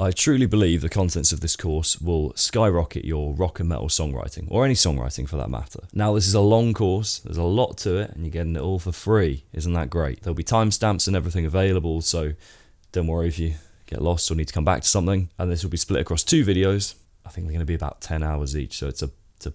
I truly believe the contents of this course will skyrocket your rock and metal songwriting, or any songwriting for that matter. Now, this is a long course, there's a lot to it, and you're getting it all for free. Isn't that great? There'll be timestamps and everything available, so don't worry if you get lost or need to come back to something. And this will be split across 2 videos. I think they're going to be about 10 hours each, so it's a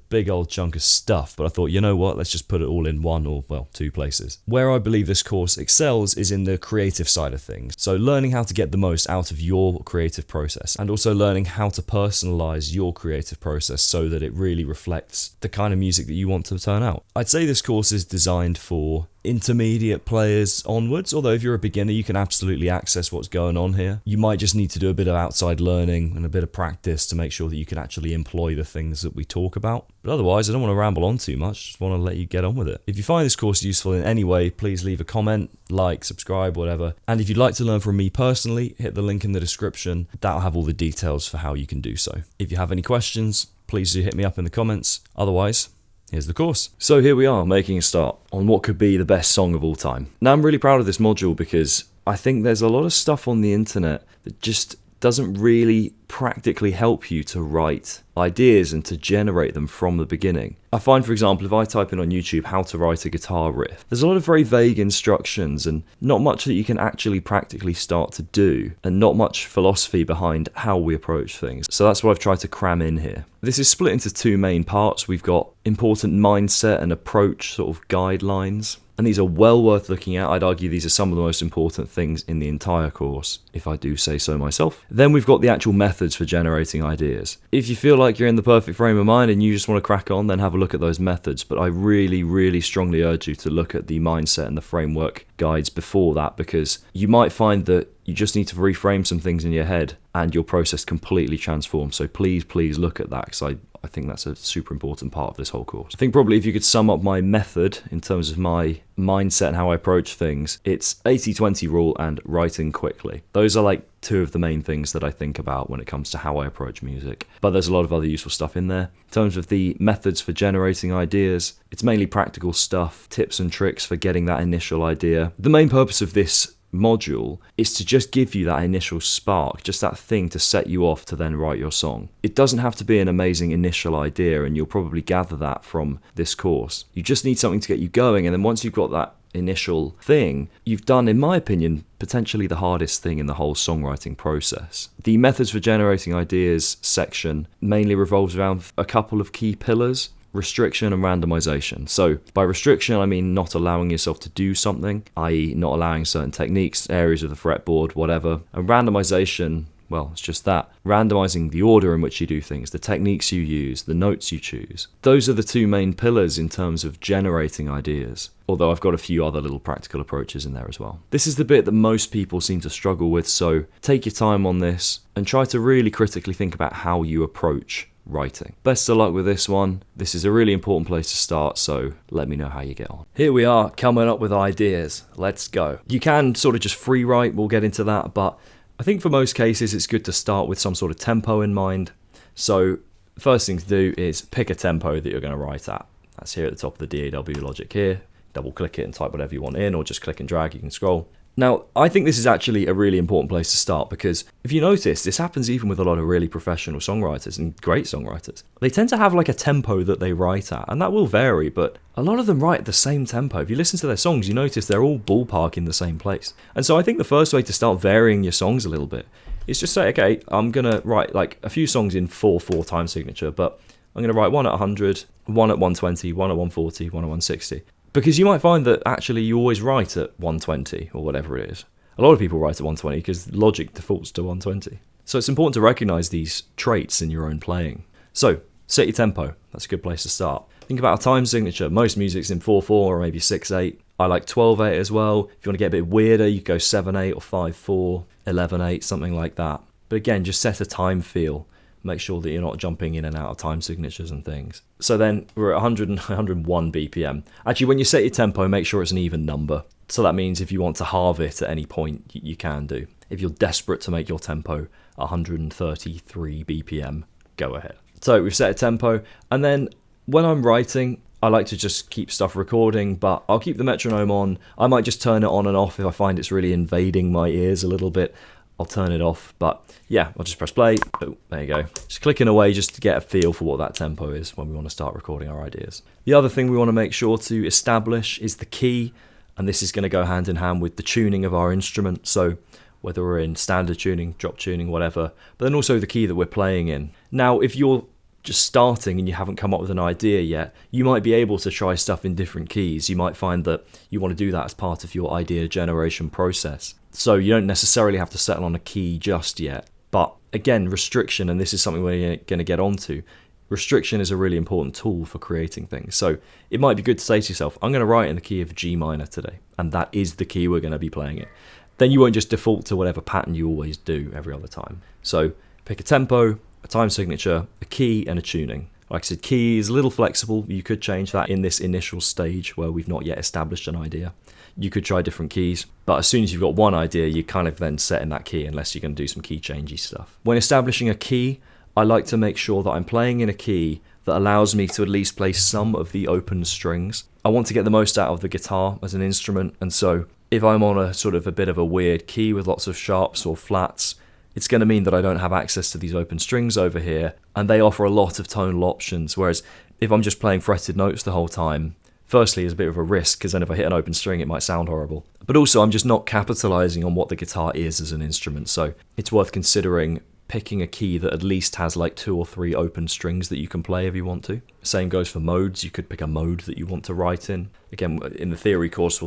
big old chunk of stuff, but I thought, you know what, let's just put it all in one or, well, 2 places. Where I believe this course excels is in the creative side of things. So learning how to get the most out of your creative process, and also learning how to personalize your creative process so that it really reflects the kind of music that you want to turn out. I'd say this course is designed for intermediate players onwards, although if you're a beginner you can absolutely access what's going on here. You might just need to do a bit of outside learning and a bit of practice to make sure that you can actually employ the things that we talk about. But otherwise, I don't want to ramble on too much, just want to let you get on with it. If you find this course useful in any way, please leave a comment, like, subscribe, whatever. And if you'd like to learn from me personally, hit the link in the description. That'll have all the details for how you can do so. If you have any questions, please do hit me up in the comments. Otherwise, here's the course. So here we are, making a start on what could be the best song of all time. Now, I'm really proud of this module because I think there's a lot of stuff on the internet that just doesn't really practically help you to write ideas and to generate them from the beginning. I find, for example, if I type in on YouTube how to write a guitar riff, there's a lot of very vague instructions and not much that you can actually practically start to do, and not much philosophy behind how we approach things. So that's what I've tried to cram in here. This is split into 2 main parts. We've got important mindset and approach sort of guidelines. And these are well worth looking at. I'd argue these are some of the most important things in the entire course, if I do say so myself. Then we've got the actual methods for generating ideas. If you feel like you're in the perfect frame of mind and you just want to crack on, then have a look at those methods. But I really, really strongly urge you to look at the mindset and the framework guides before that, because you might find that you just need to reframe some things in your head and your process completely transforms. So please look at that, because I think that's a super important part of this whole course. I think probably if you could sum up my method in terms of my mindset and how I approach things, it's 80-20 rule and writing quickly. Those are like 2 of the main things that I think about when it comes to how I approach music. But there's a lot of other useful stuff in there. In terms of the methods for generating ideas, it's mainly practical stuff, tips and tricks for getting that initial idea. The main purpose of this module is to just give you that initial spark, just that thing to set you off to then write your song. It doesn't have to be an amazing initial idea, and you'll probably gather that from this course. You just need something to get you going, and then once you've got that initial thing, you've done, in my opinion, potentially the hardest thing in the whole songwriting process. The methods for generating ideas section mainly revolves around a couple of key pillars: restriction and randomization. So by restriction, I mean not allowing yourself to do something, i.e. not allowing certain techniques, areas of the fretboard, whatever. And randomization, well, it's just that. Randomizing the order in which you do things, the techniques you use, the notes you choose. Those are the 2 main pillars in terms of generating ideas. Although I've got a few other little practical approaches in there as well. This is the bit that most people seem to struggle with, so take your time on this and try to really critically think about how you approach writing. Best of luck with this one. This is a really important place to start, so let me know how you get on. Here we are, coming up with ideas. Let's go. You can sort of just free write, we'll get into that, but I think for most cases it's good to start with some sort of tempo in mind. So first thing to do is pick a tempo that you're going to write at. That's here at the top of the DAW logic here. Double click it and type whatever you want in, or just click and drag, you can scroll. Now, I think this is actually a really important place to start, because if you notice, this happens even with a lot of really professional songwriters and great songwriters. They tend to have like a tempo that they write at, and that will vary, but a lot of them write at the same tempo. If you listen to their songs, you notice they're all ballpark in the same place. And so I think the first way to start varying your songs a little bit is just say, okay, I'm going to write like a few songs in 4/4 time signature, but I'm going to write one at 100, one at 120, one at 140, one at 160. Because you might find that actually you always write at 120 or whatever it is. A lot of people write at 120 because Logic defaults to 120. So it's important to recognize these traits in your own playing. So set your tempo. That's a good place to start. Think about a time signature. Most music's in 4/4 or maybe 6/8. I like 12/8 as well. If you want to get a bit weirder, you go 7/8 or 5/4, 11/8, something like that. But again, just set a time feel. Make sure that you're not jumping in and out of time signatures and things. So then we're at 100 and 101 BPM. Actually, when you set your tempo, make sure it's an even number. So that means if you want to halve it at any point, you can do. If you're desperate to make your tempo 133 BPM, go ahead. So we've set a tempo, and then when I'm writing, I like to just keep stuff recording, but I'll keep the metronome on. I might just turn it on and off if I find it's really invading my ears a little bit. I'll turn it off. But yeah, I'll just press play. Oh, there you go. Just clicking away just to get a feel for what that tempo is when we want to start recording our ideas. The other thing we want to make sure to establish is the key, and this is going to go hand in hand with the tuning of our instrument. So whether we're in standard tuning, drop tuning, whatever, but then also the key that we're playing in. Now, if you're just starting and you haven't come up with an idea yet, you might be able to try stuff in different keys. You might find that you want to do that as part of your idea generation process. So you don't necessarily have to settle on a key just yet. But again, restriction, and this is something we're going to get onto, restriction is a really important tool for creating things. So it might be good to say to yourself, I'm going to write in the key of G minor today, and that is the key we're going to be playing it. Then you won't just default to whatever pattern you always do every other time. So pick a tempo, a time signature, a key, and a tuning. Like I said, key is a little flexible. You could change that in this initial stage where we've not yet established an idea. You could try different keys, but as soon as you've got one idea, you kind of then set in that key unless you're going to do some key changey stuff. When establishing a key, I like to make sure that I'm playing in a key that allows me to at least play some of the open strings. I want to get the most out of the guitar as an instrument, and so if I'm on a sort of a bit of a weird key with lots of sharps or flats, it's going to mean that I don't have access to these open strings over here, and they offer a lot of tonal options, whereas if I'm just playing fretted notes the whole time, firstly, it's a bit of a risk, because then if I hit an open string, it might sound horrible. But also, I'm just not capitalizing on what the guitar is as an instrument, so it's worth considering picking a key that at least has like 2 or 3 open strings that you can play if you want to. Same goes for modes. You could pick a mode that you want to write in. Again, in the theory course,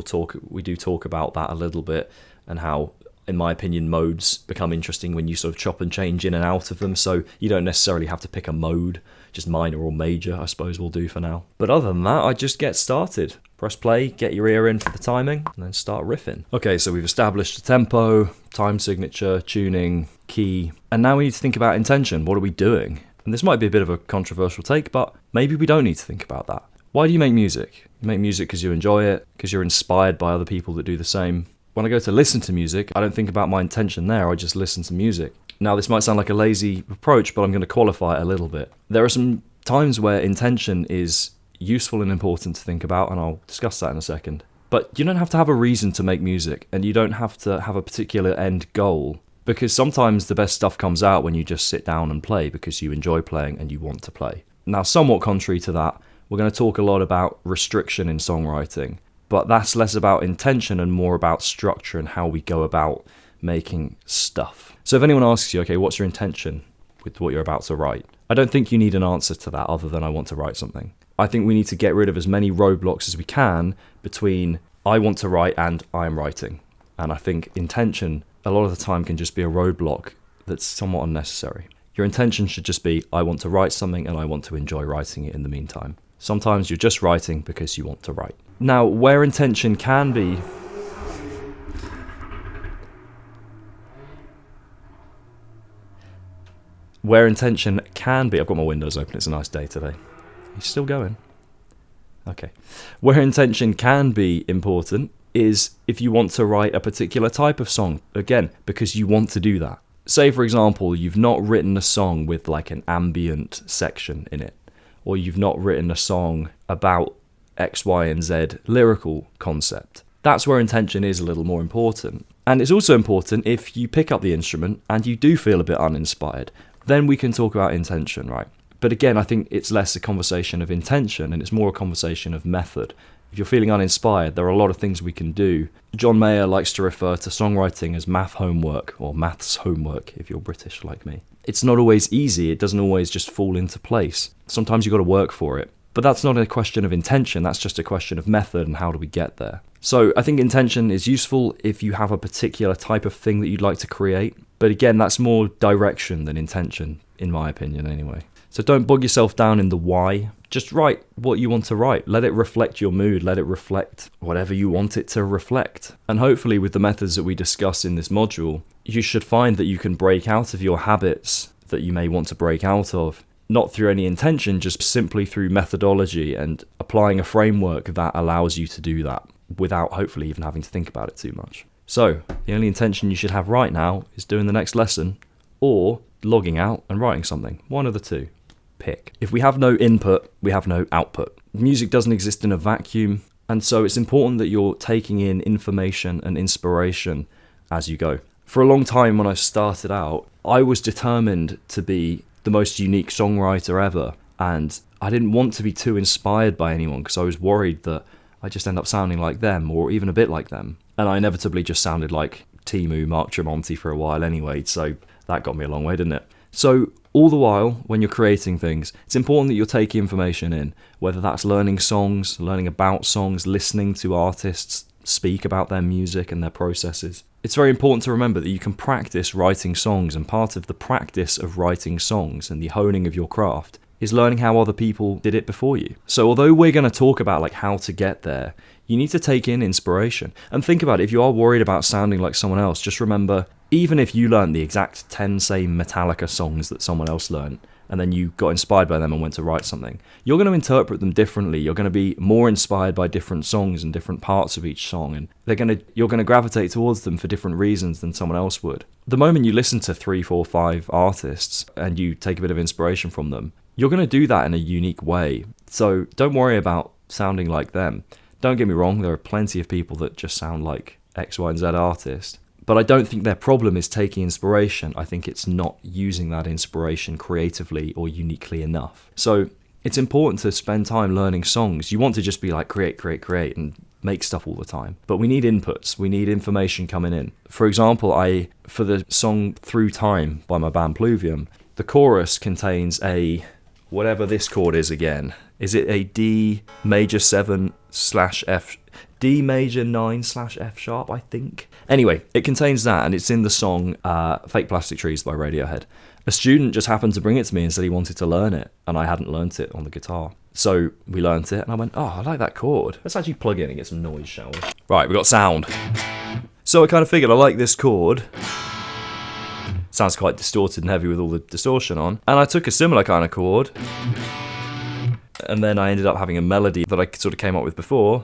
we do talk about that a little bit, and how, in my opinion, modes become interesting when you sort of chop and change in and out of them, so you don't necessarily have to pick a mode. Just minor or major, I suppose, will do for now. But other than that, I just get started. Press play, get your ear in for the timing, and then start riffing. Okay, so we've established the tempo, time signature, tuning, key, and now we need to think about intention. What are we doing? And this might be a bit of a controversial take, but maybe we don't need to think about that. Why do you make music? You make music because you enjoy it, because you're inspired by other people that do the same. When I go to listen to music, I don't think about my intention there, I just listen to music. Now, this might sound like a lazy approach, but I'm going to qualify it a little bit. There are some times where intention is useful and important to think about, and I'll discuss that in a second. But you don't have to have a reason to make music, and you don't have to have a particular end goal, because sometimes the best stuff comes out when you just sit down and play because you enjoy playing and you want to play. Now, somewhat contrary to that, we're going to talk a lot about restriction in songwriting, but that's less about intention and more about structure and how we go about making stuff. So if anyone asks you, okay, what's your intention with what you're about to write? I don't think you need an answer to that other than I want to write something. I think we need to get rid of as many roadblocks as we can between I want to write and I'm writing. And I think intention a lot of the time can just be a roadblock that's somewhat unnecessary. Your intention should just be I want to write something and I want to enjoy writing it in the meantime. Sometimes you're just writing because you want to write. Now, where intention can be I've got my windows open, it's a nice day today. He's still going. Okay. Where intention can be important is if you want to write a particular type of song, again, because you want to do that. Say, for example, you've not written a song with like an ambient section in it, or you've not written a song about X, Y, and Z lyrical concept. That's where intention is a little more important. And it's also important if you pick up the instrument and you do feel a bit uninspired. Then we can talk about intention, right? But again, I think it's less a conversation of intention and it's more a conversation of method. If you're feeling uninspired, there are a lot of things we can do. John Mayer likes to refer to songwriting as math homework, or maths homework if you're British like me. It's not always easy, it doesn't always just fall into place. Sometimes you've got to work for it. But that's not a question of intention, that's just a question of method and how do we get there. So I think intention is useful if you have a particular type of thing that you'd like to create. But again, that's more direction than intention, in my opinion anyway. So don't bog yourself down in the why. Just write what you want to write. Let it reflect your mood. Let it reflect whatever you want it to reflect. And hopefully with the methods that we discuss in this module, you should find that you can break out of your habits that you may want to break out of. Not through any intention, just simply through methodology and applying a framework that allows you to do that without hopefully even having to think about it too much. So the only intention you should have right now is doing the next lesson or logging out and writing something. One of the two. Pick. If we have no input, we have no output. Music doesn't exist in a vacuum, and so it's important that you're taking in information and inspiration as you go. For a long time when I started out, I was determined to be the most unique songwriter ever, and I didn't want to be too inspired by anyone because I was worried that I just end up sounding like them or even a bit like them. And I inevitably just sounded like Timu, Mark Tremonti for a while anyway, so that got me a long way, didn't it? So all the while, when you're creating things, it's important that you're taking information in, whether that's learning songs, learning about songs, listening to artists speak about their music and their processes. It's very important to remember that you can practice writing songs, and part of the practice of writing songs and the honing of your craft is learning how other people did it before you. So although we're going to talk about like how to get there, you need to take in inspiration and think about it. If you are worried about sounding like someone else, just remember, even if you learned the exact 10 same Metallica songs that someone else learned, and then you got inspired by them and went to write something, you're going to interpret them differently. You're going to be more inspired by different songs and different parts of each song, and you're going to gravitate towards them for different reasons than someone else would. The moment you listen to 3, 4, 5 artists and you take a bit of inspiration from them, you're going to do that in a unique way. So don't worry about sounding like them. Don't get me wrong, there are plenty of people that just sound like X, Y, and Z artist. But I don't think their problem is taking inspiration. I think it's not using that inspiration creatively or uniquely enough. So it's important to spend time learning songs. You want to just be like create, and make stuff all the time. But we need inputs. We need information coming in. For example, for the song Through Time by my band Pluvium, the chorus contains a, whatever this chord is again. Is it a D major 7/F, D major 9/F sharp, I think? Anyway, it contains that, and it's in the song Fake Plastic Trees by Radiohead. A student just happened to bring it to me and said he wanted to learn it, and I hadn't learnt it on the guitar. So we learnt it, and I went, oh, I like that chord. Let's actually plug in and get some noise, shall we? Right, we got sound. So I kind of figured I like this chord. Sounds quite distorted and heavy with all the distortion on. And I took a similar kind of chord, and then I ended up having a melody that I sort of came up with before.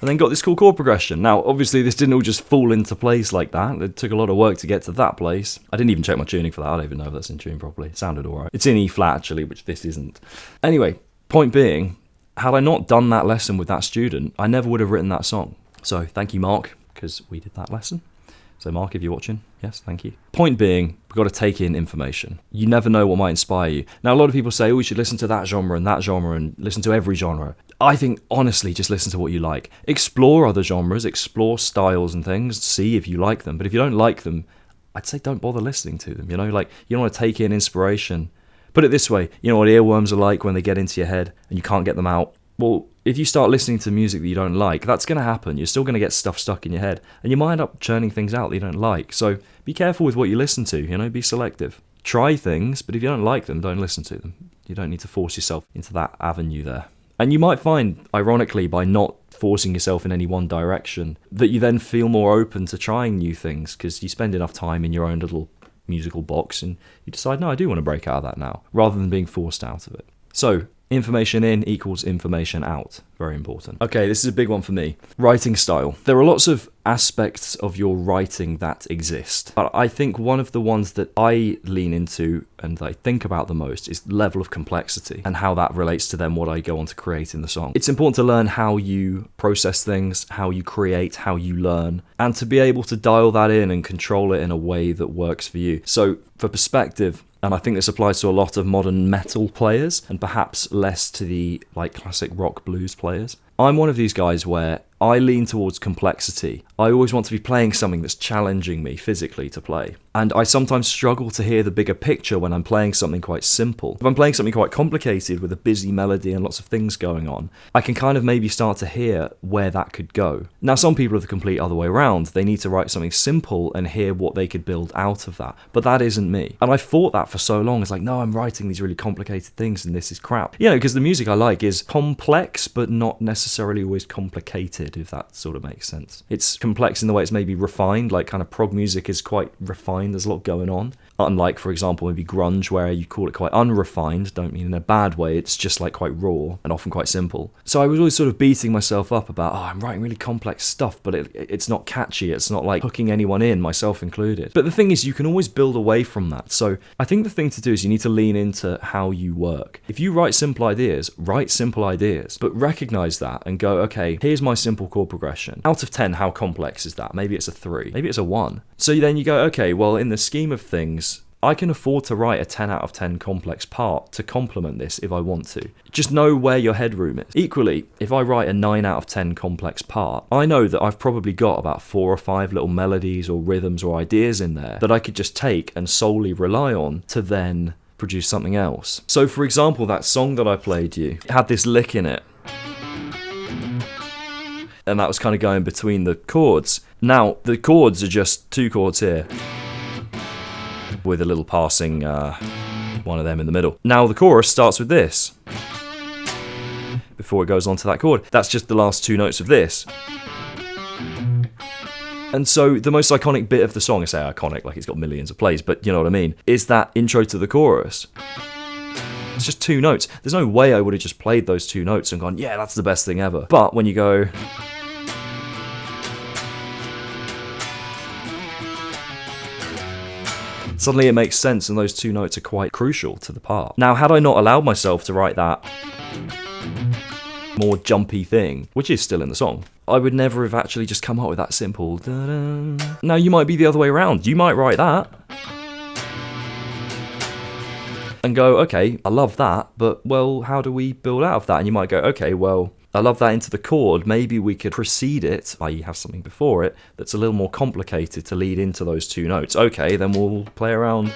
And then got this cool chord progression. Now, obviously, this didn't all just fall into place like that. It took a lot of work to get to that place. I didn't even check my tuning for that. I don't even know if that's in tune properly. It sounded alright. It's in E flat, actually, which this isn't. Anyway, point being, had I not done that lesson with that student, I never would have written that song. So, thank you, Mark, because we did that lesson. So Mark, if you're watching, yes, thank you. Point being, we've got to take in information. You never know what might inspire you. Now, a lot of people say, oh, we should listen to that genre and listen to every genre. I think, honestly, just listen to what you like. Explore other genres, explore styles and things, see if you like them. But if you don't like them, I'd say don't bother listening to them. You know, like, you don't want to take in inspiration. Put it this way, you know what earworms are like when they get into your head and you can't get them out? Well, if you start listening to music that you don't like, that's going to happen. You're still going to get stuff stuck in your head, and you might end up churning things out that you don't like. So be careful with what you listen to, you know, be selective. Try things, but if you don't like them, don't listen to them. You don't need to force yourself into that avenue there. And you might find, ironically, by not forcing yourself in any one direction, that you then feel more open to trying new things, because you spend enough time in your own little musical box, and you decide, no, I do want to break out of that now, rather than being forced out of it. So, information in equals information out. Very important. Okay, this is a big one for me. Writing style. There are lots of aspects of your writing that exist, but I think one of the ones that I lean into and I think about the most is level of complexity and how that relates to then what I go on to create in the song. It's important to learn how you process things, how you create, how you learn, and to be able to dial that in and control it in a way that works for you. So for perspective, and I think this applies to a lot of modern metal players and perhaps less to the like classic rock blues players. I'm one of these guys where I lean towards complexity. I always want to be playing something that's challenging me physically to play. And I sometimes struggle to hear the bigger picture when I'm playing something quite simple. If I'm playing something quite complicated with a busy melody and lots of things going on, I can kind of maybe start to hear where that could go. Now, some people are the complete other way around. They need to write something simple and hear what they could build out of that. But that isn't me. And I fought that for so long. It's like, no, I'm writing these really complicated things and this is crap. You know, because the music I like is complex, but not necessarily always complicated, if that sort of makes sense. It's complex in the way it's maybe refined, like kind of prog music is quite refined, there's a lot going on. Unlike, for example, maybe grunge, where you call it quite unrefined, don't mean in a bad way, it's just like quite raw and often quite simple. So I was always sort of beating myself up about, I'm writing really complex stuff, but it's not catchy, it's not like hooking anyone in, myself included. But the thing is, you can always build away from that. So I think the thing to do is you need to lean into how you work. If you write simple ideas, but recognize that and go, okay, here's my simple chord progression. Out of 10, how complex is that? Maybe it's a 3, maybe it's a 1. So then you go, okay, well, in the scheme of things, I can afford to write a 10 out of 10 complex part to complement this if I want to. Just know where your headroom is. Equally, if I write a 9 out of 10 complex part, I know that I've probably got about 4 or 5 little melodies or rhythms or ideas in there that I could just take and solely rely on to then produce something else. So for example, that song that I played you, it had this lick in it. And that was kind of going between the chords. Now, the chords are just 2 chords here, with a little passing one of them in the middle. Now the chorus starts with this, before it goes on to that chord. That's just the last 2 notes of this. And so the most iconic bit of the song, I say iconic like it's got millions of plays, but you know what I mean, is that intro to the chorus. It's just 2 notes. There's no way I would have just played those 2 notes and gone, yeah, that's the best thing ever. But when you go... suddenly it makes sense, and those 2 notes are quite crucial to the part. Now, had I not allowed myself to write that more jumpy thing, which is still in the song, I would never have actually just come up with that simple da-da. Now, you might be the other way around. You might write that and go, okay, I love that, but, well, how do we build out of that? And you might go, okay, well, I love that into the chord. Maybe we could precede it, i.e. have something before it, that's a little more complicated to lead into those 2 notes. Okay, then we'll play around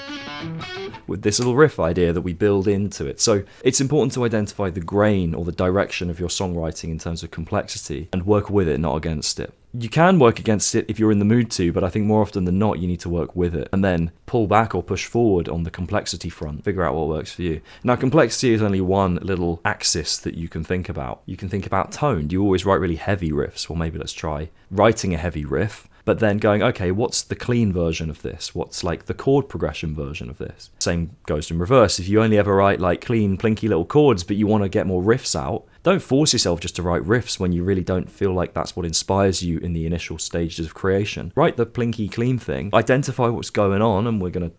with this little riff idea that we build into it. So it's important to identify the grain or the direction of your songwriting in terms of complexity and work with it, not against it. You can work against it if you're in the mood to, but I think more often than not, you need to work with it and then pull back or push forward on the complexity front. Figure out what works for you. Now, complexity is only one little axis that you can think about. You can think about tone. Do you always write really heavy riffs? Well, maybe let's try writing a heavy riff, but then going, okay, what's the clean version of this? What's like the chord progression version of this? Same goes in reverse. If you only ever write like clean, plinky little chords, but you want to get more riffs out, don't force yourself just to write riffs when you really don't feel like that's what inspires you in the initial stages of creation. Write the plinky, clean thing, identify what's going on, and we can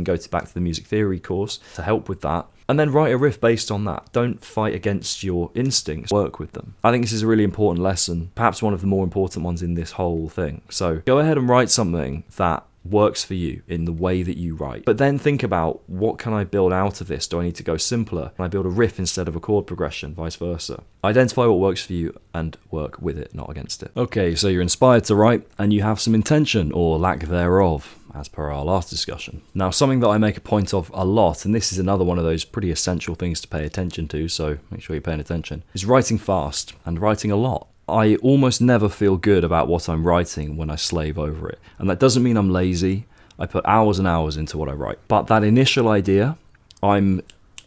go back to the music theory course to help with that. And then write a riff based on that. Don't fight against your instincts, work with them. I think this is a really important lesson, perhaps one of the more important ones in this whole thing. So go ahead and write something that works for you in the way that you write. But then think about, what can I build out of this? Do I need to go simpler? Can I build a riff instead of a chord progression? Vice versa. Identify what works for you and work with it, not against it. Okay, so you're inspired to write and you have some intention or lack thereof, as per our last discussion. Now, something that I make a point of a lot, and this is another one of those pretty essential things to pay attention to, so make sure you're paying attention, is writing fast and writing a lot. I almost never feel good about what I'm writing when I slave over it. And that doesn't mean I'm lazy. I put hours and hours into what I write. But that initial idea, I'm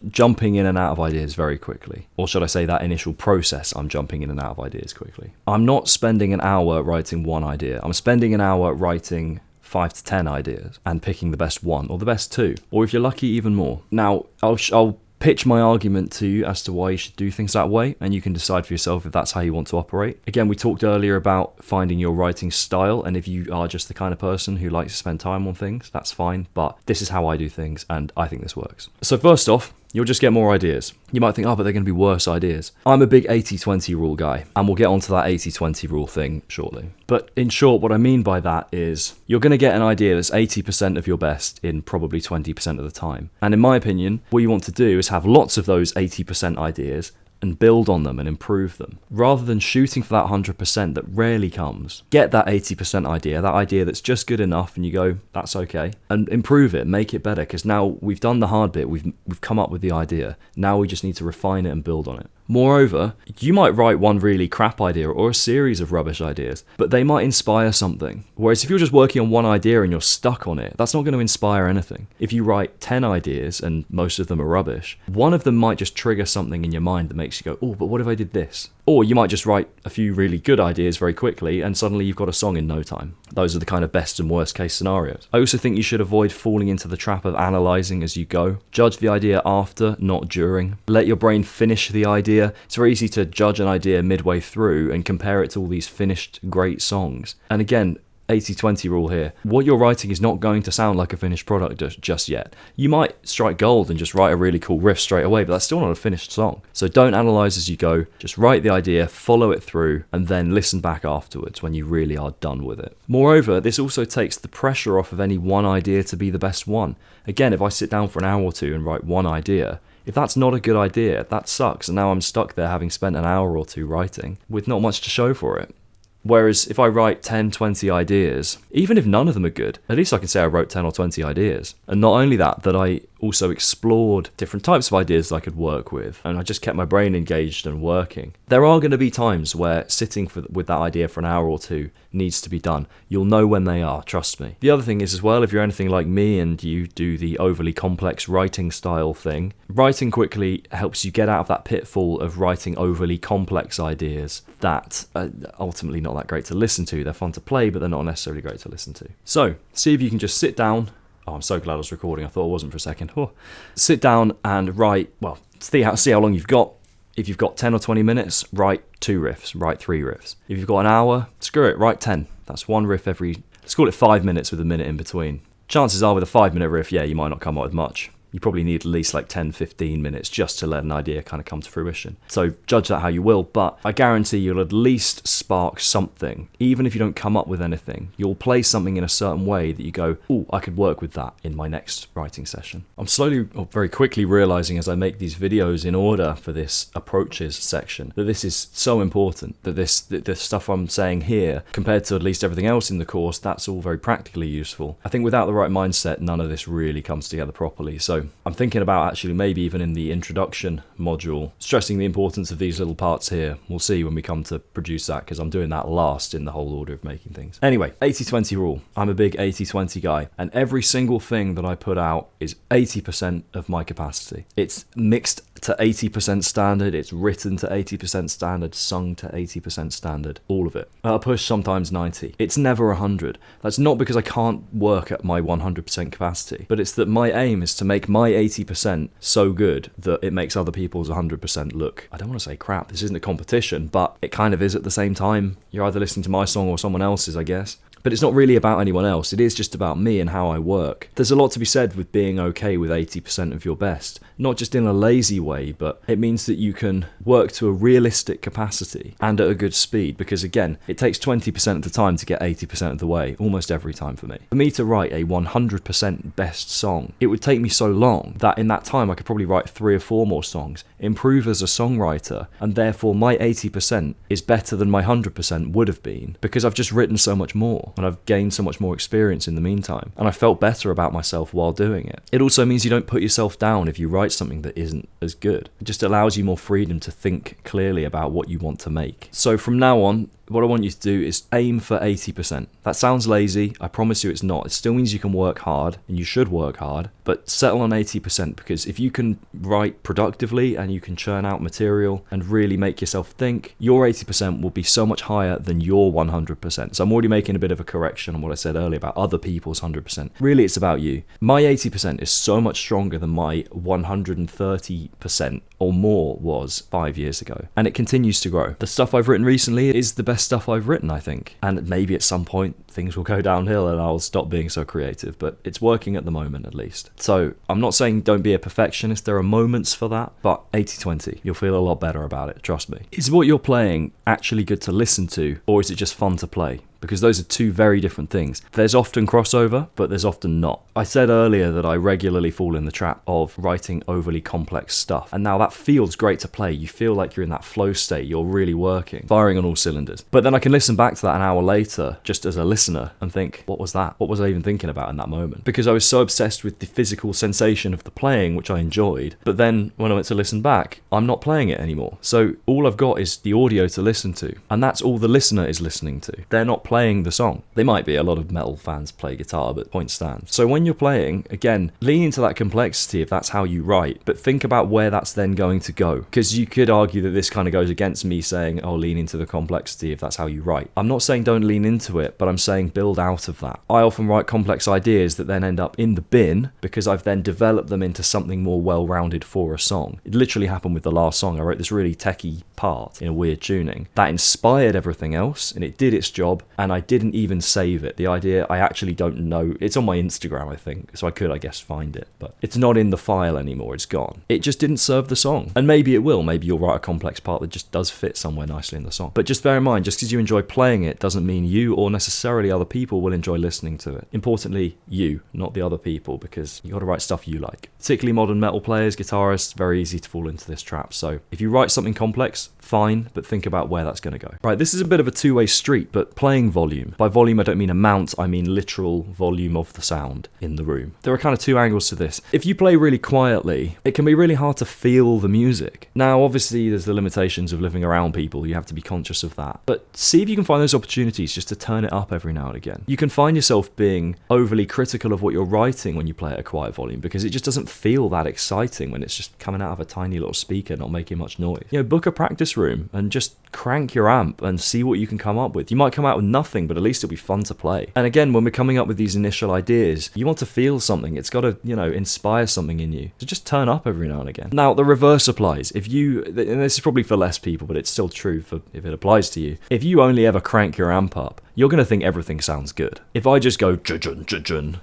jumping in and out of ideas very quickly. Or should I say that initial process, I'm jumping in and out of ideas quickly. I'm not spending an hour writing one idea. I'm spending an hour writing 5 to 10 ideas and picking the best one or the best 2. Or if you're lucky, even more. Now, I'll pitch my argument to you as to why you should do things that way, and you can decide for yourself if that's how you want to operate. Again, we talked earlier about finding your writing style, and if you are just the kind of person who likes to spend time on things, that's fine, but this is how I do things, and I think this works. So first off, you'll just get more ideas. You might think, but they're going to be worse ideas. I'm a big 80-20 rule guy, and we'll get onto that 80-20 rule thing shortly. But in short, what I mean by that is you're going to get an idea that's 80% of your best in probably 20% of the time. And in my opinion, what you want to do is have lots of those 80% ideas and build on them and improve them, rather than shooting for that 100% that rarely comes. Get that 80% idea, that idea that's just good enough, and you go, that's okay, and improve it, make it better, because now we've done the hard bit, we've come up with the idea, now we just need to refine it and build on it. Moreover, you might write one really crap idea or a series of rubbish ideas, but they might inspire something. Whereas if you're just working on one idea and you're stuck on it, that's not going to inspire anything. If you write 10 ideas and most of them are rubbish, one of them might just trigger something in your mind that makes you go, oh, but what if I did this? Or you might just write a few really good ideas very quickly and suddenly you've got a song in no time. Those are the kind of best and worst case scenarios. I also think you should avoid falling into the trap of analysing as you go. Judge the idea after, not during. Let your brain finish the idea. It's very easy to judge an idea midway through and compare it to all these finished great songs. And again, 80-20 rule here. What you're writing is not going to sound like a finished product just yet. You might strike gold and just write a really cool riff straight away, but that's still not a finished song. So don't analyze as you go. Just write the idea, follow it through, and then listen back afterwards when you really are done with it. Moreover, this also takes the pressure off of any one idea to be the best one. Again, if I sit down for an hour or two and write one idea, if that's not a good idea, that sucks, and now I'm stuck there having spent an hour or two writing with not much to show for it. Whereas if I write 10, 20 ideas, even if none of them are good, at least I can say I wrote 10 or 20 ideas. And not only that I also explored different types of ideas that I could work with, and I just kept my brain engaged and working. There are going to be times where sitting with that idea for an hour or two needs to be done. You'll know when they are, trust me. The other thing is as well, if you're anything like me and you do the overly complex writing style thing, writing quickly helps you get out of that pitfall of writing overly complex ideas that are ultimately not that great to listen to. They're fun to play, but they're not necessarily great to listen to. So, see if you can just sit down. Oh, I'm so glad I was recording. I thought I wasn't for a second. Oh. Sit down and write, well, see how long you've got. If you've got 10 or 20 minutes, write 2 riffs, write 3 riffs. If you've got an hour, screw it, write 10. That's 1 riff every, let's call it 5 minutes with a minute in between. Chances are with a 5-minute riff, yeah, you might not come up with much. You probably need at least like 10, 15 minutes just to let an idea kind of come to fruition. So judge that how you will, but I guarantee you'll at least spark something. Even if you don't come up with anything, you'll play something in a certain way that you go, oh, I could work with that in my next writing session. I'm slowly, or very quickly realizing as I make these videos in order for this approaches section, that this is so important, that the stuff I'm saying here, compared to at least everything else in the course, that's all very practically useful. I think without the right mindset, none of this really comes together properly. So I'm thinking about actually maybe even in the introduction module, stressing the importance of these little parts here. We'll see when we come to produce that, because I'm doing that last in the whole order of making things. Anyway, 80-20 rule. I'm a big 80-20 guy, and every single thing that I put out is 80% of my capacity. It's mixed to 80% standard, it's written to 80% standard, sung to 80% standard, all of it. At a push, sometimes 90. It's never 100. That's not because I can't work at my 100% capacity, but it's that my aim is to make my 80% so good that it makes other people's 100% look, I don't want to say crap, this isn't a competition, but it kind of is at the same time. You're either listening to my song or someone else's, I guess. But it's not really about anyone else, it is just about me and how I work. There's a lot to be said with being okay with 80% of your best. Not just in a lazy way, but it means that you can work to a realistic capacity and at a good speed, because again, it takes 20% of the time to get 80% of the way, almost every time for me. For me to write a 100% best song, it would take me so long that in that time I could probably write 3 or 4 more songs, improve as a songwriter, and therefore my 80% is better than my 100% would have been, because I've just written so much more. And I've gained so much more experience in the meantime, and I felt better about myself while doing it. It also means you don't put yourself down if you write something that isn't as good. It just allows you more freedom to think clearly about what you want to make. So from now on, what I want you to do is aim for 80%. That sounds lazy, I promise you it's not. It still means you can work hard, and you should work hard, but settle on 80%, because if you can write productively and you can churn out material and really make yourself think, your 80% will be so much higher than your 100%. So I'm already making a bit of a correction on what I said earlier about other people's 100%. Really, it's about you. My 80% is so much stronger than my 130% or more was 5 years ago, and it continues to grow. The stuff I've written recently is the best stuff I've written, I think, and maybe at some point things will go downhill and I'll stop being so creative, but it's working at the moment at least. So I'm not saying don't be a perfectionist, there are moments for that, but 80-20, you'll feel a lot better about it, trust me. Is what you're playing actually good to listen to, or is it just fun to play? Because those are two very different things. There's often crossover, but there's often not. I said earlier that I regularly fall in the trap of writing overly complex stuff, and now that feels great to play. You feel like you're in that flow state, you're really working, firing on all cylinders. But then I can listen back to that an hour later, just as a listener, and think, what was that? What was I even thinking about in that moment? Because I was so obsessed with the physical sensation of the playing, which I enjoyed, but then when I went to listen back, I'm not playing it anymore. So all I've got is the audio to listen to, and that's all the listener is listening to. They're not playing the song. They might be, a lot of metal fans play guitar, but point stands. So when you're playing, again, lean into that complexity if that's how you write, but think about where that's then going to go. Because you could argue that this kind of goes against me saying, oh, lean into the complexity if that's how you write. I'm not saying don't lean into it, but I'm saying build out of that. I often write complex ideas that then end up in the bin because I've then developed them into something more well-rounded for a song. It literally happened with the last song. I wrote this really techie part in a weird tuning that inspired everything else, and it did its job, and I didn't even save it. The idea, I actually don't know. It's on my Instagram, I think, so I could, I guess, find it, but it's not in the file anymore. It's gone. It just didn't serve the song. And maybe it will. Maybe you'll write a complex part that just does fit somewhere nicely in the song. But just bear in mind, just because you enjoy playing it doesn't mean you or necessarily other people will enjoy listening to it. Importantly, you, not the other people, because you got to write stuff you like. Particularly modern metal players, guitarists, very easy to fall into this trap. So if you write something complex, fine, but think about where that's going to go. Right, this is a bit of a two-way street, but playing volume. By volume, I don't mean amount, I mean literal volume of the sound in the room. There are kind of two angles to this. If you play really quietly, it can be really hard to feel the music. Now, obviously, there's the limitations of living around people. You have to be conscious of that. But see if you can find those opportunities just to turn it up every now and again. You can find yourself being overly critical of what you're writing when you play at a quiet volume because it just doesn't feel that exciting when it's just coming out of a tiny little speaker, not making much noise. You know, book a practice room and just crank your amp and see what you can come up with. You might come out with nothing, but at least it'll be fun to play. And again, when we're coming up with these initial ideas, you want to feel something. It's got to, you know, inspire something in you. So just turn up every now and again. Now, the reverse applies. If you, and this is probably for less people, but it's still true for if it applies to you. If you only ever crank your amp up, you're going to think everything sounds good. If I just go jun jun jun,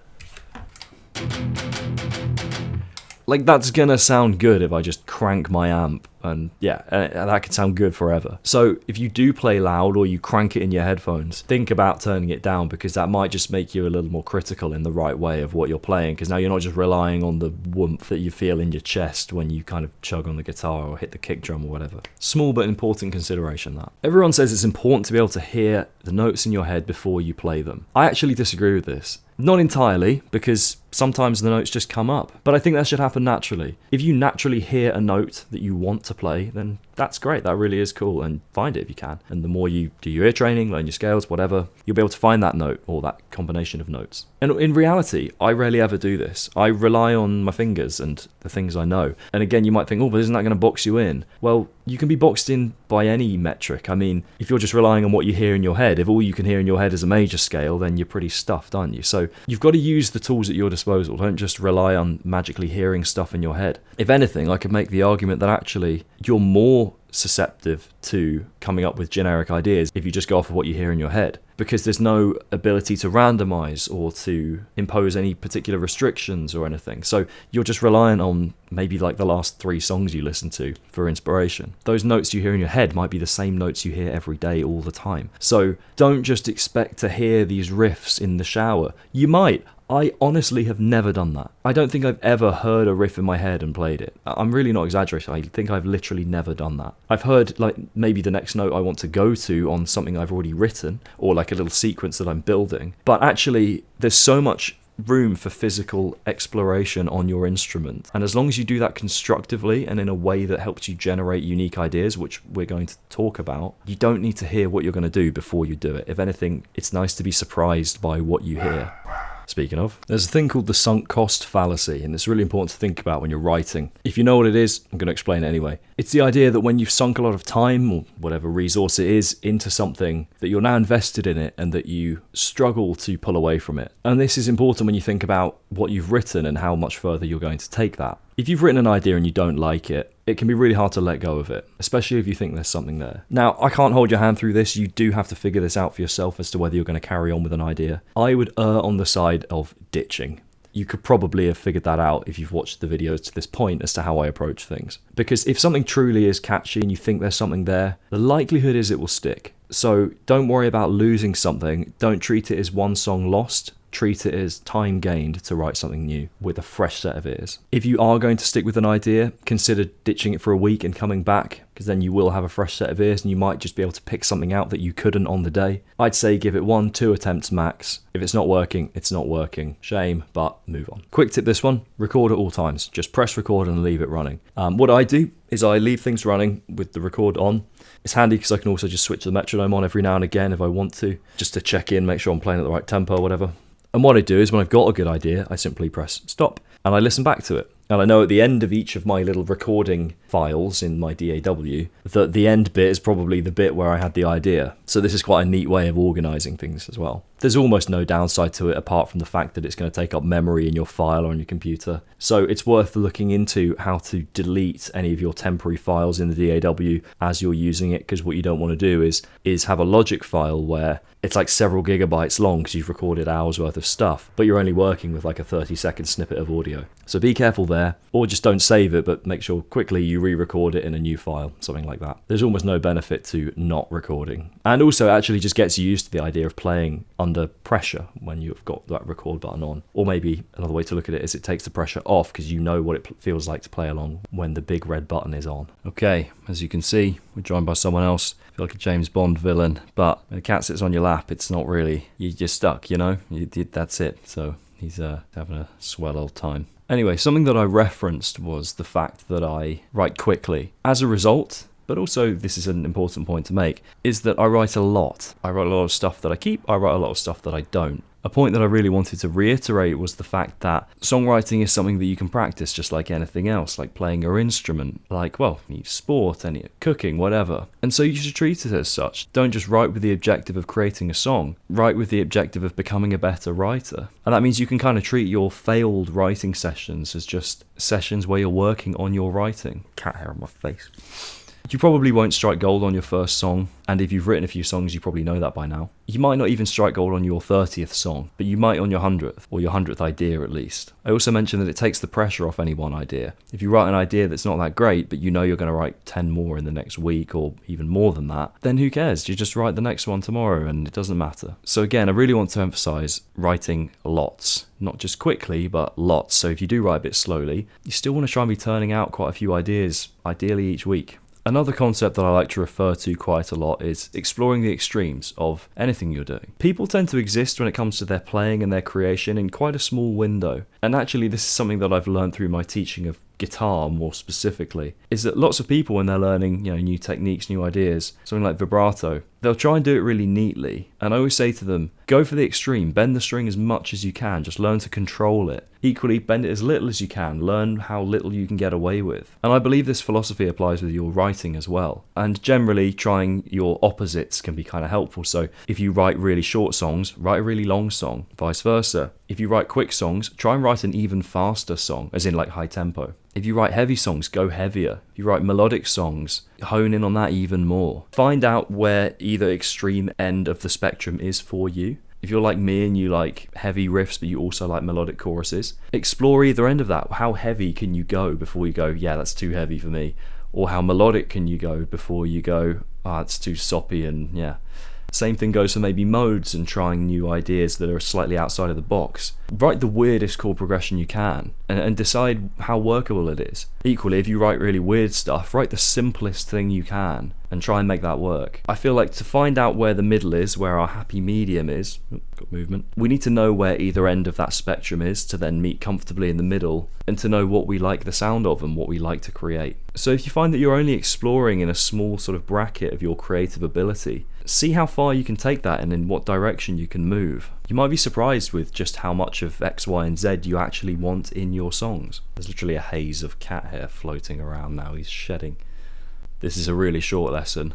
like that's gonna sound good if I just crank my amp, and yeah, that could sound good forever. So if you do play loud or you crank it in your headphones, think about turning it down because that might just make you a little more critical in the right way of what you're playing, because now you're not just relying on the warmth that you feel in your chest when you kind of chug on the guitar or hit the kick drum or whatever. Small but important consideration that. Everyone says it's important to be able to hear the notes in your head before you play them. I actually disagree with this. Not entirely, because sometimes the notes just come up, but I think that should happen naturally. If you naturally hear a note that you want to play, then that's great, that really is cool, and find it if you can. And the more you do your ear training, learn your scales, whatever, you'll be able to find that note or that combination of notes. And in reality, I rarely ever do this. I rely on my fingers and the things I know. And again, you might think, oh, but isn't that going to box you in? Well, you can be boxed in by any metric. I mean, if you're just relying on what you hear in your head, if all you can hear in your head is a major scale, then you're pretty stuffed, aren't you? So you've got to use the tools at your disposal. Don't just rely on magically hearing stuff in your head. If anything, I could make the argument that actually you're more susceptible to coming up with generic ideas if you just go off of what you hear in your head, because there's no ability to randomize or to impose any particular restrictions or anything. So you're just relying on maybe like the last 3 songs you listen to for inspiration. Those notes you hear in your head might be the same notes you hear every day all the time. So don't just expect to hear these riffs in the shower. You might. I honestly have never done that. I don't think I've ever heard a riff in my head and played it. I'm really not exaggerating. I think I've literally never done that. I've heard like maybe the next note I want to go to on something I've already written, or like a little sequence that I'm building. But actually, there's so much room for physical exploration on your instrument, and as long as you do that constructively and in a way that helps you generate unique ideas, which we're going to talk about, you don't need to hear what you're going to do before you do it. If anything, it's nice to be surprised by what you hear. Speaking of, there's a thing called the sunk cost fallacy, and it's really important to think about when you're writing. If you know what it is, I'm going to explain it anyway. It's the idea that when you've sunk a lot of time, or whatever resource it is, into something, that you're now invested in it and that you struggle to pull away from it. And this is important when you think about what you've written and how much further you're going to take that. If you've written an idea and you don't like it, it can be really hard to let go of it, especially if you think there's something there. Now, I can't hold your hand through this. You do have to figure this out for yourself as to whether you're going to carry on with an idea. I would err on the side of ditching. You could probably have figured that out if you've watched the videos to this point as to how I approach things. Because if something truly is catchy and you think there's something there, the likelihood is it will stick. So don't worry about losing something. Don't treat it as one song lost. Treat it as time gained to write something new with a fresh set of ears. If you are going to stick with an idea, consider ditching it for a week and coming back, because then you will have a fresh set of ears and you might just be able to pick something out that you couldn't on the day. I'd say give it 1-2 attempts max. If it's not working, it's not working. Shame, but move on. Quick tip this one, record at all times. Just press record and leave it running. What I do is I leave things running with the record on. It's handy because I can also just switch the metronome on every now and again if I want to, just to check in, make sure I'm playing at the right tempo or whatever. And what I do is when I've got a good idea, I simply press stop and I listen back to it. And I know at the end of each of my little recording files in my DAW that the end bit is probably the bit where I had the idea. So this is quite a neat way of organising things as well. There's almost no downside to it apart from the fact that it's going to take up memory in your file or on your computer. So it's worth looking into how to delete any of your temporary files in the DAW as you're using it, because what you don't want to do is have a Logic file where it's like several gigabytes long because you've recorded hours worth of stuff, but you're only working with like a 30-second snippet of audio. So be careful there, or just don't save it, but make sure quickly you re-record it in a new file, something like that. There's almost no benefit to not recording. And also it actually just gets you used to the idea of playing under pressure when you've got that record button on. Or maybe another way to look at it is it takes the pressure off because you know what it feels like to play along when the big red button is on. Okay, as you can see, we're joined by someone else. I feel like a James Bond villain, but when the cat sits on your lap, it's not really, you're just stuck, you know? That's it. So he's having a swell old time. Anyway, something that I referenced was the fact that I write quickly. As a result, but also this is an important point to make, is that I write a lot. I write a lot of stuff that I keep, I write a lot of stuff that I don't. A point that I really wanted to reiterate was the fact that songwriting is something that you can practice just like anything else, like playing your instrument, like, well, sport, cooking, whatever. And so you should treat it as such. Don't just write with the objective of creating a song, write with the objective of becoming a better writer. And that means you can kind of treat your failed writing sessions as just sessions where you're working on your writing. Cat hair on my face. You probably won't strike gold on your first song, and if you've written a few songs, you probably know that by now. You might not even strike gold on your 30th song, but you might on your 100th, or your 100th idea at least. I also mentioned that it takes the pressure off any one idea. If you write an idea that's not that great, but you know you're going to write 10 more in the next week, or even more than that, then who cares? You just write the next one tomorrow, and it doesn't matter. So again, I really want to emphasize writing lots. Not just quickly, but lots. So if you do write a bit slowly, you still want to try and be turning out quite a few ideas, ideally each week. Another concept that I like to refer to quite a lot is exploring the extremes of anything you're doing. People tend to exist when it comes to their playing and their creation in quite a small window. And actually this is something that I've learned through my teaching of guitar more specifically, is that lots of people when they're learning, new techniques, new ideas, something like vibrato, they'll try and do it really neatly. And I always say to them, go for the extreme, bend the string as much as you can, just learn to control it. Equally, bend it as little as you can, learn how little you can get away with. And I believe this philosophy applies with your writing as well. And generally, trying your opposites can be kind of helpful. So if you write really short songs, write a really long song, vice versa. If you write quick songs, try and write an even faster song, as in like high tempo. If you write heavy songs, go heavier. If you write melodic songs, hone in on that even more. Find out where either extreme end of the spectrum is for you. If you're like me and you like heavy riffs, but you also like melodic choruses, explore either end of that. How heavy can you go before you go, yeah, that's too heavy for me? Or how melodic can you go before you go, it's too soppy and yeah. Same thing goes for maybe modes and trying new ideas that are slightly outside of the box. Write the weirdest chord progression you can and decide how workable it is. Equally, if you write really weird stuff, write the simplest thing you can and try and make that work. I feel like to find out where the middle is, where our happy medium is, got movement, we need to know where either end of that spectrum is to then meet comfortably in the middle and to know what we like the sound of and what we like to create. So if you find that you're only exploring in a small sort of bracket of your creative ability, see how far you can take that and in what direction you can move. You might be surprised with just how much of X, Y, and Z you actually want in your songs. There's literally a haze of cat hair floating around now, he's shedding. This is a really short lesson.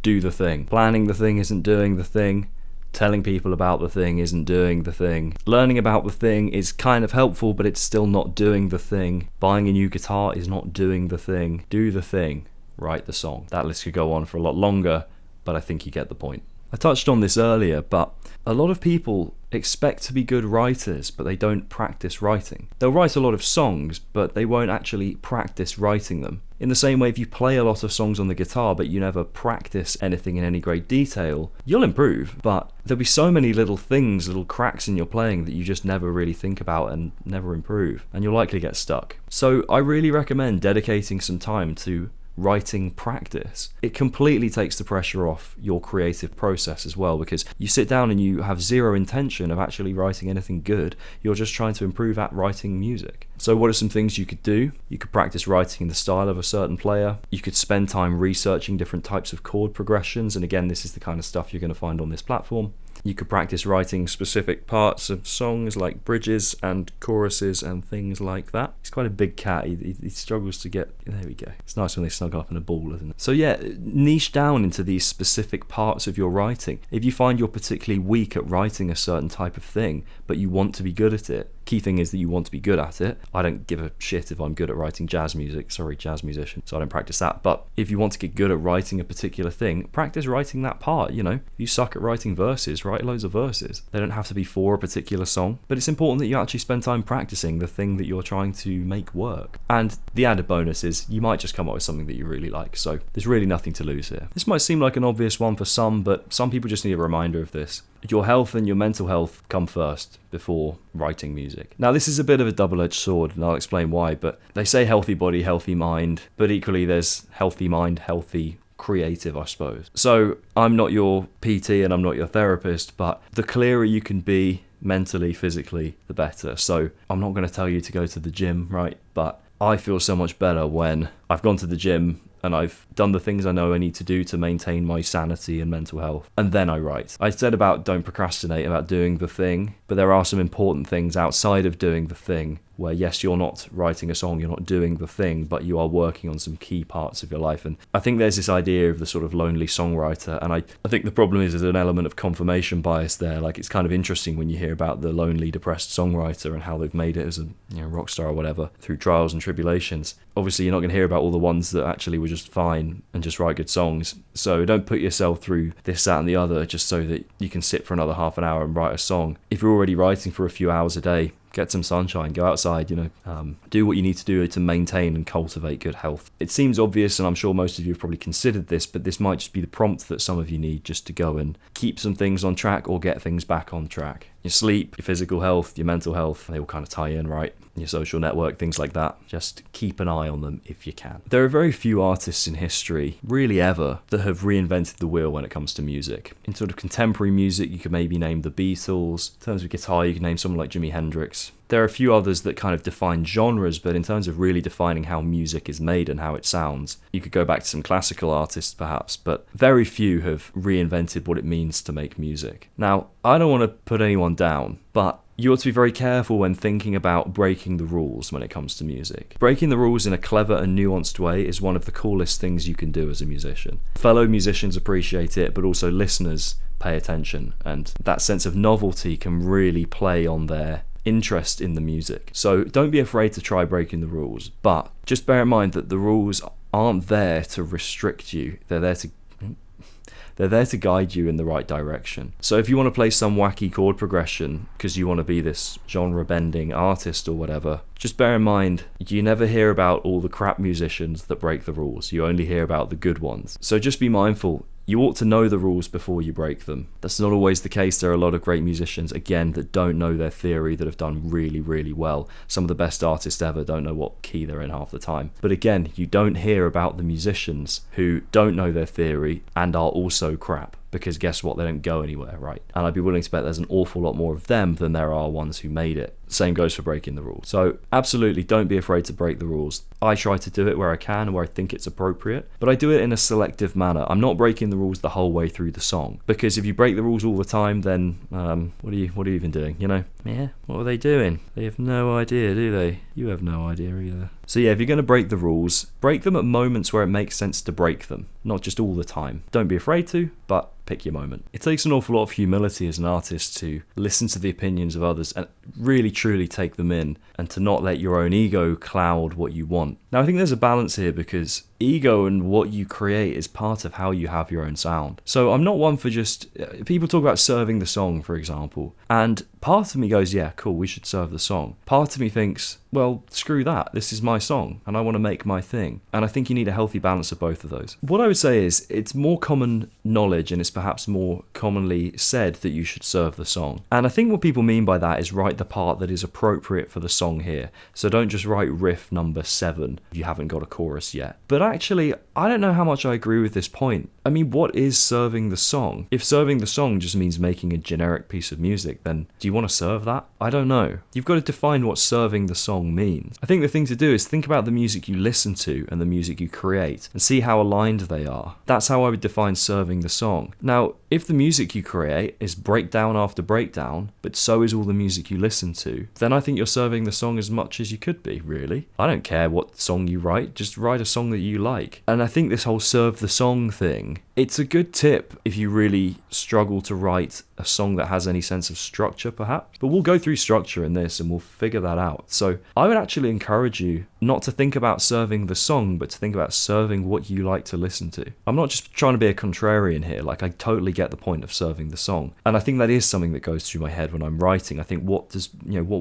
Do the thing. Planning the thing isn't doing the thing. Telling people about the thing isn't doing the thing. Learning about the thing is kind of helpful, but it's still not doing the thing. Buying a new guitar is not doing the thing. Do the thing. Write the song. That list could go on for a lot longer, but I think you get the point. I touched on this earlier, but a lot of people expect to be good writers, but they don't practice writing. They'll write a lot of songs, but they won't actually practice writing them. In the same way, if you play a lot of songs on the guitar, but you never practice anything in any great detail, you'll improve, but there'll be so many little things, little cracks in your playing that you just never really think about and never improve, and you'll likely get stuck. So I really recommend dedicating some time to writing practice. It completely takes the pressure off your creative process as well, because you sit down and you have zero intention of actually writing anything good. You're just trying to improve at writing music. So what are some things you could do? You could practice writing in the style of a certain player. You could spend time researching different types of chord progressions, and again, this is the kind of stuff you're going to find on this platform. You could practice writing specific parts of songs like bridges and choruses and things like that. He's quite a big cat. He struggles to get... There we go. It's nice when they snuggle up in a ball, isn't it? So yeah, niche down into these specific parts of your writing. If you find you're particularly weak at writing a certain type of thing, but you want to be good at it, key thing is that you want to be good at it. I don't give a shit if I'm good at writing jazz music. Sorry, jazz musician. So I don't practice that. But if you want to get good at writing a particular thing, practice writing that part, you know. If you suck at writing verses, write loads of verses. They don't have to be for a particular song, but it's important that you actually spend time practicing the thing that you're trying to make work. And the added bonus is you might just come up with something that you really like. So there's really nothing to lose here. This might seem like an obvious one for some, but some people just need a reminder of this. Your health and your mental health come first before writing music. Now, this is a bit of a double-edged sword, and I'll explain why, but they say healthy body, healthy mind, but equally there's healthy mind, healthy creative, I suppose. So I'm not your PT and I'm not your therapist, but the clearer you can be mentally, physically, the better. So I'm not going to tell you to go to the gym, right? But I feel so much better when I've gone to the gym and I've done the things I know I need to do to maintain my sanity and mental health, and then I write. I said about don't procrastinate, about doing the thing, but there are some important things outside of doing the thing where, yes, you're not writing a song, you're not doing the thing, but you are working on some key parts of your life. And I think there's this idea of the sort of lonely songwriter, and I think the problem is there's an element of confirmation bias there. Like, it's kind of interesting when you hear about the lonely, depressed songwriter and how they've made it as a rock star or whatever through trials and tribulations. Obviously, you're not going to hear about all the ones that actually were just fine and just write good songs. So don't put yourself through this, that, and the other just so that you can sit for another half an hour and write a song. If you're already writing for a few hours a day, get some sunshine, go outside, do what you need to do to maintain and cultivate good health. It seems obvious, and I'm sure most of you have probably considered this, but this might just be the prompt that some of you need just to go and keep some things on track or get things back on track. Your sleep, your physical health, your mental health, they all kind of tie in, right? Your social network, things like that. Just keep an eye on them if you can. There are very few artists in history, really ever, that have reinvented the wheel when it comes to music. In sort of contemporary music, you could maybe name the Beatles. In terms of guitar, you can name someone like Jimi Hendrix. There are a few others that kind of define genres, but in terms of really defining how music is made and how it sounds, you could go back to some classical artists perhaps, but very few have reinvented what it means to make music. Now, I don't want to put anyone down, but you ought to be very careful when thinking about breaking the rules when it comes to music. Breaking the rules in a clever and nuanced way is one of the coolest things you can do as a musician. Fellow musicians appreciate it, but also listeners pay attention, and that sense of novelty can really play on their interest in the music. So don't be afraid to try breaking the rules, but just bear in mind that the rules aren't there to restrict you. They're there to guide you in the right direction. So if you want to play some wacky chord progression because you want to be this genre-bending artist or whatever, just bear in mind, you never hear about all the crap musicians that break the rules. You only hear about the good ones. So just be mindful. You ought to know the rules before you break them. That's not always the case. There are a lot of great musicians, again, that don't know their theory, that have done really, really well. Some of the best artists ever don't know what key they're in half the time. But again, you don't hear about the musicians who don't know their theory and are also crap. Because guess what? They don't go anywhere, right? And I'd be willing to bet there's an awful lot more of them than there are ones who made it. Same goes for breaking the rules. So absolutely don't be afraid to break the rules. I try to do it where I can and where I think it's appropriate, but I do it in a selective manner. I'm not breaking the rules the whole way through the song, because if you break the rules all the time, then what are you even doing? Yeah, what are they doing? They have no idea, do they? You have no idea either. So yeah, if you're going to break the rules, break them at moments where it makes sense to break them, not just all the time. Don't be afraid to, but pick your moment. It takes an awful lot of humility as an artist to listen to the opinions of others and really truly take them in, and to not let your own ego cloud what you want. Now, I think there's a balance here, because ego and what you create is part of how you have your own sound. So I'm not one for just... People talk about serving the song, for example, and part of me goes, yeah, cool, we should serve the song. Part of me thinks, well, screw that, this is my song, and I want to make my thing. And I think you need a healthy balance of both of those. What I would say is, it's more common knowledge, and it's perhaps more commonly said that you should serve the song. And I think what people mean by that is write the part that is appropriate for the song here. So don't just write riff number 7 if you haven't got a chorus yet. But actually, I don't know how much I agree with this point. I mean, what is serving the song? If serving the song just means making a generic piece of music, then do you want to serve that? I don't know. You've got to define what serving the song means. I think the thing to do is think about the music you listen to and the music you create and see how aligned they are. That's how I would define serving the song. Now, if the music you create is breakdown after breakdown, but so is all the music you listen to, then I think you're serving the song as much as you could be, really. I don't care what song you write, just write a song that you like. And I think this whole serve the song thing, it's a good tip if you really struggle to write a song that has any sense of structure, perhaps. But we'll go through structure in this and we'll figure that out. So I would actually encourage you not to think about serving the song, but to think about serving what you like to listen to. I'm not just trying to be a contrarian here. Like, I totally get the point of serving the song. And I think that is something that goes through my head when I'm writing. I think what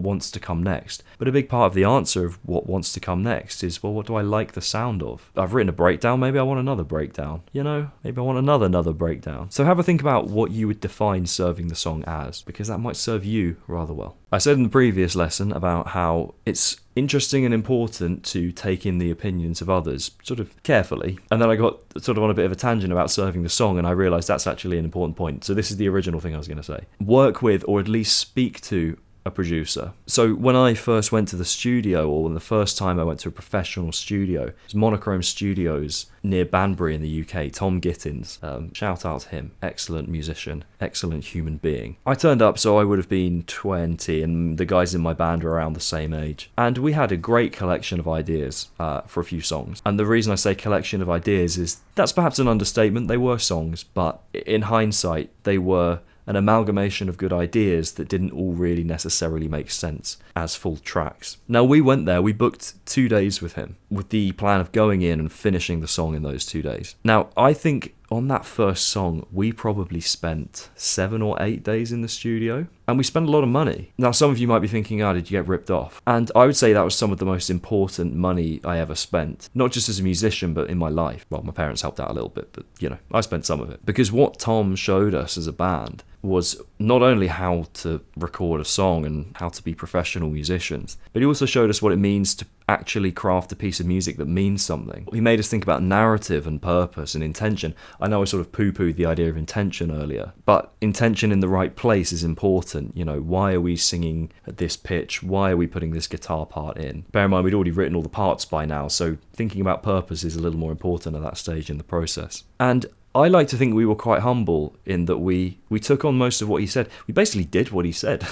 wants to come next? But a big part of the answer of what wants to come next is, well, what do I like the sound of? I've written a breakdown, maybe I want another breakdown. Maybe I want another breakdown. So have a think about what you would define serving the song as, because that might serve you rather well. I said in the previous lesson about how it's interesting and important to take in the opinions of others sort of carefully, and then I got sort of on a bit of a tangent about serving the song, and I realised that's actually an important point. So this is the original thing I was going to say. Work with, or at least speak to, a producer. So when I first went to the studio, or the first time I went to a professional studio, it was Monochrome Studios near Banbury in the UK. Tom Gittins, shout out to him, excellent musician, excellent human being. I turned up, so I would have been 20, and the guys in my band were around the same age, and we had a great collection of ideas for a few songs. And the reason I say collection of ideas is that's perhaps an understatement. They were songs, but in hindsight they were an amalgamation of good ideas that didn't all really necessarily make sense as full tracks. Now, we went there, we booked 2 days with him, with the plan of going in and finishing the song in those 2 days. Now, I think on that first song, we probably spent 7 or 8 days in the studio, and we spent a lot of money. Now, some of you might be thinking, did you get ripped off? And I would say that was some of the most important money I ever spent, not just as a musician, but in my life. Well, my parents helped out a little bit, but, I spent some of it. Because what Tom showed us as a band was not only how to record a song and how to be professional musicians, but he also showed us what it means to actually craft a piece of music that means something. He made us think about narrative and purpose and intention. I know I sort of poo-pooed the idea of intention earlier, but intention in the right place is important. Why are we singing at this pitch? Why are we putting this guitar part in? Bear in mind, we'd already written all the parts by now, so thinking about purpose is a little more important at that stage in the process. And I like to think we were quite humble in that we took on most of what he said. We basically did what he said,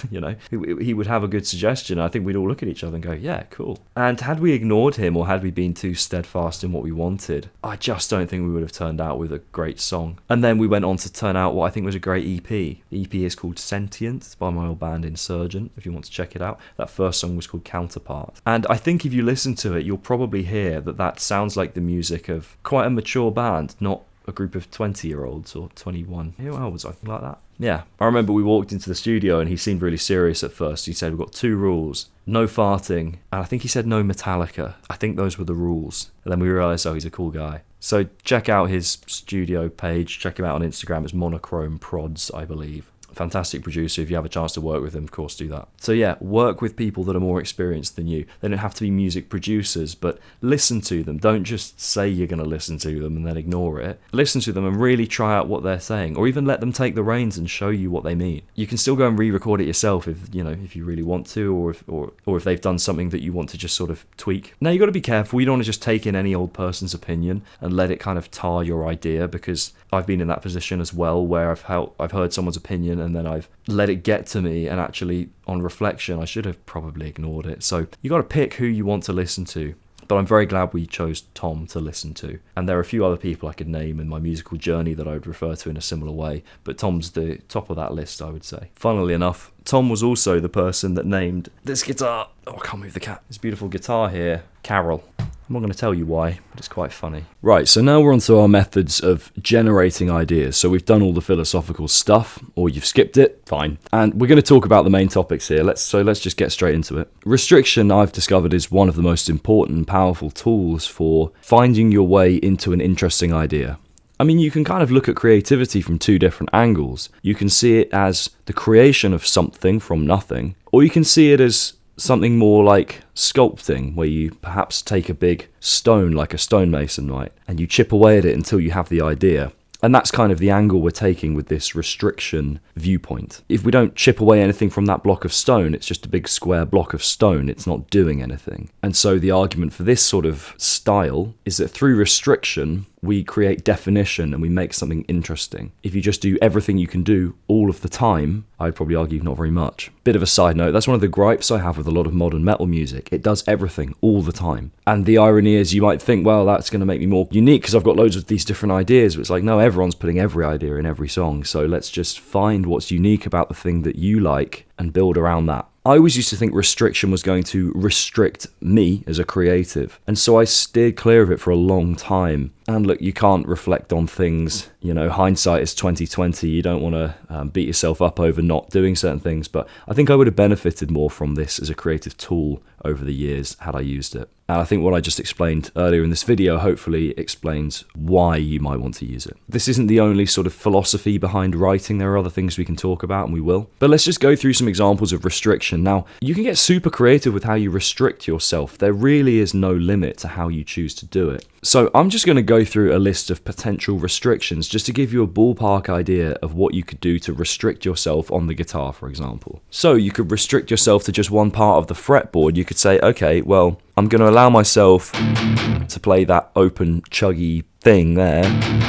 He would have a good suggestion. I think we'd all look at each other and go, yeah, cool. And had we ignored him, or had we been too steadfast in what we wanted, I just don't think we would have turned out with a great song. And then we went on to turn out what I think was a great EP. The EP is called Sentient. It's by my old band Insurgent, if you want to check it out. That first song was called Counterpart. And I think if you listen to it, you'll probably hear that sounds like the music of quite a mature band, not a group of 20-year-olds or 21. How old was I? Like that. Yeah. I remember we walked into the studio and he seemed really serious at first. He said, we've got 2 rules. No farting. And I think he said no Metallica. I think those were the rules. And then we realised, he's a cool guy. So check out his studio page. Check him out on Instagram. It's Monochrome Prods, I believe. Fantastic producer. If you have a chance to work with him, of course, do that. So yeah, work with people that are more experienced than you. They don't have to be music producers, but listen to them. Don't just say you're going to listen to them and then ignore it. Listen to them and really try out what they're saying, or even let them take the reins and show you what they mean. You can still go and re-record it yourself if you really want to, or if they've done something that you want to just sort of tweak. Now, you got to be careful. You don't want to just take in any old person's opinion and let it kind of tar your idea, because I've been in that position as well, where I've heard someone's opinion and then I've let it get to me, and actually on reflection I should have probably ignored it. So you got to pick who you want to listen to. But I'm very glad we chose Tom to listen to. And there are a few other people I could name in my musical journey that I would refer to in a similar way, but Tom's the top of that list, I would say. Funnily enough, Tom was also the person that named this guitar, I can't move the cat, this beautiful guitar here, Carol. I'm not going to tell you why, but it's quite funny. Right, so now we're on to our methods of generating ideas. So we've done all the philosophical stuff, or you've skipped it, fine. And we're going to talk about the main topics here. Let's just get straight into it. Restriction, I've discovered, is one of the most important and powerful tools for finding your way into an interesting idea. I mean, you can kind of look at creativity from 2 different angles. You can see it as the creation of something from nothing, or you can see it as something more like sculpting, where you perhaps take a big stone, like a stonemason, right, and you chip away at it until you have the idea. And that's kind of the angle we're taking with this restriction viewpoint. If we don't chip away anything from that block of stone, it's just a big square block of stone. It's not doing anything. And so the argument for this sort of style is that through restriction, we create definition and we make something interesting. If you just do everything you can do all of the time, I'd probably argue not very much. Bit of a side note, that's one of the gripes I have with a lot of modern metal music. It does everything all the time. And the irony is, you might think, well, that's going to make me more unique because I've got loads of these different ideas. But it's like, no, everyone's putting every idea in every song. So let's just find what's unique about the thing that you like and build around that. I always used to think restriction was going to restrict me as a creative, and so I steered clear of it for a long time. And look, you can't reflect on things, hindsight is 20/20. You don't want to beat yourself up over not doing certain things, but I think I would have benefited more from this as a creative tool over the years had I used it. And I think what I just explained earlier in this video hopefully explains why you might want to use it. This isn't the only sort of philosophy behind writing. There are other things we can talk about, and we will. But let's just go through some examples of restriction. Now, you can get super creative with how you restrict yourself. There really is no limit to how you choose to do it. So I'm just going to go through a list of potential restrictions just to give you a ballpark idea of what you could do to restrict yourself on the guitar, for example. So you could restrict yourself to just one part of the fretboard. You could say, okay, well, I'm going to allow myself to play that open, chuggy thing there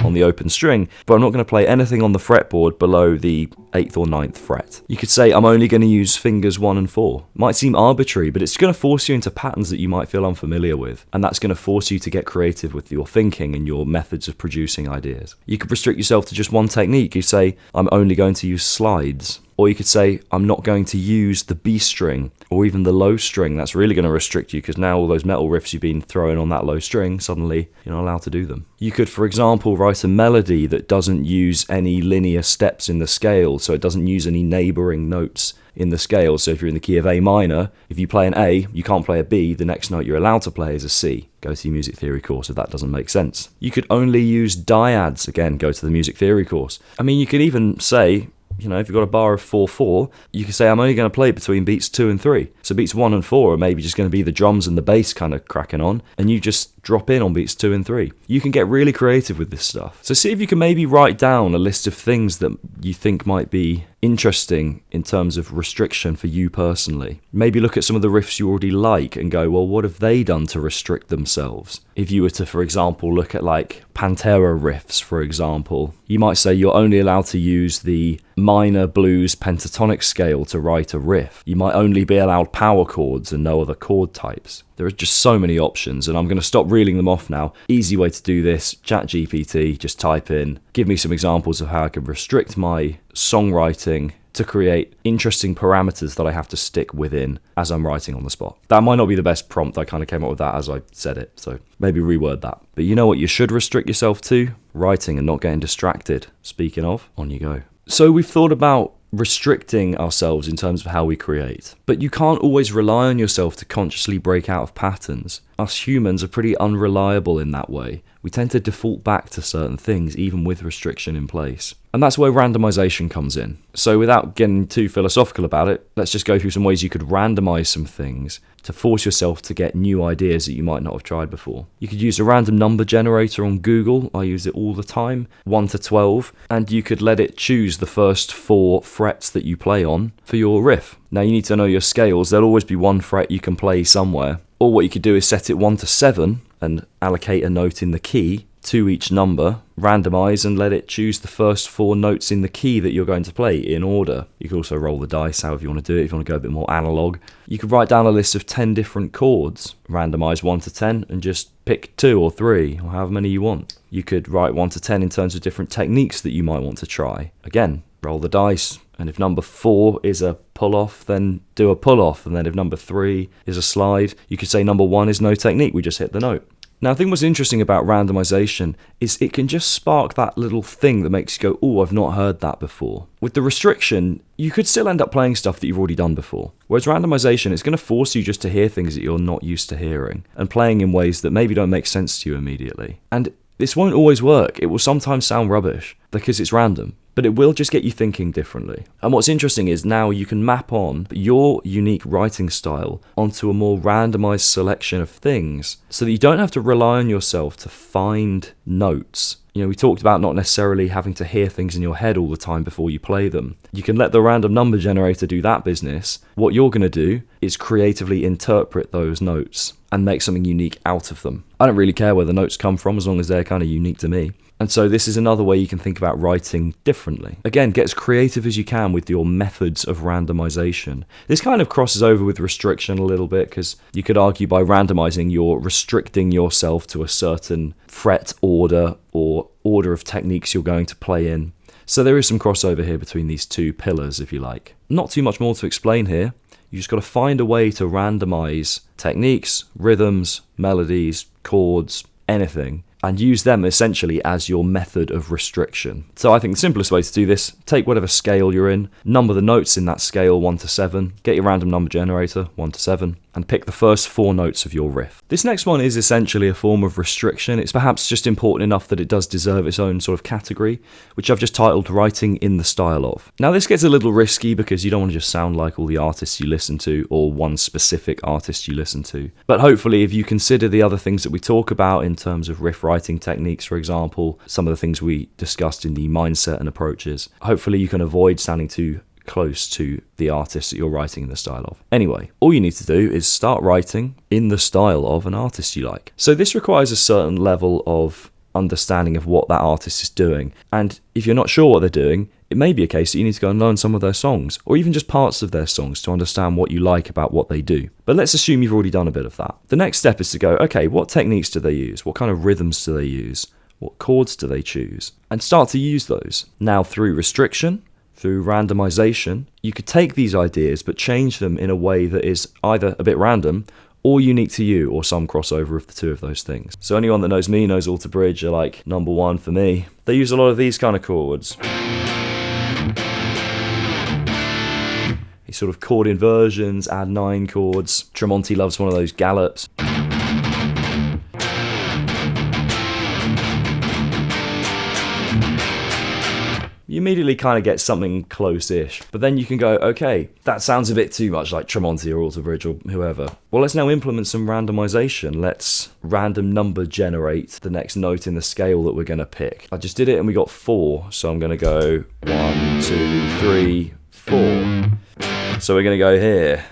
on the open string, but I'm not going to play anything on the fretboard below the 8th or 9th fret. You could say I'm only going to use fingers 1 and 4. Might seem arbitrary, but it's going to force you into patterns that you might feel unfamiliar with, and that's going to force you to get creative with your thinking and your methods of producing ideas. You could restrict yourself to just one technique. You say I'm only going to use slides. Or you could say, I'm not going to use the B string or even the low string. That's really going to restrict you because now all those metal riffs you've been throwing on that low string, suddenly you're not allowed to do them. You could, for example, write a melody that doesn't use any linear steps in the scale, so it doesn't use any neighboring notes in the scale. So if you're in the key of A minor, if you play an A, you can't play a B, the next note you're allowed to play is a C. Go to your music theory course if that doesn't make sense. You could only use dyads. Again, go to the music theory course. I mean, you could even say, if you've got a bar of 4/4, you can say I'm only going to play between beats 2 and 3. So beats 1 and 4 are maybe just going to be the drums and the bass kind of cracking on, and you just drop in on beats 2 and 3. You can get really creative with this stuff. So see if you can maybe write down a list of things that you think might be interesting in terms of restriction for you personally. Maybe look at some of the riffs you already like and go, well, what have they done to restrict themselves? If you were to, for example, look at like Pantera riffs, for example, you might say you're only allowed to use the minor blues pentatonic scale to write a riff. You might only be allowed power chords and no other chord types. There are just so many options, and I'm going to stop reeling them off now. Easy way to do this, ChatGPT, just type in, give me some examples of how I can restrict my songwriting to create interesting parameters that I have to stick within as I'm writing on the spot. That might not be the best prompt. I kind of came up with that as I said it, so maybe reword that. But you know what you should restrict yourself to? Writing and not getting distracted. Speaking of, on you go. So we've thought about restricting ourselves in terms of how we create. But you can't always rely on yourself to consciously break out of patterns. Us humans are pretty unreliable in that way. We tend to default back to certain things even with restriction in place. And that's where randomization comes in. So without getting too philosophical about it, let's just go through some ways you could randomize some things to force yourself to get new ideas that you might not have tried before. You could use a random number generator on Google. I use it all the time, 1 to 12, and you could let it choose the first 4 frets that you play on for your riff. Now you need to know your scales. There'll always be one fret you can play somewhere. Or what you could do is set it 1 to 7 and allocate a note in the key to each number, randomize and let it choose the first 4 notes in the key that you're going to play in order. You could also roll the dice however you want to do it. If you want to go a bit more analog, you could write down a list of 10 different chords, randomize 1 to 10 and just pick 2 or 3 or however many you want. You could write 1 to 10 in terms of different techniques that you might want to try. Again, roll the dice, and if number 4 is a pull-off, then do a pull-off, and then if number 3 is a slide, you could say number 1 is no technique, we just hit the note. Now, I think what's interesting about randomization is it can just spark that little thing that makes you go, oh, I've not heard that before. With the restriction, you could still end up playing stuff that you've already done before. Whereas randomization, it's going to force you just to hear things that you're not used to hearing and playing in ways that maybe don't make sense to you immediately. And this won't always work. It will sometimes sound rubbish because it's random. but it will just get you thinking differently. And what's interesting is now you can map on your unique writing style onto a more randomized selection of things so that you don't have to rely on yourself to find notes. You know, we talked about not necessarily having to hear things in your head all the time before you play them. You can let the random number generator do that business. What you're going to do is creatively interpret those notes and make something unique out of them. I don't really care where the notes come from as long as they're kind of unique to me. And so this is another way you can think about writing differently. Again, get as creative as you can with your methods of randomization. This kind of crosses over with restriction a little bit, because you could argue by randomizing, you're restricting yourself to a certain fret order or order of techniques you're going to play in. So there is some crossover here between these two pillars, if you like. Not too much more to explain here. You just got to find a way to randomize techniques, rhythms, melodies, chords, anything, and use them essentially as your method of restriction. So I think the simplest way to do this, take whatever scale you're in, number the notes in that scale 1 to 7, get your random number generator 1 to 7, and pick the first 4 notes of your riff. This next one is essentially a form of restriction. It's perhaps just important enough that it does deserve its own sort of category, which I've just titled Writing in the Style of. Now this gets a little risky because you don't want to just sound like all the artists you listen to or one specific artist you listen to. But hopefully if you consider the other things that we talk about in terms of riff writing techniques, for example, some of the things we discussed in the mindset and approaches, hopefully you can avoid sounding too close to the artist that you're writing in the style of. Anyway, all you need to do is start writing in the style of an artist you like. So this requires a certain level of understanding of what that artist is doing. And if you're not sure what they're doing, it may be a case that you need to go and learn some of their songs, or even just parts of their songs to understand what you like about what they do. But let's assume you've already done a bit of that. The next step is to go, okay, what techniques do they use? What kind of rhythms do they use? What chords do they choose? And start to use those. Now through restriction, through randomization, you could take these ideas but change them in a way that is either a bit random or unique to you, or some crossover of the two of those things. So anyone that knows me knows Alter Bridge are like number one for me. They use a lot of these kind of chords. These sort of chord inversions, add 9 chords. Tremonti loves one of those gallops. You immediately kind of get something close-ish. But then you can go, okay, that sounds a bit too much like Tremonti or Alter Bridge or whoever. Well, let's now implement some randomization. Let's random number generate the next note in the scale that we're going to pick. I just did it and we got 4, so I'm going to go 1, 2, 3, 4. So we're going to go here.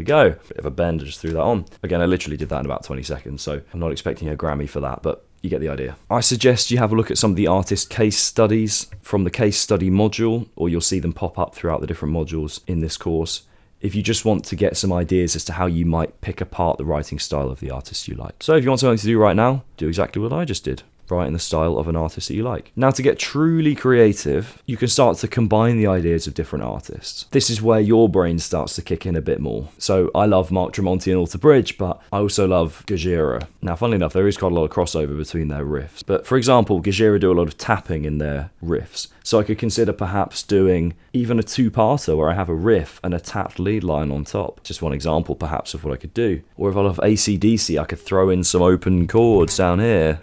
Go. Bit of a bend, I just threw that on. Again, I literally did that in about 20 seconds, so I'm not expecting a Grammy for that, but you get the idea. I suggest you have a look at some of the artist case studies from the case study module, or you'll see them pop up throughout the different modules in this course, if you just want to get some ideas as to how you might pick apart the writing style of the artist you like. So if you want something to do right now, do exactly what I just did. Write in the style of an artist that you like. Now, to get truly creative, you can start to combine the ideas of different artists. This is where your brain starts to kick in a bit more. So I love Mark Tremonti and Alter Bridge, but I also love Gojira. Now, funnily enough, there is quite a lot of crossover between their riffs. But for example, Gojira do a lot of tapping in their riffs. So I could consider perhaps doing even a 2-parter where I have a riff and a tapped lead line on top. Just one example perhaps of what I could do. Or if I love AC/DC, I could throw in some open chords down here.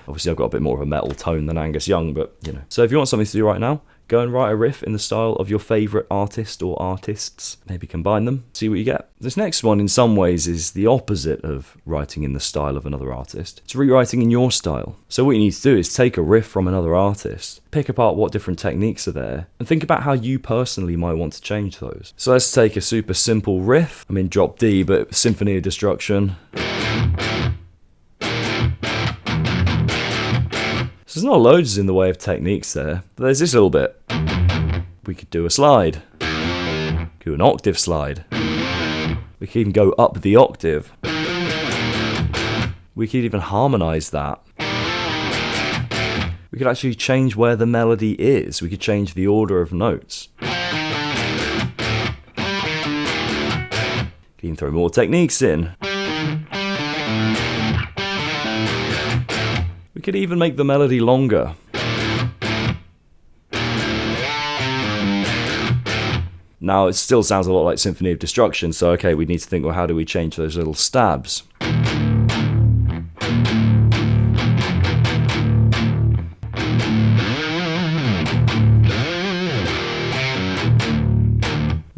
Obviously I've got a bit more of a metal tone than Angus Young, but you know. So if you want something to do right now, go and write a riff in the style of your favourite artist or artists. Maybe combine them, see what you get. This next one in some ways is the opposite of writing in the style of another artist. It's rewriting in your style. So what you need to do is take a riff from another artist, pick apart what different techniques are there, and think about how you personally might want to change those. So let's take a super simple riff. I'm in drop D, but Symphony of Destruction. There's not loads in the way of techniques there, but there's this little bit. We could do a slide. Do an octave slide. We could even go up the octave. We could even harmonize that. We could actually change where the melody is. We could change the order of notes. You can throw more techniques in. We could even make the melody longer. Now, it still sounds a lot like Symphony of Destruction, so okay, we need to think, well, how do we change those little stabs?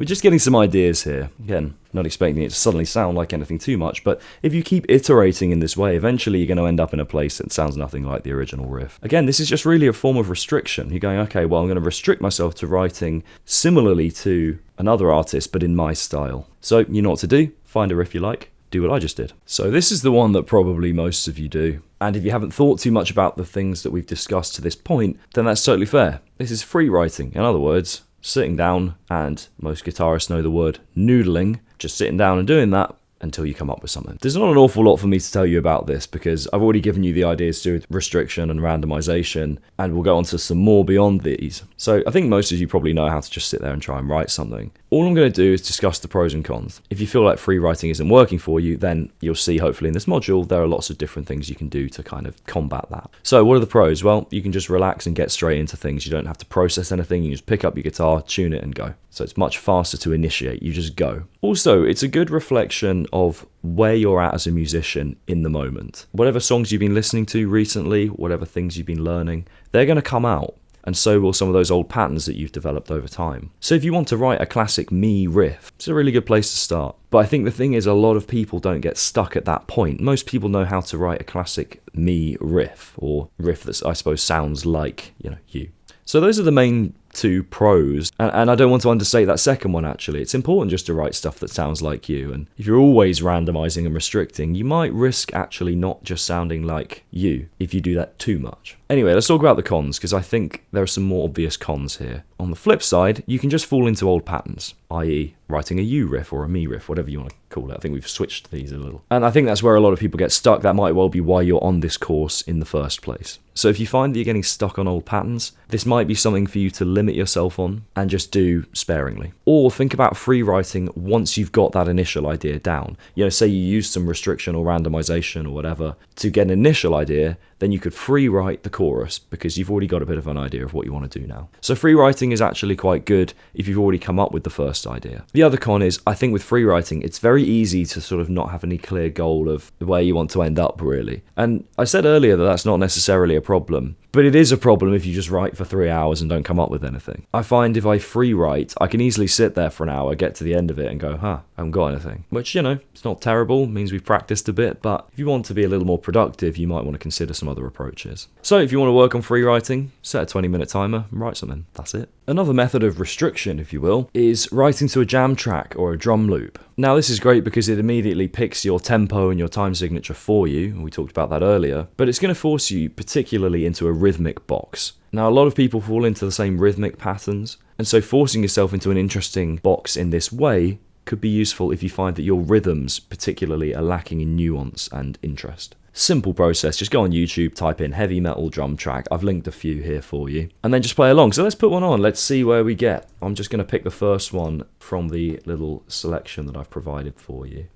just getting some ideas here. Again, not expecting it to suddenly sound like anything too much, but if you keep iterating in this way, eventually you're going to end up in a place that sounds nothing like the original riff. Again, this is just really a form of restriction. You're going, okay, well, I'm going to restrict myself to writing similarly to another artist, but in my style. So you know what to do. Find a riff you like. Do what I just did. So this is the one that probably most of you do. And if you haven't thought too much about the things that we've discussed to this point, then that's totally fair. This is free writing. In other words, sitting down, and most guitarists know the word noodling, just sitting down and doing that until you come up with something. There's not an awful lot for me to tell you about this because I've already given you the ideas to do with restriction and randomization, and we'll go on to some more beyond these. So I think most of you probably know how to just sit there and try and write something. All I'm going to do is discuss the pros and cons. If you feel like free writing isn't working for you, then you'll see hopefully in this module there are lots of different things you can do to kind of combat that. So what are the pros? Well, you can just relax and get straight into things. You don't have to process anything. You just pick up your guitar, tune it and go. So it's much faster to initiate. You just go. Also, it's a good reflection of where you're at as a musician in the moment. Whatever songs you've been listening to recently, whatever things you've been learning, they're going to come out. And so will some of those old patterns that you've developed over time. So if you want to write a classic me riff, it's a really good place to start. But I think the thing is, a lot of people don't get stuck at that point. Most people know how to write a classic me riff, or riff that I suppose sounds like, you. So those are the main two pros, and I don't want to understate that second one actually. It's important just to write stuff that sounds like you, and if you're always randomizing and restricting, you might risk actually not just sounding like you if you do that too much. Anyway, let's talk about the cons, because I think there are some more obvious cons here. On the flip side, you can just fall into old patterns, i.e. writing a you riff or a me riff, whatever you want to call it. I think we've switched these a little. And I think that's where a lot of people get stuck. That might well be why you're on this course in the first place. So if you find that you're getting stuck on old patterns, this might be something for you to limit yourself on and just do sparingly. Or think about free writing once you've got that initial idea down. Say you use some restriction or randomization or whatever to get an initial idea, then you could free write the chorus because you've already got a bit of an idea of what you want to do now. So free writing is actually quite good if you've already come up with the first idea. The other con is, I think with free writing, it's very easy to sort of not have any clear goal of where you want to end up, really. And I said earlier that that's not necessarily a problem, but it is a problem if you just write for 3 hours and don't come up with anything. I find if I free write, I can easily sit there for an hour, get to the end of it and go, I haven't got anything. Which, it's not terrible, means we've practiced a bit, but if you want to be a little more productive, you might want to consider some other approaches. So if you want to work on free writing, set a 20-minute timer and write something. That's it. Another method of restriction, if you will, is writing to a jam track or a drum loop. Now this is great because it immediately picks your tempo and your time signature for you, and we talked about that earlier, but it's going to force you particularly into a rhythmic box. Now a lot of people fall into the same rhythmic patterns, and so forcing yourself into an interesting box in this way could be useful if you find that your rhythms particularly are lacking in nuance and interest. Simple process, just go on YouTube, type in heavy metal drum track. I've linked a few here for you, and then just play along. So let's put one on, let's see where we get. I'm just going to pick the first one from the little selection that I've provided for you.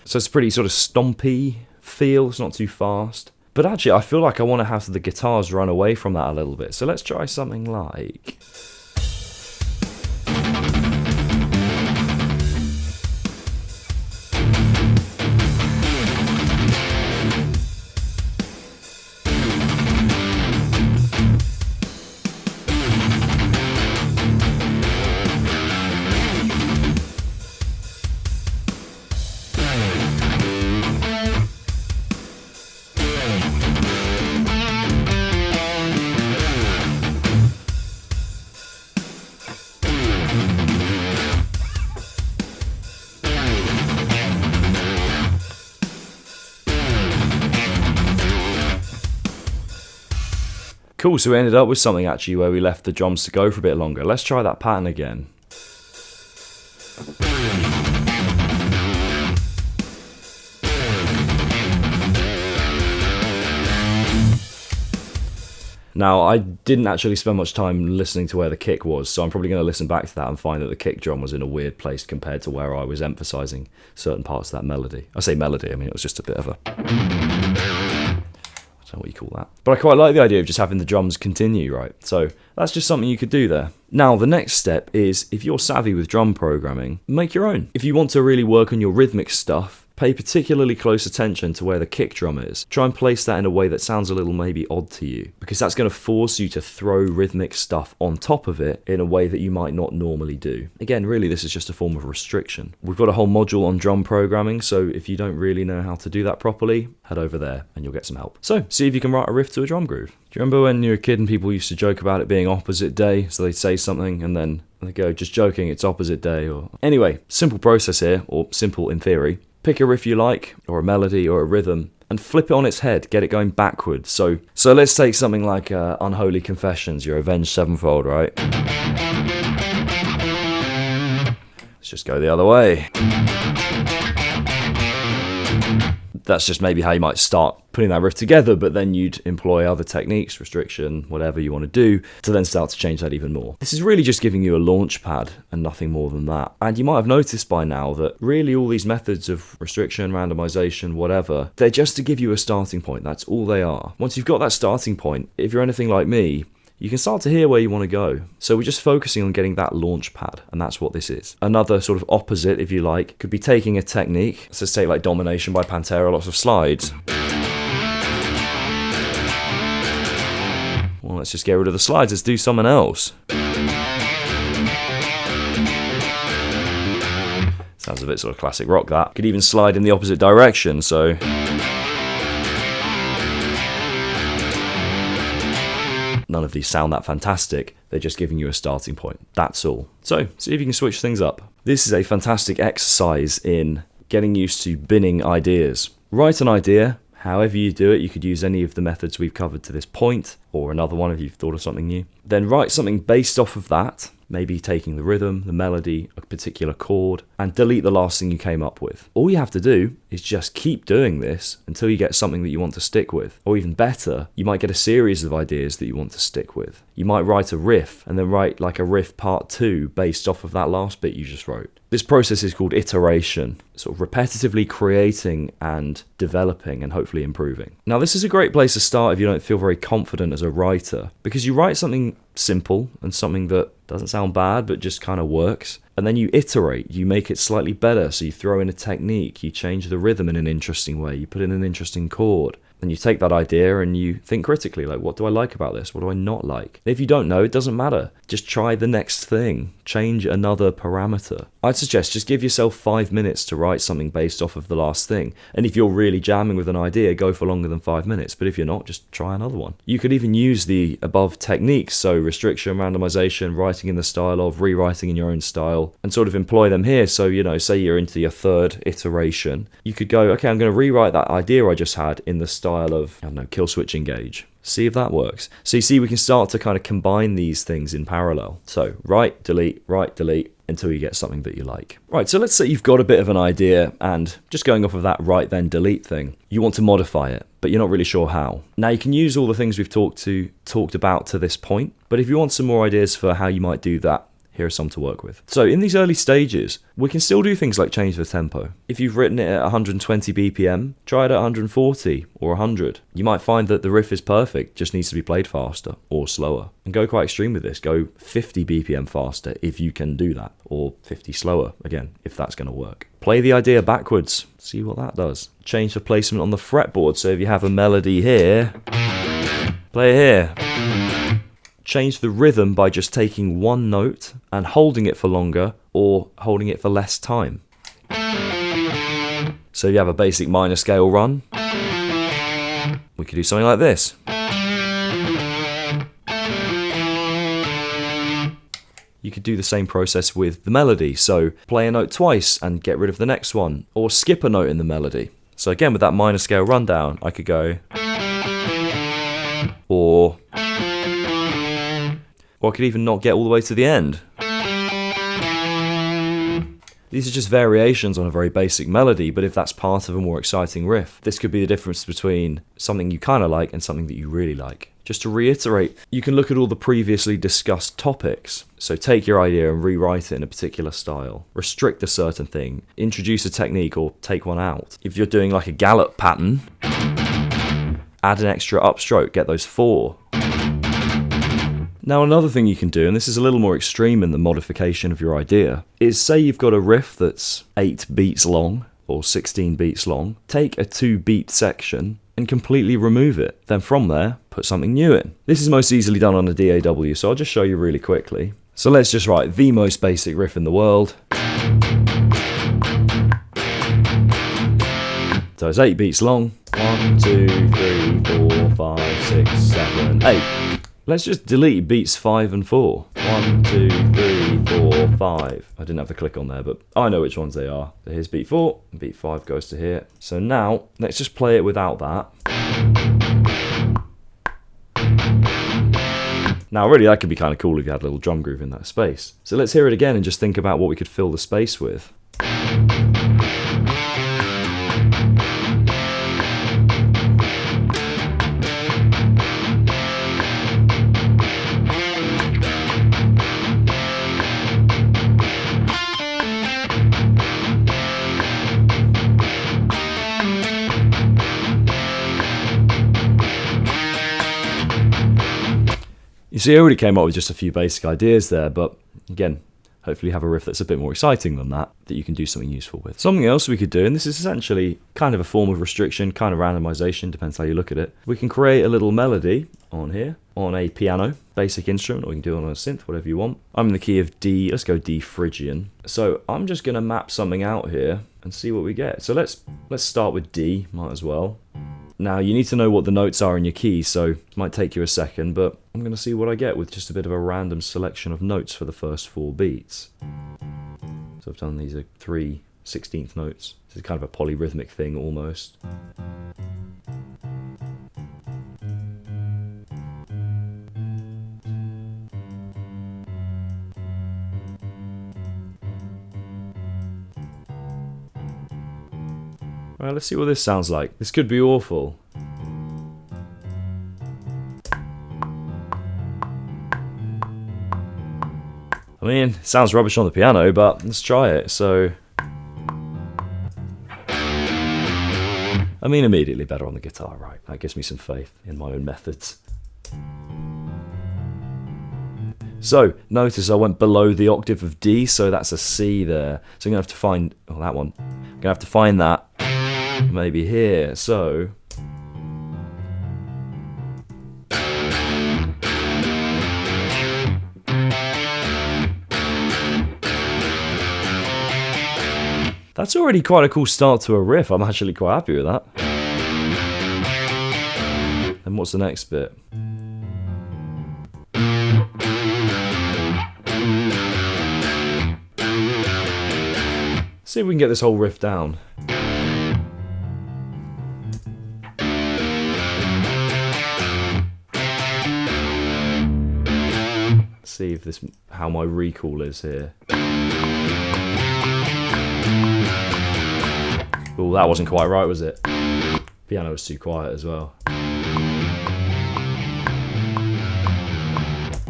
So it's a pretty sort of stompy feel, it's not too fast. But actually I feel like I want to have the guitars run away from that a little bit. So let's try something like... Cool, so we ended up with something actually where we left the drums to go for a bit longer. Let's try that pattern again. Now, I didn't actually spend much time listening to where the kick was, so I'm probably going to listen back to that and find that the kick drum was in a weird place compared to where I was emphasizing certain parts of that melody. I say melody, I mean it was just a bit of a... I don't know what you call that. But I quite like the idea of just having the drums continue, right? So that's just something you could do there. Now, the next step is, if you're savvy with drum programming, make your own. If you want to really work on your rhythmic stuff, Pay particularly close attention to where the kick drum is. Try and place that in a way that sounds a little maybe odd to you, because that's going to force you to throw rhythmic stuff on top of it in a way that you might not normally do. Again, really, this is just a form of restriction. We've got a whole module on drum programming, so if you don't really know how to do that properly, head over there and you'll get some help. So, see if you can write a riff to a drum groove. Do you remember when you were a kid and people used to joke about it being opposite day? So they'd say something and then they go, just joking, it's opposite day. Or anyway, simple process here, or simple in theory. Pick a riff you like, or a melody, or a rhythm, and flip it on its head, get it going backwards. So let's take something like Unholy Confessions, your Avenged Sevenfold, right? Let's just go the other way. That's just maybe how you might start putting that riff together, but then you'd employ other techniques, restriction, whatever you want to do, to then start to change that even more. This is really just giving you a launch pad and nothing more than that. And you might have noticed by now that really all these methods of restriction, randomization, whatever, they're just to give you a starting point. That's all they are. Once you've got that starting point, if you're anything like me, you can start to hear where you want to go. So we're just focusing on getting that launch pad, and that's what this is. Another sort of opposite, if you like, could be taking a technique. Let's just take like Domination by Pantera, lots of slides. Well, let's just get rid of the slides, let's do something else. Sounds a bit sort of classic rock, that. Could even slide in the opposite direction, so... None of these sound that fantastic, they're just giving you a starting point, that's all. So, see if you can switch things up. This is a fantastic exercise in getting used to binning ideas. Write an idea, however you do it, you could use any of the methods we've covered to this point, or another one if you've thought of something new. Then write something based off of that, maybe taking the rhythm, the melody, a particular chord, and delete the last thing you came up with. All you have to do is just keep doing this until you get something that you want to stick with. Or even better, you might get a series of ideas that you want to stick with. You might write a riff, and then write like a riff part 2 based off of that last bit you just wrote. This process is called iteration, sort of repetitively creating and developing and hopefully improving. Now this is a great place to start if you don't feel very confident as a writer, because you write something simple and something that doesn't sound bad but just kind of works, and then you iterate, you make it slightly better, so you throw in a technique, you change the rhythm in an interesting way, you put in an interesting chord. And you take that idea and you think critically, like, what do I like about this? What do I not like? And if you don't know, it doesn't matter. Just try the next thing. Change another parameter. I'd suggest just give yourself 5 minutes to write something based off of the last thing. And if you're really jamming with an idea, go for longer than 5 minutes. But if you're not, just try another one. You could even use the above techniques, so restriction, randomization, writing in the style of, rewriting in your own style, and sort of employ them here. So, you know, say you're into your third iteration, you could go, okay, I'm going to rewrite that idea I just had in the style of, I don't know, kill switch engage. See if that works. So you see, we can start to kind of combine these things in parallel. So write, delete, until you get something that you like. Right, so let's say you've got a bit of an idea, and just going off of that write then delete thing, you want to modify it, but you're not really sure how. Now you can use all the things we've talked about to this point, but if you want some more ideas for how you might do that, here are some to work with. So in these early stages, we can still do things like change the tempo. If you've written it at 120 BPM, try it at 140 or 100. You might find that the riff is perfect, just needs to be played faster or slower. And go quite extreme with this. Go 50 BPM faster if you can do that, or 50 slower, again, if that's going to work. Play the idea backwards, see what that does. Change the placement on the fretboard, so if you have a melody here, play it here. Change the rhythm by just taking one note and holding it for longer, or holding it for less time. So if you have a basic minor scale run, we could do something like this. You could do the same process with the melody, so play a note twice and get rid of the next one, or skip a note in the melody. So again, with that minor scale rundown, I could go, or I could even not get all the way to the end. These are just variations on a very basic melody, but if that's part of a more exciting riff, this could be the difference between something you kind of like and something that you really like. Just to reiterate, you can look at all the previously discussed topics. So take your idea and rewrite it in a particular style. Restrict a certain thing. Introduce a technique or take one out. If you're doing like a gallop pattern, add an extra upstroke, get those 4. Now another thing you can do, and this is a little more extreme in the modification of your idea, is say you've got a riff that's 8 beats long, or 16 beats long, take a 2-beat section and completely remove it. Then from there, put something new in. This is most easily done on a DAW, so I'll just show you really quickly. So let's just write the most basic riff in the world. So it's 8 beats long. 1, 2, 3, 4, 5, 6, 7, 8. Let's just delete beats 5 and 4. 1, 2, 3, 4, 5. I didn't have the click on there, but I know which ones they are. So here's beat 4, and beat 5 goes to here. So now, let's just play it without that. Now really that could be kind of cool if you had a little drum groove in that space. So let's hear it again and just think about what we could fill the space with. You see, I already came up with just a few basic ideas there, but again, hopefully you have a riff that's a bit more exciting than that you can do something useful with. Something else we could do, and this is essentially kind of a form of restriction, kind of randomization, depends how you look at it. We can create a little melody on here, on a piano, basic instrument, or we can do it on a synth, whatever you want. I'm in the key of D, let's go D Phrygian. So I'm just gonna map something out here and see what we get. So let's start with D, might as well. Now, you need to know what the notes are in your keys, so it might take you a second, but I'm going to see what I get with just a bit of a random selection of notes for the first 4 beats. So I've done these 3 16th notes. This is kind of a polyrhythmic thing, almost. Alright, let's see what this sounds like. This could be awful. I mean, it sounds rubbish on the piano, but let's try it. So, I mean, immediately better on the guitar, right? That gives me some faith in my own methods. So, notice I went below the octave of D, so that's a C there. So I'm going to have to find, oh, that one. I'm going to have to find that maybe here, so that's already quite a cool start to a riff. I'm actually quite happy with that. And what's the next bit? See if we can get this whole riff down. See if this, how my recall is here. Oh, that wasn't quite right, was it? Piano was too quiet as well.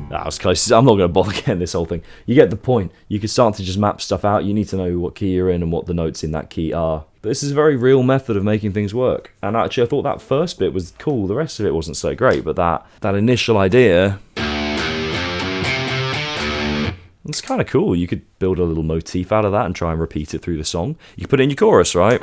That was close. I'm not going to bother getting this whole thing. You get the point. You can start to just map stuff out. You need to know what key you're in and what the notes in that key are. But this is a very real method of making things work. And actually, I thought that first bit was cool. The rest of it wasn't so great. But that initial idea, it's kind of cool. You could build a little motif out of that and try and repeat it through the song. You can put it in your chorus, right?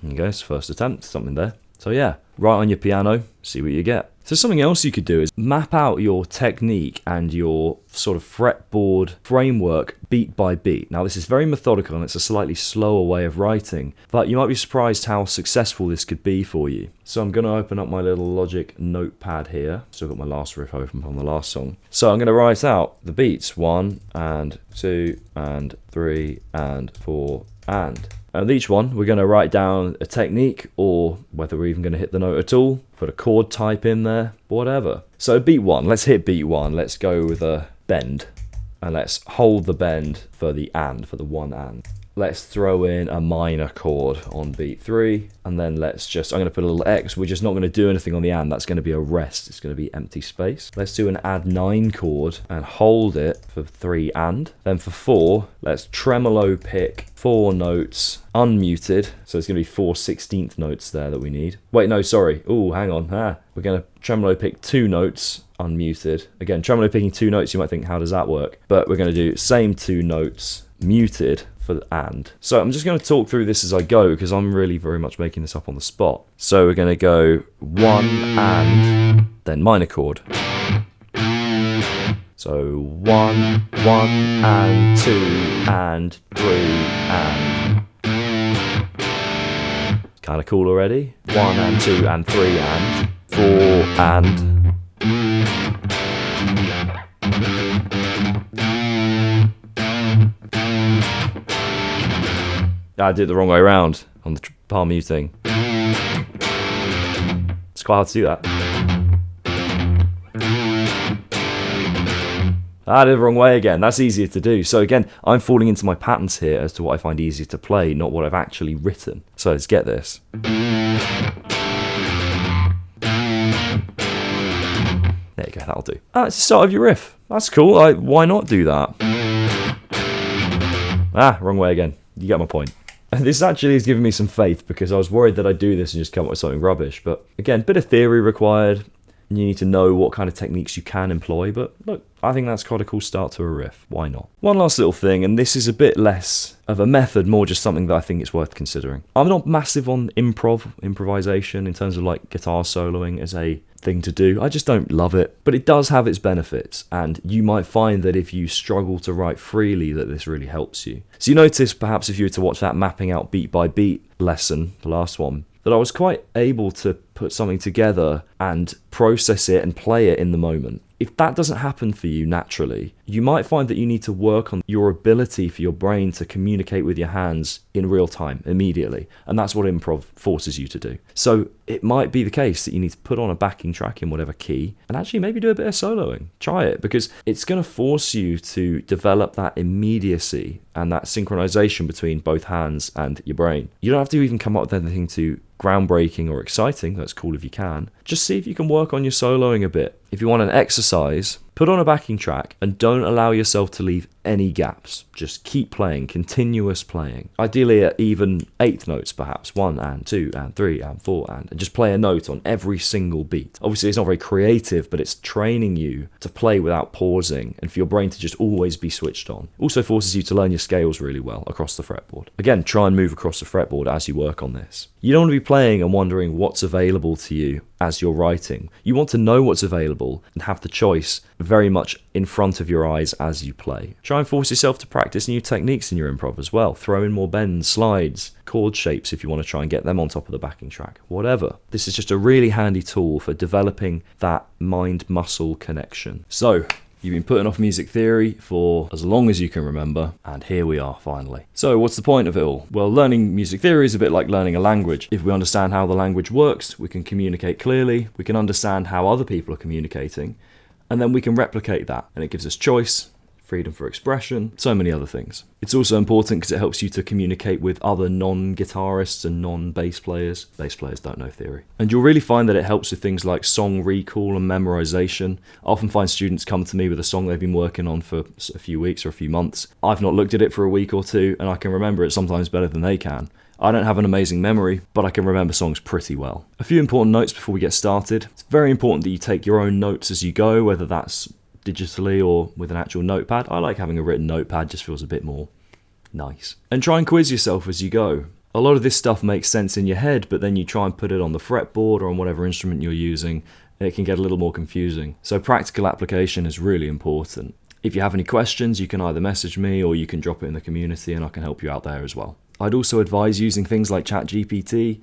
There you go, it's first attempt, something there. So yeah, write on your piano, see what you get. So something else you could do is map out your technique and your sort of fretboard framework beat by beat. Now this is very methodical and it's a slightly slower way of writing, but you might be surprised how successful this could be for you. So I'm going to open up my little Logic notepad here. Still got my last riff open from the last song. So I'm going to write out the beats 1 and 2 and 3 and 4 and. And with each one, we're going to write down a technique, or whether we're even going to hit the note at all, put a chord type in there, whatever. So beat 1, let's hit beat 1. Let's go with a bend. And let's hold the bend for the and, for the 1 and. Let's throw in a minor chord on beat 3. And then let's just, I'm going to put a little X. We're just not going to do anything on the and. That's going to be a rest. It's going to be empty space. Let's do an add 9 chord and hold it for 3 and. Then for 4, let's tremolo pick 4 notes unmuted. So it's going to be 4 16th notes there that we need. Wait, no, sorry. Oh, hang on. We're going to tremolo pick 2 notes unmuted. Again, tremolo picking 2 notes, you might think, how does that work? But we're going to do same 2 notes, muted for the and. So I'm just going to talk through this as I go because I'm really very much making this up on the spot. So we're going to go 1 and then minor chord. So 1, 1 and 2 and 3 and. Kind of cool already. 1 and 2 and 3 and 4 and. I did it the wrong way around on the palm muting. It's quite hard to do that. I did it the wrong way again. That's easier to do. So again, I'm falling into my patterns here as to what I find easier to play, not what I've actually written. So let's get this. There you go, that'll do. That's the start of your riff. That's cool. Why not do that? Wrong way again. You get my point. This actually has given me some faith because I was worried that I'd do this and just come up with something rubbish. But again, bit of theory required. You need to know what kind of techniques you can employ. But look, I think that's quite a cool start to a riff. Why not? One last little thing, and this is a bit less of a method, more just something that I think it's worth considering. I'm not massive on improvisation in terms of like guitar soloing as a thing to do. I just don't love it, but it does have its benefits, and you might find that if you struggle to write freely that this really helps you. So you notice perhaps if you were to watch that mapping out beat by beat lesson, the last one, that I was quite able to put something together and process it and play it in the moment. If that doesn't happen for you naturally, you might find that you need to work on your ability for your brain to communicate with your hands in real time, immediately. And that's what improv forces you to do. So it might be the case that you need to put on a backing track in whatever key and actually maybe do a bit of soloing. Try it, because it's going to force you to develop that immediacy and that synchronization between both hands and your brain. You don't have to even come up with anything too groundbreaking or exciting. That's cool if you can. Just see if you can work on your soloing a bit. If you want an exercise, put on a backing track and don't allow yourself to leave any gaps. Just keep playing, continuous playing. Ideally at even 8th notes perhaps, 1 and 2 and 3 and 4 and just play a note on every single beat. Obviously it's not very creative, but it's training you to play without pausing and for your brain to just always be switched on. Also forces you to learn your scales really well across the fretboard. Again, try and move across the fretboard as you work on this. You don't want to be playing and wondering what's available to you as you're writing. You want to know what's available and have the choice very much in front of your eyes as you play. Try and force yourself to practice new techniques in your improv as well. Throw in more bends, slides, chord shapes if you want to try and get them on top of the backing track. Whatever. This is just a really handy tool for developing that mind-muscle connection. So, you've been putting off music theory for as long as you can remember, and here we are finally. So what's the point of it all? Well, learning music theory is a bit like learning a language. If we understand how the language works, we can communicate clearly, we can understand how other people are communicating, and then we can replicate that, and it gives us choice, freedom for expression, so many other things. It's also important because it helps you to communicate with other non-guitarists and non-bass players. Bass players don't know theory. And you'll really find that it helps with things like song recall and memorization. I often find students come to me with a song they've been working on for a few weeks or a few months. I've not looked at it for a week or two, and I can remember it sometimes better than they can. I don't have an amazing memory, but I can remember songs pretty well. A few important notes before we get started. It's very important that you take your own notes as you go, whether that's digitally or with an actual notepad. I like having a written notepad, just feels a bit more nice. And try and quiz yourself as you go. A lot of this stuff makes sense in your head, but then you try and put it on the fretboard or on whatever instrument you're using, and it can get a little more confusing. So practical application is really important. If you have any questions, you can either message me or you can drop it in the community and I can help you out there as well. I'd also advise using things like ChatGPT.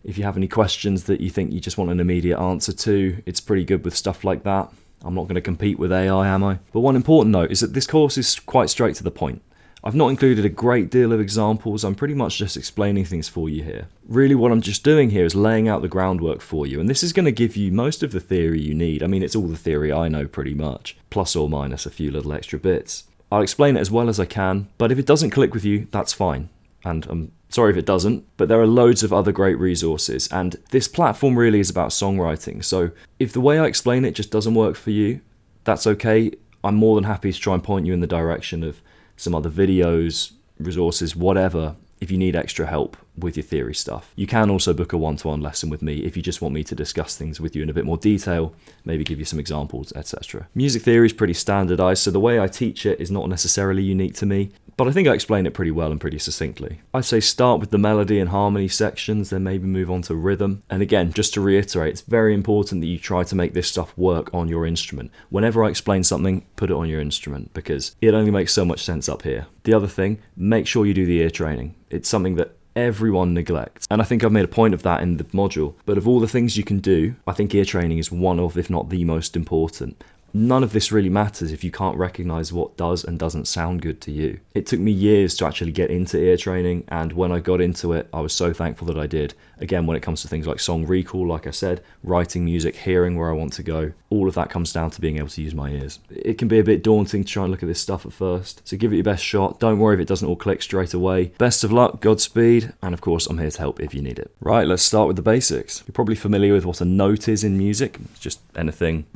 If you have any questions that you think you just want an immediate answer to, it's pretty good with stuff like that. I'm not going to compete with AI, am I? But one important note is that this course is quite straight to the point. I've not included a great deal of examples, I'm pretty much just explaining things for you here. Really what I'm just doing here is laying out the groundwork for you, and this is going to give you most of the theory you need. I mean, it's all the theory I know pretty much, plus or minus a few little extra bits. I'll explain it as well as I can, but if it doesn't click with you, that's fine. And I'm sorry if it doesn't, but there are loads of other great resources, and this platform really is about songwriting. So if the way I explain it just doesn't work for you, that's okay. I'm more than happy to try and point you in the direction of some other videos, resources, whatever. If you need extra help, with your theory stuff. You can also book a one-to-one lesson with me if you just want me to discuss things with you in a bit more detail, maybe give you some examples, etc. Music theory is pretty standardized, so the way I teach it is not necessarily unique to me, but I think I explain it pretty well and pretty succinctly. I'd say start with the melody and harmony sections, then maybe move on to rhythm. And again, just to reiterate, it's very important that you try to make this stuff work on your instrument. Whenever I explain something, put it on your instrument, because it only makes so much sense up here. The other thing, make sure you do the ear training. It's something that everyone neglects, and I think I've made a point of that in the module, but of all the things you can do, I think ear training is one of, if not the most important. None of this really matters if you can't recognize what does and doesn't sound good to you. It took me years to actually get into ear training, and when I got into it, I was so thankful that I did. Again, when it comes to things like song recall, like I said, writing music, hearing where I want to go, all of that comes down to being able to use my ears. It can be a bit daunting to try and look at this stuff at first, so give it your best shot. Don't worry if it doesn't all click straight away. Best of luck, Godspeed, and of course I'm here to help if you need it. Right, let's start with the basics. You're probably familiar with what a note is in music. It's just anything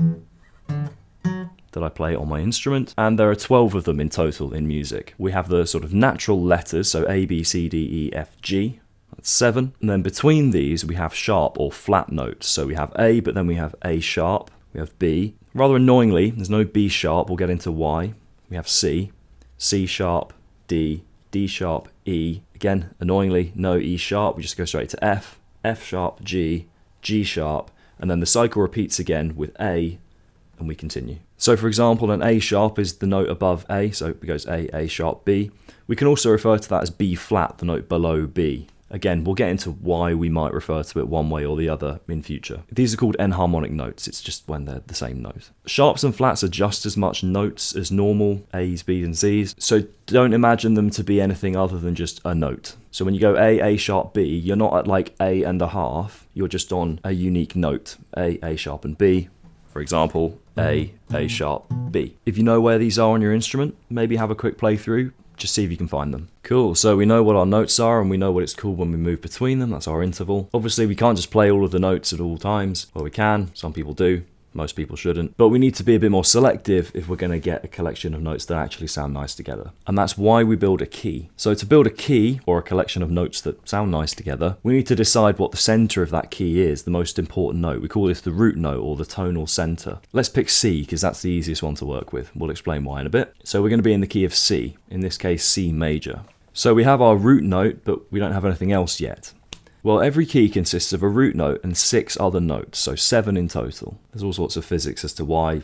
that I play on my instrument, and there are 12 of them in total in music. We have the sort of natural letters, so A, B, C, D, E, F, G. That's 7. And then between these we have sharp or flat notes. So we have A, but then we have A sharp, we have B. Rather annoyingly, there's no B sharp, we'll get into why. We have C, C sharp, D, D sharp, E. Again, annoyingly, no E sharp, we just go straight to F, F sharp, G, G sharp, and then the cycle repeats again with A, and we continue. So for example, an A sharp is the note above A, so it goes A sharp, B. We can also refer to that as B flat, the note below B. Again, we'll get into why we might refer to it one way or the other in future. These are called enharmonic notes, it's just when they're the same note. Sharps and flats are just as much notes as normal, A's, B's and C's, so don't imagine them to be anything other than just a note. So when you go A sharp, B, you're not at like A and a half, you're just on a unique note, A sharp and B. For example, A sharp, B. If you know where these are on your instrument, maybe have a quick playthrough, just see if you can find them. Cool, so we know what our notes are and we know what it's called when we move between them, that's our interval. Obviously we can't just play all of the notes at all times. Well, we can, some people do. Most people shouldn't, but we need to be a bit more selective if we're going to get a collection of notes that actually sound nice together. And that's why we build a key. So to build a key, or a collection of notes that sound nice together, we need to decide what the center of that key is, the most important note. We call this the root note or the tonal center. Let's pick C because that's the easiest one to work with. We'll explain why in a bit. So we're going to be in the key of C, in this case C major. So we have our root note, but we don't have anything else yet. Well, every key consists of a root note and 6 other notes, so 7 in total. There's all sorts of physics as to why.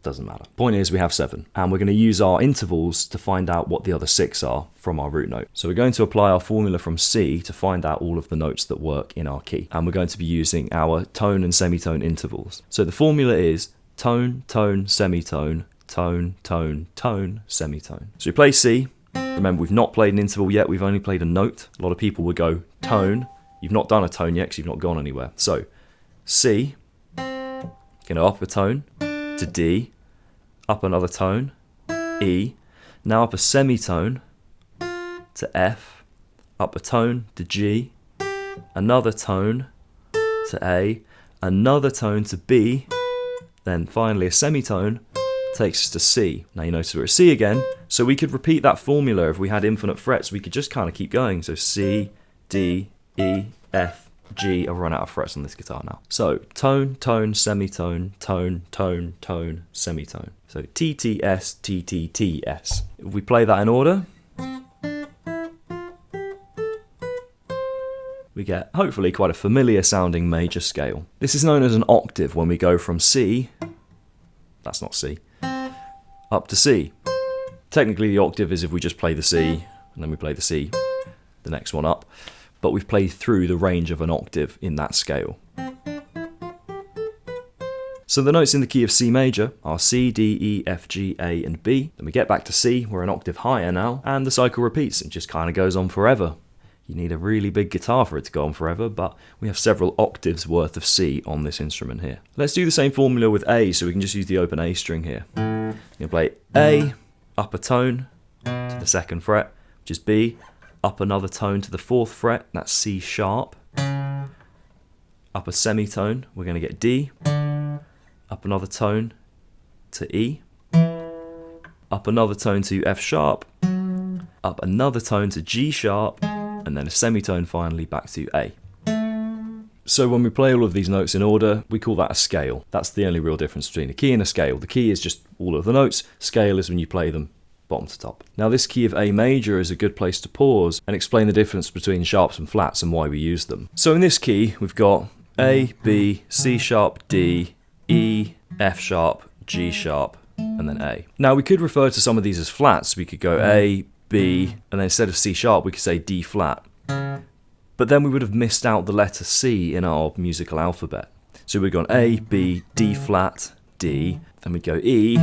Doesn't matter. Point is we have 7, and we're going to use our intervals to find out what the other 6 are from our root note. So we're going to apply our formula from C to find out all of the notes that work in our key, and we're going to be using our tone and semitone intervals. So the formula is tone, tone, semitone, tone, tone, tone, semitone. So we play C. Remember, we've not played an interval yet, we've only played a note. A lot of people would go tone. You've not done a tone yet because you've not gone anywhere. So, C, going to up a tone to D, up another tone, E, now up a semitone to F, up a tone to G, another tone to A, another tone to B, then finally a semitone takes us to C. Now you notice we're at C again, so we could repeat that formula if we had infinite frets. We could just kind of keep going. So C, D, E, F, G. I've run out of frets on this guitar now. So tone, tone, semitone, tone, tone, tone, semitone. So T, T, S, T, T, T, S. If we play that in order, we get hopefully quite a familiar sounding major scale. This is known as an octave when we go from C, that's not C, up to C. Technically the octave is if we just play the C and then we play the C, the next one up, but we've played through the range of an octave in that scale. So the notes in the key of C major are C, D, E, F, G, A and B. Then we get back to C, we're an octave higher now, and the cycle repeats and just kind of goes on forever. You need a really big guitar for it to go on forever, but we have several octaves worth of C on this instrument here. Let's do the same formula with A, so we can just use the open A string here. You're going to play A, up a tone to the 2nd fret, which is B, up another tone to the 4th fret, that's C sharp, up a semitone, we're going to get D, up another tone to E, up another tone to F sharp, up another tone to G sharp, and then a semitone finally back to A. So when we play all of these notes in order, we call that a scale. That's the only real difference between a key and a scale. The key is just all of the notes, scale is when you play them bottom to top. Now this key of A major is a good place to pause and explain the difference between sharps and flats and why we use them. So in this key, we've got A, B, C sharp, D, E, F sharp, G sharp, and then A. Now we could refer to some of these as flats. We could go A, B, and then instead of C sharp, we could say D flat. But then we would have missed out the letter C in our musical alphabet. So we'd gone A, B, D flat, D, then we'd go E,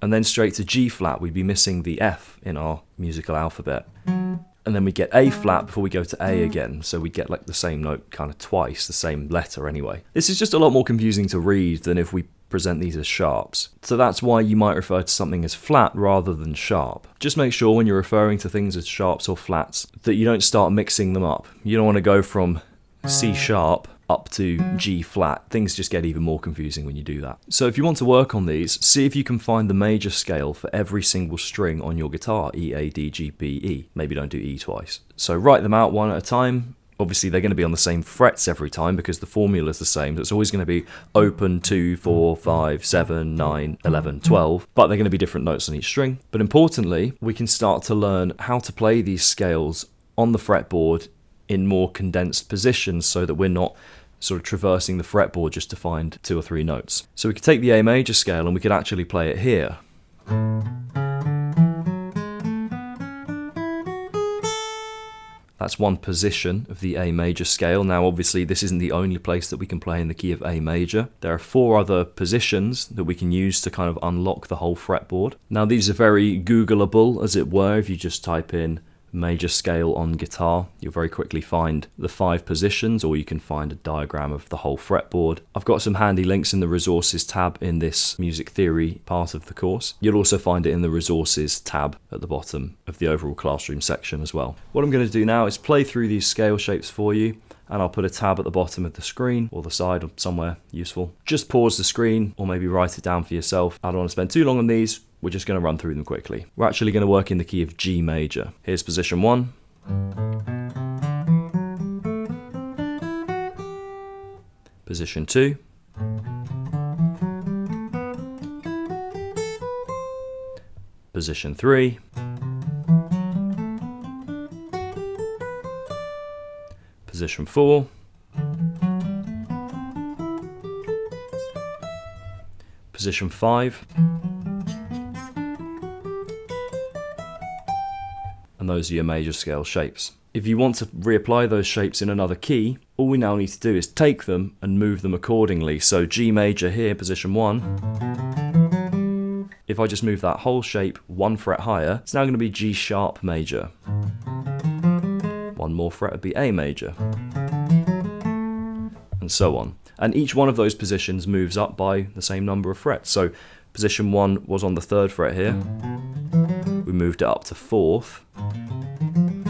and then straight to G flat. We'd be missing the F in our musical alphabet. And then we get A flat before we go to A again, so we get like the same note kind of twice, the same letter anyway. This is just a lot more confusing to read than if we present these as sharps. So that's why you might refer to something as flat rather than sharp. Just make sure when you're referring to things as sharps or flats that you don't start mixing them up. You don't want to go from C sharp up to G flat. Things just get even more confusing when you do that. So if you want to work on these, see if you can find the major scale for every single string on your guitar, E, A, D, G, B, E. Maybe don't do E twice. So write them out one at a time. Obviously they're going to be on the same frets every time because the formula is the same. So it's always going to be open 2, 4, 5, 7, 9, 11, 12. But they're going to be different notes on each string. But importantly, we can start to learn how to play these scales on the fretboard in more condensed positions so that we're not sort of traversing the fretboard just to find 2 or 3 notes. So we could take the A major scale and we could actually play it here. That's one position of the A major scale. Now obviously this isn't the only place that we can play in the key of A major. There are 4 other positions that we can use to kind of unlock the whole fretboard. Now these are very Googleable, as it were. If you just type in major scale on guitar, you'll very quickly find the 5 positions, or you can find a diagram of the whole fretboard. I've got some handy links in the resources tab in this music theory part of the course. You'll also find it in the resources tab at the bottom of the overall classroom section as well. What I'm going to do now is play through these scale shapes for you, and I'll put a tab at the bottom of the screen or the side or somewhere useful. Just pause the screen or maybe write it down for yourself. I don't want to spend too long on these. We're just going to run through them quickly. We're actually going to work in the key of G major. Here's position 1. Position 2. Position 3. Position 4. Position 5. And those are your major scale shapes. If you want to reapply those shapes in another key, all we now need to do is take them and move them accordingly. So G major here, position 1. If I just move that whole shape 1 fret higher, it's now going to be G sharp major. 1 more fret would be A major. And so on. And each one of those positions moves up by the same number of frets. So position 1 was on the 3rd fret here. We moved it up to 4th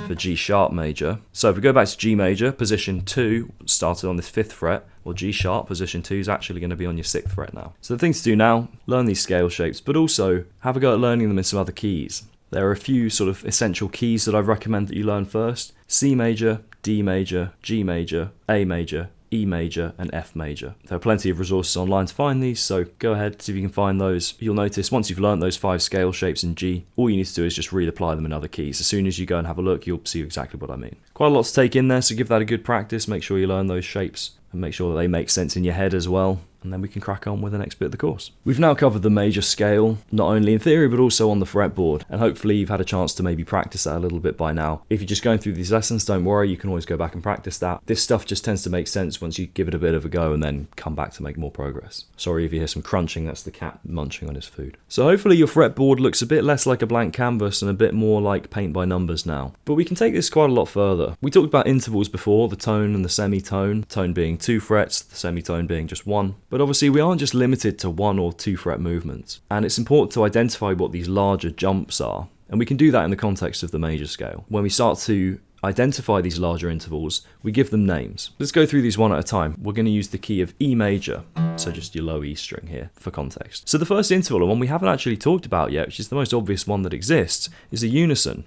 for G sharp major. So if we go back to G major, position 2 started on this 5th fret. Well, G sharp, position 2 is actually going to be on your 6th fret now. So the thing to do now, learn these scale shapes, but also have a go at learning them in some other keys. There are a few sort of essential keys that I recommend that you learn first. C major, D major, G major, A major, E major and F major. There are plenty of resources online to find these, so go ahead, see if you can find those. You'll notice once you've learned those 5 scale shapes in G, all you need to do is just reapply them in other keys. As soon as you go and have a look, you'll see exactly what I mean. Quite a lot to take in there, so give that a good practice. Make sure you learn those shapes and make sure that they make sense in your head as well. And then we can crack on with the next bit of the course. We've now covered the major scale, not only in theory, but also on the fretboard. And hopefully you've had a chance to maybe practice that a little bit by now. If you're just going through these lessons, don't worry, you can always go back and practice that. This stuff just tends to make sense once you give it a bit of a go and then come back to make more progress. Sorry if you hear some crunching, that's the cat munching on his food. So hopefully your fretboard looks a bit less like a blank canvas and a bit more like paint by numbers now. But we can take this quite a lot further. We talked about intervals before, the tone and the semitone, tone being 2 frets, the semitone being just 1. But obviously we aren't just limited to 1 or 2 fret movements, and it's important to identify what these larger jumps are, and we can do that in the context of the major scale. When we start to identify these larger intervals, we give them names. Let's go through these one at a time. We're going to use the key of E major, so just your low E string here for context. So the first interval, and one we haven't actually talked about yet, which is the most obvious one that exists, is a unison.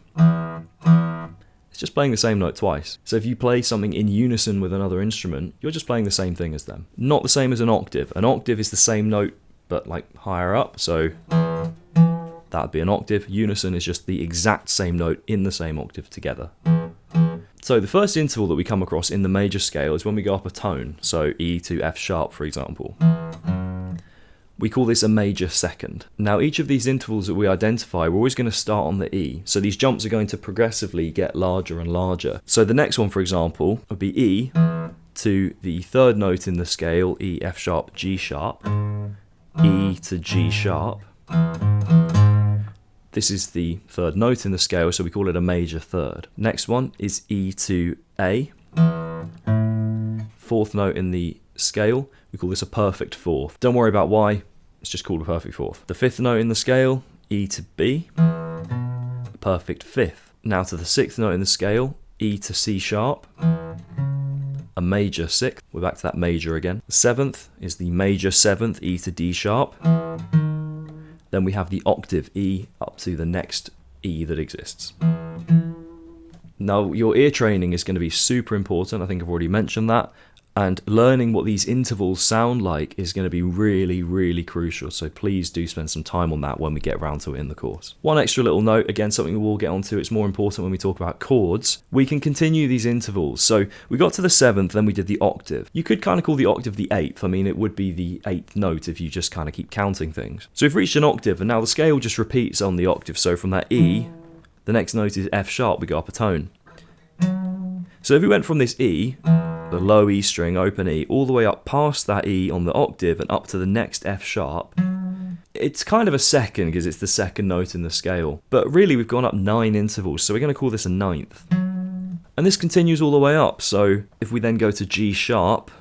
It's just playing the same note twice. So if you play something in unison with another instrument, you're just playing the same thing as them. Not the same as an octave. An octave is the same note, but like higher up, so that would be an octave. Unison is just the exact same note in the same octave together. So the first interval that we come across in the major scale is when we go up a tone, so E to F sharp, for example. We call this a major second. Now each of these intervals that we identify, we're always going to start on the E. So these jumps are going to progressively get larger and larger. So the next one, for example, would be E to the third note in the scale, E, F sharp, G sharp, E to G sharp. This is the third note in the scale, so we call it a major third. Next one is E to A. Fourth note in the scale, we call this a perfect fourth. Don't worry about why, it's just called a perfect fourth. The fifth note in the scale, E to B, a perfect fifth. Now to the sixth note in the scale, E to C sharp, a major sixth. We're back to that major again. The seventh is the major seventh, E to D sharp. Then we have the octave E up to the next E that exists. Now your ear training is going to be super important, I think I've already mentioned that. And learning what these intervals sound like is going to be really, really crucial. So please do spend some time on that when we get around to it in the course. One extra little note, again, something we'll get onto, it's more important when we talk about chords. We can continue these intervals. So we got to the seventh, then we did the octave. You could kind of call the octave the eighth. I mean, it would be the eighth note if you just kind of keep counting things. So we've reached an octave, and now the scale just repeats on the octave. So from that E, the next note is F sharp, we go up a tone. So if we went from this E, the low E string, open E, all the way up past that E on the octave and up to the next F sharp, it's kind of a second because it's the second note in the scale. But really we've gone up 9 intervals, so we're going to call this a ninth. And this continues all the way up, so if we then go to G sharp,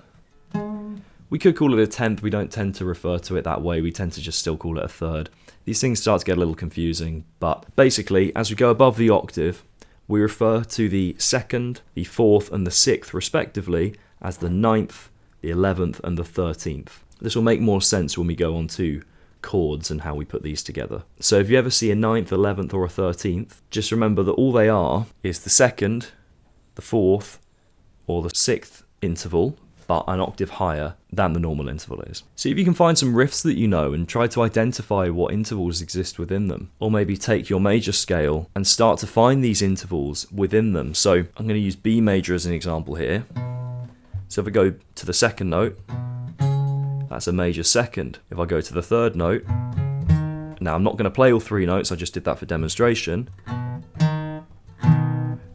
we could call it a tenth. We don't tend to refer to it that way, we tend to just still call it a third. These things start to get a little confusing, but basically as we go above the octave, we refer to the second, the fourth, and the sixth, respectively, as the ninth, the 11th, and the 13th. This will make more sense when we go on to chords and how we put these together. So if you ever see a 9th, 11th, or a 13th, just remember that all they are is the second, the fourth, or the sixth interval, but an octave higher than the normal interval is. See if you can find some riffs that you know and try to identify what intervals exist within them. Or maybe take your major scale and start to find these intervals within them. So I'm going to use B major as an example here. So if I go to the second note, that's a major second. If I go to the third note, now I'm not going to play all 3 notes, I just did that for demonstration.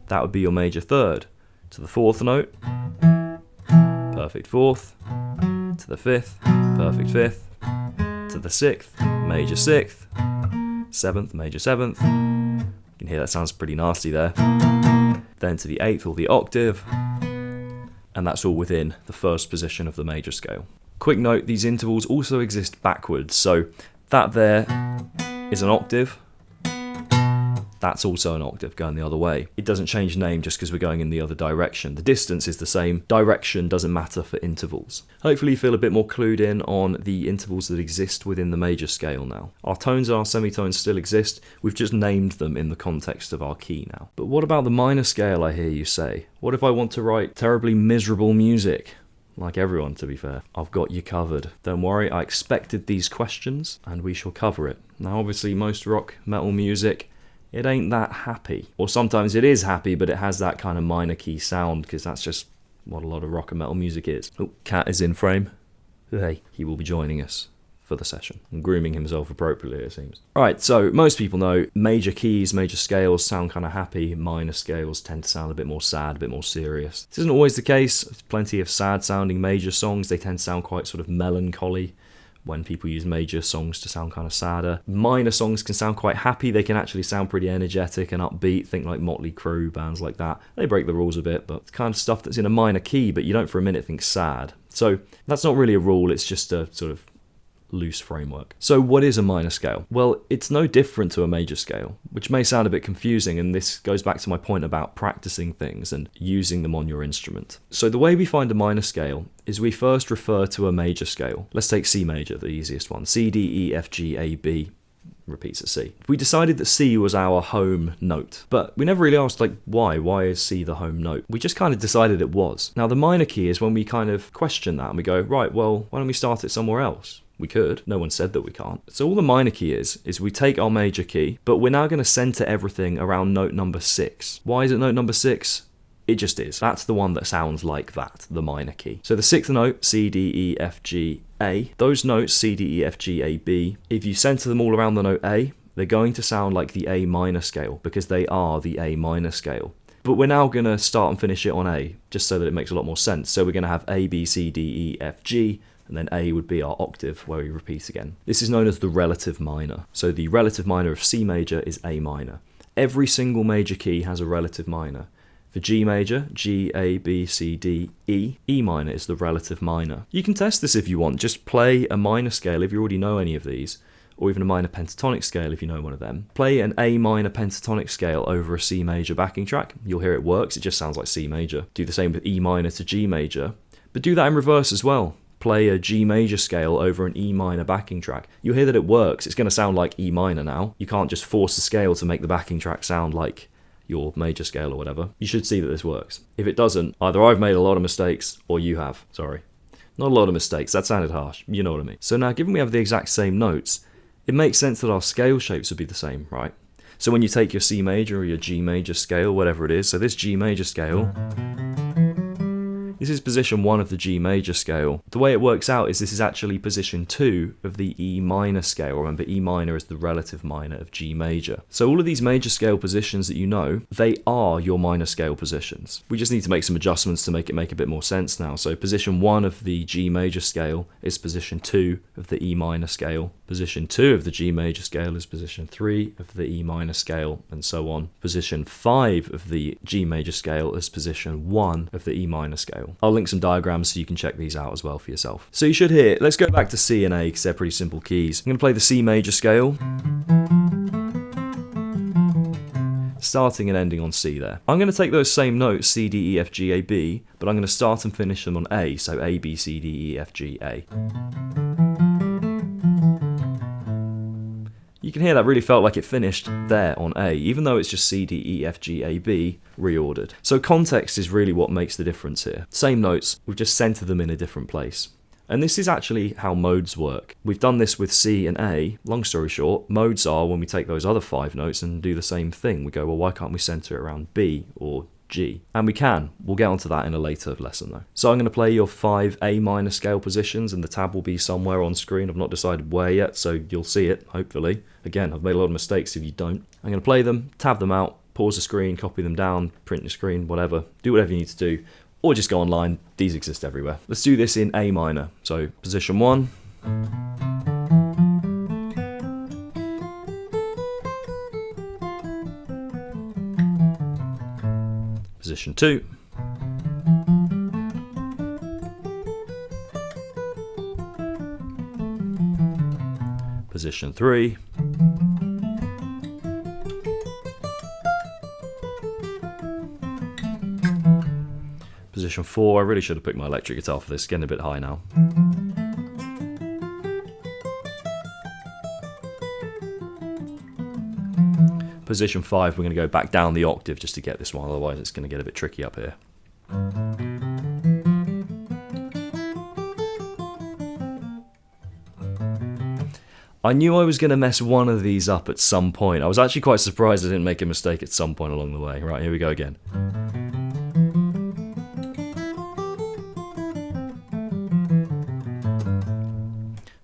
That would be your major third. To the fourth note, perfect fourth, to the fifth, perfect fifth, to the sixth, major sixth, seventh, major seventh. You can hear that sounds pretty nasty there. Then to the eighth or the octave, and that's all within the first position of the major scale. Quick note, these intervals also exist backwards, so that there is an octave, that's also an octave going the other way. It doesn't change name just because we're going in the other direction. The distance is the same, direction doesn't matter for intervals. Hopefully you feel a bit more clued in on the intervals that exist within the major scale now. Our tones and our semitones still exist, we've just named them in the context of our key now. But what about the minor scale, I hear you say? What if I want to write terribly miserable music? Like everyone, to be fair. I've got you covered. Don't worry, I expected these questions and we shall cover it. Now obviously most rock, metal music, it ain't that happy. Or sometimes it is happy, but it has that kind of minor key sound, because that's just what a lot of rock and metal music is. Oh, Cat is in frame. Hey, he will be joining us for the session and grooming himself appropriately, it seems. Alright, so most people know major keys, major scales sound kind of happy, minor scales tend to sound a bit more sad, a bit more serious. This isn't always the case. There's plenty of sad sounding major songs, they tend to sound quite sort of melancholy when people use major songs to sound kind of sadder. Minor songs can sound quite happy, they can actually sound pretty energetic and upbeat, think like Motley Crue, bands like that. They break the rules a bit, but it's kind of stuff that's in a minor key, but you don't for a minute think sad. So that's not really a rule, it's just a sort of loose framework. So what is a minor scale? Well, it's no different to a major scale, which may sound a bit confusing, and this goes back to my point about practicing things and using them on your instrument. So the way we find a minor scale is we first refer to a major scale. Let's take C major, the easiest one. C, D, E, F, G, A, B. repeats at C. We decided that C was our home note, but we never really asked, like, why? Why is C the home note? We just kind of decided it was. Now, the minor key is when we kind of question that and we go, right, well, why don't we start it somewhere else? We could. No one said that we can't. So all the minor key is we take our major key, but we're now going to center everything around note number 6. Why is it note number 6? It just is. That's the one that sounds like that, the minor key. So the 6th note, C, D, E, F, G, A. Those notes, C, D, E, F, G, A, B, if you center them all around the note A, they're going to sound like the A minor scale because they are the A minor scale. But we're now going to start and finish it on A, just so that it makes a lot more sense. So we're going to have A, B, C, D, E, F, G, and then A would be our octave where we repeat again. This is known as the relative minor. So the relative minor of C major is A minor. Every single major key has a relative minor. For G major, G, A, B, C, D, E. E minor is the relative minor. You can test this if you want. Just play a minor scale if you already know any of these, or even a minor pentatonic scale if you know one of them. Play an A minor pentatonic scale over a C major backing track. You'll hear it works. It just sounds like C major. Do the same with E minor to G major, but do that in reverse as well. Play a G major scale over an E minor backing track. You'll hear that it works. It's going to sound like E minor now. You can't just force the scale to make the backing track sound like your major scale or whatever. You should see that this works. If it doesn't, either I've made a lot of mistakes or you have. Sorry. Not a lot of mistakes. That sounded harsh. You know what I mean. So now, given we have the exact same notes, it makes sense that our scale shapes would be the same, right? So when you take your C major or your G major scale, whatever it is, so this G major scale, this is position 1 of the G major scale. The way it works out is this is actually position 2 of the E minor scale. Remember, E minor is the relative minor of G major. So all of these major scale positions that you know, they are your minor scale positions. We just need to make some adjustments to make it make a bit more sense now. So position 1 of the G major scale is position 2 of the E minor scale. Position 2 of the G major scale is position 3 of the E minor scale, and so on. Position 5 of the G major scale is position 1 of the E minor scale. I'll link some diagrams so you can check these out as well for yourself. So you should hear, let's go back to C and A because they're pretty simple keys. I'm going to play the C major scale, starting and ending on C there. I'm going to take those same notes, C, D, E, F, G, A, B, but I'm going to start and finish them on A, so A, B, C, D, E, F, G, A. You can hear that really felt like it finished there on A, even though it's just C, D, E, F, G, A, B reordered. So context is really what makes the difference here. Same notes, we've just centered them in a different place. And this is actually how modes work. We've done this with C and A. Long story short, modes are when we take those other 5 notes and do the same thing. We go, well, why can't we center it around B or G? And we can. We'll get onto that in a later lesson though. So I'm going to play your 5 A minor scale positions, and the tab will be somewhere on screen. I've not decided where yet, so you'll see it, hopefully. Again, I've made a lot of mistakes if you don't. I'm going to play them, tab them out, pause the screen, copy them down, print your screen, whatever. Do whatever you need to do, or just go online. These exist everywhere. Let's do this in A minor. So position 1. Position 2. Position 3. Position 4. I really should have picked my electric guitar for this, it's getting a bit high now. Position 5, we're going to go back down the octave just to get this one, otherwise it's going to get a bit tricky up here. I knew I was going to mess one of these up at some point. I was actually quite surprised I didn't make a mistake at some point along the way. Right, here we go again.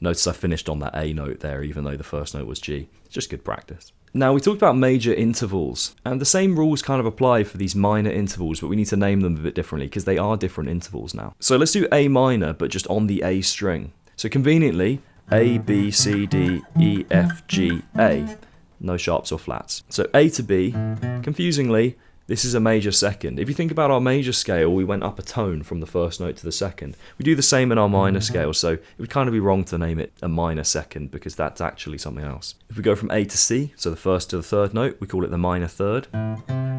Notice I finished on that A note there, even though the first note was G. It's just good practice. Now, we talked about major intervals, and the same rules kind of apply for these minor intervals, but we need to name them a bit differently because they are different intervals now. So let's do A minor, but just on the A string. So conveniently, A, B, C, D, E, F, G, A. No sharps or flats. So A to B, confusingly, this is a major second. If you think about our major scale, we went up a tone from the first note to the second. We do the same in our minor scale, so it would kind of be wrong to name it a minor second because that's actually something else. If we go from A to C, so the first to the third note, we call it the minor third.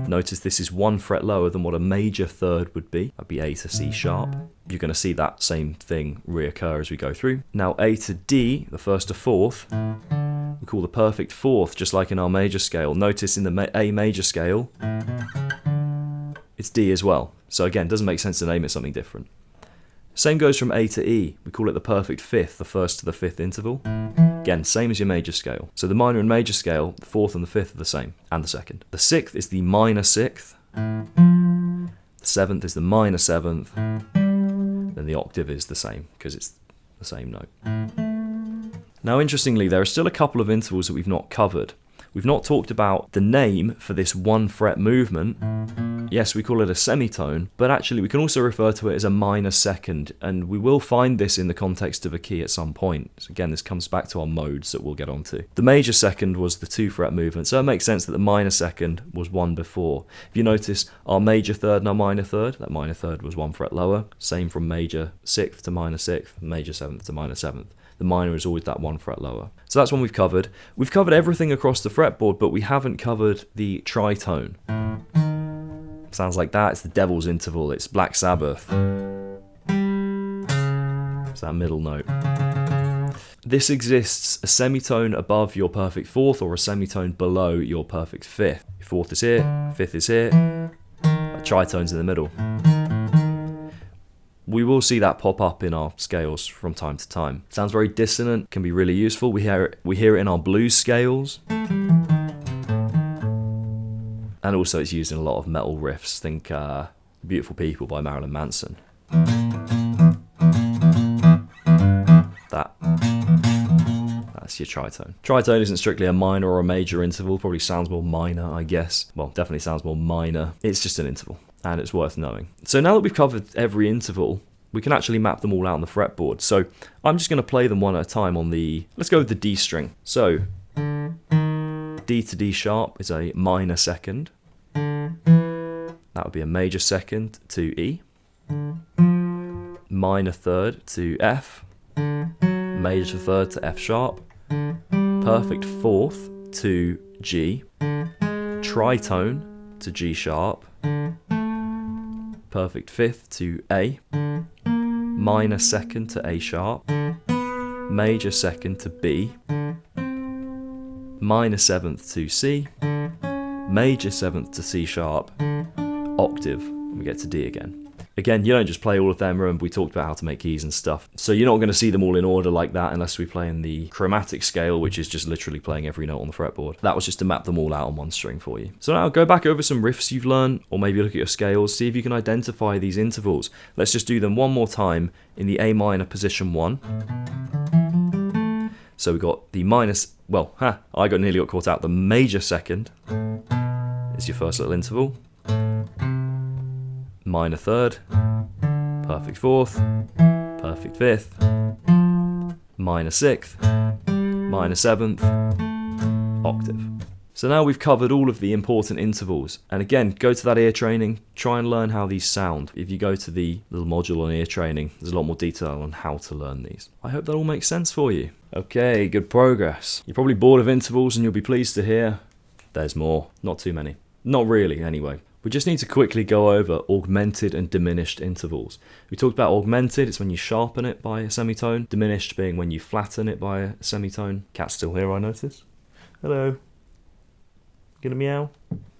Notice this is 1 fret lower than what a major third would be. That'd be A to C sharp. You're going to see that same thing reoccur as we go through. Now A to D, the first to fourth, we call the perfect fourth, just like in our major scale. Notice in the A major scale, it's D as well. So again, it doesn't make sense to name it something different. Same goes from A to E. We call it the perfect fifth, the first to the fifth interval. Again, same as your major scale. So the minor and major scale, the fourth and the fifth are the same, and the second. The sixth is the minor sixth. The seventh is the minor seventh. Then the octave is the same, because it's the same note. Now, interestingly, there are still a couple of intervals that we've not covered. We've not talked about the name for this one fret movement. Yes, we call it a semitone, but actually we can also refer to it as a minor second, and we will find this in the context of a key at some point. So again, this comes back to our modes that we'll get onto. The major second was the 2 fret movement, so it makes sense that the minor second was one before. If you notice our major third and our minor third, that minor third was 1 fret lower. Same from major 6th to minor 6th, major 7th to minor 7th. The minor is always that 1 fret lower. So that's one we've covered. We've covered everything across the fretboard, but we haven't covered the tritone. Sounds like that. It's the devil's interval. It's Black Sabbath. It's that middle note. This exists a semitone above your perfect fourth or a semitone below your perfect fifth. Your fourth is here, fifth is here, that tritone's in the middle. We will see that pop up in our scales from time to time. Sounds very dissonant, can be really useful. We hear it in our blues scales. And also it's used in a lot of metal riffs. Think Beautiful People by Marilyn Manson. That's your tritone. Tritone isn't strictly a minor or a major interval, probably sounds more minor, I guess. Well, definitely sounds more minor. It's just an interval, and it's worth knowing. So now that we've covered every interval, we can actually map them all out on the fretboard. So I'm just going to play them one at a time on the, let's go with the D string. So D to D sharp is a minor second. That would be a major second to E. Minor third to F. Major third to F sharp. Perfect fourth to G. Tritone to G sharp. Perfect fifth to A. Minor second to A sharp. Major second to B. Minor seventh to C. Major seventh to C sharp. Octave, and we get to D again. Again, you don't just play all of them. Remember, we talked about how to make keys and stuff. So you're not going to see them all in order like that unless we play in the chromatic scale, which is just literally playing every note on the fretboard. That was just to map them all out on one string for you. So now go back over some riffs you've learned, or maybe look at your scales, see if you can identify these intervals. Let's just do them one more time in the A minor position 1. So we got the minus, well, I nearly got caught out. The major second is your first little interval. Minor third, perfect fourth, perfect fifth, minor sixth, minor seventh, octave. So now we've covered all of the important intervals. And again, go to that ear training, try and learn how these sound. If you go to the little module on ear training, there's a lot more detail on how to learn these. I hope that all makes sense for you. Okay, good progress. You're probably bored of intervals and you'll be pleased to hear there's more. Not too many. Not really, anyway. We just need to quickly go over augmented and diminished intervals. We talked about augmented, it's when you sharpen it by a semitone. Diminished being when you flatten it by a semitone. Cat's still here, I notice. Hello. Gonna meow?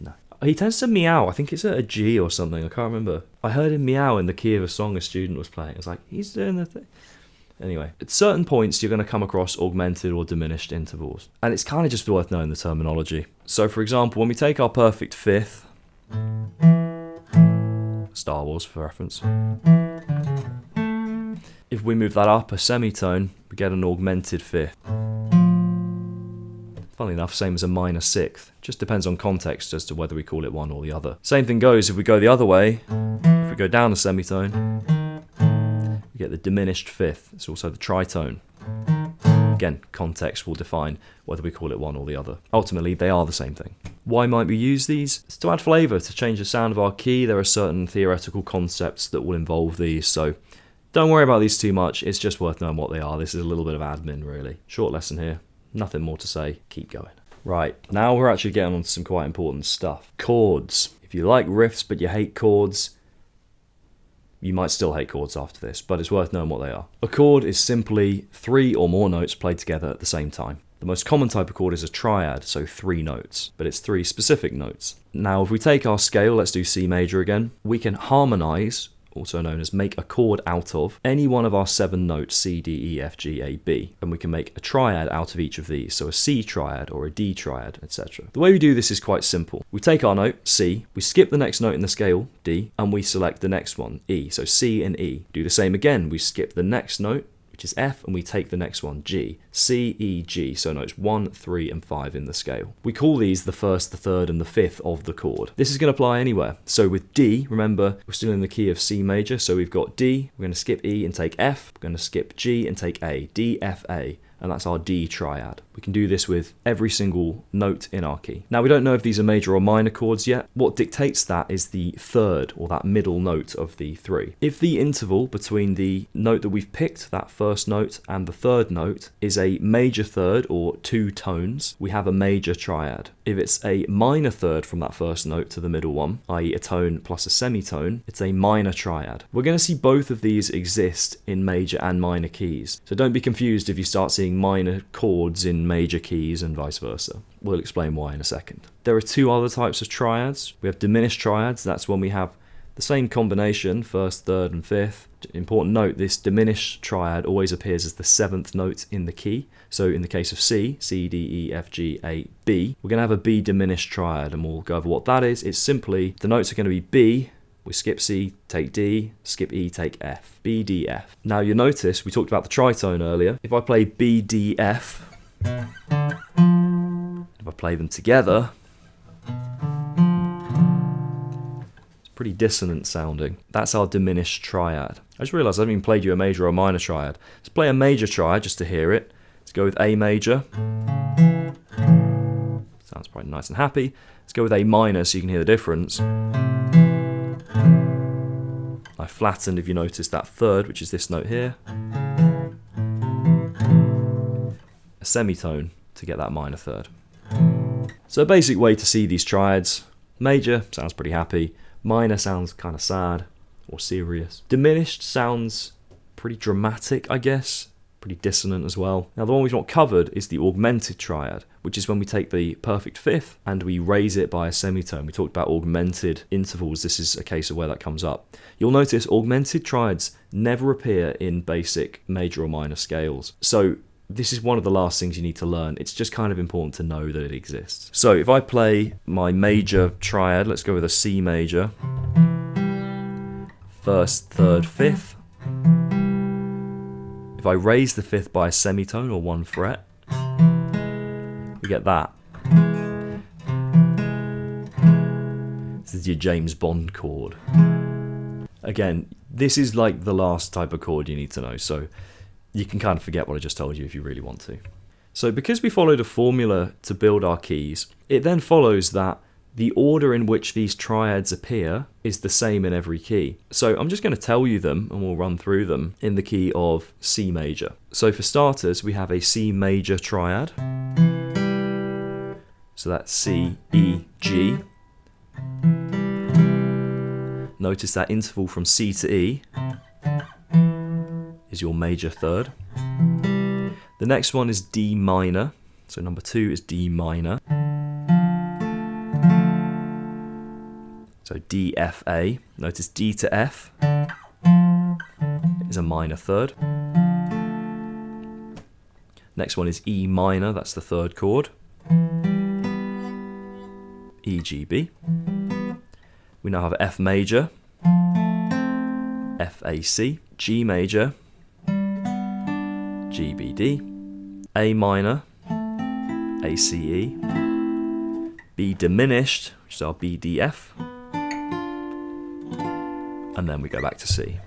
No. He tends to meow. I think it's at a G or something, I can't remember. I heard him meow in the key of a song a student was playing. It's like, he's doing the thing. Anyway, at certain points you're going to come across augmented or diminished intervals. And it's kind of just worth knowing the terminology. So for example, when we take our perfect fifth, Star Wars for reference. If we move that up a semitone, we get an augmented fifth. Funnily enough, same as a minor sixth. Just depends on context as to whether we call it one or the other. Same thing goes if we go the other way. If we go down a semitone, we get the diminished fifth. It's also the tritone. Again, context will define whether we call it one or the other. Ultimately, they are the same thing. Why might we use these? It's to add flavour, to change the sound of our key. There are certain theoretical concepts that will involve these, so don't worry about these too much. It's just worth knowing what they are. This is a little bit of admin, really. Short lesson here. Nothing more to say. Keep going. Right, now we're actually getting on to some quite important stuff. Chords. If you like riffs but you hate chords, you might still hate chords after this, but it's worth knowing what they are. A chord is simply 3 or more notes played together at the same time. The most common type of chord is a triad, so 3 notes, but it's 3 specific notes. Now if we take our scale, let's do C major again, we can harmonize, also known as make a chord out of, any one of our 7 notes, C, D, E, F, G, A, B, and we can make a triad out of each of these, so a C triad or a D triad, etc. The way we do this is quite simple. We take our note, C, we skip the next note in the scale, D, and we select the next one, E, so C and E. Do the same again, we skip the next note, which is F, and we take the next one, G. C, E, G, so notes 1, 3, and 5 in the scale. We call these the first, the third, and the fifth of the chord. This is going to apply anywhere. So with D, remember, we're still in the key of C major, so we've got D, we're going to skip E and take F, we're going to skip G and take A, D, F, A. And that's our D triad. We can do this with every single note in our key. Now we don't know if these are major or minor chords yet. What dictates that is the third, or that middle note of the 3. If the interval between the note that we've picked, that first note, and the third note is a major third, or 2 tones, we have a major triad. If it's a minor third from that first note to the middle one, i.e. a tone plus a semitone, it's a minor triad. We're going to see both of these exist in major and minor keys. So don't be confused if you start seeing minor chords in major keys and vice versa. We'll explain why in a second. There are 2 other types of triads. We have diminished triads, that's when we have the same combination, first, third, and fifth. Important note, this diminished triad always appears as the 7th note in the key. So in the case of C, C, D, E, F, G, A, B, we're going to have a B diminished triad, and we'll go over what that is. It's simply, the notes are going to be B, we skip C, take D, skip E, take F. B, D, F. Now you notice, we talked about the tritone earlier. If I play B, D, F, if I play them together, it's pretty dissonant sounding. That's our diminished triad. I just realised I haven't even played you a major or a minor triad. Let's play a major triad just to hear it. Let's go with A major. Sounds quite nice and happy. Let's go with A minor so you can hear the difference. I flattened, if you notice, that third, which is this note here, a semitone to get that minor third. So a basic way to see these triads: major sounds pretty happy, minor sounds kind of sad or serious, diminished sounds pretty dramatic, I guess, pretty dissonant as well. Now the one we've not covered is the augmented triad, which is when we take the perfect fifth and we raise it by a semitone. We talked about augmented intervals. This is a case of where that comes up. You'll notice augmented triads never appear in basic major or minor scales. So this is one of the last things you need to learn. It's just kind of important to know that it exists. So if I play my major triad, let's go with a C major, first, third, fifth. If I raise the fifth by a semitone or 1 fret, we get that. This is your James Bond chord. Again, this is like the last type of chord you need to know, so you can kind of forget what I just told you if you really want to. So because we followed a formula to build our keys, it then follows that the order in which these triads appear is the same in every key. So I'm just going to tell you them and we'll run through them in the key of C major. So for starters, we have a C major triad. So that's C, E, G. Notice that interval from C to E is your major third. The next one is D minor. So number 2 is D minor. So D, F, A. Notice D to F is a minor third. Next one is E minor, that's the third chord. E, G, B. We now have F major, F, A, C, G major, G, B, D, A minor, A, C, E, B diminished, which is our B, D, F, and then we go back to C.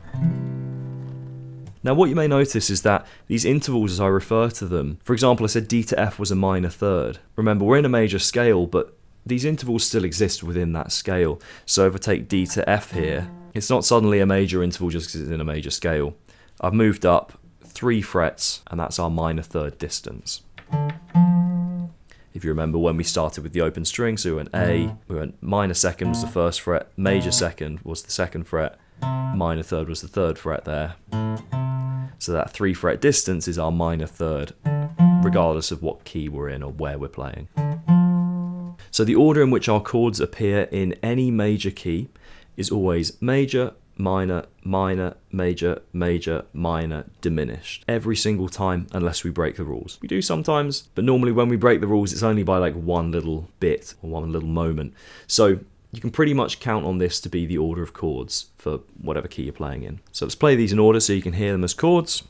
Now what you may notice is that these intervals, as I refer to them, for example I said D to F was a minor third. Remember, we're in a major scale, but these intervals still exist within that scale. So if I take D to F here, it's not suddenly a major interval just because it's in a major scale. I've moved up 3 frets, and that's our minor third distance. If you remember when we started with the open string, so we went A, we went minor second was the first fret, major second was the second fret, minor third was the third fret there. So that 3 fret distance is our minor third regardless of what key we're in or where we're playing. So the order in which our chords appear in any major key is always major, minor, minor, major, major, minor, diminished. Every single time, unless we break the rules. We do sometimes, but normally when we break the rules, it's only by like one little bit or one little moment. So you can pretty much count on this to be the order of chords for whatever key you're playing in. So let's play these in order so you can hear them as chords.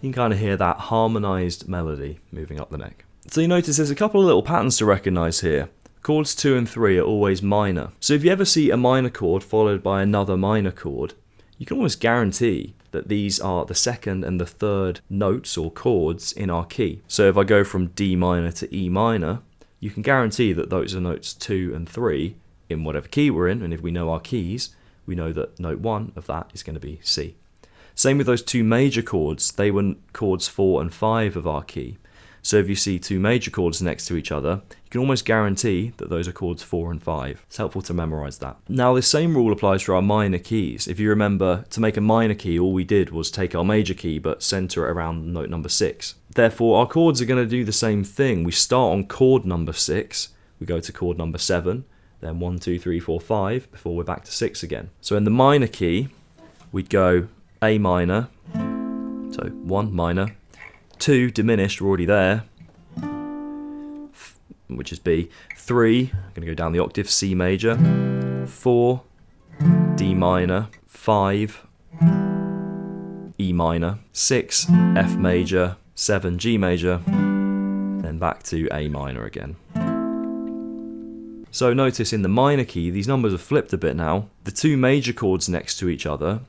You can kind of hear that harmonized melody moving up the neck. So you notice there's a couple of little patterns to recognize here. Chords 2 and 3 are always minor. So if you ever see a minor chord followed by another minor chord, you can almost guarantee that these are the second and the third notes or chords in our key. So if I go from D minor to E minor, you can guarantee that those are notes 2 and 3 in whatever key we're in, and if we know our keys, we know that note 1 of that is going to be C. Same with those two major chords, they were chords 4 and 5 of our key. So if you see two major chords next to each other, you can almost guarantee that those are chords 4 and 5. It's helpful to memorize that. Now this same rule applies for our minor keys. If you remember, to make a minor key, all we did was take our major key but center it around note number 6. Therefore, our chords are going to do the same thing. We start on chord number 6, we go to chord number 7, then 1, 2, 3, 4, 5, before we're back to 6 again. So in the minor key, we'd go A minor, so 1 minor, 2 diminished, we're already there, which is B, 3, I'm going to go down the octave, C major, 4, D minor, 5, E minor, 6, F major, 7, G major, then back to A minor again. So notice in the minor key, these numbers have flipped a bit now. The two major chords next to each other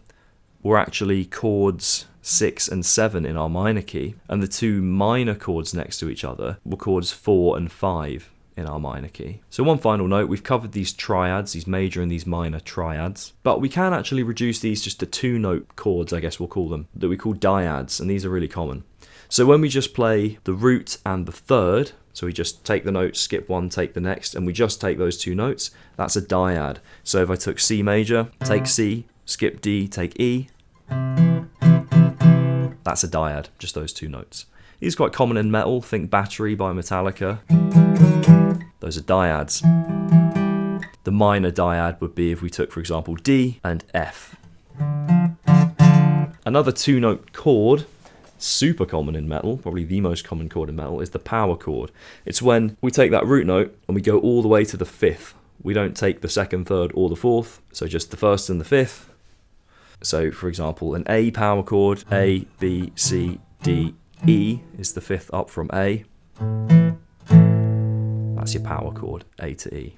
were actually chords 6 and 7 in our minor key, and the two minor chords next to each other were chords 4 and 5 in our minor key. So one final note, we've covered these triads, these major and these minor triads, but we can actually reduce these just to 2-note chords, I guess we'll call them, that we call dyads, and these are really common. So when we just play the root and the third, so we just take the note, skip one, take the next, and we just take those two notes, that's a dyad. So if I took C major, take C, skip D, take E, that's a dyad, just those two notes. These are quite common in metal, think Battery by Metallica. Those are dyads. The minor dyad would be if we took, for example, D and F. Another 2-note chord, super common in metal, probably the most common chord in metal, is the power chord. It's when we take that root note and we go all the way to the 5th. We don't take the 2nd, 3rd, or the 4th, so just the 1st and the 5th. So, for example, an A power chord, A, B, C, D, E is the 5th up from A. That's your power chord, A to E.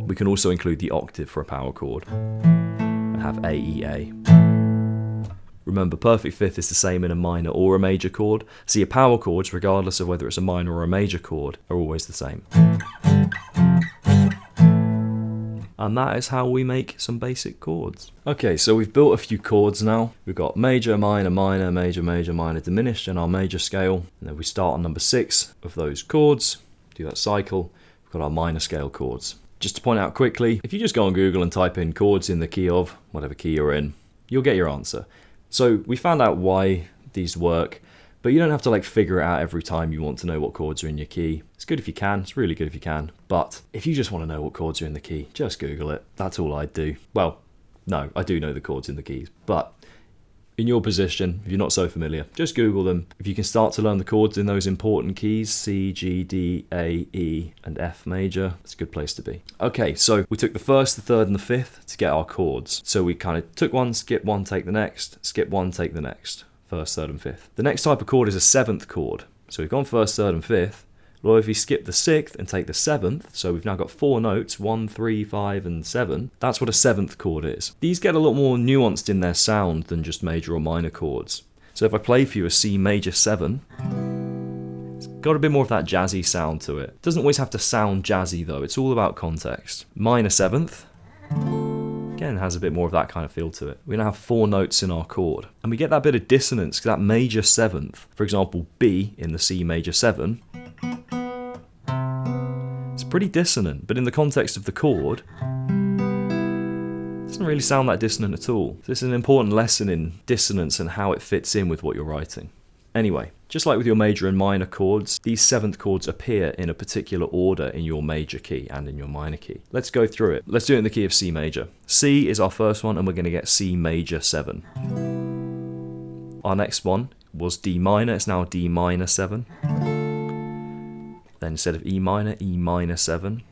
We can also include the octave for a power chord and have A, E, A. Remember, perfect fifth is the same in a minor or a major chord, so your power chords, regardless of whether it's a minor or a major chord, are always the same. And that is how we make some basic chords. Okay, so we've built a few chords now. We've got major, minor, minor, major, major, minor, diminished in our major scale. And then we start on number 6 of those chords, do that cycle. We've got our minor scale chords. Just to point out quickly, if you just go on Google and type in chords in the key of whatever key you're in, you'll get your answer. So we found out why these work, but you don't have to like figure it out every time you want to know what chords are in your key. It's good if you can, it's really good if you can, but if you just want to know what chords are in the key, just Google it. That's all I'd do. Well, no, I do know the chords in the keys, but in your position, if you're not so familiar, just Google them. If you can start to learn the chords in those important keys, C, G, D, A, E, and F major, it's a good place to be. Okay, so we took the 1st, the 3rd, and the 5th to get our chords. So we kind of took one, skip one, take the next, skip one, take the next. 1st, 3rd, and 5th. The next type of chord is a 7th chord. So we've gone 1st, 3rd, and 5th. Well, if we skip the 6th and take the 7th, so we've now got 4 notes, 1, 3, 5, and 7. That's what a 7th chord is. These get a lot more nuanced in their sound than just major or minor chords. So if I play for you a C major 7, it's got a bit more of that jazzy sound to it. It doesn't always have to sound jazzy though, it's all about context. Minor 7th, again, has a bit more of that kind of feel to it. We now have 4 notes in our chord, and we get that bit of dissonance because that major 7th, for example B in the C major 7, it's pretty dissonant, but in the context of the chord, it doesn't really sound that dissonant at all. So this is an important lesson in dissonance and how it fits in with what you're writing. Anyway, just like with your major and minor chords, these seventh chords appear in a particular order in your major key and in your minor key. Let's go through it. Let's do it in the key of C major. C is our first one, and we're going to get C major 7. Our next one was D minor, it's now D minor 7. Then instead of E minor 7.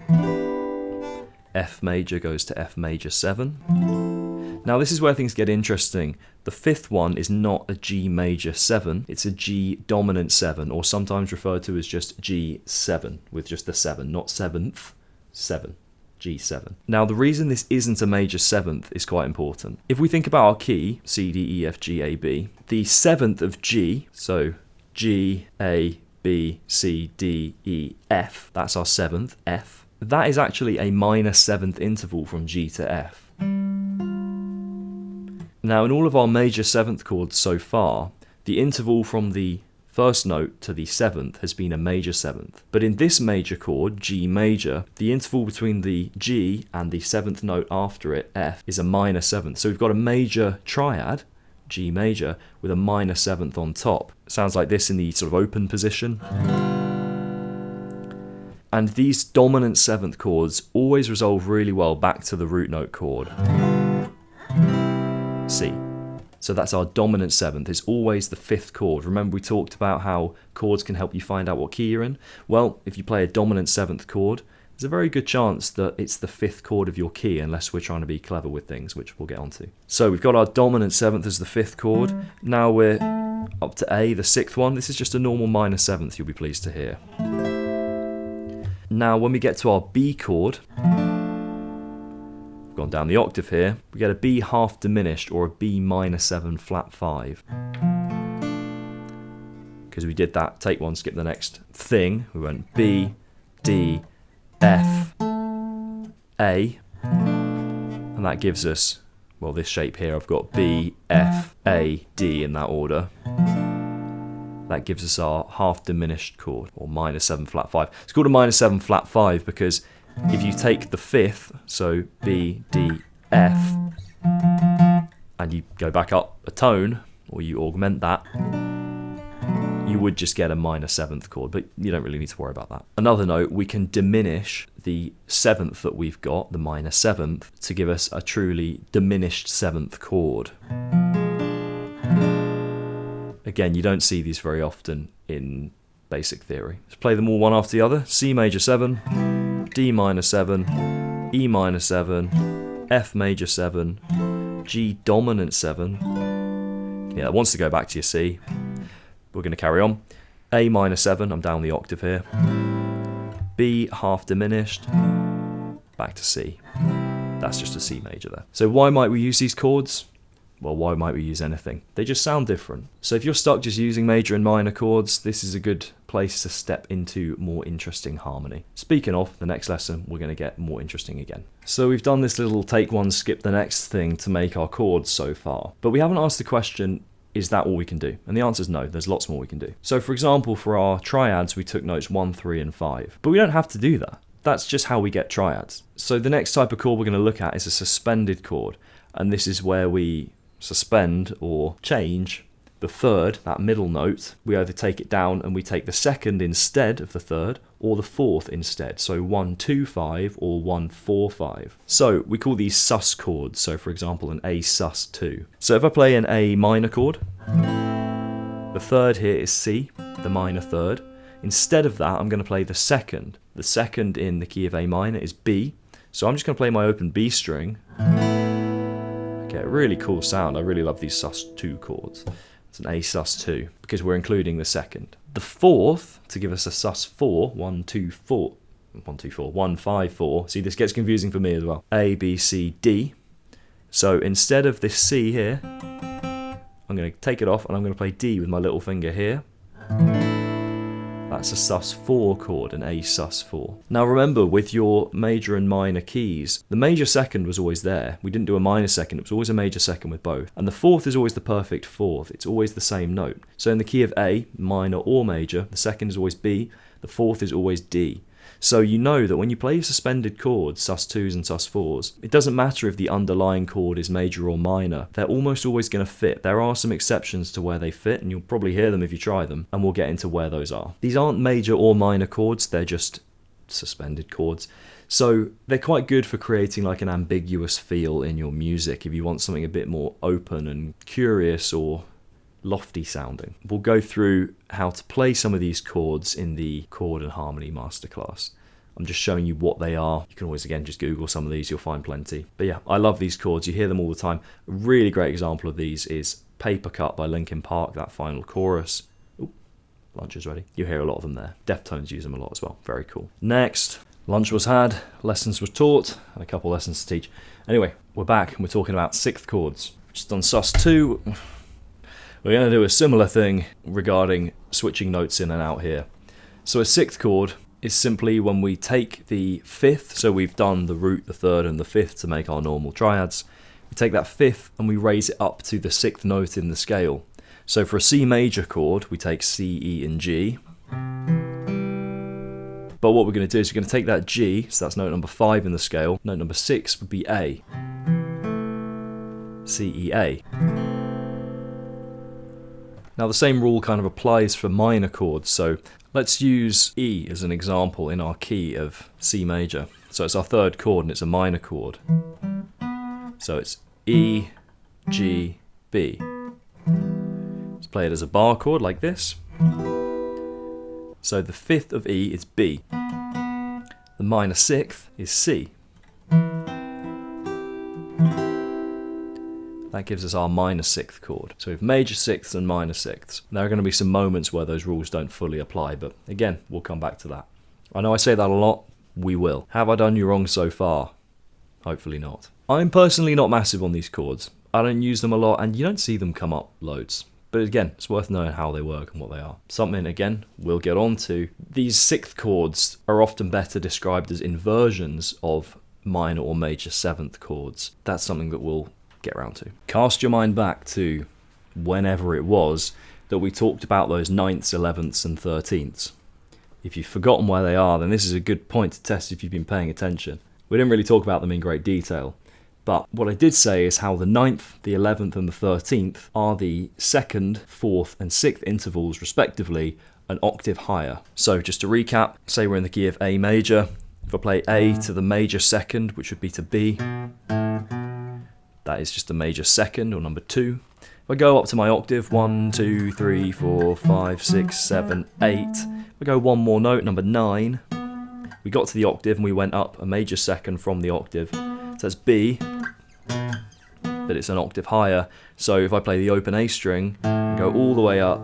F major goes to F major 7. Now this is where things get interesting. The fifth one is not a G major 7, it's a G dominant 7, or sometimes referred to as just G7, with just the 7, not 7th, 7. G7. Now the reason this isn't a major 7th is quite important. If we think about our key, C, D, E, F, G, A, B, the 7th of G, so G, A, B, C, D, E, F, that's our 7th, F, that is actually a minor 7th interval from G to F. Now in all of our major 7th chords so far, the interval from the first note to the 7th has been a major 7th. But in this major chord, G major, the interval between the G and the 7th note after it, F, is a minor 7th. So we've got a major triad, G major, with a minor 7th on top. It sounds like this in the sort of open position. And these dominant 7th chords always resolve really well back to the root note chord, C. So that's our dominant 7th, it's always the 5th chord. Remember we talked about how chords can help you find out what key you're in? Well, if you play a dominant 7th chord, there's a very good chance that it's the 5th chord of your key, unless we're trying to be clever with things, which we'll get onto. So we've got our dominant 7th as the 5th chord. Now we're up to A, the 6th one. This is just a normal minor 7th, you'll be pleased to hear. Now when we get to our B chord, gone down the octave here, we get a B half diminished or a B minor 7 flat 5. Because we did that, take one, skip the next thing, we went B, D, F, A, and that gives us, well, this shape here, I've got B, F, A, D in that order. That gives us our half diminished chord, or minor 7 flat 5. It's called a minor 7 flat 5 because if you take the 5th, so B, D, F, and you go back up a tone, or you augment that, you would just get a minor 7th chord, but you don't really need to worry about that. Another note, we can diminish the 7th that we've got, the minor 7th, to give us a truly diminished 7th chord. Again, you don't see these very often in basic theory. Let's play them all one after the other. C major 7, D minor 7, E minor 7, F major 7, G dominant 7. Yeah, that wants to go back to your C. We're going to carry on. A minor 7, I'm down the octave here. B half diminished, back to C. That's just a C major there. So why might we use these chords? Well, why might we use anything? They just sound different. So if you're stuck just using major and minor chords, this is a good place to step into more interesting harmony. Speaking of, the next lesson, we're going to get more interesting again. So we've done this little take one, skip the next thing to make our chords so far. But we haven't asked the question, is that all we can do? And the answer is no, there's lots more we can do. So for example, for our triads, we took notes 1, 3, and 5. But we don't have to do that. That's just how we get triads. So the next type of chord we're going to look at is a suspended chord. And this is where we suspend or change the third, that middle note. We either take it down and we take the second instead of the third, or the fourth instead. So 1, 2, 5 or 1, 4, 5. So we call these sus chords. So for example, an A sus 2. So if I play an A minor chord, the third here is C, the minor third. Instead of that, I'm going to play the second. The second in the key of A minor is B. So I'm just going to play my open B string. Get a really cool sound. I really love these sus 2 chords. It's an A sus 2 because we're including the second. The fourth, to give us a sus 4, 1, 2, 4, 1, 2, 4, 1, 5, 4. See, this gets confusing for me as well. A, B, C, D. So instead of this C here, I'm going to take it off and I'm going to play D with my little finger here. That's a sus 4 chord, an A sus 4. Now remember, with your major and minor keys, the major second was always there. We didn't do a minor second, it was always a major second with both. And the fourth is always the perfect fourth, it's always the same note. So in the key of A, minor or major, the second is always B, the fourth is always D. So you know that when you play suspended chords, sus2s and sus4s, it doesn't matter if the underlying chord is major or minor, they're almost always going to fit. There are some exceptions to where they fit, and you'll probably hear them if you try them, and we'll get into where those are. These aren't major or minor chords, they're just suspended chords. So they're quite good for creating like an ambiguous feel in your music if you want something a bit more open and curious or lofty sounding. We'll go through how to play some of these chords in the chord and harmony masterclass. I'm just showing you what they are. You can always, again, just Google some of these, you'll find plenty. But yeah, I love these chords. You hear them all the time. A really great example of these is Paper Cut by Linkin Park, that final chorus. Ooh, lunch is ready. You hear a lot of them there. Deftones use them a lot as well. Very cool. Next, lunch was had, lessons were taught, and a couple lessons to teach. Anyway, we're back and we're talking about sixth chords. Just on sus2. We're going to do a similar thing regarding switching notes in and out here. So a sixth chord is simply when we take the fifth, so we've done the root, the third, and the fifth to make our normal triads. We take that fifth and we raise it up to the sixth note in the scale. So for a C major chord, we take C, E, and G. But what we're going to do is we're going to take that G, so that's note number 5 in the scale. Note number 6 would be A. C, E, A. Now the same rule kind of applies for minor chords, so let's use E as an example in our key of C major. So it's our third chord and it's a minor chord. So it's E, G, B. Let's play it as a bar chord like this. So the fifth of E is B. The minor sixth is C. That gives us our minor sixth chord. So we have major sixths and minor sixths. There are going to be some moments where those rules don't fully apply, but again, we'll come back to that. I know I say that a lot, we will. Have I done you wrong so far? Hopefully not. I'm personally not massive on these chords. I don't use them a lot, and you don't see them come up loads. But again, it's worth knowing how they work and what they are. Something, again, we'll get on to. These sixth chords are often better described as inversions of minor or major seventh chords. That's something that we'll get around to. Cast your mind back to whenever it was that we talked about those 9ths, 11ths and 13ths. If you've forgotten where they are, then this is a good point to test if you've been paying attention. We didn't really talk about them in great detail, but what I did say is how the 9th, the 11th and the 13th are the 2nd, 4th and 6th intervals respectively, an octave higher. So just to recap, say we're in the key of A major. If I play A to the major second, which would be to B, that is just a major second, or number 2. If I go up to my octave, 1, 2, 3, 4, 5, 6, 7, 8. We go one more note, number 9. We got to the octave and we went up a major second from the octave. So that's B, but it's an octave higher. So if I play the open A string and go all the way up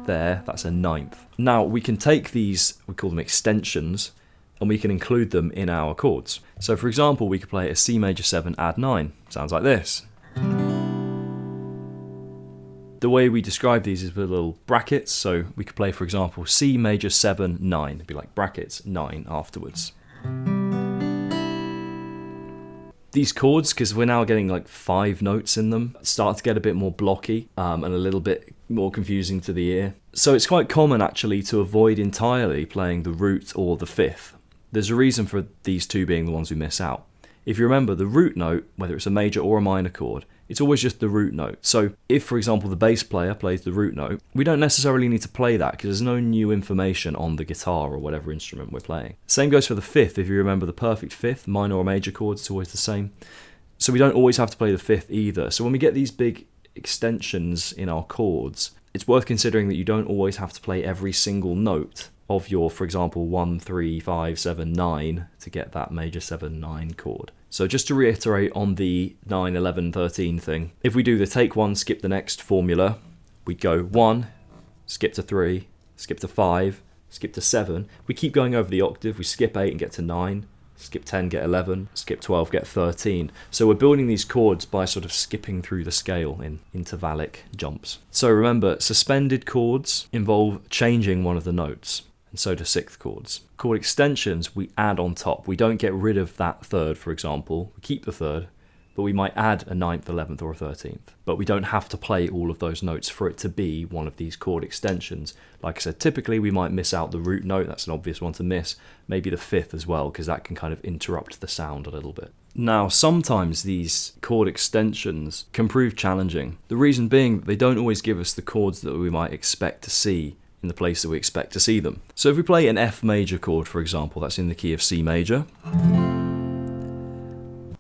there, that's a 9th. Now we can take these, we call them extensions, and we can include them in our chords. So for example, we could play a C major 7 add 9. Sounds like this. The way we describe these is with little brackets, so we could play, for example, C major 7, 9. It'd be like brackets, 9 afterwards. These chords, because we're now getting like 5 notes in them, start to get a bit more blocky and a little bit more confusing to the ear. So it's quite common actually to avoid entirely playing the root or the 5th. There's a reason for these two being the ones we miss out. If you remember, the root note, whether it's a major or a minor chord, it's always just the root note. So if, for example, the bass player plays the root note, we don't necessarily need to play that because there's no new information on the guitar or whatever instrument we're playing. Same goes for the 5th. If you remember the perfect 5th, minor or major chords, it's always the same. So we don't always have to play the 5th either. So when we get these big extensions in our chords, it's worth considering that you don't always have to play every single note of your, for example, 1, 3, 5, 7, 9 to get that major 7, 9 chord. So just to reiterate on the 9, 11, 13 thing, if we do the take 1, skip the next formula, we go 1, skip to 3, skip to 5, skip to 7. We keep going over the octave, we skip 8 and get to 9, skip 10, get 11, skip 12, get 13. So we're building these chords by sort of skipping through the scale in intervallic jumps. So remember, suspended chords involve changing one of the notes. And so do sixth chords. Chord extensions we add on top. We don't get rid of that third, for example. We keep the third, but we might add a 9th, 11th, or a 13th. But we don't have to play all of those notes for it to be one of these chord extensions. Like I said, typically we might miss out the root note, that's an obvious one to miss, maybe the 5th as well, because that can kind of interrupt the sound a little bit. Now, sometimes these chord extensions can prove challenging. The reason being that they don't always give us the chords that we might expect to see in the place that we expect to see them. So if we play an F major chord, for example, that's in the key of C major,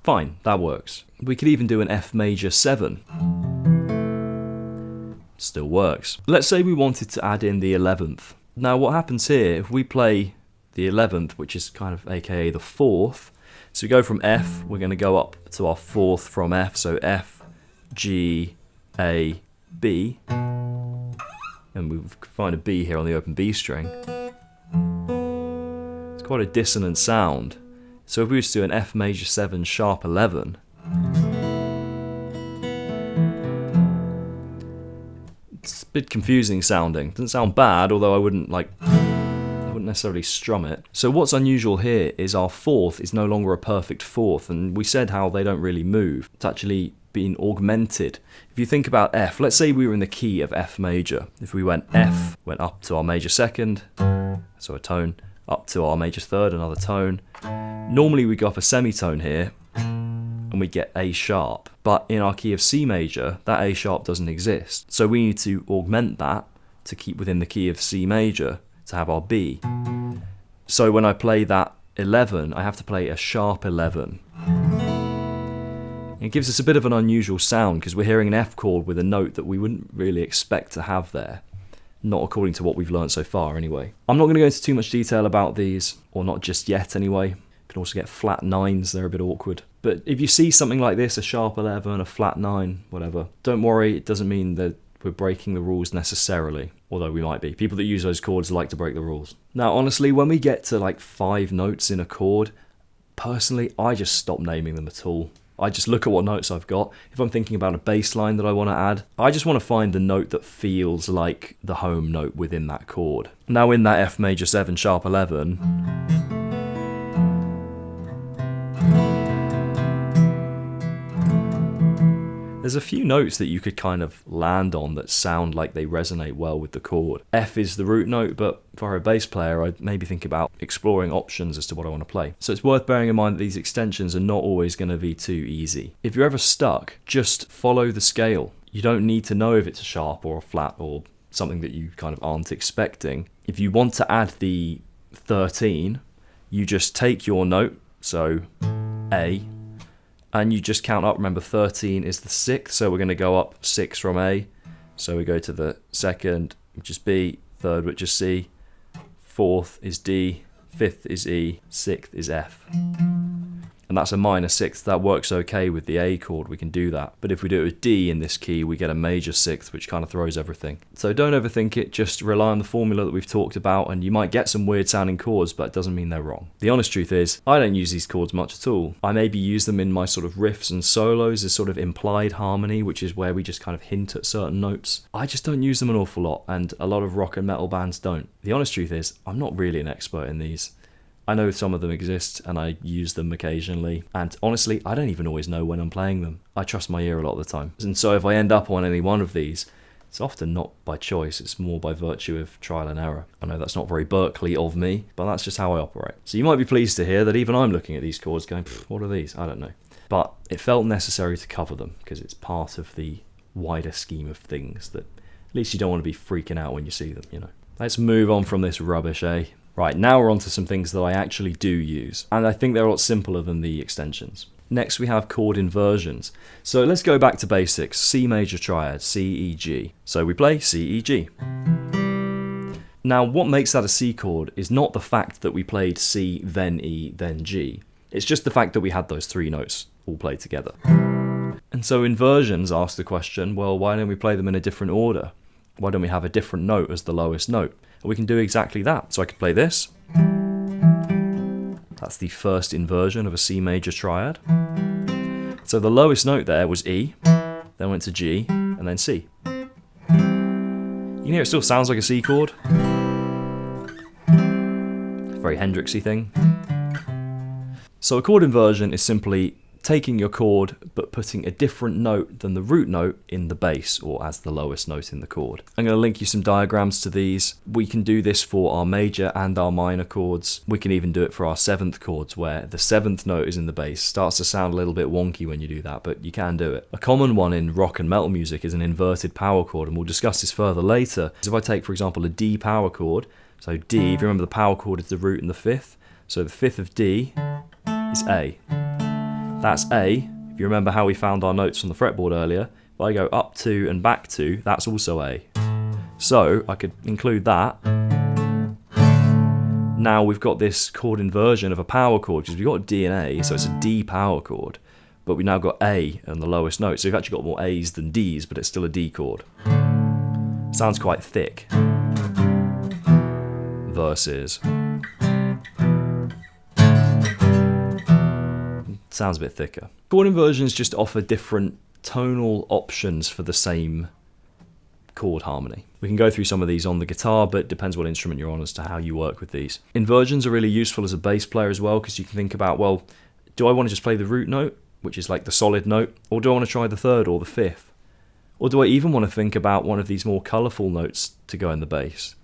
fine, that works. We could even do an F major 7. Still works. Let's say we wanted to add in the 11th. Now what happens here, if we play the 11th, which is kind of aka the 4th, so we go from F, we're going to go up to our 4th from F, so F, G, A, B, and we find a B here on the open B string. It's quite a dissonant sound. So if we were to do an F major 7 sharp 11, it's a bit confusing sounding. Doesn't sound bad, although I wouldn't necessarily strum it. So what's unusual here is our 4th is no longer a perfect 4th, and we said how they don't really move. It's actually been augmented. If you think about F, let's say we were in the key of F major. If we went F, went up to our major 2nd, so a tone, up to our major 3rd, another tone. Normally we go up a semitone here and we get A sharp, but in our key of C major, that A sharp doesn't exist. So we need to augment that to keep within the key of C major to have our B. So when I play that 11, I have to play a sharp 11. It gives us a bit of an unusual sound because we're hearing an F chord with a note that we wouldn't really expect to have there. Not according to what we've learned so far anyway. I'm not going to go into too much detail about these, or not just yet anyway. You can also get flat 9s, they're a bit awkward. But if you see something like this, a sharp 11, a flat 9, whatever, don't worry, it doesn't mean that we're breaking the rules necessarily, although we might be. People that use those chords like to break the rules. Now honestly, when we get to like 5 notes in a chord, personally I just stop naming them at all. I just look at what notes I've got. If I'm thinking about a bass line that I want to add, I just want to find the note that feels like the home note within that chord. Now in that F major 7 sharp 11, there's a few notes that you could kind of land on that sound like they resonate well with the chord. F is the root note, but for a bass player, I'd maybe think about exploring options as to what I want to play. So it's worth bearing in mind that these extensions are not always going to be too easy. If you're ever stuck, just follow the scale. You don't need to know if it's a sharp or a flat or something that you kind of aren't expecting. If you want to add the 13, you just take your note, so A, and you just count up. Remember, 13 is the 6th, so we're going to go up 6 from A. So we go to the 2nd, which is B, 3rd, which is C, 4th is D, 5th is E, 6th is F. And that's a minor 6th. That works okay with the A chord, we can do that. But if we do it with D in this key, we get a major 6th, which kind of throws everything. So don't overthink it, just rely on the formula that we've talked about, and you might get some weird sounding chords, but it doesn't mean they're wrong. The honest truth is, I don't use these chords much at all. I maybe use them in my sort of riffs and solos as sort of implied harmony, which is where we just kind of hint at certain notes. I just don't use them an awful lot, and a lot of rock and metal bands don't. The honest truth is, I'm not really an expert in these. I know some of them exist and I use them occasionally, and honestly I don't even always know when I'm playing them. I trust my ear a lot of the time, and so if I end up on any one of these, it's often not by choice, it's more by virtue of trial and error. I know that's not very Berkeley of me, but that's just how I operate. So you might be pleased to hear that even I'm looking at these chords going, what are these? I don't know. But it felt necessary to cover them because it's part of the wider scheme of things that at least you don't want to be freaking out when you see them, you know. Let's move on from this rubbish, eh? Right, now we're on to some things that I actually do use, and I think they're a lot simpler than the extensions. Next we have chord inversions. So let's go back to basics. C major triad, C, E, G. So we play C, E, G. Now what makes that a C chord is not the fact that we played C, then E, then G. It's just the fact that we had those 3 notes all played together. And so inversions ask the question, well, why don't we play them in a different order? Why don't we have a different note as the lowest note? And we can do exactly that. So I could play this. That's the first inversion of a C major triad. So the lowest note there was E, then went to G, and then C. You can hear it still sounds like a C chord. Very Hendrixy thing. So a chord inversion is simply taking your chord but putting a different note than the root note in the bass or as the lowest note in the chord. I'm going to link you some diagrams to these. We can do this for our major and our minor chords. We can even do it for our 7th chords where the 7th note is in the bass. Starts to sound a little bit wonky when you do that, but you can do it. A common one in rock and metal music is an inverted power chord, and we'll discuss this further later. So if I take, for example, a D power chord, so D, if you remember the power chord is the root and the 5th, so the 5th of D is A. That's A. If you remember how we found our notes from the fretboard earlier, if I go up 2 and back 2, that's also A. So I could include that. Now we've got this chord inversion of a power chord because we've got D and A, so it's a D power chord. But we've now got A on the lowest note, so we've actually got more A's than D's, but it's still a D chord. Sounds quite thick. Versus... sounds a bit thicker. Chord inversions just offer different tonal options for the same chord harmony. We can go through some of these on the guitar, but it depends what instrument you're on as to how you work with these. Inversions are really useful as a bass player as well, because you can think about, well, do I want to just play the root note, which is like the solid note, or do I want to try the 3rd or the 5th? Or do I even want to think about one of these more colourful notes to go in the bass?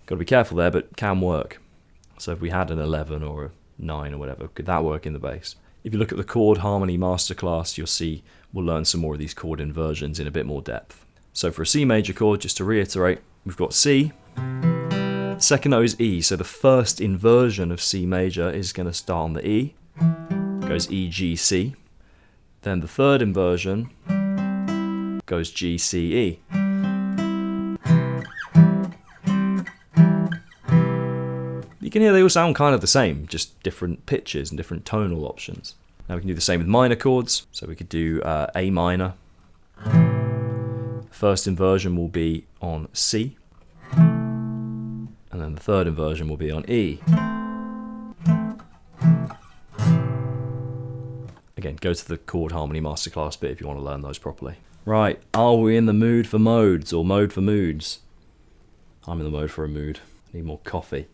Got to be careful there, but can work. So if we had an 11 or a 9 or whatever, could that work in the bass? If you look at the Chord Harmony Masterclass, you'll see we'll learn some more of these chord inversions in a bit more depth. So for a C major chord, just to reiterate, we've got C, second note is E, so the first inversion of C major is going to start on the E, goes E, G, C. Then the 3rd inversion goes G, C, E. You can hear they all sound kind of the same, just different pitches and different tonal options. Now we can do the same with minor chords, so we could do A minor. First inversion will be on C, and then the 3rd inversion will be on E. Again, go to the Chord Harmony Masterclass bit if you want to learn those properly. Right, are we in the mood for modes, or mode for moods? I'm in the mode for a mood. I need more coffee.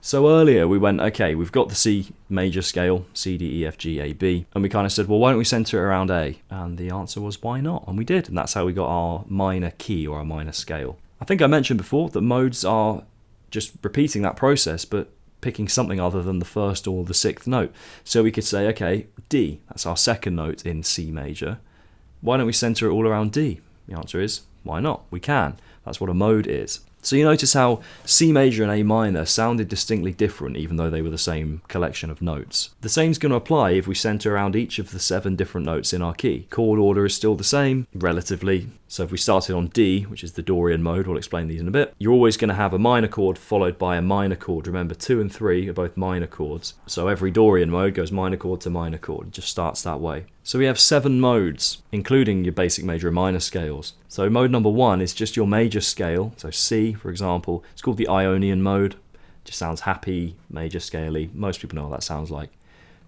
So earlier we went, okay, we've got the C major scale, C, D, E, F, G, A, B, and we kind of said, well, why don't we center it around A? And the answer was, why not? And we did, and that's how we got our minor key or our minor scale. I think I mentioned before that modes are just repeating that process, but picking something other than the 1st or the 6th note. So we could say, okay, D, that's our 2nd note in C major. Why don't we center it all around D? The answer is, why not? We can. That's what a mode is. So you notice how C major and A minor sounded distinctly different even though they were the same collection of notes. The same's going to apply if we center around each of the 7 different notes in our key. Chord order is still the same, relatively. So if we started on D, which is the Dorian mode, we'll explain these in a bit, you're always going to have a minor chord followed by a minor chord. Remember, 2 and 3 are both minor chords. So every Dorian mode goes minor chord to minor chord. It just starts that way. So we have 7 modes, including your basic major and minor scales. So mode number 1 is just your major scale. So C, for example, it's called the Ionian mode. Just sounds happy, major scale-y. Most people know what that sounds like.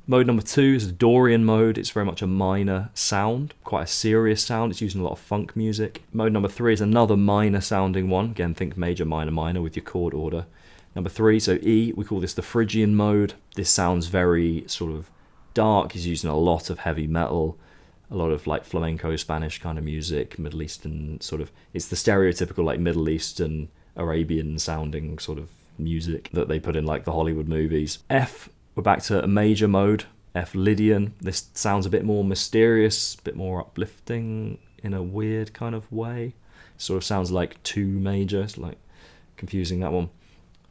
Mode number 2 is the Dorian mode. It's very much a minor sound, quite a serious sound. It's using a lot of funk music. Mode number 3 is another minor sounding one. Again, think major, minor, minor with your chord order. Number 3, so E, we call this the Phrygian mode. This sounds very sort of dark. He's using a lot of heavy metal, a lot of like flamenco Spanish kind of music, Middle Eastern sort of, it's the stereotypical like Middle Eastern Arabian sounding sort of music that they put in like the Hollywood movies. F, we're back to a major mode, F Lydian. This sounds a bit more mysterious, a bit more uplifting in a weird kind of way. Sort of sounds like 2 major, it's like confusing that one.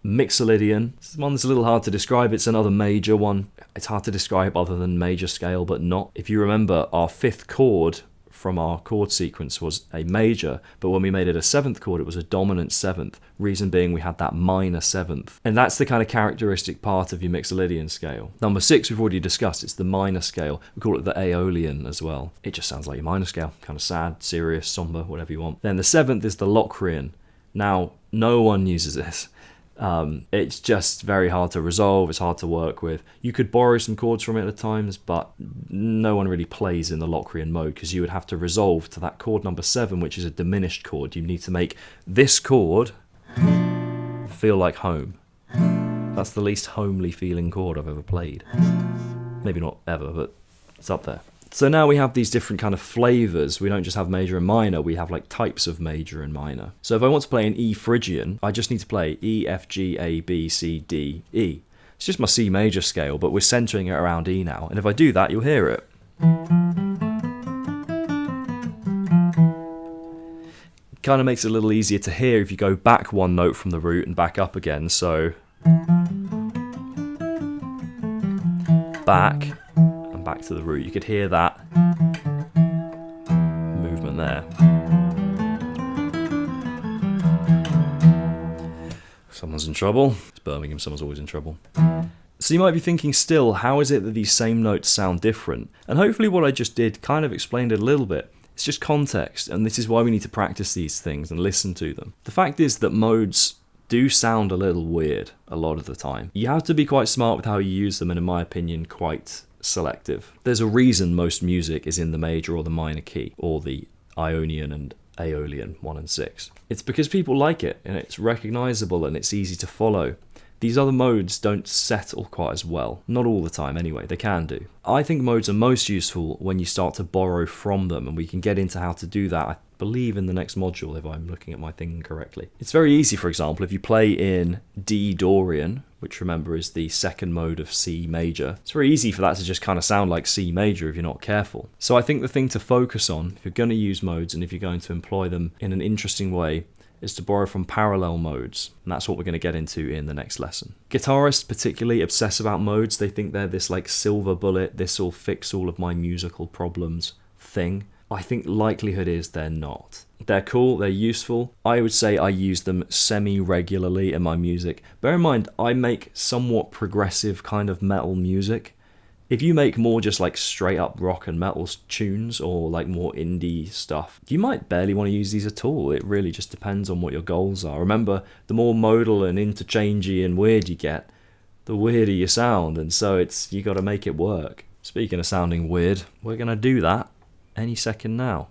Mixolydian, this is one that's a little hard to describe. It's another major one. It's hard to describe other than major scale, but not. If you remember, our 5th chord from our chord sequence was a major, but when we made it a 7th chord, it was a dominant 7th. Reason being we had that minor 7th. And that's the kind of characteristic part of your Mixolydian scale. Number 6 we've already discussed, it's the minor scale. We call it the Aeolian as well. It just sounds like your minor scale, kind of sad, serious, somber, whatever you want. Then the 7th is the Locrian. Now, no one uses this. It's just very hard to resolve, it's hard to work with. You could borrow some chords from it at times, but no one really plays in the Locrian mode because you would have to resolve to that chord number 7, which is a diminished chord. You need to make this chord feel like home. That's the least homely feeling chord I've ever played. Maybe not ever, but It's up there. So now we have these different kind of flavors. We don't just have major and minor, we have like types of major and minor. So if I want to play an E Phrygian, I just need to play E, F, G, A, B, C, D, E. It's just my C major scale, but we're centering it around E now. And if I do that, you'll hear it. It kind of makes it a little easier to hear if you go back one note from the root and back up again. So back and back to the root. You could hear that movement there. Someone's in trouble. It's Birmingham, someone's always in trouble. So you might be thinking still, how is it that these same notes sound different? And hopefully what I just did kind of explained it a little bit. It's just context, and this is why we need to practice these things and listen to them. The fact is that modes do sound a little weird a lot of the time. You have to be quite smart with how you use them, and in my opinion, quite selective. There's a reason most music is in the major or the minor key, or the Ionian and Aeolian 1 and 6. It's because people like it, and it's recognizable and it's easy to follow. These other modes don't settle quite as well. Not all the time anyway, they can do. I think modes are most useful when you start to borrow from them, and we can get into how to do that, I believe, in the next module if I'm looking at my thing correctly. It's very easy, for example, if you play in D Dorian, which remember is the second mode of C major, it's very easy for that to just kind of sound like C major if you're not careful. So I think the thing to focus on, if you're going to use modes and if you're going to employ them in an interesting way, is to borrow from parallel modes, and that's what we're going to get into in the next lesson. Guitarists particularly obsess about modes. They think they're this like silver bullet, this will fix all of my musical problems thing. I think likelihood is they're not. They're cool, they're useful. I would say I use them semi-regularly in my music. Bear in mind, I make somewhat progressive kind of metal music. If you make more just like straight up rock and metal tunes or like more indie stuff, you might barely want to use these at all. It really just depends on what your goals are. Remember, the more modal and interchangey and weird you get, the weirder you sound, and so you got to make it work. Speaking of sounding weird, we're going to do that any second now.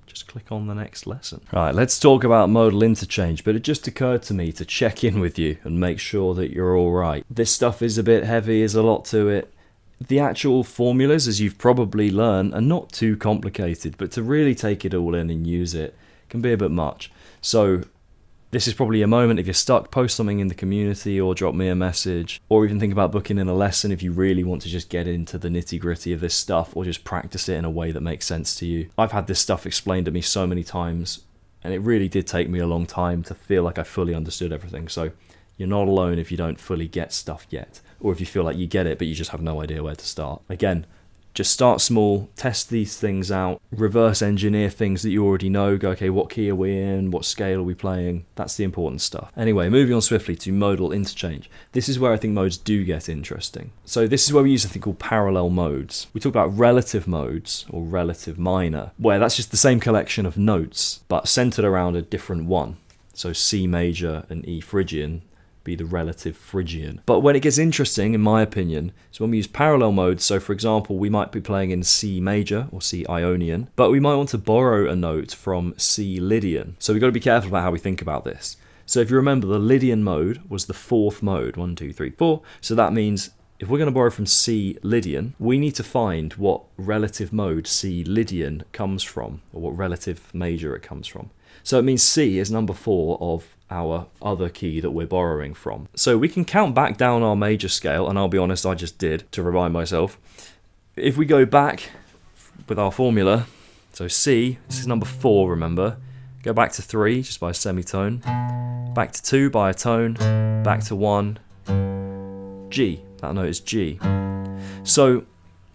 Just click on the next lesson. Right, let's talk about modal interchange, but it just occurred to me to check in with you and make sure that you're all right. This stuff is a bit heavy, there's a lot to it. The actual formulas, as you've probably learned, are not too complicated, but to really take it all in and use it can be a bit much. So this is probably a moment, if you're stuck, post something in the community or drop me a message, or even think about booking in a lesson if you really want to just get into the nitty-gritty of this stuff, or just practice it in a way that makes sense to you. I've had this stuff explained to me so many times, and it really did take me a long time to feel like I fully understood everything. So you're not alone if you don't fully get stuff yet, or if you feel like you get it but you just have no idea where to start. Again, just start small, test these things out, reverse engineer things that you already know, go, okay, what key are we in, what scale are we playing? That's the important stuff. Anyway, moving on swiftly to modal interchange. This is where I think modes do get interesting. So this is where we use a thing called parallel modes. We talk about relative modes, or relative minor, where that's just the same collection of notes, but centered around a different one. So C major and E Phrygian be the relative Phrygian. But when it gets interesting, in my opinion, is when we use parallel modes. So for example, we might be playing in C major or C Ionian, but we might want to borrow a note from C Lydian. So we've got to be careful about how we think about this. So if you remember, the Lydian mode was the fourth mode, 1, 2, 3, 4. So that means if we're going to borrow from C Lydian, we need to find what relative mode C Lydian comes from, or what relative major it comes from. So it means C is number 4 of our other key that we're borrowing from. So we can count back down our major scale, and I'll be honest, I just did to remind myself. If we go back with our formula, so C, this is number 4, remember. Go back to 3, just by a semitone. Back to 2 by a tone. Back to 1, G. That note is G. So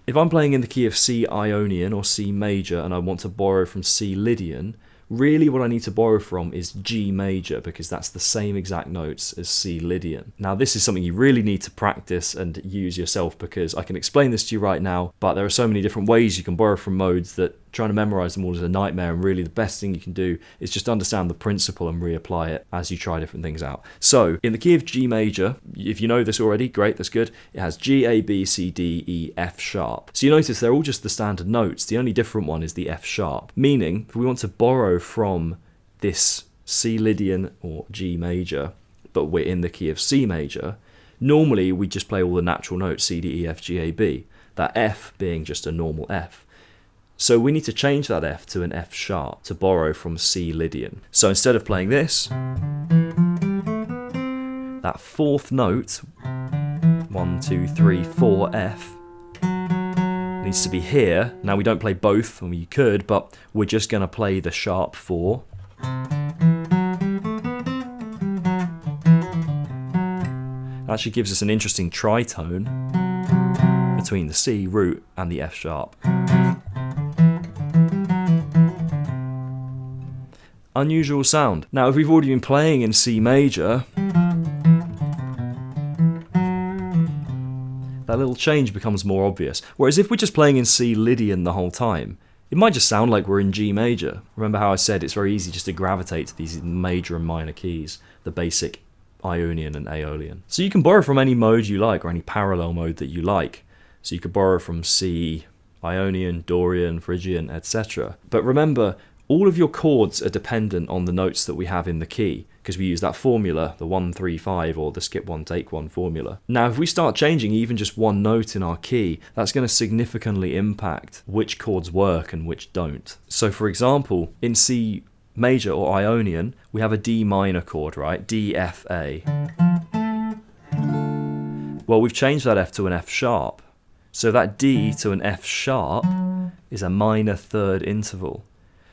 if I'm playing in the key of C Ionian or C major and I want to borrow from C Lydian, really what I need to borrow from is G major, because that's the same exact notes as C Lydian. Now this is something you really need to practice and use yourself, because I can explain this to you right now, but there are so many different ways you can borrow from modes that trying to memorize them all is a nightmare, and really the best thing you can do is just understand the principle and reapply it as you try different things out. So in the key of G major, if you know this already, great, that's good. It has G, A, B, C, D, E, F sharp. So you notice they're all just the standard notes. The only different one is the F sharp, meaning if we want to borrow from this C Lydian or G major, but we're in the key of C major, normally we just play all the natural notes, C, D, E, F, G, A, B. that F being just a normal F. So we need to change that F to an F sharp to borrow from C Lydian. So instead of playing this, that fourth note, 1, 2, 3, 4, F, needs to be here. Now we don't play both, and we could, but we're just going to play the sharp 4. It actually gives us an interesting tritone between the C root and the F sharp. Unusual sound. Now if we've already been playing in C major, that little change becomes more obvious. Whereas if we're just playing in C Lydian the whole time, it might just sound like we're in G major. Remember how I said it's very easy just to gravitate to these major and minor keys, the basic Ionian and Aeolian. So you can borrow from any mode you like, or any parallel mode that you like. So you could borrow from C, Ionian, Dorian, Phrygian, etc. But remember, all of your chords are dependent on the notes that we have in the key, because we use that formula, the 1-3-5 or the skip 1 take 1 formula. Now if we start changing even just one note in our key, that's going to significantly impact which chords work and which don't. So for example, in C major or Ionian, we have a D minor chord, right? D, F, A. Well, we've changed that F to an F sharp. So that D to an F sharp is a minor third interval.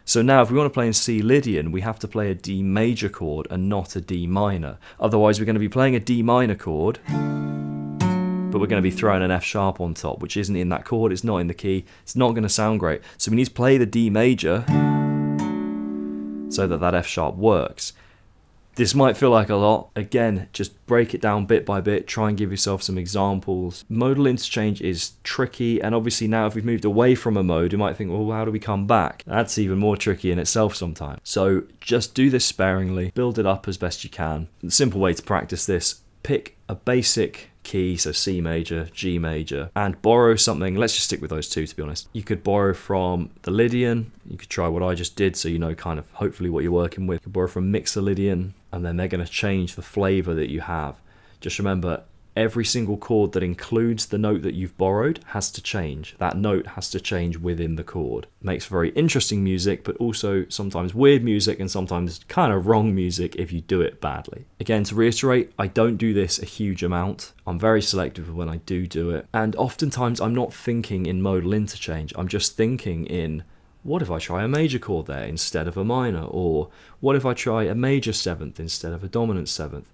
So now if we want to play in C Lydian, we have to play a D major chord and not a D minor. Otherwise we're going to be playing a D minor chord, but we're going to be throwing an F sharp on top, which isn't in that chord, it's not in the key, it's not going to sound great. So we need to play the D major so that that F sharp works. This might feel like a lot. Again, just break it down bit by bit, try and give yourself some examples. Modal interchange is tricky, and obviously now if we've moved away from a mode, you might think, well, how do we come back? That's even more tricky in itself sometimes. So just do this sparingly, build it up as best you can. The simple way to practice this, pick a basic key, so C major, G major, and borrow something. Let's just stick with those two, to be honest. You could borrow from the Lydian, you could try what I just did so you know kind of hopefully what you're working with. You could borrow from Mixer Lydian, and then they're going to change the flavor that you have. Just remember, every single chord that includes the note that you've borrowed has to change. That note has to change within the chord. Makes very interesting music, but also sometimes weird music and sometimes kind of wrong music if you do it badly. Again, to reiterate, I don't do this a huge amount. I'm very selective when I do it. And oftentimes I'm not thinking in modal interchange. I'm just thinking in, what if I try a major chord there instead of a minor? Or what if I try a major 7th instead of a dominant 7th?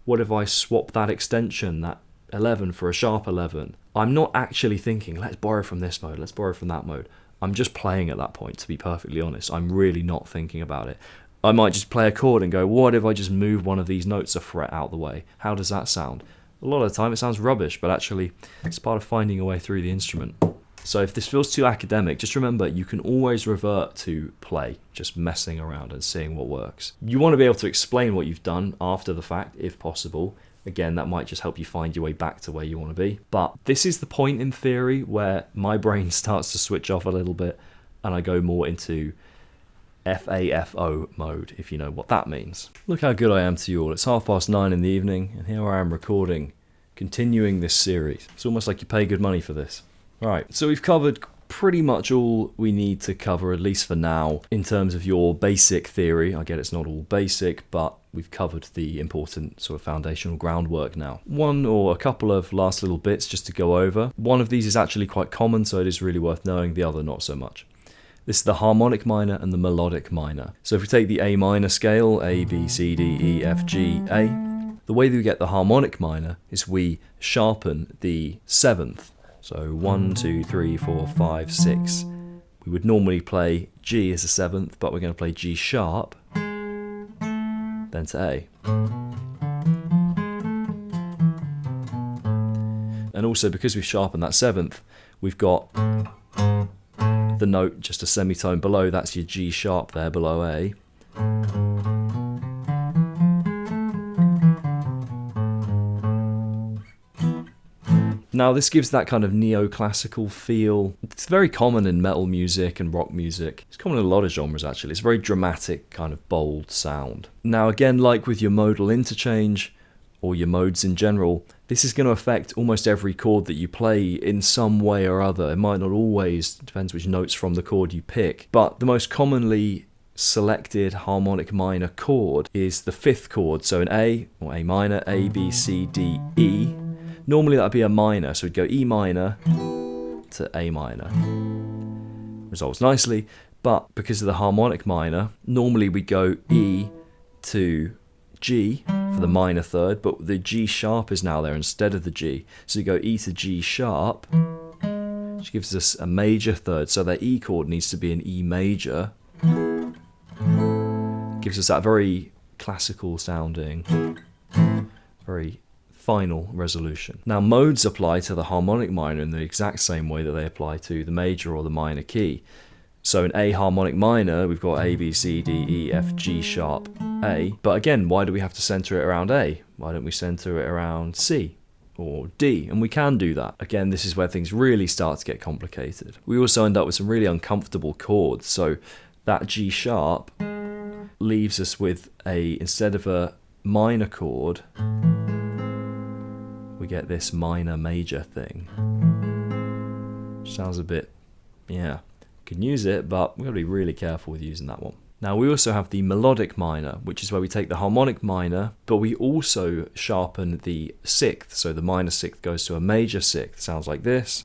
What if I swap that extension, that 11, for a sharp 11? I'm not actually thinking, let's borrow from this mode, let's borrow from that mode. I'm just playing at that point, to be perfectly honest. I'm really not thinking about it. I might just play a chord and go, what if I just move one of these notes a fret out the way? How does that sound? A lot of the time it sounds rubbish, but actually it's part of finding a way through the instrument. So if this feels too academic, just remember you can always revert to play, just messing around and seeing what works. You want to be able to explain what you've done after the fact, if possible. Again, that might just help you find your way back to where you want to be. But this is the point in theory where my brain starts to switch off a little bit and I go more into FAFO mode, if you know what that means. Look how good I am to you all. It's 9:30 in the evening and here I am recording, continuing this series. It's almost like you pay good money for this. Right, so we've covered pretty much all we need to cover, at least for now, in terms of your basic theory. I get it's not all basic, but we've covered the important sort of foundational groundwork now. One or a couple of last little bits just to go over. One of these is actually quite common, so it is really worth knowing, the other not so much. This is the harmonic minor and the melodic minor. So if we take the A minor scale, A, B, C, D, E, F, G, A, the way that we get the harmonic minor is we sharpen the 7th. So 1, 2, 3, 4, 5, 6. We would normally play G as a 7th, but we're going to play G sharp, then to A. And also because we've sharpened that 7th, we've got the note just a semitone below, that's your G sharp there below A. Now this gives that kind of neoclassical feel. It's very common in metal music and rock music. It's common in a lot of genres actually. It's a very dramatic, kind of bold sound. Now again, like with your modal interchange, or your modes in general, This is going to affect almost every chord that you play in some way or other. It might not always, depends which notes from the chord you pick, but the most commonly selected harmonic minor chord is the 5th chord, so an A or A minor, A, B, C, D, E. Normally that would be a minor, so we'd go E minor to A minor. Resolves nicely, but because of the harmonic minor, normally we go E to G for the minor third, but the G sharp is now there instead of the G. So you go E to G sharp, which gives us a major third, so that E chord needs to be an E major. Gives us that very classical sounding, very final resolution. Now modes apply to the harmonic minor in the exact same way that they apply to the major or the minor key. So in A harmonic minor, we've got A, B, C, D, E, F, G sharp, A. But again, why do we have to center it around A? Why don't we center it around C or D? And we can do that. Again, this is where things really start to get complicated. We also end up with some really uncomfortable chords. So that G sharp leaves us with instead of a minor chord, we get this minor major thing. Which sounds a bit, yeah. Can use it, but we've got to be really careful with using that one. Now we also have the melodic minor, which is where we take the harmonic minor, but we also sharpen the 6th, so the minor 6th goes to a major 6th. Sounds like this.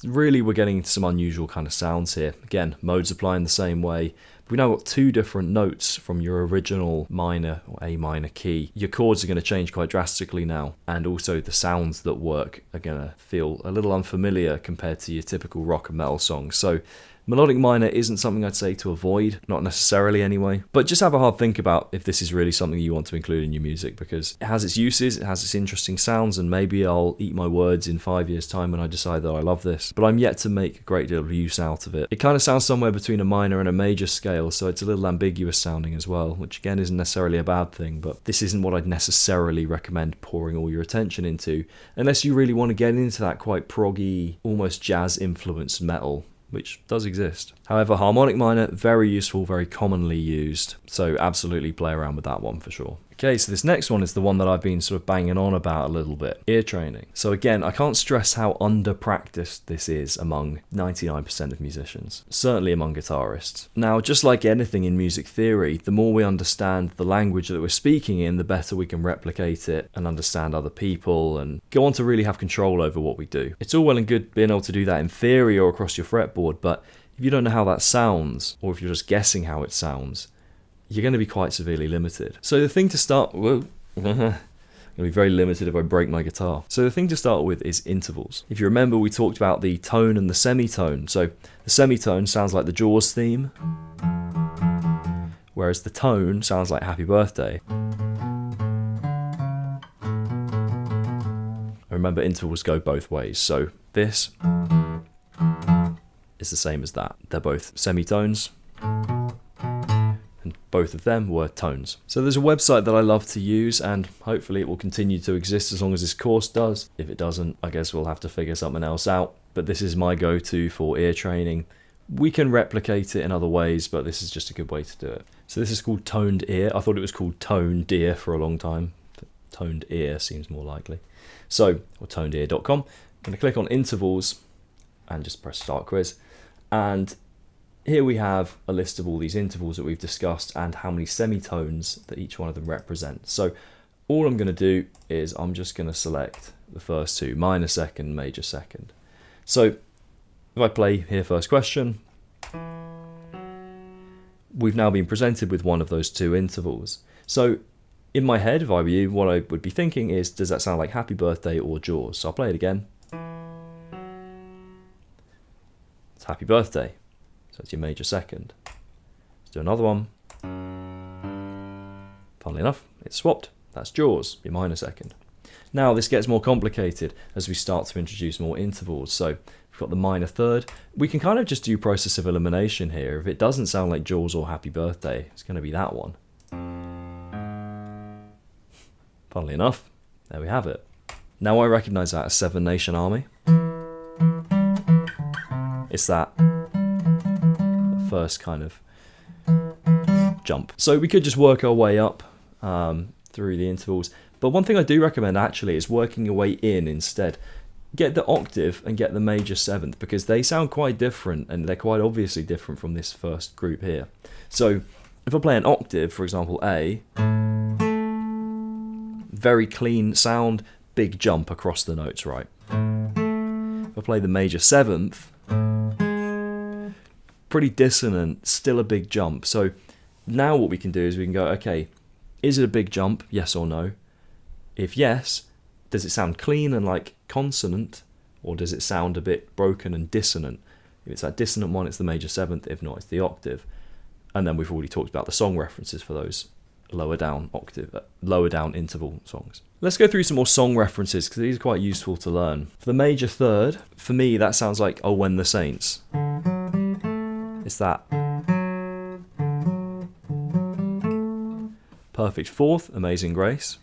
Really, we're getting into some unusual kind of sounds here. Again, modes apply in the same way. We've now got 2 different notes from your original minor or A minor key. Your chords are going to change quite drastically now, and also the sounds that work are going to feel a little unfamiliar compared to your typical rock and metal songs. So melodic minor isn't something I'd say to avoid, not necessarily anyway, but just have a hard think about if this is really something you want to include in your music, because it has its uses, it has its interesting sounds, and maybe I'll eat my words in 5 years' time when I decide that I love this, but I'm yet to make a great deal of use out of it. It kind of sounds somewhere between a minor and a major scale, so it's a little ambiguous sounding as well, which again isn't necessarily a bad thing, but this isn't what I'd necessarily recommend pouring all your attention into, unless you really want to get into that quite proggy, almost jazz-influenced metal, which does exist. However, harmonic minor, very useful, very commonly used, so absolutely play around with that one for sure. Okay, so this next one is the one that I've been sort of banging on about a little bit, ear training. So again, I can't stress how under-practiced this is among 99% of musicians, certainly among guitarists. Now, just like anything in music theory, the more we understand the language that we're speaking in, the better we can replicate it and understand other people and go on to really have control over what we do. It's all well and good being able to do that in theory or across your fretboard, but if you don't know how that sounds, or if you're just guessing how it sounds, you're going to be quite severely limited. So the thing to start, whoa, I'm going to be very limited if I break my guitar. So the thing to start with is intervals. If you remember, we talked about the tone and the semitone. So the semitone sounds like the Jaws theme, whereas the tone sounds like Happy Birthday. And remember, intervals go both ways. So this is the same as that. They're both semitones, and both of them were tones. So there's a website that I love to use, and hopefully it will continue to exist as long as this course does. If it doesn't, I guess we'll have to figure something else out. But this is my go-to for ear training. We can replicate it in other ways, but this is just a good way to do it. So this is called Toned Ear. I thought it was called Toned Ear for a long time. But Toned Ear seems more likely. So, or tonedear.com. I'm going to click on intervals and just press Start Quiz. And here we have a list of all these intervals that we've discussed and how many semitones that each one of them represent. So all I'm going to do is I'm just going to select the first 2, minor second, major second. So if I play here first question, we've now been presented with one of those 2 intervals. So in my head, if I were you, what I would be thinking is, does that sound like Happy Birthday or Jaws? So I'll play it again. It's Happy Birthday. So it's your major second. Let's do another one. Funnily enough, it's swapped. That's Jaws, your minor second. Now this gets more complicated as we start to introduce more intervals. So we've got the minor third. We can kind of just do process of elimination here. If it doesn't sound like Jaws or Happy Birthday, it's going to be that one. Funnily enough, there we have it. Now I recognise that as Seven Nation Army. It's that first kind of jump. So we could just work our way up through the intervals. But one thing I do recommend actually is working your way in instead. Get the octave and get the major seventh, because they sound quite different and they're quite obviously different from this first group here. So if I play an octave, for example A, very clean sound, big jump across the notes, right? If I play the major seventh, pretty dissonant, still a big jump. So now what we can do is we can go, okay, is it a big jump, yes or no? If yes, does it sound clean and like consonant, or does it sound a bit broken and dissonant? If it's that dissonant one, it's the major seventh. If not, it's the octave. And then we've already talked about the song references for those lower down interval songs. Let's go through some more song references, because these are quite useful to learn. For the major third, for me, that sounds like Oh When the Saints. It's that. Perfect fourth, Amazing Grace.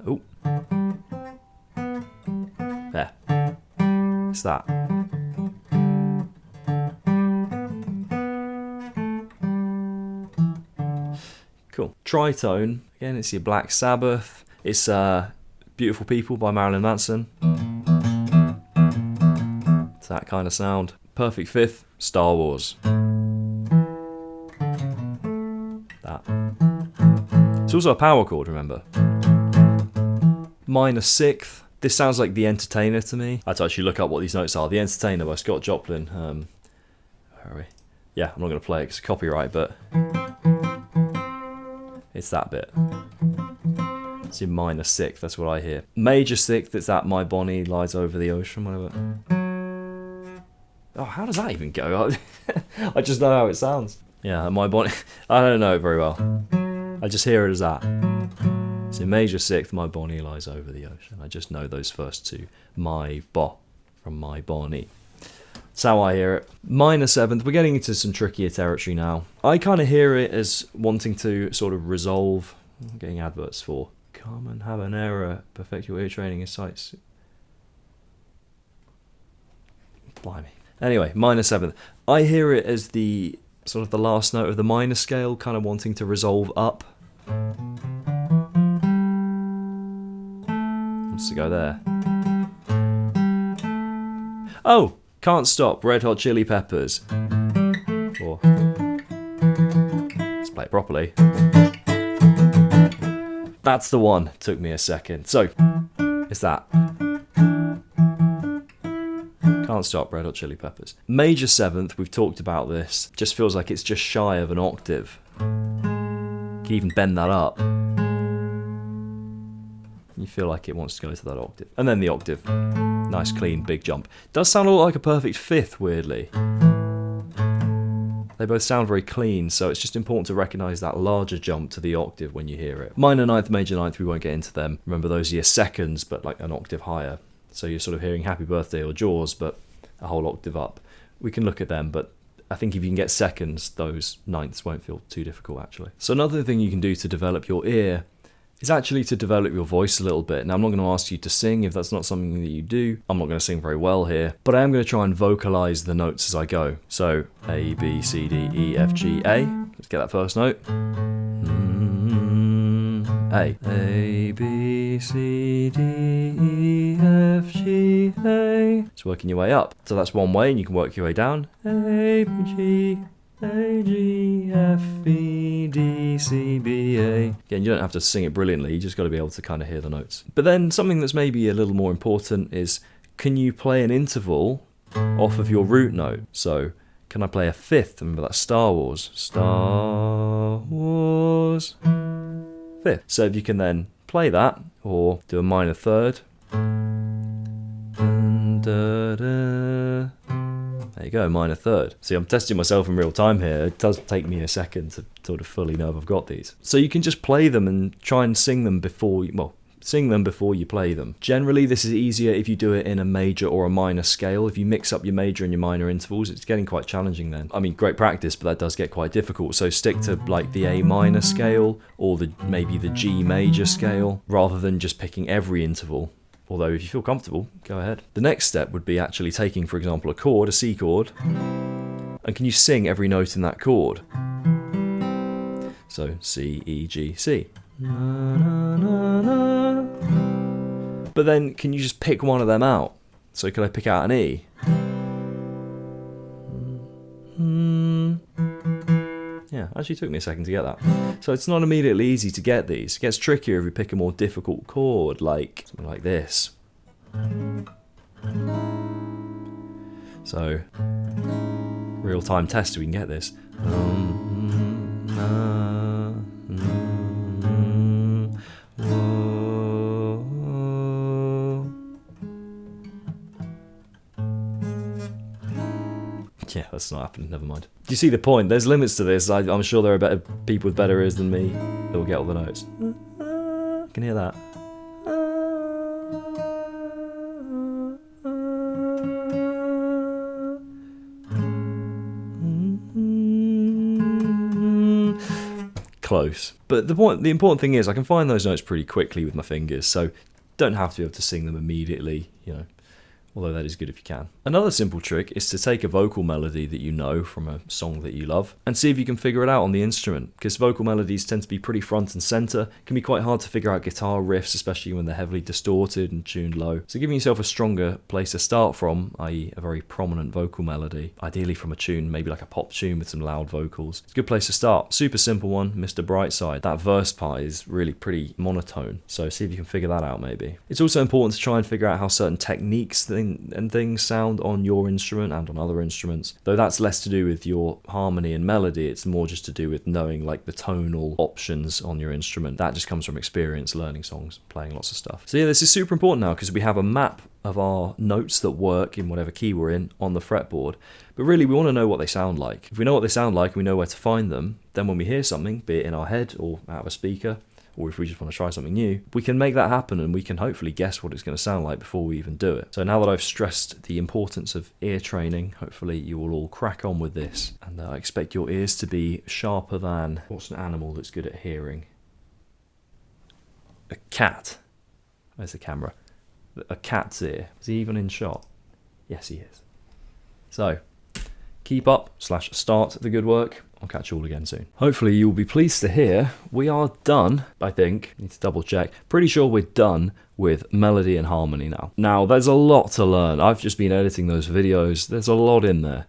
Oh. There. It's that. Cool. Tritone. Again, it's your Black Sabbath. It's Beautiful People by Marilyn Manson. It's that kind of sound. Perfect fifth, Star Wars. That. It's also a power chord, remember. Minor sixth. This sounds like The Entertainer to me. I had to actually look up what these notes are. The Entertainer by Scott Joplin. Where are we? Yeah, I'm not going to play it because it's copyright, but it's that bit. It's in minor sixth, that's what I hear. Major sixth, it's that My Bonnie Lies Over the Ocean, whatever. Oh, how does that even go? I just know how it sounds. Yeah, My Bonnie. I don't know it very well. I just hear it as that. It's in major sixth, My Bonnie Lies Over the Ocean. I just know those first two. My Bo from My Bonnie. That's how I hear it. Minor seventh, we're getting into some trickier territory now. I kind of hear it as wanting to sort of resolve. I'm getting adverts for come and have an error, perfect your ear training in sights. Blimey. Anyway, minor seventh. I hear it as the sort of the last note of the minor scale, kind of wanting to resolve up. Wants to go there. Oh, Can't Stop, Red Hot Chili Peppers. Or let's play it properly. That's the one. Took me a second. So it's that. Can't Stop, Red Hot Chili Peppers. Major seventh, we've talked about this. Just feels like it's just shy of an octave. You can even bend that up. You feel like it wants to go to that octave. And then the octave. Nice, clean, big jump. Does sound a lot like a perfect fifth, weirdly. They both sound very clean, so it's just important to recognise that larger jump to the octave when you hear it. Minor ninth, major ninth, we won't get into them. Remember, those are your seconds, but like an octave higher. So you're sort of hearing Happy Birthday or Jaws, but a whole octave up. We can look at them, but I think if you can get seconds, those ninths won't feel too difficult, actually. So another thing you can do to develop your ear is actually to develop your voice a little bit. Now, I'm not going to ask you to sing if that's not something that you do. I'm not going to sing very well here, but I am going to try and vocalize the notes as I go. So A, B, C, D, E, F, G, A. Let's get that first note. A. A, B, C, D, E, F, G, A. It's working your way up. So that's one way, and you can work your way down. A, G, A, G, F, E, D, C, B, A. Again, you don't have to sing it brilliantly, you just got to be able to kind of hear the notes. But then something that's maybe a little more important is, can you play an interval off of your root note? So, can I play a fifth? Remember that Star Wars. Star Wars. Fifth. So if you can then play that, or do a minor third. There you go, minor third. See, I'm testing myself in real time here. It does take me a second to sort of fully know if I've got these. So you can just play them and try and sing them before you play them. Generally, this is easier if you do it in a major or a minor scale. If you mix up your major and your minor intervals, it's getting quite challenging then. I mean, great practice, but that does get quite difficult. So stick to like the A minor scale or maybe the G major scale, rather than just picking every interval. Although if you feel comfortable, go ahead. The next step would be actually taking, for example, a chord, a C chord, and can you sing every note in that chord? So C, E, G, C. But then can you just pick one of them out? So could I pick out an E? Yeah, actually took me a second to get that. So it's not immediately easy to get these. It gets trickier if you pick a more difficult chord, like something like this. So, real-time test, we can get this. Yeah, that's not happening, never mind. Do you see the point? There's limits to this. I'm sure there are better people with better ears than me that will get all the notes. Can you hear that? Close. But the important thing is I can find those notes pretty quickly with my fingers, so don't have to be able to sing them immediately, you know. Although that is good if you can. Another simple trick is to take a vocal melody that you know from a song that you love and see if you can figure it out on the instrument, because vocal melodies tend to be pretty front and center. It can be quite hard to figure out guitar riffs, especially when they're heavily distorted and tuned low. So giving yourself a stronger place to start from, i.e. a very prominent vocal melody, ideally from a tune, maybe like a pop tune with some loud vocals. It's a good place to start. Super simple one, Mr. Brightside. That verse part is really pretty monotone, so see if you can figure that out maybe. It's also important to try and figure out how certain techniques and things sound on your instrument and on other instruments, though that's less to do with your harmony and melody. It's more just to do with knowing like the tonal options on your instrument. That just comes from experience, learning songs, playing lots of stuff. So yeah, this is super important now because we have a map of our notes that work in whatever key we're in on the fretboard, but really we want to know what they sound like. If we know what they sound like and we know where to find them, then when we hear something, be it in our head or out of a speaker, or if we just want to try something new, we can make that happen and we can hopefully guess what it's going to sound like before we even do it. So now that I've stressed the importance of ear training, hopefully you will all crack on with this. And I expect your ears to be sharper than... What's an animal that's good at hearing? A cat. Where's the camera? A cat's ear. Is he even in shot? Yes, he is. So, keep up / start the good work. I'll catch you all again soon. Hopefully you'll be pleased to hear we are done, I think. Need to double check. Pretty sure we're done with melody and harmony now. Now, there's a lot to learn. I've just been editing those videos. There's a lot in there.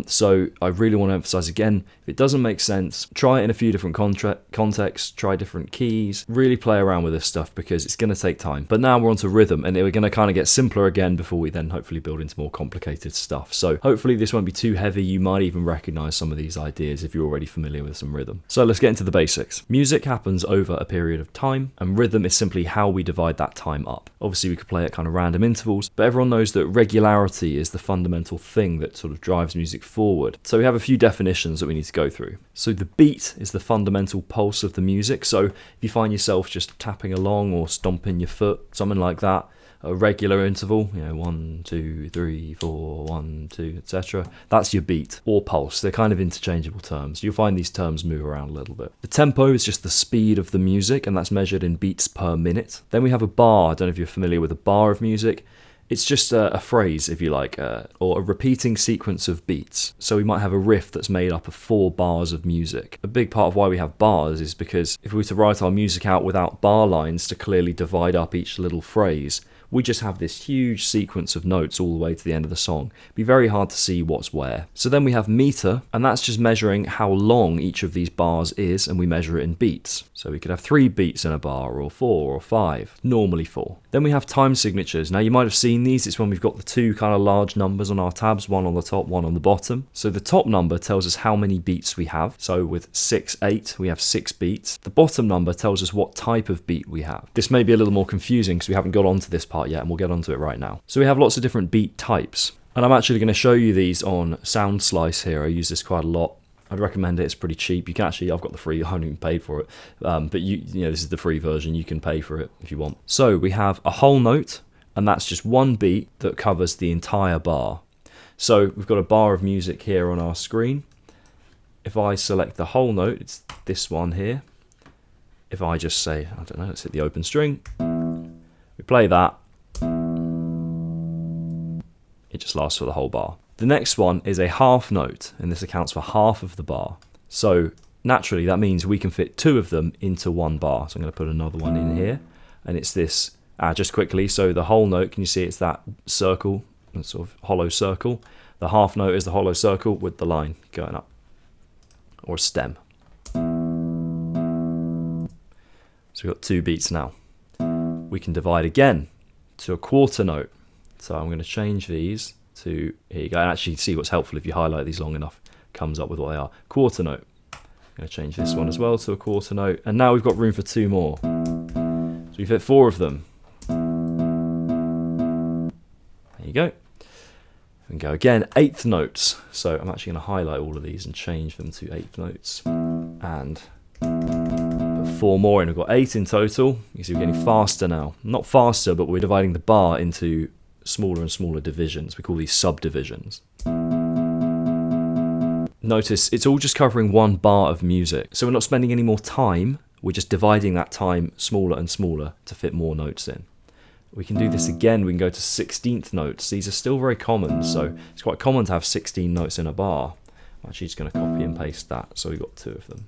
So I really want to emphasize again, if it doesn't make sense, try it in a few different contexts, try different keys, really play around with this stuff because it's going to take time. But now we're on to rhythm and we're going to kind of get simpler again before we then hopefully build into more complicated stuff. So hopefully this won't be too heavy. You might even recognize some of these ideas if you're already familiar with some rhythm. So let's get into the basics. Music happens over a period of time and rhythm is simply how we divide that time up. Obviously we could play at kind of random intervals, but everyone knows that regularity is the fundamental thing that sort of drives music forward. So we have a few definitions that we need to go through. So the beat is the fundamental pulse of the music. So if you find yourself just tapping along or stomping your foot, something like that, a regular interval, you know, 1, 2, 3, 4, 1, 2, etc. That's your beat or pulse. They're kind of interchangeable terms. You'll find these terms move around a little bit. The tempo is just the speed of the music, and that's measured in beats per minute. Then we have a bar. I don't know if you're familiar with a bar of music. It's just a phrase, if you like, or a repeating sequence of beats. So we might have a riff that's made up of 4 bars of music. A big part of why we have bars is because if we were to write our music out without bar lines to clearly divide up each little phrase, we just have this huge sequence of notes all the way to the end of the song. It'd be very hard to see what's where. So then we have meter, and that's just measuring how long each of these bars is, and we measure it in beats. So we could have 3 beats in a bar, or 4, or 5, normally 4. Then we have time signatures. Now you might have seen these. It's when we've got the 2 kind of large numbers on our tabs, one on the top, one on the bottom. So the top number tells us how many beats we have. So with 6, 8, we have 6 beats. The bottom number tells us what type of beat we have. This may be a little more confusing because we haven't got onto this part yet, and we'll get onto it right now. So we have lots of different beat types, and I'm actually going to show you these on Sound Slice here. I use this quite a lot. I'd recommend it. It's pretty cheap. You can actually, I've got the free, I haven't even paid for it, but you know, this is the free version. You can pay for it if you want. So we have a whole note, and that's just one beat that covers the entire bar. So we've got a bar of music here on our screen. If I select the whole note, it's this one here. If I just say, I don't know, let's hit the open string, we play that, it just lasts for the whole bar. The next one is a half note, and this accounts for half of the bar. So Naturally, that means we can fit 2 of them into one bar. So I'm going to put another one in here, and it's this, just quickly, so the whole note, can you see it's that circle, that sort of hollow circle. The half note is the hollow circle with the line going up, or a stem. So we've got 2 beats now. We can divide again to a quarter note. So I'm going to change these to, here you go, and actually see what's helpful if you highlight these long enough, comes up with what they are. Quarter note. I'm going to change this one as well to a quarter note, and now we've got room for 2 more. So we fit 4 of them. There you go. And go again, 8th notes. So I'm actually going to highlight all of these and change them to 8th notes. And put 4 more in. We've got 8 in total. You see we're getting faster now. Not faster, but we're dividing the bar into smaller and smaller divisions. We call these subdivisions. Notice it's all just covering 1 bar of music. So we're not spending any more time. We're just dividing that time smaller and smaller to fit more notes in. We can do this again. We can go to 16th notes. These are still very common, so it's quite common to have 16 notes in a bar. I'm actually just going to copy and paste that, so we've got 2 of them.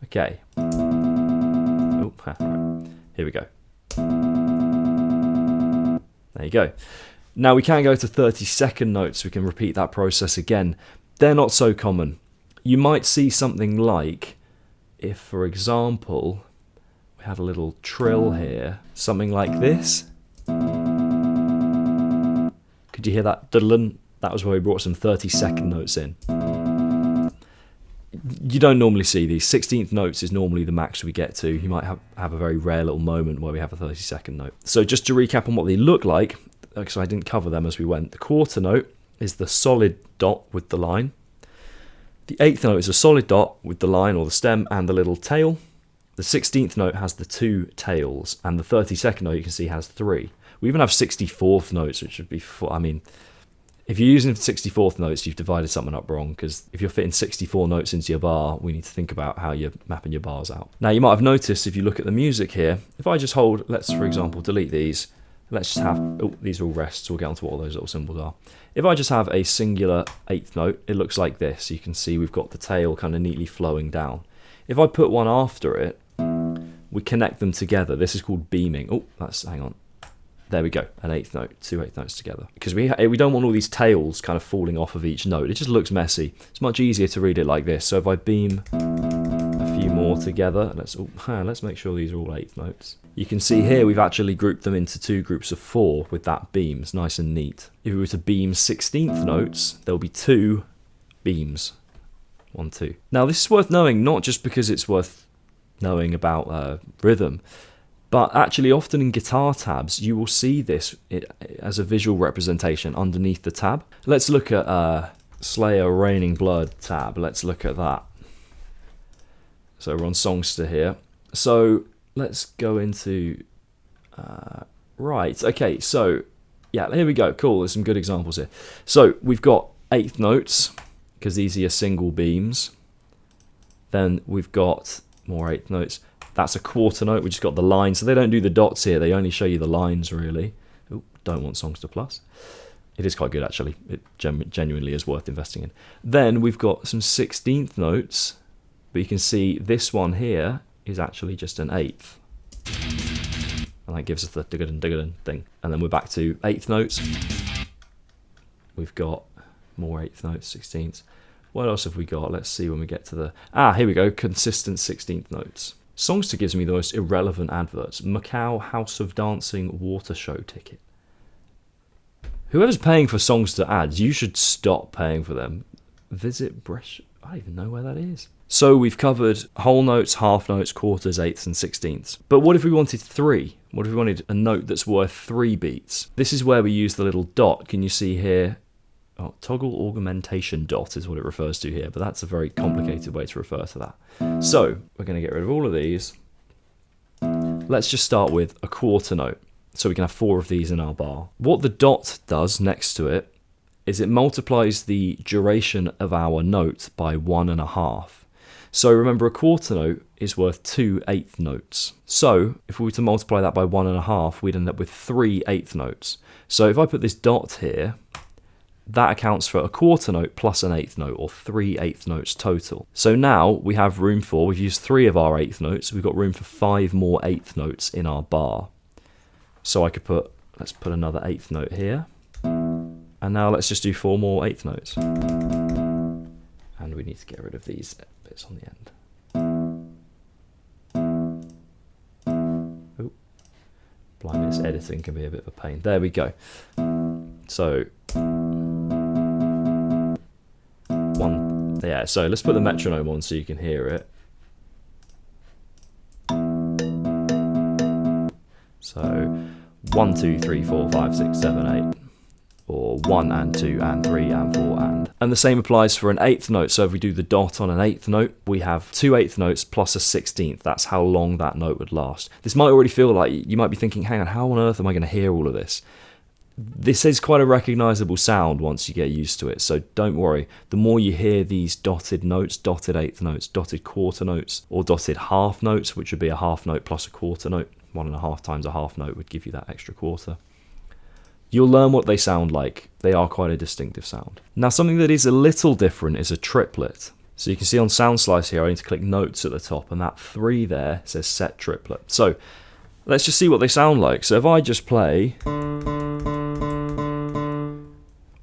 Okay. Oh, right. Here we go. There you go. Now we can go to 32nd notes. We can repeat that process again. They're not so common. You might see something like, if, for example, we had a little trill here, something like this. Could you hear that? That was where we brought some 32nd notes in. You don't normally see these. 16th notes is normally the max we get to. You might have a very rare little moment where we have a 32nd note. So just to recap on what they look like, because I didn't cover them as we went. The quarter note is the solid dot with the line. The 8th note is a solid dot with the line or the stem and the little tail. The 16th note has the 2 tails, and the 32nd note you can see has 3. We even have 64th notes, which would be, I mean, if you're using 64th notes, you've divided something up wrong, because if you're fitting 64 notes into your bar, we need to think about how you're mapping your bars out. Now, you might have noticed if you look at the music here, if I just hold, let's, for example, delete these, let's just have, oh, these are all rests, we'll get onto what all those little symbols are. If I just have a singular 8th note, it looks like this. You can see we've got the tail kind of neatly flowing down. If I put one after it, we connect them together. This is called beaming. Oh, hang on. There we go, an 8th note, 2 8th notes together. Because we don't want all these tails kind of falling off of each note. It just looks messy. It's much easier to read it like this. So if I beam a few more together, let's make sure these are all 8th notes. You can see here we've actually grouped them into 2 groups of 4 with that beam. It's nice and neat. If we were to beam 16th notes, there'll be 2 beams. 1, 2. Now this is worth knowing, not just because it's worth knowing about rhythm, but actually often in guitar tabs you will see this as a visual representation underneath the tab. Let's look at Slayer Raining Blood tab. Let's look at that. So we're on Songster here. So let's go into right. Okay, so yeah, here we go. Cool. There's some good examples here. So we've got 8th notes because these are your single beams. Then we've got more 8th notes. That's a quarter note. We just got the line. So they don't do the dots here. They only show you the lines, really. Ooh, don't want Songster Plus. It is quite good, actually. It genuinely is worth investing in. Then we've got some 16th notes. But you can see this one here is actually just an 8th. And that gives us the digga-dun thing. And then we're back to 8th notes. We've got more 8th notes, 16ths. What else have we got? Let's see when we get to the... here we go. Consistent 16th notes. Songster gives me the most irrelevant adverts. Macau House of Dancing water show ticket. Whoever's paying for Songster ads, you should stop paying for them. Visit Bresh... I don't even know where that is. So we've covered whole notes, half notes, quarters, 8ths and 16ths. But what if we wanted 3? What if we wanted a note that's worth 3 beats? This is where we use the little dot. Can you see here? Oh, toggle augmentation dot is what it refers to here, but that's a very complicated way to refer to that. So we're going to get rid of all of these. Let's just start with a quarter note. So we can have 4 of these in our bar. What the dot does next to it is it multiplies the duration of our note by 1.5. So remember, a quarter note is worth 2 8th notes. So if we were to multiply that by 1.5, we'd end up with 3 8th notes. So if I put this dot here, that accounts for a quarter note plus an eighth note, or 3 eighth notes total. So now we have room for, we've used 3 of our eighth notes, we've got room for 5 more eighth notes in our bar. So I could put, let's put another eighth note here. And now let's just do 4 more eighth notes. And we need to get rid of these bits on the end. Oh, blimey, this editing can be a bit of a pain. There we go. So, so let's put the metronome on so you can hear it. So 1, 2, 3, 4, 5, 6, 7, 8. Or 1 and 2 and 3 and 4 and the same applies for an eighth note. So if we do the dot on an eighth note, we have 2 eighth notes plus a 16th. That's how long that note would last. This might already feel like you might be thinking, hang on, how on earth am I going to hear all of this? This is quite a recognizable sound once you get used to it, so don't worry. The more you hear these dotted notes, dotted eighth notes, dotted quarter notes, or dotted half notes, which would be a half note plus a quarter note, 1.5 times a half note would give you that extra quarter. You'll learn what they sound like. They are quite a distinctive sound. Now, something that is a little different is a triplet. So you can see on Sound Slice here, I need to click Notes at the top, and that 3 there says Set Triplet. So let's just see what they sound like. So if I just play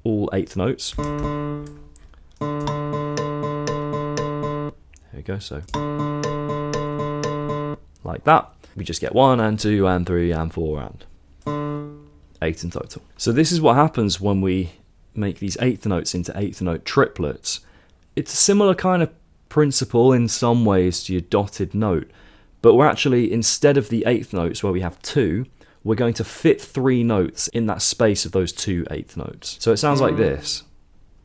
all eighth notes. There we go, so like that. We just get 1 and 2 and 3 and 4 and 8 in total. So this is what happens when we make these eighth notes into eighth note triplets. It's a similar kind of principle in some ways to your dotted note, but we're actually, instead of the eighth notes where we have 2, we're going to fit 3 notes in that space of those 2 eighth notes. So it sounds like this.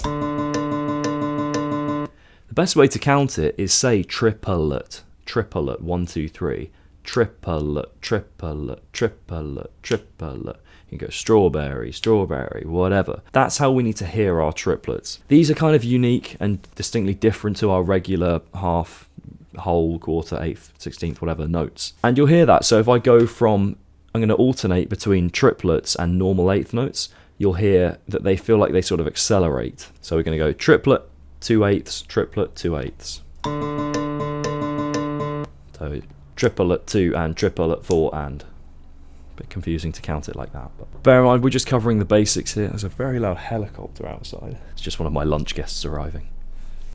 The best way to count it is say triplet, triplet, 1, 2, 3, triplet, triplet, triplet, triplet. You can go strawberry, strawberry, whatever. That's how we need to hear our triplets. These are kind of unique and distinctly different to our regular half, whole, quarter, eighth, 16th, whatever notes. And you'll hear that. So if I go from, I'm going to alternate between triplets and normal eighth notes, you'll hear that they feel like they sort of accelerate. So we're going to go triplet, 2 eighths, triplet, 2 eighths. So triplet 2 and triplet 4 and. Bit confusing to count it like that, but bear in mind we're just covering the basics here. There's a very loud helicopter outside. It's just one of my lunch guests arriving.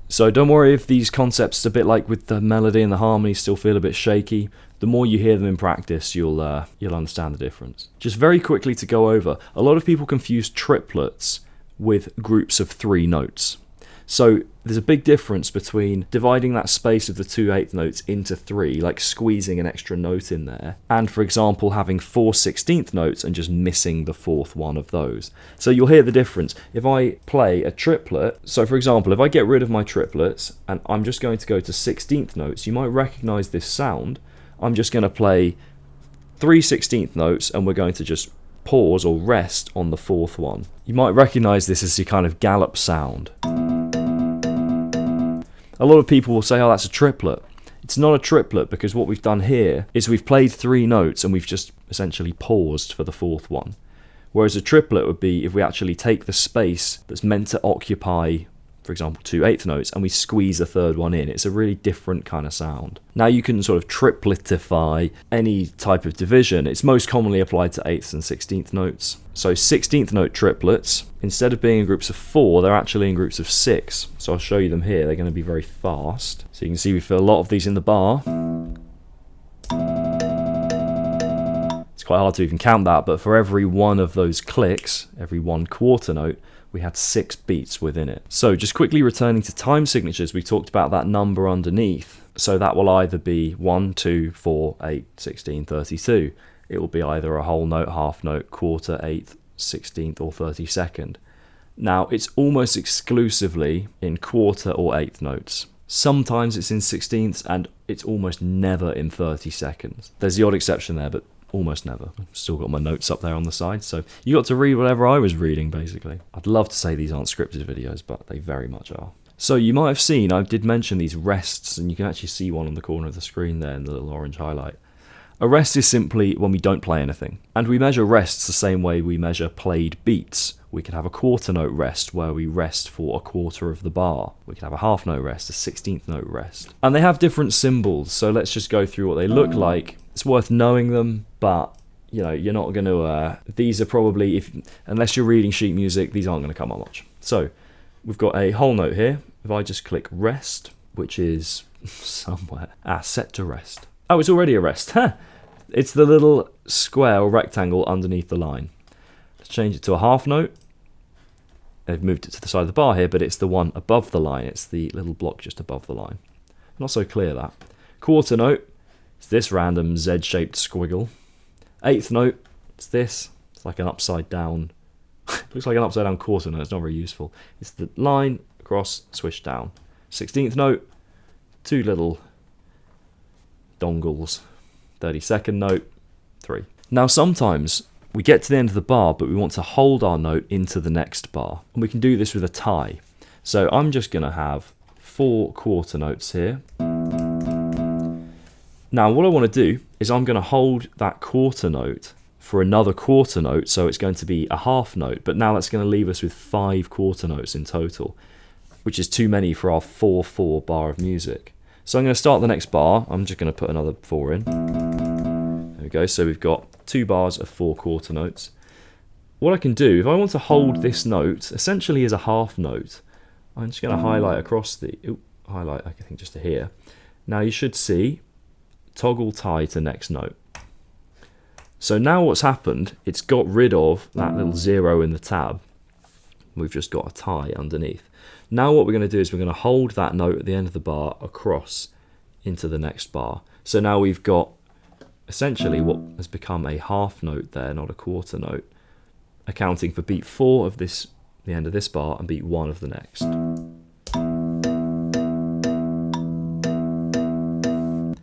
So don't worry if these concepts, a bit like with the melody and the harmony, still feel a bit shaky. The more you hear them in practice, you'll understand the difference. Just very quickly to go over, a lot of people confuse triplets with groups of 3 notes. So there's a big difference between dividing that space of the 2 eighth notes into 3, like squeezing an extra note in there, and for example having 4 16th notes and just missing the 4th one of those. So you'll hear the difference. If I play a triplet, so for example, if I get rid of my triplets and I'm just going to go to 16th notes, you might recognize this sound. I'm just going to play 3 16th notes and we're going to just pause or rest on the 4th one. You might recognize this as your kind of gallop sound. A lot of people will say, oh, that's a triplet. It's not a triplet because what we've done here is we've played 3 notes and we've just essentially paused for the 4th one. Whereas a triplet would be if we actually take the space that's meant to occupy, for example, 2 eighth notes, and we squeeze a 3rd one in. It's a really different kind of sound. Now you can sort of tripletify any type of division. It's most commonly applied to 8th and 16th notes. So 16th note triplets, instead of being in groups of 4, they're actually in groups of 6. So I'll show you them here. They're going to be very fast. So you can see we feel a lot of these in the bar. It's quite hard to even count that, but for every one of those clicks, every 1 quarter note, we had 6 beats within it. So just quickly returning to time signatures, we talked about that number underneath. So that will either be 1, 2, 4, 8, 16, 32. It will be either a whole note, half note, quarter, 8th, 16th or 32nd. Now it's almost exclusively in quarter or 8th notes. Sometimes it's in 16ths and it's almost never in 32nds. There's the odd exception there, but almost never. I've still got my notes up there on the side, so you got to read whatever I was reading, basically. I'd love to say these aren't scripted videos, but they very much are. So you might have seen, I did mention these rests, and you can actually see one on the corner of the screen there in the little orange highlight. A rest is simply when we don't play anything. And we measure rests the same way we measure played beats. We could have a quarter note rest where we rest for a quarter of the bar. We could have a half note rest, a 16th note rest. And they have different symbols, so let's just go through what they look like. It's worth knowing them, but you know, you're not going to, these are probably, unless you're reading sheet music, these aren't going to come up much. So we've got a whole note here. If I just click rest, which is somewhere, set to rest. Oh, it's already a rest. It's the little square or rectangle underneath the line. Let's change it to a half note. They've moved it to the side of the bar here, but it's the one above the line. It's the little block just above the line. Not so clear, that. Quarter note, it's this random Z-shaped squiggle. Eighth note, it's this. It's like an upside down, looks like an upside down quarter note. It's not very useful. It's the line across, swish down. 16th note, two little dongles. 32nd note, 3. Now sometimes we get to the end of the bar, but we want to hold our note into the next bar. And we can do this with a tie. So I'm just going to have 4 quarter notes here. Now what I want to do is I'm going to hold that quarter note for another quarter note, so it's going to be a half note, but now that's going to leave us with 5 quarter notes in total, which is too many for our 4/4 bar of music. So I'm going to start the next bar. I'm just going to put another 4 in. There we go. So we've got 2 bars of 4 quarter notes. What I can do, if I want to hold this note essentially as a half note, I'm just going to highlight across the, highlight I think just to here. Now you should see toggle tie to next note. So now what's happened, it's got rid of that little 0 in the tab. We've just got a tie underneath. Now what we're going to do is we're going to hold that note at the end of the bar across into the next bar. So now we've got essentially what has become a half note there, not a quarter note, accounting for beat 4 of this, the end of this bar, and beat 1 of the next.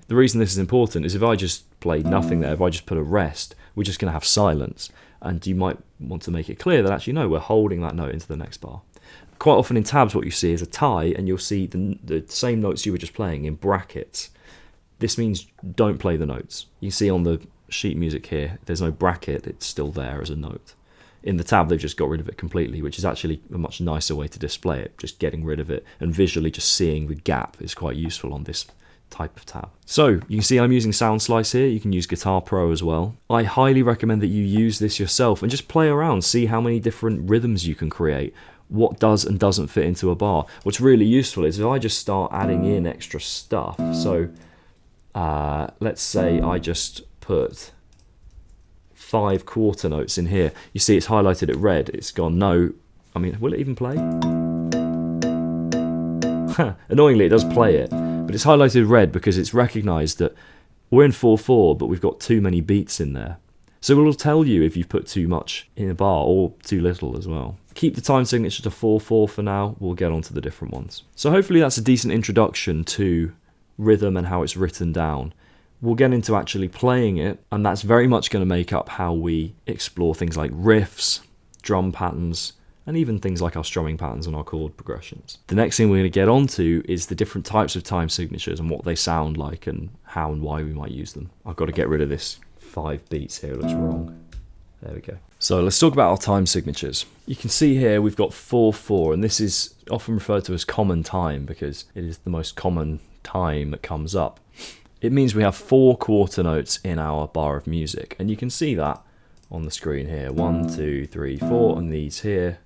The reason this is important is if I just played nothing there, if I just put a rest, we're just going to have silence. And you might want to make it clear that actually, no, we're holding that note into the next bar. Quite often in tabs what you see is a tie, and you'll see the same notes you were just playing in brackets. This means don't play the notes. You see on the sheet music here, there's no bracket, it's still there as a note. In the tab they've just got rid of it completely, which is actually a much nicer way to display it, just getting rid of it, and visually just seeing the gap is quite useful on this type of tab. So you can see I'm using Sound Slice here. You can use Guitar Pro as well. I highly recommend that you use this yourself and just play around, see how many different rhythms you can create, what does and doesn't fit into a bar. What's really useful is if I just start adding in extra stuff. So let's say I just put 5 quarter notes in here. You see it's highlighted it red. It's gone no. I mean, will it even play? Annoyingly, it does play it. But it's highlighted red because it's recognised that we're in 4/4, but we've got too many beats in there. So it'll tell you if you've put too much in a bar or too little as well. Keep the time signature to 4/4 for now. We'll get on to the different ones. So hopefully that's a decent introduction to rhythm and how it's written down. We'll get into actually playing it, and that's very much going to make up how we explore things like riffs, drum patterns, and even things like our strumming patterns and our chord progressions. The next thing we're going to get onto is the different types of time signatures and what they sound like and how and why we might use them. I've got to get rid of this 5 beats here, it looks wrong. There we go. So let's talk about our time signatures. You can see here we've got 4/4, and this is often referred to as common time because it is the most common time that comes up. It means we have 4 quarter notes in our bar of music, and you can see that on the screen here. 1, 2, 3, 4, and these here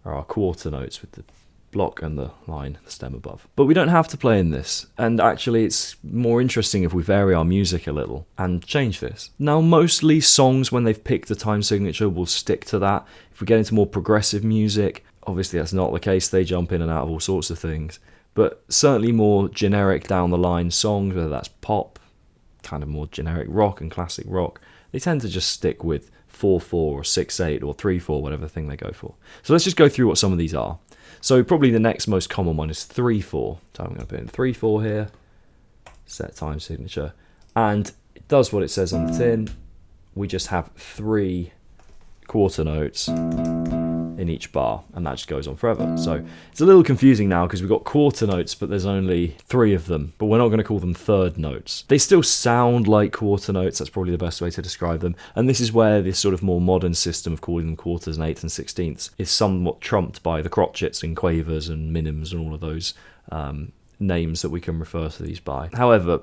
are our quarter notes with the block and the line, the stem above. But we don't have to play in this, and actually it's more interesting if we vary our music a little and change this. Now mostly songs, when they've picked a time signature, will stick to that. If we get into more progressive music, obviously that's not the case, they jump in and out of all sorts of things. But certainly more generic down the line songs, whether that's pop, kind of more generic rock and classic rock, they tend to just stick with 4/4 or 6/8 or 3/4, whatever thing they go for. So let's just go through what some of these are. So probably the next most common one is 3/4. So I'm going to put in 3/4 here, set time signature, and it does what it says on the tin. We just have 3 quarter notes in each bar, and that just goes on forever. So it's a little confusing now because we've got quarter notes, but there's only 3 of them, but we're not going to call them third notes. They still sound like quarter notes, that's probably the best way to describe them, and this is where this sort of more modern system of calling them quarters and eighths and sixteenths is somewhat trumped by the crotchets and quavers and minims and all of those names that we can refer to these by. However,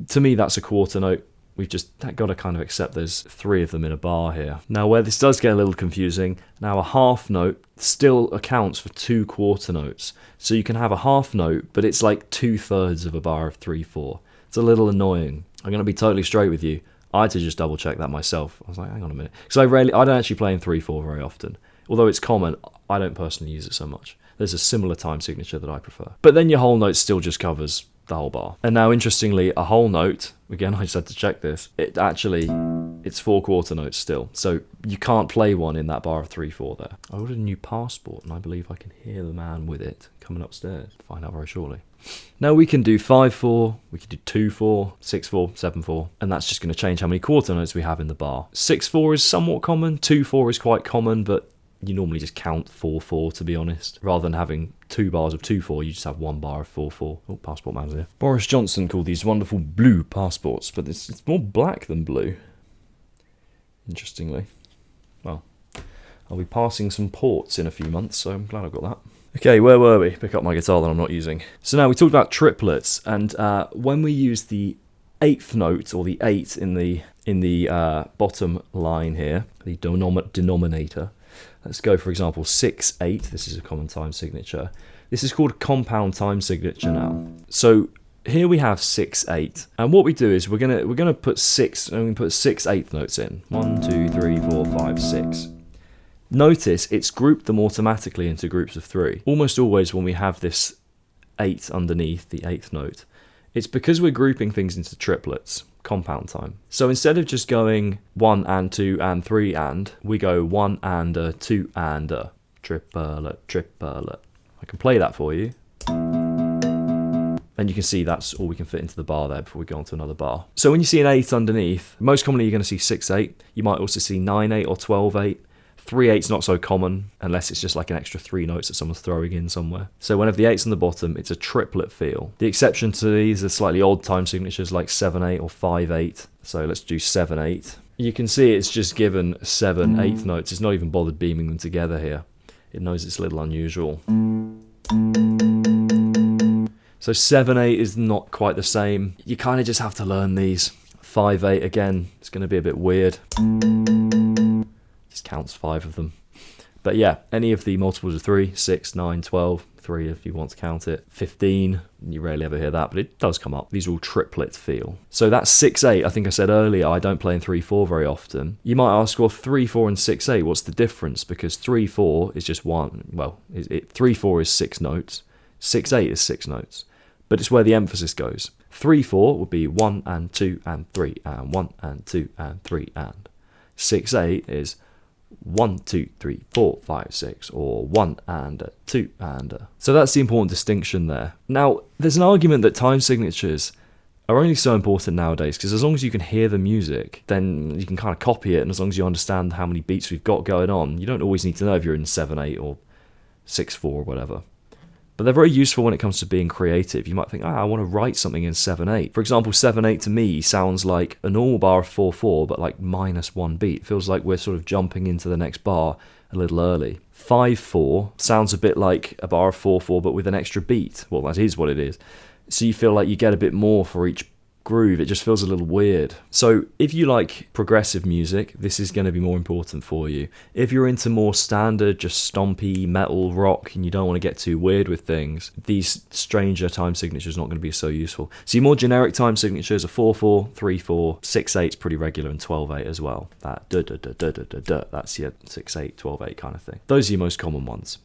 to me that's a quarter note. We've just got to kind of accept there's 3 of them in a bar here. Now where this does get a little confusing, now a half note still accounts for 2 quarter notes. So you can have a half note, but it's like 2/3 of a bar of 3/4. It's a little annoying. I'm going to be totally straight with you. I had to just double check that myself. I was like, hang on a minute. Because I don't actually play in 3/4 very often. Although it's common, I don't personally use it so much. There's a similar time signature that I prefer. But then your whole note still just covers the whole bar. And now interestingly, a whole note, again I just had to check this, it's 4 quarter notes still. So you can't play one in that bar of 3/4 there. I ordered a new passport and I believe I can hear the man with it coming upstairs. Find out very shortly. Now we can do 5/4, we can do 2/4, 6/4, 7/4, and that's just going to change how many quarter notes we have in the bar. 6/4 is somewhat common, 2/4 is quite common, but you normally just count 4/4 to be honest. Rather than having 2 bars of 2/4, you just have 1 bar of 4/4. Oh, passport man's here. Boris Johnson called these wonderful blue passports, but it's more black than blue. Interestingly. Well, I'll be passing some ports in a few months, so I'm glad I've got that. Okay, where were we? Pick up my guitar that I'm not using. So now we talked about triplets, and when we use the 8th note, or the 8 in the bottom line here, the denominator, let's go, for example, 6/8. This is a common time signature. This is called compound time signature now. So here we have 6/8, and what we do is we're gonna put 6, and we put 6 8th notes in. 1, 2, 3, 4, 5, 6. Notice it's grouped them automatically into groups of 3. Almost always when we have this 8 underneath the 8th note, it's because we're grouping things into triplets. Compound time. So instead of just going 1 and 2 and 3 and, we go 1 and a, 2 and a, triplet, triplet. I can play that for you. And you can see that's all we can fit into the bar there before we go on to another bar. So when you see an 8 underneath, most commonly you're going to see 6/8. You might also see 9/8 or 12/8. 3/8's not so common, unless it's just like an extra 3 notes that someone's throwing in somewhere. So whenever the 8's on the bottom, it's a triplet feel. The exception to these are slightly odd time signatures like 7/8 or 5/8. So let's do 7/8. You can see it's just given 7 8th notes. It's not even bothered beaming them together here. It knows it's a little unusual. So 7/8 is not quite the same. You kind of just have to learn these. 5/8 again, it's going to be a bit weird. Just counts 5 of them. But yeah, any of the multiples of 3, 6, 9, 12, 3 if you want to count it, 15, you rarely ever hear that, but it does come up. These are all triplet feel. So that's 6/8. I think I said earlier, I don't play in 3/4 very often. You might ask, well, 3/4 and 6/8, what's the difference? Because 3/4 is just one, well, 3/4 is 6 notes, 6/8 is 6 notes, but it's where the emphasis goes. 3/4 would be 1 and 2 and 3 and 1 and 2 and 3 and. 6/8 is 1, 2, 3, 4, 5, 6, or 1 and a, 2 and a. So that's the important distinction there. Now, there's an argument that time signatures are only so important nowadays because as long as you can hear the music, then you can kind of copy it, and as long as you understand how many beats we've got going on, you don't always need to know if you're in 7/8 or 6/4 or whatever. But they're very useful when it comes to being creative. You might think, I want to write something in 7/8. For example, 7/8 to me sounds like a normal bar of 4/4, but like -1 beat. It feels like we're sort of jumping into the next bar a little early. 5/4 sounds a bit like a bar of 4/4, but with an extra beat. Well, that is what it is. So you feel like you get a bit more for each groove. It just feels a little weird. So if you like progressive music, this is going to be more important for you. If you're into more standard, just stompy metal rock and you don't want to get too weird with things, these stranger time signatures are not going to be so useful. So your more generic time signatures are 4/4, 3/4, 6/8 is pretty regular, and 12/8 as well. That that's your 6/8, 12/8 kind of thing. Those are your most common ones.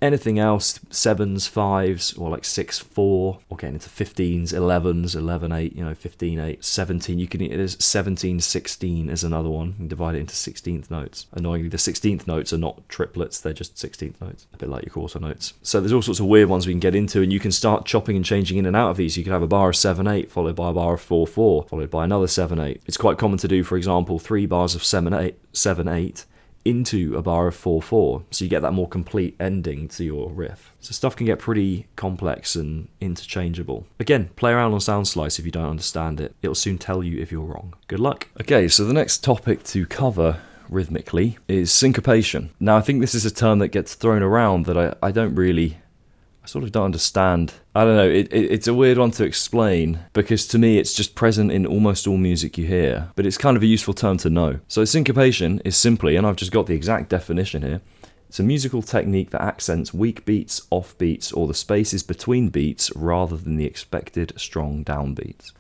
Anything else, 7s, 5s, or like 6/4, or getting into 15s, 11s, 11/8, 15/8, 17. There's 17/16 is another one. You can divide it into 16th notes. Annoyingly, the 16th notes are not triplets, they're just 16th notes. A bit like your quarter notes. So there's all sorts of weird ones we can get into, and you can start chopping and changing in and out of these. You could have a bar of 7/8, followed by a bar of 4/4, followed by another 7/8. It's quite common to do, for example, 3 bars of 7/8 into a bar of 4/4, so you get that more complete ending to your riff. So stuff can get pretty complex and interchangeable. Again, play around on SoundSlice if you don't understand it. It'll soon tell you if you're wrong. Good luck. Okay, so the next topic to cover rhythmically is syncopation. Now, I think this is a term that gets thrown around that I sort of don't understand. I don't know, it's a weird one to explain, because to me it's just present in almost all music you hear, but it's kind of a useful term to know. So syncopation is simply, and I've just got the exact definition here, it's a musical technique that accents weak beats, off beats, or the spaces between beats rather than the expected strong downbeats.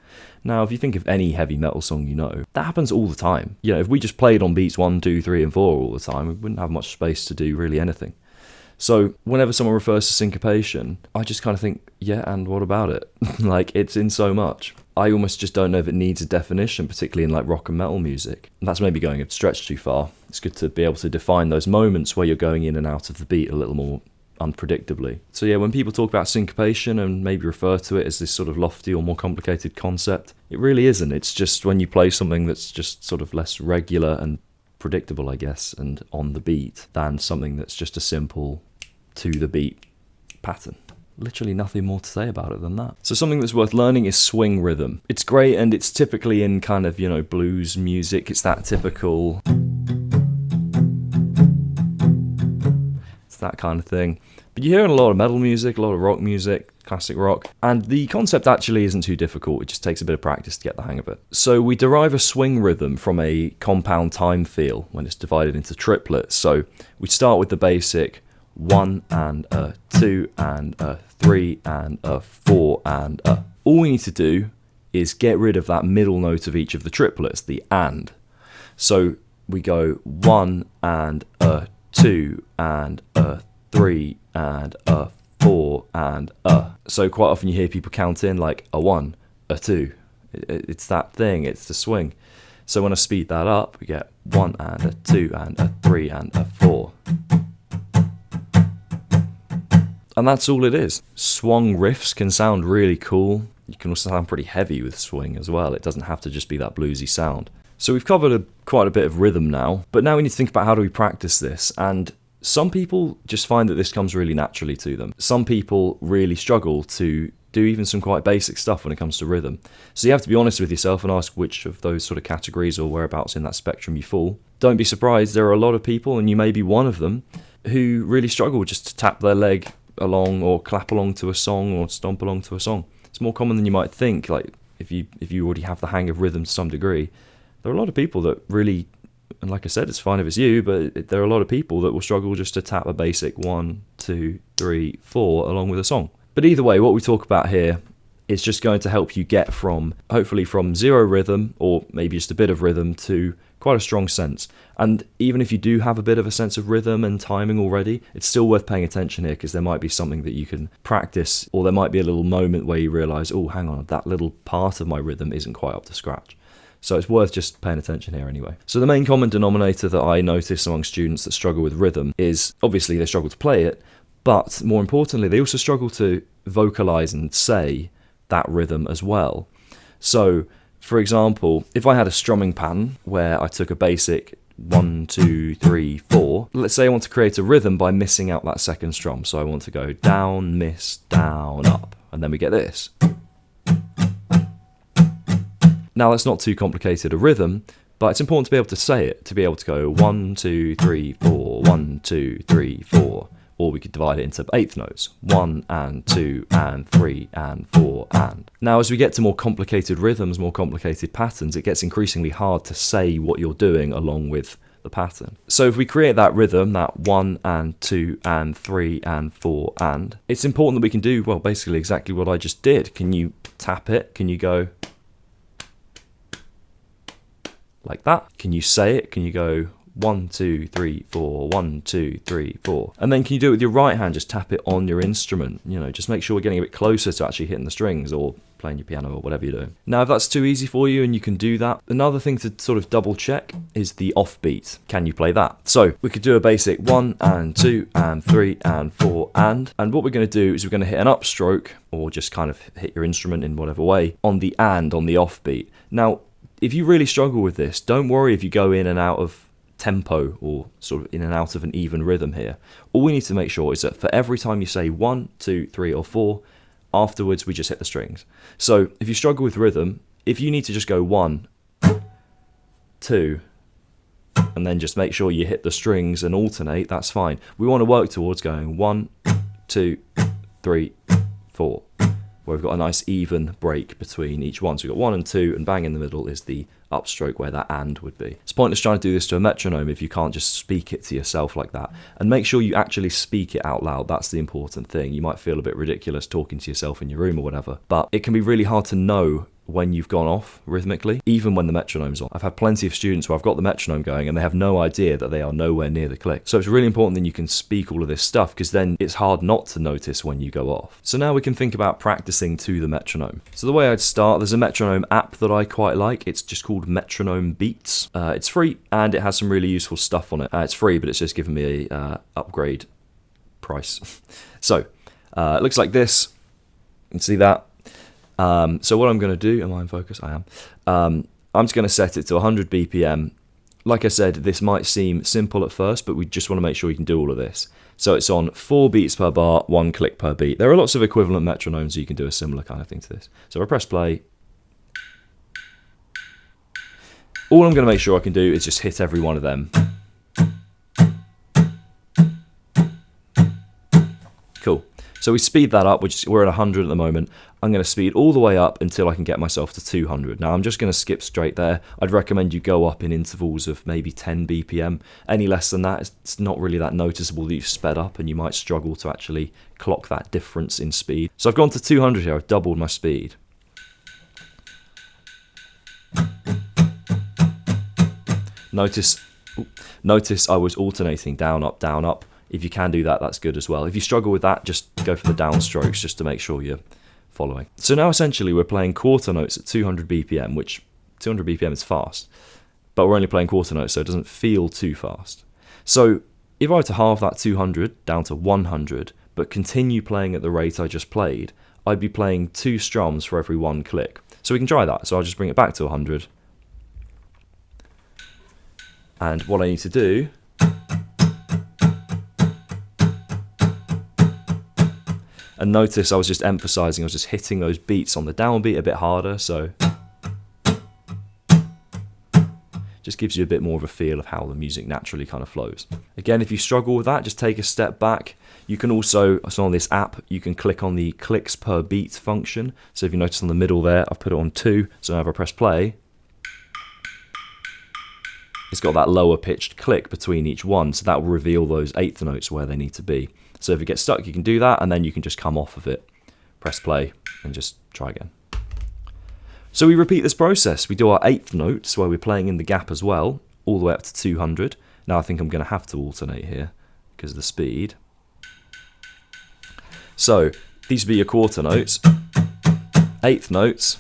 Now, if you think of any heavy metal song you know, that happens all the time. You know, if we just played on beats 1, 2, 3, and 4 all the time, we wouldn't have much space to do really anything. So whenever someone refers to syncopation, I just kind of think, yeah, and what about it? Like, it's in so much. I almost just don't know if it needs a definition, particularly in like rock and metal music. And that's maybe going a stretch too far. It's good to be able to define those moments where you're going in and out of the beat a little more unpredictably. So yeah, when people talk about syncopation and maybe refer to it as this sort of lofty or more complicated concept, it really isn't. It's just when you play something that's just sort of less regular and predictable, I guess, and on the beat, than something that's just a simple to the beat pattern. Literally nothing more to say about it than that. So something that's worth learning is swing rhythm. It's great, and it's typically in kind of, you know, blues music. It's that typical, it's that kind of thing. But you hear it in a lot of metal music, a lot of rock music, classic rock, and the concept actually isn't too difficult. It just takes a bit of practice to get the hang of it. So we derive a swing rhythm from a compound time feel when it's divided into triplets. So we start with the basic 1 and a 2 and a 3 and a 4 and a. All we need to do is get rid of that middle note of each of the triplets, the and. So we go 1 and a 2 and a 3 and a 4 and a. So quite often you hear people count in like a 1, a 2. It's that thing, it's the swing. So when I speed that up, we get 1 and a 2 and a 3 and a 4. And that's all it is. Swung riffs can sound really cool. You can also sound pretty heavy with swing as well. It doesn't have to just be that bluesy sound. So we've covered quite a bit of rhythm now, but now we need to think about how do we practice this. And some people just find that this comes really naturally to them. Some people really struggle to do even some quite basic stuff when it comes to rhythm. So you have to be honest with yourself and ask which of those sort of categories or whereabouts in that spectrum you fall. Don't be surprised, there are a lot of people, and you may be one of them, who really struggle just to tap their leg along or clap along to a song or stomp along to a song. It's more common than you might think. Like if you already have the hang of rhythm to some degree, there are a lot of people that really, and like I said, it's fine if it's you, but there are a lot of people that will struggle just to tap a basic 1, 2, 3, 4 along with a song. But either way, what we talk about here is just going to help you get from, hopefully from zero rhythm, or maybe just a bit of rhythm, to quite a strong sense. And even if you do have a bit of a sense of rhythm and timing already, it's still worth paying attention here, because there might be something that you can practice, or there might be a little moment where you realise, oh, hang on, that little part of my rhythm isn't quite up to scratch. So it's worth just paying attention here anyway. So the main common denominator that I notice among students that struggle with rhythm is, obviously they struggle to play it, but more importantly, they also struggle to vocalise and say that rhythm as well. So, for example, if I had a strumming pattern where I took a basic 1, 2, 3, 4, let's say I want to create a rhythm by missing out that second strum. So I want to go down, miss, down, up, and then we get this. Now that's not too complicated a rhythm, but it's important to be able to say it, to be able to go 1, 2, 3, 4, 1, 2, 3, 4. Or we could divide it into eighth notes, 1 and 2 and 3 and 4 and. Now as we get to more complicated rhythms, more complicated patterns, it gets increasingly hard to say what you're doing along with the pattern. So if we create that rhythm, that 1 and 2 and 3 and 4 and, it's important that we can do, well, basically exactly what I just did. Can you tap it? Can you go like that? Can you say it? Can you go 1, 2, 3, 4, 1, 2, 3, 4. And then can you do it with your right hand? Just tap it on your instrument. You know, just make sure we're getting a bit closer to actually hitting the strings or playing your piano or whatever you're doing. Now, if that's too easy for you and you can do that, another thing to sort of double check is the offbeat. Can you play that? So we could do a basic 1 and 2 and 3 and 4 and what we're going to do is we're going to hit an upstroke, or just kind of hit your instrument in whatever way, on the offbeat. Now, if you really struggle with this, don't worry if you go in and out of tempo or sort of in and out of an even rhythm here. All we need to make sure is that for every time you say 1, 2, 3 or 4, afterwards we just hit the strings. So if you struggle with rhythm, if you need to just go 1, 2, and then just make sure you hit the strings and alternate, that's fine. We want to work towards going 1, 2, 3, 4, where we've got a nice even break between each one. So we've got 1 and 2, and bang in the middle is the upstroke where that and would be. It's pointless trying to do this to a metronome if you can't just speak it to yourself like that. And make sure you actually speak it out loud. That's the important thing. You might feel a bit ridiculous talking to yourself in your room or whatever, but it can be really hard to know when you've gone off rhythmically, even when the metronome's on. I've had plenty of students where I've got the metronome going and they have no idea that they are nowhere near the click. So it's really important that you can speak all of this stuff, because then it's hard not to notice when you go off. So now we can think about practicing to the metronome. So the way I'd start, there's a metronome app that I quite like. It's just called Metronome Beats. It's free and it has some really useful stuff on it. It's free, but it's just given me a upgrade price. So it looks like this. You can see that. So what I'm going to do, am I in focus? I am. I'm just going to set it to 100 BPM. Like I said, this might seem simple at first, but we just want to make sure you can do all of this. So it's on 4 beats per bar, 1 click per beat. There are lots of equivalent metronomes, so you can do a similar kind of thing to this. So if I press play, all I'm going to make sure I can do is just hit every one of them. Cool. So we speed that up, we're at 100 at the moment. I'm going to speed all the way up until I can get myself to 200. Now I'm just going to skip straight there. I'd recommend you go up in intervals of maybe 10 BPM. Any less than that, it's not really that noticeable that you've sped up, and you might struggle to actually clock that difference in speed. So I've gone to 200 here, I've doubled my speed. Notice I was alternating down, up, down, up. If you can do that, that's good as well. If you struggle with that, just go for the downstrokes just to make sure you're following. So now essentially we're playing quarter notes at 200 BPM, which 200 BPM is fast, but we're only playing quarter notes, so it doesn't feel too fast. So if I were to halve that 200 down to 100, but continue playing at the rate I just played, I'd be playing 2 strums for every 1 click. So we can try that. So I'll just bring it back to 100. And what I need to do and notice I was just emphasizing, I was just hitting those beats on the downbeat a bit harder, so just gives you a bit more of a feel of how the music naturally kind of flows. Again, if you struggle with that, just take a step back. You can also, so on this app, you can click on the clicks per beat function. So if you notice on the middle there, I've put it on 2, so now if I press play, it's got that lower pitched click between each one, so that will reveal those 8th notes where they need to be. So if you get stuck, you can do that, and then you can just come off of it, press play, and just try again. So we repeat this process. We do our 8th notes where we're playing in the gap as well, all the way up to 200. Now I think I'm going to have to alternate here because of the speed. So these would be your quarter notes, 8th notes,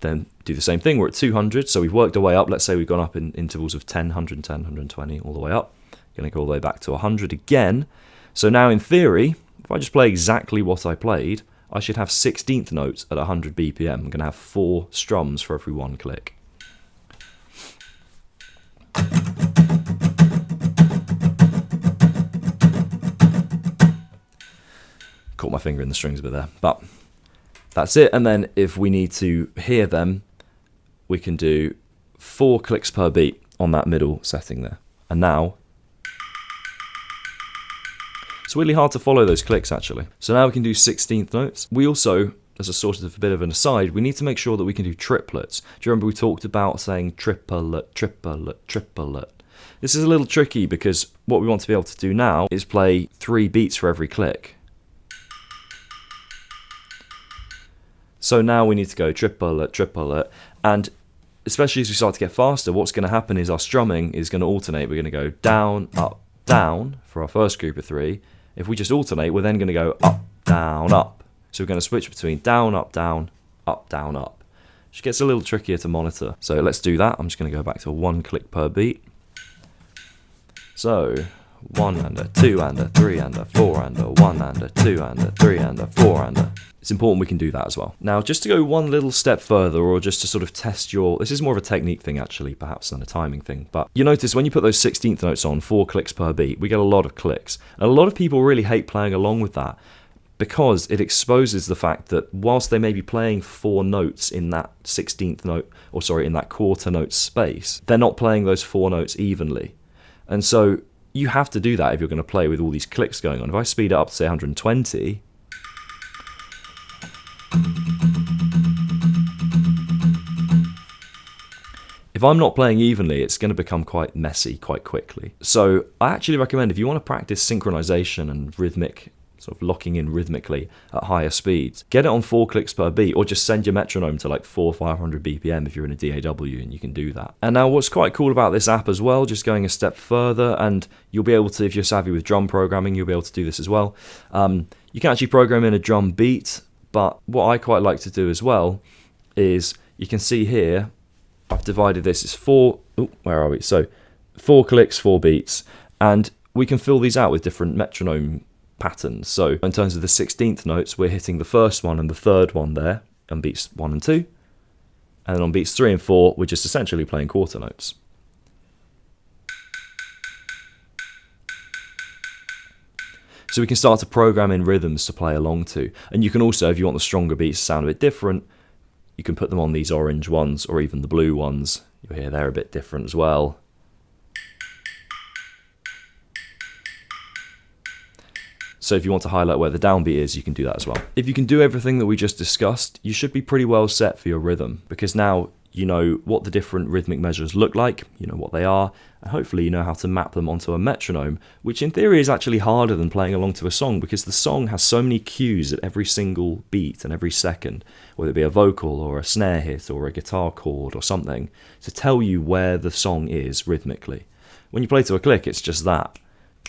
then do the same thing. We're at 200, so we've worked our way up. Let's say we've gone up in intervals of 10, 110, 120, all the way up. Going to go all the way back to 100 again. So now in theory, if I just play exactly what I played, I should have 16th notes at 100 BPM. I'm going to have 4 strums for every 1 click. Caught my finger in the strings a bit there, but that's it. And then if we need to hear them, we can do 4 clicks per beat on that middle setting there. And now, it's really hard to follow those clicks actually. So now we can do 16th notes. We also, as a sort of a bit of an aside, we need to make sure that we can do triplets. Do you remember we talked about saying triplet, triplet, triplet? This is a little tricky because what we want to be able to do now is play 3 beats for every click. So now we need to go triplet, triplet, and especially as we start to get faster, what's going to happen is our strumming is going to alternate. We're going to go down, up, down for our first group of 3. If we just alternate, we're then going to go up, down, up. So we're going to switch between down, up, down, up. Which gets a little trickier to monitor. So let's do that. I'm just going to go back to 1 click per beat. So 1 and a 2 and a 3 and a 4 and a 1 and a 2 and a 3 and a 4 and a... It's important we can do that as well. Now, just to go one little step further, or just to sort of test your... This is more of a technique thing, actually, perhaps, than a timing thing. But you notice when you put those 16th notes on, 4 clicks per beat, we get a lot of clicks. And a lot of people really hate playing along with that because it exposes the fact that whilst they may be playing 4 notes in that 16th note, or sorry, in that quarter note space, they're not playing those 4 notes evenly. And so you have to do that if you're going to play with all these clicks going on. If I speed it up to, say, 120... If I'm not playing evenly, it's going to become quite messy quite quickly. So I actually recommend, if you want to practice synchronization and rhythmic, sort of locking in rhythmically at higher speeds, get it on 4 clicks per beat, or just send your metronome to like 400 or 500 BPM if you're in a DAW, and you can do that. And now what's quite cool about this app as well, just going a step further, and you'll be able to, if you're savvy with drum programming, you'll be able to do this as well. You can actually program in a drum beat, but what I quite like to do as well is, you can see here, I've divided this as 4, where are we? So 4 clicks, 4 beats, and we can fill these out with different metronome patterns. So in terms of the 16th notes, we're hitting the first one and the third one there on beats 1 and 2, and then on beats 3 and 4, we're just essentially playing quarter notes. So we can start to program in rhythms to play along to, and you can also, if you want the stronger beats to sound a bit different, you can put them on these orange ones or even the blue ones. You'll hear they're a bit different as well. So if you want to highlight where the downbeat is, you can do that as well. If you can do everything that we just discussed, you should be pretty well set for your rhythm, because now you know what the different rhythmic measures look like, you know what they are, and hopefully you know how to map them onto a metronome, which in theory is actually harder than playing along to a song, because the song has so many cues at every single beat and every second, whether it be a vocal or a snare hit or a guitar chord or something, to tell you where the song is rhythmically. When you play to a click, it's just that.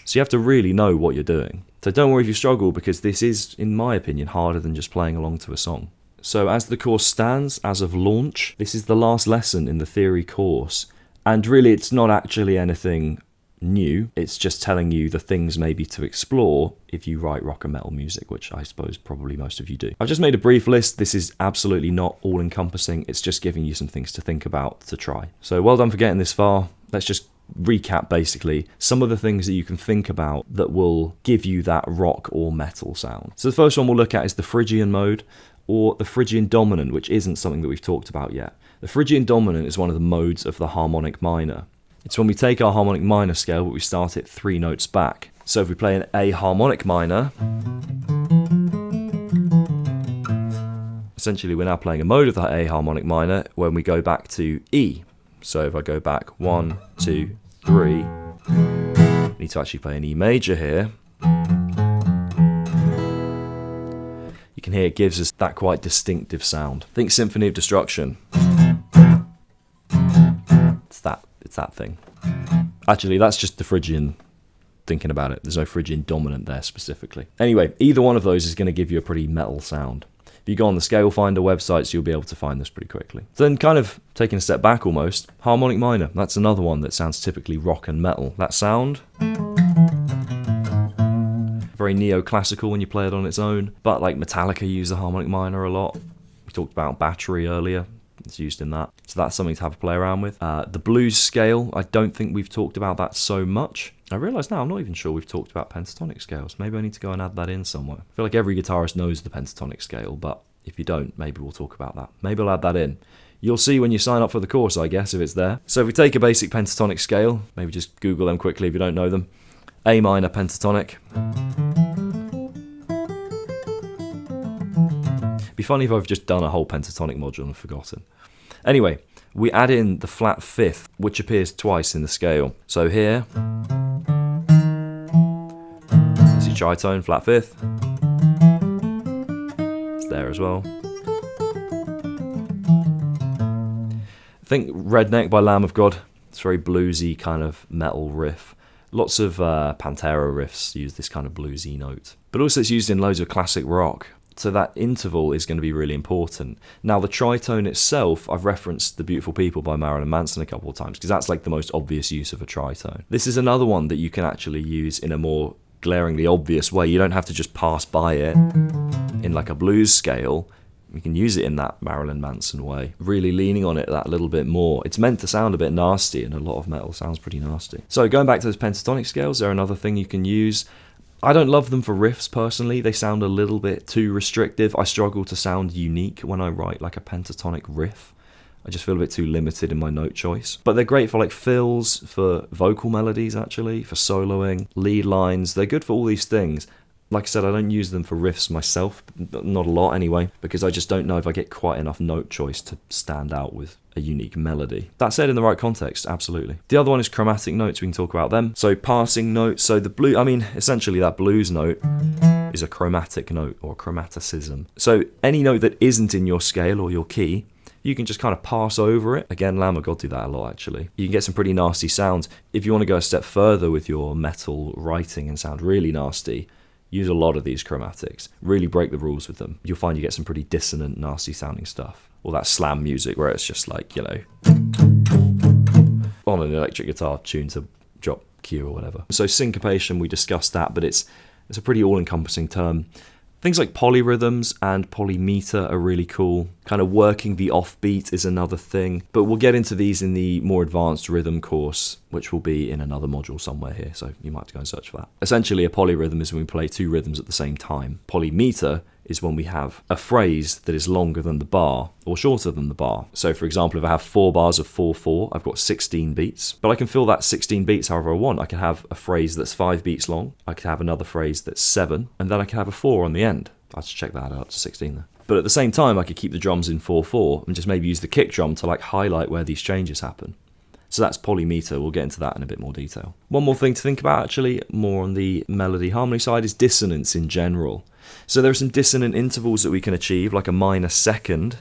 So you have to really know what you're doing. So don't worry if you struggle, because this is, in my opinion, harder than just playing along to a song. So as the course stands, as of launch, this is the last lesson in the theory course. And really, it's not actually anything new. It's just telling you the things maybe to explore if you write rock and metal music, which I suppose probably most of you do. I've just made a brief list. This is absolutely not all-encompassing. It's just giving you some things to think about, to try. So well done for getting this far. Let's just recap basically some of the things that you can think about that will give you that rock or metal sound. So the first one we'll look at is the Phrygian mode, or the Phrygian dominant, which isn't something that we've talked about yet. The Phrygian dominant is one of the modes of the harmonic minor. It's when we take our harmonic minor scale, but we start it 3 notes back. So if we play an A harmonic minor, essentially we're now playing a mode of the A harmonic minor when we go back to E. So if I go back 1, 2, 3, I need to actually play an E major here. You can hear it gives us that quite distinctive sound. Think Symphony of Destruction. It's that thing. Actually, that's just the Phrygian thinking about it. There's no Phrygian dominant there specifically. Anyway, either one of those is going to give you a pretty metal sound. If you go on the Scale Finder websites, you'll be able to find this pretty quickly. Then kind of taking a step back almost, harmonic minor. That's another one that sounds typically rock and metal. That sound, very neoclassical when you play it on its own, but like Metallica use the harmonic minor a lot. We talked about Battery earlier. It's used in that. So that's something to have a play around with. The blues scale, I don't think we've talked about that so much. I realise now I'm not even sure we've talked about pentatonic scales. Maybe I need to go and add that in somewhere. I feel like every guitarist knows the pentatonic scale, but if you don't, maybe we'll talk about that. Maybe I'll add that in. You'll see when you sign up for the course, I guess, if it's there. So if we take a basic pentatonic scale, maybe just Google them quickly if you don't know them. A minor pentatonic. It'd be funny if I've just done a whole pentatonic module and forgotten. Anyway, we add in the flat fifth, which appears twice in the scale. So here, there's your tritone, flat fifth. It's there as well. Think Redneck by Lamb of God. It's a very bluesy kind of metal riff. Lots of Pantera riffs use this kind of bluesy note. But also it's used in loads of classic rock. So that interval is going to be really important. Now, the tritone itself, I've referenced The Beautiful People by Marilyn Manson a couple of times, because that's like the most obvious use of a tritone. This is another one that you can actually use in a more glaringly obvious way. You don't have to just pass by it in like a blues scale. You can use it in that Marilyn Manson way, really leaning on it that little bit more. It's meant to sound a bit nasty, and a lot of metal sounds pretty nasty. So going back to those pentatonic scales, they're another thing you can use. I don't love them for riffs personally. They sound a little bit too restrictive. I struggle to sound unique when I write like a pentatonic riff. I just feel a bit too limited in my note choice. But they're great for like fills, for vocal melodies actually, for soloing, lead lines. They're good for all these things. Like I said, I don't use them for riffs myself, not a lot anyway, because I just don't know if I get quite enough note choice to stand out with a unique melody. That said, in the right context, absolutely. The other one is chromatic notes. We can talk about them. So passing notes. So the blue, I mean, essentially that blues note is a chromatic note or chromaticism. So any note that isn't in your scale or your key, you can just kind of pass over it. Again, Lamb of God do that a lot, actually. You can get some pretty nasty sounds. If you want to go a step further with your metal writing and sound really nasty, use a lot of these chromatics. Really break the rules with them. You'll find you get some pretty dissonant, nasty sounding stuff. Or that slam music where it's just like, you know, on an electric guitar tuned to drop Q or whatever. So syncopation, we discussed that, but it's a pretty all-encompassing term. Things like polyrhythms and polymeter are really cool. Kind of working the offbeat is another thing. But we'll get into these in the more advanced rhythm course, which will be in another module somewhere here, so you might have to go and search for that. Essentially, a polyrhythm is when we play two rhythms at the same time. Polymeter is when we have a phrase that is longer than the bar or shorter than the bar. So for example, if I have 4 bars of 4/4, I've got 16 beats, but I can fill that 16 beats however I want. I can have a phrase that's 5 beats long, I could have another phrase that's 7, and then I can have a 4 on the end. I just check that out to 16 there. But at the same time, I could keep the drums in 4/4 and just maybe use the kick drum to like highlight where these changes happen. So that's polymeter. We'll get into that in a bit more detail. One more thing to think about, actually, more on the melody harmony side, is dissonance in general. So there are some dissonant intervals that we can achieve, like a minor second.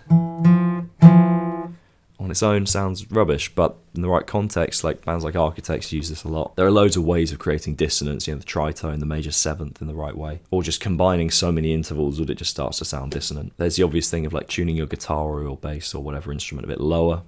On its own sounds rubbish, but in the right context, like bands like Architects use this a lot. There are loads of ways of creating dissonance, you know, the tritone, the major seventh in the right way, or just combining so many intervals that it just starts to sound dissonant. There's the obvious thing of like tuning your guitar or your bass or whatever instrument a bit lower,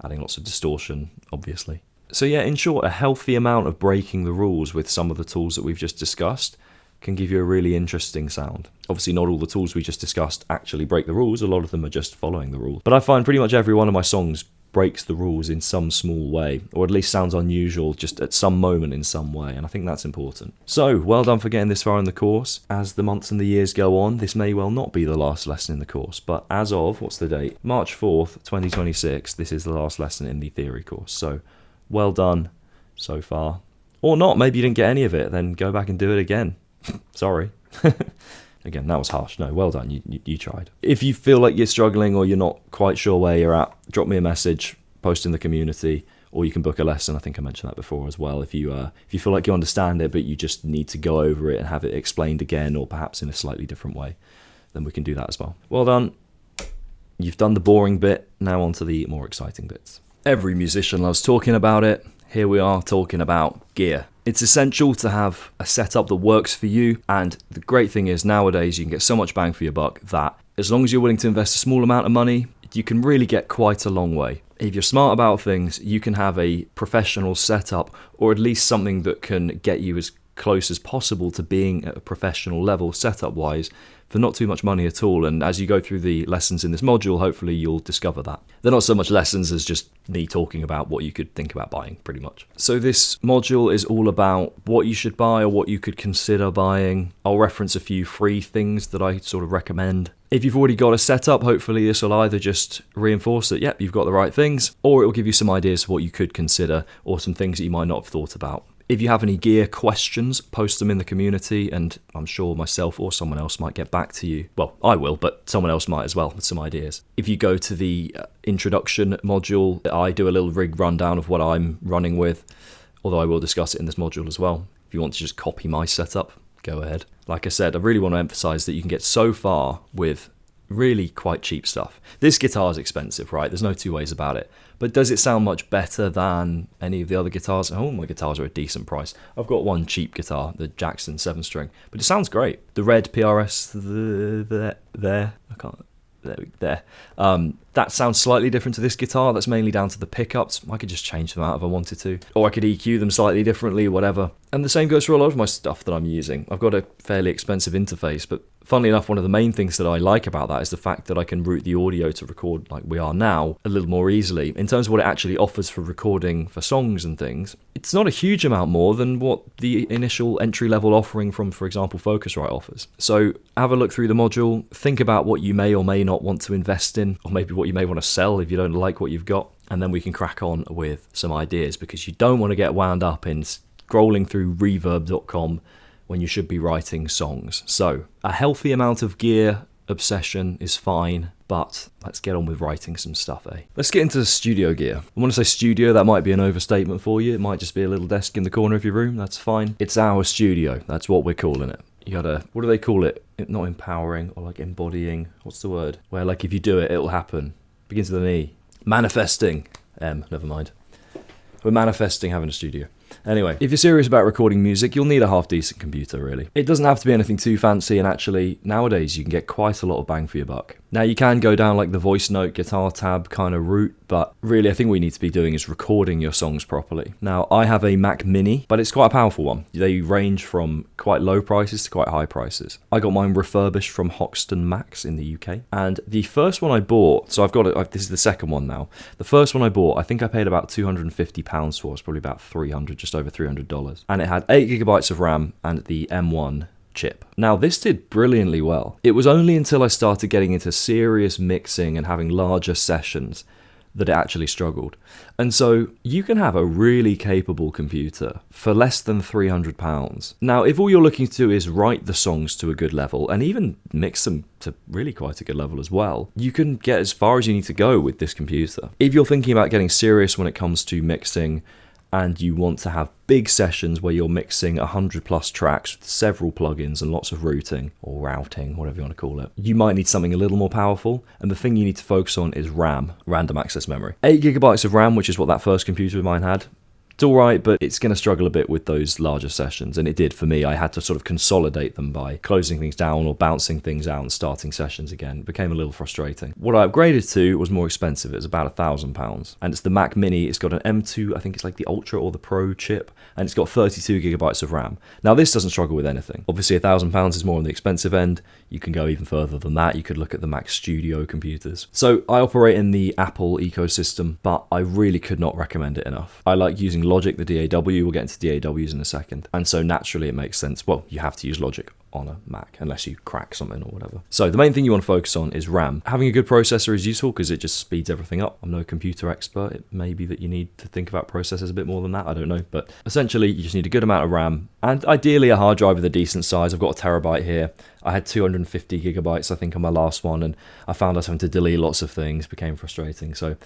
adding lots of distortion, obviously. So yeah, in short, a healthy amount of breaking the rules with some of the tools that we've just discussed can give you a really interesting sound. Obviously not all the tools we just discussed actually break the rules, a lot of them are just following the rules. But I find pretty much every one of my songs breaks the rules in some small way, or at least sounds unusual just at some moment in some way, and I think that's important. So, well done for getting this far in the course. As the months and the years go on, this may well not be the last lesson in the course, but as of, what's the date? March 4th, 2026, this is the last lesson in the theory course. So, well done so far. Or not, maybe you didn't get any of it, then go back and do it again. Sorry. Again, that was harsh. No, well done. You tried. If you feel like you're struggling or you're not quite sure where you're at, drop me a message, post in the community, or you can book a lesson. I think I mentioned that before as well. If you feel like you understand it, but you just need to go over it and have it explained again, or perhaps in a slightly different way, then we can do that as well. Well done. You've done the boring bit. Now on to the more exciting bits. Every musician loves talking about it. Here we are talking about gear. It's essential to have a setup that works for you, and the great thing is nowadays you can get so much bang for your buck that as long as you're willing to invest a small amount of money, you can really get quite a long way. If you're smart about things, you can have a professional setup, or at least something that can get you as close as possible to being at a professional level setup-wise for not too much money at all. And as you go through the lessons in this module, hopefully you'll discover that. They're not so much lessons as just me talking about what you could think about buying, pretty much. So this module is all about what you should buy or what you could consider buying. I'll reference a few free things that I sort of recommend. If you've already got a setup, hopefully this will either just reinforce that, yep, you've got the right things, or it will give you some ideas of what you could consider or some things that you might not have thought about. If you have any gear questions, post them in the community, and I'm sure myself or someone else might get back to you. Well, I will, but someone else might as well with some ideas. If you go to the introduction module, I do a little rig rundown of what I'm running with, although I will discuss it in this module as well. If you want to just copy my setup, go ahead. Like I said, I really want to emphasize that you can get so far with really quite cheap stuff. This guitar is expensive, right? There's no two ways about it. But does it sound much better than any of the other guitars? Oh, my guitars are a decent price. I've got one cheap guitar, the Jackson 7-string, but it sounds great. The red PRS there. That sounds slightly different to this guitar. That's mainly down to the pickups. I could just change them out if I wanted to, or I could EQ them slightly differently, whatever. And the same goes for a lot of my stuff that I'm using. I've got a fairly expensive interface, but funnily enough, one of the main things that I like about that is the fact that I can route the audio to record like we are now a little more easily. In terms of what it actually offers for recording for songs and things, it's not a huge amount more than what the initial entry-level offering from, for example, Focusrite offers. So have a look through the module, think about what you may or may not want to invest in, or maybe what you may want to sell if you don't like what you've got, and then we can crack on with some ideas, because you don't want to get wound up in scrolling through reverb.com when you should be writing songs. So a healthy amount of gear obsession is fine, but let's get on with writing some stuff, eh? Let's get into the studio gear. I want to say studio, that might be an overstatement for you. It might just be a little desk in the corner of your room, that's fine. It's our studio, that's what we're calling it. You gotta, what do they call it? Not empowering, or like embodying, what's the word? Where like if you do it, it'll happen. Begins with an E. Manifesting. Never mind. We're manifesting having a studio. Anyway, if you're serious about recording music, you'll need a half-decent computer, really. It doesn't have to be anything too fancy, and actually, nowadays, you can get quite a lot of bang for your buck. Now, you can go down like the voice note, guitar tab kind of route, but really, I think what you need to be doing is recording your songs properly. Now, I have a Mac Mini, but it's quite a powerful one. They range from quite low prices to quite high prices. I got mine refurbished from Hoxton Macs in the UK, and the first one I bought, so I've got it, this is the second one now. The first one I bought, I think I paid about £250 for, it's probably about $300, just over $300, and it had 8GB of RAM and the M1 chip. Now, this did brilliantly well. It was only until I started getting into serious mixing and having larger sessions that it actually struggled. And so you can have a really capable computer for less than £300. Now, if all you're looking to do is write the songs to a good level and even mix them to really quite a good level as well, you can get as far as you need to go with this computer. If you're thinking about getting serious when it comes to mixing, and you want to have big sessions where you're mixing 100+ tracks with several plugins and lots of routing, or routing, whatever you want to call it, you might need something a little more powerful, and the thing you need to focus on is RAM, random access memory. 8GB of RAM, which is what that first computer of mine had. It's alright, but it's going to struggle a bit with those larger sessions, and it did for me. I had to sort of consolidate them by closing things down or bouncing things out and starting sessions again. It became a little frustrating. What I upgraded to was more expensive. It was about £1,000, and it's the Mac Mini. It's got an M2, I think it's like the Ultra or the Pro chip, and it's got 32GB of RAM. Now, this doesn't struggle with anything. Obviously, £1,000 is more on the expensive end. You can go even further than that. You could look at the Mac Studio computers. So I operate in the Apple ecosystem, but I really could not recommend it enough. I like using Logic, the DAW. We'll get into DAWs in a second. And so naturally it makes sense. Well, you have to use Logic on a Mac unless you crack something or whatever. So the main thing you want to focus on is RAM. Having a good processor is useful because it just speeds everything up. I'm no computer expert. It may be that you need to think about processors a bit more than that. I don't know. But essentially you just need a good amount of RAM and ideally a hard drive with a decent size. I've got a terabyte here. I had 250GB I think on my last one, and I found I was having to delete lots of things. Became frustrating. So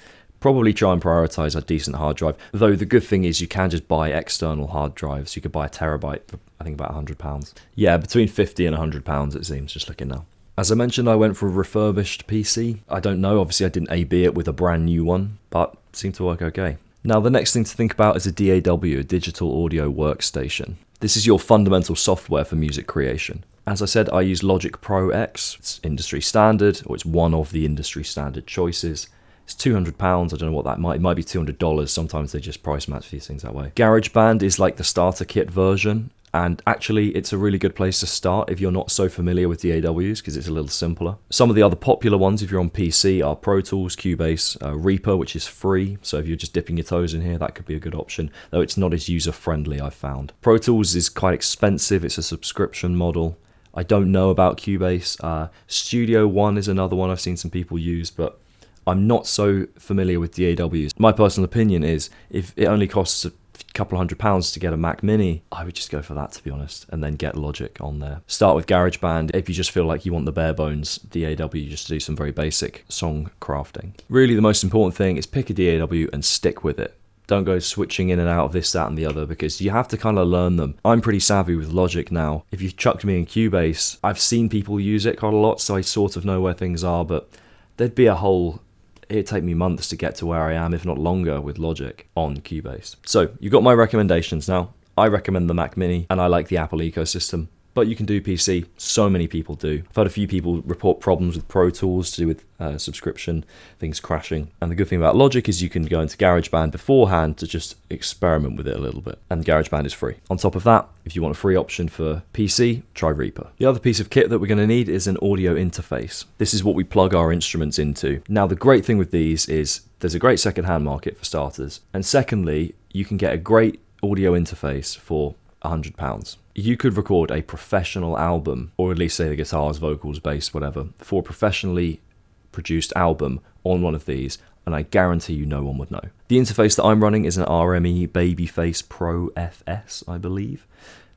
probably try and prioritize a decent hard drive. Though the good thing is you can just buy external hard drives. You could buy a terabyte for I think about £100. Yeah, between £50 and £100 it seems, just looking now. As I mentioned, I went for a refurbished PC. I don't know, obviously I didn't AB it with a brand new one, but it seemed to work okay. Now the next thing to think about is a DAW, a digital audio workstation. This is your fundamental software for music creation. As I said, I use Logic Pro X. It's industry standard, or it's one of the industry standard choices. It's £200. I don't know what that might. It might be $200. Sometimes they just price match these things that way. GarageBand is like the starter kit version. And actually, it's a really good place to start if you're not so familiar with DAWs, because it's a little simpler. Some of the other popular ones, if you're on PC, are Pro Tools, Cubase, Reaper, which is free. So if you're just dipping your toes in here, that could be a good option, though it's not as user-friendly, I've found. Pro Tools is quite expensive. It's a subscription model. I don't know about Cubase. Studio One is another one I've seen some people use, but I'm not so familiar with DAWs. My personal opinion is if it only costs a couple £100 to get a Mac Mini, I would just go for that, to be honest, and then get Logic on there. Start with GarageBand if you just feel like you want the bare bones DAW just to do some very basic song crafting. Really, the most important thing is pick a DAW and stick with it. Don't go switching in and out of this, that, and the other, because you have to kind of learn them. I'm pretty savvy with Logic now. If you chucked me in Cubase, I've seen people use it quite a lot, so I sort of know where things are, but there'd be it'd take me months to get to where I am, if not longer, with Logic on Cubase. So you've got my recommendations now. I recommend the Mac Mini, and I like the Apple ecosystem. But you can do PC. So many people do. I've had a few people report problems with Pro Tools to do with subscription, things crashing. And the good thing about Logic is you can go into GarageBand beforehand to just experiment with it a little bit. And GarageBand is free. On top of that, if you want a free option for PC, try Reaper. The other piece of kit that we're going to need is an audio interface. This is what we plug our instruments into. Now, the great thing with these is there's a great secondhand market for starters. And secondly, you can get a great audio interface for £100. You could record a professional album, or at least say the guitars, vocals, bass, whatever, for a professionally produced album on one of these, and I guarantee you no one would know. The interface that I'm running is an RME Babyface Pro FS, I believe.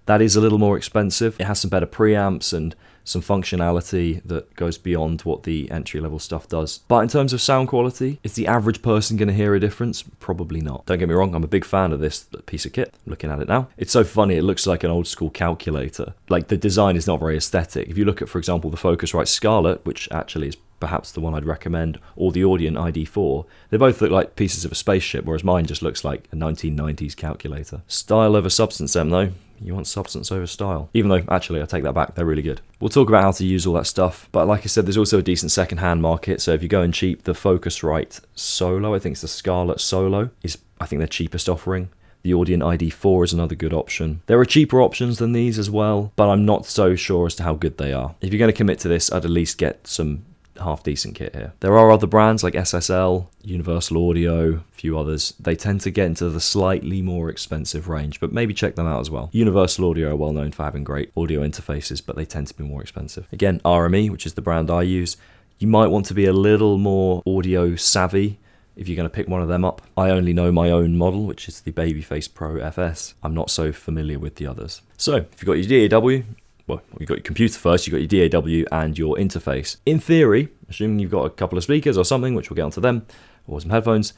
That is a little more expensive. It has some better preamps and some functionality that goes beyond what the entry-level stuff does. But in terms of sound quality, is the average person going to hear a difference? Probably not. Don't get me wrong, I'm a big fan of this piece of kit. I'm looking at it now. It's so funny, it looks like an old-school calculator. Like, the design is not very aesthetic. If you look at, for example, the Focusrite Scarlett, which actually is perhaps the one I'd recommend, or the Audient ID4, they both look like pieces of a spaceship, whereas mine just looks like a 1990s calculator. Style over substance, them, though. You want substance over style. Even though, actually, I take that back, they're really good. We'll talk about how to use all that stuff, but like I said, there's also a decent second-hand market, so if you're going cheap, the Focusrite Solo, I think it's the Scarlett Solo, is, I think, their cheapest offering. The Audient ID4 is another good option. There are cheaper options than these as well, but I'm not so sure as to how good they are. If you're going to commit to this, I'd at least get some half-decent kit here. There are other brands like SSL, Universal Audio, a few others. They tend to get into the slightly more expensive range, but maybe check them out as well. Universal Audio are well known for having great audio interfaces, but they tend to be more expensive. Again, RME, which is the brand I use, you might want to be a little more audio savvy if you're going to pick one of them up. I only know my own model, which is the Babyface Pro FS. I'm not so familiar with the others. So, if you've got your DAW, well, you've got your computer first, you've got your DAW and your interface. In theory, assuming you've got a couple of speakers or something, which we'll get onto them, or some headphones,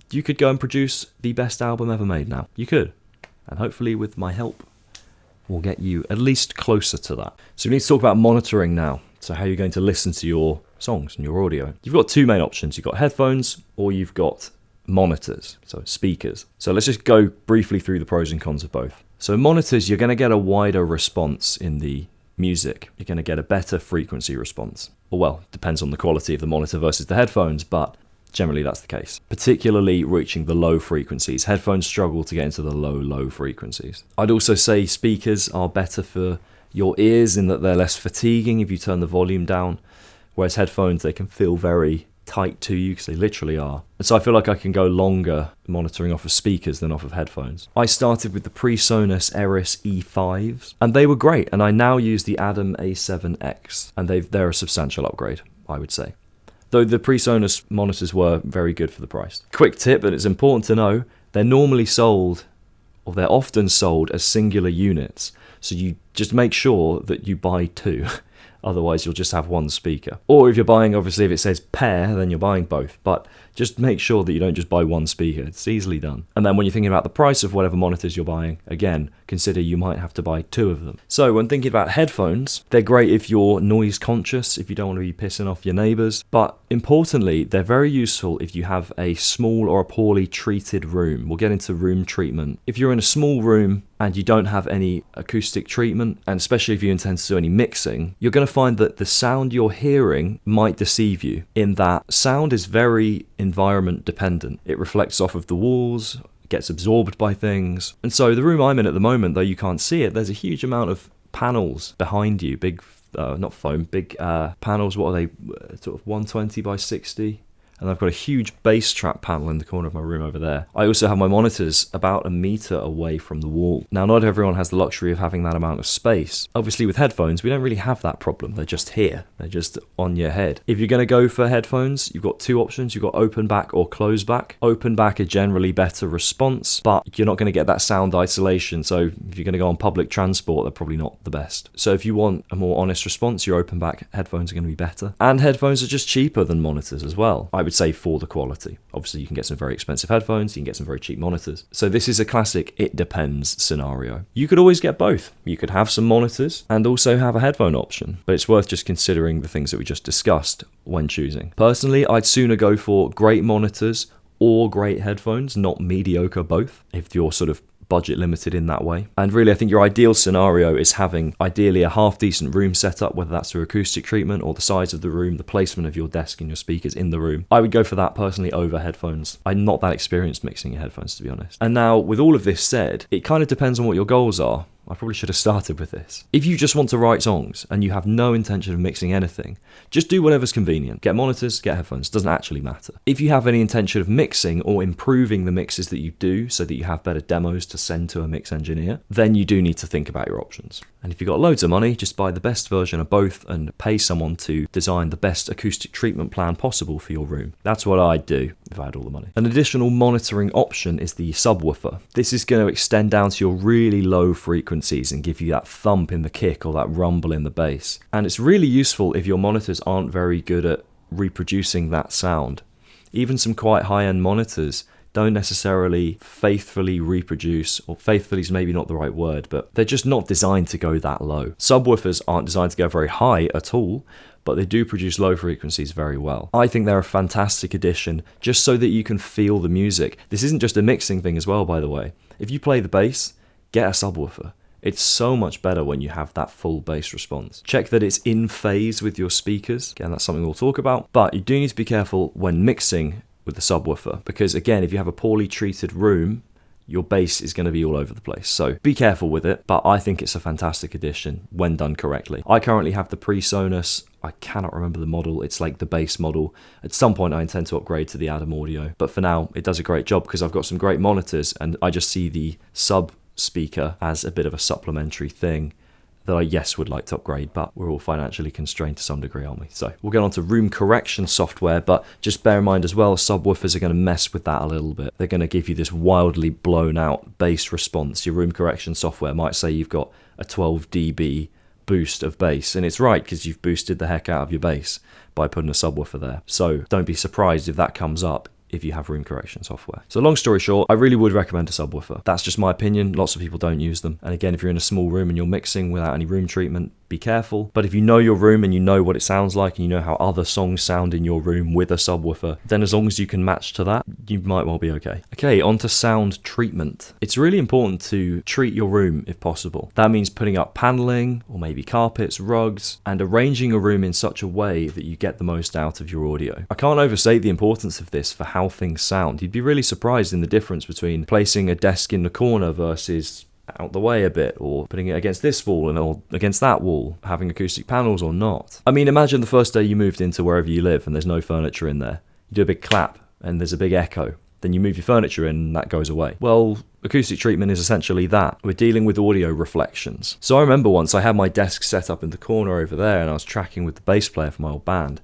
you could go and produce the best album ever made now. You could. And hopefully with my help, we'll get you at least closer to that. So we need to talk about monitoring now. So how you're going to listen to your songs and your audio. You've got two main options. You've got headphones or you've got monitors, so speakers. So let's just go briefly through the pros and cons of both. So monitors, you're going to get a wider response in the music. You're going to get a better frequency response. Well, depends on the quality of the monitor versus the headphones, but generally that's the case. Particularly reaching the low frequencies. Headphones struggle to get into the low frequencies. I'd also say speakers are better for your ears in that they're less fatiguing if you turn the volume down, whereas headphones, they can feel very tight to you because they literally are. And so I feel like I can go longer monitoring off of speakers than off of headphones. I started with the PreSonus Eris E5s and they were great, and I now use the Adam A7X and they're a substantial upgrade, I would say. Though the PreSonus monitors were very good for the price. Quick tip, and it's important to know, they're normally sold, or they're often sold as singular units. So you just make sure that you buy two. Otherwise, you'll just have one speaker. Or if you're buying, obviously, if it says pair, then you're buying both. But just make sure that you don't just buy one speaker. It's easily done. And then when you're thinking about the price of whatever monitors you're buying, again, consider you might have to buy two of them. So when thinking about headphones, they're great if you're noise conscious, if you don't want to be pissing off your neighbors. But importantly, they're very useful if you have a small or a poorly treated room. We'll get into room treatment. If you're in a small room and you don't have any acoustic treatment, and especially if you intend to do any mixing, you're going to find that the sound you're hearing might deceive you, in that sound is very environment dependent. It reflects off of the walls, gets absorbed by things. And so the room I'm in at the moment, though you can't see it, there's a huge amount of panels behind you, big, not foam, big panels, what are they, sort of 120 by 60? And I've got a huge bass trap panel in the corner of my room over there. I also have my monitors about 1 meter away from the wall. Now, not everyone has the luxury of having that amount of space. Obviously, with headphones, we don't really have that problem. They're just here. They're just on your head. If you're going to go for headphones, you've got two options. You've got open back or close back. Open back are generally better response, but you're not going to get that sound isolation. So if you're going to go on public transport, they're probably not the best. So if you want a more honest response, your open back headphones are going to be better. And headphones are just cheaper than monitors as well. I would would say for the quality. Obviously, you can get some very expensive headphones, you can get some very cheap monitors. So this is a classic it depends scenario. You could always get both. You could have some monitors and also have a headphone option, but it's worth just considering the things that we just discussed when choosing. Personally, I'd sooner go for great monitors or great headphones, not mediocre both, if you're sort of budget limited in that way. And really, I think your ideal scenario is having ideally a half decent room setup, whether that's through acoustic treatment or the size of the room, the placement of your desk and your speakers in the room. I would go for that personally over headphones. I'm not that experienced mixing in headphones, to be honest. And now, with all of this said, it kind of depends on what your goals are. I probably should have started with this. If you just want to write songs and you have no intention of mixing anything, just do whatever's convenient. Get monitors, get headphones, doesn't actually matter. If you have any intention of mixing or improving the mixes that you do so that you have better demos to send to a mix engineer, then you do need to think about your options. And if you've got loads of money, just buy the best version of both and pay someone to design the best acoustic treatment plan possible for your room. That's what I'd do if I had all the money. An additional monitoring option is the subwoofer. This is going to extend down to your really low frequencies and give you that thump in the kick or that rumble in the bass. And it's really useful if your monitors aren't very good at reproducing that sound. Even some quite high-end monitors don't necessarily faithfully reproduce, or faithfully is maybe not the right word, but they're just not designed to go that low. Subwoofers aren't designed to go very high at all, but they do produce low frequencies very well. I think they're a fantastic addition just so that you can feel the music. This isn't just a mixing thing as well, by the way. If you play the bass, get a subwoofer. It's so much better when you have that full bass response. Check that it's in phase with your speakers. Again, that's something we'll talk about. But you do need to be careful when mixing with the subwoofer, because again, if you have a poorly treated room, your bass is going to be all over the place. So be careful with it, but I think it's a fantastic addition when done correctly. I currently have the PreSonus. I cannot remember the model. It's like the bass model. At some point, I intend to upgrade to the Adam Audio, but for now, it does a great job because I've got some great monitors, and I just see the sub speaker as a bit of a supplementary thing that I, yes, would like to upgrade, but we're all financially constrained to some degree, aren't we? So we'll get on to room correction software, but just bear in mind as well, subwoofers are going to mess with that a little bit. They're going to give you this wildly blown out bass response. Your room correction software might say you've got a 12 dB boost of bass, and it's right because you've boosted the heck out of your bass by putting a subwoofer there. So don't be surprised if that comes up if you have room correction software. So long story short, I really would recommend a subwoofer. That's just my opinion. Lots of people don't use them. And again, if you're in a small room and you're mixing without any room treatment, be careful. But if you know your room and you know what it sounds like and you know how other songs sound in your room with a subwoofer, then as long as you can match to that, you might well be okay. Okay, on to sound treatment. It's really important to treat your room if possible. That means putting up paneling or maybe carpets, rugs, and arranging a room in such a way that you get the most out of your audio. I can't overstate the importance of this for how things sound. You'd be really surprised in the difference between placing a desk in the corner versus out the way a bit, or putting it against this wall and or against that wall, having acoustic panels or not. I mean, imagine the first day you moved into wherever you live and there's no furniture in there. You do a big clap and there's a big echo. Then you move your furniture in and that goes away. Well, acoustic treatment is essentially that. We're dealing with audio reflections. So I remember once I had my desk set up in the corner over there and I was tracking with the bass player for my old band.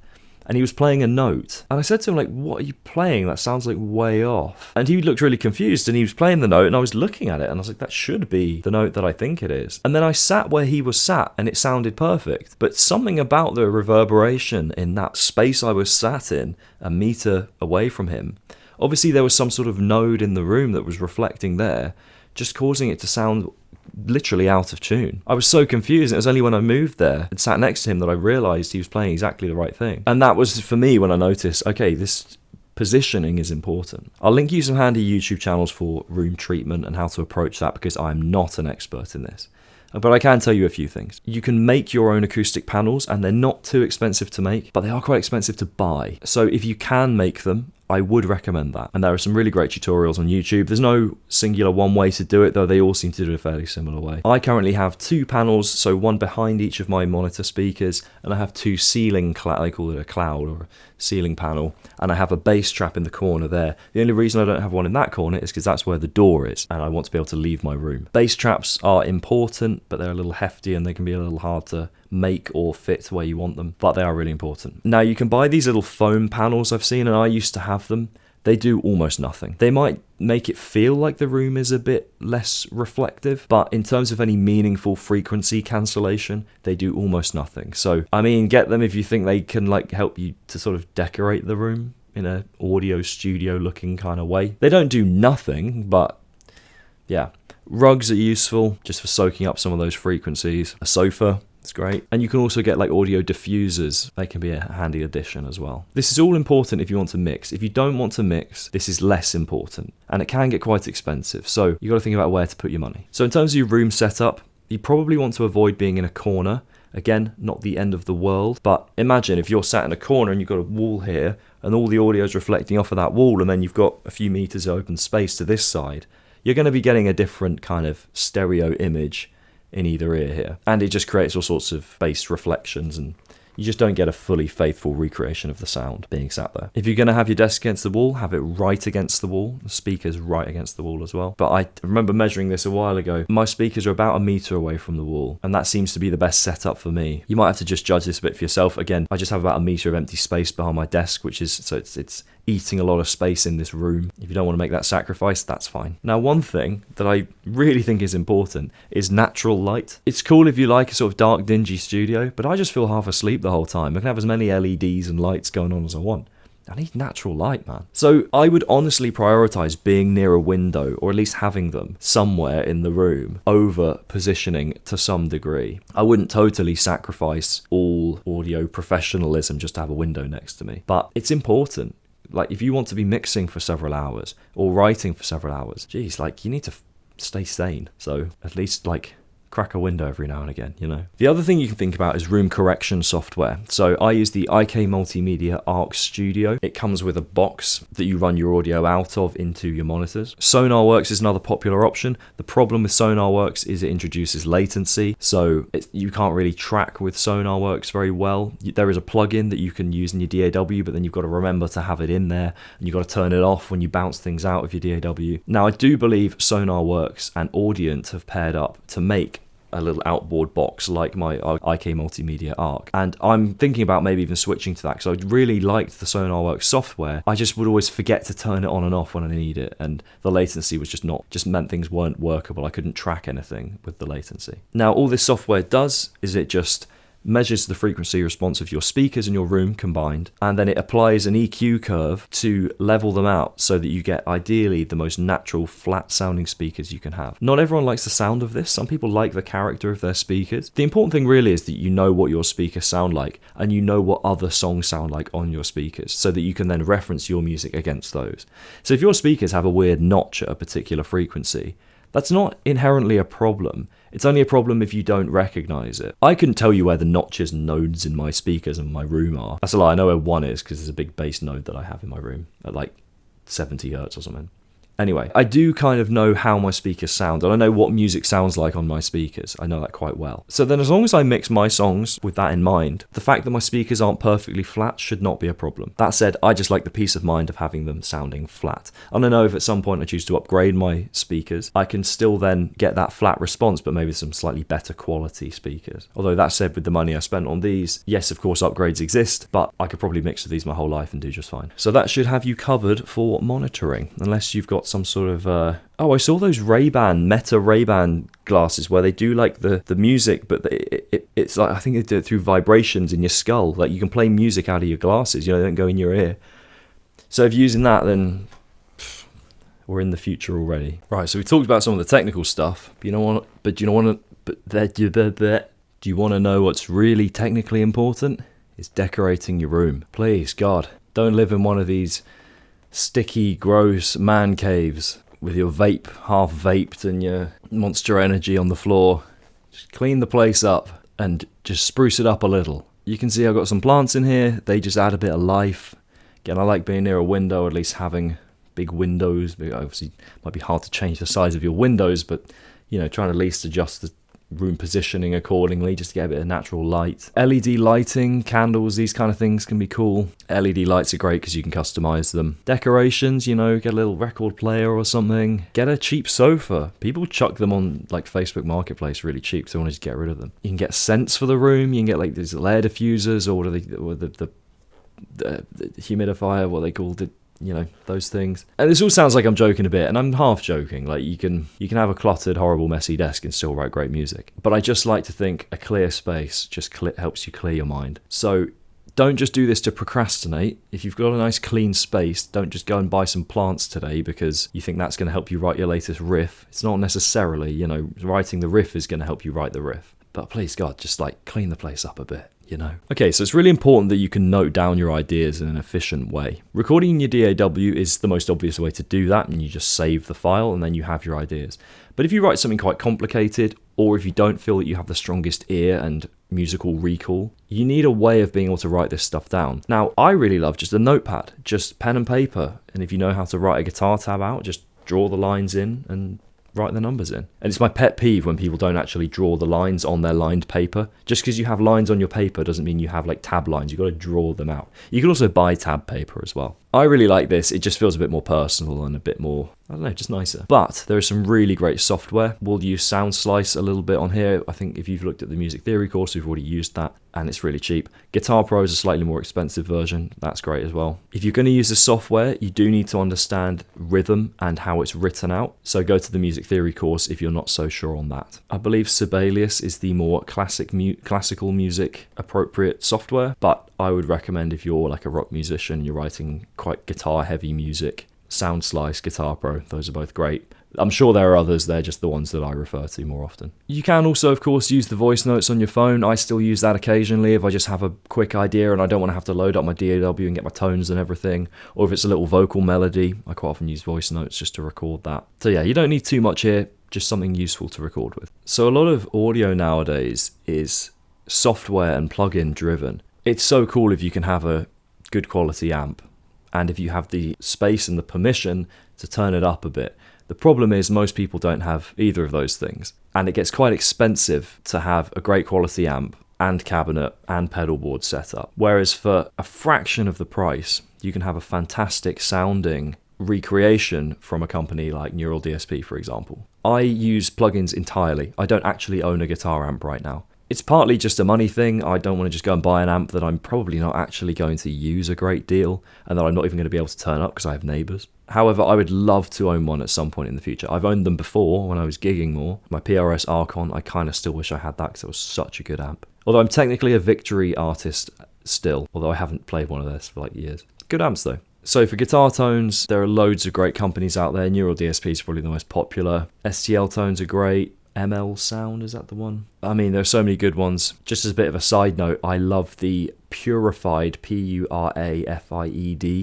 And he was playing a note. And I said to him, like, what are you playing? That sounds like way off. And he looked really confused and he was playing the note and I was looking at it and I was like, that should be the note that I think it is. And then I sat where he was sat and it sounded perfect. But something about the reverberation in that space I was sat in, a meter away from him, obviously there was some sort of node in the room that was reflecting there, just causing it to sound literally out of tune. I was so confused. It was only when I moved there and sat next to him that I realized he was playing exactly the right thing. And that was for me when I noticed, okay, this positioning is important. I'll link you some handy YouTube channels for room treatment and how to approach that because I'm not an expert in this. But I can tell you a few things. You can make your own acoustic panels and they're not too expensive to make, but they are quite expensive to buy. So if you can make them, I would recommend that. And there are some really great tutorials on YouTube. There's no singular one way to do it, though they all seem to do it a fairly similar way. I currently have 2 panels, so one behind each of my monitor speakers, and I have 2 ceiling, I call it a cloud or a ceiling panel, and I have a bass trap in the corner there. The only reason I don't have one in that corner is because that's where the door is, and I want to be able to leave my room. Bass traps are important, but they're a little hefty and they can be a little hard to make or fit where you want them, but they are really important. Now you can buy these little foam panels I've seen, and I used to have them. They do almost nothing. They might make it feel like the room is a bit less reflective, but in terms of any meaningful frequency cancellation, they do almost nothing. So, I mean, get them if you think they can like help you to sort of decorate the room in a audio studio looking kind of way. They don't do nothing, but yeah. Rugs are useful just for soaking up some of those frequencies. A sofa, it's great. And you can also get like audio diffusers. They can be a handy addition as well. This is all important if you want to mix. If you don't want to mix, this is less important. And it can get quite expensive. So you got to think about where to put your money. So in terms of your room setup, you probably want to avoid being in a corner. Again, not the end of the world. But imagine if you're sat in a corner and you've got a wall here and all the audio is reflecting off of that wall, and then you've got a few meters of open space to this side. You're going to be getting a different kind of stereo image in either ear here. And it just creates all sorts of bass reflections, and you just don't get a fully faithful recreation of the sound being sat there. If you're going to have your desk against the wall, have it right against the wall. The speakers right against the wall as well. But I remember measuring this a while ago. My speakers are about a meter away from the wall, and that seems to be the best setup for me. You might have to just judge this a bit for yourself. Again, I just have about a meter of empty space behind my desk, which is, so it's eating a lot of space in this room. If you don't want to make that sacrifice, that's fine. Now, one thing that I really think is important is natural light. It's cool if you like a sort of dark, dingy studio, but I just feel half asleep the whole time. I can have as many LEDs and lights going on as I want. I need natural light, man. So I would honestly prioritize being near a window, or at least having them somewhere in the room, over positioning to some degree. I wouldn't totally sacrifice all audio professionalism just to have a window next to me, but it's important. Like, if you want to be mixing for several hours or writing for several hours, geez, like, you need to stay sane. So at least, like, crack a window every now and again, you know. The other thing you can think about is room correction software. So I use the IK Multimedia Arc Studio. It comes with a box that you run your audio out of into your monitors. SonarWorks is another popular option. The problem with SonarWorks is it introduces latency, so you can't really track with SonarWorks very well. There is a plugin that you can use in your DAW, but then you've got to remember to have it in there, and you've got to turn it off when you bounce things out of your DAW. Now, I do believe SonarWorks and Audient have paired up to make a little outboard box like my IK Multimedia Arc, and I'm thinking about maybe even switching to that, because I really liked the SonarWorks software. I just would always forget to turn it on and off when I need it, and the latency was just meant things weren't workable. I couldn't track anything with the latency. Now, all this software does is it just measures the frequency response of your speakers in your room combined, and then it applies an EQ curve to level them out so that you get ideally the most natural flat sounding speakers you can have. Not everyone likes the sound of this. Some people like the character of their speakers. The important thing really is that you know what your speakers sound like, and you know what other songs sound like on your speakers, so that you can then reference your music against those. So if your speakers have a weird notch at a particular frequency, that's not inherently a problem. It's only a problem if you don't recognize it. I couldn't tell you where the notches and nodes in my speakers in my room are. That's a lie. I know where one is because there's a big bass node that I have in my room at like 70 hertz or something. Anyway, I do kind of know how my speakers sound, and I know what music sounds like on my speakers. I know that quite well. So then as long as I mix my songs with that in mind, the fact that my speakers aren't perfectly flat should not be a problem. That said, I just like the peace of mind of having them sounding flat. And I know if at some point I choose to upgrade my speakers, I can still then get that flat response, but maybe some slightly better quality speakers. Although that said, with the money I spent on these, yes, of course, upgrades exist, but I could probably mix with these my whole life and do just fine. So that should have you covered for monitoring, unless you've got some sort of I saw those Meta Ray-Ban glasses where they do like the music, but it's like, I think they do it through vibrations in your skull. Like, you can play music out of your glasses, you know, they don't go in your ear. So if you're using that, then we're in the future already. Right, so we talked about some of the technical stuff, but do you want to know what's really technically important? It's decorating your room. Please, God, don't live in one of these sticky, gross man caves with your vape half vaped and your Monster Energy on the floor. Just clean the place up and just spruce it up a little. You can see I've got some plants in here. They just add a bit of life. Again, I like being near a window, at least having big windows. Obviously, it might be hard to change the size of your windows, but, you know, trying to at least adjust the room positioning accordingly just to get a bit of natural light. LED lighting, candles, these kind of things can be cool. LED lights are great because you can customize them. Decorations, you know, get a little record player or something. Get a cheap sofa. People chuck them on like Facebook Marketplace really cheap because they want to just get rid of them. You can get scents for the room. You can get like these air diffusers, or the humidifier, what they called it. You know, those things. And this all sounds like I'm joking a bit, and I'm half joking. Like, you can have a cluttered, horrible, messy desk and still write great music. But I just like to think a clear space just helps you clear your mind. So don't just do this to procrastinate. If you've got a nice clean space, don't just go and buy some plants today because you think that's going to help you write your latest riff. It's not necessarily, you know, writing the riff is going to help you write the riff. But please God, just like clean the place up a bit, you know. Okay, so it's really important that you can note down your ideas in an efficient way. Recording in your DAW is the most obvious way to do that, and you just save the file and then you have your ideas. But if you write something quite complicated, or if you don't feel that you have the strongest ear and musical recall, you need a way of being able to write this stuff down. Now, I really love just a notepad, just pen and paper, and if you know how to write a guitar tab out, just draw the lines in and write the numbers in. And it's my pet peeve when people don't actually draw the lines on their lined paper. Just because you have lines on your paper doesn't mean you have like tab lines. You've got to draw them out. You can also buy tab paper as well. I really like this. It just feels a bit more personal and a bit more, I don't know, just nicer. But there is some really great software. We'll use Sound Slice a little bit on here. I think if you've looked at the music theory course, we've already used that, and it's really cheap. Guitar Pro is a slightly more expensive version. That's great as well. If you're going to use the software, you do need to understand rhythm and how it's written out. So go to the music theory course if you're not so sure on that. I believe Sibelius is the more classical music appropriate software, but I would recommend if you're like a rock musician, you're writing quite guitar heavy music, Sound Slice, Guitar Pro, those are both great. I'm sure there are others, they're just the ones that I refer to more often. You can also, of course, use the voice notes on your phone. I still use that occasionally if I just have a quick idea and I don't want to have to load up my DAW and get my tones and everything. Or if it's a little vocal melody, I quite often use voice notes just to record that. So yeah, you don't need too much here, just something useful to record with. So a lot of audio nowadays is software and plugin driven. It's so cool if you can have a good quality amp and if you have the space and the permission to turn it up a bit. The problem is most people don't have either of those things, and it gets quite expensive to have a great quality amp and cabinet and pedal board set up. Whereas for a fraction of the price, you can have a fantastic sounding recreation from a company like Neural DSP, for example. I use plugins entirely. I don't actually own a guitar amp right now. It's partly just a money thing. I don't want to just go and buy an amp that I'm probably not actually going to use a great deal and that I'm not even going to be able to turn up because I have neighbours. However, I would love to own one at some point in the future. I've owned them before when I was gigging more. My PRS Archon, I kind of still wish I had that because it was such a good amp. Although I'm technically a Victory artist still, although I haven't played one of theirs for like years. Good amps though. So for guitar tones, there are loads of great companies out there. Neural DSP is probably the most popular. STL tones are great. ML Sound, is that the one? I mean, there are so many good ones. Just as a bit of a side note, I love the Purified, Purafied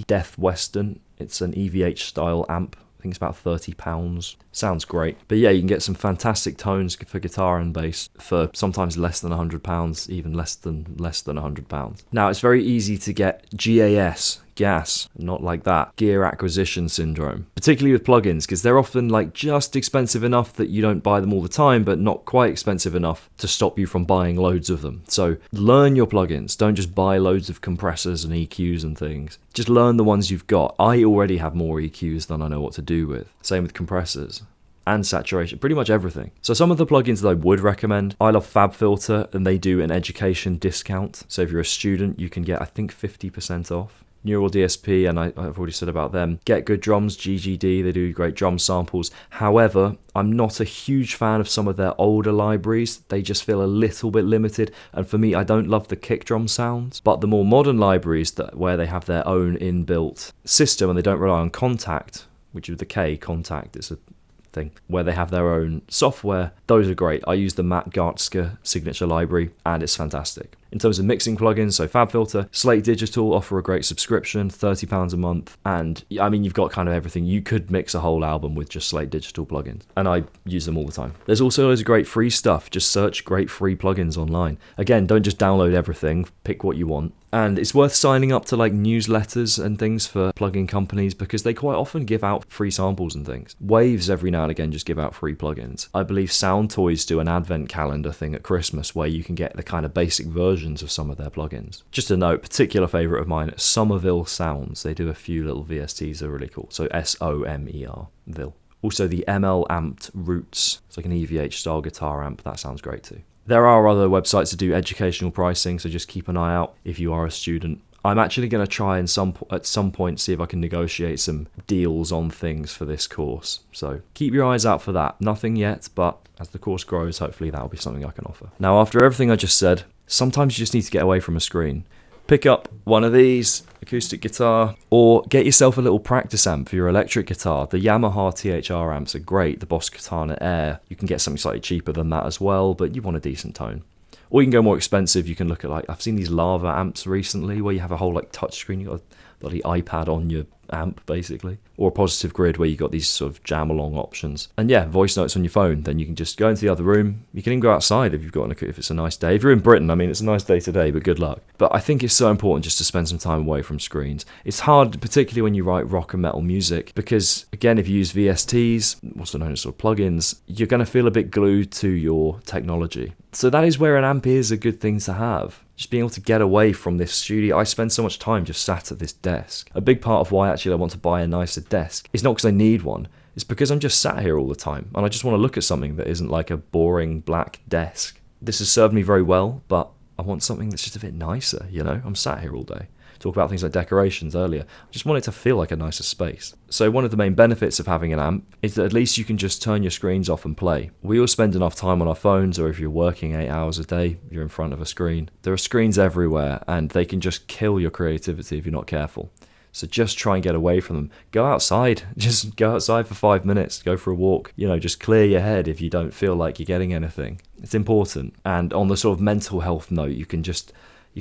Death Western. It's an EVH style amp. I think it's about £30. Sounds great. But yeah, you can get some fantastic tones for guitar and bass for sometimes less than £100, even less than £100. Now, it's very easy to get gas, not like that, gear acquisition syndrome, particularly with plugins, because they're often like just expensive enough that you don't buy them all the time, but not quite expensive enough to stop you from buying loads of them. So learn your plugins. Don't just buy loads of compressors and EQs and things. Just learn the ones you've got. I already have more EQs than I know what to do with. Same with compressors and saturation, pretty much everything. So some of the plugins that I would recommend, I love FabFilter, and they do an education discount. So if you're a student, you can get, I think, 50% off. Neural DSP, and I've already said about them. Get Good Drums, GGD, they do great drum samples. However, I'm not a huge fan of some of their older libraries. They just feel a little bit limited, and for me, I don't love the kick drum sounds. But the more modern libraries where they have their own inbuilt system and they don't rely on Contact, which is the K, Contact, it's a thing, where they have their own software, those are great. I use the Matt Gartzke signature library, and it's fantastic. In terms of mixing plugins, so FabFilter, Slate Digital offer a great subscription, £30 a month, and I mean, you've got kind of everything. You could mix a whole album with just Slate Digital plugins, and I use them all the time. There's also loads of great free stuff. Just search great free plugins online. Again, don't just download everything, pick what you want. And it's worth signing up to like newsletters and things for plugin companies because they quite often give out free samples and things. Waves every now and again just give out free plugins. I believe Sound Toys do an advent calendar thing at Christmas where you can get the kind of basic versions of some of their plugins. Just a note, particular favourite of mine, Somerville Sounds. They do a few little VSTs that are really cool. So SOMER, Ville. Also the ML Amped Roots. It's like an EVH style guitar amp. That sounds great too. There are other websites that do educational pricing, so just keep an eye out if you are a student. I'm actually going to try and at some point see if I can negotiate some deals on things for this course. So keep your eyes out for that. Nothing yet, but as the course grows, hopefully that'll be something I can offer. Now, after everything I just said, sometimes you just need to get away from a screen. Pick up one of these, acoustic guitar, or get yourself a little practice amp for your electric guitar. The Yamaha THR amps are great, the Boss Katana Air. You can get something slightly cheaper than that as well, but you want a decent tone. Or you can go more expensive. You can look at, like, I've seen these Lava amps recently where you have a whole like touchscreen. You've got a bloody iPad on your amp basically, or a positive grid where you got these sort of jam along options. And yeah, voice notes on your phone. Then you can just go into the other room. You can even go outside if it's a nice day. If you're in Britain, I mean, it's a nice day today, but good luck. But I think it's so important just to spend some time away from screens. It's hard, particularly when you write rock and metal music, because again, if you use VSTs, also known as sort of plugins, you're going to feel a bit glued to your technology. So that is where an amp is a good thing to have. Just being able to get away from this studio. I spend so much time just sat at this desk. A big part of why actually I want to buy a nicer desk is not because I need one. It's because I'm just sat here all the time and I just want to look at something that isn't like a boring black desk. This has served me very well, but I want something that's just a bit nicer, you know? I'm sat here all day. Talk about things like decorations earlier. I just want it to feel like a nicer space. So one of the main benefits of having an amp is that at least you can just turn your screens off and play. We all spend enough time on our phones, or if you're working 8 hours a day, you're in front of a screen. There are screens everywhere and they can just kill your creativity if you're not careful. So just try and get away from them. Go outside. Just go outside for 5 minutes. Go for a walk. You know, just clear your head if you don't feel like you're getting anything. It's important. And on the sort of mental health note, you can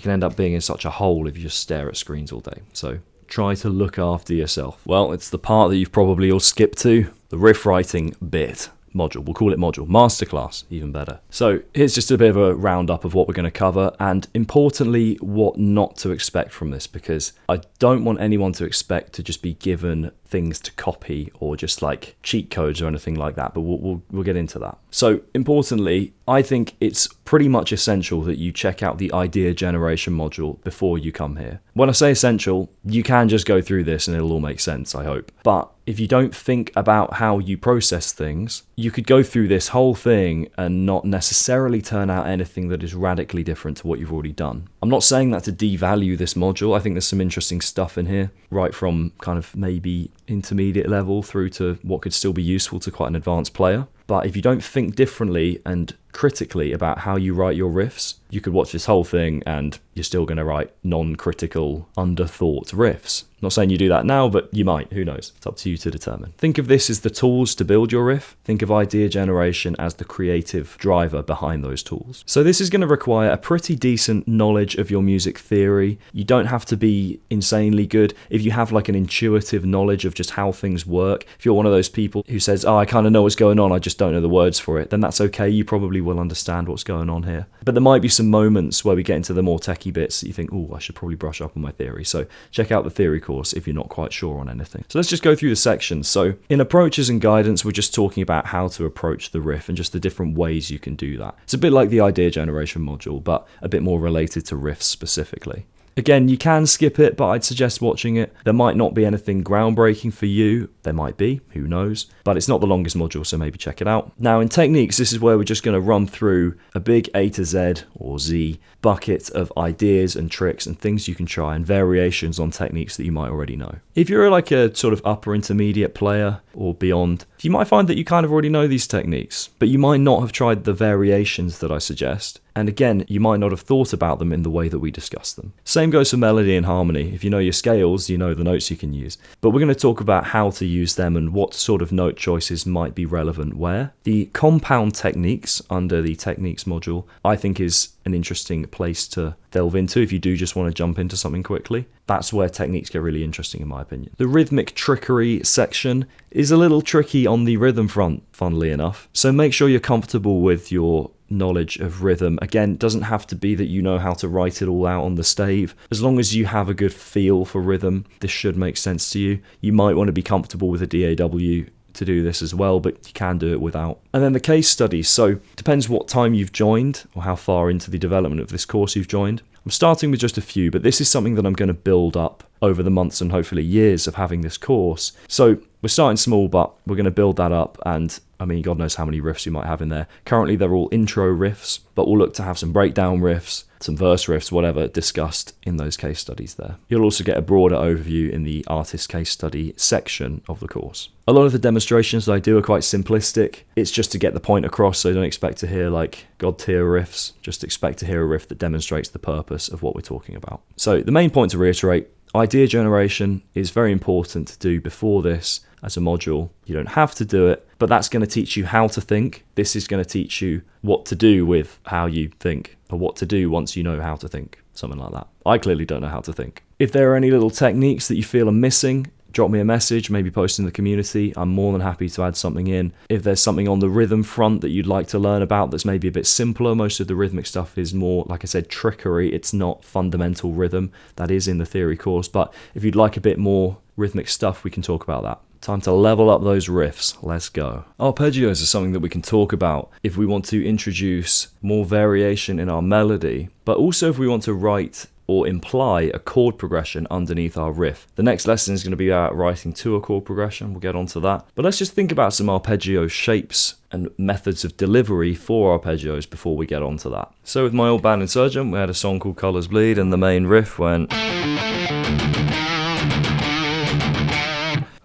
end up being in such a hole if you just stare at screens all day. So try to look after yourself. Well, it's the part that you've probably all skipped to, the riff writing bit. Module. We'll call it module. Masterclass, even better. So here's just a bit of a roundup of what we're going to cover, and importantly, what not to expect from this, because I don't want anyone to expect to just be given things to copy or just like cheat codes or anything like that, but we'll get into that. So importantly, I think it's pretty much essential that you check out the idea generation module before you come here. When I say essential, you can just go through this and it'll all make sense, I hope. But if you don't think about how you process things, you could go through this whole thing and not necessarily turn out anything that is radically different to what you've already done. I'm not saying that to devalue this module. I think there's some interesting stuff in here, right from kind of maybe intermediate level through to what could still be useful to quite an advanced player. But if you don't think differently and critically about how you write your riffs, you could watch this whole thing and you're still going to write non-critical, underthought riffs. Not saying you do that now, but you might. Who knows? It's up to you to determine. Think of this as the tools to build your riff. Think of idea generation as the creative driver behind those tools. So this is going to require a pretty decent knowledge of your music theory. You don't have to be insanely good. If you have like an intuitive knowledge of just how things work, if you're one of those people who says, oh, I kind of know what's going on, I just don't know the words for it, then that's okay. You probably will understand what's going on here. But there might be some moments where we get into the more techie bits that you think, oh, I should probably brush up on my theory. So check out the theory course if you're not quite sure on anything. So let's just go through the sections. So in approaches and guidance, we're just talking about how to approach the riff and just the different ways you can do that. It's a bit like the idea generation module, but a bit more related to riffs specifically. Again, you can skip it, but I'd suggest watching it. There might not be anything groundbreaking for you. There might be, who knows? But it's not the longest module, so maybe check it out. Now, in techniques, this is where we're just going to run through a big A to Z, or Z, bucket of ideas and tricks and things you can try and variations on techniques that you might already know. If you're like a sort of upper intermediate player or beyond, you might find that you kind of already know these techniques, but you might not have tried the variations that I suggest. And again, you might not have thought about them in the way that we discussed them. Same goes for melody and harmony. If you know your scales, you know the notes you can use. But we're going to talk about how to use them and what sort of note choices might be relevant where. The compound techniques under the techniques module, I think is an interesting place to delve into if you do just want to jump into something quickly. That's where techniques get really interesting in my opinion. The rhythmic trickery section is a little tricky on the rhythm front, funnily enough. So make sure you're comfortable with your knowledge of rhythm. Again, it doesn't have to be that you know how to write it all out on the stave. As long as you have a good feel for rhythm, this should make sense to you. You might want to be comfortable with a DAW to do this as well, but you can do it without. And then the case studies. So depends what time you've joined or how far into the development of this course you've joined. I'm starting with just a few, but this is something that I'm going to build up over the months and hopefully years of having this course. So we're starting small, but we're going to build that up. And I mean, God knows how many riffs you might have in there. Currently, they're all intro riffs, but we'll look to have some breakdown riffs, some verse riffs, whatever, discussed in those case studies there. You'll also get a broader overview in the artist case study section of the course. A lot of the demonstrations that I do are quite simplistic. It's just to get the point across, so don't expect to hear like God tier riffs. Just expect to hear a riff that demonstrates the purpose purpose of what we're talking about. So the main point to reiterate, idea generation is very important to do before this as a module. You don't have to do it, but that's going to teach you how to think. This is going to teach you what to do with how you think, or what to do once you know how to think, something like that. I clearly don't know how to think. If there are any little techniques that you feel are missing, drop me a message, maybe post in the community. I'm more than happy to add something in. If there's something on the rhythm front that you'd like to learn about that's maybe a bit simpler, most of the rhythmic stuff is more, like I said, trickery. It's not fundamental rhythm. That is in the theory course. But if you'd like a bit more rhythmic stuff, we can talk about that. Time to level up those riffs. Let's go. Arpeggios are something that we can talk about if we want to introduce more variation in our melody, but also if we want to write or imply a chord progression underneath our riff. The next lesson is going to be about writing to a chord progression. We'll get onto that. But let's just think about some arpeggio shapes and methods of delivery for arpeggios before we get onto that. So with my old band Insurgent, we had a song called Colours Bleed, and the main riff went...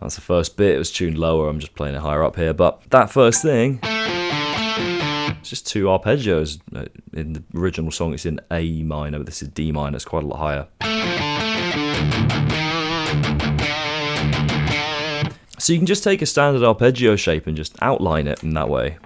That's the first bit. It was tuned lower. I'm just playing it higher up here. But that first thing, it's just two arpeggios. In the original song, it's in A minor, but this is D minor. It's quite a lot higher. So you can just take a standard arpeggio shape and just outline it in that way.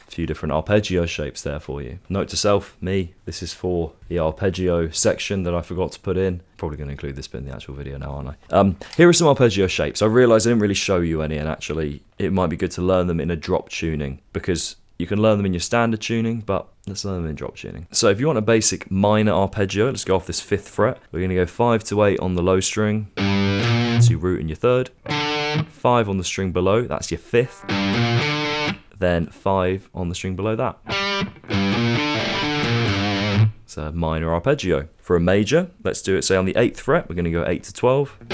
Few different arpeggio shapes there for you. Note to self, me, this is for the arpeggio section that I forgot to put in. Probably going to include this bit in the actual video now, aren't I? Here are some arpeggio shapes. I realised I didn't really show you any, and actually it might be good to learn them in a drop tuning, because you can learn them in your standard tuning, but let's learn them in drop tuning. So if you want a basic minor arpeggio, let's go off this 5th fret. We're going to go 5 to 8 on the low string, so your root and your 3rd, 5 on the string below, that's your 5th, then 5 on the string below that. It's a minor arpeggio. For a major, let's do it, say on the 8th fret, we're going to go 8 to 12, on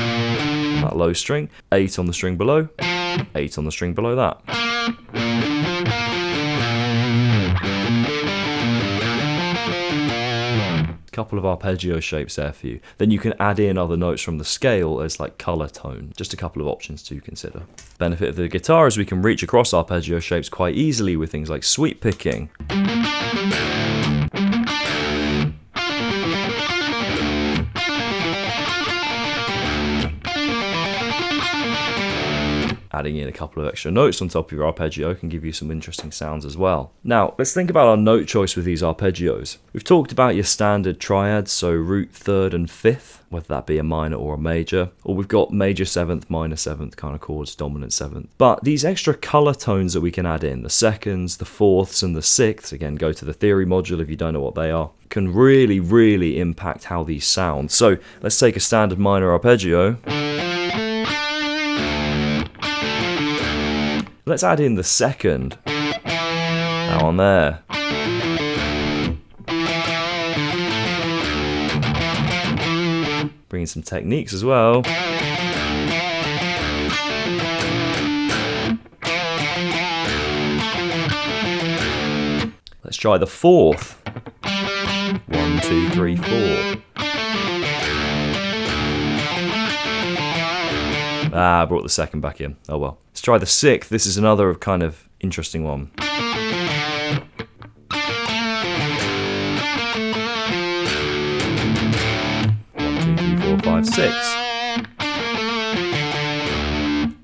that low string, 8 on the string below, 8 on the string below that. Couple of arpeggio shapes there for you. Then you can add in other notes from the scale as like color tone. Just a couple of options to consider. Benefit of the guitar is we can reach across arpeggio shapes quite easily with things like sweep picking. Adding in a couple of extra notes on top of your arpeggio can give you some interesting sounds as well. Now, let's think about our note choice with these arpeggios. We've talked about your standard triads, so root, 3rd and 5th, whether that be a minor or a major, or we've got major 7th, minor 7th kind of chords, dominant 7th. But these extra color tones that we can add in, the 2nds, the 4ths and the 6ths, again, go to the theory module if you don't know what they are, can really, really impact how these sound. So let's take a standard minor arpeggio. Let's add in the 2nd. Now on there. Bring in some techniques as well. Let's try the 4th. 1, 2, 3, 4. I brought the 2nd back in. Oh well. Let's try the 6th. This is another kind of interesting one. 1, 2, 3, 4, 5, 6.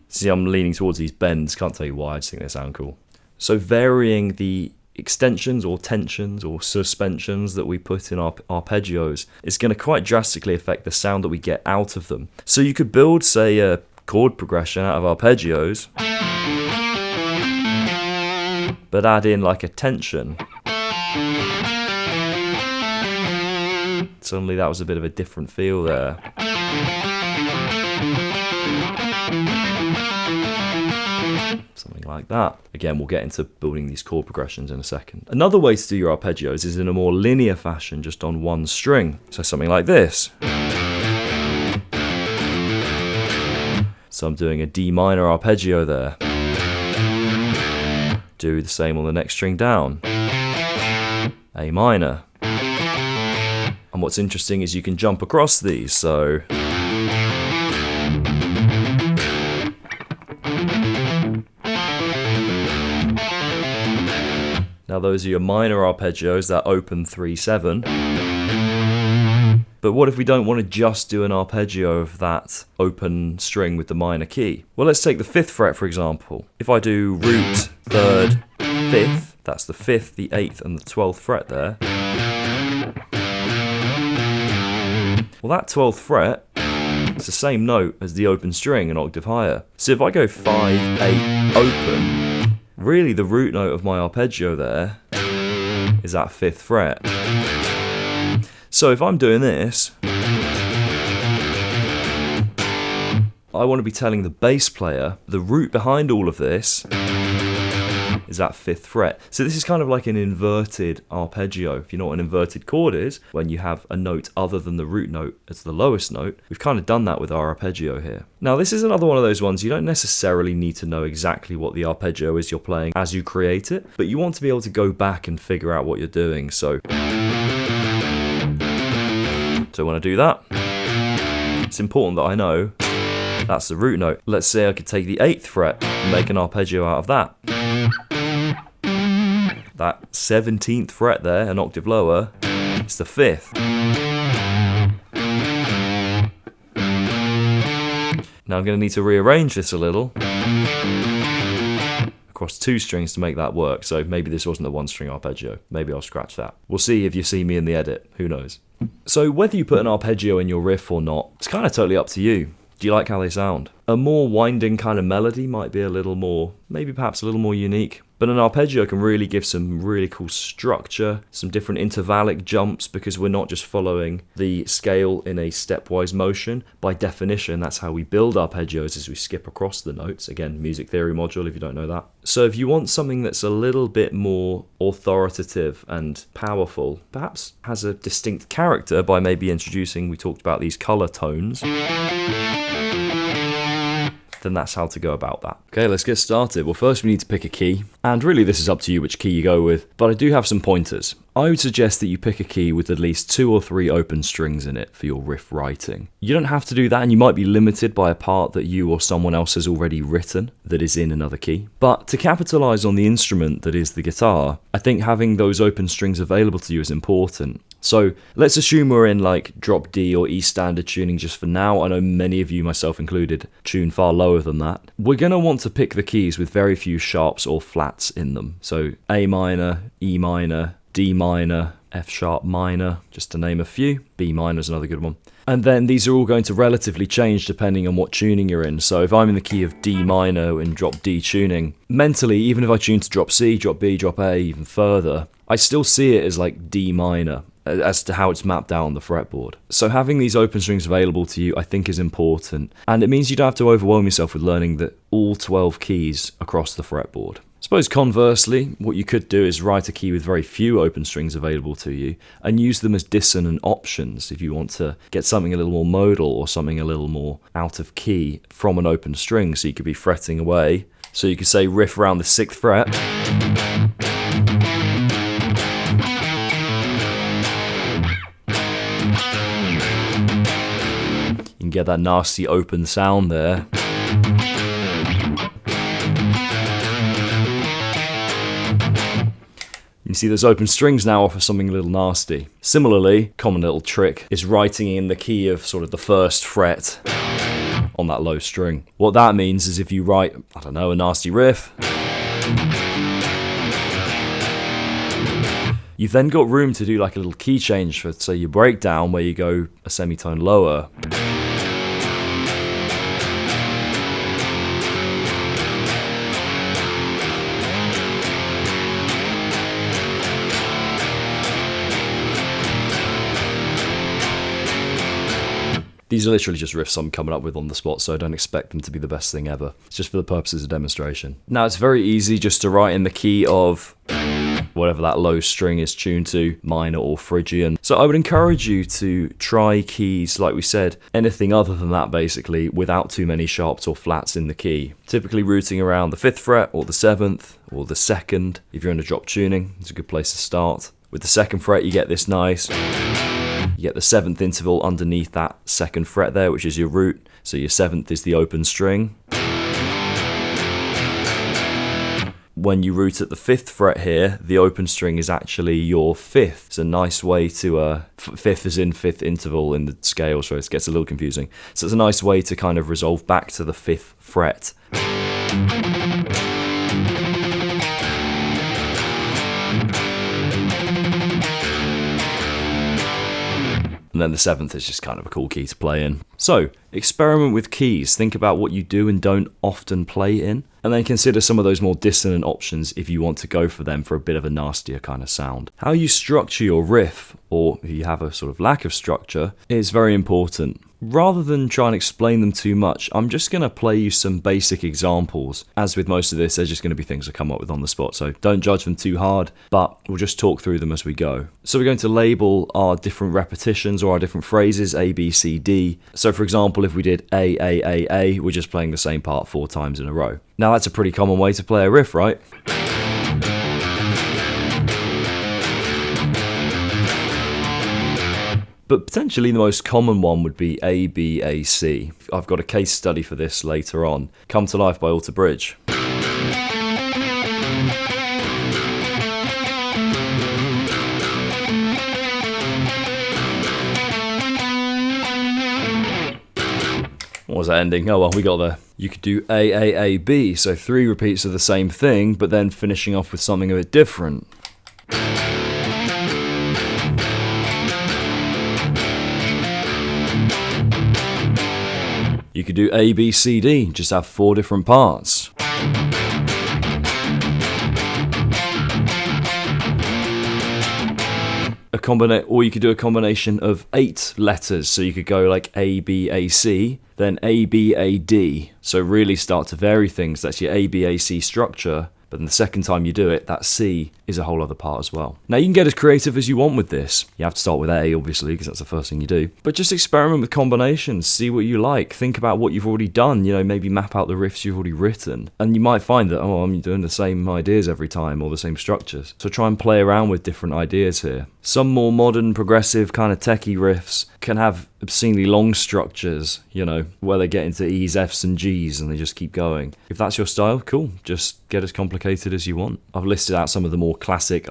See, I'm leaning towards these bends. Can't tell you why. I just think they sound cool. So varying the extensions or tensions or suspensions that we put in our arpeggios is going to quite drastically affect the sound that we get out of them. So you could build, say, a chord progression out of arpeggios, but add in like a tension. Suddenly that was a bit of a different feel there. Something like that. Again, we'll get into building these chord progressions in a second. Another way to do your arpeggios is in a more linear fashion, just on one string. So something like this. So I'm doing a D minor arpeggio there. Do the same on the next string down. A minor. And what's interesting is you can jump across these, so Now those are your minor arpeggios, that open 3/7. But what if we don't want to just do an arpeggio of that open string with the minor key? Well, let's take the 5th fret, for example. If I do root, 3rd, 5th, that's the 5th, the 8th, and the 12th fret there. Well, that 12th fret, it's the same note as the open string, an octave higher. So if I go 5, 8, open, really the root note of my arpeggio there is that 5th fret. So if I'm doing this, I want to be telling the bass player the root behind all of this is that 5th fret. So this is kind of like an inverted arpeggio. If you know what an inverted chord is, when you have a note other than the root note as the lowest note, we've kind of done that with our arpeggio here. Now this is another one of those ones you don't necessarily need to know exactly what the arpeggio is you're playing as you create it, but you want to be able to go back and figure out what you're doing. So when I do that, it's important that I know that's the root note. Let's say I could take the 8th fret and make an arpeggio out of that. That 17th fret there, an octave lower, it's the 5th. Now I'm going to need to rearrange this a little across 2 strings to make that work. So maybe this wasn't a 1-string arpeggio. Maybe I'll scratch that. We'll see if you see me in the edit. Who knows? So whether you put an arpeggio in your riff or not, it's kind of totally up to you. Do you like how they sound? A more winding kind of melody might be a little more, maybe perhaps a little more unique. But an arpeggio can really give some really cool structure, some different intervallic jumps, because we're not just following the scale in a stepwise motion. By definition, that's how we build arpeggios, as we skip across the notes. Again, music theory module if you don't know that. So if you want something that's a little bit more authoritative and powerful, perhaps has a distinct character by maybe introducing, we talked about these color tones, then that's how to go about that. Okay, let's get started. Well, first we need to pick a key, and really this is up to you which key you go with, but I do have some pointers. I would suggest that you pick a key with at least 2 or 3 open strings in it for your riff writing. You don't have to do that, and you might be limited by a part that you or someone else has already written that is in another key. But to capitalize on the instrument that is the guitar, I think having those open strings available to you is important. So let's assume we're in like drop D or E standard tuning just for now. I know many of you, myself included, tune far lower than that. We're going to want to pick the keys with very few sharps or flats in them. So A minor, E minor, D minor, F sharp minor, just to name a few. B minor is another good one. And then these are all going to relatively change depending on what tuning you're in. So if I'm in the key of D minor in drop D tuning, mentally, even if I tune to drop C, drop B, drop A, even further, I still see it as like D minor as to how it's mapped out on the fretboard. So having these open strings available to you I think is important, and it means you don't have to overwhelm yourself with learning all 12 keys across the fretboard. I suppose conversely, what you could do is write a key with very few open strings available to you and use them as dissonant options if you want to get something a little more modal or something a little more out of key from an open string. So you could be fretting away. So you could say riff around the 6th fret. You can get that nasty open sound there. You see those open strings now offer something a little nasty. Similarly, common little trick is writing in the key of sort of the 1st fret on that low string. What that means is if you write, I don't know, a nasty riff, you've then got room to do like a little key change for, say, your breakdown where you go a semitone lower. These are literally just riffs I'm coming up with on the spot, so I don't expect them to be the best thing ever. It's just for the purposes of demonstration. Now, it's very easy just to write in the key of whatever that low string is tuned to, minor or Phrygian. So I would encourage you to try keys, like we said, anything other than that basically, without too many sharps or flats in the key. Typically rooting around the 5th fret or the 7th or the 2nd. If you're in a drop tuning, it's a good place to start. With the 2nd fret, you get this nice... You get the 7th interval underneath that 2nd fret there, which is your root. So your 7th is the open string. when you root at the 5th fret here, the open string is actually your 5th. It's a nice way to, 5th is in 5th interval in the scale, so it gets a little confusing. So it's a nice way to kind of resolve back to the 5th fret. And then the 7th is just kind of a cool key to play in. So, experiment with keys. Think about what you do and don't often play in. And then consider some of those more dissonant options if you want to go for them for a bit of a nastier kind of sound. How you structure your riff, or if you have a sort of lack of structure, is very important. Rather than try and explain them too much, I'm just going to play you some basic examples. As with most of this, they're just going to be things I come up with on the spot, so don't judge them too hard, but we'll just talk through them as we go. So we're going to label our different repetitions or our different phrases, A, B, C, D. So for example, if we did A, we're just playing the same part 4 times in a row. Now that's a pretty common way to play a riff, right? But potentially the most common one would be A, B, A, C. I've got a case study for this later on. Come to Life by Alter Bridge. What was that ending? Oh well, we got there. You could do A, B, so 3 repeats of the same thing, but then finishing off with something a bit different. You could do A, B, C, D, just have 4 different parts. Or you could do a combination of 8 letters, so you could go like A, B, A, C, then A, B, A, D. So really start to vary things. That's your A, B, A, C structure. But then the second time you do it, that C is a whole other part as well. Now you can get as creative as you want with this. You have to start with A, obviously, because that's the first thing you do. But just experiment with combinations, see what you like. Think about what you've already done, maybe map out the riffs you've already written. And you might find that, I'm doing the same ideas every time, or the same structures. So try and play around with different ideas here. Some more modern, progressive, kind of techie riffs can have obscenely long structures, where they get into E's, F's, and G's, and they just keep going. If that's your style, cool. Just get as complicated as you want. I've listed out some of the more classic,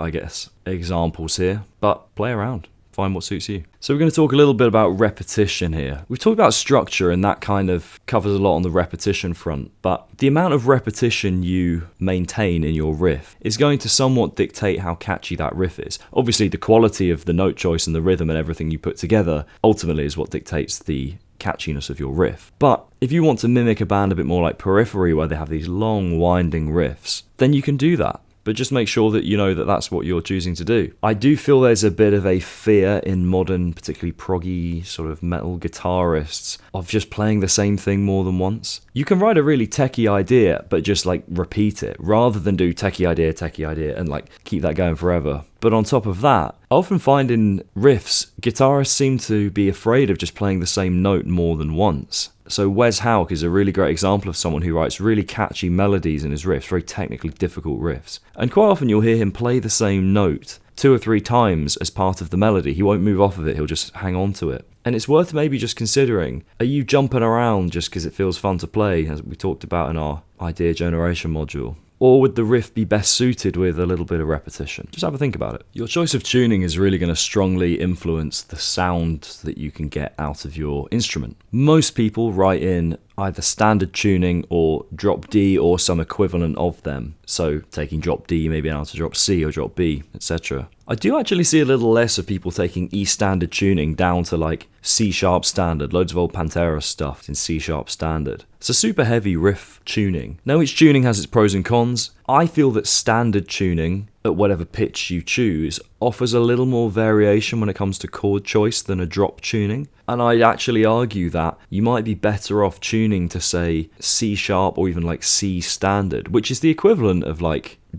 examples here, but play around. Find what suits you. So we're going to talk a little bit about repetition here. We've talked about structure, and that kind of covers a lot on the repetition front, but the amount of repetition you maintain in your riff is going to somewhat dictate how catchy that riff is. Obviously, the quality of the note choice and the rhythm and everything you put together ultimately is what dictates the catchiness of your riff. But if you want to mimic a band a bit more like Periphery, where they have these long winding riffs, then you can do that. But just make sure that you know that that's what you're choosing to do. I do feel there's a bit of a fear in modern, particularly proggy sort of metal guitarists, of just playing the same thing more than once. You can write a really techie idea, but just repeat it, rather than do techie idea, and keep that going forever. But on top of that, I often find in riffs, guitarists seem to be afraid of just playing the same note more than once. So Wes Hauck is a really great example of someone who writes really catchy melodies in his riffs, very technically difficult riffs. And quite often you'll hear him play the same note 2 or 3 times as part of the melody. He won't move off of it, he'll just hang on to it. And it's worth maybe just considering, are you jumping around just because it feels fun to play, as we talked about in our idea generation module? Or would the riff be best suited with a little bit of repetition? Just have a think about it. Your choice of tuning is really going to strongly influence the sound that you can get out of your instrument. Most people write in either standard tuning or drop D or some equivalent of them. So taking drop D, maybe out to drop C or drop B, etc. I do actually see a little less of people taking E standard tuning down to C sharp standard, loads of old Pantera stuff in C sharp standard. It's a super heavy riff tuning. Now each tuning has its pros and cons. I feel that standard tuning, at whatever pitch you choose, offers a little more variation when it comes to chord choice than a drop tuning. And I'd actually argue that you might be better off tuning to, say, C sharp or even C standard, which is the equivalent of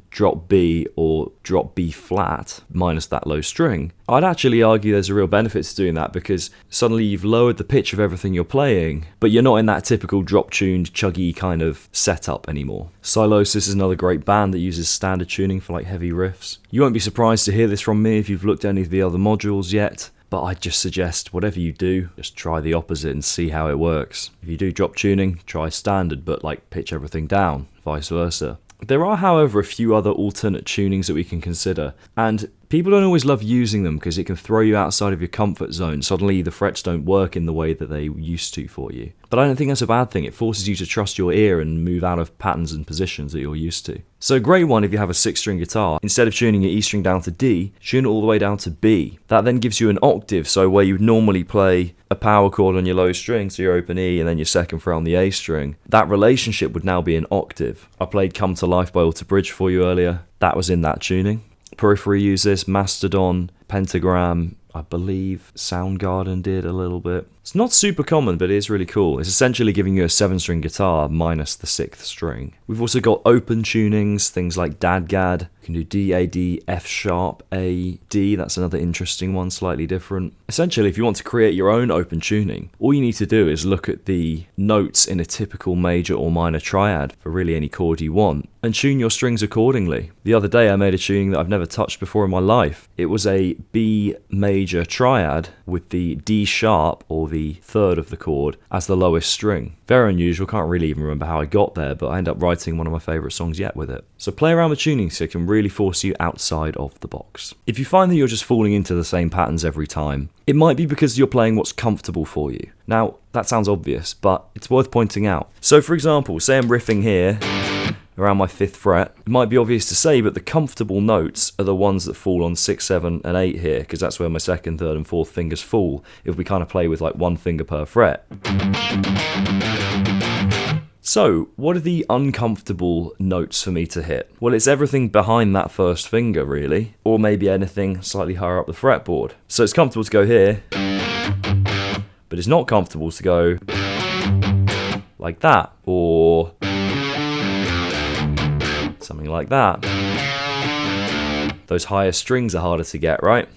drop B or drop B flat minus that low string. I'd actually argue there's a real benefit to doing that, because suddenly you've lowered the pitch of everything you're playing, but you're not in that typical drop-tuned, chuggy kind of setup anymore. Sylosis is another great band that uses standard tuning for heavy riffs. You won't be surprised to hear this from me if you've looked at any of the other modules yet, but I'd just suggest whatever you do, just try the opposite and see how it works. If you do drop tuning, try standard, but pitch everything down, vice versa. There are, however, a few other alternate tunings that we can consider, and people don't always love using them because it can throw you outside of your comfort zone. Suddenly the frets don't work in the way that they used to for you. But I don't think that's a bad thing. It forces you to trust your ear and move out of patterns and positions that you're used to. So a great one if you have a 6-string guitar, instead of tuning your E string down to D, tune it all the way down to B. That then gives you an octave, so where you would normally play a power chord on your low string, so your open E, and then your second fret on the A string, that relationship would now be an octave. I played Come to Life by Alter Bridge for you earlier. That was in that tuning. Periphery use this, Mastodon, Pentagram, I believe Soundgarden did a little bit. It's not super common, but it is really cool. It's essentially giving you a 7-string guitar minus the 6th string. We've also got open tunings, things like Dadgad. You can do D, A, D, F sharp, A, D. That's another interesting one, slightly different. Essentially, if you want to create your own open tuning, all you need to do is look at the notes in a typical major or minor triad for really any chord you want, and tune your strings accordingly. The other day I made a tuning that I've never touched before in my life. It was a B major triad with the D sharp, or the third of the chord, as the lowest string. Very unusual, can't really even remember how I got there, but I ended up writing one of my favourite songs yet with it. So play around with tuning so it can really force you outside of the box. If you find that you're just falling into the same patterns every time, it might be because you're playing what's comfortable for you. Now, that sounds obvious, but it's worth pointing out. So for example, say I'm riffing here, around my 5th fret. It might be obvious to say, but the comfortable notes are the ones that fall on 6, 7, and 8 here, because that's where my 2nd, 3rd, and 4th fingers fall, if we kind of play with like 1 finger per fret. So, what are the uncomfortable notes for me to hit? Well, it's everything behind that 1st finger, really, or maybe anything slightly higher up the fretboard. So it's comfortable to go here, but it's not comfortable to go like that, or something like that. Those higher strings are harder to get, right?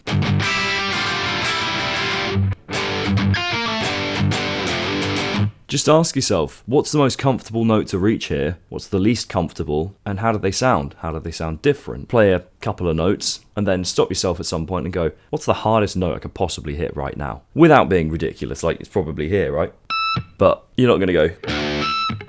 Just ask yourself, what's the most comfortable note to reach here? What's the least comfortable? And how do they sound? How do they sound different? Play a couple of notes and then stop yourself at some point and go, what's the hardest note I could possibly hit right now? Without being ridiculous, like it's probably here, right? But you're not going to go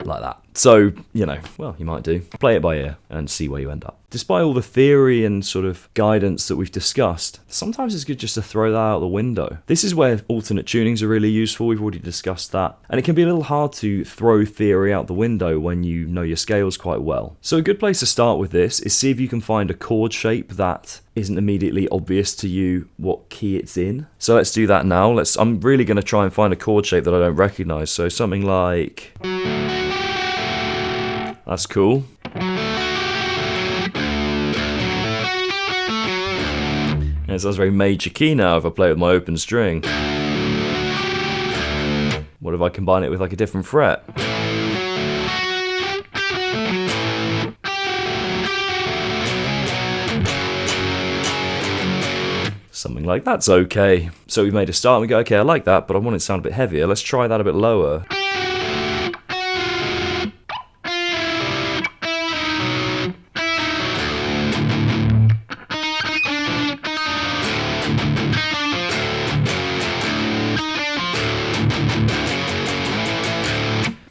like that. So, well, you might do. Play it by ear and see where you end up. Despite all the theory and sort of guidance that we've discussed, sometimes it's good just to throw that out the window. This is where alternate tunings are really useful. We've already discussed that. And it can be a little hard to throw theory out the window when you know your scales quite well. So a good place to start with this is see if you can find a chord shape that isn't immediately obvious to you what key it's in. So let's do that now. I'm really going to try and find a chord shape that I don't recognize. So something like... That's cool. And it sounds very major key now if I play it with my open string. What if I combine it with like a different fret? Something like that's okay. So we've made a start and we go, okay, I like that, but I want it to sound a bit heavier. Let's try that a bit lower.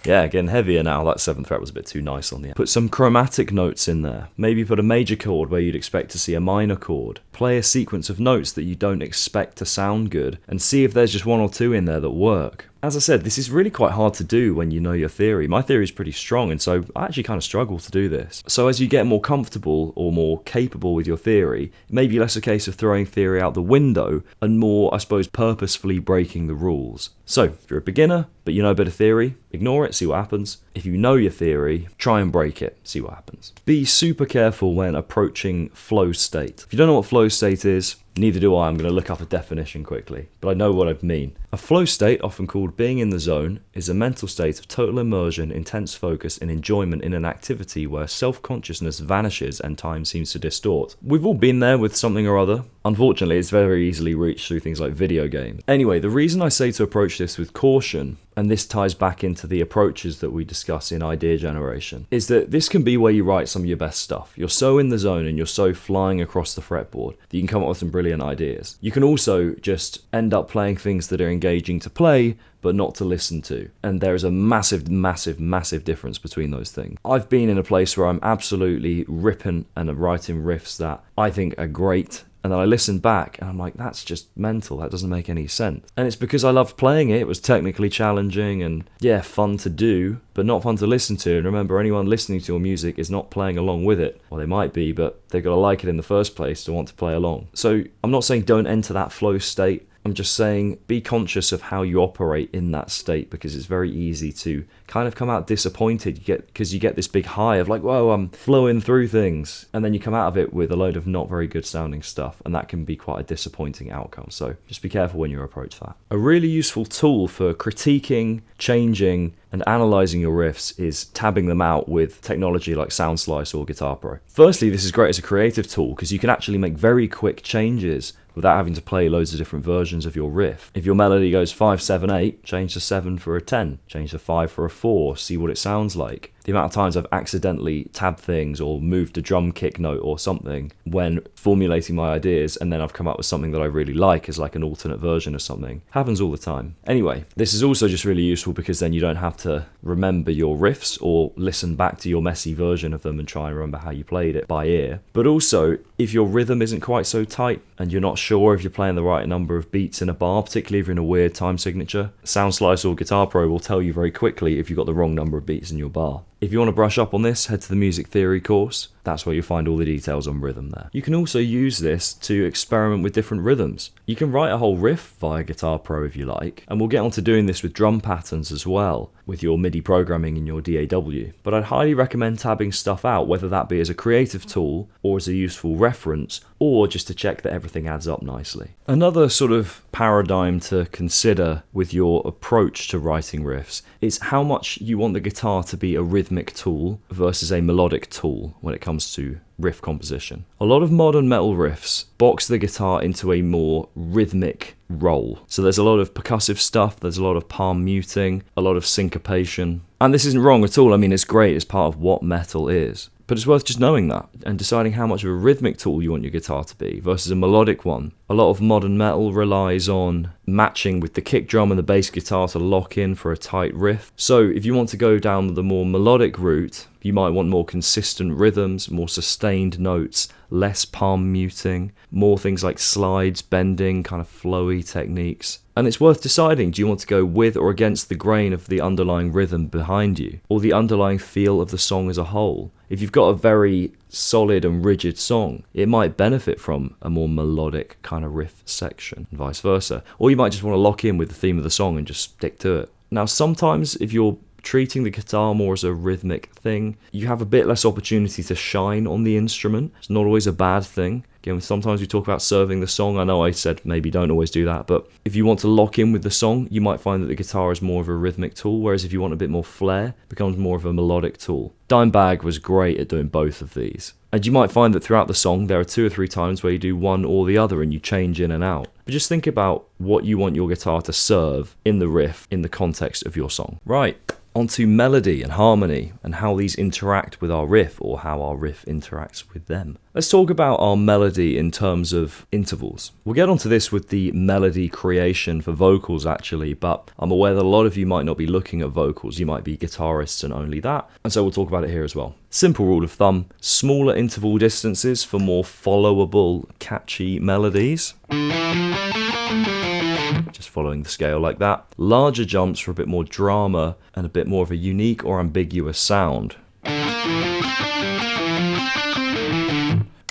Yeah, getting heavier now. That 7th fret was a bit too nice on the end. Put some chromatic notes in there. Maybe put a major chord where you'd expect to see a minor chord. Play a sequence of notes that you don't expect to sound good, and see if there's just 1 or 2 in there that work. As I said, this is really quite hard to do when you know your theory. My theory is pretty strong, and so I actually kind of struggle to do this. So as you get more comfortable or more capable with your theory, it may be less a case of throwing theory out the window and more, I suppose, purposefully breaking the rules. So, if you're a beginner, but you know a bit of theory, ignore it, see what happens. If you know your theory, try and break it, see what happens. Be super careful when approaching flow state. If you don't know what flow state is, neither do I. I'm going to look up a definition quickly, but I know what I mean. A flow state, often called being in the zone, is a mental state of total immersion, intense focus, and enjoyment in an activity where self-consciousness vanishes and time seems to distort. We've all been there with something or other. Unfortunately, it's very easily reached through things like video games. Anyway, the reason I say to approach this with caution and this ties back into the approaches that we discuss in idea generation, is that this can be where you write some of your best stuff. You're so in the zone and you're so flying across the fretboard that you can come up with some brilliant ideas. You can also just end up playing things that are engaging to play, but not to listen to. And there is a massive, massive, massive difference between those things. I've been in a place where I'm absolutely ripping and writing riffs that I think are great, and then I listen back and I'm like, that's just mental, that doesn't make any sense. And it's because I loved playing it. It was technically challenging and yeah, fun to do, but not fun to listen to. And remember, anyone listening to your music is not playing along with it. Well, they might be, but they've got to like it in the first place to want to play along. So I'm not saying don't enter that flow state. I'm just saying be conscious of how you operate in that state, because it's very easy to kind of come out disappointed because you get this big high of like, whoa, I'm flowing through things, and then you come out of it with a load of not very good sounding stuff, and that can be quite a disappointing outcome. So just be careful when you approach that. A really useful tool for critiquing, changing, and analyzing your riffs is tabbing them out with technology like SoundSlice or Guitar Pro. Firstly, this is great as a creative tool because you can actually make very quick changes without having to play loads of different versions of your riff. If your melody goes 5, 7, 8, change the 7 for a 10, change the 5 for a 4, see what it sounds like. The amount of times I've accidentally tabbed things or moved a drum kick note or something when formulating my ideas, and then I've come up with something that I really like as like an alternate version of something. Happens all the time. Anyway, this is also just really useful because then you don't have to remember your riffs or listen back to your messy version of them and try and remember how you played it by ear. But also, if your rhythm isn't quite so tight and you're not sure if you're playing the right number of beats in a bar, particularly if you're in a weird time signature, SoundSlice or Guitar Pro will tell you very quickly if you've got the wrong number of beats in your bar. If you want to brush up on this, head to the music theory course. That's where you'll find all the details on rhythm there. You can also use this to experiment with different rhythms. You can write a whole riff via Guitar Pro if you like, and we'll get on to doing this with drum patterns as well, with your MIDI programming in your DAW. But I'd highly recommend tabbing stuff out, whether that be as a creative tool or as a useful reference, or just to check that everything adds up nicely. Another sort of paradigm to consider with your approach to writing riffs is how much you want the guitar to be a rhythmic tool versus a melodic tool when it comes to riff composition. A lot of modern metal riffs box the guitar into a more rhythmic role. So there's a lot of percussive stuff, there's a lot of palm muting, a lot of syncopation. And this isn't wrong at all. I mean, it's great, it's part of what metal is. But it's worth just knowing that and deciding how much of a rhythmic tool you want your guitar to be versus a melodic one. A lot of modern metal relies on matching with the kick drum and the bass guitar to lock in for a tight riff. So if you want to go down the more melodic route, you might want more consistent rhythms, more sustained notes, less palm muting, more things like slides, bending, kind of flowy techniques. And it's worth deciding, do you want to go with or against the grain of the underlying rhythm behind you, or the underlying feel of the song as a whole? If you've got a very solid and rigid song, it might benefit from a more melodic kind of riff section, and vice versa. Or you might just want to lock in with the theme of the song and just stick to it. Now, sometimes if you're treating the guitar more as a rhythmic thing, you have a bit less opportunity to shine on the instrument. It's not always a bad thing. Again, sometimes we talk about serving the song. I know I said maybe don't always do that, but if you want to lock in with the song, you might find that the guitar is more of a rhythmic tool, whereas if you want a bit more flair, it becomes more of a melodic tool. Dimebag was great at doing both of these. And you might find that throughout the song, there are 2 or 3 times where you do one or the other and you change in and out. But just think about what you want your guitar to serve in the riff, in the context of your song. Right. Onto melody and harmony and how these interact with our riff, or how our riff interacts with them. Let's talk about our melody in terms of intervals. We'll get onto this with the melody creation for vocals actually, but I'm aware that a lot of you might not be looking at vocals. You might be guitarists and only that, and so we'll talk about it here as well. Simple rule of thumb, smaller interval distances for more followable, catchy melodies. Just following the scale like that. Larger jumps for a bit more drama and a bit more of a unique or ambiguous sound.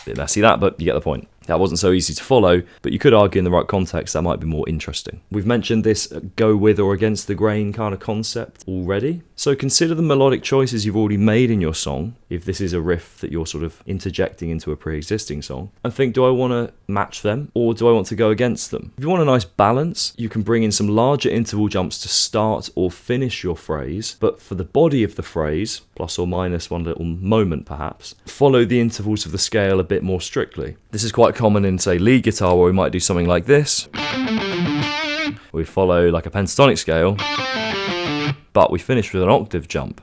Bit messy that, but you get the point. That wasn't so easy to follow, but you could argue in the right context that might be more interesting. We've mentioned this go with or against the grain kind of concept already. So consider the melodic choices you've already made in your song, if this is a riff that you're sort of interjecting into a pre-existing song, and think, do I want to match them or do I want to go against them? If you want a nice balance, you can bring in some larger interval jumps to start or finish your phrase, but for the body of the phrase, plus or minus one little moment perhaps, follow the intervals of the scale a bit more strictly. This is quite common in, say, lead guitar, where we might do something like this. We follow like a pentatonic scale, but we finish with an octave jump.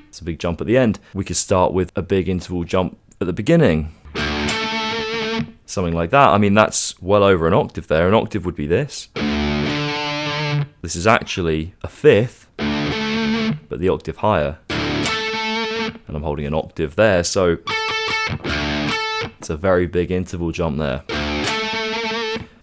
It's a big jump at the end. We could start with a big interval jump at the beginning. Something like that. I mean, that's well over an octave there. An octave would be this. This is actually a fifth, but the octave higher. And I'm holding an octave there, so it's a very big interval jump there.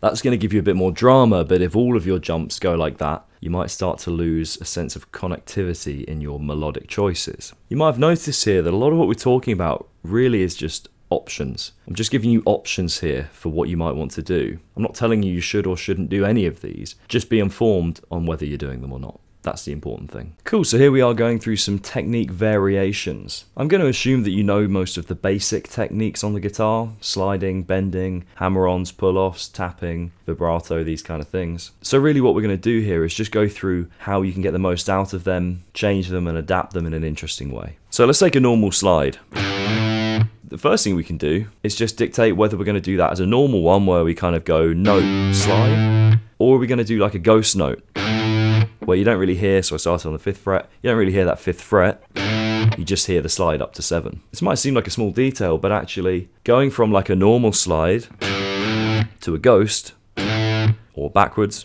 That's going to give you a bit more drama, but if all of your jumps go like that, you might start to lose a sense of connectivity in your melodic choices. You might have noticed here that a lot of what we're talking about really is just options. I'm just giving you options here for what you might want to do. I'm not telling you should or shouldn't do any of these. Just be informed on whether you're doing them or not. That's the important thing. Cool, so here we are going through some technique variations. I'm going to assume that you know most of the basic techniques on the guitar: sliding, bending, hammer-ons, pull-offs, tapping, vibrato, these kind of things. So really what we're going to do here is just go through how you can get the most out of them, change them and adapt them in an interesting way. So let's take a normal slide. The first thing we can do is just dictate whether we're going to do that as a normal one where we kind of go note, slide, or are we going to do like a ghost note where you don't really hear, so I started on the 5th fret, you don't really hear that 5th fret, you just hear the slide up to 7. This might seem like a small detail, but actually going from like a normal slide to a ghost or backwards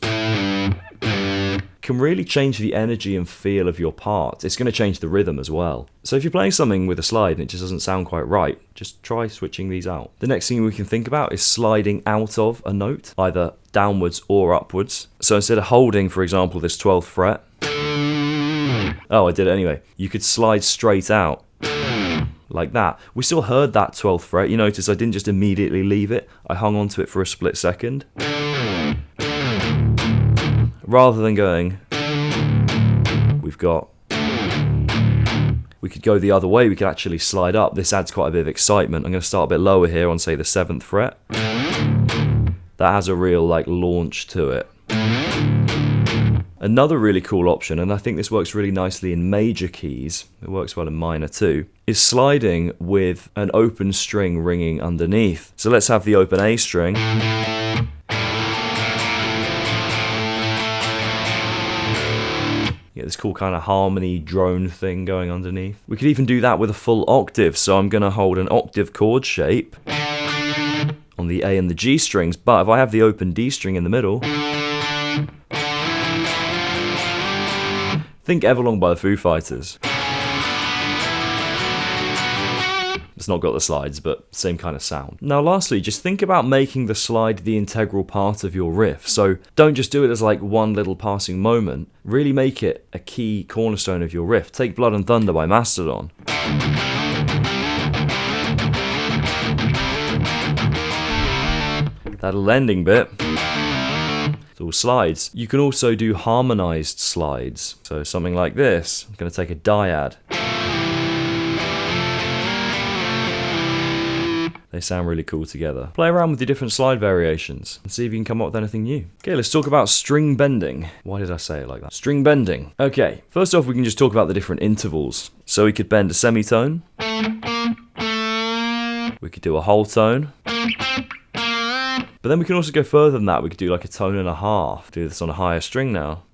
can really change the energy and feel of your part. It's going to change the rhythm as well. So if you're playing something with a slide and it just doesn't sound quite right, just try switching these out. The next thing we can think about is sliding out of a note, either downwards or upwards. So instead of holding, for example, this 12th fret, oh, I did it anyway, you could slide straight out like that. We still heard that 12th fret. You notice I didn't just immediately leave it. I hung on to it for a split second. Rather than going, we could go the other way, we could actually slide up. This adds quite a bit of excitement. I'm going to start a bit lower here on, say, the 7th fret. That has a real like launch to it. Another really cool option, and I think this works really nicely in major keys, it works well in minor too, is sliding with an open string ringing underneath. So let's have the open A string. Get this cool kind of harmony drone thing going underneath. We could even do that with a full octave, so I'm going to hold an octave chord shape on the A and the G strings, but if I have the open D string in the middle, think Everlong by the Foo Fighters. It's not got the slides, but same kind of sound. Now lastly, just think about making the slide the integral part of your riff. So don't just do it as like one little passing moment. Really make it a key cornerstone of your riff. Take Blood and Thunder by Mastodon. That little ending bit, it's all slides. You can also do harmonized slides. So something like this. I'm going to take a dyad. They sound really cool together. Play around with the different slide variations and see if you can come up with anything new. Okay, let's talk about string bending. Why did I say it like that? String bending. Okay, first off we can just talk about the different intervals. So we could bend a semitone. We could do a whole tone. But then we can also go further than that. We could do like a tone and a half. Do this on a higher string now.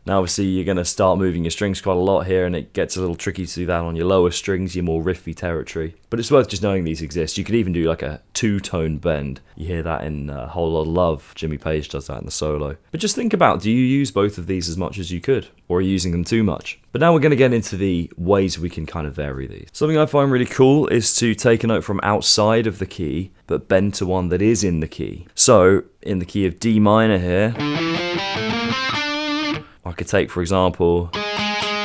Now obviously you're going to start moving your strings quite a lot here and it gets a little tricky to do that on your lower strings, your more riffy territory. But it's worth just knowing these exist. You could even do like a two-tone bend. You hear that in A Whole Lot of Love. Jimmy Page does that in the solo. But just think about, do you use both of these as much as you could? Or are you using them too much? But now we're going to get into the ways we can kind of vary these. Something I find really cool is to take a note from outside of the key, but bend to one that is in the key. So in the key of D minor here, I could take, for example,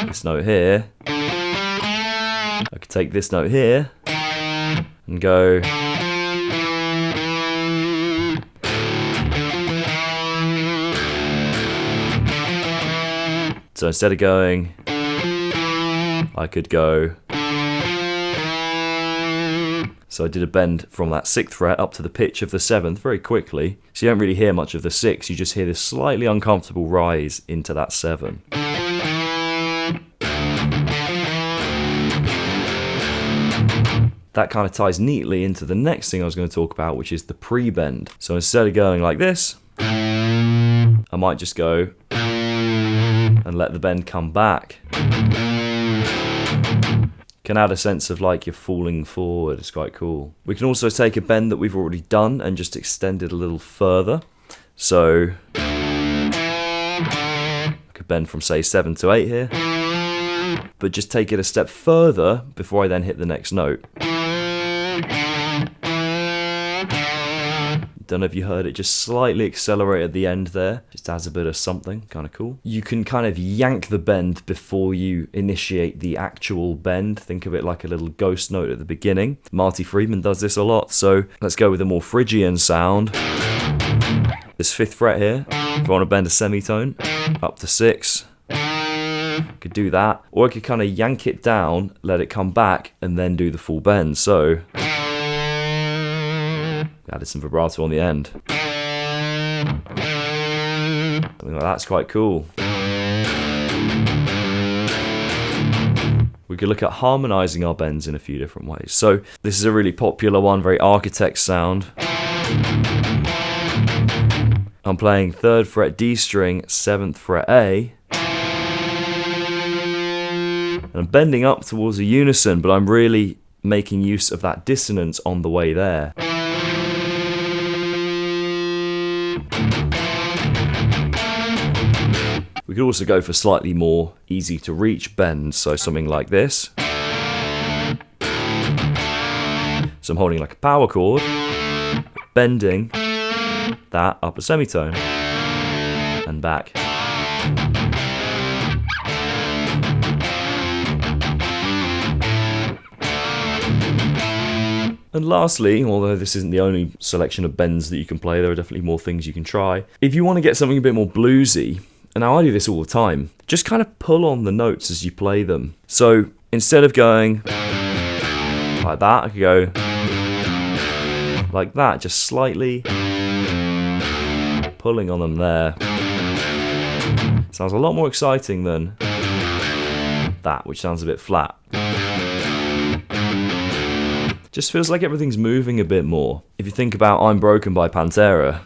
this note here. I could take this note here and go. So instead of going, I could go. So I did a bend from that 6th fret up to the pitch of the 7th very quickly. So you don't really hear much of the 6, you just hear this slightly uncomfortable rise into that 7. That kind of ties neatly into the next thing I was going to talk about, which is the pre-bend. So instead of going like this, I might just go and let the bend come back. Can add a sense of like you're falling forward. It's quite cool. We can also take a bend that we've already done and just extend it a little further. So I could bend from say 7 to 8 here, but just take it a step further before I then hit the next note. Don't know if you heard it, just slightly accelerate at the end there. Just adds a bit of something, kind of cool. You can kind of yank the bend before you initiate the actual bend. Think of it like a little ghost note at the beginning. Marty Friedman does this a lot, so let's go with a more Phrygian sound. This 5th fret here, if I want to bend a semitone, up to 6. Could do that, or I could kind of yank it down, let it come back, and then do the full bend. So added some vibrato on the end. Something like that's quite cool. We could look at harmonizing our bends in a few different ways. So this is a really popular one, very architect sound. I'm playing 3rd fret D string, 7th fret A. And I'm bending up towards a unison, but I'm really making use of that dissonance on the way there. We could also go for slightly more easy to reach bends, so something like this. So I'm holding like a power chord, bending that up a semitone, and back. And lastly, although this isn't the only selection of bends that you can play, there are definitely more things you can try. If you want to get something a bit more bluesy, and now I do this all the time, just kind of pull on the notes as you play them. So instead of going like that, I could go like that, just slightly pulling on them there. Sounds a lot more exciting than that, which sounds a bit flat. Just feels like everything's moving a bit more. If you think about I'm Broken by Pantera,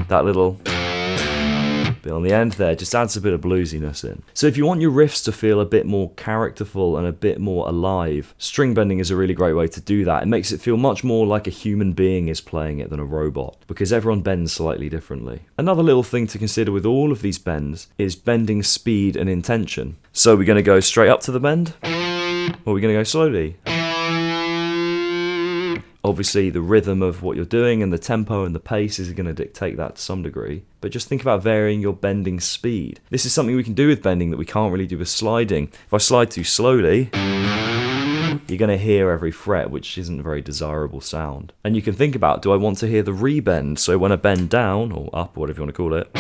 that little bit on the end there just adds a bit of bluesiness in. So if you want your riffs to feel a bit more characterful and a bit more alive, string bending is a really great way to do that. It makes it feel much more like a human being is playing it than a robot, because everyone bends slightly differently. Another little thing to consider with all of these bends is bending speed and intention. So we're going to go straight up to the bend, or we're going to go slowly. Obviously, the rhythm of what you're doing and the tempo and the pace is going to dictate that to some degree. But just think about varying your bending speed. This is something we can do with bending that we can't really do with sliding. If I slide too slowly, you're going to hear every fret, which isn't a very desirable sound. And you can think about, do I want to hear the rebend? So when I bend down, or up, or whatever you want to call it,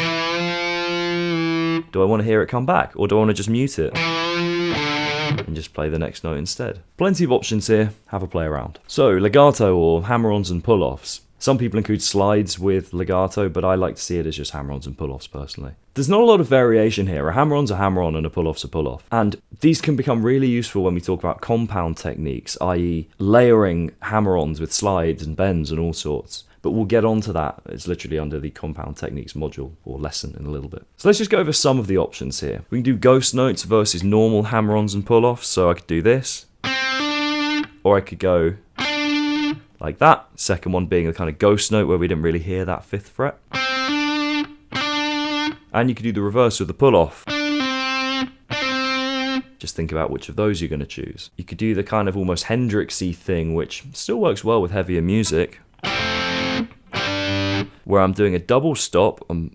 do I want to hear it come back? Or do I want to just mute it and just play the next note instead? Plenty of options here, have a play around. So legato or hammer-ons and pull-offs. Some people include slides with legato, but I like to see it as just hammer-ons and pull-offs personally. There's not a lot of variation here. A hammer-on's a hammer-on and a pull-off's a pull-off. And these can become really useful when we talk about compound techniques, i.e. layering hammer-ons with slides and bends and all sorts. But we'll get onto that. It's literally under the compound techniques module or lesson in a little bit. So let's just go over some of the options here. We can do ghost notes versus normal hammer-ons and pull-offs. So I could do this, or I could go like that. Second one being a kind of ghost note where we didn't really hear that 5th fret. And you could do the reverse with the pull-off. Just think about which of those you're going to choose. You could do the kind of almost Hendrixy thing, which still works well with heavier music, where I'm doing a double stop, I'm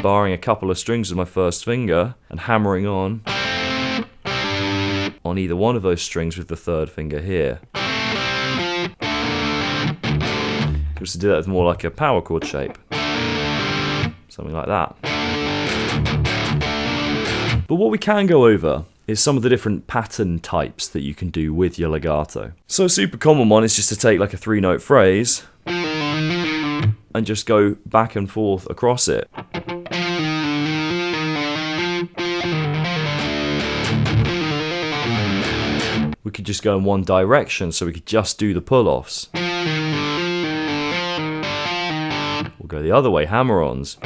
barring a couple of strings with my first finger and hammering on either one of those strings with the 3rd finger here. You can also do that with more like a power chord shape, something like that. But what we can go over is some of the different pattern types that you can do with your legato. So a super common one is just to take like a 3-note phrase and just go back and forth across it. We could just go in one direction, so we could just do the pull-offs. We'll go the other way, hammer-ons.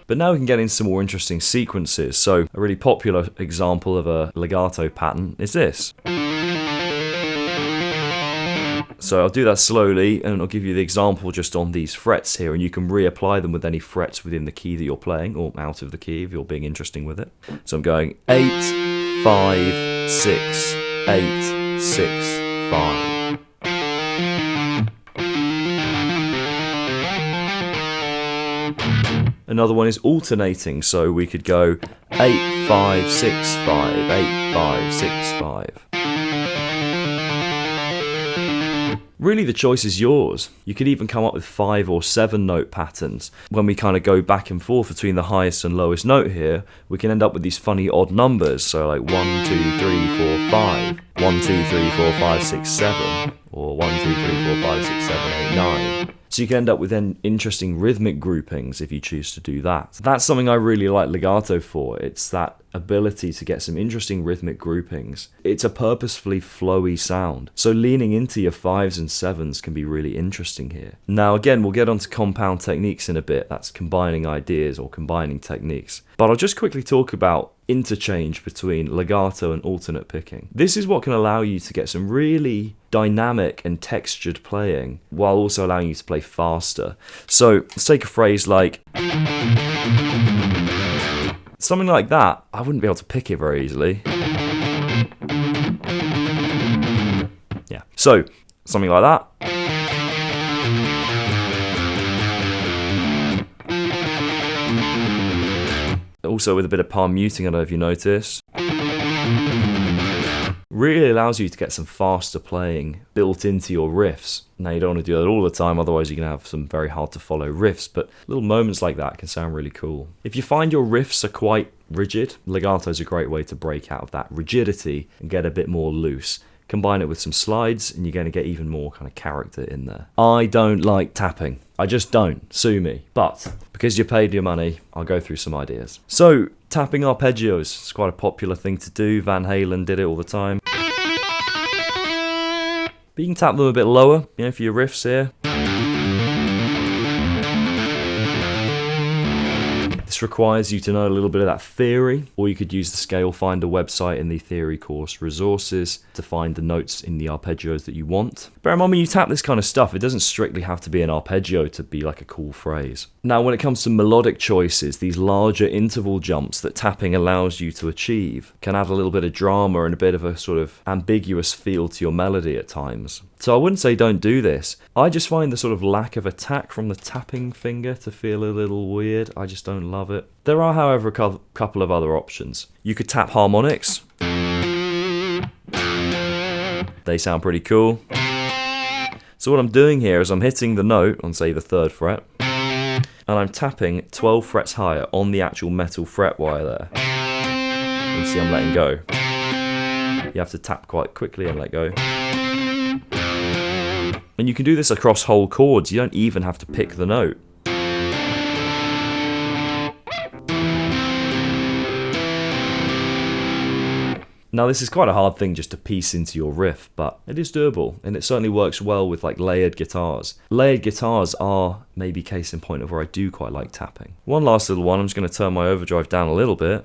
But now we can get into some more interesting sequences. So a really popular example of a legato pattern is this. So I'll do that slowly, and I'll give you the example just on these frets here, and you can reapply them with any frets within the key that you're playing, or out of the key if you're being interesting with it. So I'm going 8, 5, 6, 8, 6, 5. Another one is alternating, so we could go 8, 5, 6, 5, 8, 5, 6, 5. Really, the choice is yours. You could even come up with 5 or 7 note patterns. When we kind of go back and forth between the highest and lowest note here, we can end up with these funny odd numbers. So like 1, 2, 3, 4, 5. 1, 2, 3, 4, 5, 6, 7. Or 1, 2, 3, 4, 5, 6, 7, 8, 9. So you can end up with then interesting rhythmic groupings if you choose to do that. So that's something I really like legato for. It's that ability to get some interesting rhythmic groupings. It's a purposefully flowy sound. So leaning into your 5s and 7s can be really interesting here. Now again, we'll get onto compound techniques in a bit. That's combining ideas or combining techniques. But I'll just quickly talk about interchange between legato and alternate picking. This is what can allow you to get some really dynamic and textured playing while also allowing you to play faster. So let's take a phrase like something like that. I wouldn't be able to pick it very easily. Yeah, so something like that. Also with a bit of palm muting, I don't know if you notice. Really allows you to get some faster playing built into your riffs. Now you don't want to do that all the time, otherwise you're going to have some very hard to follow riffs, but little moments like that can sound really cool. If you find your riffs are quite rigid, legato is a great way to break out of that rigidity and get a bit more loose. Combine it with some slides and you're going to get even more kind of character in there. I don't like tapping. I just don't. Sue me. But because you paid your money, I'll go through some ideas. So, tapping arpeggios. It's quite a popular thing to do. Van Halen did it all the time. But you can tap them a bit lower, for your riffs here. This requires you to know a little bit of that theory, or you could use the Scale Finder website in the theory course resources to find the notes in the arpeggios that you want. Bear in mind, when you tap this kind of stuff, it doesn't strictly have to be an arpeggio to be like a cool phrase. Now, when it comes to melodic choices, these larger interval jumps that tapping allows you to achieve can add a little bit of drama and a bit of a sort of ambiguous feel to your melody at times. So I wouldn't say don't do this. I just find the sort of lack of attack from the tapping finger to feel a little weird. I just don't love it. There are, however, a couple of other options. You could tap harmonics. They sound pretty cool. So what I'm doing here is I'm hitting the note on, say, the 3rd fret, and I'm tapping 12 frets higher on the actual metal fret wire there. You see I'm letting go. You have to tap quite quickly and let go. And you can do this across whole chords. You don't even have to pick the note. Now this is quite a hard thing just to piece into your riff, but it is doable, and it certainly works well with like layered guitars. Layered guitars are maybe case in point of where I do quite like tapping. One last little one, I'm just going to turn my overdrive down a little bit,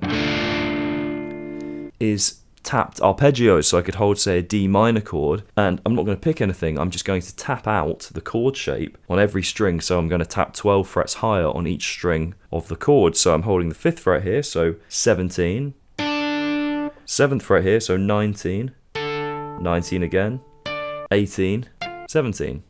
is tapped arpeggios. So I could hold, say, a D minor chord, and I'm not going to pick anything, I'm just going to tap out the chord shape on every string. So I'm going to tap 12 frets higher on each string of the chord. So I'm holding the 5th fret here, so 17, 7th fret here, so 19, 19 again, 18, 17.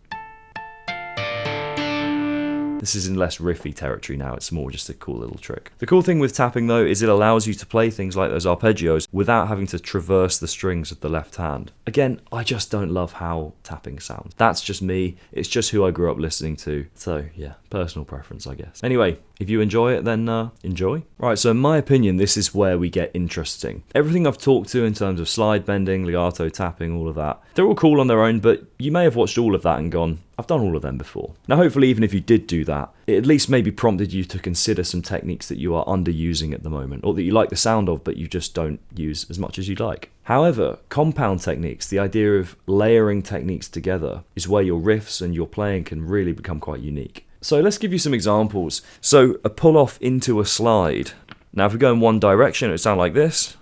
This is in less riffy territory now, it's more just a cool little trick. The cool thing with tapping though is it allows you to play things like those arpeggios without having to traverse the strings with the left hand. Again, I just don't love how tapping sounds. That's just me, it's just who I grew up listening to. So yeah, personal preference I guess. Anyway, If you enjoy it, then enjoy. Right, so in my opinion, this is where we get interesting. Everything I've talked to in terms of slide bending, legato tapping, all of that, they're all cool on their own, but you may have watched all of that and gone, I've done all of them before. Now, hopefully, even if you did do that, it at least maybe prompted you to consider some techniques that you are underusing at the moment, or that you like the sound of, but you just don't use as much as you'd like. However, compound techniques, the idea of layering techniques together, is where your riffs and your playing can really become quite unique. So let's give you some examples. So a pull off into a slide. Now if we go in one direction, it would sound like this.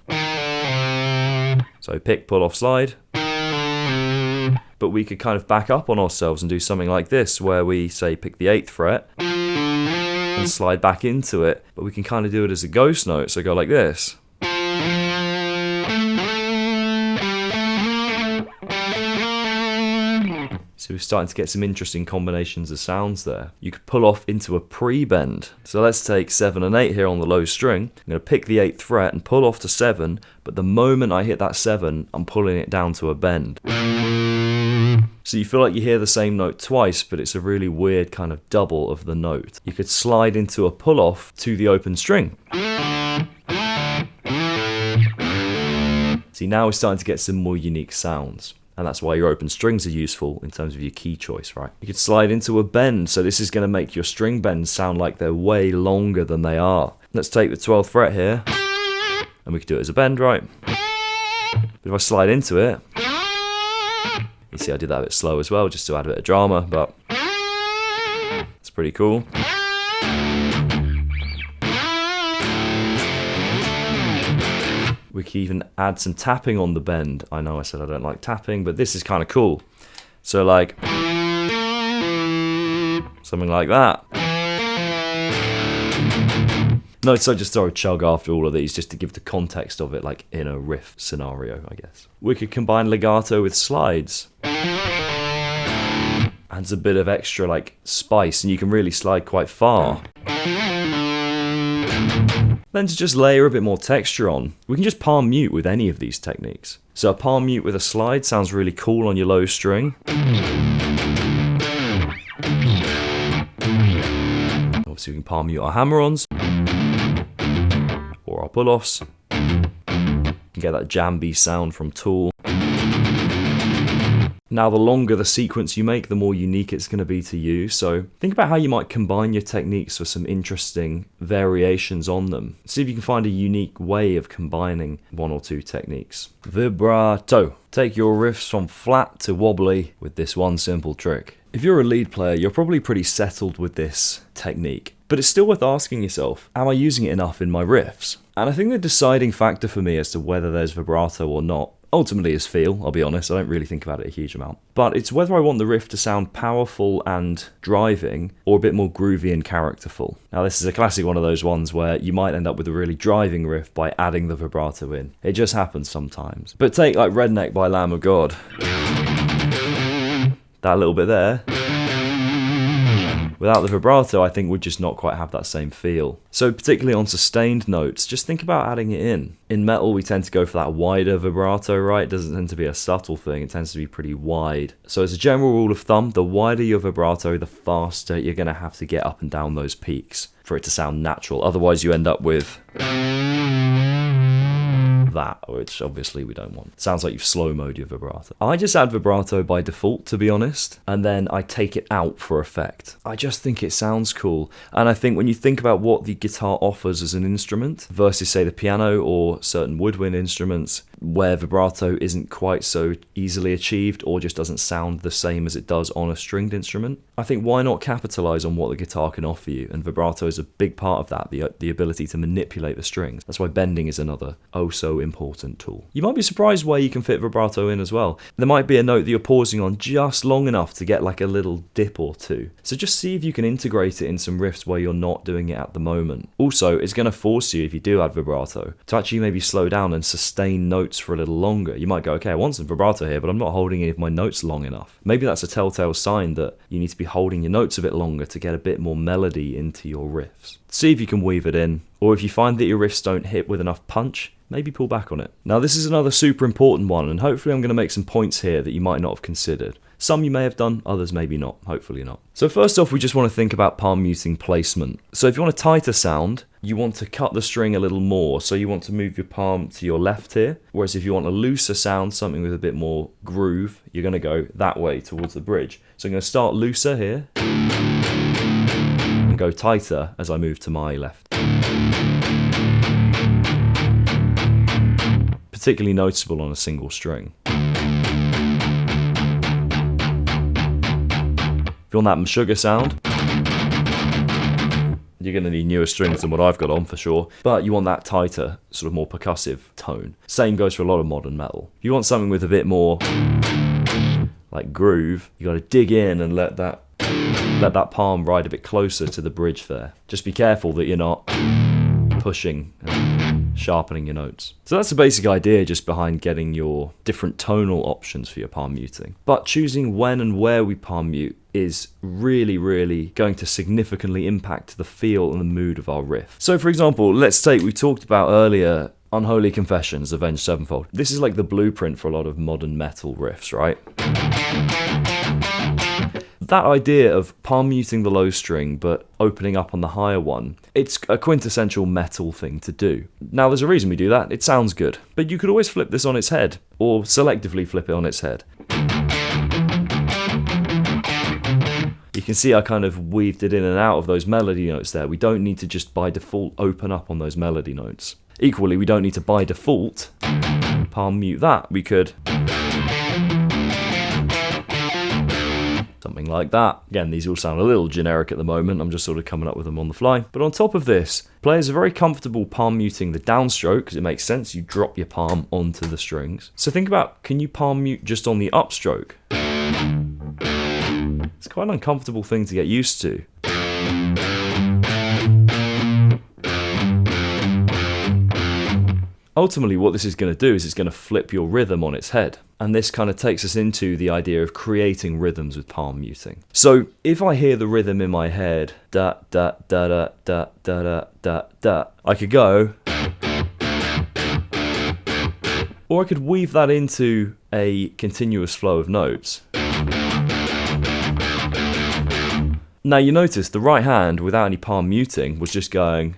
So pick, pull off, slide. But we could kind of back up on ourselves and do something like this, where we say pick the 8th fret and slide back into it. But we can kind of do it as a ghost note, so go like this. So we're starting to get some interesting combinations of sounds there. You could pull off into a pre-bend. So let's take 7 and 8 here on the low string. I'm going to pick the 8th fret and pull off to 7, but the moment I hit that 7, I'm pulling it down to a bend. So you feel like you hear the same note twice, but it's a really weird kind of double of the note. You could slide into a pull off to the open string. See, now we're starting to get some more unique sounds. And that's why your open strings are useful in terms of your key choice, right? You could slide into a bend, so this is going to make your string bends sound like they're way longer than they are. Let's take the 12th fret here, and we could do it as a bend, right? But if I slide into it, you see I did that a bit slow as well, just to add a bit of drama, but it's pretty cool. We can even add some tapping on the bend. I know I said I don't like tapping, but this is kind of cool. So like, something like that. Notice I just throw a chug after all of these just to give the context of it, like in a riff scenario, I guess. We could combine legato with slides. Adds a bit of extra like spice, and you can really slide quite far. Then to just layer a bit more texture on, we can just palm mute with any of these techniques. So a palm mute with a slide sounds really cool on your low string. Obviously we can palm mute our hammer-ons or our pull-offs. You can get that jamby sound from Tool. Now, the longer the sequence you make, the more unique it's going to be to you. So think about how you might combine your techniques for some interesting variations on them. See if you can find a unique way of combining one or two techniques. Vibrato. Take your riffs from flat to wobbly with this one simple trick. If you're a lead player, you're probably pretty settled with this technique. But it's still worth asking yourself, am I using it enough in my riffs? And I think the deciding factor for me as to whether there's vibrato or not ultimately is feel, I'll be honest. I don't really think about it a huge amount. But it's whether I want the riff to sound powerful and driving or a bit more groovy and characterful. Now this is a classic one of those ones where you might end up with a really driving riff by adding the vibrato in. It just happens sometimes. But take like Redneck by Lamb of God. That little bit there. Without the vibrato, I think would just not quite have that same feel. So particularly on sustained notes, just think about adding it in. In metal, we tend to go for that wider vibrato, right? It doesn't tend to be a subtle thing, it tends to be pretty wide. So as a general rule of thumb, the wider your vibrato, the faster you're going to have to get up and down those peaks for it to sound natural. Otherwise you end up with that, which obviously we don't want. Sounds like you've slow-moed your vibrato. I just add vibrato by default, to be honest, and then I take it out for effect. I just think it sounds cool, and I think when you think about what the guitar offers as an instrument versus, say, the piano or certain woodwind instruments, where vibrato isn't quite so easily achieved or just doesn't sound the same as it does on a stringed instrument, I think why not capitalize on what the guitar can offer you? And vibrato is a big part of that, the ability to manipulate the strings. That's why bending is another so important tool. You might be surprised where you can fit vibrato in as well. There might be a note that you're pausing on just long enough to get like a little dip or two. So just see if you can integrate it in some riffs where you're not doing it at the moment. Also, it's going to force you, if you do add vibrato, to actually maybe slow down and sustain notes for a little longer. You might go, okay, I want some vibrato here, but I'm not holding any of my notes long enough. Maybe that's a telltale sign that you need to be holding your notes a bit longer to get a bit more melody into your riffs. See if you can weave it in, or if you find that your riffs don't hit with enough punch, maybe pull back on it. Now this is another super important one, and hopefully I'm going to make some points here that you might not have considered. Some you may have done, others maybe not, hopefully not. So first off, we just want to think about palm muting placement. So if you want a tighter sound, you want to cut the string a little more. So you want to move your palm to your left here. Whereas if you want a looser sound, something with a bit more groove, you're going to go that way towards the bridge. So I'm going to start looser here and go tighter as I move to my left. Particularly noticeable on a single string. If you want that sugar sound, you're going to need newer strings than what I've got on for sure, but you want that tighter, sort of more percussive tone. Same goes for a lot of modern metal. If you want something with a bit more like groove, you got to dig in and let that palm ride a bit closer to the bridge there. Just be careful that you're not pushing and sharpening your notes. So that's the basic idea just behind getting your different tonal options for your palm muting. But choosing when and where we palm mute is really going to significantly impact the feel and the mood of our riff. So for example, let's take, we talked about earlier, Unholy Confessions, Avenged Sevenfold. This is like the blueprint for a lot of modern metal riffs, right? That idea of palm muting the low string but opening up on the higher one, it's a quintessential metal thing to do. Now there's a reason we do that, it sounds good, but you could always flip this on its head, or selectively flip it on its head. You can see I kind of weaved it in and out of those melody notes there. We don't need to just by default open up on those melody notes. Equally, we don't need to by default palm mute that. We could something like that. Again, these all sound a little generic at the moment. I'm just sort of coming up with them on the fly. But on top of this, players are very comfortable palm muting the downstroke because it makes sense. You drop your palm onto the strings. So think about, can you palm mute just on the upstroke? It's quite an uncomfortable thing to get used to. Ultimately, what this is going to do is it's going to flip your rhythm on its head. And this kind of takes us into the idea of creating rhythms with palm muting. So if I hear the rhythm in my head, da da da da da da da da da, I could go, or I could weave that into a continuous flow of notes. Now you notice the right hand, without any palm muting, was just going.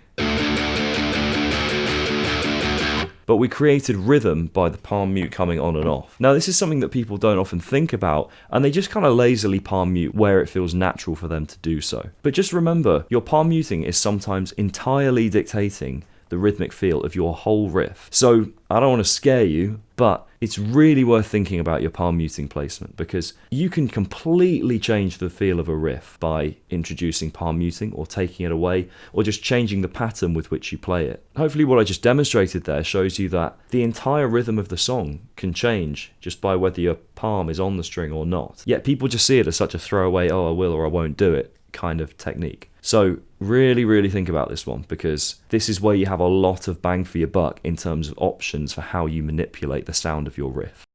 But we created rhythm by the palm mute coming on and off. Now this is something that people don't often think about, and they just kind of lazily palm mute where it feels natural for them to do so. But just remember, your palm muting is sometimes entirely dictating the rhythmic feel of your whole riff. So I don't want to scare you, but it's really worth thinking about your palm muting placement, because you can completely change the feel of a riff by introducing palm muting or taking it away, or just changing the pattern with which you play it. Hopefully what I just demonstrated there shows you that the entire rhythm of the song can change just by whether your palm is on the string or not. Yet people just see it as such a throwaway, oh I will or I won't do it kind of technique. So really think about this one, because this is where you have a lot of bang for your buck in terms of options for how you manipulate the sound of your riff.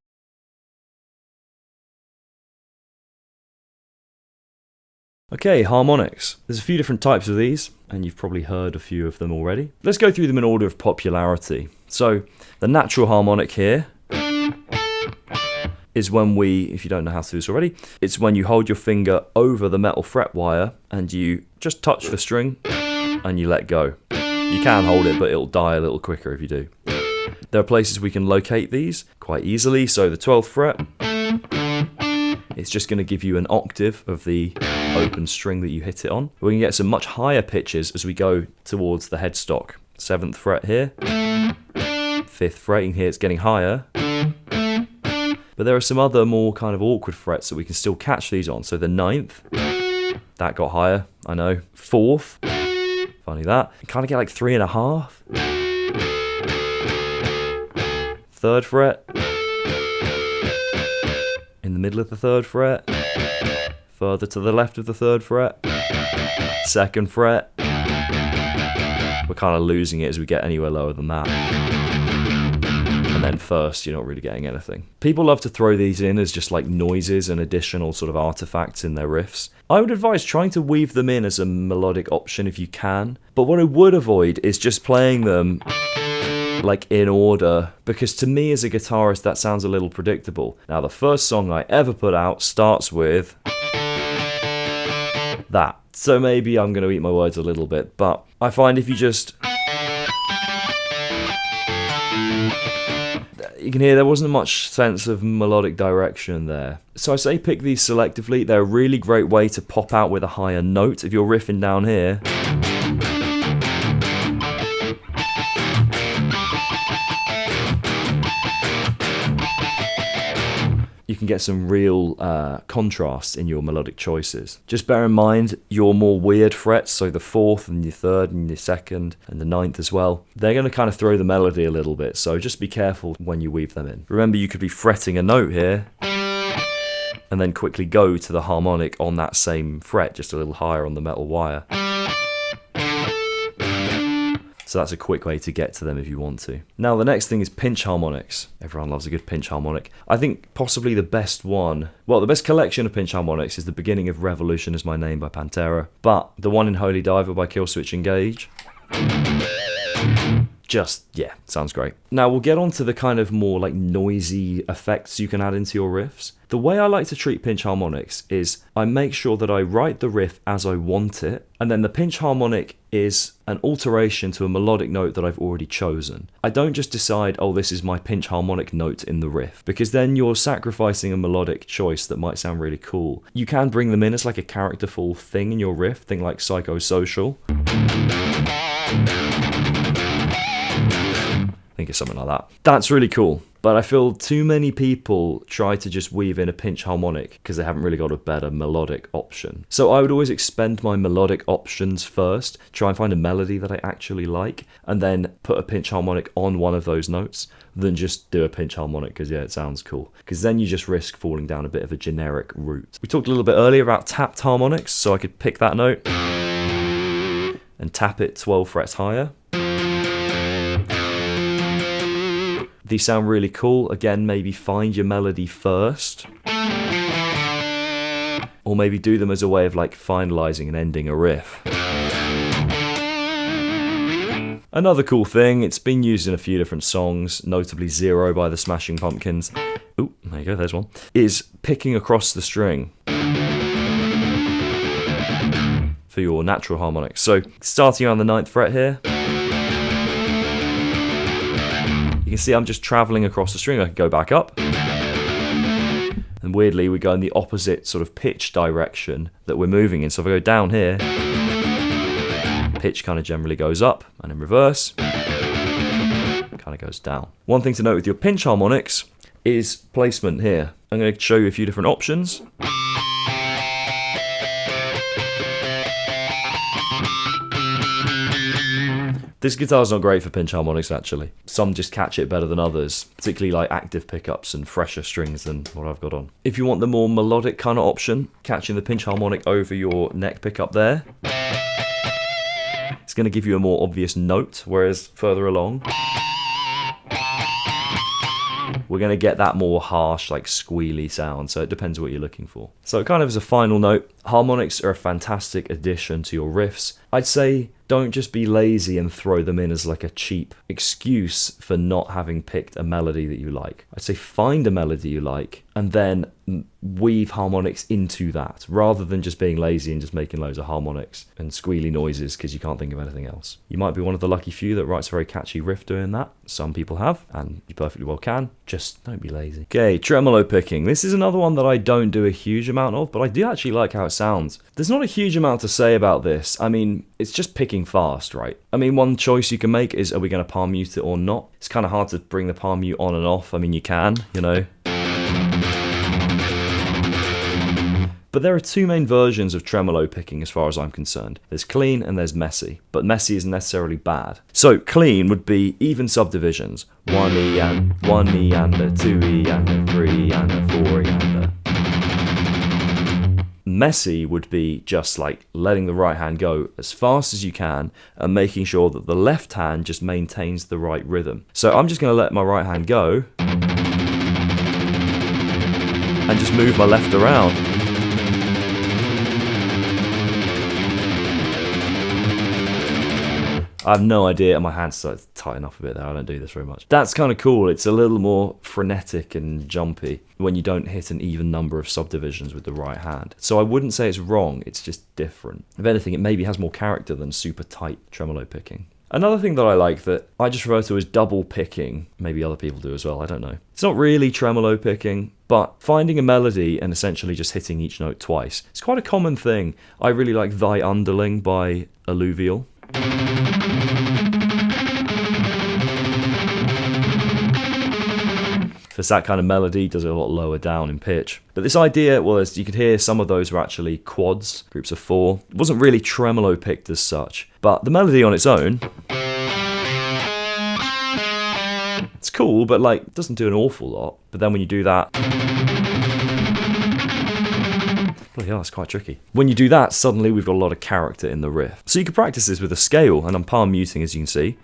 Okay, harmonics. There's a few different types of these, and you've probably heard a few of them already. Let's go through them in order of popularity. So the natural harmonic here is when we, if you don't know how to do this already, it's when you hold your finger over the metal fret wire and you just touch the string and you let go. You can hold it, but it'll die a little quicker if you do. There are places we can locate these quite easily. So the 12th fret, it's just going to give you an octave of the open string that you hit it on. We can get some much higher pitches as we go towards the headstock. 7th fret here, 5th fret, you can hear it's getting higher. But there are some other more kind of awkward frets that we can still catch these on. So the 9th, that got higher, I know. 4th, funny that. You kind of get like 3.5. 3rd fret, in the middle of the 3rd fret, further to the left of the 3rd fret, 2nd fret. We're kind of losing it as we get anywhere lower than that. And then 1st, you're not really getting anything. People love to throw these in as just like noises and additional sort of artifacts in their riffs. I would advise trying to weave them in as a melodic option if you can. But what I would avoid is just playing them like in order, because to me as a guitarist that sounds a little predictable. Now the first song I ever put out starts with that, so maybe I'm going to eat my words a little bit, but I find if you just, you can hear there wasn't much sense of melodic direction there. So I say pick these selectively. They're a really great way to pop out with a higher note. If you're riffing down here, you can get some real contrast in your melodic choices. Just bear in mind your more weird frets, so the 4th and your 3rd and your 2nd and the 9th as well, they're going to kind of throw the melody a little bit, so just be careful when you weave them in. Remember, you could be fretting a note here and then quickly go to the harmonic on that same fret, just a little higher on the metal wire. So that's a quick way to get to them if you want to. Now the next thing is pinch harmonics. Everyone loves a good pinch harmonic. I think possibly the best one, well, the best collection of pinch harmonics is the beginning of Revolution Is My Name by Pantera, but the one in Holy Diver by Killswitch Engage, just, yeah, sounds great. Now we'll get on to the kind of more like noisy effects you can add into your riffs. The way I like to treat pinch harmonics is I make sure that I write the riff as I want it, and then the pinch harmonic is an alteration to a melodic note that I've already chosen. I don't just decide, oh, this is my pinch harmonic note in the riff, because then you're sacrificing a melodic choice that might sound really cool. You can bring them in as like a characterful thing in your riff, thing like Psychosocial. I think it's something like that. That's really cool. But I feel too many people try to just weave in a pinch harmonic because they haven't really got a better melodic option. So I would always expend my melodic options first, try and find a melody that I actually like, and then put a pinch harmonic on one of those notes, than just do a pinch harmonic because, yeah, it sounds cool. Because then you just risk falling down a bit of a generic route. We talked a little bit earlier about tapped harmonics, so I could pick that note and tap it 12 frets higher. These sound really cool. Again, maybe find your melody first. Or maybe do them as a way of like finalizing and ending a riff. Another cool thing, it's been used in a few different songs, notably Zero by the Smashing Pumpkins. Ooh, there you go, there's one. Is picking across the string for your natural harmonics. So starting on the 9th fret here, you can see I'm just traveling across the string. I can go back up. And weirdly, we go in the opposite sort of pitch direction that we're moving in. So if I go down here, pitch kind of generally goes up, and in reverse, kind of goes down. One thing to note with your pinch harmonics is placement here. I'm going to show you a few different options. This guitar's not great for pinch harmonics, actually. Some just catch it better than others, particularly like active pickups and fresher strings than what I've got on. If you want the more melodic kind of option, catching the pinch harmonic over your neck pickup there, it's going to give you a more obvious note, whereas further along, we're going to get that more harsh, like squealy sound, so it depends what you're looking for. So kind of as a final note, harmonics are a fantastic addition to your riffs. I'd say don't just be lazy and throw them in as like a cheap excuse for not having picked a melody that you like. I'd say find a melody you like and then weave harmonics into that, rather than just being lazy and just making loads of harmonics and squealy noises because you can't think of anything else. You might be one of the lucky few that writes a very catchy riff doing that. Some people have, and you perfectly well can. Just don't be lazy. Okay, tremolo picking. This is another one that I don't do a huge amount of, but I do actually like how it sounds. There's not a huge amount to say about this. I mean, it's just picking fast, right? I mean, one choice you can make is, are we going to palm mute it or not? It's kind of hard to bring the palm mute on and off. I mean, you can, you know. But there are two main versions of tremolo picking as far as I'm concerned. There's clean and there's messy, but messy isn't necessarily bad. So clean would be even subdivisions. 1 E and 1 E and a 2 E and a 3 and a 4 E and a. Messy would be just like letting the right hand go as fast as you can and making sure that the left hand just maintains the right rhythm. So I'm just going to let my right hand go and just move my left around. I have no idea. My hands started to tighten up a bit there. I don't do this very much. That's kind of cool. It's a little more frenetic and jumpy when you don't hit an even number of subdivisions with the right hand. So I wouldn't say it's wrong, it's just different. If anything, it maybe has more character than super tight tremolo picking. Another thing that I like that I just refer to as double picking, maybe other people do as well, I don't know. It's not really tremolo picking, but finding a melody and essentially just hitting each note twice. It's quite a common thing. I really like Thy Underling by Alluvial. It's that kind of melody, does it a lot lower down in pitch. But this idea was, you could hear some of those were actually quads, groups of 4. It wasn't really tremolo picked as such, but the melody on its own, it's cool, but like, it doesn't do an awful lot. But then when you do that, yeah, that's quite tricky. When you do that, suddenly we've got a lot of character in the riff. So you can practice this with a scale, and I'm palm muting as you can see.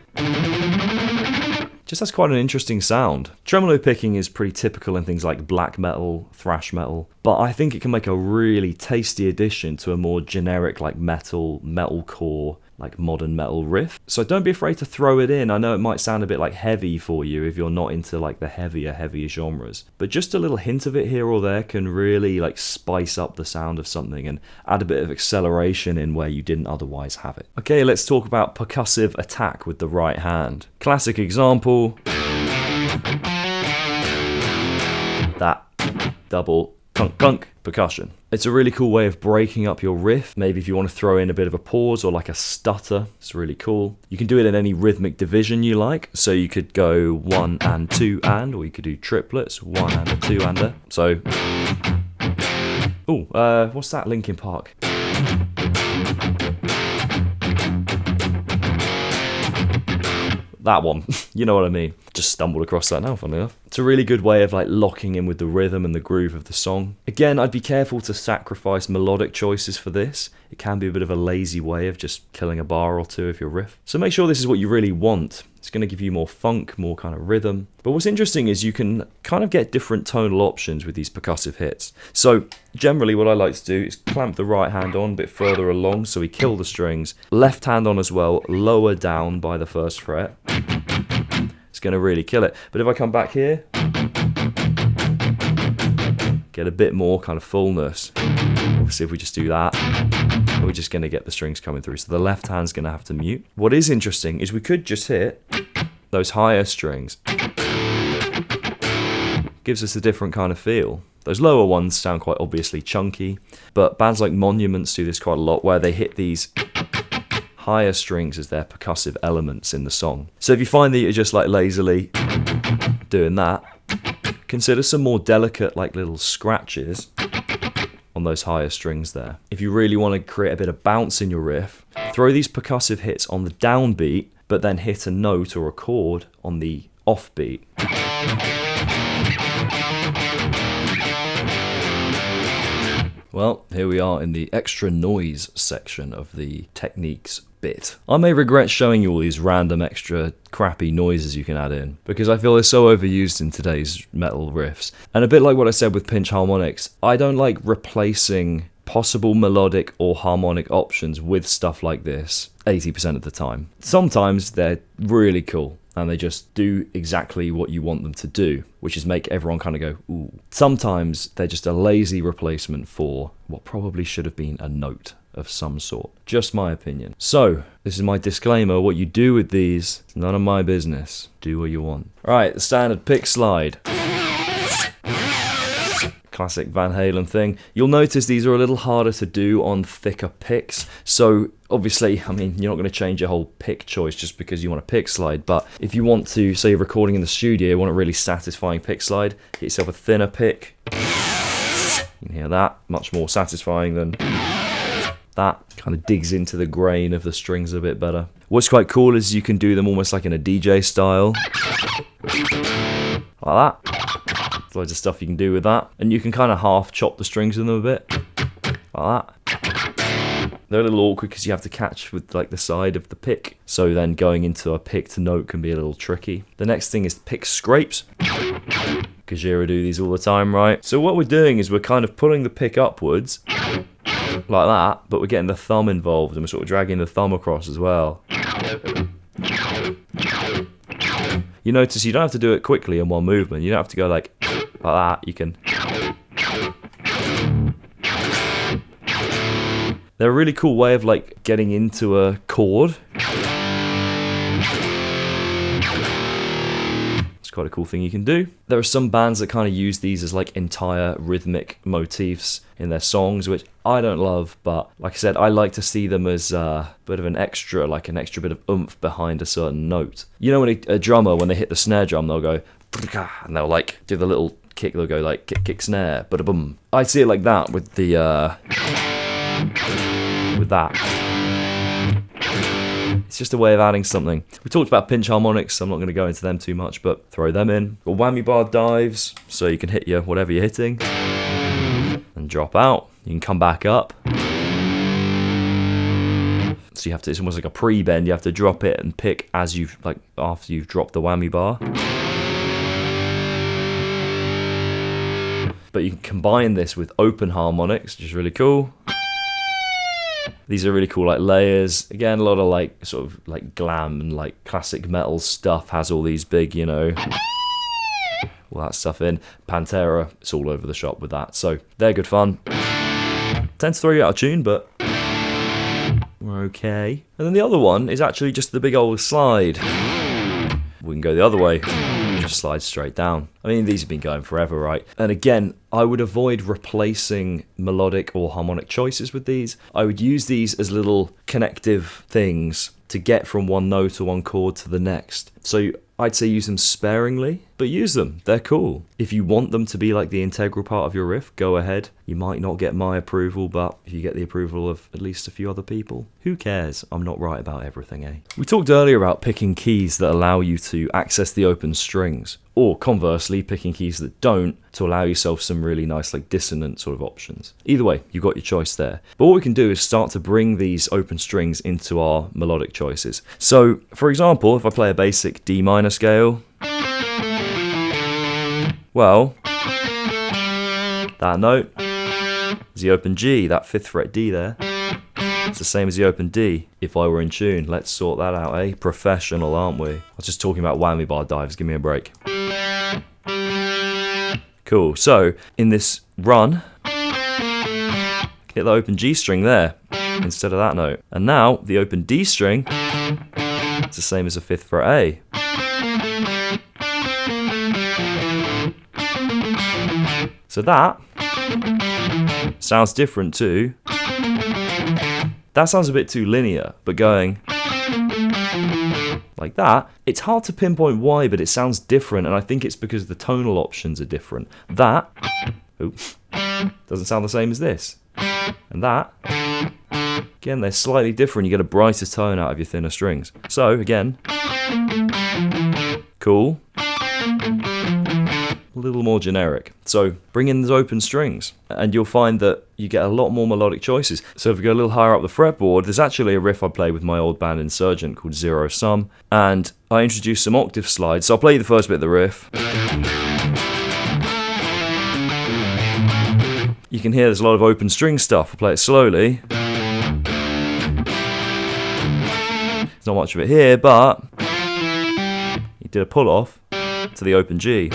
Just has quite an interesting sound. Tremolo picking is pretty typical in things like black metal, thrash metal, but I think it can make a really tasty addition to a more generic like metalcore, like modern metal riff. So don't be afraid to throw it in. I know it might sound a bit like heavy for you if you're not into like the heavier genres, but just a little hint of it here or there can really like spice up the sound of something and add a bit of acceleration in where you didn't otherwise have it. Okay, let's talk about percussive attack with the right hand. Classic example, that double clunk clunk percussion. It's a really cool way of breaking up your riff. Maybe if you want to throw in a bit of a pause or like a stutter, it's really cool. You can do it in any rhythmic division you like. So you could go 1 and 2 and, or you could do triplets, 1 and a 2 and a. So, what's that Linkin Park? That one, you know what I mean. Just stumbled across that now, funny enough. It's a really good way of like locking in with the rhythm and the groove of the song. Again, I'd be careful to sacrifice melodic choices for this. It can be a bit of a lazy way of just killing a bar or two of your riff. So make sure this is what you really want. It's going to give you more funk, more kind of rhythm. But what's interesting is you can kind of get different tonal options with these percussive hits. So generally what I like to do is clamp the right hand on a bit further along so we kill the strings. Left hand on as well, lower down by the first fret. It's going to really kill it. But if I come back here, get a bit more kind of fullness. Obviously if we just do that, we're just going to get the strings coming through. So the left hand's going to have to mute. What is interesting is we could just hit those higher strings. Gives us a different kind of feel. Those lower ones sound quite obviously chunky, but bands like Monuments do this quite a lot where they hit these higher strings as their percussive elements in the song. So if you find that you're just like lazily doing that, consider some more delicate like little scratches on those higher strings there. If you really want to create a bit of bounce in your riff, throw these percussive hits on the downbeat, but then hit a note or a chord on the offbeat. Well, here we are in the extra noise section of the techniques bit. I may regret showing you all these random extra crappy noises you can add in, because I feel they're so overused in today's metal riffs. And a bit like what I said with pinch harmonics, I don't like replacing possible melodic or harmonic options with stuff like this 80% of the time. Sometimes they're really cool and they just do exactly what you want them to do, which is make everyone kind of go, ooh. Sometimes they're just a lazy replacement for what probably should have been a note of some sort. Just my opinion. So, this is my disclaimer. What you do with these, it's none of my business. Do what you want. Alright, the standard pick slide. Classic Van Halen thing. You'll notice these are a little harder to do on thicker picks. So obviously, I mean, you're not going to change your whole pick choice just because you want a pick slide. But if you want to, say you're recording in the studio, you want a really satisfying pick slide, get yourself a thinner pick. You can hear that, much more satisfying than that. Kind of digs into the grain of the strings a bit better. What's quite cool is you can do them almost like in a DJ style. Like that. Loads of stuff you can do with that, and you can kind of half chop the strings in them a bit like that. They're a little awkward because you have to catch with like the side of the pick, so then going into a pick to note can be a little tricky. The next thing is pick scrapes. Kajira do these all the time, right? So what we're doing is we're kind of pulling the pick upwards like that, but we're getting the thumb involved and we're sort of dragging the thumb across as well. you notice you don't have to do it quickly in one movement. You don't have to go like that. You can. They're a really cool way of like getting into a chord. It's quite a cool thing you can do. There are some bands that kind of use these as like entire rhythmic motifs in their songs, which I don't love, but like I said, I like to see them as a bit of an extra bit of oomph behind a certain note. You know, when a drummer, when they hit the snare drum, they'll go, and they'll like do the little kick, they'll go like kick snare, ba-da-boom. I see it like that with the, with that. It's just a way of adding something. We talked about pinch harmonics, so I'm not going to go into them too much, but throw them in. Got whammy bar dives, so you can hit whatever you're hitting, and drop out. You can come back up. So you have to, it's almost like a pre-bend, you have to drop it and pick as you've, like, after you've dropped the whammy bar. But you can combine this with open harmonics, which is really cool. These are really cool, like, layers. Again, a lot of like sort of like glam and like classic metal stuff has all these big, you know, all that stuff in. Pantera, it's all over the shop with that. So they're good fun. Tend to throw you out of tune, but we're okay. And then the other one is actually just the big old slide. We can go the other way. Just slide straight down. I mean, these have been going forever, right? And again, I would avoid replacing melodic or harmonic choices with these. I would use these as little connective things to get from one note or one chord to the next. So I'd say use them sparingly, but use them. They're cool. If you want them to be like the integral part of your riff, go ahead. You might not get my approval, but if you get the approval of at least a few other people, who cares? I'm not right about everything, eh? We talked earlier about picking keys that allow you to access the open strings, or conversely, picking keys that don't, to allow yourself some really nice like dissonant sort of options. Either way, you've got your choice there. But what we can do is start to bring these open strings into our melodic choices. So, for example, if I play a basic D minor scale, well, that note is the open G, that 5th fret D there. It's the same as the open D. If I were in tune, let's sort that out, eh? Professional, aren't we? I was just talking about whammy bar dives, give me a break. Cool, so in this run, hit the open G string there instead of that note. And now the open D string, it's the same as the 5th fret A. So that sounds different too. That sounds a bit too linear, but going like that, it's hard to pinpoint why, but it sounds different, and I think it's because the tonal options are different. That doesn't sound the same as this. And that, again, they're slightly different. You get a brighter tone out of your thinner strings. So, again, cool. A little more generic. So bring in those open strings and you'll find that you get a lot more melodic choices. So if we go a little higher up the fretboard, there's actually a riff I played with my old band Insurgent called Zero Sum, and I introduced some octave slides. So I'll play you the first bit of the riff. You can hear there's a lot of open string stuff. I'll play it slowly. There's not much of it here, but he did a pull off to the open G.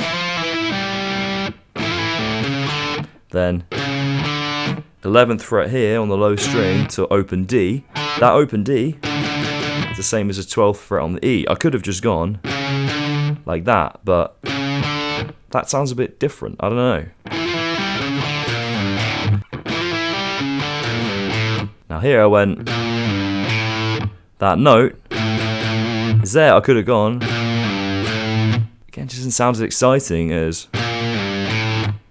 Then 11th fret here on the low string to open D. That open D is the same as the 12th fret on the E. I could have just gone like that, but that sounds a bit different. I don't know. Now here I went, that note is there. I could have gone. Again, it doesn't sound as exciting as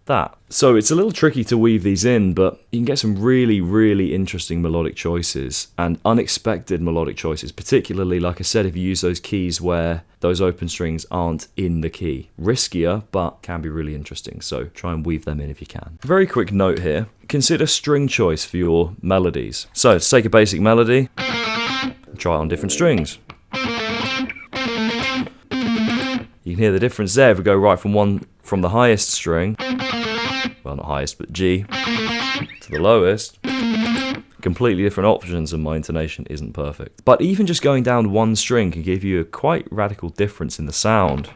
that. So it's a little tricky to weave these in, but you can get some really, really interesting melodic choices and unexpected melodic choices, particularly, like I said, if you use those keys where those open strings aren't in the key. Riskier, but can be really interesting, so try and weave them in if you can. Very quick note here, consider string choice for your melodies. So let's take a basic melody, try it on different strings. You can hear the difference there if we go right from the highest string, well, not highest, but G, to the lowest. completely different options and my intonation isn't perfect. But even just going down one string can give you a quite radical difference in the sound.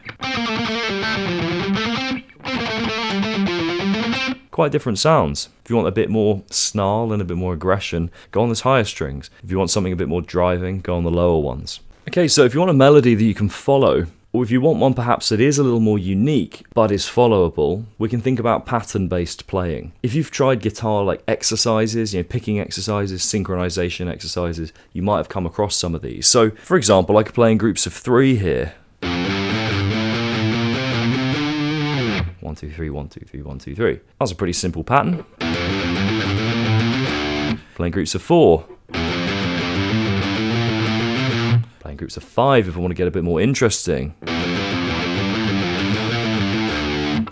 Quite different sounds. If you want a bit more snarl and a bit more aggression, go on those higher strings. If you want something a bit more driving, go on the lower ones. Okay, so if you want a melody that you can follow, or if you want one perhaps that is a little more unique but is followable, we can think about pattern-based playing. If you've tried guitar like exercises, picking exercises, synchronization exercises, you might have come across some of these. So, for example, I could play in groups of 3 here. 1, 2, 3, 1, 2, 3, 1, 2, 3. That's a pretty simple pattern. Playing groups of 4. Playing groups of 5 if I want to get a bit more interesting.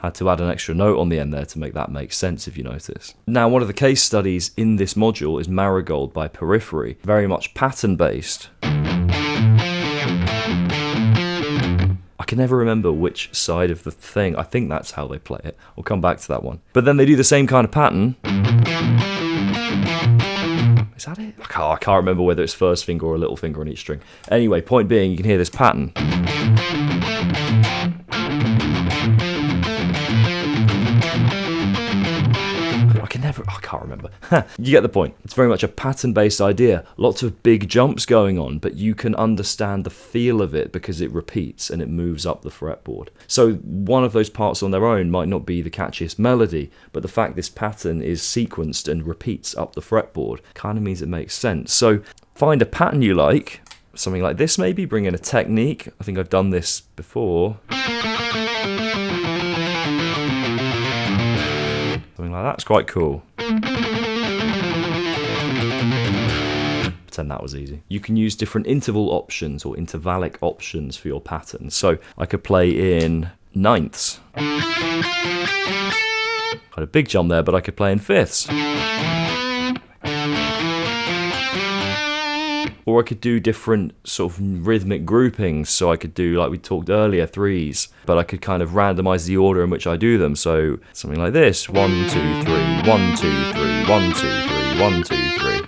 Had to add an extra note on the end there to make that make sense, if you notice. Now, one of the case studies in this module is Marigold by Periphery, very much pattern-based. I can never remember which side of the thing. I think that's how they play it. We'll come back to that one. But then they do the same kind of pattern. Is that it? I can't remember whether it's first finger or a little finger on each string. Anyway, point being, you can hear this pattern. I can't remember. You get the point. It's very much a pattern-based idea. Lots of big jumps going on, but you can understand the feel of it because it repeats and it moves up the fretboard. So one of those parts on their own might not be the catchiest melody, but the fact this pattern is sequenced and repeats up the fretboard kind of means it makes sense. So find a pattern you like, something like this maybe, bring in a technique. I think I've done this before. Something like that's quite cool. Pretend that was easy. You can use different interval options or intervallic options for your pattern. So I could play in ninths. Had a big jump there, but I could play in fifths. Or I could do different sort of rhythmic groupings. So I could do, like we talked earlier, threes. But I could kind of randomize the order in which I do them. So something like this. 1, 2, 3, 1, 2, 3, 1, 2, 3, 1, 2, 3.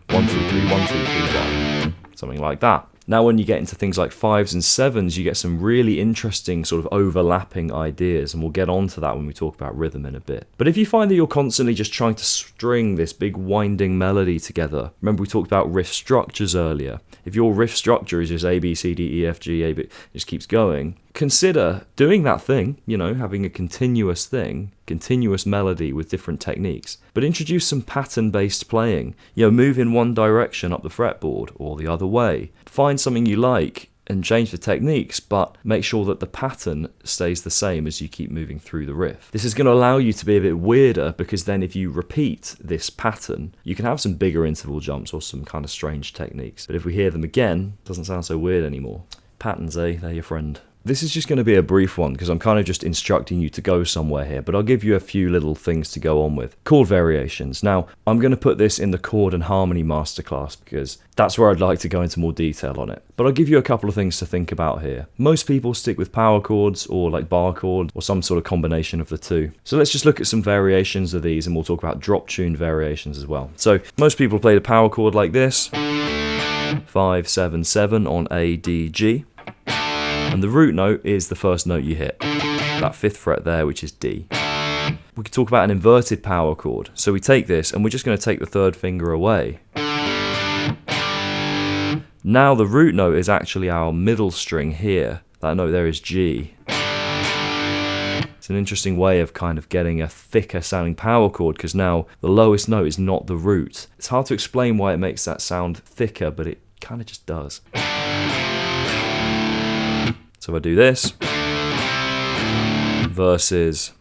1, 2, 3, 1, 2, 3, 1. Something like that. Now when you get into things like 5s and 7s, you get some really interesting sort of overlapping ideas, and we'll get onto that when we talk about rhythm in a bit. But if you find that you're constantly just trying to string this big winding melody together, remember we talked about riff structures earlier. If your riff structure is just A, B, C, D, E, F, G, A, B, just keeps going, consider doing that thing, having a continuous thing, continuous melody with different techniques, but introduce some pattern-based playing. Move in one direction up the fretboard or the other way. Find something you like and change the techniques, but make sure that the pattern stays the same as you keep moving through the riff. This is going to allow you to be a bit weirder, because then if you repeat this pattern, you can have some bigger interval jumps or some kind of strange techniques. But if we hear them again, it doesn't sound so weird anymore. Patterns, they're your friend. This is just going to be a brief one because I'm kind of just instructing you to go somewhere here, but I'll give you a few little things to go on with. Chord variations. Now, I'm going to put this in the chord and harmony masterclass because that's where I'd like to go into more detail on it. But I'll give you a couple of things to think about here. Most people stick with power chords or like bar chords or some sort of combination of the two. So let's just look at some variations of these, and we'll talk about drop tune variations as well. So most people play the power chord like this. 5, 7, 7 on A, D, G. And the root note is the first note you hit, that 5th fret there, which is D. We could talk about an inverted power chord. So we take this and we're just going to take the 3rd finger away. Now the root note is actually our middle string here. That note there is G. It's an interesting way of kind of getting a thicker sounding power chord, because now the lowest note is not the root. It's hard to explain why it makes that sound thicker, but it kind of just does. So if I do this versus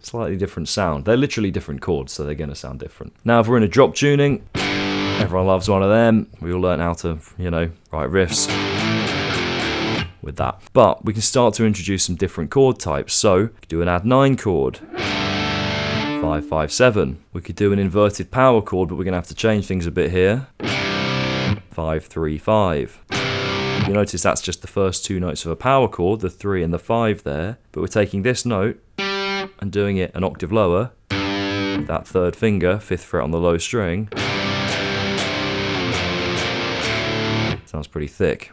slightly different sound. They're literally different chords, so they're going to sound different. Now if we're in a drop tuning, everyone loves one of them. We all learn how to, write riffs with that. But we can start to introduce some different chord types. So we could do an add 9 chord. 5, 5, 7. We could do an inverted power chord, but we're going to have to change things a bit here. 5, 3, 5. You notice that's just the first two notes of a power chord, the 3 and the 5 there, but we're taking this note and doing it an octave lower, that third finger, 5th fret on the low string. Sounds pretty thick.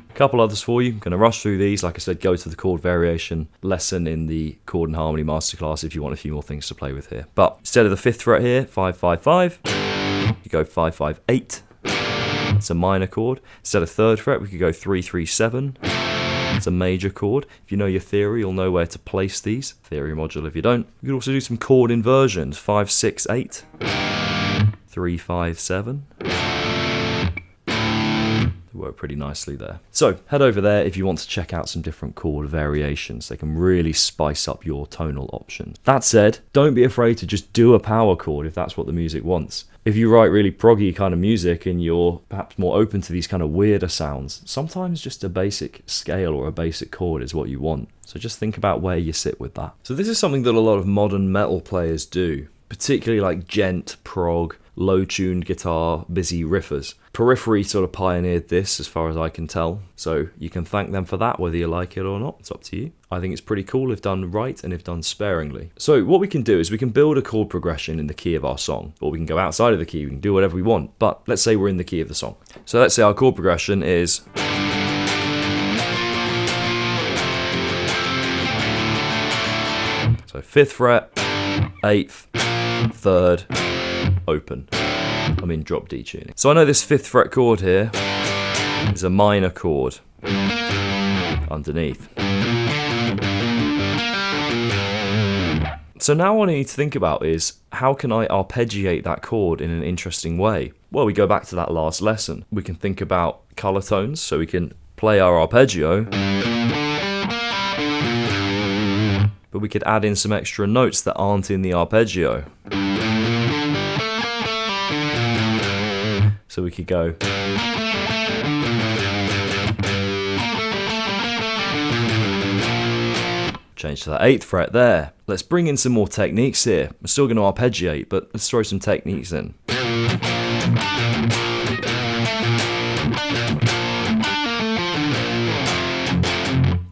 A couple others for you. I'm going to rush through these. Like I said, go to the chord variation lesson in the Chord and Harmony Masterclass if you want a few more things to play with here. But instead of the 5th fret here, 5, 5, 5, you go 5, 5, 8. That's a minor chord. Instead of 3rd fret, we could go 3, 3, 7. It's a major chord. If you know your theory, you'll know where to place these. Theory module if you don't. You could also do some chord inversions. 5, 6, 8. 3, 5, 7. Work pretty nicely there. So head over there if you want to check out some different chord variations. They can really spice up your tonal options. That said, don't be afraid to just do a power chord if that's what the music wants. If you write really proggy kind of music and you're perhaps more open to these kind of weirder sounds, sometimes just a basic scale or a basic chord is what you want. So just think about where you sit with that. So this is something that a lot of modern metal players do, particularly like djent, prog, low-tuned guitar, busy riffers. Periphery sort of pioneered this as far as I can tell, so you can thank them for that whether you like it or not, it's up to you. I think it's pretty cool if done right and if done sparingly. So what we can do is we can build a chord progression in the key of our song, or we can go outside of the key, we can do whatever we want, but let's say we're in the key of the song. So let's say our chord progression is so 5th fret, 8th, 3rd, open. I'm in drop D tuning. So I know this 5th fret chord here is a minor chord underneath. So now what I need to think about is how can I arpeggiate that chord in an interesting way? Well, we go back to that last lesson. We can think about color tones, so we can play our arpeggio, but we could add in some extra notes that aren't in the arpeggio. So we could go change to that 8th fret there. Let's bring in some more techniques here. We're still going to arpeggiate, but let's throw some techniques in.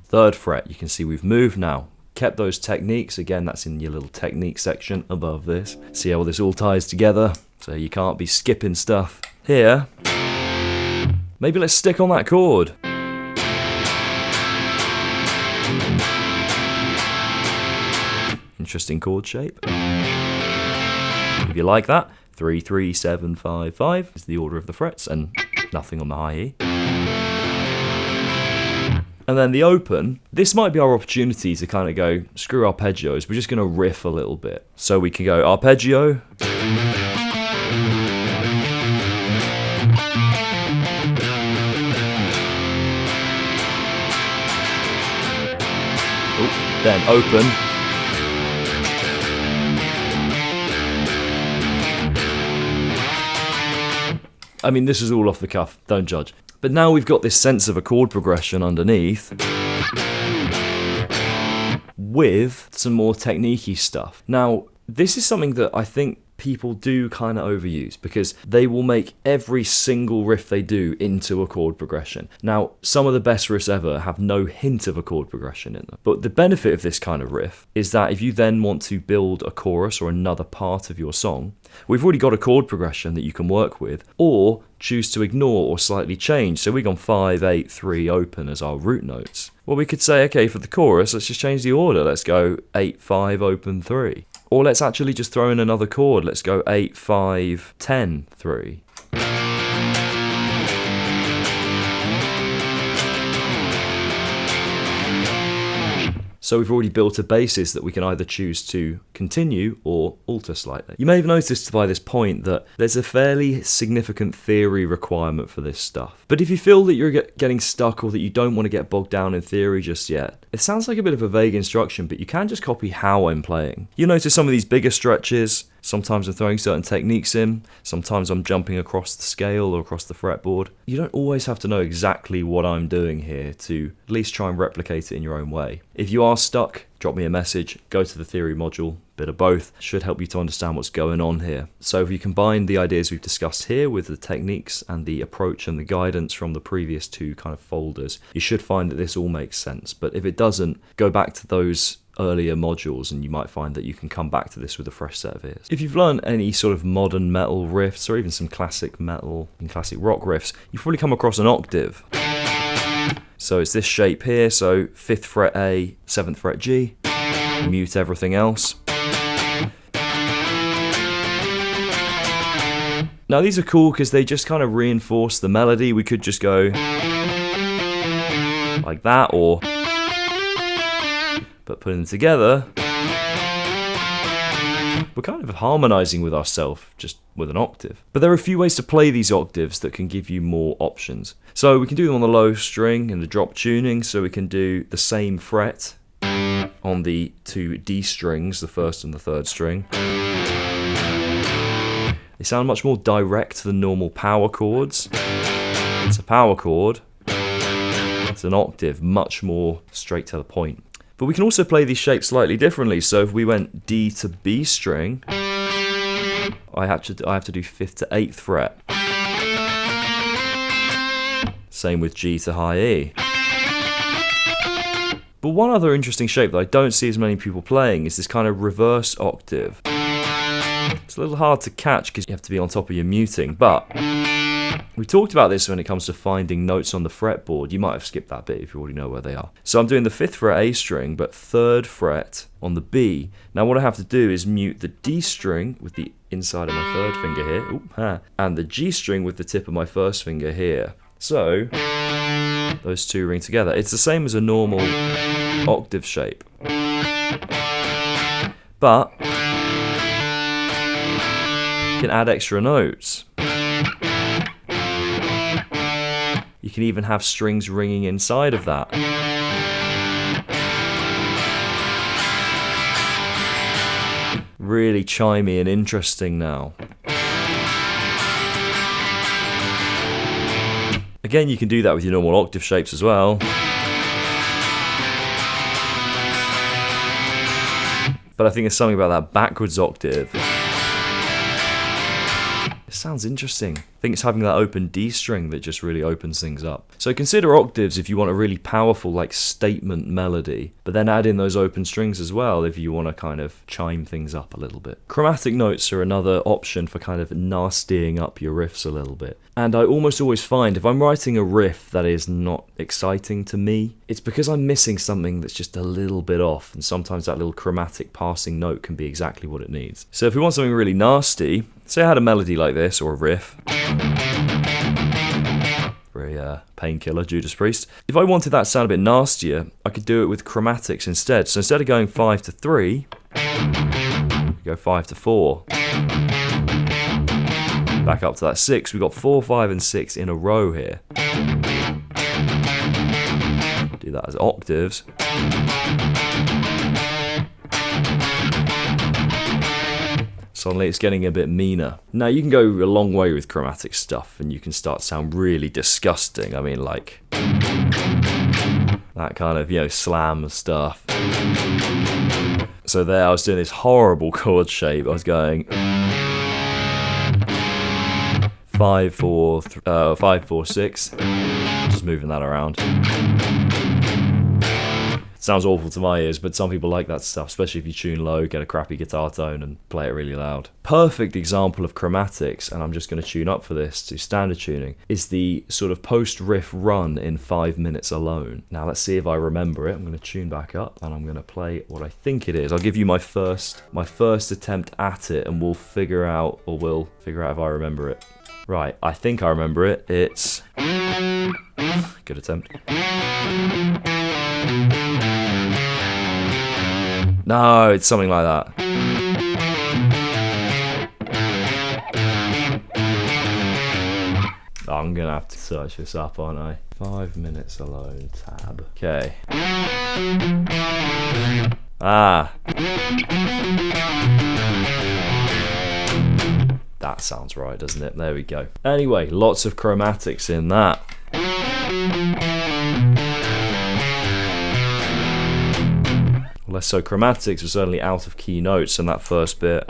3rd fret, you can see we've moved now. Kept those techniques, again that's in your little technique section above this. See how this all ties together, so you can't be skipping stuff. Here, maybe let's stick on that chord. Interesting chord shape. If you like that, 3, 3, 7, 5, 5 is the order of the frets and nothing on the high E. And then the open, this might be our opportunity to kind of go, screw arpeggios, we're just going to riff a little bit. So we can go arpeggio, then open, I mean this is all off the cuff, don't judge. But now we've got this sense of a chord progression underneath with some more technique-y stuff. Now this is something that I think people do kind of overuse because they will make every single riff they do into a chord progression. Now, some of the best riffs ever have no hint of a chord progression in them. But the benefit of this kind of riff is that if you then want to build a chorus or another part of your song, we've already got a chord progression that you can work with, or choose to ignore or slightly change. So we've gone 5, 8, 3 open as our root notes. Well, we could say, okay, for the chorus, let's just change the order. Let's go 8, 5, open 3. Or let's actually just throw in another chord. Let's go 8, 5, 10, 3. So we've already built a basis that we can either choose to continue or alter slightly. You may have noticed by this point that there's a fairly significant theory requirement for this stuff. But if you feel that you're getting stuck or that you don't want to get bogged down in theory just yet, it sounds like a bit of a vague instruction, but you can just copy how I'm playing. You notice some of these bigger stretches, Sometimes I'm throwing certain techniques in. Sometimes I'm jumping across the scale or across the fretboard. You don't always have to know exactly what I'm doing here to at least try and replicate it in your own way. If you are stuck, drop me a message, go to the theory module, bit of both, should help you to understand what's going on here. So if you combine the ideas we've discussed here with the techniques and the approach and the guidance from the previous two kind of folders, you should find that this all makes sense. But if it doesn't, go back to those earlier modules and you might find that you can come back to this with a fresh set of ears. If you've learned any sort of modern metal riffs or even some classic metal and classic rock riffs, you've probably come across an octave. So it's this shape here, so 5th fret A, 7th fret G, mute everything else. Now these are cool because they just kind of reinforce the melody. We could just go like that, or but putting them together, we're kind of harmonizing with ourselves just with an octave. But there are a few ways to play these octaves that can give you more options. So we can do them on the low string in the drop tuning, so we can do the same fret on the two D strings, the first and the third string. They sound much more direct than normal power chords. It's a power chord, it's an octave, much more straight to the point. But we can also play these shapes slightly differently. So if we went D to B string, I have to do 5th to 8th fret. Same with G to high E. But one other interesting shape that I don't see as many people playing is this kind of reverse octave. It's a little hard to catch because you have to be on top of your muting, but we talked about this when it comes to finding notes on the fretboard. You might have skipped that bit if you already know where they are. So I'm doing the 5th fret A string, but 3rd fret on the B. Now what I have to do is mute the D string with the inside of my 3rd finger here, and the G string with the tip of my 1st finger here. So those two ring together. It's the same as a normal octave shape, but you can add extra notes. You can even have strings ringing inside of that. Really chimey and interesting now. Again, you can do that with your normal octave shapes as well. But I think there's something about that backwards octave. It sounds interesting. I think it's having that open D string that just really opens things up. So consider octaves if you want a really powerful like statement melody, but then add in those open strings as well if you want to kind of chime things up a little bit. Chromatic notes are another option for kind of nastying up your riffs a little bit. And I almost always find if I'm writing a riff that is not exciting to me, it's because I'm missing something that's just a little bit off, and sometimes that little chromatic passing note can be exactly what it needs. So if we want something really nasty, say I had a melody like this, or a riff, very Painkiller, Judas Priest. If I wanted that to sound a bit nastier, I could do it with chromatics instead. So instead of going 5 to 3, go 5 to 4. Back up to that 6, we've got 4, 5 and 6 in a row here. Do that as octaves. Suddenly it's getting a bit meaner. Now you can go a long way with chromatic stuff and you can start to sound really disgusting. I mean, like that kind of, slam stuff. So there I was doing this horrible chord shape. I was going 5, 4, 6, just moving that around. Sounds awful to my ears, but some people like that stuff, especially if you tune low, get a crappy guitar tone and play it really loud. Perfect example of chromatics, and I'm just going to tune up for this to standard tuning, is the sort of post-riff run in 5 minutes alone. Now let's see if I remember it. I'm going to tune back up and I'm going to play what I think it is. I'll give you my first attempt at it, and we'll figure out if I remember it. Right, I think I remember it. It's... good attempt. No, it's something like that. I'm gonna have to search this up, aren't I? 5 minutes alone, tab. Okay. Ah. That sounds right, doesn't it? There we go. Anyway, lots of chromatics in that. Less so chromatics were certainly out of key notes in that first bit.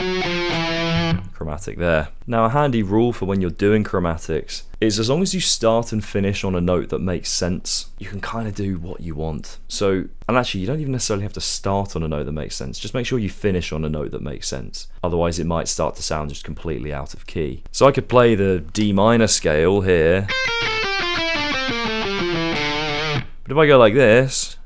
Chromatic there. Now, a handy rule for when you're doing chromatics is as long as you start and finish on a note that makes sense, you can kind of do what you want. So, and actually you don't even necessarily have to start on a note that makes sense, just make sure you finish on a note that makes sense. Otherwise it might start to sound just completely out of key. So I could play the D minor scale here, but if I go like this,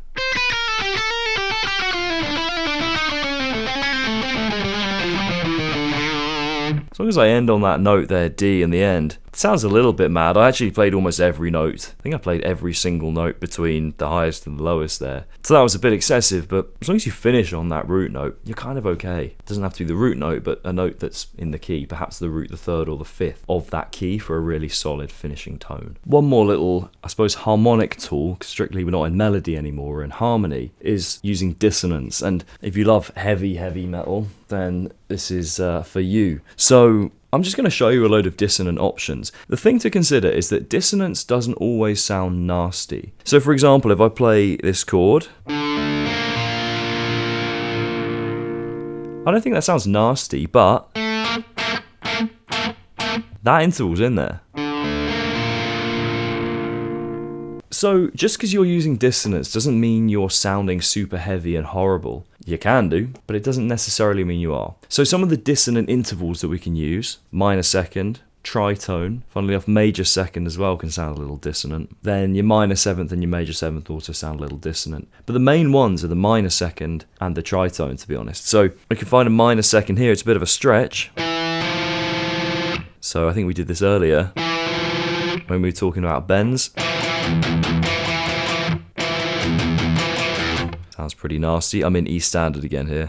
as long as I end on that note there, D, in the end, it sounds a little bit mad. I actually played almost every note. I think I played every single note between the highest and the lowest there. So that was a bit excessive, but as long as you finish on that root note, you're kind of okay. It doesn't have to be the root note, but a note that's in the key, perhaps the root, the third or the fifth of that key for a really solid finishing tone. One more little, I suppose, harmonic tool, strictly we're not in melody anymore, we're in harmony, is using dissonance. And if you love heavy metal, then this is for you. So I'm just going to show you a load of dissonant options. The thing to consider is that dissonance doesn't always sound nasty. So for example, if I play this chord, I don't think that sounds nasty, but that interval's in there. So just because you're using dissonance doesn't mean you're sounding super heavy and horrible. You can do, but it doesn't necessarily mean you are. So some of the dissonant intervals that we can use: minor second, tritone, funnily enough major second as well can sound a little dissonant. Then your minor seventh and your major seventh also sound a little dissonant. But the main ones are the minor second and the tritone, to be honest. So we can find a minor second here, it's a bit of a stretch. So I think we did this earlier when we were talking about bends. Sounds pretty nasty. I'm in E standard again here.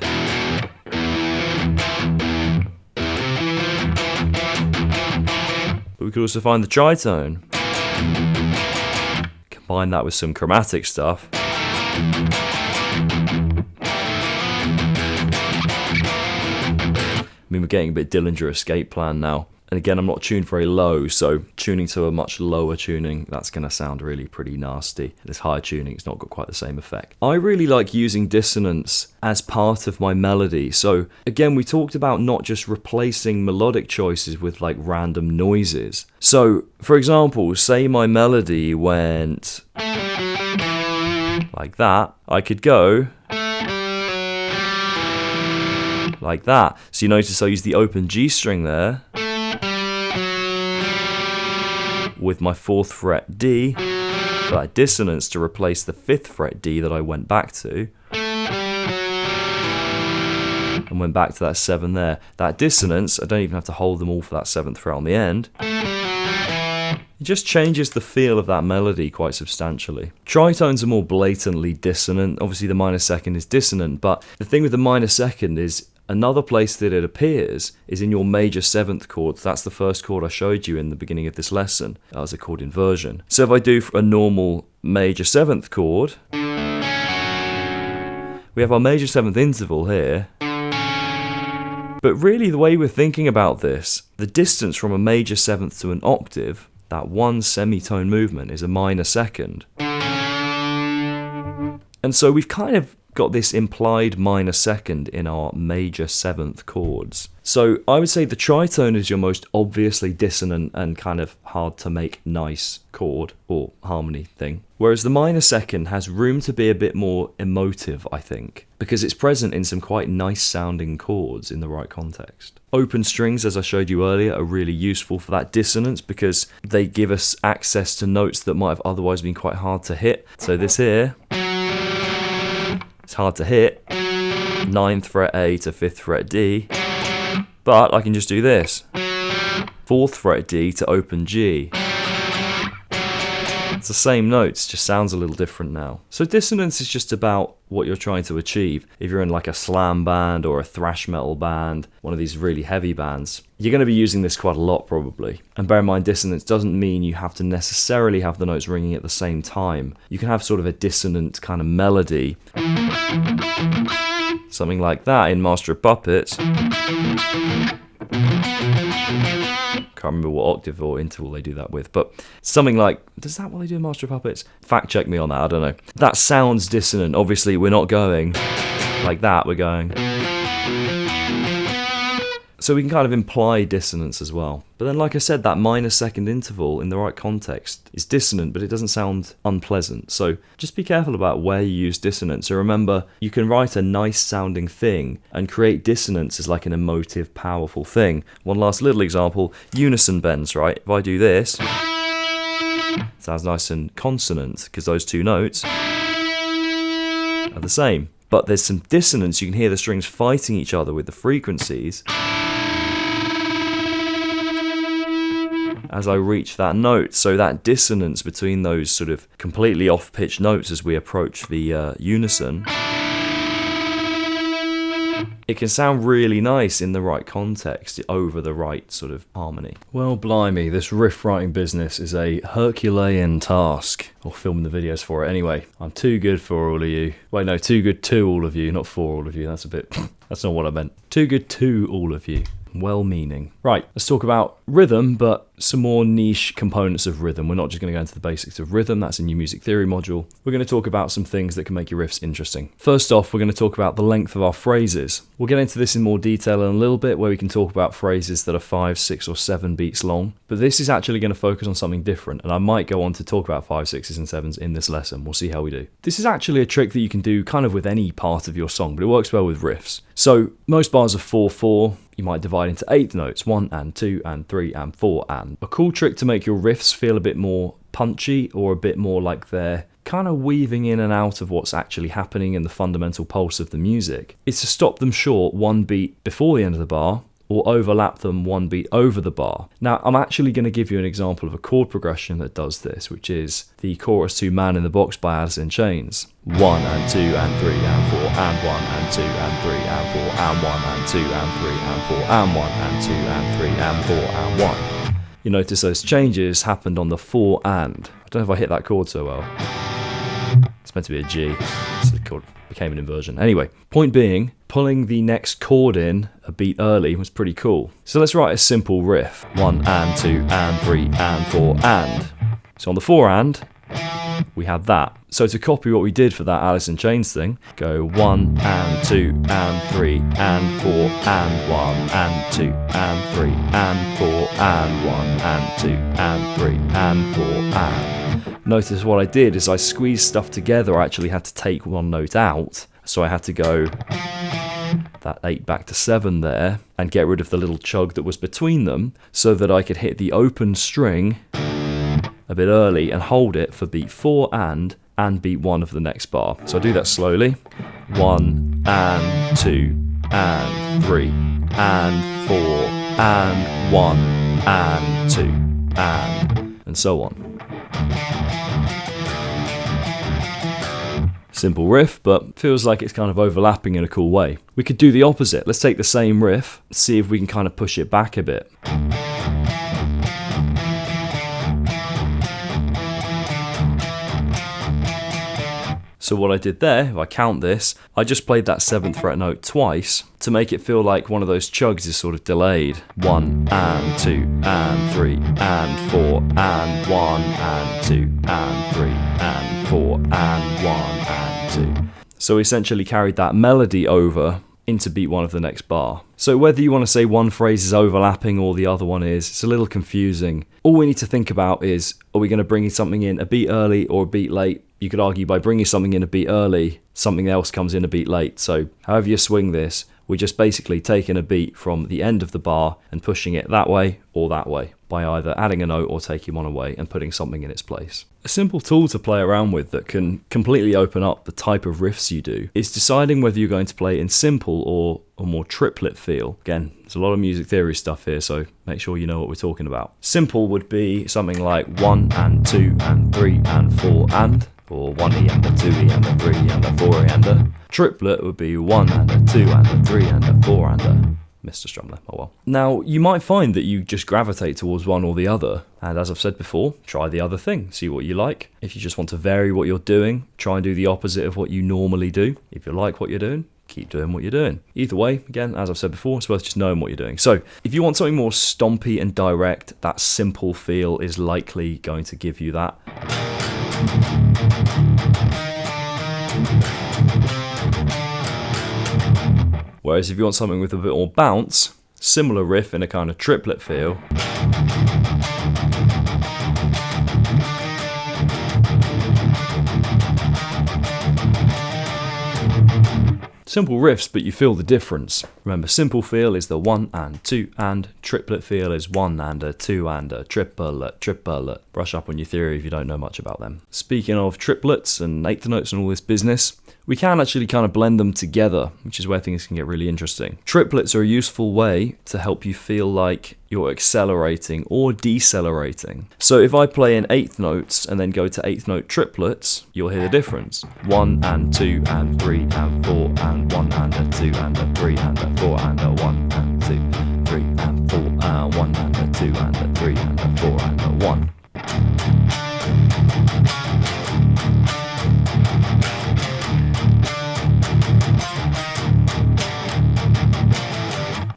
But we could also find the tritone. Combine that with some chromatic stuff. I mean, we're getting a bit Dillinger escape plan now. And again, I'm not tuned very low, so tuning to a much lower tuning, that's going to sound really pretty nasty. This higher tuning, it's not got quite the same effect. I really like using dissonance as part of my melody. So again, we talked about not just replacing melodic choices with like random noises. So for example, say my melody went like that, I could go like that. So you notice I use the open G string there with my 4th fret D for that dissonance to replace the 5th fret D that I went back to, and went back to that 7 there. That dissonance, I don't even have to hold them all for that 7th fret on the end. It just changes the feel of that melody quite substantially. Tritones are more blatantly dissonant. Obviously the minor second is dissonant, but the thing with the minor second is another place that it appears is in your major 7th chords. That's the first chord I showed you in the beginning of this lesson. That was a chord inversion. So if I do a normal major 7th chord, we have our major 7th interval here. But really the way we're thinking about this, the distance from a major 7th to an octave, that one semitone movement, is a minor second. And so we've kind of got this implied minor second in our major 7th chords. So I would say the tritone is your most obviously dissonant and kind of hard to make nice chord or harmony thing. Whereas the minor second has room to be a bit more emotive, I think, because it's present in some quite nice sounding chords in the right context. Open strings, as I showed you earlier, are really useful for that dissonance because they give us access to notes that might have otherwise been quite hard to hit. So this here, it's hard to hit, 9th fret A to 5th fret D, but I can just do this, 4th fret D to open G. It's the same notes, just sounds a little different now. So dissonance is just about what you're trying to achieve. If you're in like a slam band or a thrash metal band, one of these really heavy bands, you're going to be using this quite a lot probably. And bear in mind, dissonance doesn't mean you have to necessarily have the notes ringing at the same time. You can have sort of a dissonant kind of melody, something like that in Master of Puppets. Can't remember what octave or interval they do that with, but something like, does that what they do in Master of Puppets? Fact check me on that, I don't know. That sounds dissonant. Obviously, we're not going like that, we're going. So we can kind of imply dissonance as well. But then, like I said, that minor second interval in the right context is dissonant, but it doesn't sound unpleasant. So just be careful about where you use dissonance. So remember, you can write a nice sounding thing and create dissonance as like an emotive, powerful thing. One last little example, unison bends, right? If I do this, it sounds nice and consonant because those two notes are the same. But there's some dissonance. You can hear the strings fighting each other with the frequencies as I reach that note. So that dissonance between those sort of completely off-pitch notes as we approach the unison, it can sound really nice in the right context, over the right sort of harmony. Well, blimey, this riff writing business is a Herculean task. Or filming the videos for it anyway. I'm too good for all of you. Wait, no, too good to all of you, not for all of you. That's a bit, that's not what I meant. Too good to all of you. Well-meaning. Right, let's talk about rhythm, but some more niche components of rhythm. We're not just going to go into the basics of rhythm, that's in your music theory module. We're going to talk about some things that can make your riffs interesting. First off, we're going to talk about the length of our phrases. We'll get into this in more detail in a little bit, where we can talk about phrases that are 5, 6, or 7 beats long. But this is actually going to focus on something different, and I might go on to talk about 5, 6s, and 7s in this lesson. We'll see how we do. This is actually a trick that you can do kind of with any part of your song, but it works well with riffs. So most bars are 4/4. You might divide into 8th notes, 1 and 2 and 3 and 4 and. A cool trick to make your riffs feel a bit more punchy, or a bit more like they're kind of weaving in and out of what's actually happening in the fundamental pulse of the music, is to stop them short 1 beat before the end of the bar, or overlap them 1 beat over the bar. Now, I'm actually going to give you an example of a chord progression that does this, which is the chorus to Man in the Box by Alice in Chains. 1 and 2 and 3 and 4 and 1 and 2 and 3 and 4 and 1 and 2 and 3 and 4 and 1 and 2 and 3 and 4 and 1. You notice those changes happened on the 4 and. I don't know if I hit that chord so well. It's meant to be a G. So the chord became an inversion. Anyway, point being, pulling the next chord in a beat early was pretty cool. So let's write a simple riff. 1 and 2 and 3 and 4 and. So on the 4 and, we had that. So to copy what we did for that Alice in Chains thing, go 1 and 2 and 3 and 4 and 1 and 2 and 3 and 4 and 1 and 2 and 3 and 4 and. Notice what I did is I squeezed stuff together. I actually had to take one note out, so I had to go that 8 back to 7 there and get rid of the little chug that was between them, so that I could hit the open string a bit early and hold it for beat 4 and beat 1 of the next bar. So I do that slowly. 1 and 2 and 3 and 4 and 1 and 2 and so on. Simple riff, but feels like it's kind of overlapping in a cool way. We could do the opposite. Let's take the same riff, see if we can kind of push it back a bit. So what I did there, if I count this, I just played that 7th fret note twice to make it feel like one of those chugs is sort of delayed. 1 and 2 and 3 and 4 and 1 and 2 and 3 and 4 and 1 and 2. So essentially carried that melody over into beat 1 of the next bar. So whether you want to say one phrase is overlapping or the other one is, it's a little confusing. All we need to think about is, are we going to bring something in a beat early or a beat late? You could argue by bringing something in a beat early, something else comes in a beat late. So however you swing this, we're just basically taking a beat from the end of the bar and pushing it that way or that way by either adding a note or taking one away and putting something in its place. A simple tool to play around with that can completely open up the type of riffs you do is deciding whether you're going to play in simple or a more triplet feel. Again, there's a lot of music theory stuff here, so make sure you know what we're talking about. Simple would be something like 1 and 2 and 3 and 4 and, or 1E and a 2E and a 3 and a 4E and a. Triplet would be 1 and a 2 and a 3 and a 4 and a. Mr. Strumler, oh well. Now, you might find that you just gravitate towards one or the other, and as I've said before, try the other thing, see what you like. If you just want to vary what you're doing, try and do the opposite of what you normally do. If you like what you're doing, keep doing what you're doing. Either way, again, as I've said before, it's worth just knowing what you're doing. So if you want something more stompy and direct, that simple feel is likely going to give you that. Whereas if you want something with a bit more bounce, similar riff in a kind of triplet feel, simple riffs, but you feel the difference. Remember, simple feel is the 1 and 2 and, triplet feel is 1 and a 2 and a triplet, triplet. Brush up on your theory if you don't know much about them. Speaking of triplets and eighth notes and all this business, we can actually kind of blend them together, which is where things can get really interesting. Triplets are a useful way to help you feel like you're accelerating or decelerating. So if I play in eighth notes and then go to eighth note triplets, you'll hear the difference. 1 and 2 and 3 and 4 and 1 and a 2 and a 3 and a 4 and a 1 and 2, 3 and 4 and 1 and a 2 and a 3 and a 4 and a 1.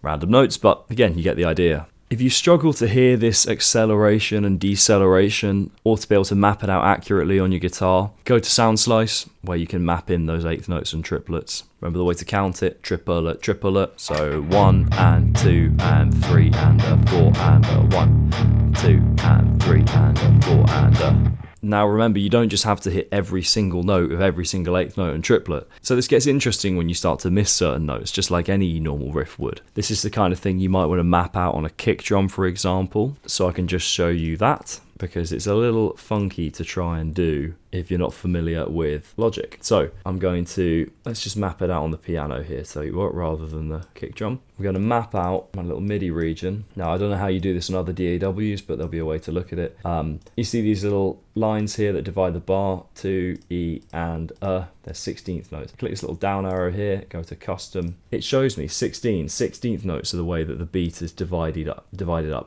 Random notes, but again, you get the idea. If you struggle to hear this acceleration and deceleration, or to be able to map it out accurately on your guitar, go to Sound Slice, where you can map in those eighth notes and triplets. Remember the way to count it, triplet, triplet. So 1 and 2 and 3 and a 4 and a 1, 2 and 3 and a 4 and a... Now remember, you don't just have to hit every single note of every single eighth note and triplet. So this gets interesting when you start to miss certain notes, just like any normal riff would. This is the kind of thing you might want to map out on a kick drum, for example. So I can just show you that, because it's a little funky to try and do if you're not familiar with Logic. So I'm going to, let's just map it out on the piano here, tell you what, rather than the kick drum. I'm going to map out my little MIDI region. Now I don't know how you do this on other DAWs, but there'll be a way to look at it. You see these little lines here that divide the bar, 2, E and they're 16th notes. Click this little down arrow here, go to custom. It shows me 16th notes are the way that the beat is divided up.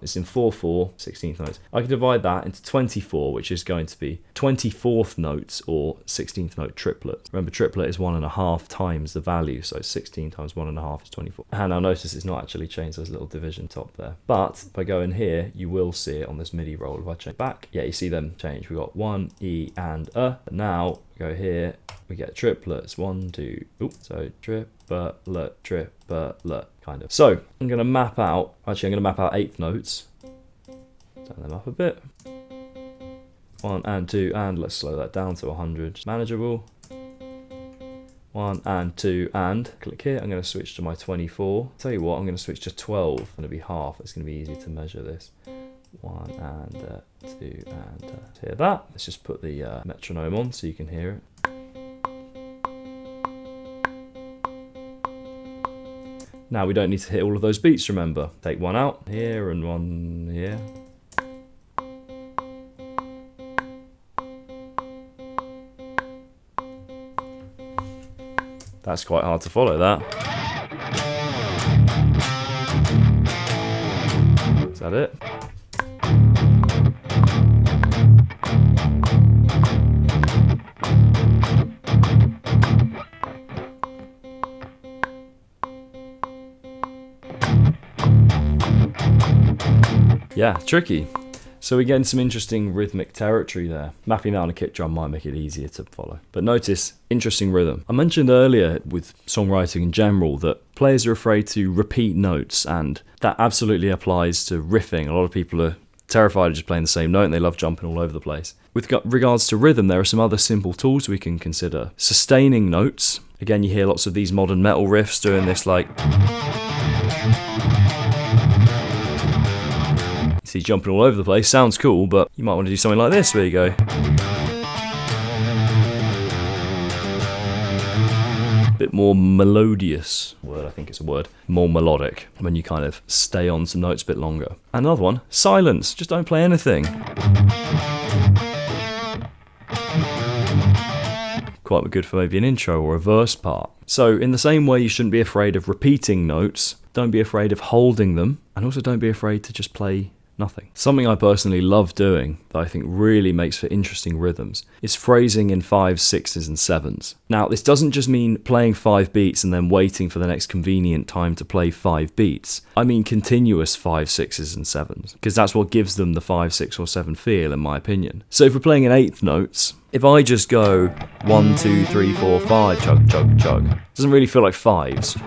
It's in 4/4, 16th notes. I can divide that into 24, which is going to be 24th notes or 16th note triplet. Remember, triplet is 1.5 times the value, so 16 times 1.5 is 24. And I'll notice it's not actually changed those little division top there. But if I go in here, you will see it on this MIDI roll. If I change back, yeah, you see them change. We've got 1, E and a. But now we go here, we get triplets, 1, 2, oops, so triplet, triplet, kind of. So I'm going to map out, actually I'm going to map out eighth notes. Turn them up a bit. 1 and 2 and, let's slow that down to 100, manageable. 1 and 2 and, click here, I'm going to switch to my 24. Tell you what, I'm going to switch to 12, it's going to be half, it's going to be easy to measure this. 1 and 2 and, hear that. Let's just put the metronome on so you can hear it. Now we don't need to hit all of those beats, remember. Take one out here and one here. That's quite hard to follow that. Is that it? Yeah, tricky. So we get in some interesting rhythmic territory there. Mapping that on a kick drum might make it easier to follow. But notice, interesting rhythm. I mentioned earlier with songwriting in general that players are afraid to repeat notes, and that absolutely applies to riffing. A lot of people are terrified of just playing the same note and they love jumping all over the place. With regards to rhythm, there are some other simple tools we can consider. Sustaining notes. Again, you hear lots of these modern metal riffs doing this, like... See, jumping all over the place, sounds cool, but you might want to do something like this. There you go. Bit more melodious word, I think it's a word. More melodic, when you kind of stay on some notes a bit longer. Another one, silence. Just don't play anything. Quite good for maybe an intro or a verse part. So in the same way you shouldn't be afraid of repeating notes, don't be afraid of holding them, and also don't be afraid to just play Nothing. Something I personally love doing that I think really makes for interesting rhythms is phrasing in 5s, 6s and 7s. Now this doesn't just mean playing 5 beats and then waiting for the next convenient time to play 5 beats. I mean continuous 5, 6s and 7s, because that's what gives them the 5, 6 or 7 feel in my opinion. So if we're playing in 8th notes, if I just go 1, 2, 3, 4, 5, chug, chug, chug, it doesn't really feel like 5s.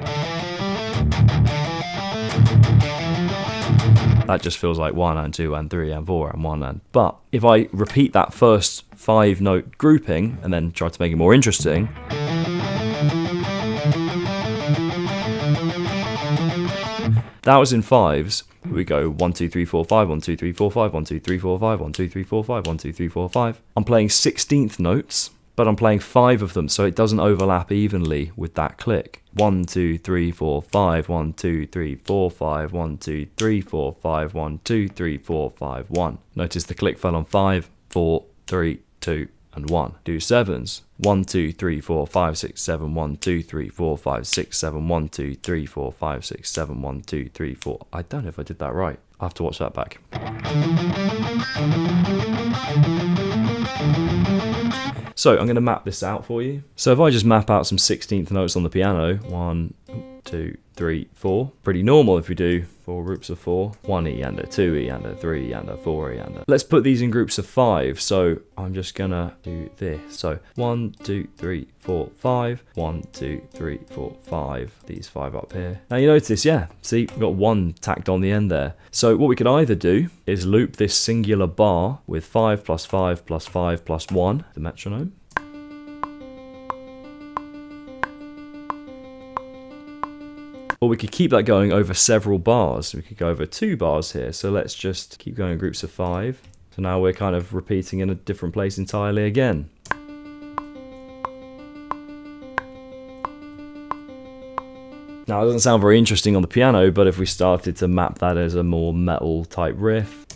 That just feels like 1 and 2 and 3 and 4 and 1 and... But if I repeat that first 5 note grouping and then try to make it more interesting, that was in 5s. We go 1, 2, 3, 4, 5, 1, 2, 3, 4, 5, 1, 2, 3, 4, 5, 1, 2, 3, 4, 5, 1, 2, 3, 4, 5. I'm playing 16th notes, but I'm playing 5 of them so it doesn't overlap evenly with that click. 1, 2, 3, 4, 5, 1, 2, 3, 4, 5, 1, 2, 3, 4, 5, 1, 2, 3, 4, 5, 1. Notice the click fell on 5, 4, 3, 2, and 1. Do 7s. 1, 2, 3, 4, 5, 6, 7, 1, 2, 3, 4, 5, 6, 7, 1, 2, 3, 4, 5, 6, 7, 1, 2, 3, 4. I don't know if I did that right. I have to watch that back. So I'm going to map this out for you. So if I just map out some 16th notes on the piano, 1, 2, 3, 4. Pretty normal if we do 4 groups of 4. 1 E and a 2 E and a 3 and a 4 E and a... Let's put these in groups of 5. So I'm just going to do this. So 1, 2, 3, 4, 5. 1, 2, 3, 4, 5. These 5 up here. Now you notice, yeah, see, we've got 1 tacked on the end there. So what we could either do is loop this singular bar with 5 plus 5 plus 5 plus 1, the metronome. Or we could keep that going over several bars. We could go over 2 bars here. So let's just keep going in groups of 5. So now we're kind of repeating in a different place entirely again. Now it doesn't sound very interesting on the piano, but if we started to map that as a more metal type riff,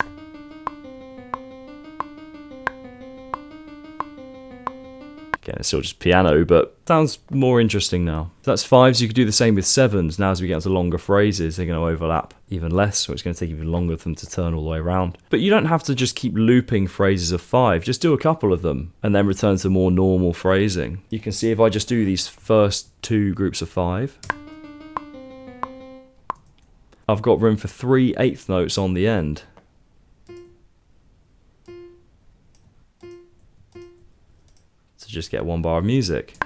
again, it's still just piano, but sounds more interesting now. So that's 5s. You could do the same with 7s. Now as we get into longer phrases, they're going to overlap even less, so it's going to take even longer for them to turn all the way around. But you don't have to just keep looping phrases of 5. Just do a couple of them and then return to more normal phrasing. You can see if I just do these first 2 groups of 5, I've got room for 3 8th notes on the end. Just get 1 bar of music.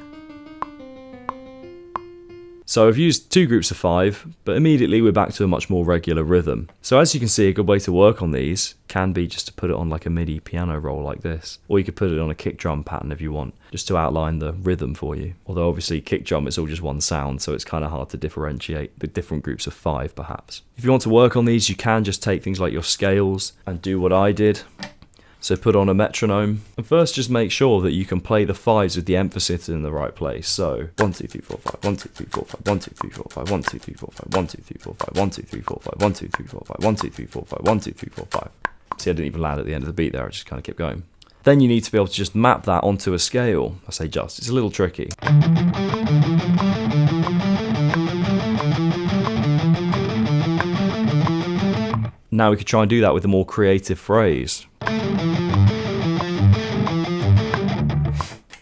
So I've used 2 groups of 5, but immediately we're back to a much more regular rhythm. So as you can see, a good way to work on these can be just to put it on like a MIDI piano roll like this. Or you could put it on a kick drum pattern if you want, just to outline the rhythm for you. Although obviously kick drum, it's all just one sound, so it's kind of hard to differentiate the different groups of 5 perhaps. If you want to work on these, you can just take things like your scales and do what I did. So put on a metronome, and first just make sure that you can play the 5s with the emphasis in the right place. So 1, 2, 3, 4, 5, 1, 2, 3, 4, 5, 1, 2, 3, 4, 5, 1, 2, 3, 4, 5, 1, 2, 3, 4, 5, 1, 2, 3, 4, 5, 1, 2, 3, 4, 5, 1, 2, 3, 4, 5, 1, 2, 3, 4, 5. See, I didn't even land at the end of the beat there, I just kind of kept going. Then you need to be able to just map that onto a scale. I say just, it's a little tricky. Now we could try and do that with a more creative phrase.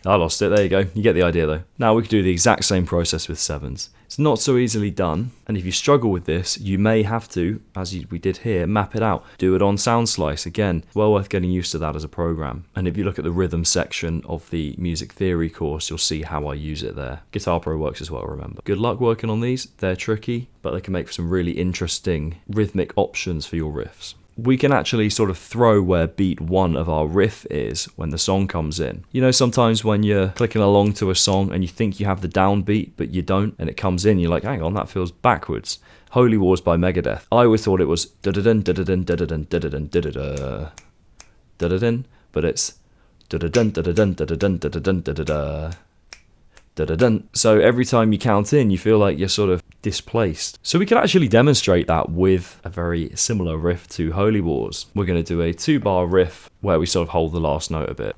I lost it, there you go. You get the idea though. Now we could do the exact same process with 7s. It's not so easily done, and if you struggle with this, you may have to, as we did here, map it out. Do it on SoundSlice. Again, well worth getting used to that as a program. And if you look at the rhythm section of the music theory course, you'll see how I use it there. Guitar Pro works as well, remember. Good luck working on these. They're tricky, but they can make for some really interesting rhythmic options for your riffs. We can actually sort of throw where beat 1 of our riff is when the song comes in. You know, sometimes when you're clicking along to a song and you think you have the downbeat, but you don't, and it comes in, you're like, hang on, that feels backwards. Holy Wars by Megadeth. I always thought it was da-da-dun, da-da-dun, da-da-dun, da-da-dun, da-da-da, da-da-dun, but it's da-da-dun, da-da-dun, da-da-dun, da-da-dun, da-da-da. Da-da-dun. So every time you count in, you feel like you're sort of displaced. So we can actually demonstrate that with a very similar riff to Holy Wars. We're going to do a 2-bar riff where we sort of hold the last note a bit.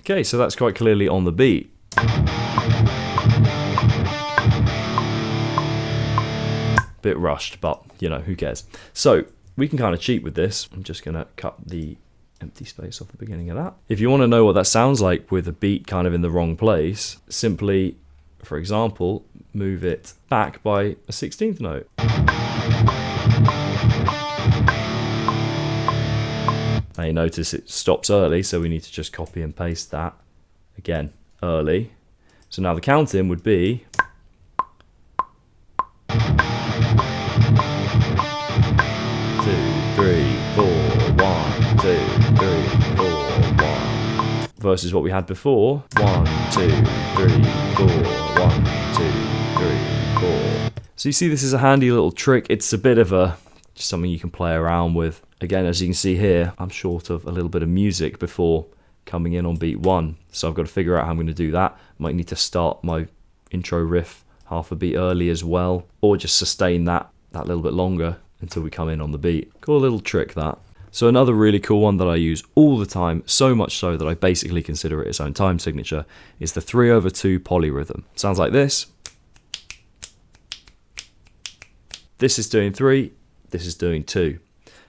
Okay, so that's quite clearly on the beat. bit rushed, but you know, who cares? So we can kind of cheat with this. I'm just gonna cut the empty space off the beginning of that. If you want to know what that sounds like with a beat kind of in the wrong place, simply, for example, move it back by a 16th note. Now you notice it stops early, so we need to just copy and paste that again early. So now the count-in would be 2, 3, 4, 1, 2, 3, 4, 1. Versus what we had before. 1, 2, 3, 4, 1, 2, 3, 4. So you see, this is a handy little trick. It's a bit of just something you can play around with. Again, as you can see here, I'm short of a little bit of music before coming in on beat 1. So I've got to figure out how I'm going to do that. Might need to start my intro riff half a beat early as well, or just sustain that little bit longer until we come in on the beat. Cool little trick, that. So another really cool one that I use all the time, so much so that I basically consider it its own time signature, is the 3/2 polyrhythm. Sounds like this. This is doing 3, this is doing 2.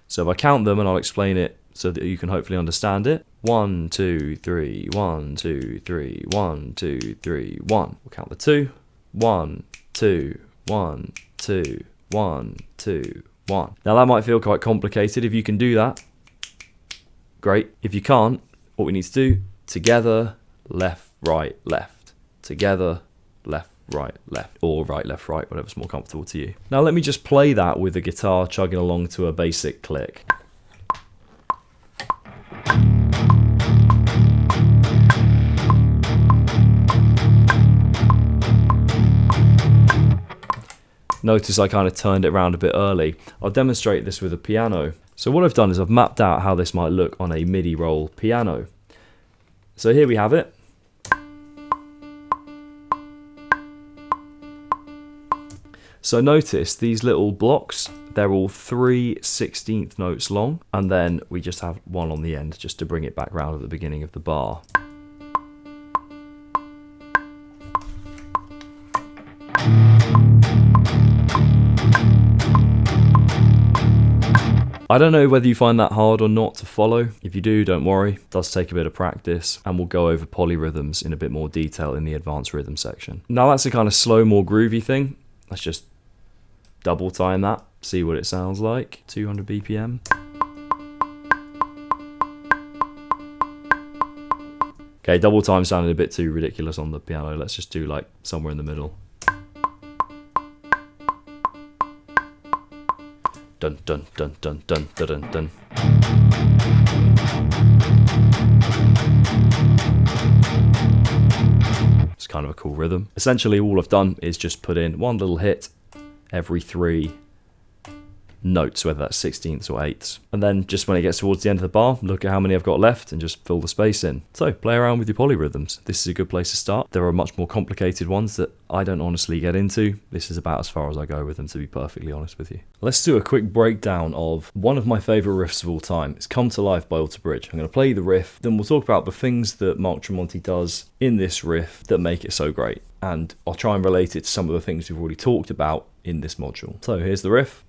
So if I count them, and I'll explain it so that you can hopefully understand it. 1, 2, 3, 1, 2, 3, 1, 2, 3, 1. We'll count the 2. 1, 2, 1, 2, 1, 2, 1. Now that might feel quite complicated. If you can do that, great. If you can't, what we need to do, together, left, right, left. Together, left, right, left. Or right, left, right, whatever's more comfortable to you. Now let me just play that with the guitar chugging along to a basic click. Notice I kind of turned it around a bit early. I'll demonstrate this with a piano. So what I've done is I've mapped out how this might look on a MIDI roll piano. So here we have it. So notice these little blocks, they're all 3 16th notes long, and then we just have one on the end just to bring it back round at the beginning of the bar. I don't know whether you find that hard or not to follow. If you do, don't worry. It does take a bit of practice, and we'll go over polyrhythms in a bit more detail in the advanced rhythm section. Now that's a kind of slow, more groovy thing. Let's just double time that, see what it sounds like. 200 BPM. Okay, double time sounded a bit too ridiculous on the piano. Let's just do like somewhere in the middle. Dun dun dun dun dun dun dun dun. It's kind of a cool rhythm. Essentially all I've done is just put in one little hit every 3 notes, whether that's 16ths or 8ths. And then just when it gets towards the end of the bar, look at how many I've got left and just fill the space in. So play around with your polyrhythms. This is a good place to start. There are much more complicated ones that I don't honestly get into. This is about as far as I go with them, to be perfectly honest with you. Let's do a quick breakdown of one of my favourite riffs of all time. It's Come to Life by Alter Bridge. I'm going to play the riff, then we'll talk about the things that Mark Tremonti does in this riff that make it so great. And I'll try and relate it to some of the things we've already talked about in this module. So here's the riff.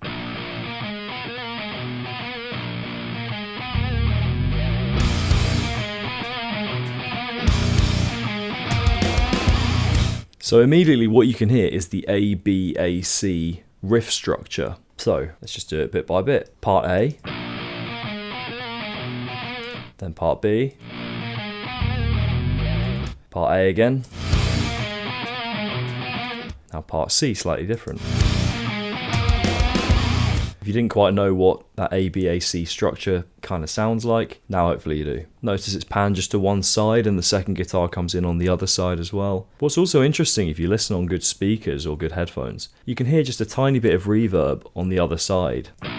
So immediately what you can hear is the A, B, A, C riff structure. So let's just do it bit by bit. Part A, then part B, part A again, now part C, slightly different. If you didn't quite know what that A-B-A-C structure kind of sounds like, now hopefully you do. Notice it's panned just to one side and the second guitar comes in on the other side as well. What's also interesting, if you listen on good speakers or good headphones, you can hear just a tiny bit of reverb on the other side. You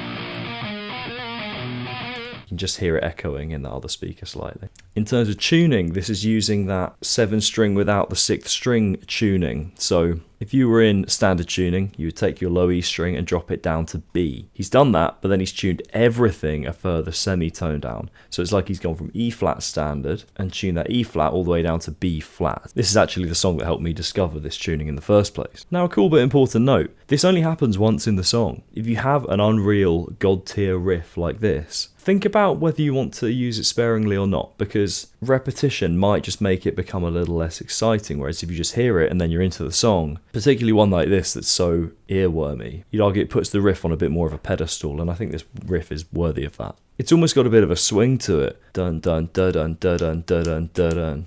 can just hear it echoing in the other speaker slightly. In terms of tuning, this is using that 7th string without the 6th string tuning. So If you were in standard tuning, you would take your low E string and drop it down to B. He's done that, but then he's tuned everything a further semitone down. So it's like he's gone from E flat standard and tuned that E flat all the way down to B flat. This is actually the song that helped me discover this tuning in the first place. Now, a cool but important note, this only happens once in the song. If you have an unreal god tier riff like this, think about whether you want to use it sparingly or not, because repetition might just make it become a little less exciting, whereas if you just hear it and then you're into the song, particularly one like this that's so earwormy, you'd argue it puts the riff on a bit more of a pedestal, and I think this riff is worthy of that. It's almost got a bit of a swing to it. Dun dun dun dun dun dun dun dun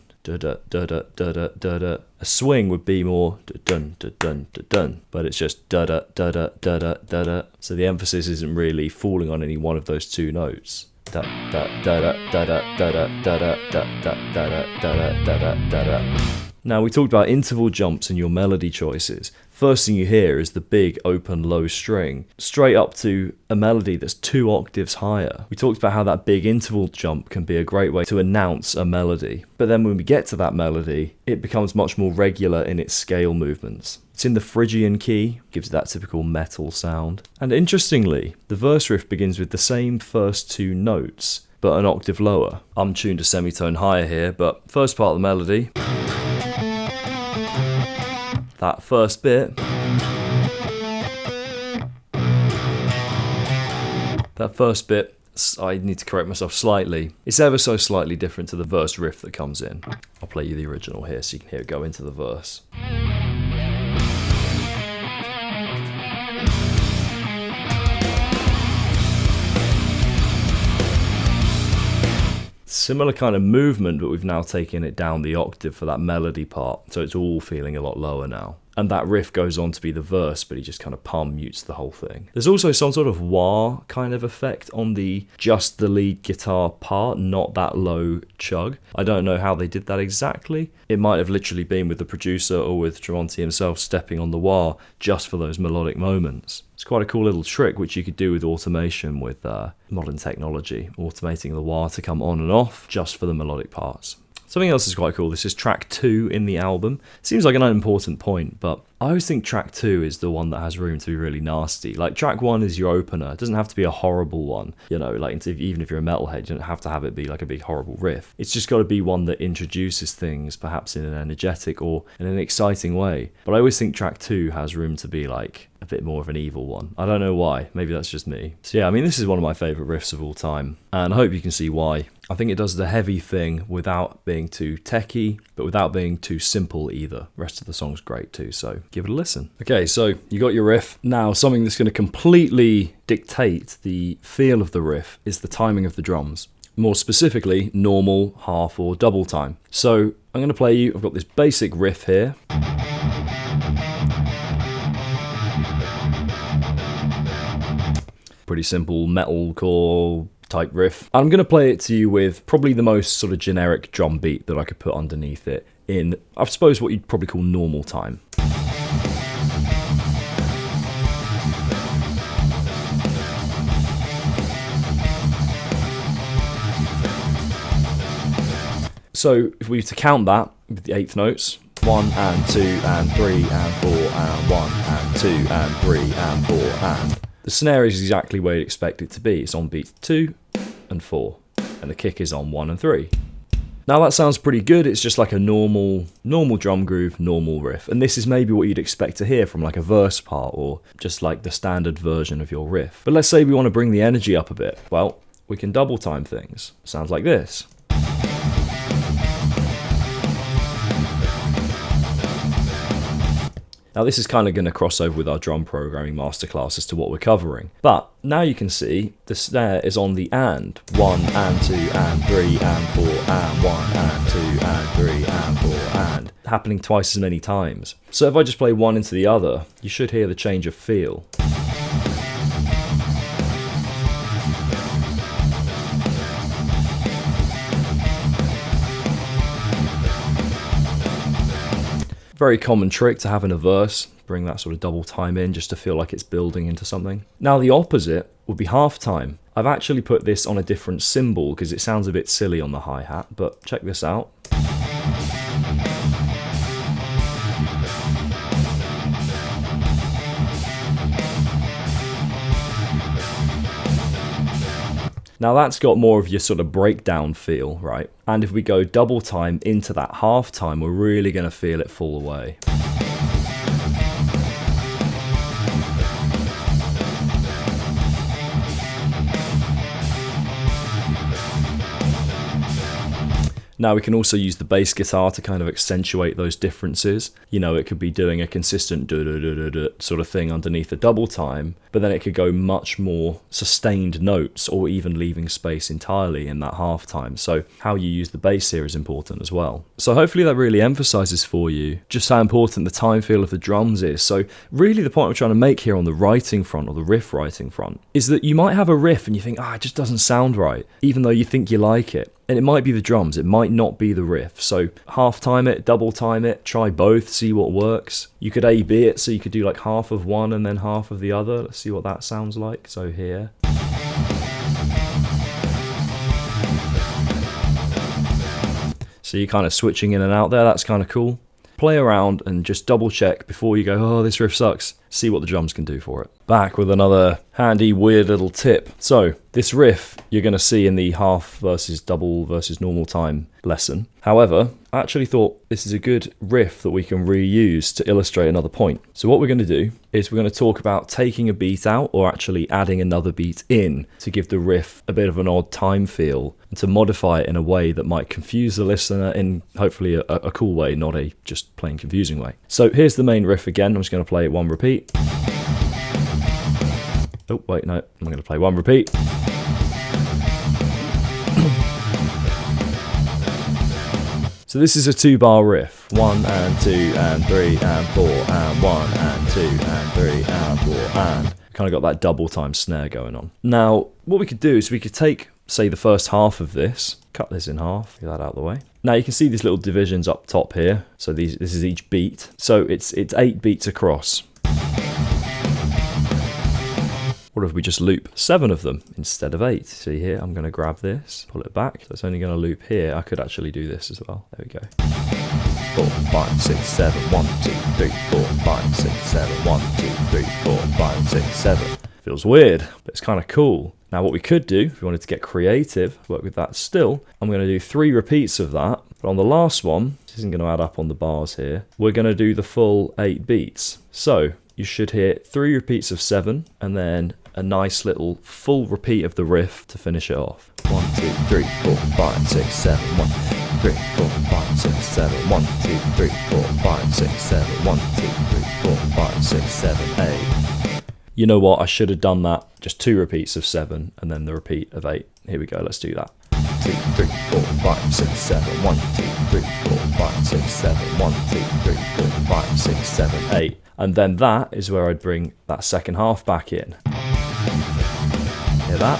dun. A swing would be more dun dun dun dun dun, but it's just da da da da da da da da. So the emphasis isn't really falling on any one of those two notes. Da da da da da da da da da da da da da da da da. Now, we talked about interval jumps in your melody choices. First thing you hear is the big open low string, straight up to a melody that's 2 octaves higher. We talked about how that big interval jump can be a great way to announce a melody. But then when we get to that melody, it becomes much more regular in its scale movements. It's in the Phrygian key, gives it that typical metal sound. And interestingly, the verse riff begins with the same first 2 notes, but an octave lower. I'm tuned a semitone higher here, but first part of the melody, that first bit, I need to correct myself slightly. It's ever so slightly different to the verse riff that comes in. I'll play you the original here so you can hear it go into the verse. Similar kind of movement, but we've now taken it down the octave for that melody part, so it's all feeling a lot lower now. And that riff goes on to be the verse, but he just kind of palm mutes the whole thing. There's also some sort of wah kind of effect on just the lead guitar part, not that low chug. I don't know how they did that exactly. It might have literally been with the producer or with Tremonti himself stepping on the wah just for those melodic moments. It's quite a cool little trick which you could do with automation with modern technology, automating the wah to come on and off just for the melodic parts. Something else is quite cool. This is track 2 in the album. Seems like an unimportant point, but I always think track 2 is the one that has room to be really nasty. Like, track 1 is your opener. It doesn't have to be a horrible one. You know, like, even if you're a metalhead, you don't have to have it be like a big horrible riff. It's just got to be one that introduces things, perhaps in an energetic or in an exciting way. But I always think track 2 has room to be like a bit more of an evil one. I don't know why. Maybe that's just me. So yeah, I mean, this is one of my favourite riffs of all time, and I hope you can see why. I think it does the heavy thing without being too techy, but without being too simple either. The rest of the song's great too, so give it a listen. Okay, so you got your riff. Now, something that's going to completely dictate the feel of the riff is the timing of the drums. More specifically, normal, half, or double time. So I'm going to play you, I've got this basic riff here. Pretty simple metalcore type riff. I'm going to play it to you with probably the most sort of generic drum beat that I could put underneath it in, I suppose, what you'd probably call normal time. So if we were to count that with the 8th notes, 1 and 2 and 3 and 4 and 1 and 2 and 3 and 4 and... The snare is exactly where you'd expect it to be. It's on beats 2 and 4, and the kick is on 1 and 3. Now that sounds pretty good. It's just like a normal drum groove, normal riff. And this is maybe what you'd expect to hear from like a verse part or just like the standard version of your riff. But let's say we want to bring the energy up a bit. Well, we can double time things. Sounds like this. Now this is kind of going to cross over with our drum programming masterclass as to what we're covering. But now you can see the snare is on the and. 1 and 2 and 3 and 4 and 1 and 2 and 3 and 4 and. Happening twice as many times. So if I just play one into the other, you should hear the change of feel. Very common trick to have in a verse, bring that sort of double time in just to feel like it's building into something. Now the opposite would be half time. I've actually put this on a different cymbal because it sounds a bit silly on the hi-hat, but check this out. Now that's got more of your sort of breakdown feel, right? And if we go double time into that half time, we're really going to feel it fall away. Now we can also use the bass guitar to kind of accentuate those differences. You know, it could be doing a consistent du-du-du-du-du sort of thing underneath the double time, but then it could go much more sustained notes or even leaving space entirely in that half time. So how you use the bass here is important as well. So hopefully that really emphasizes for you just how important the time feel of the drums is. So really the point I'm trying to make here on the writing front or the riff writing front is that you might have a riff and you think, it just doesn't sound right, even though you think you like it. And it might be the drums, it might not be the riff. So half time it, double time it, try both, see what works. You could A-B it, so you could do like half of one and then half of the other. Let's see what that sounds like. So here. So you're kind of switching in and out there, that's kind of cool. Play around and just double check before you go, oh, this riff sucks. See what the drums can do for it. Back with another handy, weird little tip. So this riff you're going to see in the half versus double versus normal time lesson. However, I actually thought this is a good riff that we can reuse to illustrate another point. So what we're going to do is we're going to talk about taking a beat out or actually adding another beat in to give the riff a bit of an odd time feel and to modify it in a way that might confuse the listener in hopefully a cool way, not a just plain confusing way. So here's the main riff again. I'm just going to play it one repeat. Oh, wait, no, I'm going to play one repeat. So this is a 2-bar riff. 1 and 2 and 3 and 4 and 1 and 2 and 3 and 4 and kind of got that double time snare going on. Now, what we could do is we could take, say, the first half of this, cut this in half, get that out of the way. Now you can see these little divisions up top here. So this is each beat. So it's 8 beats across. What if we just loop 7 of them instead of 8? See here, I'm going to grab this, pull it back. So it's only going to loop here. I could actually do this as well. There we go. 4, 5, 6, 7, 1, 2, 3, 4, 5, 6, 7, 1, 2, 3, 4, 5, 6, 7. Feels weird, but it's kind of cool. Now what we could do, if we wanted to get creative, work with that still, I'm going to do 3 repeats of that. But on the last one, this isn't going to add up on the bars here, we're going to do the full 8 beats. So you should hear 3 repeats of 7 and then a nice little full repeat of the riff to finish it off. 1, 2, 3, 4, 5, 6, 7, 1, 3, 4, 5, 6, 7, 1, 2, 3, 4, 5, 6, 7, 1, 2, 3, 4, 5, 6, 7, 8. You know what, I should have done that, just 2 repeats of 7 and then the repeat of 8. Here we go, let's do that. 2, 3, 4, 5, 6, 7, 1, 2, 3, 4, 5, 6, 7, 1, 2, 3, 4, 5, 6, 7, 8. And then that is where I'd bring that second half back in. Hear that?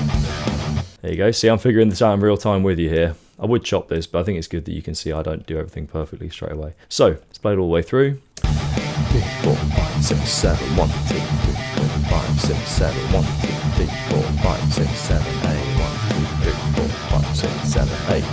There you go. See, I'm figuring this out in real time with you here. I would chop this, but I think it's good that you can see I don't do everything perfectly straight away. So, let's play it all the way through. 3, 4, 5, 6, 7, 1, 2, 3, 4, 5, 6, 7, 1, 2, 3, 4, 5, 6, 7, 8, 1, 2, 3, 4, 5, 6, 7, 8.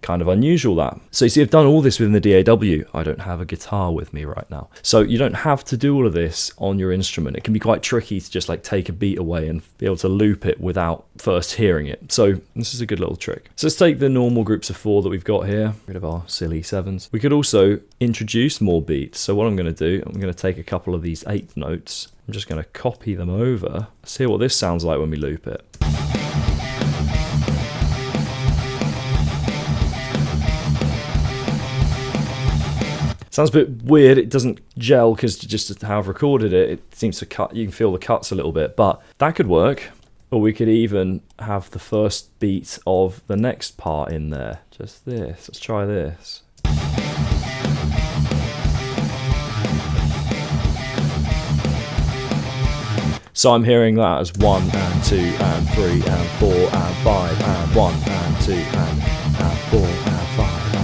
Kind of unusual that. So you see, I've done all this within the DAW. I don't have a guitar with me right now. So you don't have to do all of this on your instrument. It can be quite tricky to just like take a beat away and be able to loop it without first hearing it. So this is a good little trick. So let's take the normal groups of 4 that we've got here, get rid of our silly 7s. We could also introduce more beats. So what I'm going to do, I'm going to take a couple of these 8th notes. I'm just going to copy them over. Let's hear what this sounds like when we loop it. Sounds a bit weird, it doesn't gel because just how I've recorded it, it seems to cut, you can feel the cuts a little bit, but that could work. Or we could even have the first beat of the next part in there. Just this, let's try this. So I'm hearing that as 1 and 2 and 3 and 4 and 5 and 1 and 2 and 4 and 5 and...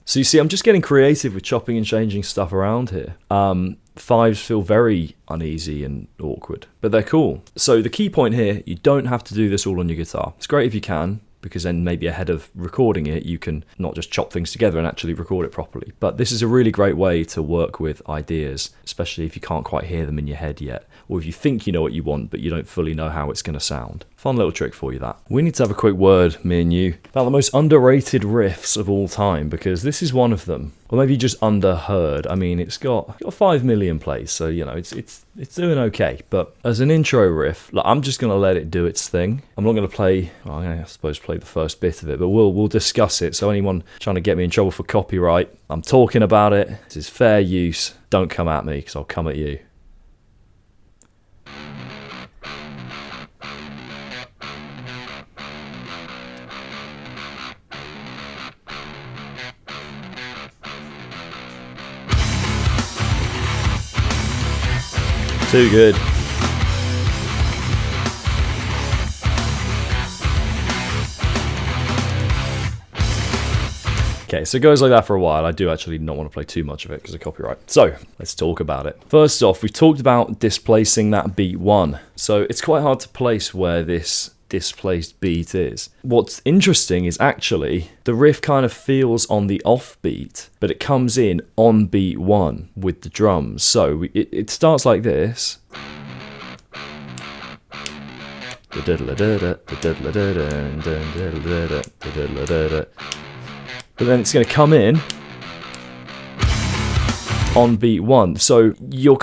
So you see, I'm just getting creative with chopping and changing stuff around here. 5s feel very uneasy and awkward, but they're cool. So the key point here, you don't have to do this all on your guitar. It's great if you can, because then maybe ahead of recording it, you can not just chop things together and actually record it properly. But this is a really great way to work with ideas, especially if you can't quite hear them in your head yet, or if you think you know what you want, but you don't fully know how it's going to sound. Fun little trick for you, that. We need to have a quick word, me and you, about the most underrated riffs of all time, because this is one of them. Or maybe just underheard. I mean, it's got 5 million plays, so, you know, it's doing okay. But as an intro riff, like, I'm just going to let it do its thing. I'm not going to play, well, I'm going to, I suppose, play the first bit of it, but we'll discuss it. So anyone trying to get me in trouble for copyright, I'm talking about it. This is fair use. Don't come at me, because I'll come at you. Too good. Okay, so it goes like that for a while. I do actually not want to play too much of it because of copyright. So, let's talk about it. First off, we've talked about displacing that beat 1. So, it's quite hard to place where this displaced beat is. What's interesting is actually the riff kind of feels on the offbeat, but it comes in on beat 1 with the drums. So it starts like this. But then it's going to come in on beat 1. So you're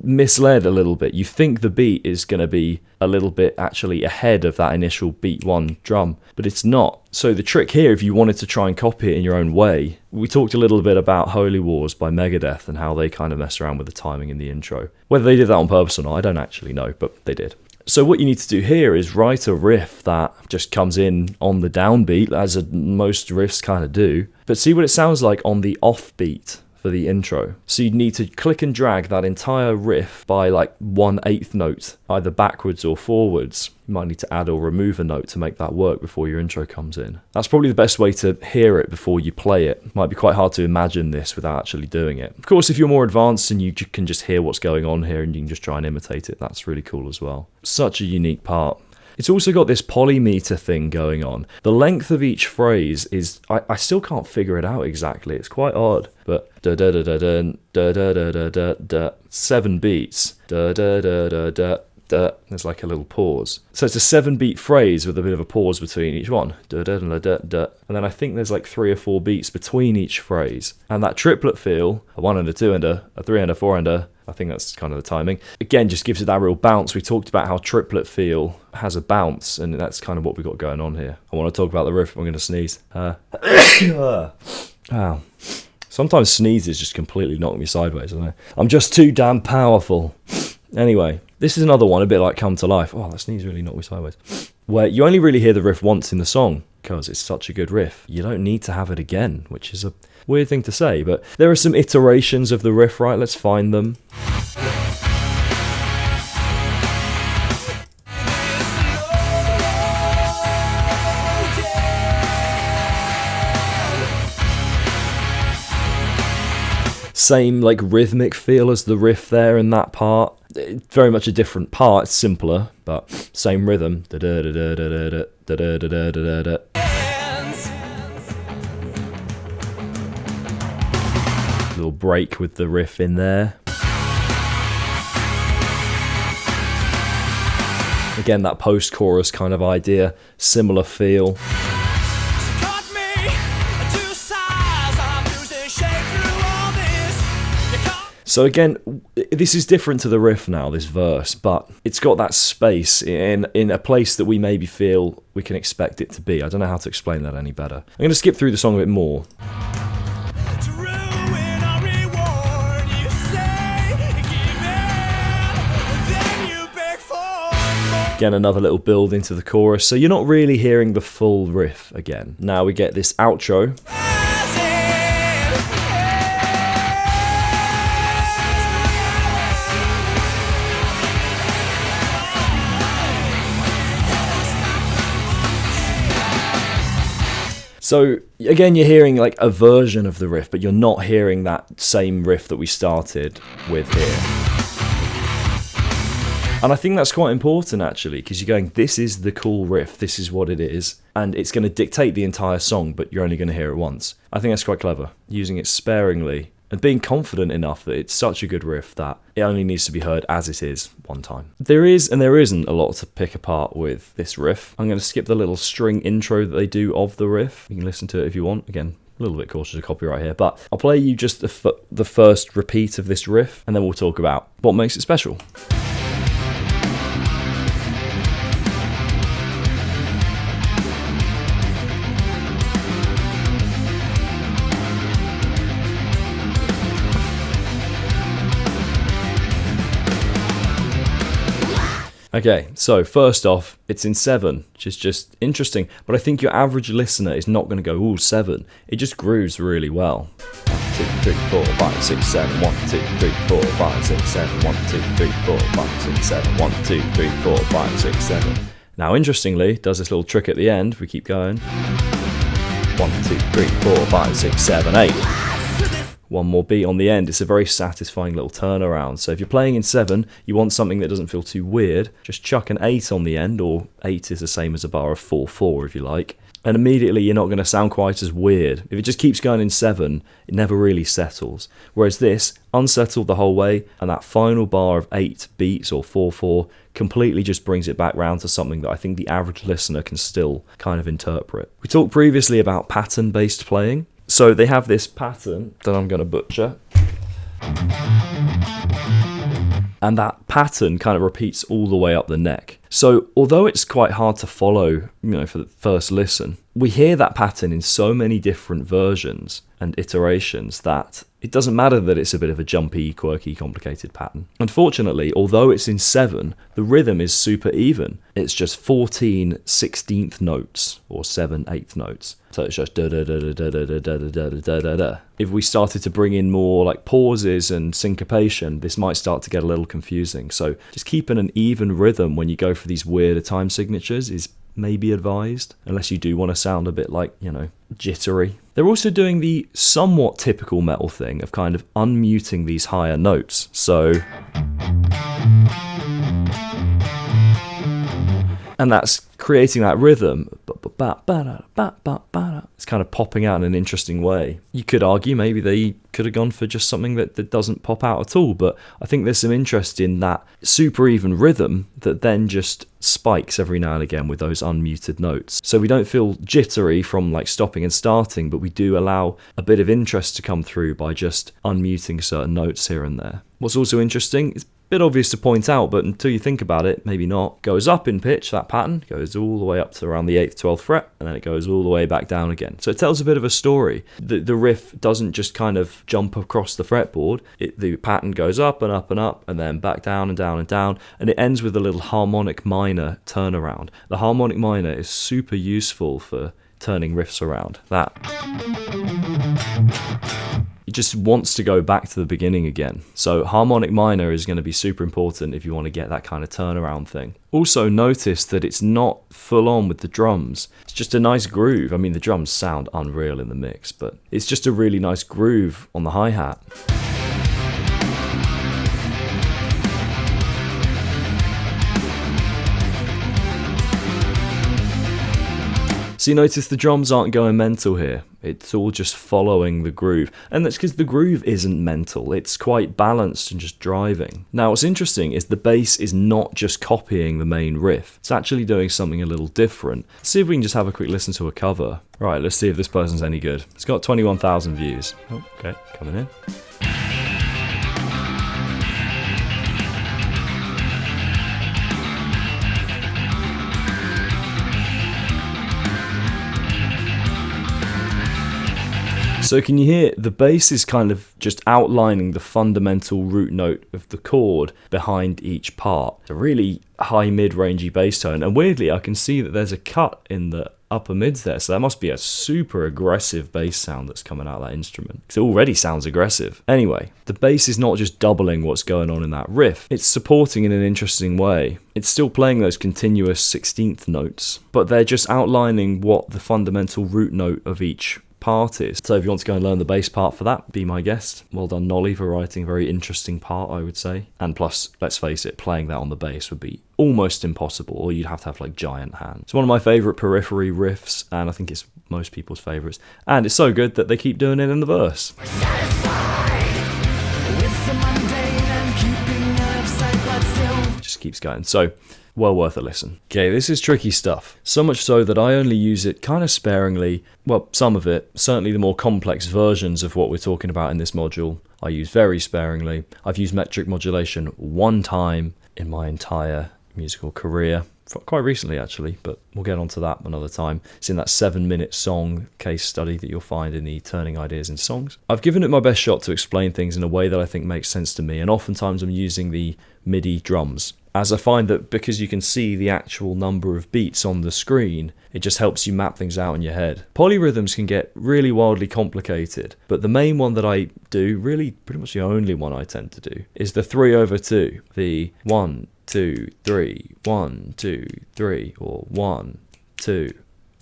misled a little bit. You think the beat is going to be a little bit actually ahead of that initial beat 1 drum, but it's not. So the trick here, if you wanted to try and copy it in your own way, we talked a little bit about Holy Wars by Megadeth and how they kind of mess around with the timing in the intro. Whether they did that on purpose or not, I don't actually know, but they did. So what you need to do here is write a riff that just comes in on the downbeat, as most riffs kind of do, but see what it sounds like on the offbeat for the intro. So you'd need to click and drag that entire riff by like 1/8 note, either backwards or forwards. You might need to add or remove a note to make that work before your intro comes in. That's probably the best way to hear it before you play it. Might be quite hard to imagine this without actually doing it. Of course, if you're more advanced and you can just hear what's going on here and you can just try and imitate it, that's really cool as well. Such a unique part. It's also got this polymeter thing going on. The length of each phrase is, I still can't figure it out exactly. It's quite odd. But 7 beats. There's like a little pause. So it's a 7-beat phrase with a bit of a pause between each one. And then I think there's like 3 or 4 beats between each phrase. And that triplet feel, a 1 and a 2 and a 3 and a 4 and a, I think that's kind of the timing, again just gives it that real bounce. We talked about how triplet feel has a bounce, and that's kind of what we've got going on here. I want to talk about the riff. I'm going to sneeze. Wow. Sometimes sneezes just completely knock me sideways, don't they? I'm just too damn powerful. Anyway, this is another one, a bit like Come to Life. Oh, that sneeze really knocked me sideways. Where you only really hear the riff once in the song, because it's such a good riff. You don't need to have it again, which is a weird thing to say, but there are some iterations of the riff, right? Let's find them. Same like rhythmic feel as the riff there in that part. Very much a different part, it's simpler, but same rhythm. Little break with the riff in there. Again, that post-chorus kind of idea, similar feel. So again, this is different to the riff now, this verse, but it's got that space in a place that we maybe feel we can expect it to be. I don't know how to explain that any better. I'm going to skip through the song a bit more. Again, another little build into the chorus, so you're not really hearing the full riff again. Now we get this outro. So again, you're hearing like a version of the riff, but you're not hearing that same riff that we started with here. And I think that's quite important actually, because you're going, this is the cool riff, this is what it is, and it's going to dictate the entire song, but you're only going to hear it once. I think that's quite clever, using it sparingly and being confident enough that it's such a good riff that it only needs to be heard as it is one time. There is and there isn't a lot to pick apart with this riff. I'm going to skip the little string intro that they do of the riff. You can listen to it if you want. Again, a little bit cautious of copyright here, but I'll play you just the first repeat of this riff, and then we'll talk about what makes it special. Okay, so first off, it's in 7, which is just interesting, but I think your average listener is not going to go, ooh, 7. It just grooves really well. 1, 2, 3, 4, 5, 6, 7, 1, 2, 3, 4, 5, 6, 7, 1, 2, 3, 4, 5, 6, 7, 1, 2, 3, 4, 5, 6, 7. Now, interestingly, does this little trick at the end. We keep going. 1, 2, 3, 4, 5, 6, 7, 8. One more beat on the end. It's a very satisfying little turnaround. So if you're playing in 7, you want something that doesn't feel too weird, just chuck an 8 on the end, or 8 is the same as a bar of 4/4 if you like. And immediately you're not going to sound quite as weird. If it just keeps going in 7, it never really settles. Whereas this, unsettled the whole way, and that final bar of 8 beats or 4/4 completely just brings it back round to something that I think the average listener can still kind of interpret. We talked previously about pattern-based playing. So they have this pattern that I'm going to butcher. And that pattern kind of repeats all the way up the neck. So although it's quite hard to follow, for the first listen, we hear that pattern in so many different versions and iterations that it doesn't matter that it's a bit of a jumpy, quirky, complicated pattern. Unfortunately, although it's in 7, the rhythm is super even. It's just 14 16th notes or 7 8th notes. So it's just da da da da da da da da da da da. If we started to bring in more like pauses and syncopation, this might start to get a little confusing. So just keeping an even rhythm when you go for these weirder time signatures is maybe advised, unless you do want to sound a bit like, jittery. They're also doing the somewhat typical metal thing of kind of unmuting these higher notes. So, and that's creating that rhythm. It's kind of popping out in an interesting way. You could argue maybe they could have gone for just something that doesn't pop out at all, but I think there's some interest in that super even rhythm that then just spikes every now and again with those unmuted notes. So we don't feel jittery from like stopping and starting, but we do allow a bit of interest to come through by just unmuting certain notes here and there. What's also interesting is bit obvious to point out, but until you think about it, maybe not. Goes up in pitch, that pattern goes all the way up to around the 8th, 12th fret, and then it goes all the way back down again. So it tells a bit of a story. The riff doesn't just kind of jump across the fretboard. The pattern goes up and up and up, and then back down and down and down, and it ends with a little harmonic minor turnaround. The harmonic minor is super useful for turning riffs around. That it just wants to go back to the beginning again. So harmonic minor is going to be super important if you want to get that kind of turnaround thing. Also notice that it's not full on with the drums. It's just a nice groove. I mean, the drums sound unreal in the mix, but it's just a really nice groove on the hi-hat. So you notice the drums aren't going mental here. It's all just following the groove. And that's because the groove isn't mental. It's quite balanced and just driving. Now what's interesting is the bass is not just copying the main riff. It's actually doing something a little different. Let's see if we can just have a quick listen to a cover. Right, let's see if this person's any good. It's got 21,000 views. Oh, okay, coming in. So can you hear the bass is kind of just outlining the fundamental root note of the chord behind each part. It's a really high mid-rangey bass tone, and weirdly I can see that there's a cut in the upper mids there, so that must be a super aggressive bass sound that's coming out of that instrument, because it already sounds aggressive. Anyway, the bass is not just doubling what's going on in that riff, it's supporting in an interesting way. It's still playing those continuous 16th notes, but they're just outlining what the fundamental root note of each part is. So if you want to go and learn the bass part for that, be my guest. Well done, Nolly, for writing a very interesting part, I would say. And plus, let's face it, playing that on the bass would be almost impossible, or you'd have to have like giant hands. It's one of my favourite periphery riffs, and I think it's most people's favourites. And it's so good that they keep doing it in the verse. Just keeps going. So, well worth a listen. Okay, this is tricky stuff. So much so that I only use it kind of sparingly. Well, some of it. Certainly the more complex versions of what we're talking about in this module, I use very sparingly. I've used metric modulation one time in my entire musical career. Quite recently, actually, but we'll get onto that another time. It's in that 7-minute song case study that you'll find in the Turning Ideas into Songs. I've given it my best shot to explain things in a way that I think makes sense to me, and oftentimes I'm using the MIDI drums, as I find that because you can see the actual number of beats on the screen, it just helps you map things out in your head. Polyrhythms can get really wildly complicated, but the main one that I do, really pretty much the only one I tend to do, is the 3/2, the 1, 2, 3, 1, 2, 3, or 1, 2,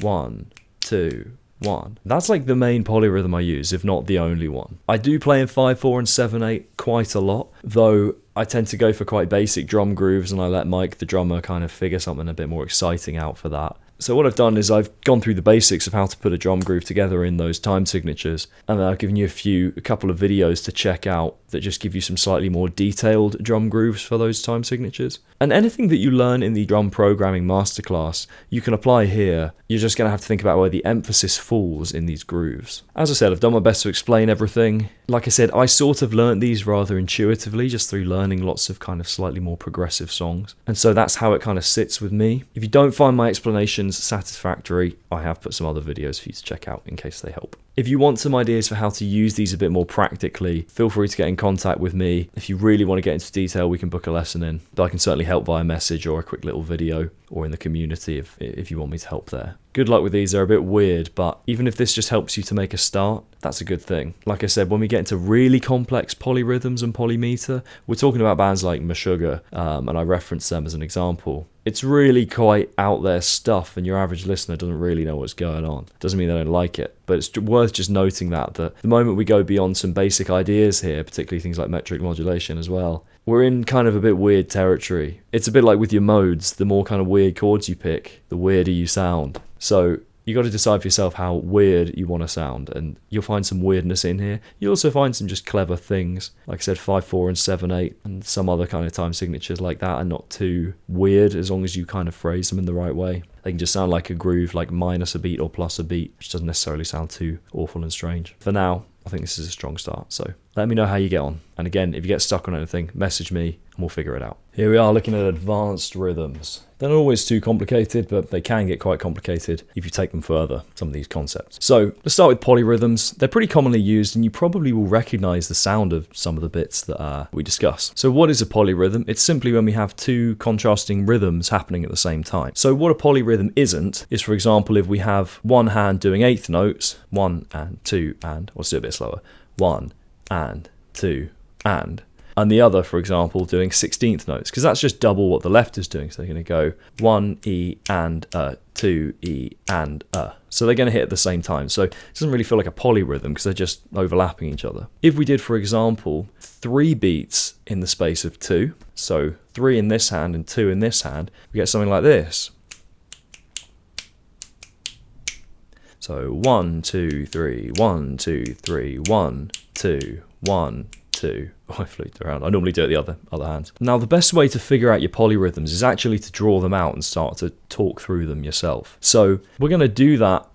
1, 2, 1. That's like the main polyrhythm I use, if not the only one. I do play in 5/4 and 7/8 quite a lot, though I tend to go for quite basic drum grooves, and I let Mike, the drummer, kind of figure something a bit more exciting out for that. So what I've done is I've gone through the basics of how to put a drum groove together in those time signatures, and then I've given you a couple of videos to check out that just give you some slightly more detailed drum grooves for those time signatures. And anything that you learn in the drum programming masterclass, you can apply here. You're just going to have to think about where the emphasis falls in these grooves. As I said, I've done my best to explain everything. Like I said, I sort of learned these rather intuitively, just through learning lots of kind of slightly more progressive songs. And so that's how it kind of sits with me. If you don't find my explanations satisfactory, I have put some other videos for you to check out in case they help. If you want some ideas for how to use these a bit more practically, feel free to get in contact with me. If you really want to get into detail, we can book a lesson in. But I can certainly help via message or a quick little video, or in the community if you want me to help there. Good luck with these, they're a bit weird, but even if this just helps you to make a start, that's a good thing. Like I said, when we get into really complex polyrhythms and polymeter, we're talking about bands like Meshuggah, and I reference them as an example. It's really quite out there stuff, and your average listener doesn't really know what's going on. Doesn't mean they don't like it, but it's worth just noting that the moment we go beyond some basic ideas here, particularly things like metric modulation as well, we're in kind of a bit weird territory. It's a bit like with your modes, the more kind of weird chords you pick, the weirder you sound. So you got to decide for yourself how weird you want to sound, and you'll find some weirdness in here. You'll also find some just clever things, like I said, 5/4 and 7/8, and some other kind of time signatures like that are not too weird as long as you kind of phrase them in the right way. They can just sound like a groove, like minus a beat or plus a beat, which doesn't necessarily sound too awful and strange. For now, I think this is a strong start, so let me know how you get on. And again, if you get stuck on anything, message me and we'll figure it out. Here we are looking at advanced rhythms. They're not always too complicated, but they can get quite complicated if you take them further, some of these concepts. So let's start with polyrhythms. They're pretty commonly used, and you probably will recognize the sound of some of the bits that we discuss. So what is a polyrhythm? It's simply when we have two contrasting rhythms happening at the same time. So what a polyrhythm isn't is, for example, if we have one hand doing eighth notes, 1 and 2 and, let's do it a bit slower, 1 and 2 and the other, for example, doing 16th notes, because that's just double what the left is doing. So they're going to go 1 E and 2 E and So they're going to hit at the same time. So it doesn't really feel like a polyrhythm because they're just overlapping each other. If we did, for example, 3 beats in the space of 2, so 3 in this hand and 2 in this hand, we get something like this. So 1, 2, 3, 1, 2, 3, 1, 2, 1, 2. Oh, I flew around. I normally do it the other hand. Now, the best way to figure out your polyrhythms is actually to draw them out and start to talk through them yourself. So we're going to do that.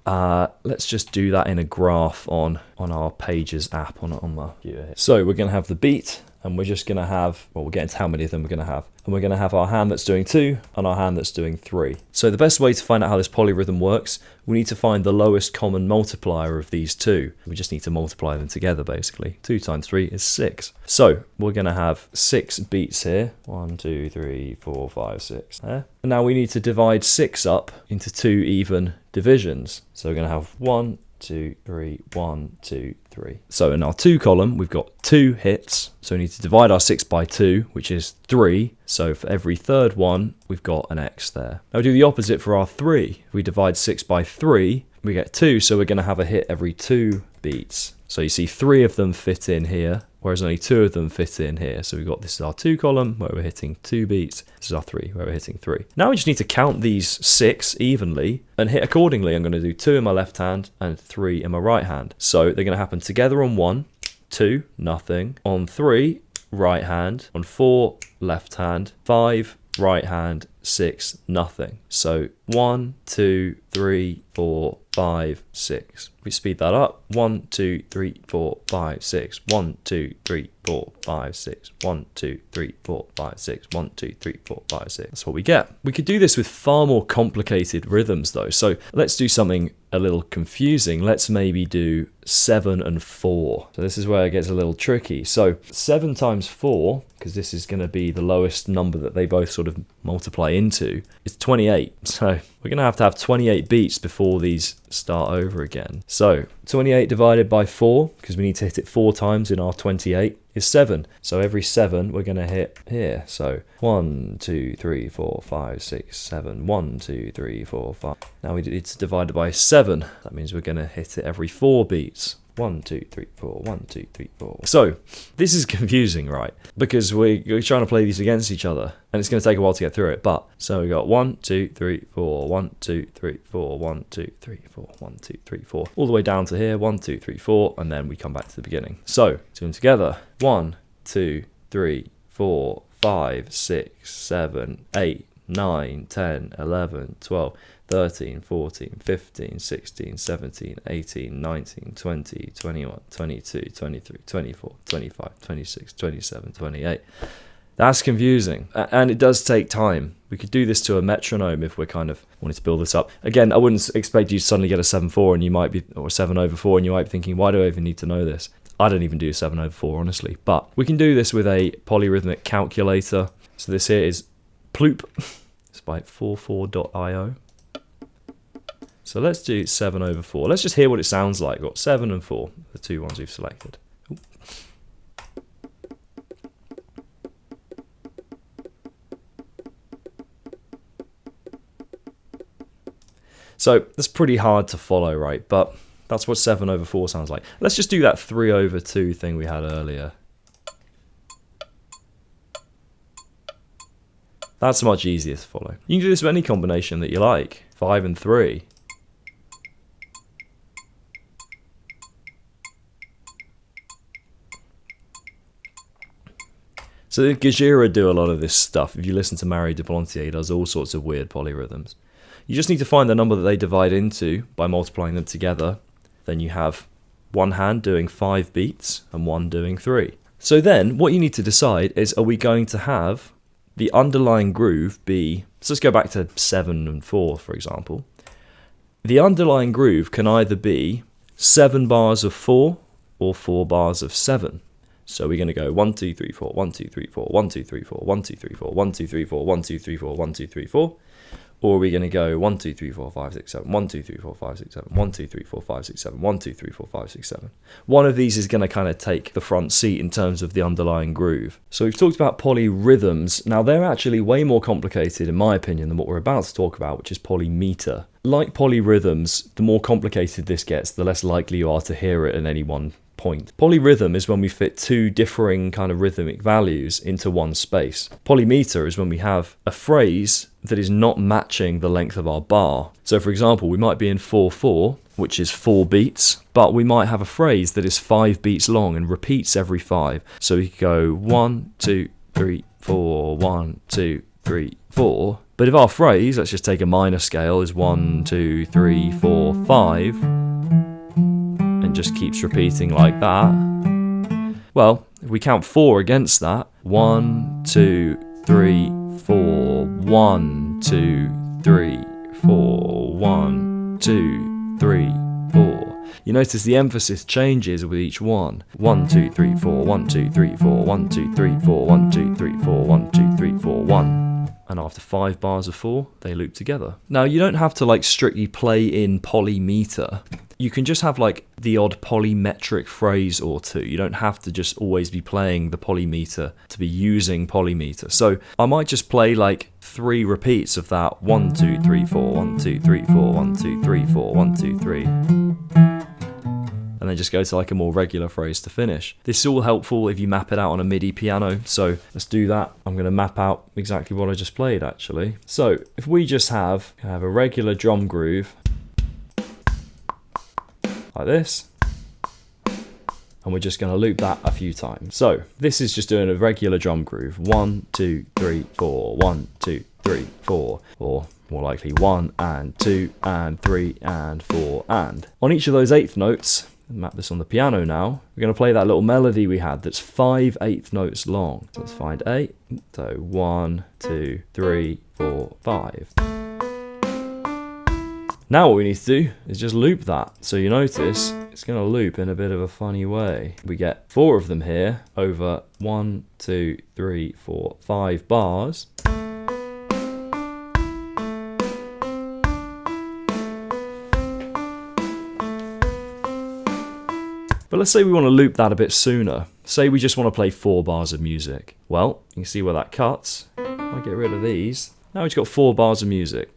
Let's just do that in a graph on our Pages app on my computer here. So we're going to have the beat, and we're just going to have, well, we'll get into how many of them we're going to have. And we're going to have our hand that's doing 2 and our hand that's doing 3. So the best way to find out how this polyrhythm works, we need to find the lowest common multiplier of these two. We just need to multiply them together, basically. 2 times 3 is 6. So we're going to have 6 beats here. 1, 2, 3, 4, 5, 6. There. And now we need to divide 6 up into 2 even divisions. So we're going to have 1, 2, 3, 1, 2, 3. So in our 2 column, we've got 2 hits. So we need to divide our 6 by 2, which is 3. So for every third one, we've got an X there. Now we do the opposite for our 3. If we divide 6 by 3, we get 2, so we're going to have a hit every 2 beats. So you see 3 of them fit in here, whereas only 2 of them fit in here. So we've got, this is our 2 column where we're hitting 2 beats. This is our 3 where we're hitting 3. Now we just need to count these 6 evenly and hit accordingly. I'm going to do 2 in my left hand and 3 in my right hand. So they're going to happen together on 1, 2, nothing. On 3, right hand. On 4, left hand. 5, right hand. 6, nothing. So 1, 2, 3, 4, 5, 6. We speed that up. 1, 2, 3, 4, 5, 6. 1, 2, 3, 4, 5, 6. 1, 2, 3, 4, 5, 6. 1, 2, 3, 4, 5, 6. That's what we get. We could do this with far more complicated rhythms though. So let's do something a little confusing. Let's maybe do 7 and 4. So this is where it gets a little tricky. So 7 times 4, because this is going to be the lowest number that they both sort of multiply into, is 28. So we're going to have 28 beats before these start over again. So 28 divided by 4, because we need to hit it 4 times in our 28, is 7. So every 7 we're going to hit here. So 1, 2, 3, 4, 5, 6, 7. 1, 2, 3, 4, 5. Now it's divided by 7. That means we're going to hit it every 4 beats. 1, 2, 3, 4, 1, 2, 3, 4. So this is confusing, right? Because we're trying to play these against each other, and it's going to take a while to get through it. But so we got 1, 2, 3, 4, 1, 2, 3, 4, 1, 2, 3, 4, 1, 2, 3, 4, all the way down to here. 1, 2, 3, 4, and then we come back to the beginning. So do them together. 1, 2, 3, 4, 5, 6, 7, 8, 9, 10, 11, 12. 13, 14, 15, 16, 17, 18, 19, 20, 21, 22, 23, 24, 25, 26, 27, 28. That's confusing, and it does take time. We could do this to a metronome if we're kind of wanting to build this up. Again, I wouldn't expect you to suddenly get a 7/4 and you might be, or a 7/4, and you might be thinking, why do I even need to know this? I don't even do a 7/4, honestly, but we can do this with a polyrhythmic calculator. So this here is Ploop. It's by 44.io. So let's do 7/4. Let's just hear what it sounds like. We've got 7 and 4, the 2 ones we've selected. Ooh. So that's pretty hard to follow, right? But that's what 7/4 sounds like. Let's just do that 3/2 thing we had earlier. That's much easier to follow. You can do this with any combination that you like. 5 and 3. So the Gajira do a lot of this stuff. If you listen to Mario Duplantier, he does all sorts of weird polyrhythms. You just need to find the number that they divide into by multiplying them together. Then you have one hand doing 5 beats and one doing 3. So then what you need to decide is, are we going to have the underlying groove be, so let's go back to 7 and 4, for example. The underlying groove can either be 7 bars of 4 or 4 bars of 7. So we're going to go 1, 2, 3, 4, 1, 2, 3, 4, 1, 2, 3, 4, 1, 2, 3, 4, 1, 2, 3, 4, 1, 2, 3, 4, 1, 2, 3, 4. Or are we going to go 1, 2, 3, 4, 5, 6, 7, 1, 2, 3, 4, 5, 6, 7, 1, 2, 3, 4, 5, 6, 7, 1, 2, 3, 4, 5, 6, 7. One of these is going to kind of take the front seat in terms of the underlying groove. So we've talked about polyrhythms. Now they're actually way more complicated, in my opinion, than what we're about to talk about, which is polymeter. Like polyrhythms, the more complicated this gets, the less likely you are to hear it at any one point. Polyrhythm is when we fit 2 differing kind of rhythmic values into one space. Polymeter is when we have a phrase that is not matching the length of our bar. So for example, we might be in 4/4, which is 4 beats, but we might have a phrase that is 5 beats long and repeats every 5. So we could go 1, 2, 3, 4, 1, 2, 3, 4. But if our phrase, let's just take a minor scale, is 1, 2, 3, 4, 5, and just keeps repeating like that, well, if we count 4 against that, 1, 2, 3, 4, 1, 2, 3, 4, 1, 2, 3, 4. You notice the emphasis changes with each one. 1, 2, 3, 4, 1, 2, 3, 4, 1, 2, 3, 4, 1, 2, 3, 4, 1, 2, 3, 4, 1. And after 5 bars of 4, they loop together. Now, you don't have to like strictly play in polymeter. you can just have like the odd polymetric phrase or two. You don't have to just always be playing the polymeter to be using polymeter. So I might just play like 3 repeats of that 1 2 3 4 1 2 3 4 1 2 3 4 1 2 3, and then just go to like a more regular phrase to finish. This is all helpful if you map it out on a MIDI piano. So let's do that. I'm going to map out exactly what I just played actually. So if we just have a regular drum groove like this, and we're just going to loop that a few times. So this is just doing a regular drum groove. 1 2 3 4 1 2 3 4, or more likely 1 and 2 and 3 and 4 and. On each of those eighth notes, map this on the piano now, we're going to play that little melody we had that's 5 eighth notes long. So let's find 8. So 1 2 3 4 5. Now what we need to do is just loop that. So you notice it's going to loop in a bit of a funny way. We get 4 of them here over 1 2 3 4 5 bars. But let's say we want to loop that a bit sooner. Say we just want to play 4 bars of music. Well, you can see where that cuts. I'll get rid of these. Now we've got 4 bars of music.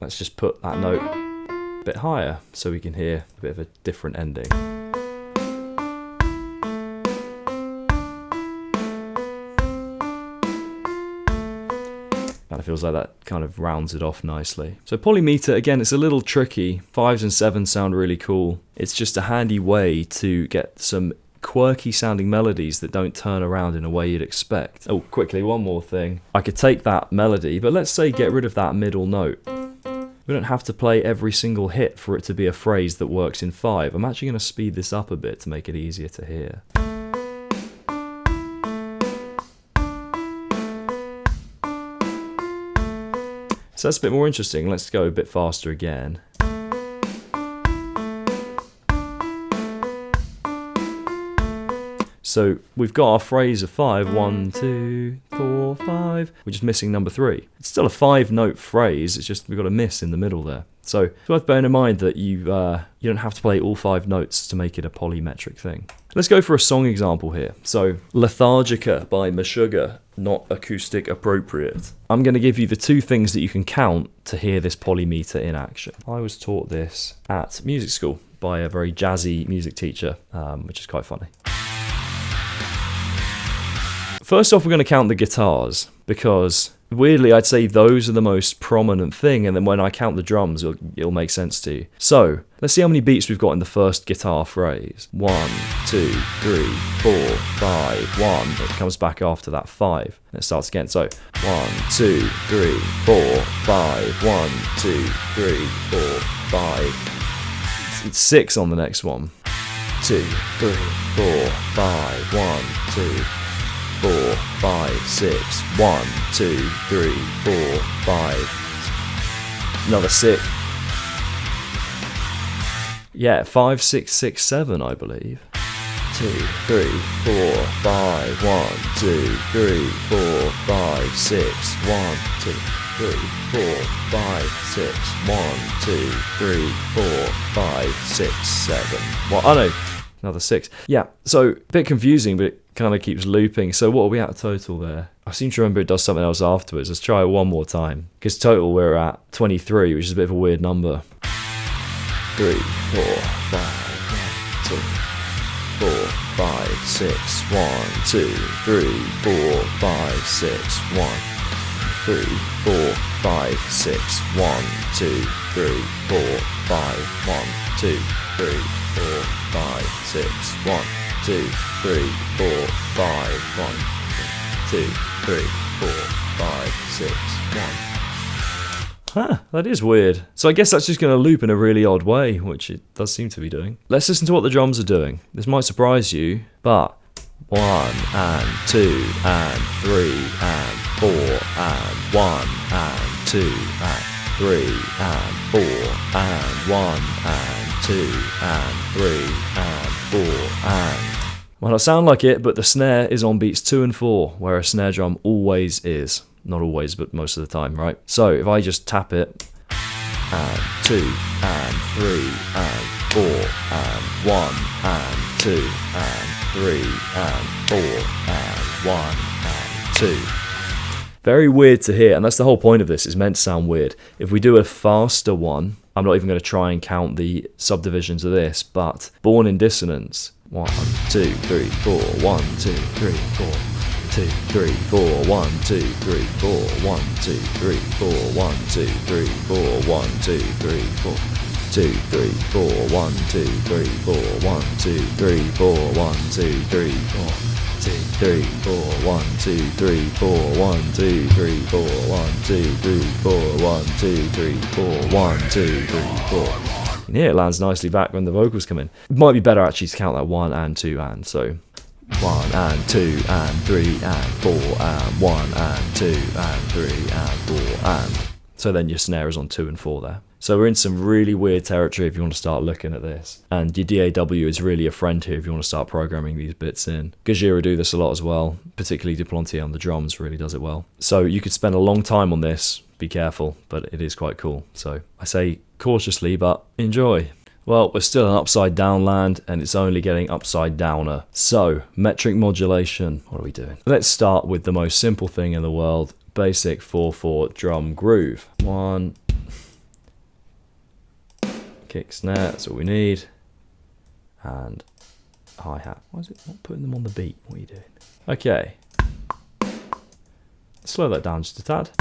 Let's just put that note a bit higher so we can hear a bit of a different ending. Kind of feels like that kind of rounds it off nicely. So polymeter, again, it's a little tricky. 5s and 7s sound really cool. It's just a handy way to get some quirky sounding melodies that don't turn around in a way you'd expect. Oh, quickly, one more thing. I could take that melody, but let's say get rid of that middle note. We don't have to play every single hit for it to be a phrase that works in 5. I'm actually going to speed this up a bit to make it easier to hear. So that's a bit more interesting. Let's go a bit faster again. So we've got our phrase of 5, 1 2 4 5. We're just missing number 3. It's still a 5-note phrase, it's just we've got a miss in the middle there. So it's worth bearing in mind that you don't have to play all 5 notes to make it a polymetric thing. Let's go for a song example here. So Lethargica by Meshuggah, not acoustic appropriate. I'm going to give you the 2 things that you can count to hear this polymeter in action. I was taught this at music school by a very jazzy music teacher, which is quite funny. First off, we're going to count the guitars, because weirdly I'd say those are the most prominent thing, and then when I count the drums it'll make sense to you. So let's see how many beats we've got in the first guitar phrase. 1 2 3 4 5 1. It comes back after that 5. And it starts again. So 1 2 3 4 5 1 2 3 4 5. It's 6 on the next one. 2 3 4 5 1 2 4 5 6 1 2 3 4 5. Another 6. Yeah, 5 6 6 7, I believe. 2 3 4 5 1 2 3 4 5 6 1 2 3 4 5 6 1 2 3 4 5 6 7. Well, I know. Another 6. Yeah, so a bit confusing, but it kind of keeps looping. So what are we at total there? I seem to remember it does something else afterwards. Let's try it one more time. Because total we're at 23, which is a bit of a weird number. 3 4 5 1 2 4 5 6 1 2 3 4 5 6 1 3 4 5 6 1 2 3 4 5 1 2 3 4 5 6 1 2 3 4 5 1 2 3 4 5 6 1. Huh, that is weird. So I guess that's just going to loop in a really odd way, which it does seem to be doing. Let's listen to what the drums are doing. This might surprise you, but 1 and 2 and 3 and 4 and 1 and 2 and 3 and 4 and 1 and 2 and 3 and 4 and... Well, I sound like it, but the snare is on beats 2 and 4, where a snare drum always is. Not always, but most of the time, right? So if I just tap it, and 2, and 3, and 4, and 1, and 2, and 3, and 4, and 1, and 2. Very weird to hear, and that's the whole point of this, it's meant to sound weird. If we do a faster one, I'm not even going to try and count the subdivisions of this, but born in dissonance, 1, 2, 3, 4, 1, 2, 3, 4, 2, 3, 4, 1, 2, 3, 4, 1, 2, 3, 4, 1, 2, 3, 4, 1, 2, 3, 4, 2, 3, 4, 1, 2, 3, 4, 1, 2, 3, 4, 1, 2, 3, 4, 2, 3, 4, 1, 2, 3, 4, 1, 2, 3, 4, 1, 2, 3, 4, 1, 2, 3, 4, 1, 2, 3, 4. You can hear it lands nicely back when the vocals come in. It might be better actually to count that 1 and 2 and, so 1 and 2 and 3 and 4 and 1 and 2 and 3 and 4 and. So then your snare is on 2 and 4 there. So we're in some really weird territory if you want to start looking at this. And your DAW is really a friend here if you want to start programming these bits in. Gajira do this a lot as well, particularly Duplantier on the drums really does it well. So you could spend a long time on this, be careful, but it is quite cool. So I say cautiously, but enjoy. Well, we're still in upside down land, and it's only getting upside downer. So, metric modulation, what are we doing? Let's start with the most simple thing in the world, basic 4/4 drum groove. 1, kick snare, that's all we need, and hi-hat. Why is it not putting them on the beat? What are you doing? Okay, slow that down just a tad.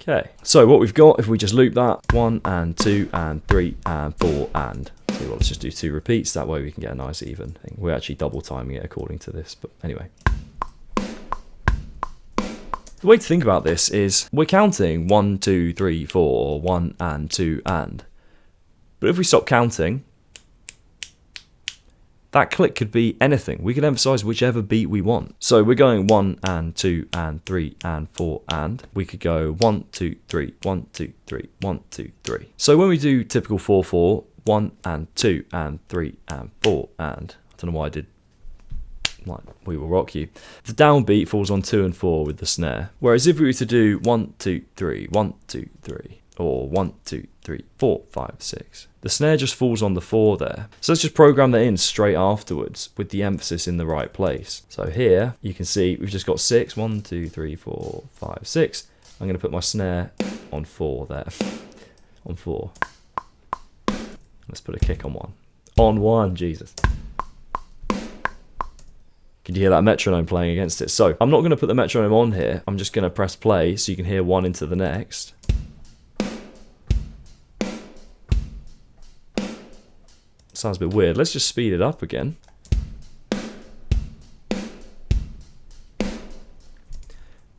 Okay, so what we've got, if we just loop that, 1 and 2 and 3 and 4 and, so let's just do 2 repeats, that way we can get a nice even thing. We're actually double timing it according to this, but anyway. The way to think about this is, we're counting 1, 2, 3, 4, 1 and 2 and, but if we stop counting, that click could be anything. We can emphasize whichever beat we want. So we're going 1 and 2 and 3 and 4 and. We could go 1, 2, 3, 1, 2, 3, 1, 2, 3. So when we do typical 4/4, 1 and 2 and 3 and 4 and. I don't know why I did like We Will Rock You. The downbeat falls on 2 and 4 with the snare. Whereas if we were to do 1, 2, 3, 1, 2, 3, or 1, 2, 3, 4, 5, 6. The snare just falls on the 4 there. So let's just program that in straight afterwards with the emphasis in the right place. So here you can see we've just got 6. 1, 2, 3, 4, 5, 6. I'm going to put my snare on 4 there. On 4. Let's put a kick on 1. On 1, Jesus. Can you hear that metronome playing against it? So I'm not going to put the metronome on here. I'm just going to press play so you can hear one into the next. Sounds a bit weird. Let's just speed it up again.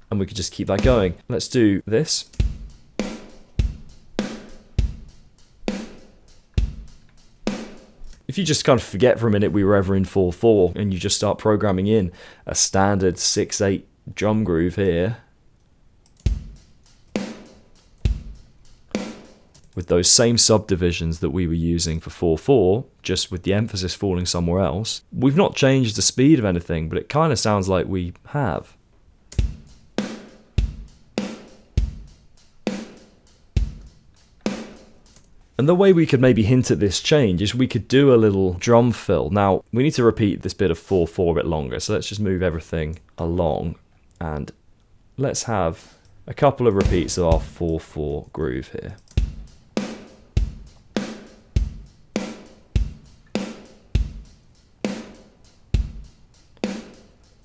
And we could just keep that going. Let's do this. If you just kind of forget for a minute we were ever in 4/4 and you just start programming in a standard 6/8 drum groove here with those same subdivisions that we were using for 4/4, just with the emphasis falling somewhere else, we've not changed the speed of anything, but it kind of sounds like we have. And the way we could maybe hint at this change is we could do a little drum fill. Now, we need to repeat this bit of 4/4 a bit longer, so let's just move everything along and let's have a couple of repeats of our 4/4 groove here.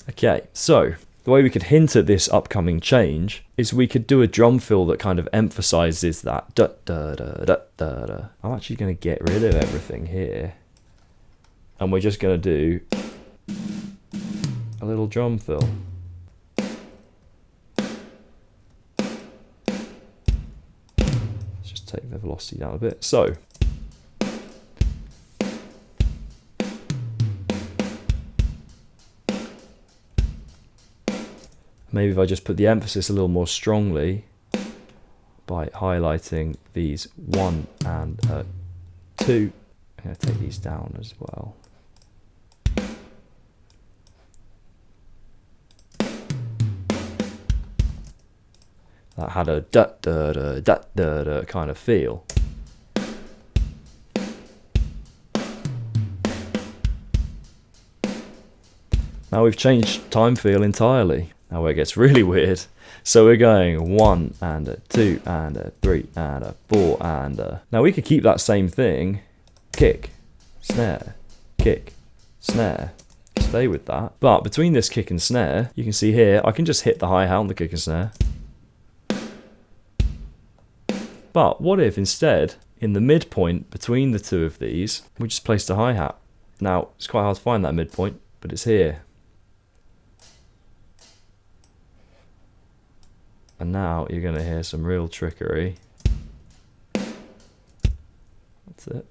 Okay, so the way we could hint at this upcoming change is we could do a drum fill that kind of emphasizes that da da da da da da. I'm actually going to get rid of everything here, and we're just going to do a little drum fill. Let's just take the velocity down a bit. So. Maybe if I just put the emphasis a little more strongly by highlighting these 1 and 2. I'm going to take these down as well. that had a da da da da da da kind of feel. Now we've changed time feel entirely. Now where it gets really weird. So we're going 1 and a 2 and a 3 and a 4 and a... Now we could keep that same thing. Kick, snare, kick, snare. Stay with that. But between this kick and snare, you can see here, I can just hit the hi-hat on the kick and snare. But what if instead, in the midpoint between the two of these, we just placed a hi-hat? Now, it's quite hard to find that midpoint, but it's here. And now you're going to hear some real trickery. That's it.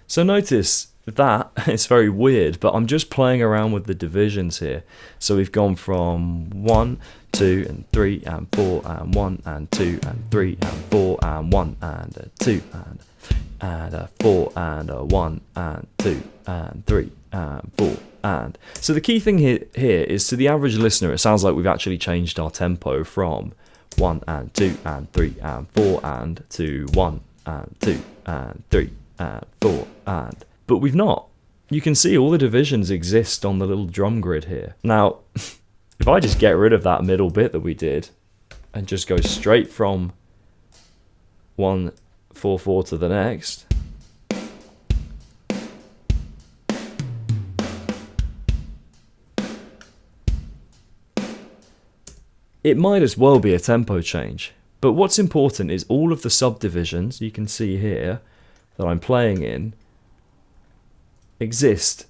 So notice that it's very weird, but I'm just playing around with the divisions here. So we've gone from 1, 2 and 3 and 4 and 1 and 2 and 3 and 4 and 1 and a 2 and a 4 and a 1 and 2 and 3 and 4 and... So the key thing here is, to the average listener, it sounds like we've actually changed our tempo from 1 and 2 and 3 and 4 and to 1 and 2 and 3 and 4 and... But we've not. You can see all the divisions exist on the little drum grid here. Now, if I just get rid of that middle bit that we did and just go straight from 1, 4, 4 to the next, it might as well be a tempo change. But what's important is all of the subdivisions you can see here that I'm playing in exist.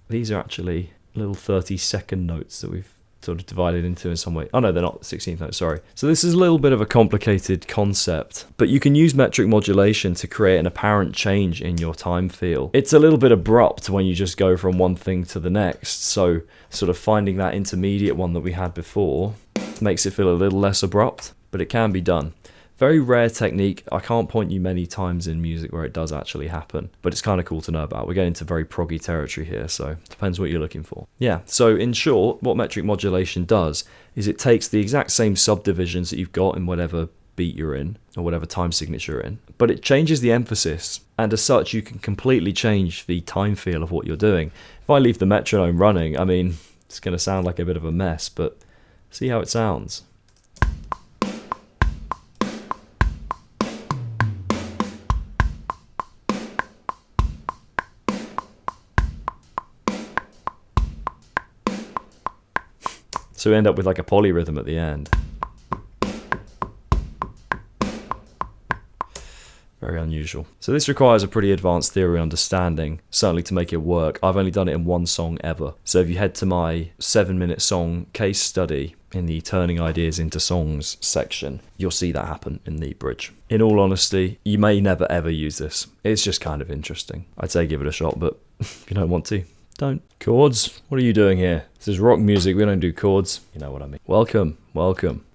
These are actually little 30-second notes that we've sort of divided into in some way. Oh no, they're not 16th notes, sorry. So this is a little bit of a complicated concept, but you can use metric modulation to create an apparent change in your time feel. It's a little bit abrupt when you just go from one thing to the next, so sort of finding that intermediate one that we had before makes it feel a little less abrupt, but it can be done. Very rare technique. I can't point you many times in music where it does actually happen, but it's kind of cool to know about. We're getting into very proggy territory here, so it depends what you're looking for. Yeah, so in short, what metric modulation does is it takes the exact same subdivisions that you've got in whatever beat you're in, or whatever time signature you're in, but it changes the emphasis, and as such you can completely change the time feel of what you're doing. If I leave the metronome running, I mean, it's going to sound like a bit of a mess, but see how it sounds. So we end up with like a polyrhythm at the end. Very unusual. So this requires a pretty advanced theory understanding, certainly to make it work. I've only done it in one song ever. So if you head to my 7-minute song case study in the Turning Ideas into Songs section, you'll see that happen in the bridge. In all honesty, you may never ever use this. It's just kind of interesting. I'd say give it a shot, but if you don't want to, don't. Chords? What are you doing here? This is rock music, we don't do chords. You know what I mean. Welcome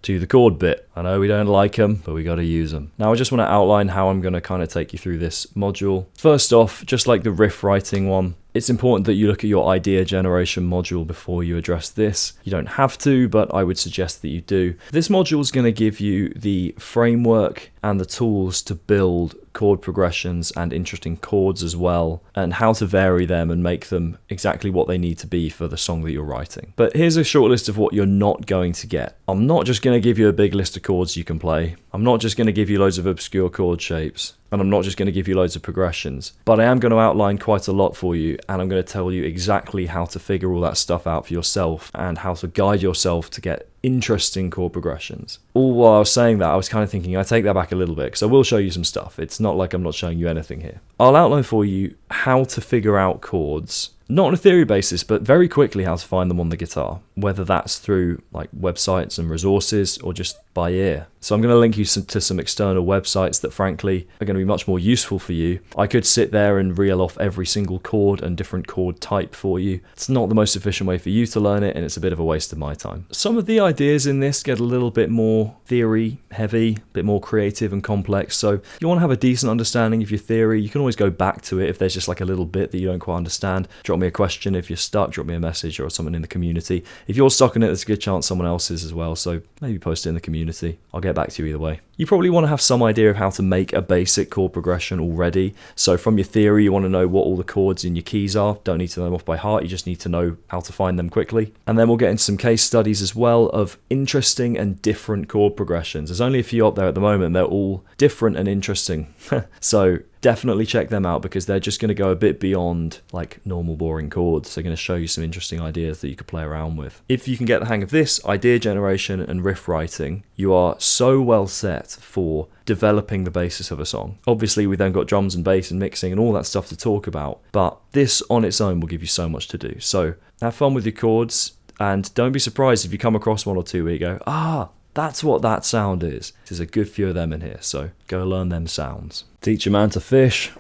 to the chord bit. I know we don't like them, but we gotta use them. Now I just want to outline how I'm gonna kind of take you through this module. First off, just like the riff writing one, it's important that you look at your idea generation module before you address this. You don't have to, but I would suggest that you do. This module is going to give you the framework and the tools to build chord progressions and interesting chords as well, and how to vary them and make them exactly what they need to be for the song that you're writing. But here's a short list of what you're not going to get. I'm not just going to give you a big list of chords you can play. I'm not just going to give you loads of obscure chord shapes. And I'm not just going to give you loads of progressions, but I am going to outline quite a lot for you, and I'm going to tell you exactly how to figure all that stuff out for yourself and how to guide yourself to get interesting chord progressions. All while I was saying that, I was kind of thinking I take that back a little bit, because I will show you some stuff. It's not like I'm not showing you anything here. I'll outline for you how to figure out chords, not on a theory basis, but very quickly how to find them on the guitar, whether that's through like websites and resources or just by ear. So I'm going to link you to some external websites that frankly are going to be much more useful for you. I could sit there and reel off every single chord and different chord type for you. It's not the most efficient way for you to learn it, and it's a bit of a waste of my time. Some of the ideas in this get a little bit more theory heavy, a bit more creative and complex. So if you want to have a decent understanding of your theory, you can always go back to it if there's just like a little bit that you don't quite understand. Drop me a question if you're stuck, drop me a message or someone in the community. If you're stuck in it, there's a good chance someone else is as well, so maybe post it in the community. I'll get back to you either way. You probably want to have some idea of how to make a basic chord progression already. So from your theory, you want to know what all the chords in your keys are. Don't need to know them off by heart, you just need to know how to find them quickly. And then we'll get into some case studies as well of interesting and different chord progressions. There's only a few up there at the moment, they're all different and interesting. So definitely check them out because they're just going to go a bit beyond like normal boring chords. They're going to show you some interesting ideas that you could play around with. If you can get the hang of this, idea generation and riff writing, you are so well set for developing the basis of a song. Obviously, we then got drums and bass and mixing and all that stuff to talk about, but this on its own will give you so much to do. So have fun with your chords and don't be surprised if you come across one or two where you go, that's what that sound is. There's a good few of them in here, so go learn them sounds. Teach a man to fish.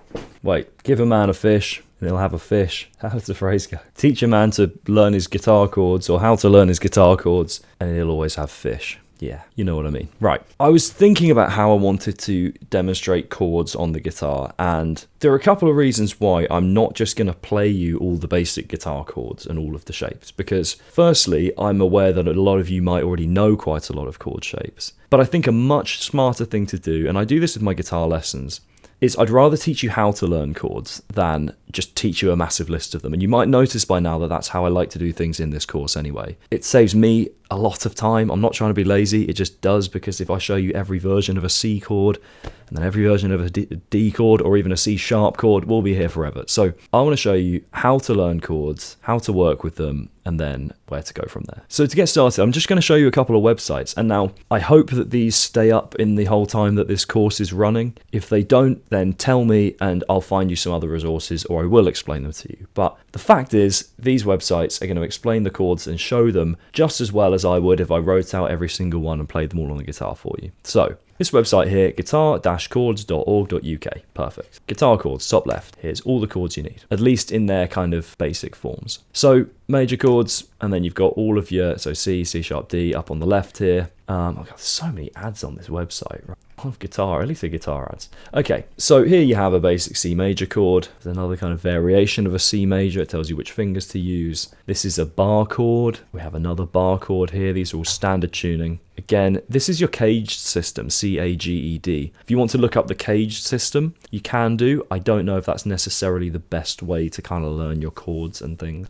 Wait, give a man a fish and he'll have a fish. How does the phrase go? Teach a man to learn his guitar chords or how to learn his guitar chords and he'll always have fish. Yeah, you know what I mean. Right, I was thinking about how I wanted to demonstrate chords on the guitar, and there are a couple of reasons why I'm not just going to play you all the basic guitar chords and all of the shapes, because firstly, I'm aware that a lot of you might already know quite a lot of chord shapes, but I think a much smarter thing to do, and I do this with my guitar lessons, is I'd rather teach you how to learn chords than just teach you a massive list of them. And you might notice by now that that's how I like to do things in this course anyway. It saves me a lot of time. I'm not trying to be lazy, it just does, because if I show you every version of a C chord and then every version of a D chord or even a C sharp chord, we'll be here forever. So I want to show you how to learn chords, how to work with them, and then where to go from there. So to get started, I'm just going to show you a couple of websites. And now I hope that these stay up in the whole time that this course is running. If they don't, then tell me and I'll find you some other resources or I will explain them to you. But the fact is, these websites are going to explain the chords and show them just as well as I would if I wrote out every single one and played them all on the guitar for you. So this website here, guitar-chords.org.uk. Perfect. Guitar chords, top left. Here's all the chords you need, at least in their kind of basic forms. So major chords, and then you've got all of your, so C, C sharp, D up on the left here. I've got so many ads on this website, right? Of guitar, at least the guitar ads. Okay, so here you have a basic C major chord. There's another kind of variation of a C major. It tells you which fingers to use. This is a bar chord. We have another bar chord here. These are all standard tuning. Again, this is your caged system, C-A-G-E-D. If you want to look up the caged system, you can do. I don't know if that's necessarily the best way to kind of learn your chords and things.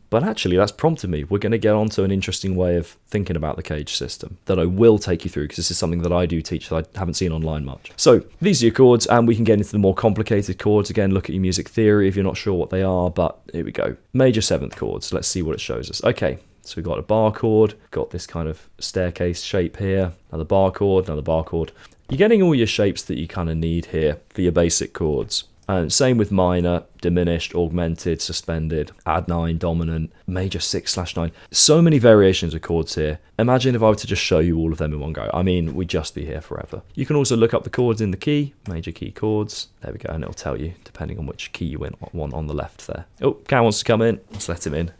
But actually, that's prompted me. We're going to get onto an interesting way of thinking about the caged system that I will take you through, because this is something that I do teach that I haven't seen online much. So these are your chords, and we can get into the more complicated chords. Again, look at your music theory if you're not sure what they are, but here we go. Major seventh chords. Let's see what it shows us. Okay. So we've got a bar chord, got this kind of staircase shape here, another bar chord, another bar chord. You're getting all your shapes that you kind of need here for your basic chords. And same with minor, diminished, augmented, suspended, add 9, dominant, major 6/9. So many variations of chords here. Imagine if I were to just show you all of them in one go. I mean, we'd just be here forever. You can also look up the chords in the key, major key chords. There we go, and it'll tell you, depending on which key you want on the left there. Oh, Cal wants to come in. Let's let him in.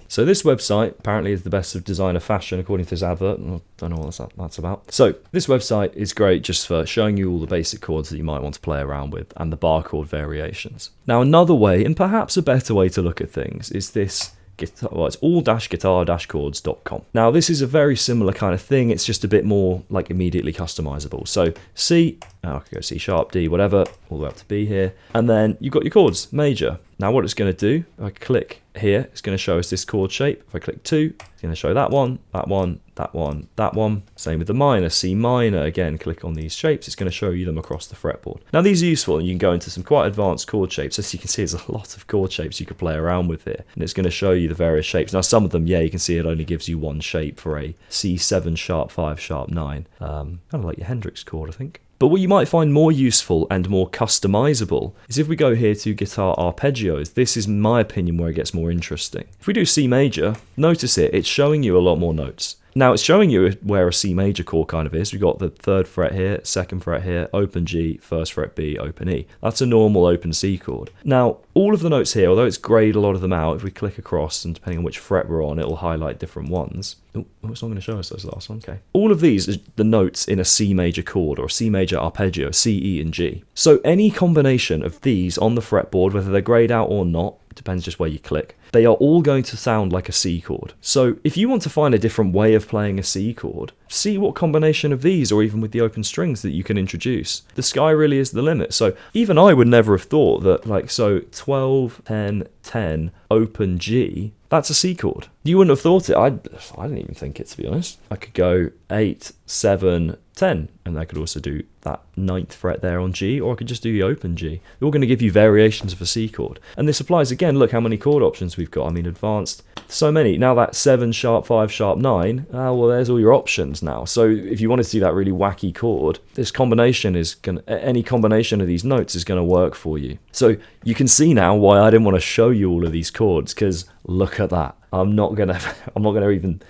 So this website apparently is the best of designer fashion according to his advert. I don't know what that's about. So this website is great just for showing you all the basic chords that you might want to play around with and the bar chord variations. Now another way, and perhaps a better way to look at things, is this guitar, well, it's all-guitar-chords.com. Now this is a very similar kind of thing, it's just a bit more like immediately customizable. So C, I could go C sharp, D, whatever, all the way up to B here, and then you've got your chords, major. Now what it's going to do, if I click here, it's going to show us this chord shape. If I click 2, it's going to show that one, that one, that one, that one. Same with the minor, C minor. Again, click on these shapes, it's going to show you them across the fretboard. Now these are useful, and you can go into some quite advanced chord shapes. As you can see, there's a lot of chord shapes you could play around with here, and it's going to show you the various shapes. Now some of them, yeah, you can see it only gives you one shape for a C7 sharp 5 sharp 9. Kind of like your Hendrix chord, I think. But what you might find more useful and more customizable is if we go here to guitar arpeggios. This is, in my opinion, where it gets more interesting. If we do C major, notice it's showing you a lot more notes. Now it's showing you where a C major chord kind of is. We've got the 3rd fret here, 2nd fret here, open G, 1st fret B, open E. That's a normal open C chord. Now, all of the notes here, although it's grayed a lot of them out, if we click across and depending on which fret we're on, it'll highlight different ones. Oh, it's not going to show us those last ones. Okay. All of these are the notes in a C major chord or a C major arpeggio, C, E, and G. So any combination of these on the fretboard, whether they're grayed out or not, depends just where you click, they are all going to sound like a C chord. So if you want to find a different way of playing a C chord, see what combination of these, or even with the open strings, that you can introduce. The sky really is the limit. So even I would never have thought that, like, so 12, 10, 10, open G, that's a C chord. You wouldn't have thought it. I didn't even think it, to be honest. I could go 8, 7, 10, and I could also do that 9th fret there on G, or I could just do the open G. They're all going to give you variations of a C chord. And this applies again, look how many chord options we've got. I mean, advanced, so many. Now that 7 sharp 5 sharp 9, well, there's all your options now. So if you wanted to do that really wacky chord, this combination is going to, any combination of these notes is going to work for you. So you can see now why I didn't want to show you all of these chords, because look at that. I'm not gonna even,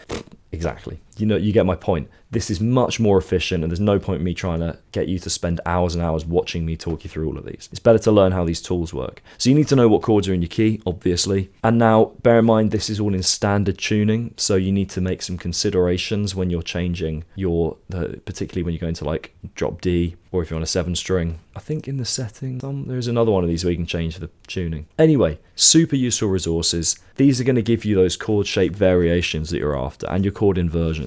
exactly. You know, you get my point. This is much more efficient, and there's no point in me trying to get you to spend hours and hours watching me talk you through all of these. It's better to learn how these tools work. So you need to know what chords are in your key, obviously. And now, bear in mind, this is all in standard tuning, so you need to make some considerations when you're changing your, particularly when you're going to like drop D, or if you're on a 7 string. I think in the setting, there's another one of these where you can change the tuning. Anyway, super useful resources. These are going to give you those chord shape variations that you're after, and your chord inversions.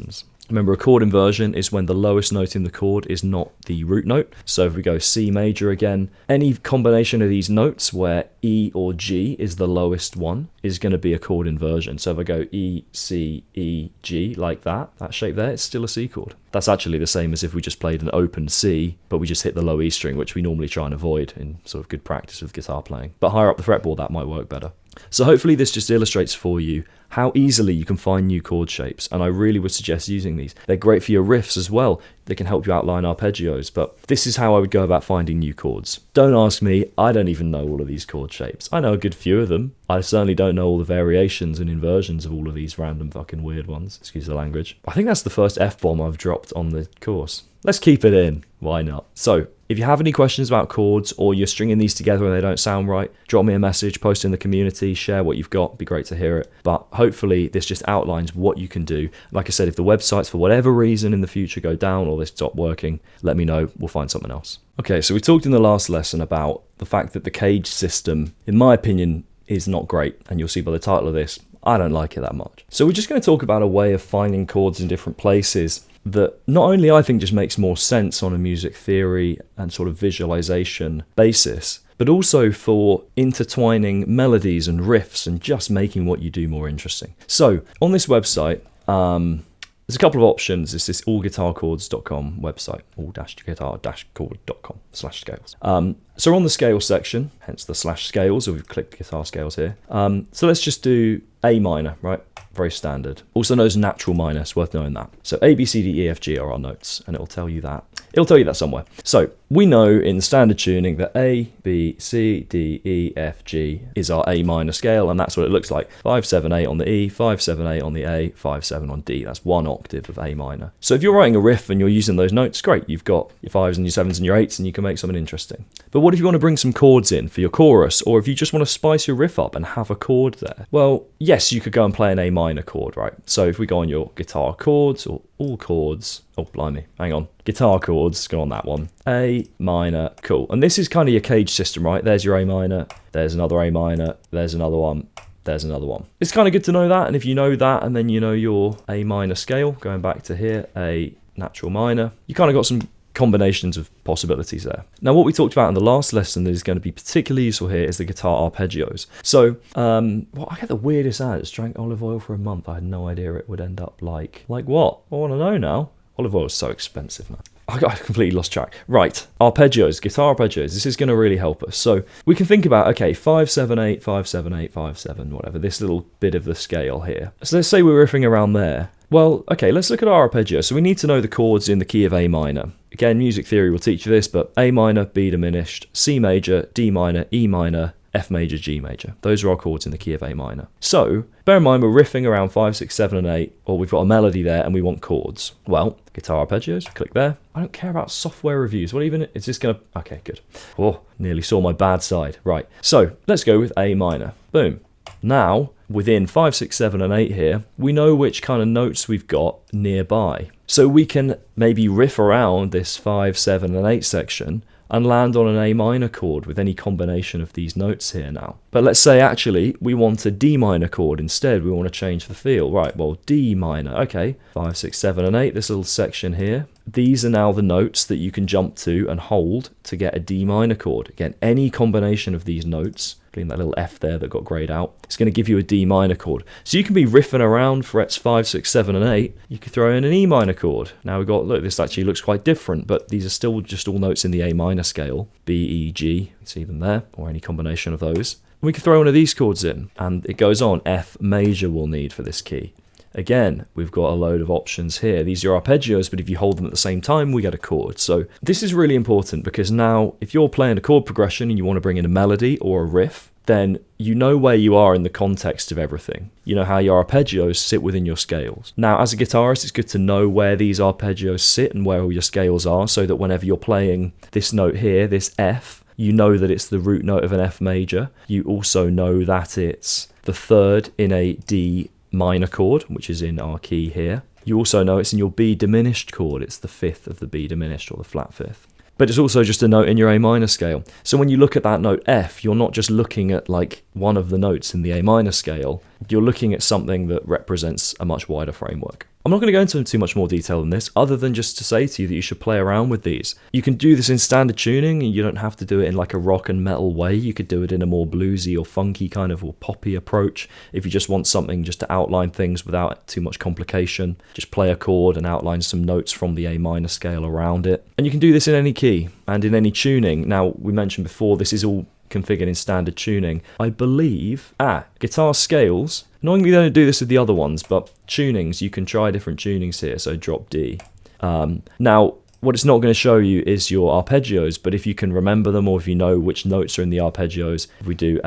Remember, a chord inversion is when the lowest note in the chord is not the root note. So if we go C major again, any combination of these notes where E or G is the lowest one is going to be a chord inversion. So if I go E, C, E, G, like that shape there, it's still a C chord. That's actually the same as if we just played an open C, but we just hit the low E string, which we normally try and avoid in sort of good practice with guitar playing. But higher up the fretboard, that might work better. So hopefully this just illustrates for you how easily you can find new chord shapes, and I really would suggest using these. They're great for your riffs as well. They can help you outline arpeggios, but this is how I would go about finding new chords. Don't ask me, I don't even know all of these chord shapes. I know a good few of them. I certainly don't know all the variations and inversions of all of these random fucking weird ones. Excuse the language. I think that's the first F-bomb I've dropped on the course. Let's keep it in. Why not? So, if you have any questions about chords, or you're stringing these together and they don't sound right, drop me a message, post in the community, share what you've got. It'd be great to hear it. But hopefully this just outlines what you can do. Like I said, if the websites for whatever reason in the future go down or they stop working, let me know. We'll find something else. Okay, so we talked in the last lesson about the fact that the cage system, in my opinion, is not great. And you'll see by the title of this, I don't like it that much. So we're just going to talk about a way of finding chords in different places that not only I think just makes more sense on a music theory and sort of visualization basis, but also for intertwining melodies and riffs and just making what you do more interesting. So on this website, there's a couple of options. It's this allguitarchords.com website, all-guitar-chord.com/scales. So we're on the scale section, hence the /scales, or we've clicked guitar scales here. So let's just do A minor, right? Very standard. Also known as natural minor, it's worth knowing that. So A, B, C, D, E, F, G are our notes, and it'll tell you that. It'll tell you that somewhere. So we know in standard tuning that A, B, C, D, E, F, G is our A minor scale, and that's what it looks like. 5, 7, 8 on the E, 5, 7, 8 on the A, 5, 7 on D. That's one octave of A minor. So if you're writing a riff and you're using those notes, great. You've got your 5s and your 7s and your 8s, and you can make something interesting. But what if you want to bring some chords in for your chorus, or if you just want to spice your riff up and have a chord there? Well, yes, you could go and play an A minor chord, right? So if we go on your guitar chords or all chords, oh blimey, hang on, guitar chords, go on that one, A minor, cool. And this is kind of your cage system, right? There's your A minor, there's another A minor, there's another one, there's another one. It's kind of good to know that, and if you know that, and then you know your A minor scale, going back to here, A natural minor, you kind of got some combinations of possibilities there. Now, what we talked about in the last lesson that is going to be particularly useful here is the guitar arpeggios. So, well, I get the weirdest ads. Drank olive oil for a month. I had no idea it would end up like what? I want to know now. Olive oil is so expensive, man. I completely lost track. Right, arpeggios, guitar arpeggios. This is going to really help us. So we can think about, okay, 5, 7, 8, 5, 7, 8, 5, 7, whatever, this little bit of the scale here. So let's say we're riffing around there. Well, okay, let's look at our arpeggio. So we need to know the chords in the key of A minor. Again, music theory will teach you this, but A minor, B diminished, C major, D minor, E minor, F major, G major. Those are our chords in the key of A minor. So bear in mind we're riffing around 5, 6, 7 and 8, or we've got a melody there and we want chords. Well, guitar arpeggios, click there. I don't care about software reviews. What even, is this gonna, okay, good. Oh, nearly saw my bad side. Right, so let's go with A minor. Boom. Now, within 5, 6, 7 and 8 here, we know which kind of notes we've got nearby. So we can maybe riff around this 5, 7 and 8 section and land on an A minor chord with any combination of these notes here now. But let's say actually we want a D minor chord instead. We want to change the feel. Right, well, D minor. Okay, 5, 6, 7 and 8, this little section here. These are now the notes that you can jump to and hold to get a D minor chord. Again, any combination of these notes, including that little F there that got grayed out, it's going to give you a D minor chord. So you can be riffing around frets 5, 6, 7 and 8. You could throw in an E minor chord. Now we've got, look, this actually looks quite different, but these are still just all notes in the A minor scale. B, E, G, see them there, or any combination of those. We could throw one of these chords in, and it goes on. F major we'll need for this key. Again, we've got a load of options here. These are arpeggios, but if you hold them at the same time, we get a chord. So this is really important because now if you're playing a chord progression and you want to bring in a melody or a riff, then you know where you are in the context of everything. You know how your arpeggios sit within your scales. Now, as a guitarist, it's good to know where these arpeggios sit and where all your scales are so that whenever you're playing this note here, this F, you know that it's the root note of an F major. You also know that it's the third in a D minor chord, which is in our key here. You also know it's in your B diminished chord. It's the fifth of the B diminished, or the flat fifth. But it's also just a note in your A minor scale. So when you look at that note F, you're not just looking at like one of the notes in the A minor scale. You're looking at something that represents a much wider framework. I'm not going to go into too much more detail than this, other than just to say to you that you should play around with these. You can do this in standard tuning, and you don't have to do it in like a rock and metal way. You could do it in a more bluesy or funky kind of or poppy approach. If you just want something just to outline things without too much complication, just play a chord and outline some notes from the A minor scale around it. And you can do this in any key and in any tuning. Now, we mentioned before, this is all configured in standard tuning. I believe, guitar scales, normally they don't do this with the other ones, but tunings, you can try different tunings here, so drop D. Now, what it's not going to show you is your arpeggios, but if you can remember them, or if you know which notes are in the arpeggios, if we do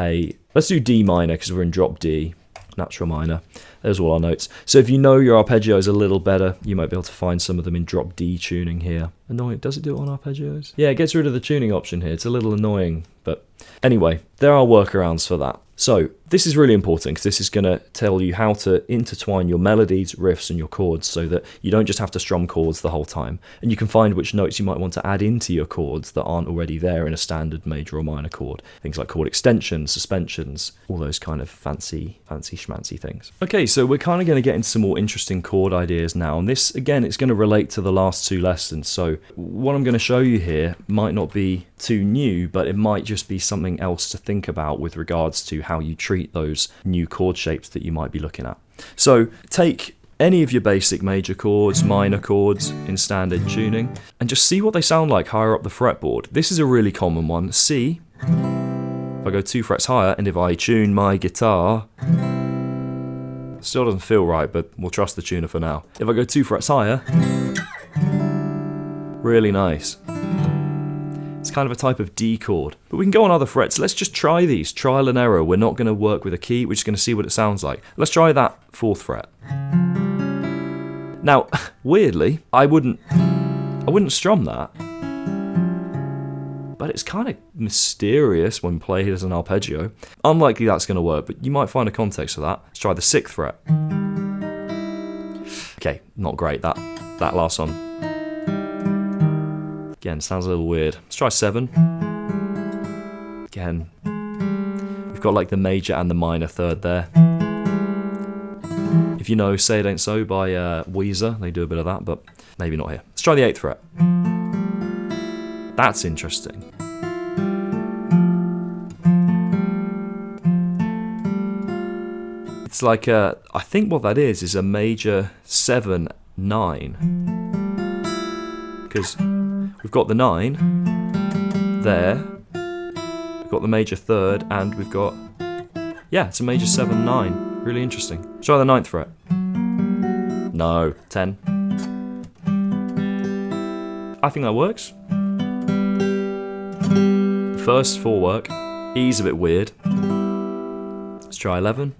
let's do D minor, because we're in drop D, natural minor. There's all our notes. So if you know your arpeggios a little better, you might be able to find some of them in drop D tuning here. Annoying, does it do it on arpeggios? Yeah, it gets rid of the tuning option here. It's a little annoying, but anyway, there are workarounds for that. So this is really important because this is going to tell you how to intertwine your melodies, riffs, and your chords so that you don't just have to strum chords the whole time. And you can find which notes you might want to add into your chords that aren't already there in a standard major or minor chord. Things like chord extensions, suspensions, all those kind of fancy schmancy things. Okay, so we're kind of going to get into some more interesting chord ideas now. And this, again, it's going to relate to the last two lessons. So what I'm going to show you here might not be too new, but it might just be something else to think about with regards to how you treat those new chord shapes that you might be looking at. So take any of your basic major chords, minor chords in standard tuning, and just see what they sound like higher up the fretboard. This is a really common one. C, if I go 2 frets higher, and if I tune my guitar, still doesn't feel right, but we'll trust the tuner for now. If I go 2 frets higher, really nice. It's kind of a type of D chord. But we can go on other frets. Let's just try these. Trial and error. We're not going to work with a key. We're just going to see what it sounds like. Let's try that 4th fret. Now, weirdly, I wouldn't strum that. But it's kind of mysterious when played as an arpeggio. Unlikely that's going to work, but you might find a context for that. Let's try the 6th fret. Okay, not great, that last one. Again, sounds a little weird. Let's try 7. Again, we've got like the major and the minor third there. If you know Say It Ain't So by Weezer, they do a bit of that, but maybe not here. Let's try the 8th fret. That's interesting. It's like I think what that is a major 7, 9. Because we've got the 9 there, we've got the major 3rd, and we've got, yeah, it's a major 7, 9. Really interesting. Try the 9th fret. No, 10. I think that works. First 4 work. E's a bit weird. Let's try 11.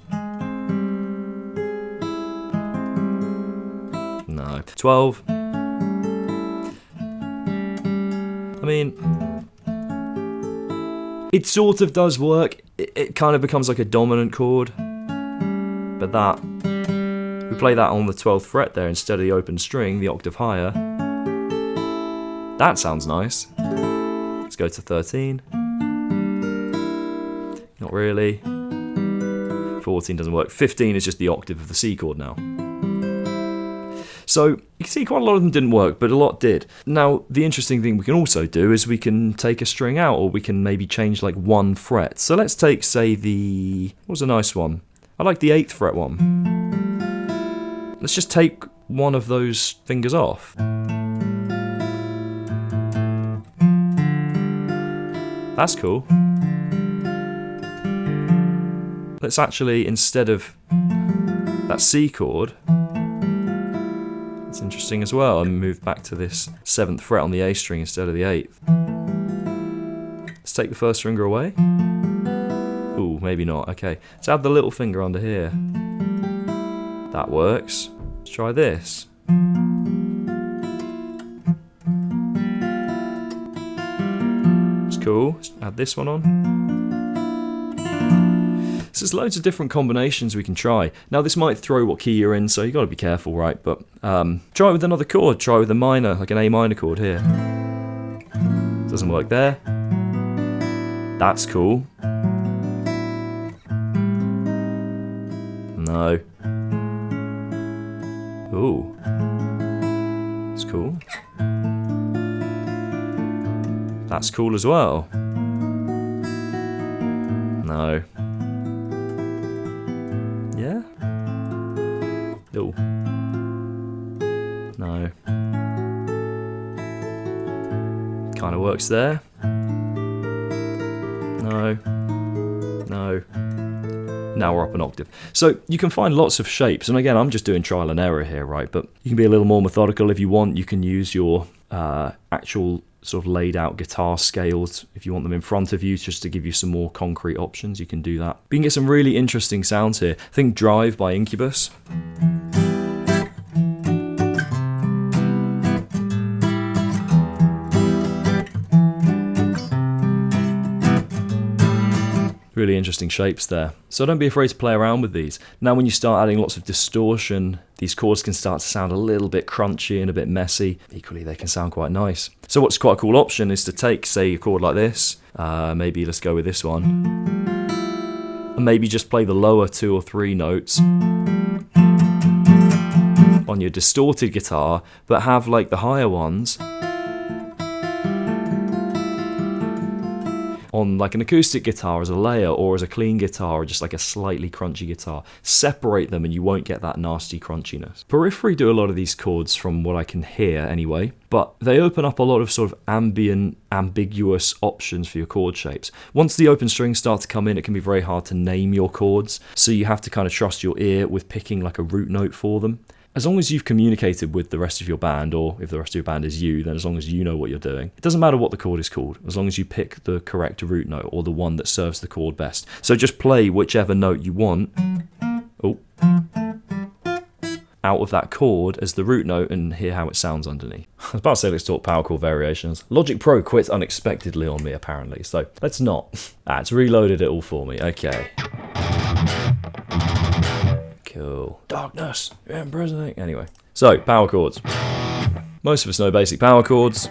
No. 12. I mean, it sort of does work. It kind of becomes like a dominant chord. But that, we play that on the 12th fret there instead of the open string, the octave higher. That sounds nice. Let's go to 13. Not really. 14 doesn't work. 15 is just the octave of the C chord now. So you can see quite a lot of them didn't work, but a lot did. Now, the interesting thing we can also do is we can take a string out, or we can maybe change like one fret. So let's take, say, what was a nice one? I like the 8th fret one. Let's just take one of those fingers off. That's cool. Let's actually, instead of that C chord, that's interesting as well, and move back to this 7th fret on the A string instead of the 8th. Let's take the first finger away. Ooh, maybe not. Okay, let's add the little finger under here. That works. Let's try this. It's cool. Let's add this one on. So there's loads of different combinations we can try. Now this might throw what key you're in, so you got to be careful, right? But try it with another chord. Try it with a minor, like an A minor chord here. Doesn't work there. That's cool. No. Ooh. That's cool. That's cool as well. No. Yeah? Oh. No. Kind of works there. No. No. Now we're up an octave. So you can find lots of shapes, and again, I'm just doing trial and error here, right? But you can be a little more methodical if you want. You can use your actual sort of laid out guitar scales if you want them in front of you, just to give you some more concrete options. You can do that. But you can get some really interesting sounds here. I think Drive by Incubus. Really interesting shapes there. So don't be afraid to play around with these. Now when you start adding lots of distortion, these chords can start to sound a little bit crunchy and a bit messy. Equally, they can sound quite nice. So what's quite a cool option is to take, say, a chord like this. Maybe let's go with this one. And maybe just play the lower 2 or 3 notes on your distorted guitar, but have like the higher ones on like an acoustic guitar as a layer, or as a clean guitar, or just like a slightly crunchy guitar. Separate them and you won't get that nasty crunchiness. Periphery do a lot of these chords from what I can hear anyway, but they open up a lot of sort of ambient, ambiguous options for your chord shapes. Once the open strings start to come in, it can be very hard to name your chords, so you have to kind of trust your ear with picking like a root note for them. As long as you've communicated with the rest of your band, or if the rest of your band is you, then as long as you know what you're doing, it doesn't matter what the chord is called, as long as you pick the correct root note, or the one that serves the chord best. So just play whichever note you want out of that chord as the root note, and hear how it sounds underneath. I was about to say let's talk power chord variations. Logic Pro quit unexpectedly on me apparently, so let's not. It's reloaded it all for me. Okay. Cool. Darkness, you're imprisoning. Anyway, so power chords. Most of us know basic power chords.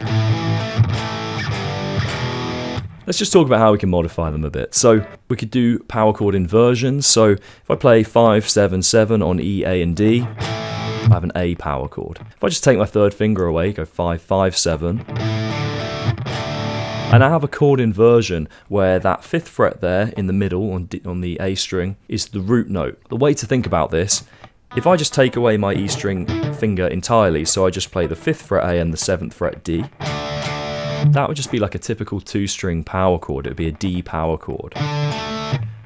Let's just talk about how we can modify them a bit. So we could do power chord inversions. So if I play 5, 7, 7 on E, A, and D, I have an A power chord. If I just take my third finger away, go 5, 5, 7. And I have a chord inversion where that 5th fret there in the middle on the A string is the root note. The way to think about this, if I just take away my E string finger entirely, so I just play the 5th fret A and the 7th fret D, that would just be like a typical 2-string power chord. It would be a D power chord.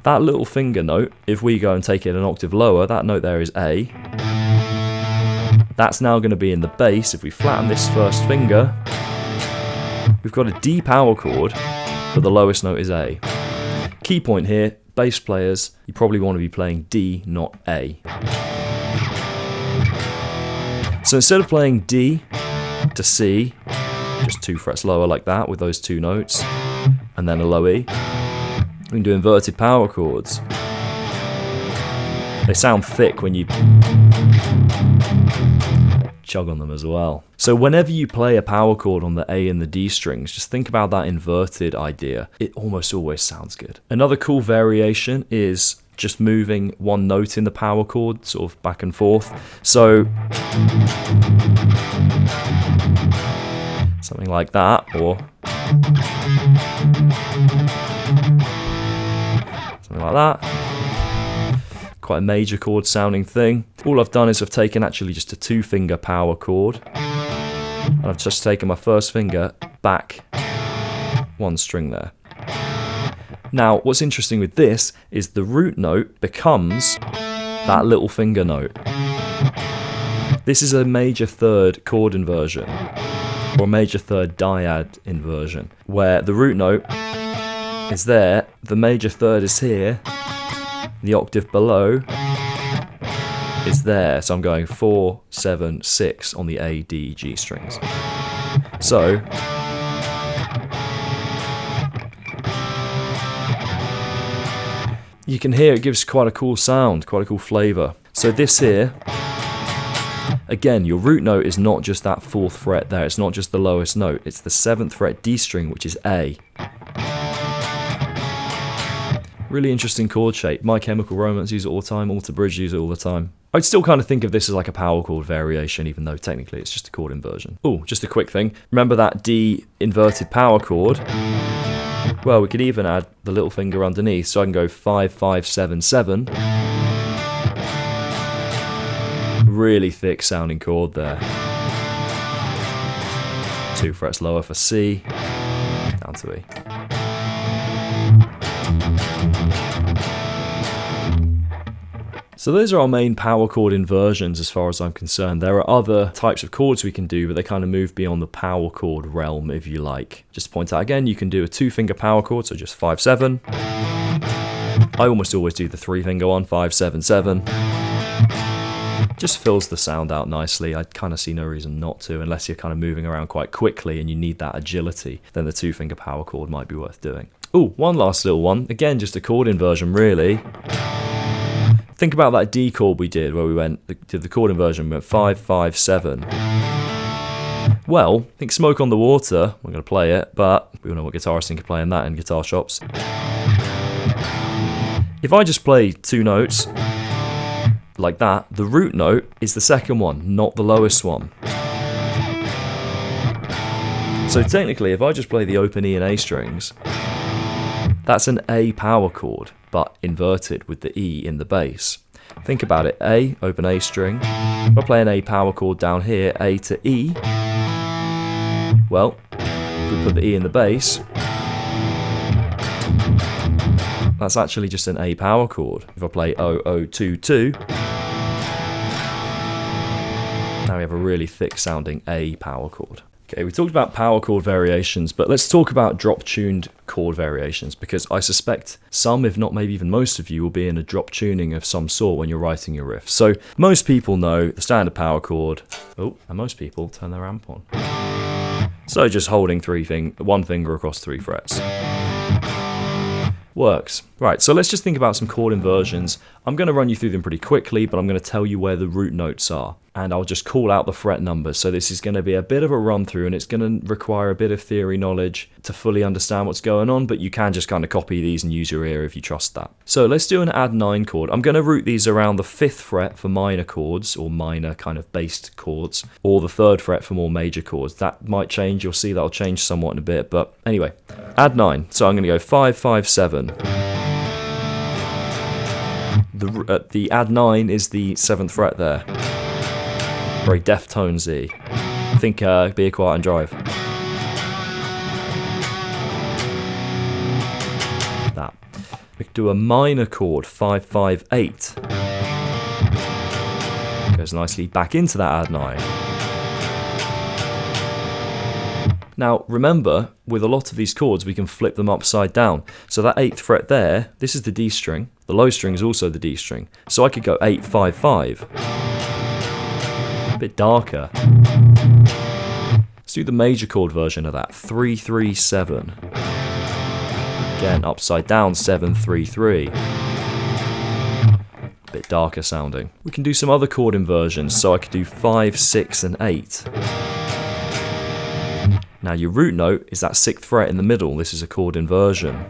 That little finger note, if we go and take it an octave lower, that note there is A. That's now going to be in the bass. If we flatten this first finger, we've got a D power chord, but the lowest note is A. Key point here, bass players, you probably want to be playing D, not A. So instead of playing D to C, just 2 frets lower like that with those 2 notes, and then a low E, we can do inverted power chords. They sound thick when you chug on them as well. So whenever you play a power chord on the A and the D strings, just think about that inverted idea. It almost always sounds good. Another cool variation is just moving one note in the power chord, sort of back and forth. So something like that, or something like that. Quite a major chord sounding thing. All I've done is I've taken actually just a 2-finger power chord, and I've just taken my first finger back 1 string there. Now, what's interesting with this is the root note becomes that little finger note. This is a major third chord inversion, or a major third dyad inversion, where the root note is there, the major third is here, the octave below is there. So I'm going 4, 7, 6 on the A, D, G strings. So you can hear it gives quite a cool sound, quite a cool flavour. So this here, again, your root note is not just that 4th fret there, it's not just the lowest note, it's the 7th fret D string, which is A. Really interesting chord shape. My Chemical Romance use it all the time, Alter Bridge use it all the time. I'd still kind of think of this as like a power chord variation, even though technically it's just a chord inversion. Oh, just a quick thing. Remember that D inverted power chord? Well, we could even add the little finger underneath, so I can go 5, 5, 7, 7. Really thick sounding chord there. 2 frets lower for C, down to E. So those are our main power chord inversions as far as I'm concerned. There are other types of chords we can do, but they kind of move beyond the power chord realm, if you like. Just to point out again, you can do a 2-finger power chord, so just 5, 7. I almost always do the 3-finger one, 5, 7, 7. Just fills the sound out nicely. I kind of see no reason not to, unless you're kind of moving around quite quickly and you need that agility, then the 2-finger power chord might be worth doing. Oh, one last little one. Again, just a chord inversion, really. Think about that D chord we did, where we did the chord inversion, we went 5, 5, 7. Well, think Smoke on the Water, we're going to play it, but we all know what guitarists think of playing that in guitar shops. If I just play 2 notes, like that, the root note is the second one, not the lowest one. So technically, if I just play the open E and A strings, that's an A power chord, but inverted with the E in the bass. Think about it, A, open A string. If I play an A power chord down here, A to E, well, if we put the E in the bass, that's actually just an A power chord. If I play O, O, 2, 2, now we have a really thick sounding A power chord. Okay, we talked about power chord variations, but let's talk about drop-tuned chord variations, because I suspect some, if not maybe even most of you, will be in a drop tuning of some sort when you're writing your riff. So most people know the standard power chord. Oh, and most people turn their amp on. So just holding 1 finger across 3 frets. Works. Right, so let's just think about some chord inversions. I'm going to run you through them pretty quickly, but I'm going to tell you where the root notes are, and I'll just call out the fret numbers. So this is going to be a bit of a run through, and it's going to require a bit of theory knowledge to fully understand what's going on, but you can just kind of copy these and use your ear if you trust that. So let's do an add 9 chord. I'm going to root these around the 5th fret for minor chords, or minor kind of based chords, or the 3rd fret for more major chords. That might change, you'll see that'll change somewhat in a bit, but anyway, add 9. So I'm going to go 5, 5, 7. The add 9 is the 7th fret there. Very Deftonesy. Think Be Quiet and Drive. That. We could do a minor chord, 5, 5, 8. Goes nicely back into that add 9. Now remember, with a lot of these chords we can flip them upside down. So that 8th fret there, this is the D string, the low string is also the D string. So I could go 8, 5, 5. A bit darker. Let's do the major chord version of that, 3, 3, 7. Again, upside down, 7, 3, 3. Bit darker sounding. We can do some other chord inversions, so I could do 5, 6 and 8. Now your root note is that 6th fret in the middle. This is a chord inversion.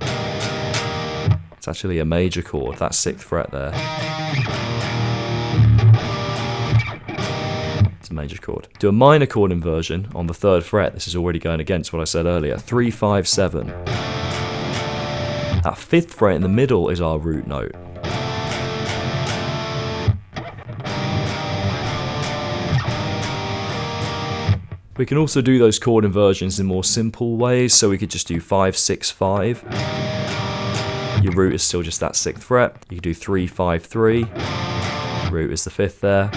It's actually a major chord, that 6th fret there. It's a major chord. Do a minor chord inversion on the 3rd fret. This is already going against what I said earlier. 3, 5, 7. That 5th fret in the middle is our root note. We can also do those chord inversions in more simple ways, so we could just do 5, 6, 5. Your root is still just that 6th fret. You could do 3, 5, 3. Root is the 5th there.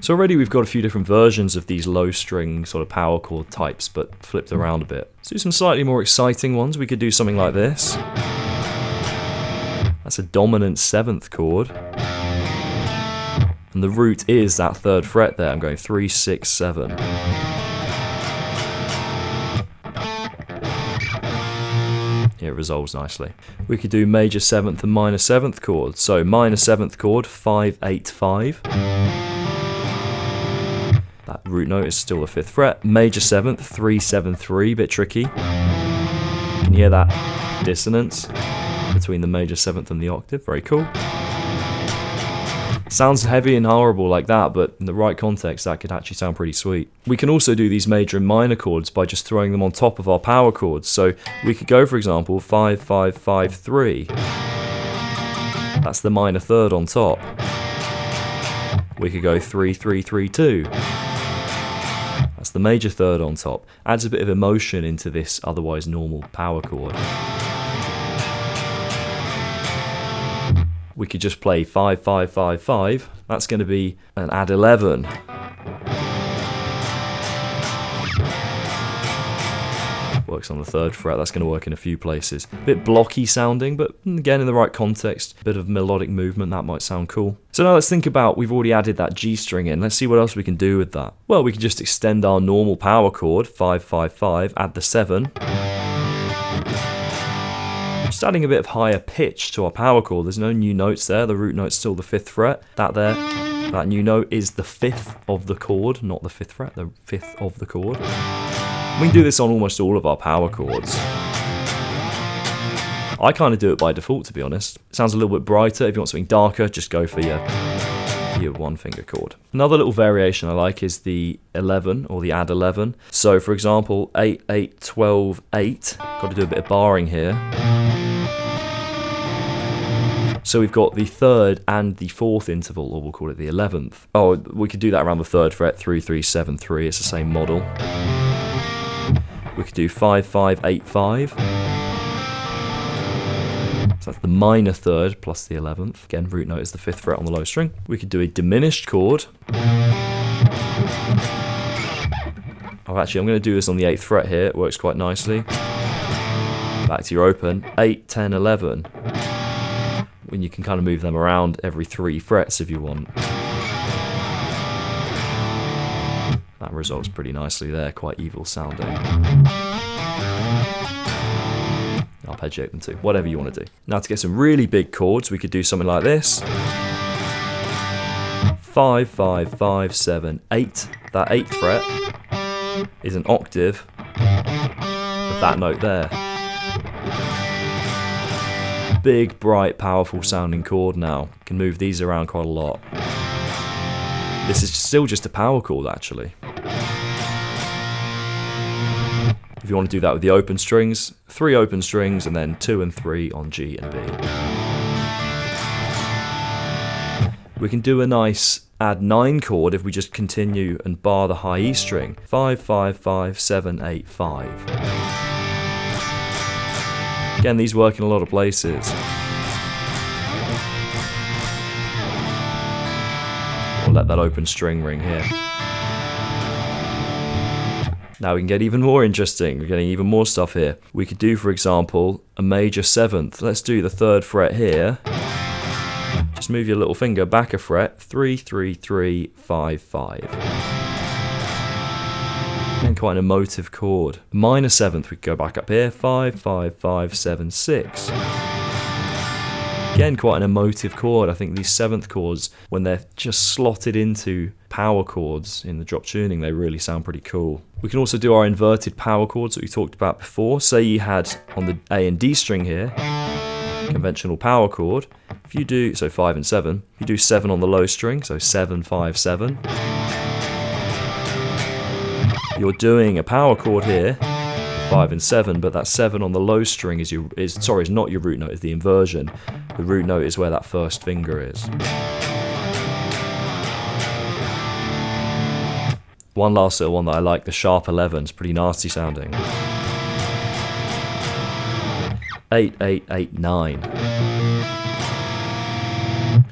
So already we've got a few different versions of these low string sort of power chord types, but flipped around a bit. Let's do some slightly more exciting ones. We could do something like this. That's a dominant 7th chord. And the root is that 3rd fret there. I'm going 3, 6, 7. Here it resolves nicely. We could do major 7th and minor 7th chords. So minor 7th chord, 5, 8, 5. That root note is still the 5th fret. Major 7th, 3, 7, 3. Bit tricky. Can you hear that dissonance between the major 7th and the octave? Very cool. Sounds heavy and horrible like that, but in the right context that could actually sound pretty sweet. We can also do these major and minor chords by just throwing them on top of our power chords. So we could go, for example, 5, 5, 5, 3. That's the minor 3rd on top. We could go 3, 3, 3, 2. That's the major 3rd on top. Adds a bit of emotion into this otherwise normal power chord. We could just play 5, 5, 5, 5. That's going to be an add 11. Works on the 3rd fret. That's going to work in a few places. A bit blocky sounding, but again in the right context, a bit of melodic movement, that might sound cool. So now let's think about, we've already added that G string in. Let's see what else we can do with that. Well, we can just extend our normal power chord, 5, 5, 5, add the 7. Just adding a bit of higher pitch to our power chord. There's no new notes there. The root note's still the 5th fret. That new note is the 5th of the chord, not the 5th fret, the 5th of the chord. We can do this on almost all of our power chords. I kind of do it by default, to be honest. It sounds a little bit brighter. If you want something darker, just go for your 1-finger chord. Another little variation I like is the 11 or the add 11. So for example, 8, 8, 12, 8. Got to do a bit of barring here. So we've got the 3rd and the 4th interval, or we'll call it the 11th. Oh, we could do that around the 3rd fret, 3, 3, 7, 3. It's the same model. We could do 5, 5, 8, 5. So that's the minor 3rd plus the 11th. Again, root note is the 5th fret on the low string. We could do a diminished chord. Oh, actually, I'm going to do this on the 8th fret here. It works quite nicely. Back to your open. 8, 10, 11. When you can kind of move them around every 3 frets if you want. That resolves pretty nicely there, quite evil sounding. Arpeggiate them too, whatever you want to do. Now to get some really big chords, we could do something like this. 5, 5, 5, 7, 8. That 8th fret is an octave of that note there. Big, bright, powerful sounding chord now. You can move these around quite a lot. This is still just a power chord actually. If you want to do that with the open strings, 3 open strings and then 2 and 3 on G and B. We can do a nice add 9 chord if we just continue and bar the high E string. 5, 5, 5, 7, 8, 5. Again, these work in a lot of places. We'll let that open string ring here. Now we can get even more interesting. We're getting even more stuff here. We could do, for example, a major 7th. Let's do the 3rd fret here. Just move your little finger back a fret. 3, 3, 3, 5, 5. And quite an emotive chord. Minor 7th, we could go back up here. 5, 5, 5, 7, 6. Again, quite an emotive chord. I think these 7th chords, when they're just slotted into power chords in the drop tuning, they really sound pretty cool. We can also do our inverted power chords that we talked about before. Say you had on the A and D string here, conventional power chord. If you do, so 5 and 7, if you do 7 on the low string, so 7, 5, 7, you're doing a power chord here, 5 and 7, but that 7 on the low string is not your root note, it's the inversion. The root note is where that first finger is. One last little one that I like, the sharp 11, it's pretty nasty sounding. 8, 8, 8, 9.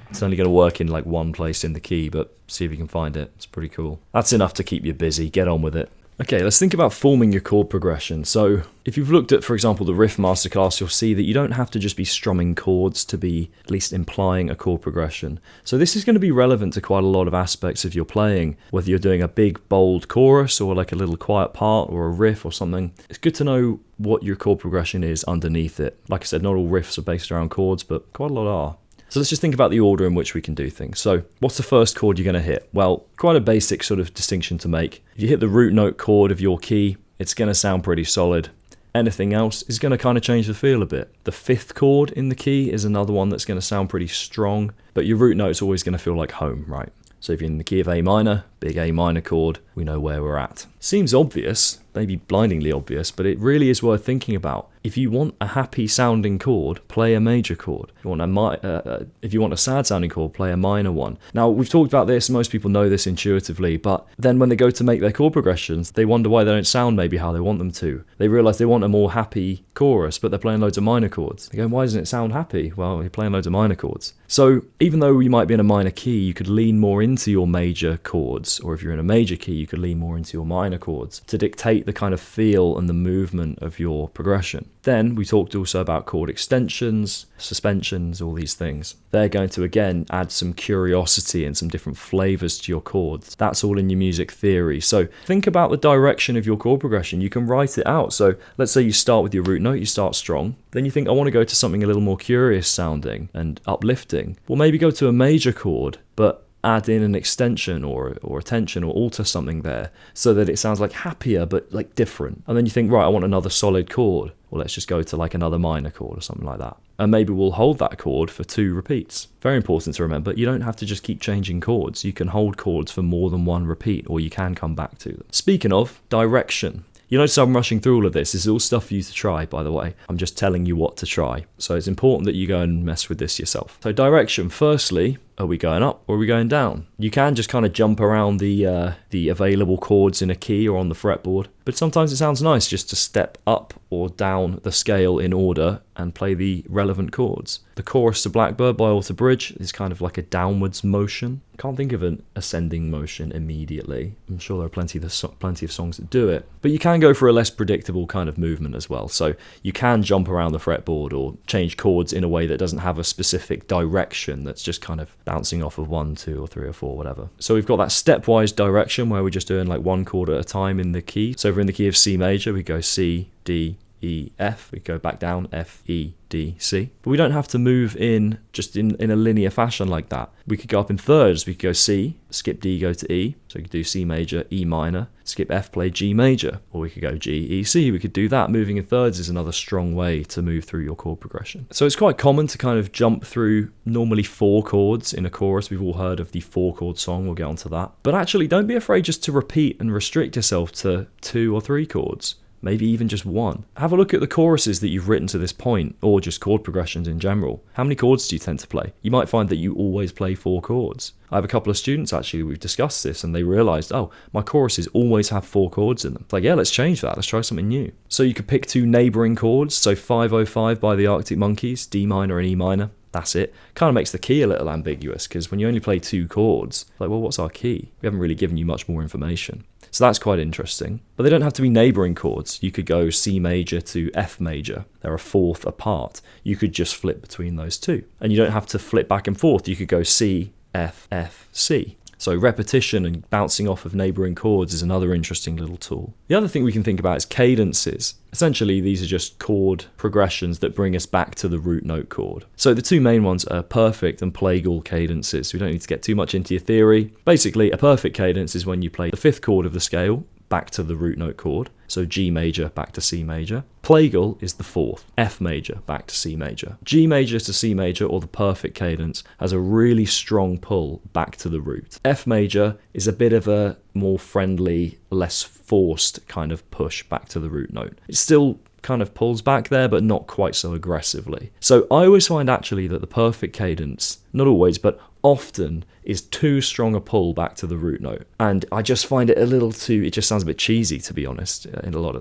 It's only going to work in like one place in the key, but see if you can find it. It's pretty cool. That's enough to keep you busy. Get on with it. Okay, let's think about forming your chord progression. So if you've looked at, for example, the Riff Masterclass, you'll see that you don't have to just be strumming chords to be at least implying a chord progression. So this is going to be relevant to quite a lot of aspects of your playing, whether you're doing a big, bold chorus or like a little quiet part or a riff or something. It's good to know what your chord progression is underneath it. Like I said, not all riffs are based around chords, but quite a lot are. So let's just think about the order in which we can do things. So what's the first chord you're going to hit? Well, quite a basic sort of distinction to make. If you hit the root note chord of your key, it's going to sound pretty solid. Anything else is going to kind of change the feel a bit. The 5th chord in the key is another one that's going to sound pretty strong, but your root note's always going to feel like home, right? So if you're in the key of A minor, big A minor chord, we know where we're at. Seems obvious, maybe blindingly obvious, but it really is worth thinking about. If you want a happy sounding chord, play a major chord. If you want a sad sounding chord, play a minor one. Now, we've talked about this, most people know this intuitively, but then when they go to make their chord progressions, they wonder why they don't sound maybe how they want them to. They realise they want a more happy chorus, but they're playing loads of minor chords. They go, why doesn't it sound happy? Well, you're playing loads of minor chords. So even though you might be in a minor key, you could lean more into your major chords, or if you're in a major key, you could lean more into your minor chords to dictate the kind of feel and the movement of your progression. Then we talked also about chord extensions, suspensions, all these things. They're going to, again, add some curiosity and some different flavors to your chords. That's all in your music theory. So think about the direction of your chord progression. You can write it out. So let's say you start with your root note, you start strong. Then you think, I want to go to something a little more curious sounding and uplifting. Well, maybe go to a major chord, but add in an extension or a tension or alter something there so that it sounds like happier but like different. And then you think, right, I want another solid chord. Well, let's just go to like another minor chord or something like that. And maybe we'll hold that chord for 2 repeats. Very important to remember, you don't have to just keep changing chords. You can hold chords for more than 1 repeat, or you can come back to them. Speaking of direction, you notice I'm rushing through all of this. This is all stuff for you to try, by the way. I'm just telling you what to try. So it's important that you go and mess with this yourself. So direction, firstly, are we going up or are we going down? You can just kind of jump around the available chords in a key or on the fretboard, but sometimes it sounds nice just to step up or down the scale in order and play the relevant chords. The chorus to Blackbird by Alter Bridge is kind of like a downwards motion. Can't think of an ascending motion immediately. I'm sure there are plenty of songs that do it, but you can go for a less predictable kind of movement as well. So you can jump around the fretboard or change chords in a way that doesn't have a specific direction, that's just kind of bouncing off of 1, 2, or 3, or 4, whatever. So we've got that stepwise direction where we're just doing like 1 chord at a time in the key. So if we're in the key of C major, we go C, D, E, F. We go back down, F, E, D, C. But we don't have to move in just in a linear fashion like that. We could go up in thirds. We could go C, skip D, go to E. So we could do C major, E minor, skip F, play G major. Or we could go G, E, C. We could do that. Moving in thirds is another strong way to move through your chord progression. So it's quite common to kind of jump through normally 4 chords in a chorus. We've all heard of the 4-chord song. We'll get onto that. But actually, don't be afraid just to repeat and restrict yourself to 2 or 3 chords. Maybe even just 1. Have a look at the choruses that you've written to this point, or just chord progressions in general. How many chords do you tend to play? You might find that you always play 4 chords. I have a couple of students actually, we've discussed this, and they realised, oh, my choruses always have 4 chords in them. It's like, yeah, let's change that, let's try something new. So you could pick 2 neighbouring chords, so 505 by the Arctic Monkeys, D minor and E minor. That's it. Kind of makes the key a little ambiguous, because when you only play 2 chords, like, well, what's our key? We haven't really given you much more information. So that's quite interesting. But they don't have to be neighbouring chords. You could go C major to F major. They're a fourth apart. You could just flip between those two. And you don't have to flip back and forth. You could go C, F, F, C. So repetition and bouncing off of neighbouring chords is another interesting little tool. The other thing we can think about is cadences. Essentially, these are just chord progressions that bring us back to the root note chord. So the two main ones are perfect and plagal cadences. We don't need to get too much into your theory. Basically, a perfect cadence is when you play the fifth chord of the scale back to the root note chord. So G major back to C major. Plagal is the fourth, F major back to C major. G major to C major, or the perfect cadence, has a really strong pull back to the root. F major is a bit of a more friendly, less forced kind of push back to the root note. It still kind of pulls back there, but not quite so aggressively. So I always find actually that the perfect cadence, not always, but often, is too strong a pull back to the root note, and I just find it a little too, it just sounds a bit cheesy, to be honest, in a lot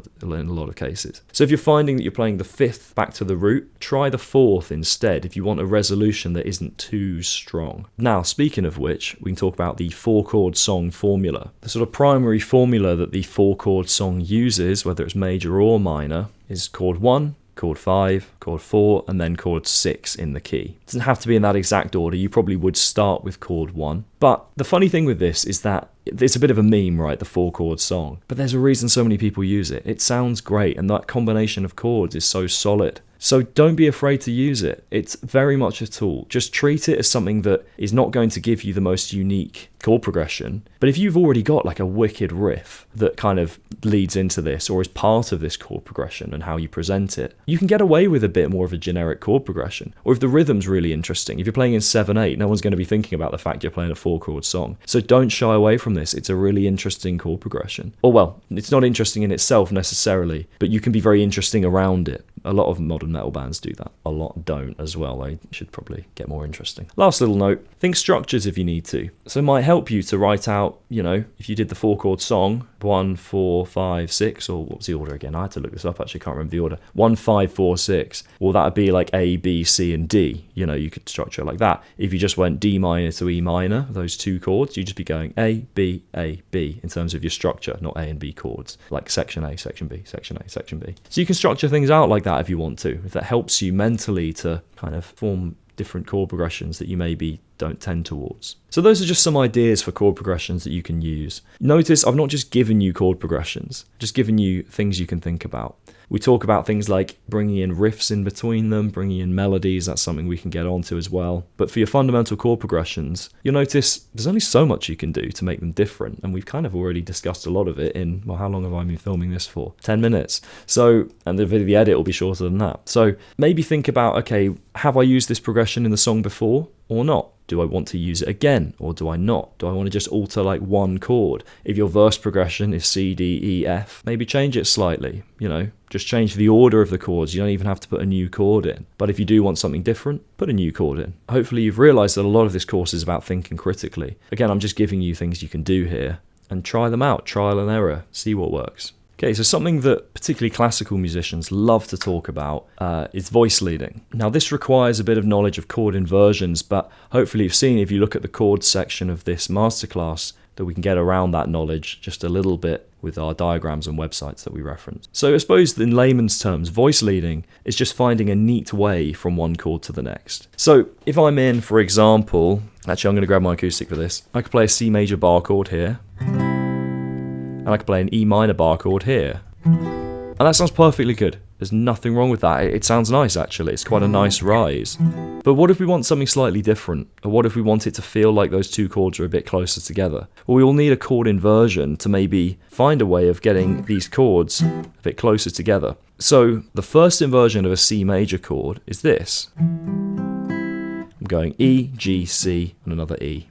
of cases. So if you're finding that you're playing the fifth back to the root, try the fourth instead if you want a resolution that isn't too strong. Now, speaking of which, we can talk about the 4-chord song formula. The sort of primary formula that the 4-chord song uses, whether it's major or minor, is chord 1, chord 5, chord 4, and then chord 6 in the key. It doesn't have to be in that exact order. You probably would start with chord 1. But the funny thing with this is that it's a bit of a meme, right, the 4-chord song. But there's a reason so many people use it. It sounds great, and that combination of chords is so solid. So don't be afraid to use it. It's very much a tool. Just treat it as something that is not going to give you the most unique chord progression. But if you've already got like a wicked riff that kind of leads into this or is part of this chord progression and how you present it, you can get away with a bit more of a generic chord progression. Or if the rhythm's really interesting, if you're playing in 7/8, no one's going to be thinking about the fact you're playing a 4-chord song. So don't shy away from this. It's a really interesting chord progression. Or well, it's not interesting in itself necessarily, but you can be very interesting around it. A lot of modern metal bands do that. A lot don't as well. They should probably get more interesting. Last little note, think structures if you need to. So it might help you to write out, you know, if you did the 4-chord song, 1, 4, 5, 6, or what was the order again? I had to look this up, actually, can't remember the order. 1, 5, 4, 6. Well, that would be like A, B, C, and D. You know, you could structure it like that. If you just went D minor to E minor, those two chords, you'd just be going A, B, in terms of your structure, not A and B chords. Like section A, section B, section A, section B. So you can structure things out like that if you want to, if that helps you mentally to kind of form different chord progressions that you maybe don't tend towards. So those are just some ideas for chord progressions that you can use. Notice I've not just given you chord progressions, just given you things you can think about. We talk about things like bringing in riffs in between them, bringing in melodies. That's something we can get onto as well. But for your fundamental chord progressions, you'll notice there's only so much you can do to make them different. And we've kind of already discussed a lot of it in, well, how long have I been filming this for? 10 minutes. So, and the edit will be shorter than that. So maybe think about, okay, have I used this progression in the song before or not? Do I want to use it again or do I not? Do I want to just alter like one chord? If your verse progression is C, D, E, F, maybe change it slightly, you know, just change the order of the chords. You don't even have to put a new chord in. But if you do want something different, put a new chord in. Hopefully you've realized that a lot of this course is about thinking critically. Again, I'm just giving you things you can do here and try them out, trial and error, see what works. Okay, so something that particularly classical musicians love to talk about is voice leading. Now this requires a bit of knowledge of chord inversions, but hopefully you've seen if you look at the chords section of this masterclass that we can get around that knowledge just a little bit with our diagrams and websites that we reference. So I suppose in layman's terms, voice leading is just finding a neat way from one chord to the next. So if I'm in, for example, actually I'm going to grab my acoustic for this, I could play a C major bar chord here. And I could play an E minor bar chord here. And that sounds perfectly good. There's nothing wrong with that. It sounds nice, actually. It's quite a nice rise. But what if we want something slightly different? Or what if we want it to feel like those two chords are a bit closer together? Well, we will need a chord inversion to maybe find a way of getting these chords a bit closer together. So the first inversion of a C major chord is this. I'm going E, G, C, and another E.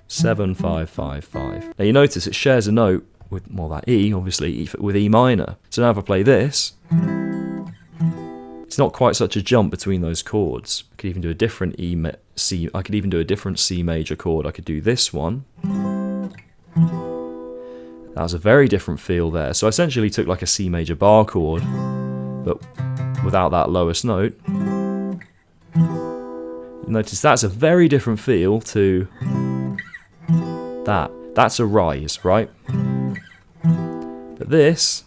7, 5, 5, 5. Now you notice it shares a note with, well, that E, obviously, with E minor. So now if I play this, it's not quite such a jump between those chords. I could even do a different C. I could even do a different C major chord. I could do this one. That was a very different feel there. So I essentially took like a C major bar chord, but without that lowest note. Notice that's a very different feel to that. That's a rise, right? But this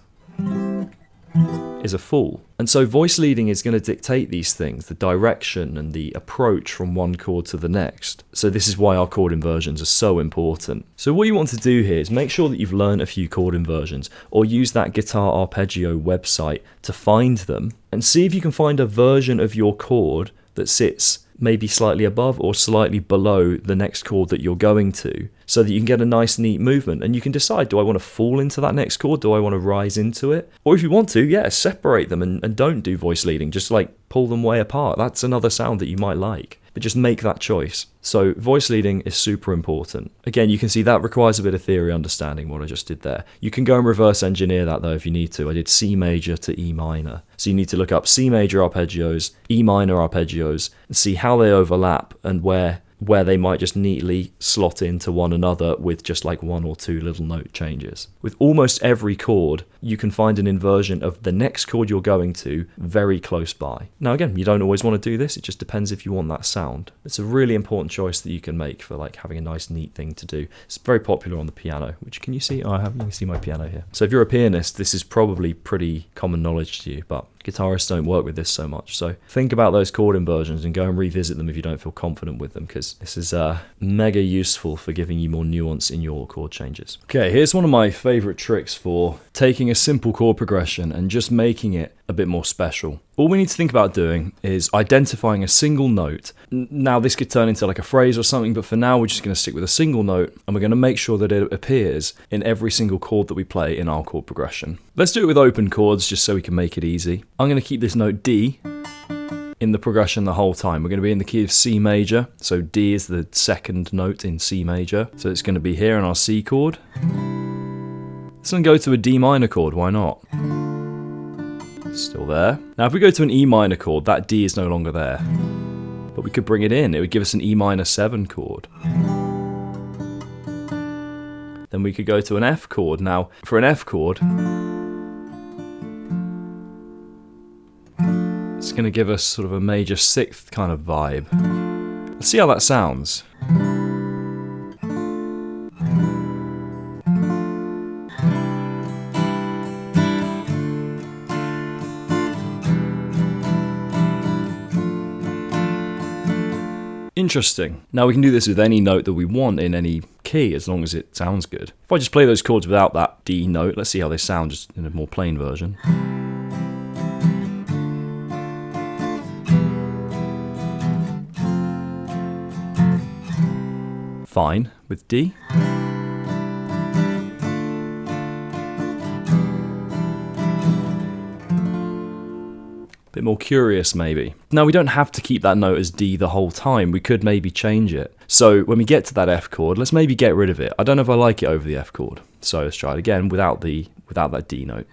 is a fall. And so voice leading is going to dictate these things, the direction and the approach from one chord to the next. So this is why our chord inversions are so important. So what you want to do here is make sure that you've learned a few chord inversions, or use that Guitar Arpeggio website to find them, and see if you can find a version of your chord that sits maybe slightly above or slightly below the next chord that you're going to, so that you can get a nice neat movement, and you can decide, do I want to fall into that next chord, do I want to rise into it? Or if you want to, yeah, separate them and don't do voice leading, just like pull them way apart. That's another sound that you might like, but just make that choice. So voice leading is super important. Again, you can see that requires a bit of theory understanding, what I just did there. You can go and reverse engineer that though if you need to. I did C major to E minor. So you need to look up C major arpeggios, E minor arpeggios, and see how they overlap and where they might just neatly slot into one another with just like one or two little note changes. With almost every chord, you can find an inversion of the next chord you're going to very close by. Now again, you don't always want to do this, it just depends if you want that sound. It's a really important choice that you can make for like having a nice neat thing to do. It's very popular on the piano, which can you see? Oh, you can see my piano here. So if you're a pianist, this is probably pretty common knowledge to you, but guitarists don't work with this so much. So think about those chord inversions and go and revisit them if you don't feel confident with them, because this is mega useful for giving you more nuance in your chord changes. Okay, here's one of my favorite tricks for taking a simple chord progression and just making it a bit more special. All we need to think about doing is identifying a single note. Now this could turn into like a phrase or something, but for now we're just going to stick with a single note, and we're going to make sure that it appears in every single chord that we play in our chord progression. Let's do it with open chords just so we can make it easy. I'm going to keep this note D in the progression the whole time. We're going to be in the key of C major, so D is the second note in C major, so it's going to be here in our C chord. Let's then go to a D minor chord, why not? Still there. Now if we go to an E minor chord, that D is no longer there, but we could bring it in. It would give us an E minor 7 chord. Then we could go to an F chord. Now for an F chord, it's going to give us sort of a major 6th kind of vibe. Let's see how that sounds. Interesting. Now we can do this with any note that we want in any key as long as it sounds good. If I just play those chords without that D note, let's see how they sound just in a more plain version. Fine with D. Bit more curious maybe. Now we don't have to keep that note as D the whole time, we could maybe change it. So when we get to that F chord, let's maybe get rid of it. I don't know if I like it over the F chord. So let's try it again without that D note.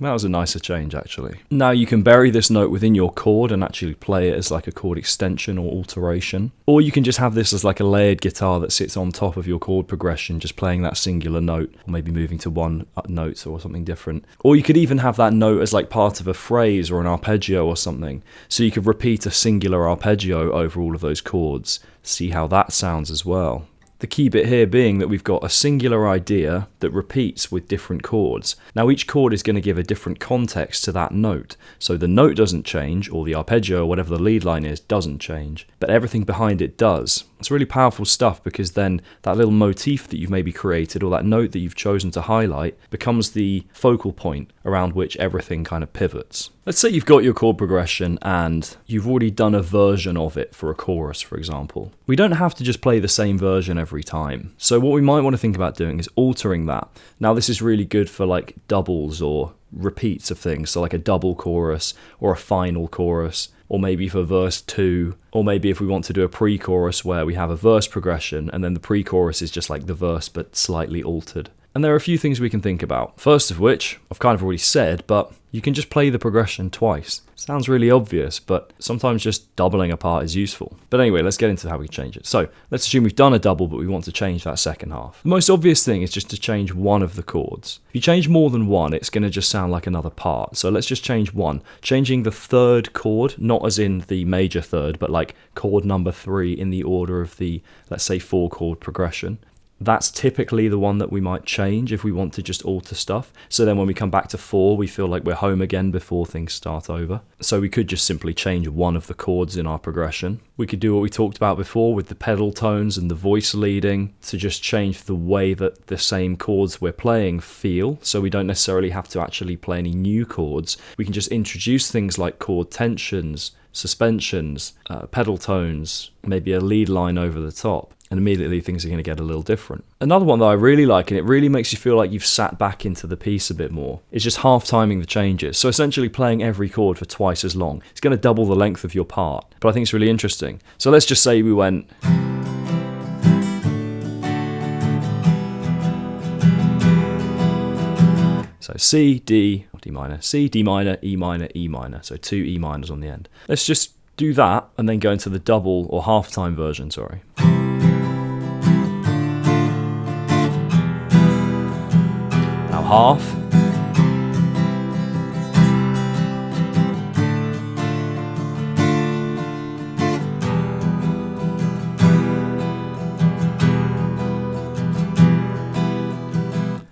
That was a nicer change actually. Now you can bury this note within your chord and actually play it as like a chord extension or alteration. Or you can just have this as like a layered guitar that sits on top of your chord progression, just playing that singular note, or maybe moving to one note or something different. Or you could even have that note as like part of a phrase or an arpeggio or something. So you could repeat a singular arpeggio over all of those chords. See how that sounds as well. The key bit here being that we've got a singular idea that repeats with different chords. Now each chord is going to give a different context to that note. So the note doesn't change, or the arpeggio or whatever the lead line is doesn't change, but everything behind it does. It's really powerful stuff, because then that little motif that you've maybe created, or that note that you've chosen to highlight, becomes the focal point around which everything kind of pivots. Let's say you've got your chord progression and you've already done a version of it for a chorus, for example. We don't have to just play the same version every time. So what we might want to think about doing is altering that. Now this is really good for like doubles or repeats of things, so like a double chorus or a final chorus, or maybe for verse 2, or maybe if we want to do a pre-chorus where we have a verse progression and then the pre-chorus is just like the verse but slightly altered. And there are a few things we can think about. First of which, I've kind of already said, but you can just play the progression twice. Sounds really obvious, but sometimes just doubling a part is useful. But anyway, let's get into how we change it. So let's assume we've done a double, but we want to change that second half. The most obvious thing is just to change one of the chords. If you change more than one, it's going to just sound like another part. So let's just change one. Changing the third chord, not as in the major third, but like chord number 3 in the order of the, let's say, 4-chord progression. That's typically the one that we might change if we want to just alter stuff. So then when we come back to 4, we feel like we're home again before things start over. So we could just simply change one of the chords in our progression. We could do what we talked about before with the pedal tones and the voice leading to just change the way that the same chords we're playing feel. So we don't necessarily have to actually play any new chords. We can just introduce things like chord tensions, suspensions, pedal tones, maybe a lead line over the top. And immediately things are going to get a little different. Another one that I really like, and it really makes you feel like you've sat back into the piece a bit more, is just half-timing the changes. So essentially playing every chord for twice as long. It's going to double the length of your part, but I think it's really interesting. So let's just say we went... So C, D, or D minor, C, D minor, E minor, E minor. So 2 E minors on the end. Let's just do that and then go into the double or half-time version, sorry. Half.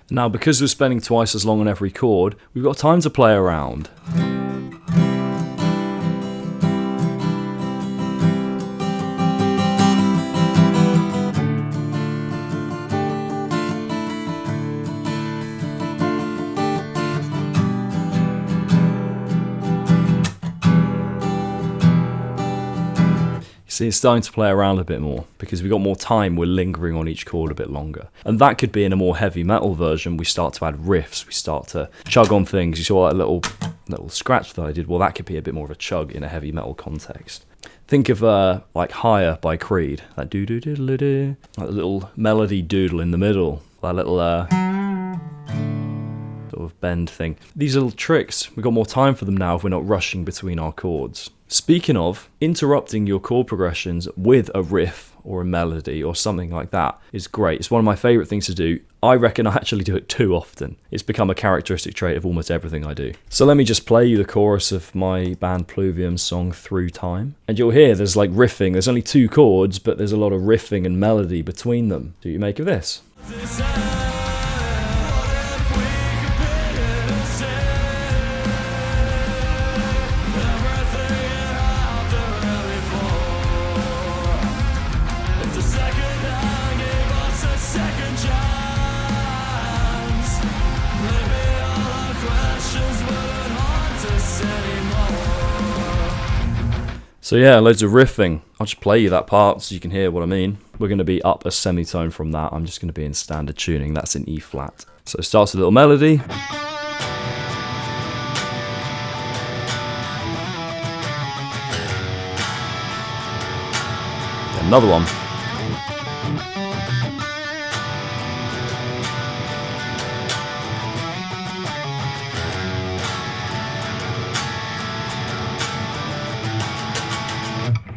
Now, because we're spending twice as long on every chord, we've got time to play around. See, it's starting to play around a bit more because we've got more time, we're lingering on each chord a bit longer. And that could be in a more heavy metal version. We start to add riffs, we start to chug on things. You saw that little scratch that I did. Well, that could be a bit more of a chug in a heavy metal context. Think of like Higher by Creed, that do-do-do-do-do, like the little melody doodle in the middle, that little sort of bend thing. These little tricks, we've got more time for them now if we're not rushing between our chords. Speaking of, interrupting your chord progressions with a riff or a melody or something like that is great. It's one of my favourite things to do. I reckon I actually do it too often. It's become a characteristic trait of almost everything I do. So let me just play you the chorus of my band Pluvium's song Through Time. And you'll hear there's like riffing. There's only 2 chords, but there's a lot of riffing and melody between them. What do you make of this? So yeah, loads of riffing. I'll just play you that part so you can hear what I mean. We're going to be up a semitone from that. I'm just going to be in standard tuning. That's in E flat. So it starts with a little melody. Another one.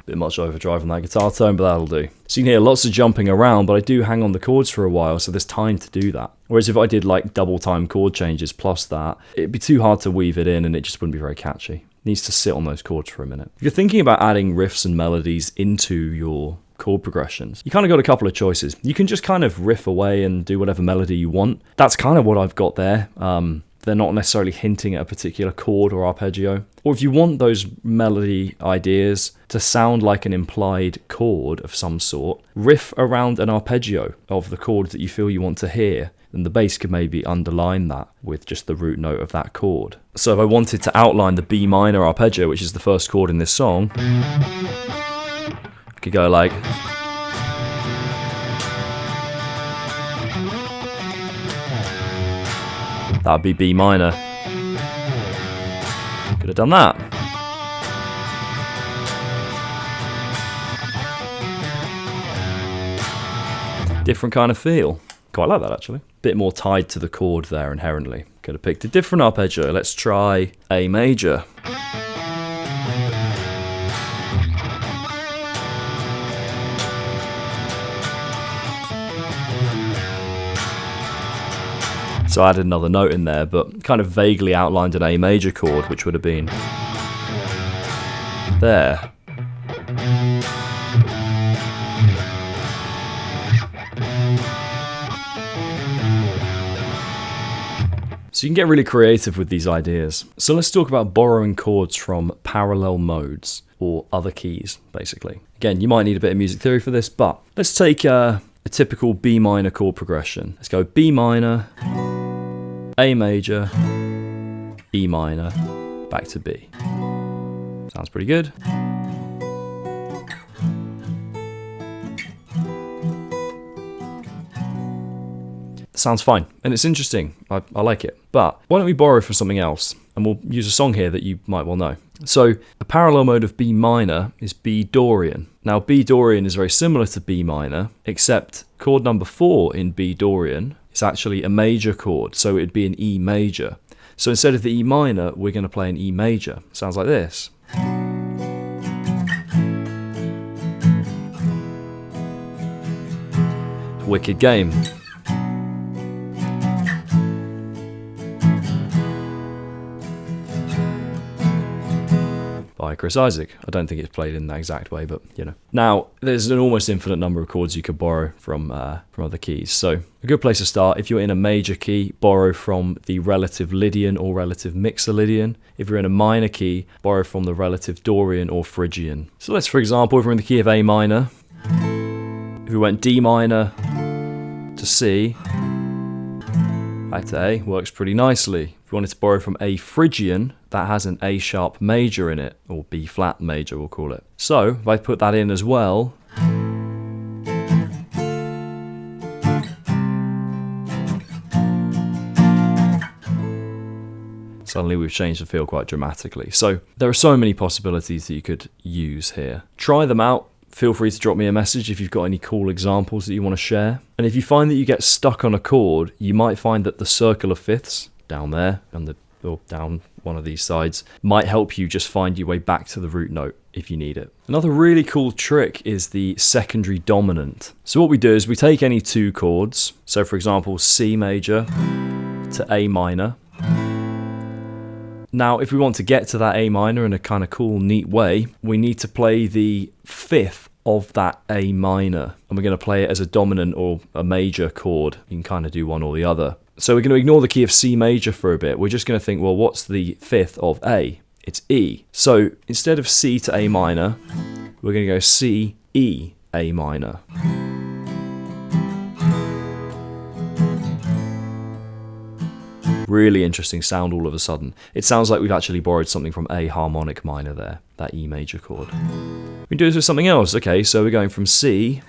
Bit much overdrive on that guitar tone, but that'll do. So you can hear lots of jumping around, but I do hang on the chords for a while, so there's time to do that. Whereas if I did like double time chord changes plus that, it'd be too hard to weave it in and it just wouldn't be very catchy. It needs to sit on those chords for a minute. If you're thinking about adding riffs and melodies into your chord progressions, you kind of got a couple of choices. You can just kind of riff away and do whatever melody you want. That's kind of what I've got there. They're not necessarily hinting at a particular chord or arpeggio. Or if you want those melody ideas to sound like an implied chord of some sort, riff around an arpeggio of the chord that you feel you want to hear, and the bass could maybe underline that with just the root note of that chord. So if I wanted to outline the B minor arpeggio, which is the first chord in this song, I could go like... that would be B minor. Could have done that. Different kind of feel. Quite like that actually. Bit more tied to the chord there inherently. Could have picked a different arpeggio. Let's try A major. So I added another note in there, but kind of vaguely outlined an A major chord, which would have been there. So you can get really creative with these ideas. So let's talk about borrowing chords from parallel modes, or other keys, basically. Again, you might need a bit of music theory for this, but let's take a typical B minor chord progression. Let's go B minor, A major, E minor, back to B. Sounds pretty good. Sounds fine, and it's interesting. I like it. But why don't we borrow from something else? And we'll use a song here that you might well know. So a parallel mode of B minor is B Dorian. Now B Dorian is very similar to B minor, except chord number 4 in B Dorian is actually a major chord, so it'd be an E major. So instead of the E minor, we're going to play an E major. Sounds like this. Wicked game. By Chris Isaak. I don't think it's played in that exact way, but you know. Now, there's an almost infinite number of chords you could borrow from other keys. So a good place to start, if you're in a major key, borrow from the relative Lydian or relative mixer Lydian. If you're in a minor key, borrow from the relative Dorian or Phrygian. So let's, for example, if we're in the key of A minor, if we went D minor to C, back to A, works pretty nicely. If you wanted to borrow from A Phrygian, that has an A sharp major in it, or B flat major we'll call it. So if I put that in as well, suddenly we've changed the feel quite dramatically. So there are so many possibilities that you could use here. Try them out. Feel free to drop me a message if you've got any cool examples that you want to share. And if you find that you get stuck on a chord, you might find that the circle of fifths down there or down one of these sides might help you just find your way back to the root note if you need it. Another really cool trick is the secondary dominant. So what we do is we take any two chords, so for example C major to A minor. Now if we want to get to that A minor in a kind of cool neat way, we need to play the fifth of that A minor, and we're going to play it as a dominant or a major chord. You can kind of do one or the other. So we're going to ignore the key of C major for a bit. We're just going to think, well, what's the fifth of A? It's E. So instead of C to A minor, we're going to go C, E, A minor. Really interesting sound all of a sudden. It sounds like we've actually borrowed something from A harmonic minor there, that E major chord. We can do this with something else. Okay, so we're going from C.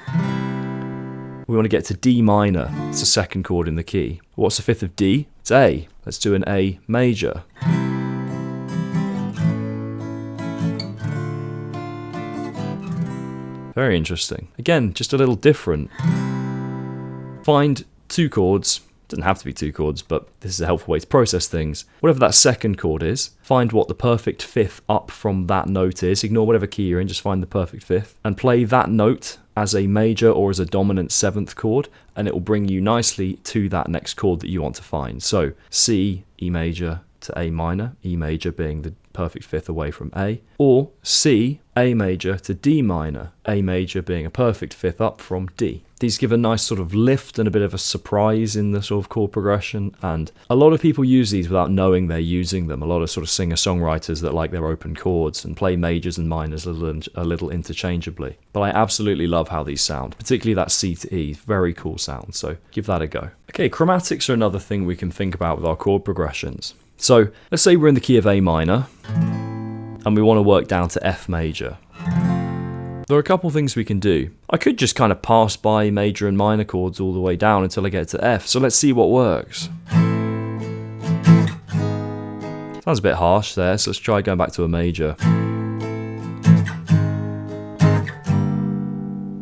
We want to get to D minor. It's the second chord in the key. What's the fifth of D? It's A. Let's do an A major. Very interesting. Again, just a little different. Find two chords. Doesn't have to be two chords, but this is a helpful way to process things. Whatever that second chord is, find what the perfect fifth up from that note is. Ignore whatever key you're in, just find the perfect fifth. And play that note as a major or as a dominant seventh chord, and it will bring you nicely to that next chord that you want to find. So C, E major to A minor, E major being the perfect fifth away from A, or C, A major to D minor, A major being a perfect fifth up from D. These give a nice sort of lift and a bit of a surprise in the sort of chord progression, and a lot of people use these without knowing they're using them. A lot of sort of singer-songwriters that like their open chords and play majors and minors a little interchangeably. But I absolutely love how these sound, particularly that C to E, very cool sound, so give that a go. Okay, chromatics are another thing we can think about with our chord progressions. So let's say we're in the key of A minor, and we want to work down to F major. There are a couple things we can do. I could just kind of pass by major and minor chords all the way down until I get to F, so let's see what works. Sounds a bit harsh there, so let's try going back to a major.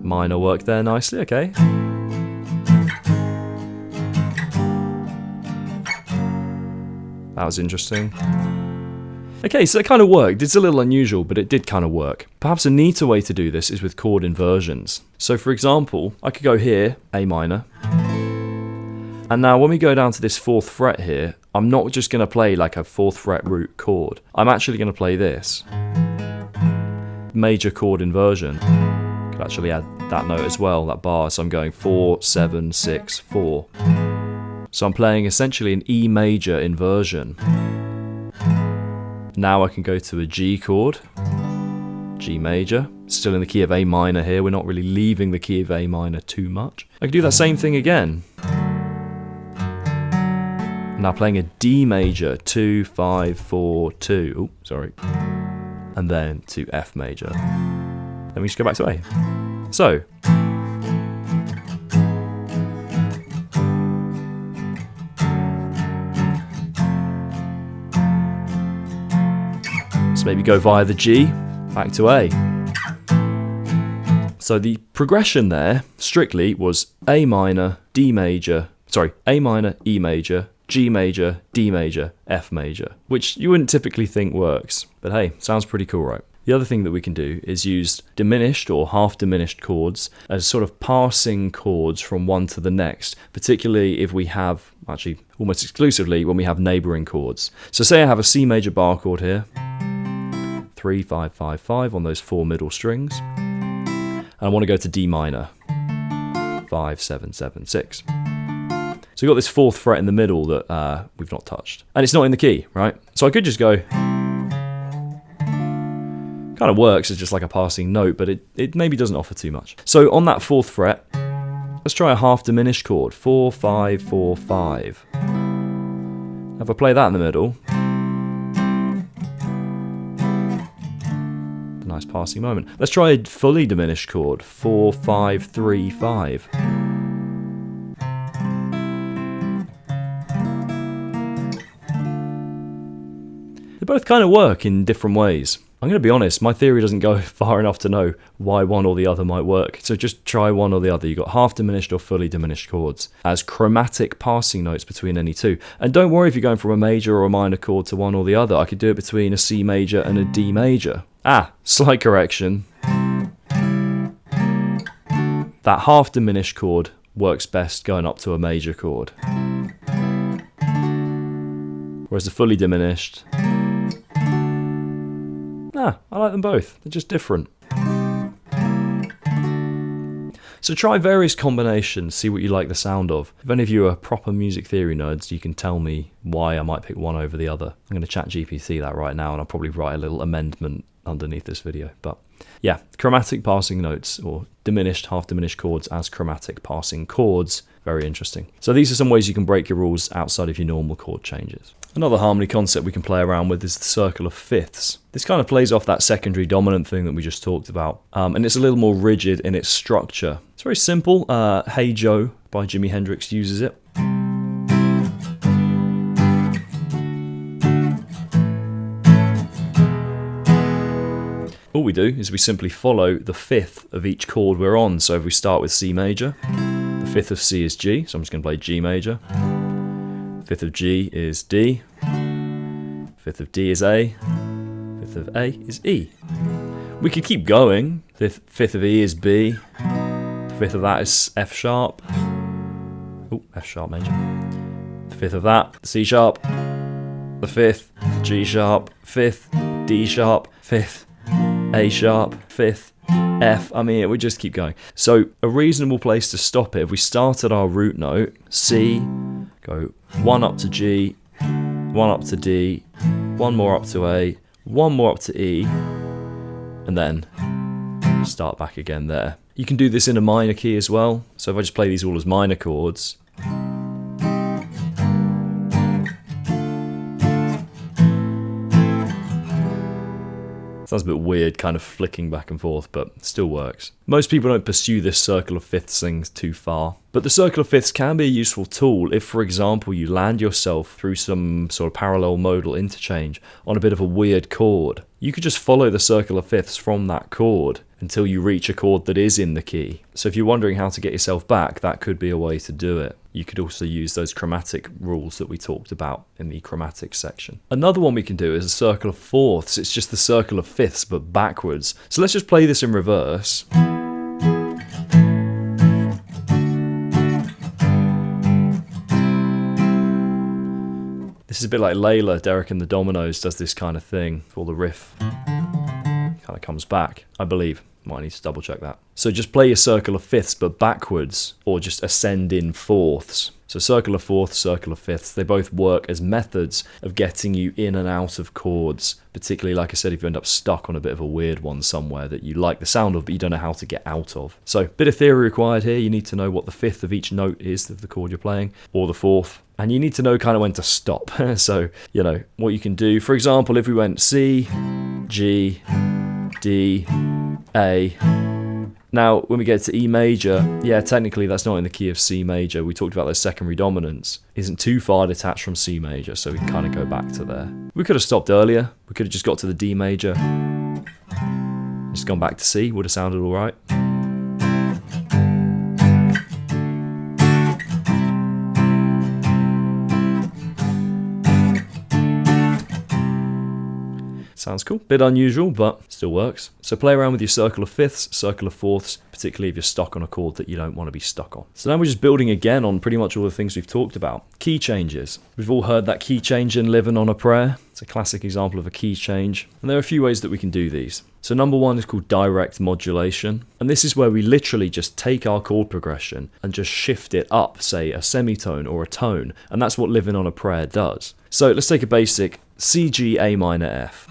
Minor worked there nicely, okay. That was interesting. Okay, so that kind of worked. It's a little unusual, but it did kind of work. Perhaps a neater way to do this is with chord inversions. So for example, I could go here, A minor. And now when we go down to this 4th fret here, I'm not just going to play like a 4th fret root chord. I'm actually going to play this. Major chord inversion. Could actually add that note as well, that bar. So I'm going 4, 7, 6, 4. So I'm playing essentially an E major inversion. Now I can go to a G chord, G major, still in the key of A minor here, we're not really leaving the key of A minor too much. I can do that same thing again. Now playing a D major, 2, 5, 4, 2, oh, sorry, and then to F major. Then we just go back to A. So, maybe go via the G, back to A. So the progression there, strictly, was A minor, D major, sorry, A minor, E major, G major, D major, F major, which you wouldn't typically think works, but hey, sounds pretty cool, right? The other thing that we can do is use diminished or half diminished chords as sort of passing chords from one to the next, particularly if we have, actually almost exclusively when we have neighbouring chords. So say I have a C major bar chord here, 3, 5, 5, 5 on those 4 middle strings, and I want to go to D minor, 5, 7, 7, 6. So we've got this 4th fret in the middle that we've not touched, and it's not in the key, right? So I could just go, kind of works as just like a passing note, but it maybe doesn't offer too much. So on that 4th fret, let's try a half diminished chord, 4, 5, 4, 5. Now if I play that in the middle, nice passing moment. Let's try a fully diminished chord, 4, 5, 3, 5. They both kind of work in different ways. I'm going to be honest, my theory doesn't go far enough to know why one or the other might work, so just try one or the other. You've got half diminished or fully diminished chords as chromatic passing notes between any two. And don't worry if you're going from a major or a minor chord to one or the other. I could do it between a C major and a D major. Slight correction. That half diminished chord works best going up to a major chord. Whereas the fully diminished, I like them both. They're just different. So try various combinations, see what you like the sound of. If any of you are proper music theory nerds, you can tell me why I might pick one over the other. I'm going to chat GPT that right now, and I'll probably write a little amendment underneath this video. But yeah, chromatic passing notes, or diminished, half diminished chords as chromatic passing chords. Very interesting. So these are some ways you can break your rules outside of your normal chord changes. Another harmony concept we can play around with is the circle of fifths. This kind of plays off that secondary dominant thing that we just talked about, and it's a little more rigid in its structure. It's very simple. Hey Joe by Jimi Hendrix uses it. All we do is we simply follow the fifth of each chord we're on. So if we start with C major, the fifth of C is G, so I'm just going to play G major. Fifth of G is D, fifth of D is A, fifth of A is E. We could keep going. Fifth of E is B, the fifth of that is F sharp, F sharp major, the fifth of that, C sharp, the fifth, G sharp, fifth, D sharp, fifth, A sharp, fifth, F. I mean, it would just keep going. So a reasonable place to stop it, if we start at our root note, C, go 1 up to G, 1 up to D, 1 more up to A, 1 more up to E, and then start back again there. You can do this in a minor key as well. So if I just play these all as minor chords, sounds a bit weird, kind of flicking back and forth, but it still works. Most people don't pursue this circle of fifths thing too far. But the circle of fifths can be a useful tool if, for example, you land yourself through some sort of parallel modal interchange on a bit of a weird chord. You could just follow the circle of fifths from that chord until you reach a chord that is in the key. So if you're wondering how to get yourself back, that could be a way to do it. you could also use those chromatic rules that we talked about in the chromatic section. Another one we can do is a circle of fourths. It's just the circle of fifths, but backwards. So let's just play this in reverse. This is a bit like Layla, Derek and the Dominoes does this kind of thing before the riff kind of comes back, I believe. Might need to double check that. So just play your circle of fifths but backwards, or just ascend in fourths. So circle of fourths, circle of fifths, they both work as methods of getting you in and out of chords. Particularly, like I said, if you end up stuck on a bit of a weird one somewhere that you like the sound of but you don't know how to get out of. So bit of theory required here. You need to know what the fifth of each note is of the chord you're playing, or the fourth. And you need to know kind of when to stop. So, you know, what you can do. For example, if we went C, G, D, A. Now, when we get to E major, yeah, technically that's not in the key of C major. We talked about those secondary dominants. Isn't too far detached from C major, so we can kind of go back to there. We could have stopped earlier. We could have just got to the D major. Just gone back to C, would have sounded all right. Sounds cool. Bit unusual, but still works. So play around with your circle of fifths, circle of fourths, particularly if you're stuck on a chord that you don't want to be stuck on. So now we're just building again on pretty much all the things we've talked about. Key changes. We've all heard that key change in Living on a Prayer. It's a classic example of a key change. And there are a few ways that we can do these. So number one is called direct modulation. And this is where we literally just take our chord progression and just shift it up, say a semitone or a tone. And that's what Living on a Prayer does. So let's take a basic C, G, A minor, F.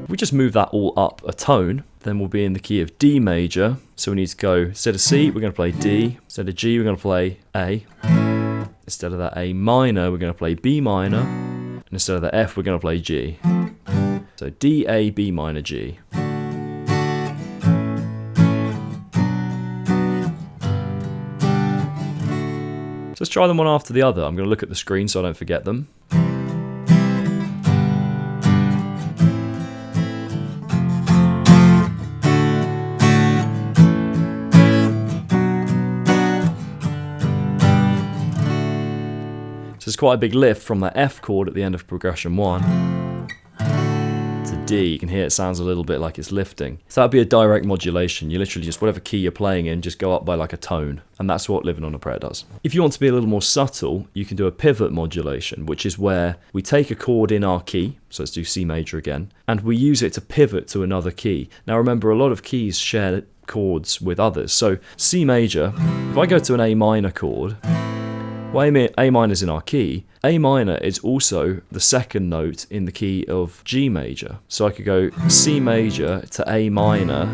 If we just move that all up a tone, then we'll be in the key of D major. So we need to go, instead of C, we're going to play D. Instead of G, we're going to play A. Instead of that A minor, we're going to play B minor. And instead of the F, we're going to play G. So D, A, B minor, G. So let's try them one after the other. I'm going to look at the screen so I don't forget them. So it's quite a big lift from that F chord at the end of progression 1 to D. You can hear it sounds a little bit like it's lifting. So that'd be a direct modulation. You literally just, whatever key you're playing in, just go up by like a tone. And that's what Living on a Prayer does. If you want to be a little more subtle, you can do a pivot modulation, which is where we take a chord in our key, so let's do C major again, and we use it to pivot to another key. Now remember, a lot of keys share chords with others. So C major, if I go to an A minor chord, well, A minor is in our key. A minor is also the second note in the key of G major. So I could go C major to A minor.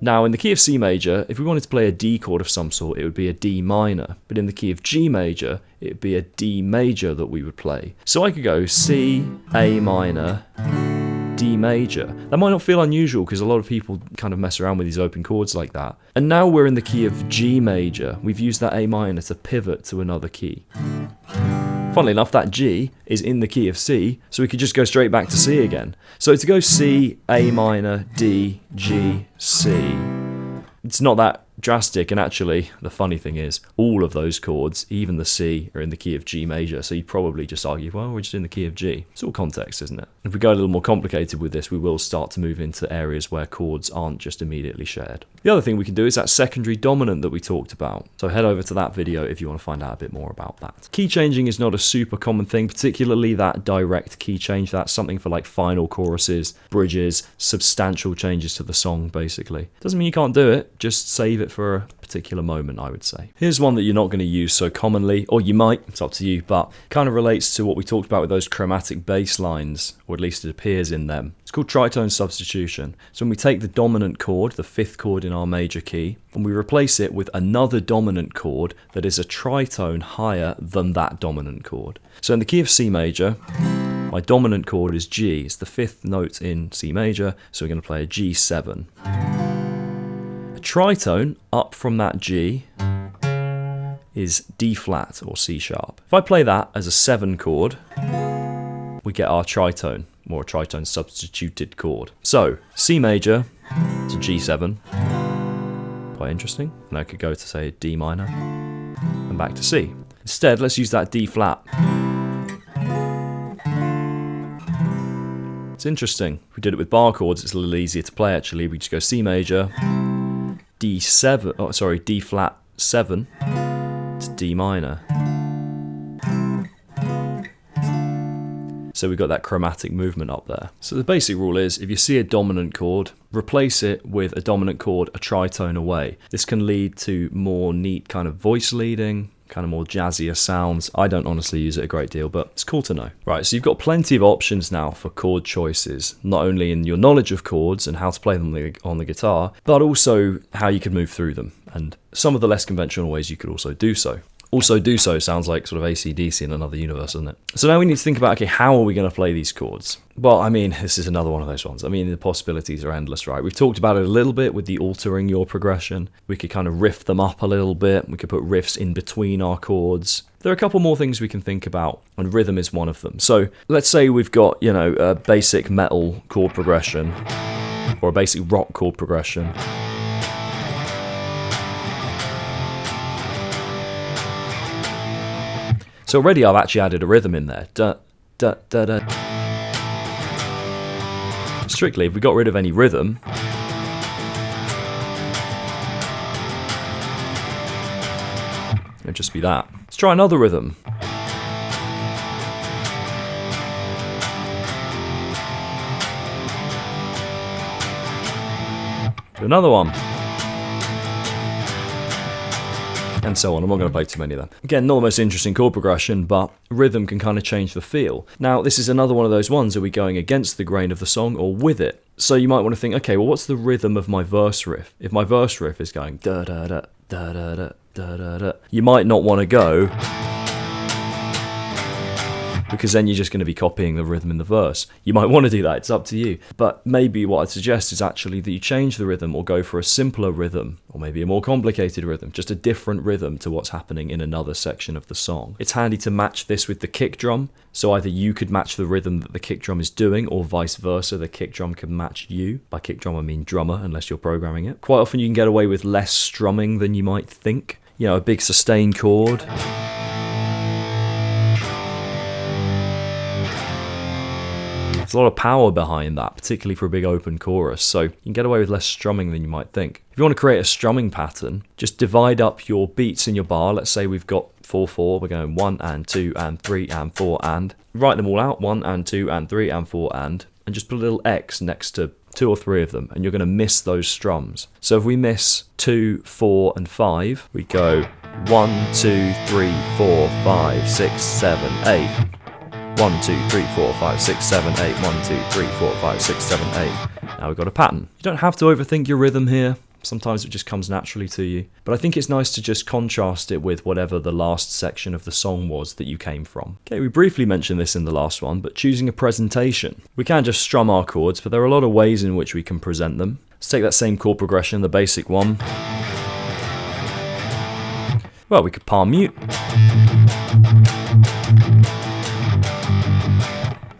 Now, in the key of C major, if we wanted to play a D chord of some sort, it would be a D minor. But in the key of G major, it would be a D major that we would play. So I could go C, A minor, D major. That might not feel unusual because a lot of people kind of mess around with these open chords like that. And now we're in the key of G major. We've used that A minor to pivot to another key. Funnily enough, that G is in the key of C, so we could just go straight back to C again. So to go C, A minor, D, G, C, it's not that drastic, and actually the funny thing is all of those chords, even the C, are in the key of G major, so you'd probably just argue, well, we're just in the key of G. It's all context, isn't it? If we go a little more complicated with this, we will start to move into areas where chords aren't just immediately shared. The other thing we can do is that secondary dominant that we talked about, so head over to that video if you want to find out a bit more about that. Key changing is not a super common thing, particularly that direct key change. That's something for like final choruses, bridges, substantial changes to the song, basically. Doesn't mean you can't do it, just save it for a particular moment, I would say. Here's one that you're not going to use so commonly, or you might, it's up to you, but kind of relates to what we talked about with those chromatic bass lines, or at least it appears in them. It's called Tritone Substitution. So when we take the dominant chord, the fifth chord in our major key, and we replace it with another dominant chord that is a tritone higher than that dominant chord. So in the key of C major, my dominant chord is G. It's the fifth note in C major, so we're going to play a G7. A tritone up from that G is D flat or C sharp. If I play that as a 7 chord, we get our tritone, or a tritone substituted chord. So C major, to G7. Quite interesting. And I could go to, say, D minor and back to C. Instead, let's use that D flat. It's interesting. If we did it with bar chords, it's a little easier to play actually. We just go C major, D7, oh sorry, D flat 7 to D minor. So we've got that chromatic movement up there. So the basic rule is, if you see a dominant chord, replace it with a dominant chord a tritone away. This can lead to more neat kind of voice leading, kind of more jazzier sounds. I don't honestly use it a great deal, but it's cool to know. Right, so you've got plenty of options now for chord choices, not only in your knowledge of chords and how to play them on the guitar, but also how you can move through them, and some of the less conventional ways you could also do so. Also do so sounds like sort of AC/DC in another universe, doesn't it? So now we need to think about, okay, how are we going to play these chords? Well, I mean, this is another one of those ones. I mean, the possibilities are endless, right? We've talked about it a little bit with the altering your progression. We could kind of riff them up a little bit. We could put riffs in between our chords. There are a couple more things we can think about, and rhythm is one of them. So let's say we've got, you know, a basic metal chord progression or a basic rock chord progression. So already I've actually added a rhythm in there. Da, da, da, da. Strictly, if we got rid of any rhythm, it'd just be that. Let's try another rhythm. Do another one. And so on. I'm not going to play too many of them. Again, not the most interesting chord progression, but rhythm can kind of change the feel. Now, this is another one of those ones. Are we going against the grain of the song or with it? So you might want to think, okay, well, what's the rhythm of my verse riff? If my verse riff is going da da da da da da da da da, you might not want to go, because then you're just going to be copying the rhythm in the verse. You might want to do that, it's up to you. But maybe what I'd suggest is actually that you change the rhythm or go for a simpler rhythm, or maybe a more complicated rhythm, just a different rhythm to what's happening in another section of the song. It's handy to match this with the kick drum, so either you could match the rhythm that the kick drum is doing, or vice versa, the kick drum can match you. By kick drum I mean drummer, unless you're programming it. Quite often you can get away with less strumming than you might think. You know, a big sustained chord. There's a lot of power behind that, particularly for a big open chorus, so you can get away with less strumming than you might think. If you want to create a strumming pattern, just divide up your beats in your bar. Let's say we've got 4/4, we're going 1 and 2 and 3 and 4 and. Write them all out, 1 and 2 and 3 and 4 and just put a little X next to 2 or 3 of them, and you're going to miss those strums. So if we miss 2, 4 and 5, we go 1, 2, 3, 4, 5, 6, 7, 8. 1, 2, 3, 4, 5, 6, 7, 8. 1, 2, 3, 4, 5, 6, 7, 8. Now we've got a pattern. You don't have to overthink your rhythm here. Sometimes it just comes naturally to you. But I think it's nice to just contrast it with whatever the last section of the song was that you came from. Okay, we briefly mentioned this in the last one, but choosing a presentation. We can just strum our chords, but there are a lot of ways in which we can present them. Let's take that same chord progression, the basic one. Well, we could palm mute.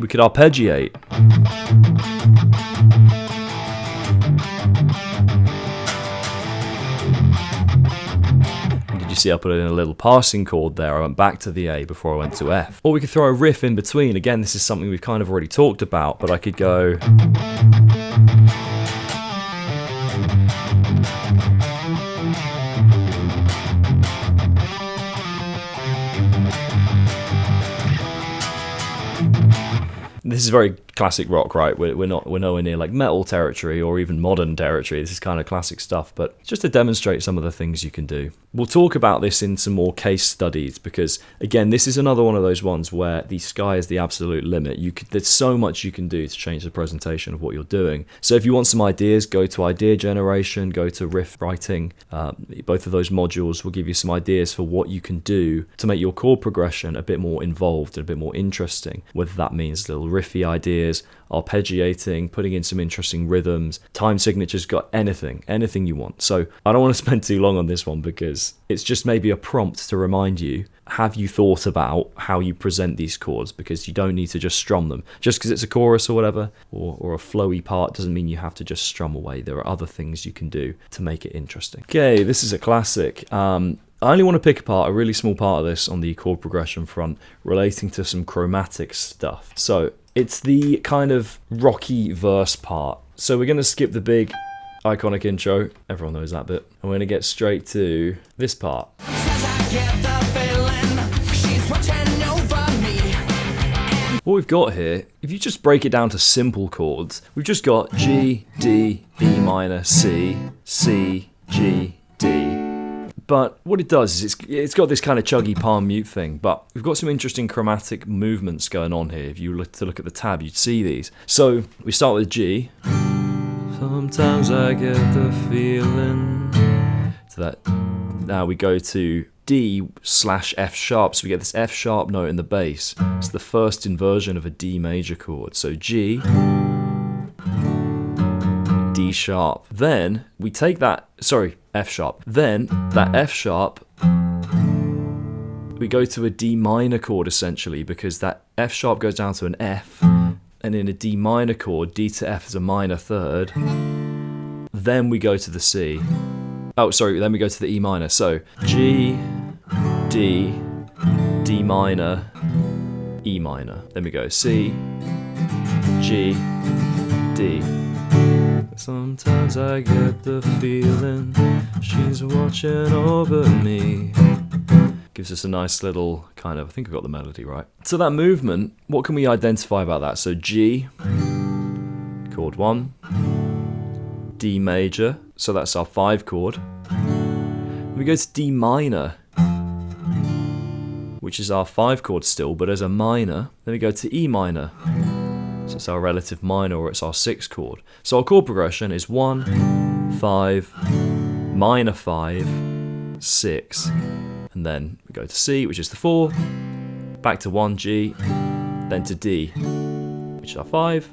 We could arpeggiate. And did you see I put in a little passing chord there? I went back to the A before I went to F. Or we could throw a riff in between. Again, this is something we've kind of already talked about, but I could go... This is very classic rock, right? We're nowhere near like metal territory or even modern territory. This is kind of classic stuff, but just to demonstrate some of the things you can do. We'll talk about this in some more case studies because, again, this is another one of those ones where the sky is the absolute limit. There's so much you can do to change the presentation of what you're doing. So if you want some ideas, go to idea generation, go to riff writing. Both of those modules will give you some ideas for what you can do to make your chord progression a bit more involved and a bit more interesting, whether that means little riffy ideas, ideas, arpeggiating, putting in some interesting rhythms, time signatures, got anything you want. So I don't want to spend too long on this one because it's just maybe a prompt to remind you, have you thought about how you present these chords? Because you don't need to just strum them. Just because it's a chorus or whatever, or a flowy part, doesn't mean you have to just strum away. There are other things you can do to make it interesting. Okay, this is a classic. I only want to pick apart a really small part of this on the chord progression front relating to some chromatic stuff. So it's the kind of rocky verse part. So we're going to skip the big iconic intro. Everyone knows that bit. And we're going to get straight to this part. What we've got here, if you just break it down to simple chords, we've just got G, D, E minor, C, C, G, D. But what it does is it's got this kind of chuggy palm mute thing, but we've got some interesting chromatic movements going on here. If you look at the tab, you'd see these. So we start with G. Sometimes I get the feeling. So that. Now we go to D/F sharp, so we get this F sharp note in the bass. It's the first inversion of a D major chord. So G, D sharp. Then we take that, F sharp. Then that F sharp, we go to a D minor chord essentially, because that F sharp goes down to an F, and in a D minor chord, D to F is a minor third. Then we go to the C. Then we go to the E minor. So G, D, D minor, E minor. Then we go C, G, D. Sometimes I get the feeling she's watching over me. Gives us a nice little kind of, I think I got the melody right. So that movement, what can we identify about that? So G, chord 1, D major, so that's our 5 chord. We go to D minor, which is our 5 chord still, but as a minor. Then we go to E minor. So it's our relative minor, or it's our 6 chord. So our chord progression is 1, 5, minor 5, 6, and then we go to C, which is the 4, back to 1, G, then to D, which is our 5,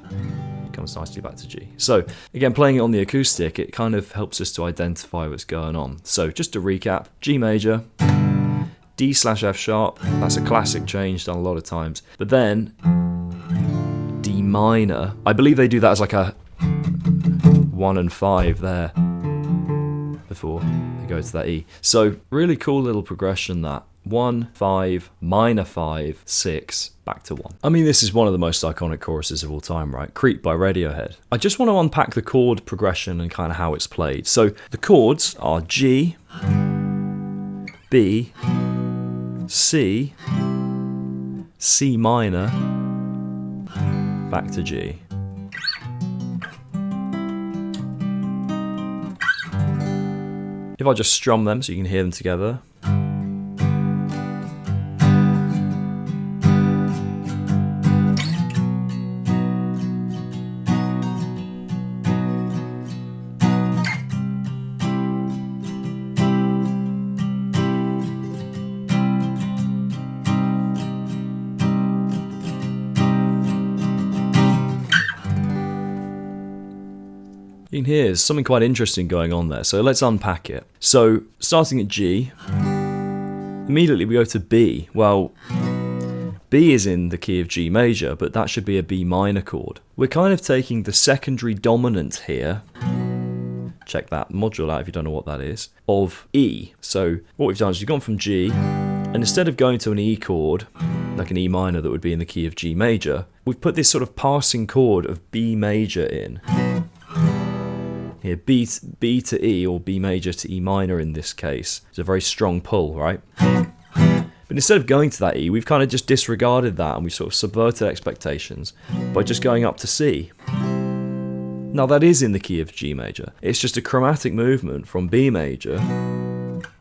comes nicely back to G. So again, playing it on the acoustic, it kind of helps us to identify what's going on. So just to recap, G major, D/F sharp, that's a classic change done a lot of times, but then D minor, I believe they do that as like a 1 and 5 there before they go to that E. So really cool little progression, that 1, 5, minor 5, 6, back to 1. I mean, this is one of the most iconic choruses of all time, right? Creep by Radiohead. I just want to unpack the chord progression and kind of how it's played. So the chords are G, B, C, C minor, back to G. If I just strum them so you can hear them together. You can hear there's something quite interesting going on there, so let's unpack it. So, starting at G, immediately we go to B. Well, B is in the key of G major, but that should be a B minor chord. We're kind of taking the secondary dominant here, check that module out if you don't know what that is, of E. So what we've done is we've gone from G, and instead of going to an E chord, like an E minor that would be in the key of G major, we've put this sort of passing chord of B major in. Here, B to E, or B major to E minor in this case. It's a very strong pull, right? But instead of going to that E, we've kind of just disregarded that and we've sort of subverted expectations by just going up to C. Now that is in the key of G major. It's just a chromatic movement from B major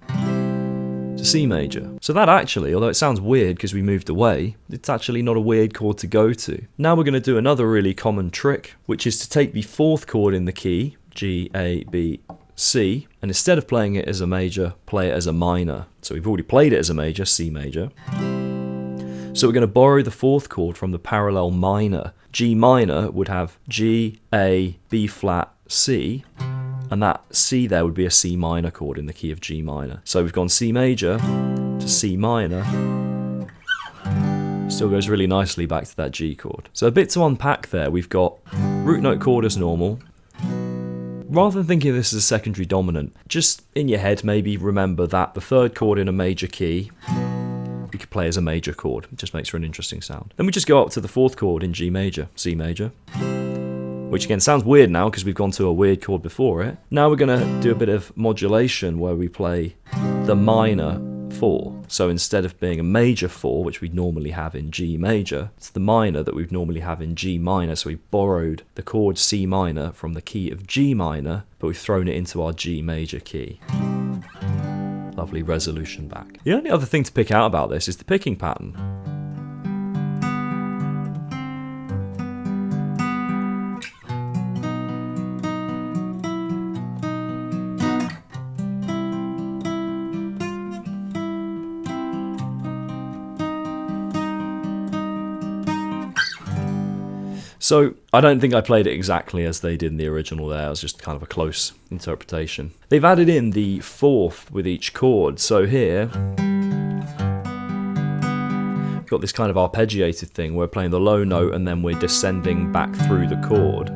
to C major. So that actually, although it sounds weird because we moved away, it's actually not a weird chord to go to. Now we're going to do another really common trick, which is to take the 4th chord in the key, G, A, B, C, and instead of playing it as a major, play it as a minor. So we've already played it as a major, C major. So we're going to borrow the fourth chord from the parallel minor. G minor would have G, A, B flat, C, and that C there would be a C minor chord in the key of G minor. So we've gone C major to C minor. Still goes really nicely back to that G chord. So a bit to unpack there. We've got root note chord as normal. Rather than thinking of this as a secondary dominant, just in your head maybe remember that the third chord in a major key we could play as a major chord. It just makes for an interesting sound. Then we just go up to the fourth chord in G major, C major, which again sounds weird now because we've gone to a weird chord before it. Now we're going to do a bit of modulation where we play the minor 4. So instead of being a major 4, which we'd normally have in G major, it's the minor that we'd normally have in G minor. So we've borrowed the chord C minor from the key of G minor, but we've thrown it into our G major key. Lovely resolution back. The only other thing to pick out about this is the picking pattern. So I don't think I played it exactly as they did in the original there. It was just kind of a close interpretation. They've added in the fourth with each chord. So here, we've got this kind of arpeggiated thing. We're playing the low note and then we're descending back through the chord.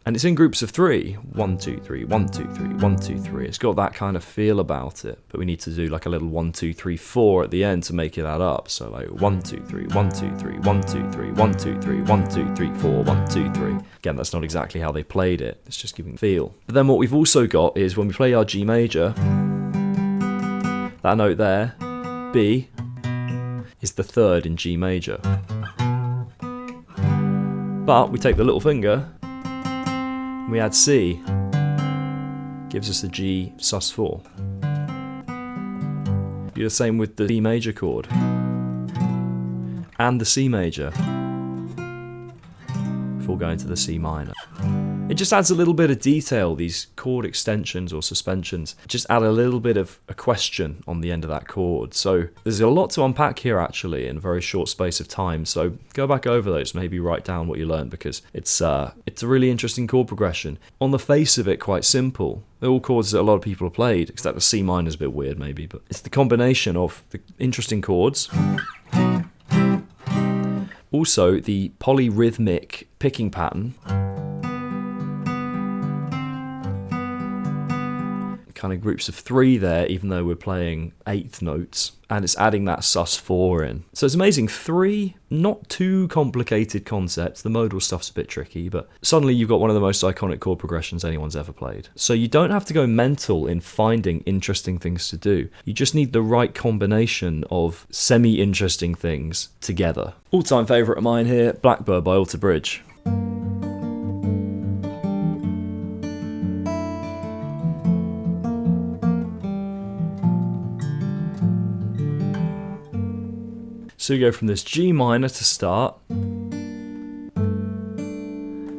And it's in groups of 3. 1, 2, 3, 1, 2, 3, 1, 2, 3. It's got that kind of feel about it. But we need to do like a little 1, 2, 3, 4 at the end to make it add up. So like 1, 2, 3, 1, 2, 3, 1, 2, 3, 1, 2, 3, 1, 2, 3, 4, 1, 2, 3. Again, that's not exactly how they played it. It's just giving feel. But then what we've also got is when we play our G major, that note there, B, is the third in G major. But we take the little finger, we add C, gives us a G sus4. Do the same with the D major chord and the C major before going to the C minor. It just adds a little bit of detail, these chord extensions or suspensions. Just add a little bit of a question on the end of that chord. So there's a lot to unpack here actually in a very short space of time. So go back over those, maybe write down what you learned because it's a really interesting chord progression. On the face of it, quite simple. They're all chords that a lot of people have played, except the C minor is a bit weird maybe, but it's the combination of the interesting chords. Also the polyrhythmic picking pattern. Kind of groups of 3 there, even though we're playing 8th notes, and it's adding that sus4 in. So it's amazing. 3 not too complicated concepts. The modal stuff's a bit tricky, but suddenly you've got one of the most iconic chord progressions anyone's ever played. So you don't have to go mental in finding interesting things to do. You just need the right combination of semi-interesting things together. All-time favourite of mine here, Blackbird by Alter Bridge. So we go from this G minor to start.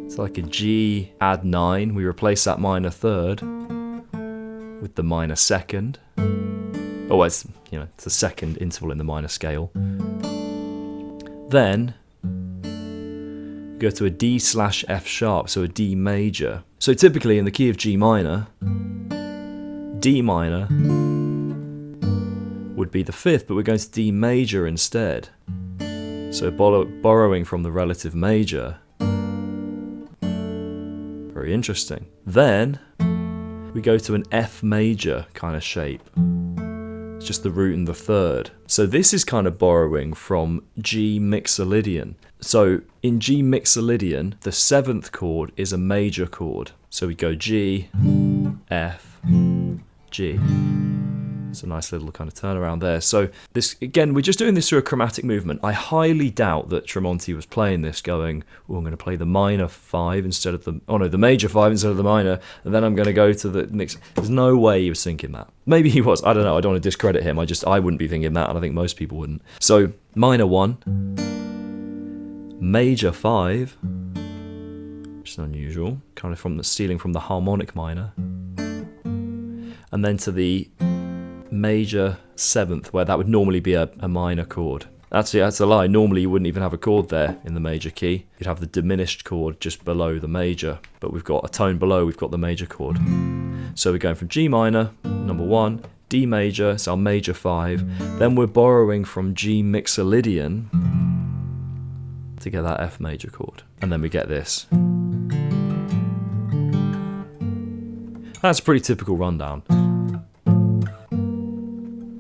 It's like a G add 9. We replace that minor third with the minor second. Oh, it's the second interval in the minor scale. Then we go to a D/F sharp, so a D major. So typically in the key of G minor, D minor would be the 5th, but we're going to D major instead. So borrowing from the relative major. Very interesting. Then we go to an F major kind of shape. It's just the root and the third. So this is kind of borrowing from G Mixolydian. So in G Mixolydian, the 7th chord is a major chord. So we go G, F, G. It's a nice little kind of turnaround there. So this, again, we're just doing this through a chromatic movement. I highly doubt that Tremonti was playing this going, oh, I'm going to play the minor 5 instead of the, oh no, the major 5 instead of the minor, and then I'm going to go to the mix. There's no way he was thinking that. Maybe he was, I don't know, I don't want to discredit him. I wouldn't be thinking that, and I think most people wouldn't. So minor 1, major 5, which is unusual, kind of stealing from the harmonic minor, and then to the major 7th, where that would normally be a minor chord. Actually, that's a lie. Normally you wouldn't even have a chord there in the major key. You'd have the diminished chord just below the major, but we've got a tone below, we've got the major chord. So we're going from G minor, number 1, D major, it's our major 5, then we're borrowing from G Mixolydian to get that F major chord, and then we get this. That's a pretty typical rundown.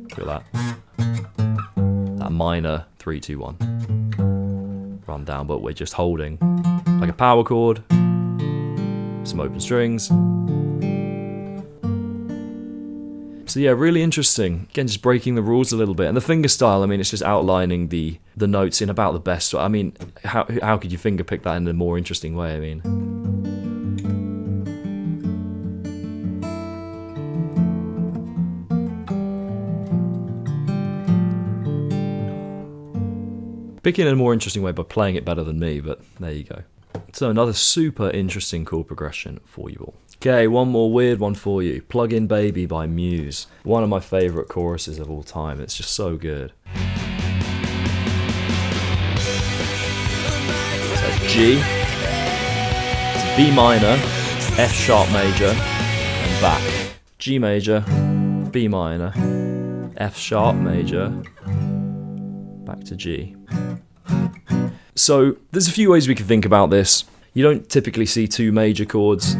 Look at that. That minor 3, 2, 1 rundown, but we're just holding like a power chord, some open strings. So yeah, really interesting. Again, just breaking the rules a little bit. And the fingerstyle, I mean, it's just outlining the notes in about the best way. I mean, how could you fingerpick that in a more interesting way? I mean, picking it in a more interesting way by playing it better than me, but there you go. So another super interesting chord progression for you all. Okay, one more weird one for you. Plug In Baby by Muse. One of my favourite choruses of all time. It's just so good. So G, to B minor, F sharp major, and back. G major, B minor, F sharp major, back to G. So there's a few ways we can think about this. You don't typically see 2 major chords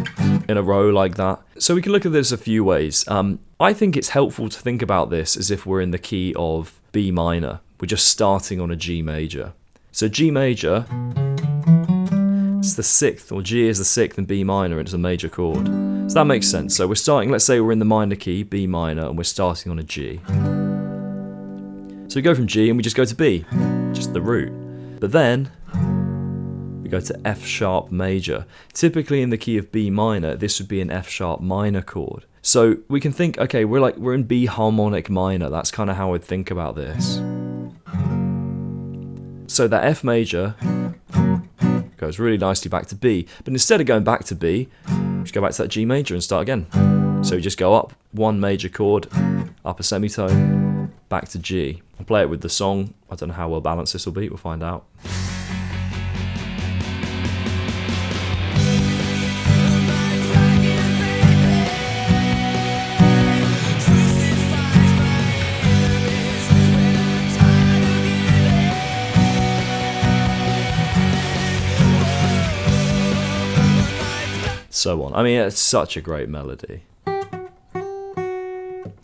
in a row like that. So we can look at this a few ways. I think it's helpful to think about this as if we're in the key of B minor. We're just starting on a G major. So G major, it's the 6th, or G is the 6th and B minor, and it's a major chord. So that makes sense. So we're starting, let's say we're in the minor key, B minor, and we're starting on a G. So we go from G and we just go to B, just the root. But then we go to F sharp major. Typically in the key of B minor, this would be an F sharp minor chord. So we can think, okay, we're in B harmonic minor. That's kind of how I'd think about this. So that F major goes really nicely back to B. But instead of going back to B, just go back to that G major and start again. So we just go up 1 major chord, up a semitone, back to G. I'll play it with the song. I don't know how well balanced this will be, we'll find out. So on. I mean, it's such a great melody.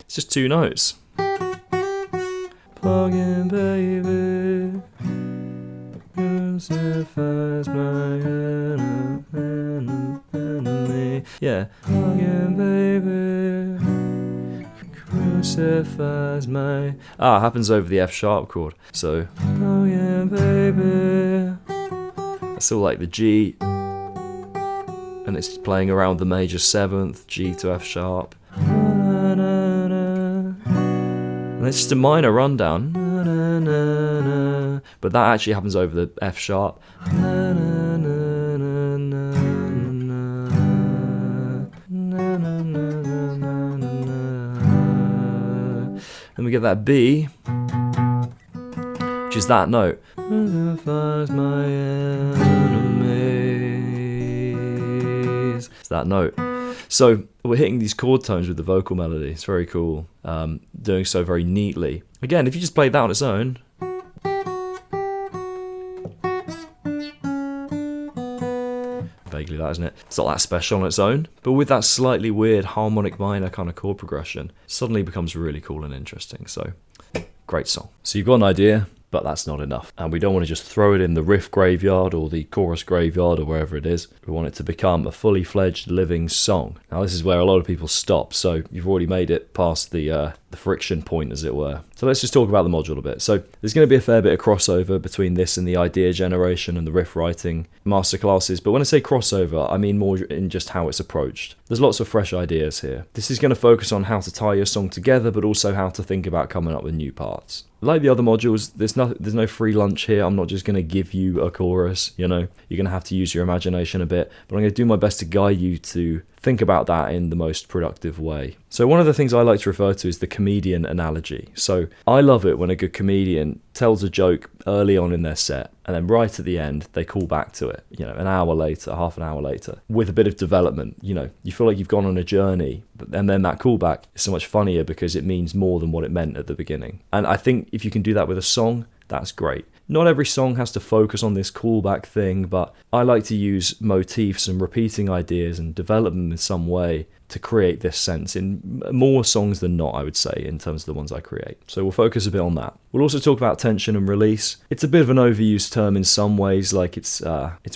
It's just 2 notes. Plug in, baby. Crucifies my enemy. Yeah. Plug in, baby. Crucifies my. It happens over the F sharp chord. So. Plug in, baby. That's all like the G. And it's playing around the major 7th, G to F sharp. And it's just a minor rundown. But that actually happens over the F sharp. Then we get that B, which is that note. It's that note. So we're hitting these chord tones with the vocal melody. It's very cool. Doing so very neatly. Again, if you just played that on its own, vaguely that, isn't it? It's not that special on its own, but with that slightly weird harmonic minor kind of chord progression, it suddenly becomes really cool and interesting. So, great song. So you've got an idea, but that's not enough. And we don't want to just throw it in the riff graveyard or the chorus graveyard or wherever it is. We want it to become a fully fledged living song. Now this is where a lot of people stop, so you've already made it past the friction point, as it were. So let's just talk about the module a bit. So there's going to be a fair bit of crossover between this and the idea generation and the riff writing masterclasses. But when I say crossover, I mean more in just how it's approached. There's lots of fresh ideas here. This is going to focus on how to tie your song together, but also how to think about coming up with new parts. Like the other modules, there's no free lunch here. I'm not just going to give you a chorus, you know. You're going to have to use your imagination a bit, but I'm going to do my best to guide you to think about that in the most productive way. So one of the things I like to refer to is the comedian analogy. So I love it when a good comedian tells a joke early on in their set, and then right at the end, they call back to it, an hour later, half an hour later, with a bit of development. You feel like you've gone on a journey, and then that callback is so much funnier because it means more than what it meant at the beginning. And I think if you can do that with a song, that's great. Not every song has to focus on this callback thing, but I like to use motifs and repeating ideas and develop them in some way to create this sense in more songs than not, I would say, in terms of the ones I create. So we'll focus a bit on that. We'll also talk about tension and release. It's a bit of an overused term in some ways, like it's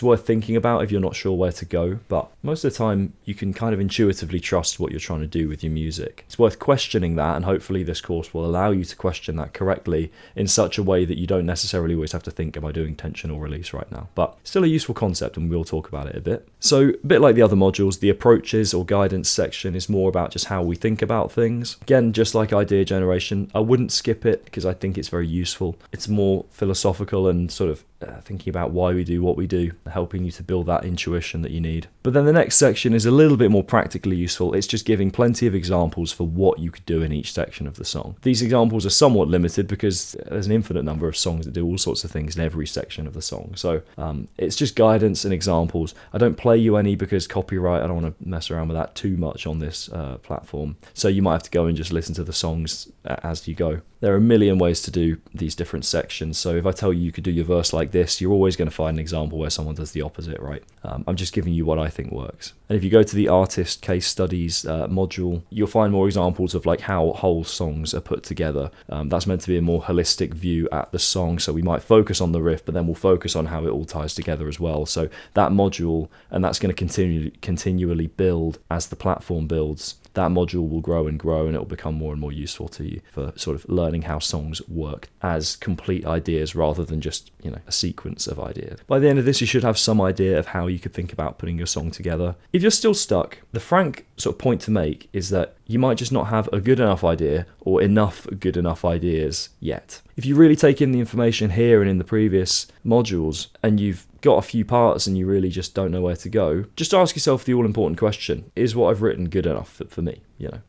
worth thinking about if you're not sure where to go, but most of the time you can kind of intuitively trust what you're trying to do with your music. It's worth questioning that, and hopefully this course will allow you to question that correctly in such a way that you don't necessarily always have to think, am I doing tension or release right now? But still a useful concept, and we'll talk about it a bit. So a bit like the other modules, the approaches or guidance section is more about just how we think about things. Again, just like idea generation, I wouldn't skip it because I think it's very useful. It's more philosophical and sort of thinking about why we do what we do, helping you to build that intuition that you need. But then the next section is a little bit more practically useful. It's just giving plenty of examples for what you could do in each section of the song. These examples are somewhat limited because there's an infinite number of songs that do all sorts of things in every section of the song. So it's just guidance and examples. I don't play you any because copyright, I don't want to mess around with that too much on this platform. So you might have to go and just listen to the songs as you go. There are a million ways to do these different sections. So if I tell you could do your verse like this, you're always going to find an example where someone does the opposite, right? I'm just giving you what I think works. And if you go to the artist case studies module, you'll find more examples of like how whole songs are put together. That's meant to be a more holistic view at the song. So we might focus on the riff, but then we'll focus on how it all ties together as well. So that module, and that's going to continually build as the platform builds. That module will grow and grow, and it will become more and more useful to you for sort of learning how songs work as complete ideas rather than just, a sequence of ideas. By the end of this, you should have some idea of how you could think about putting your song together. If you're still stuck, the frank sort of point to make is that you might just not have a good enough idea or enough good enough ideas yet. If you really take in the information here and in the previous modules, and you've got a few parts and you really just don't know where to go, just ask yourself the all-important question, is what I've written good enough for me?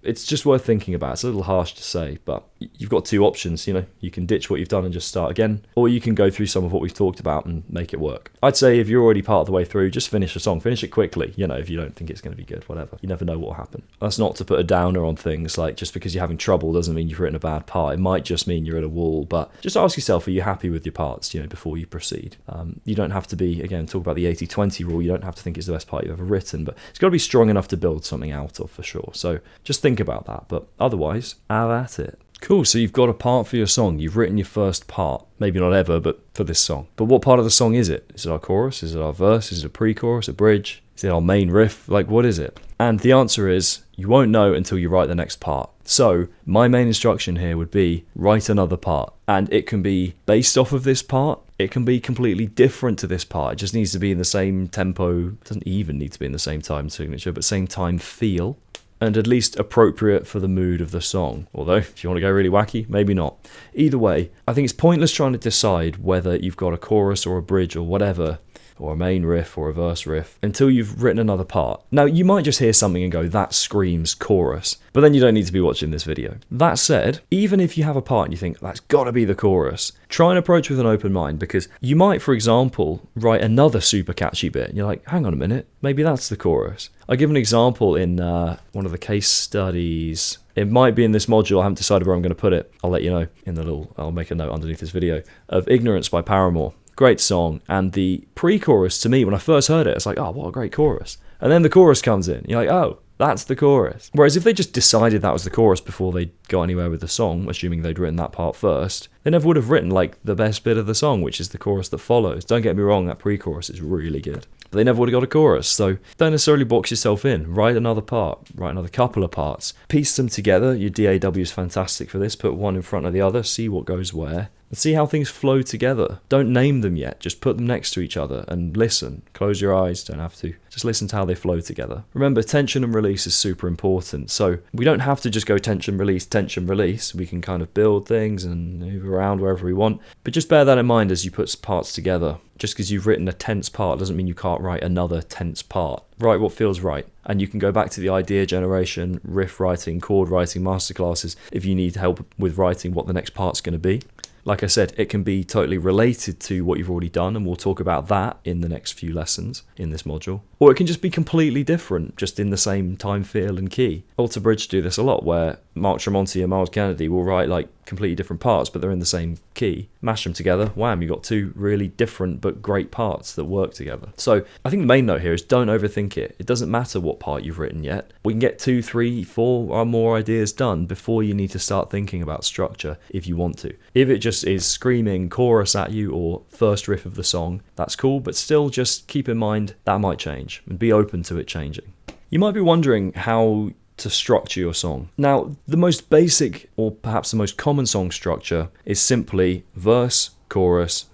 It's just worth thinking about. It's a little harsh to say, but you've got two options. You can ditch what you've done and just start again, or you can go through some of what we've talked about and make it work. I'd say if you're already part of the way through, just finish a song, finish it quickly, if you don't think it's going to be good, whatever. You never know what will happen. That's not to put a downer on things, like just because you're having trouble doesn't mean you've written a bad part. It might just mean you're at a wall, but just ask yourself, are you happy with your parts, before you proceed? You don't have to be, again, talk about the 80-20 rule, you don't have to think it's the best part you've ever written, but it's got to be strong enough to build something out of for sure. So just think about that, but otherwise, have at it. Cool, so you've got a part for your song. You've written your first part. Maybe not ever, but for this song. But what part of the song is it? Is it our chorus? Is it our verse? Is it a pre-chorus, a bridge? Is it our main riff? Like, what is it? And the answer is, you won't know until you write the next part. So my main instruction here would be, write another part. And it can be based off of this part. It can be completely different to this part. It just needs to be in the same tempo. It doesn't even need to be in the same time signature, but same time feel. And at least appropriate for the mood of the song. Although, if you want to go really wacky, maybe not. Either way, I think it's pointless trying to decide whether you've got a chorus or a bridge or whatever, or a main riff or a verse riff, until you've written another part. Now, you might just hear something and go, that screams chorus, but then you don't need to be watching this video. That said, even if you have a part and you think, that's got to be the chorus, try and approach with an open mind, because you might, for example, write another super catchy bit, and you're like, hang on a minute, maybe that's the chorus. I give an example in one of the case studies. It might be in this module, I haven't decided where I'm going to put it. I'll let you know I'll make a note underneath this video, of Ignorance by Paramore. Great song, and the pre-chorus to me, when I first heard it, it's like, oh, what a great chorus. And then the chorus comes in, you're like, oh, that's the chorus. Whereas if they just decided that was the chorus before they got anywhere with the song, assuming they'd written that part first, they never would have written like the best bit of the song, which is the chorus that follows. Don't get me wrong, that pre-chorus is really good. But they never would have got a chorus, so don't necessarily box yourself in. Write another part, write another couple of parts. Piece them together. Your DAW is fantastic for this. Put one in front of the other, see what goes where. and see how things flow together. Don't name them yet, just put them next to each other and listen. Close your eyes, don't have to. Just listen to how they flow together. Remember, tension and release is super important. So we don't have to just go tension, release. We can kind of build things and move around wherever we want. But just bear that in mind as you put parts together. Just because you've written a tense part doesn't mean you can't write another tense part. Write what feels right. And you can go back to the idea generation, riff writing, chord writing masterclasses if you need help with writing what the next part's going to be. Like I said, it can be totally related to what you've already done, and we'll talk about that in the next few lessons in this module. Or it can just be completely different, just in the same time, feel, and key. Alter Bridge do this a lot, where Mark Tremonti and Miles Kennedy will write like completely different parts, but they're in the same key. Mash them together, wham, you got two really different but great parts that work together. So I think the main note here is don't overthink it. It doesn't matter what part you've written yet. We can get 2, 3, 4 or more ideas done before you need to start thinking about structure if you want to. If it just is screaming chorus at you or first riff of the song, that's cool, but still just keep in mind that might change and be open to it changing. You might be wondering how to structure your song. Now, the most basic or perhaps the most common song structure is simply verse, chorus,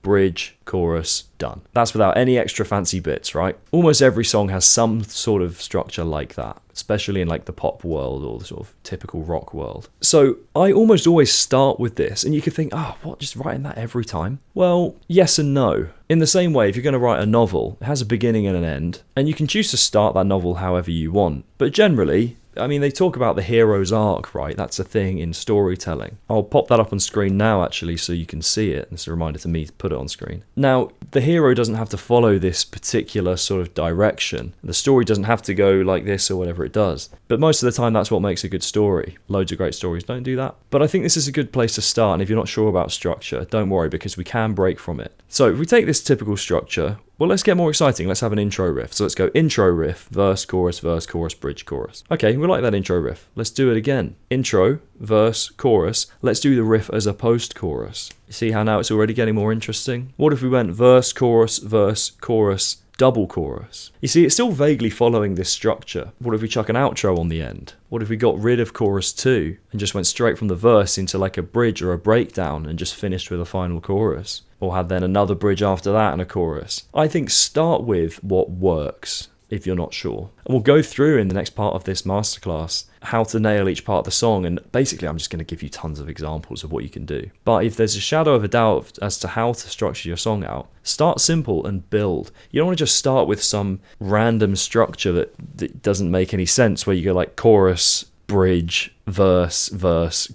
bridge, chorus, done. That's without any extra fancy bits, right? Almost every song has some sort of structure like that, especially in like the pop world or the sort of typical rock world. So I almost always start with this, and you could think, what, just writing that every time? Well, yes and no. In the same way, if you're going to write a novel, it has a beginning and an end, and you can choose to start that novel however you want. But generally, they talk about the hero's arc, right? That's a thing in storytelling. I'll pop that up on screen now, actually, so you can see it. It's a reminder to me to put it on screen. Now, the hero doesn't have to follow this particular sort of direction. The story doesn't have to go like this or whatever it does. But most of the time, that's what makes a good story. Loads of great stories don't do that. But I think this is a good place to start. And if you're not sure about structure, don't worry, because we can break from it. So if we take this typical structure, well, let's get more exciting. Let's have an intro riff. So let's go intro riff, verse, chorus, bridge, chorus. Okay, we like that intro riff. Let's do it again. Intro, verse, chorus. Let's do the riff as a post-chorus. You see how now it's already getting more interesting? What if we went verse, chorus, double chorus? You see, it's still vaguely following this structure. What if we chuck an outro on the end? What if we got rid of chorus 2 and just went straight from the verse into like a bridge or a breakdown and just finished with a final chorus? Or had then another bridge after that and a chorus? I think start with what works if you're not sure. And we'll go through in the next part of this masterclass how to nail each part of the song, and basically I'm just going to give you tons of examples of what you can do. But if there's a shadow of a doubt as to how to structure your song out, start simple and build. You don't want to just start with some random structure that doesn't make any sense, where you go like chorus, bridge, verse,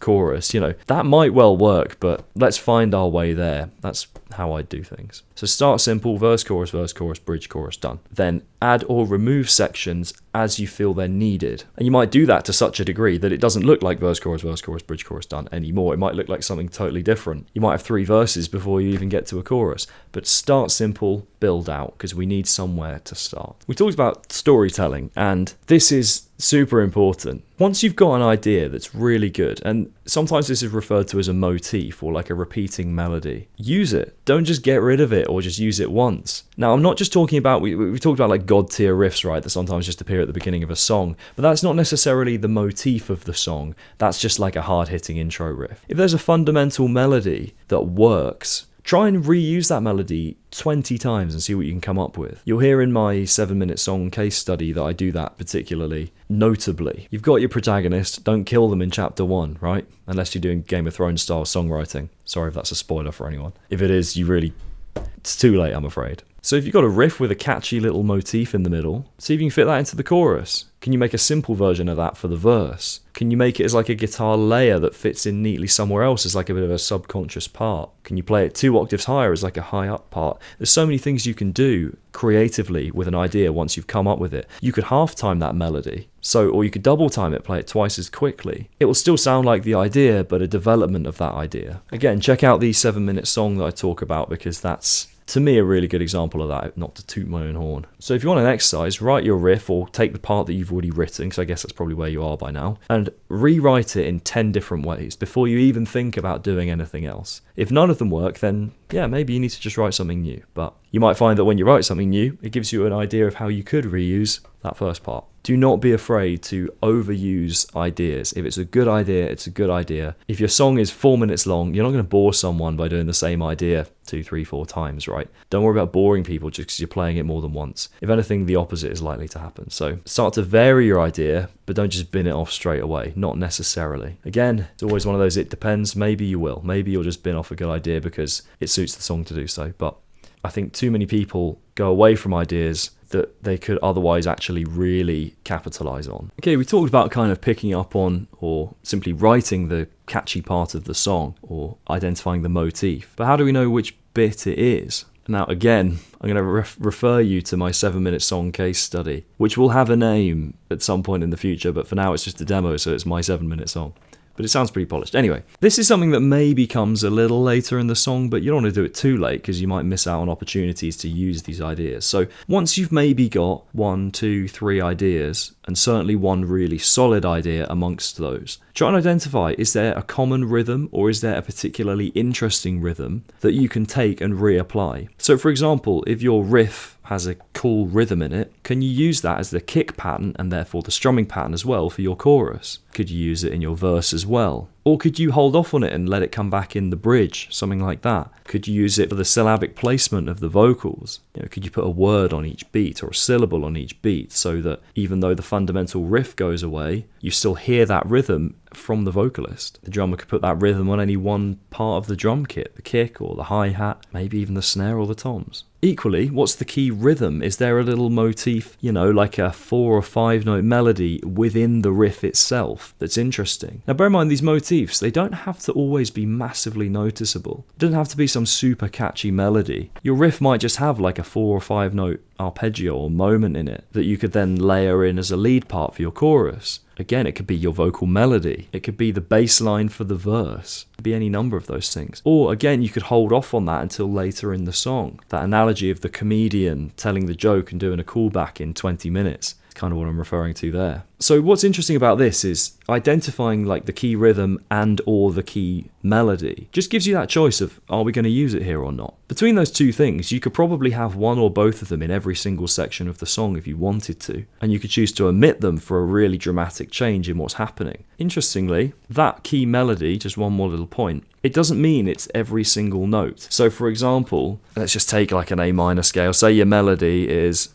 chorus. That might well work, but let's find our way there. That's how I do things. So start simple, verse, chorus, bridge, chorus, done. Then add or remove sections as you feel they're needed. And you might do that to such a degree that it doesn't look like verse, chorus, bridge, chorus, done anymore. It might look like something totally different. You might have 3 verses before you even get to a chorus. But start simple, build out, because we need somewhere to start. We talked about storytelling, and this is super important. Once you've got an idea that's really good, and sometimes this is referred to as a motif or like a repeating melody, use it. Don't just get rid of it or just use it once. Now, I'm not just talking about, we talked about like god tier riffs, right, that sometimes just appear at the beginning of a song, but that's not necessarily the motif of the song. That's just like a hard-hitting intro riff. If there's a fundamental melody that works, try and reuse that melody 20 times and see what you can come up with. You'll hear in my 7-minute song case study that I do that particularly notably. You've got your protagonist, don't kill them in chapter 1, right? Unless you're doing Game of Thrones style songwriting. Sorry if that's a spoiler for anyone. If it is, it's too late, I'm afraid. So if you've got a riff with a catchy little motif in the middle, see if you can fit that into the chorus. Can you make a simple version of that for the verse? Can you make it as like a guitar layer that fits in neatly somewhere else as like a bit of a subconscious part? Can you play it 2 octaves higher as like a high up part? There's so many things you can do creatively with an idea once you've come up with it. You could half time that melody. Or you could double time it, play it twice as quickly. It will still sound like the idea, but a development of that idea. Again, check out the 7-minute song that I talk about, because that's, to me, a really good example of that, not to toot my own horn. So if you want an exercise, write your riff or take the part that you've already written, because I guess that's probably where you are by now, and rewrite it in 10 different ways before you even think about doing anything else. If none of them work, then yeah, maybe you need to just write something new. But You might find that when you write something new, it gives you an idea of how you could reuse that first part. Do not be afraid to overuse ideas. If it's a good idea, it's a good idea. If your song is 4 minutes long, you're not going to bore someone by doing the same idea 2, 3, 4 times, right? Don't worry about boring people just because you're playing it more than once. If anything, the opposite is likely to happen. So start to vary your idea, but don't just bin it off straight away. Not necessarily. Again, it's always one of those, it depends. Maybe you will. Maybe you'll just bin off a good idea because it suits the song to do so. But I think too many people go away from ideas that they could otherwise actually really capitalize on. Okay, we talked about kind of picking up on or simply writing the catchy part of the song or identifying the motif. But how do we know which bit it is? Now, again, I'm going to refer you to my 7-minute song case study, which will have a name at some point in the future, but for now it's just a demo, so it's my 7-minute song. But it sounds pretty polished. Anyway, this is something that maybe comes a little later in the song, but you don't want to do it too late because you might miss out on opportunities to use these ideas. So once you've maybe got 1, 2, 3 ideas, and certainly one really solid idea amongst those, try and identify, is there a common rhythm or is there a particularly interesting rhythm that you can take and reapply? So for example, if your riff has a cool rhythm in it, can you use that as the kick pattern and therefore the strumming pattern as well for your chorus? Could you use it in your verse as well? Or could you hold off on it and let it come back in the bridge, something like that? Could you use it for the syllabic placement of the vocals? Could you put a word on each beat or a syllable on each beat so that even though the fundamental riff goes away, you still hear that rhythm from the vocalist? The drummer could put that rhythm on any one part of the drum kit, the kick or the hi-hat, maybe even the snare or the toms. Equally, what's the key rhythm? Is there a little motif, like a 4 or 5 note melody within the riff itself that's interesting? Now bear in mind, these motifs, they don't have to always be massively noticeable. It doesn't have to be some super catchy melody. Your riff might just have like a 4 or 5 note arpeggio or moment in it that you could then layer in as a lead part for your chorus. Again, it could be your vocal melody. It could be the bass line for the verse. It could be any number of those things. Or again, you could hold off on that until later in the song. That analogy of the comedian telling the joke and doing a callback in 20 minutes. Kind of what I'm referring to there. So what's interesting about this is identifying like the key rhythm and or the key melody just gives you that choice of, are we going to use it here or not? Between those two things, you could probably have one or both of them in every single section of the song if you wanted to, and you could choose to omit them for a really dramatic change in what's happening. Interestingly, that key melody, just one more little point, it doesn't mean it's every single note. So for example, let's just take like an A minor scale. Say your melody is...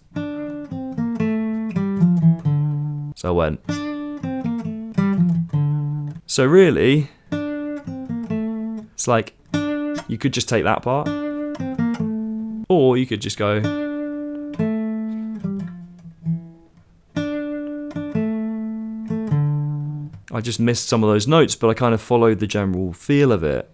So I went. So really, it's like, you could just take that part, or you could just go. I just missed some of those notes, but I kind of followed the general feel of it.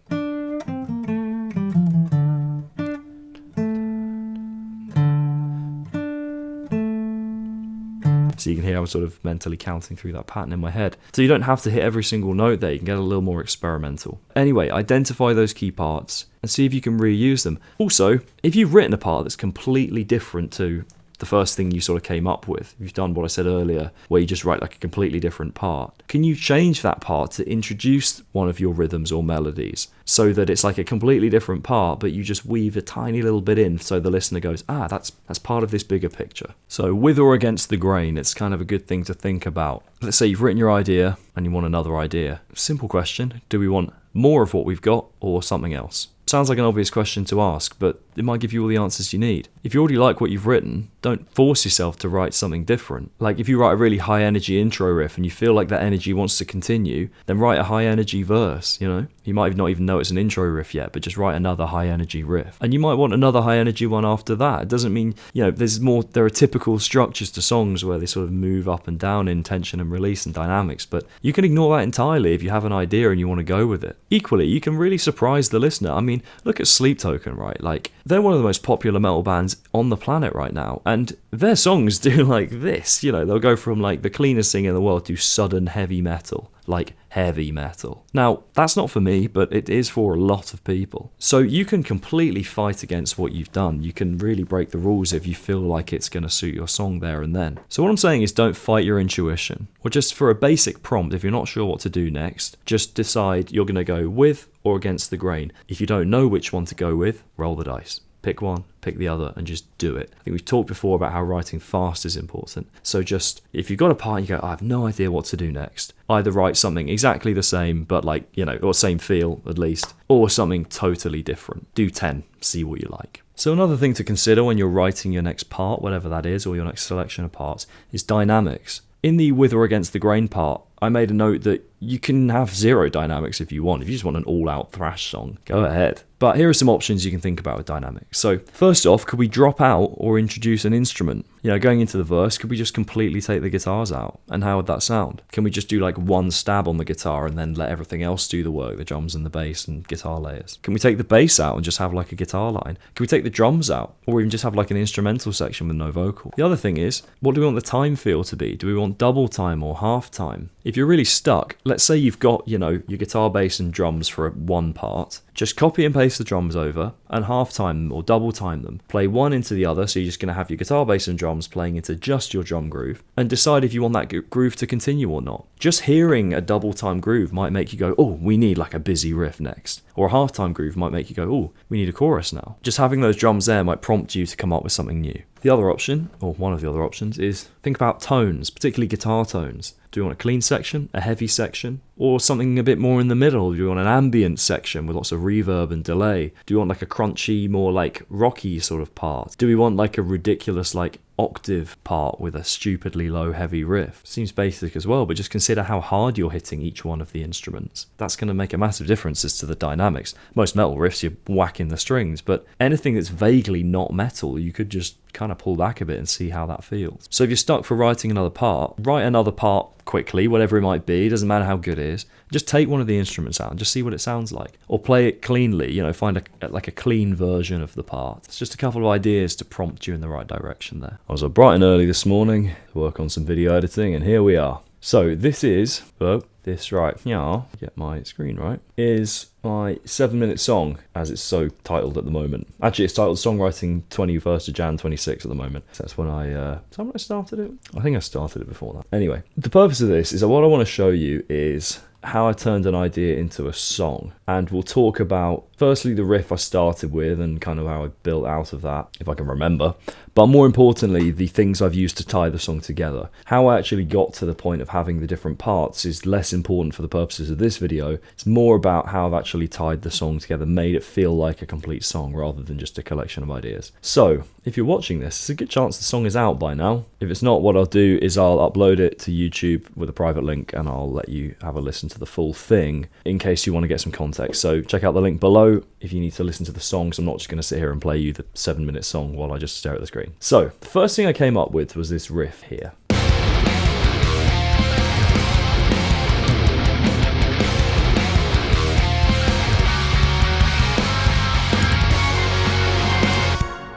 So you can hear I'm sort of mentally counting through that pattern in my head. So you don't have to hit every single note there, you can get a little more experimental. Anyway, identify those key parts and see if you can reuse them. Also, if you've written a part that's completely different to the first thing you sort of came up with, you've done what I said earlier, where you just write like a completely different part, can you change that part to introduce one of your rhythms or melodies so that it's like a completely different part, but you just weave a tiny little bit in so the listener goes, that's part of this bigger picture. So with or against the grain, it's kind of a good thing to think about. Let's say you've written your idea and you want another idea. Simple question, do we want more of what we've got or something else? Sounds like an obvious question to ask, but it might give you all the answers you need. If you already like what you've written, don't force yourself to write something different. Like if you write a really high energy intro riff and you feel like that energy wants to continue, then write a high energy verse, You might not even know it's an intro riff yet, but just write another high energy riff. And you might want another high energy one after that. It doesn't mean, there are typical structures to songs where they sort of move up and down in tension and release and dynamics, but you can ignore that entirely if you have an idea and you want to go with it. Equally, you can really surprise the listener. I mean, look at Sleep Token, right? Like, they're one of the most popular metal bands on the planet right now, and their songs do like this, they'll go from like the cleanest thing in the world to sudden heavy metal. Like heavy metal. Now, that's not for me, but it is for a lot of people. So you can completely fight against what you've done. You can really break the rules if you feel like it's going to suit your song there and then. So what I'm saying is don't fight your intuition. Or just for a basic prompt, if you're not sure what to do next, just decide you're going to go with or against the grain. If you don't know which one to go with, roll the dice. pick one, pick the other, and just do it. I think we've talked before about how writing fast is important. So just, if you've got a part and you go, I have no idea what to do next, either write something exactly the same, but like, you know, or same feel at least, or something totally different. Do 10, see what you like. So another thing to consider when you're writing your next part, whatever that is, or your next selection of parts, is dynamics. In the with or against the grain part, I made a note that you can have 0 dynamics if you want. If you just want an all-out thrash song, go ahead. But here are some options you can think about with dynamics. So first off, could we drop out or introduce an instrument? You know, going into the verse, could we just completely take the guitars out? And how would that sound? Can we just do like one stab on the guitar and then let everything else do the work, the drums and the bass and guitar layers? Can we take the bass out and just have like a guitar line? Can we take the drums out or even just have like an instrumental section with no vocal? The other thing is, what do we want the time feel to be? Do we want double time or half time? If you're really stuck, let's say you've got, you know, your guitar, bass and drums for one part, just copy and paste the drums over and half time them or double time them. Play one into the other, so you're just going to have your guitar, bass and drums playing into just your drum groove, and decide if you want that groove to continue or not. Just hearing a double time groove might make you go, oh, we need like a busy riff next. Or a half time groove might make you go, oh, we need a chorus now. Just having those drums there might prompt you to come up with something new. The other option, or one of the other options, is think about tones, particularly guitar tones. Do you want a clean section, a heavy section, or something a bit more in the middle? Do you want an ambient section with lots of reverb and delay? Do you want like a crunchy, more like rocky sort of part? Do we want like a ridiculous like octave part with a stupidly low heavy riff? Seems basic as well, but just consider how hard you're hitting each one of the instruments. That's going to make a massive difference as to the dynamics. Most metal riffs, you're whacking the strings, but anything that's vaguely not metal, you could just kind of pull back a bit and see how that feels. So if you're stuck for writing another part, write another part quickly, whatever it might be, doesn't matter how good it is. Just take one of the instruments out and just see what it sounds like. Or play it cleanly, you know, find a clean version of the part. It's just a couple of ideas to prompt you in the right direction there. I was up bright and early this morning to work on some video editing, and here we are. So this is, get my screen right, is my 7-minute song, as it's so titled at the moment. Actually, it's titled Songwriting 21st of Jan 26 at the moment. So that's when I started it. I think I started it before that. Anyway, the purpose of this is what I want to show you is how I turned an idea into a song. And we'll talk about, firstly, the riff I started with and kind of how I built out of that, if I can remember. But more importantly, the things I've used to tie the song together. How I actually got to the point of having the different parts is less important for the purposes of this video. It's more about how I've actually tied the song together, made it feel like a complete song rather than just a collection of ideas. So, if you're watching this, it's a good chance the song is out by now. If it's not, what I'll do is I'll upload it to YouTube with a private link and I'll let you have a listen to the full thing in case you want to get some context. So check out the link below if you need to listen to the songs. I'm not just going to sit here and play you the 7-minute song while I just stare at the screen. So the first thing I came up with was this riff here.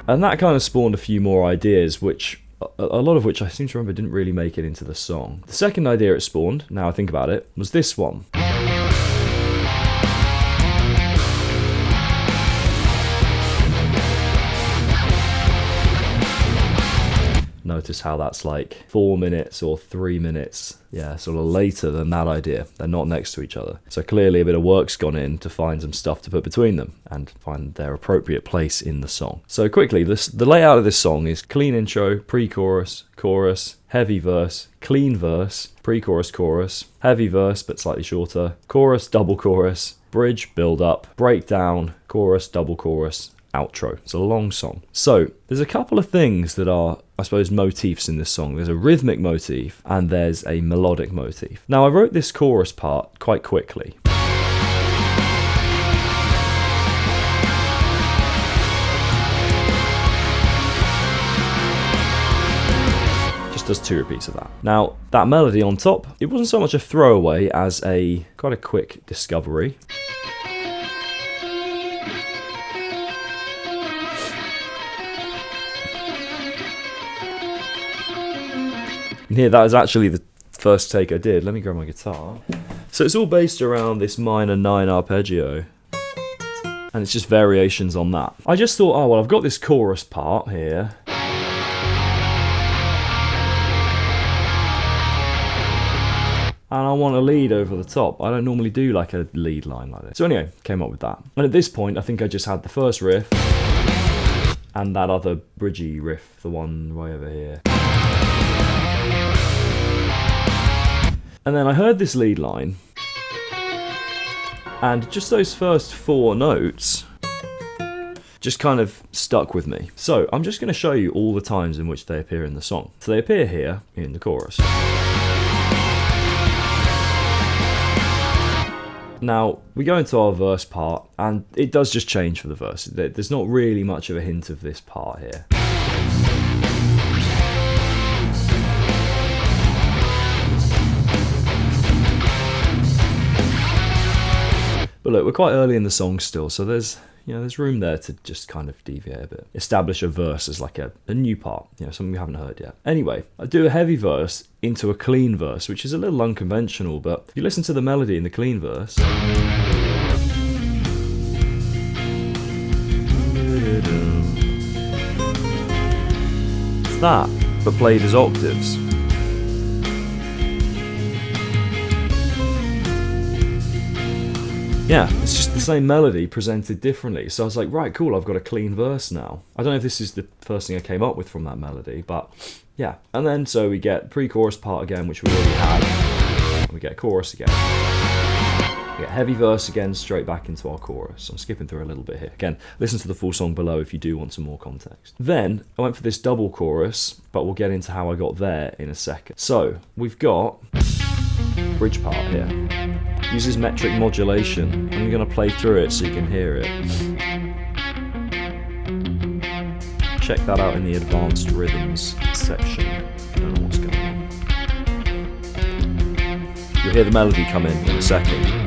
And that kind of spawned a few more ideas, which a lot of which I seem to remember didn't really make it into the song. The second idea it spawned, now I think about it, was this one. Notice how that's like 4 minutes or 3 minutes, yeah, sort of later than that idea. They're not next to each other. So clearly a bit of work's gone in to find some stuff to put between them and find their appropriate place in the song. So quickly, the layout of this song is clean intro, pre-chorus, chorus, heavy verse, clean verse, pre-chorus, chorus, heavy verse but slightly shorter, chorus, double chorus, bridge, build up, breakdown, chorus, double chorus, outro. It's a long song. So there's a couple of things that are, I suppose, motifs in this song. There's a rhythmic motif and there's a melodic motif. Now I wrote this chorus part quite quickly. Just does 2 repeats of that. Now that melody on top, it wasn't so much a throwaway as quite a quick discovery. Here, that is actually the first take I did. Let me grab my guitar. So it's all based around this minor 9 arpeggio. And it's just variations on that. I just thought, oh, well, I've got this chorus part here. And I want a lead over the top. I don't normally do like a lead line like this. So anyway, came up with that. And at this point, I think I just had the first riff. and that other bridgy riff, the one way over here. And then I heard this lead line, and just those first 4 notes just kind of stuck with me. So I'm just going to show you all the times in which they appear in the song. So they appear here in the chorus. Now, we go into our verse part, and it does just change for the verse. There's not really much of a hint of this part here. But look, we're quite early in the song still, so there's room there to just kind of deviate a bit. Establish a verse as like a new part, something we haven't heard yet. Anyway, I do a heavy verse into a clean verse, which is a little unconventional, but if you listen to the melody in the clean verse, it's that, but played as octaves. Yeah, it's just the same melody presented differently. So I was like, right, cool, I've got a clean verse now. I don't know if this is the first thing I came up with from that melody, but yeah. And then so we get pre-chorus part again, which we already had. We get chorus again. We get heavy verse again, straight back into our chorus. I'm skipping through a little bit here. Again, listen to the full song below if you do want some more context. Then I went for this double chorus, but we'll get into how I got there in a second. So we've got bridge part here. Uses metric modulation. I'm going to play through it so you can hear it. Check that out in the advanced rhythms section. I don't know what's going on. You'll hear the melody come in a second.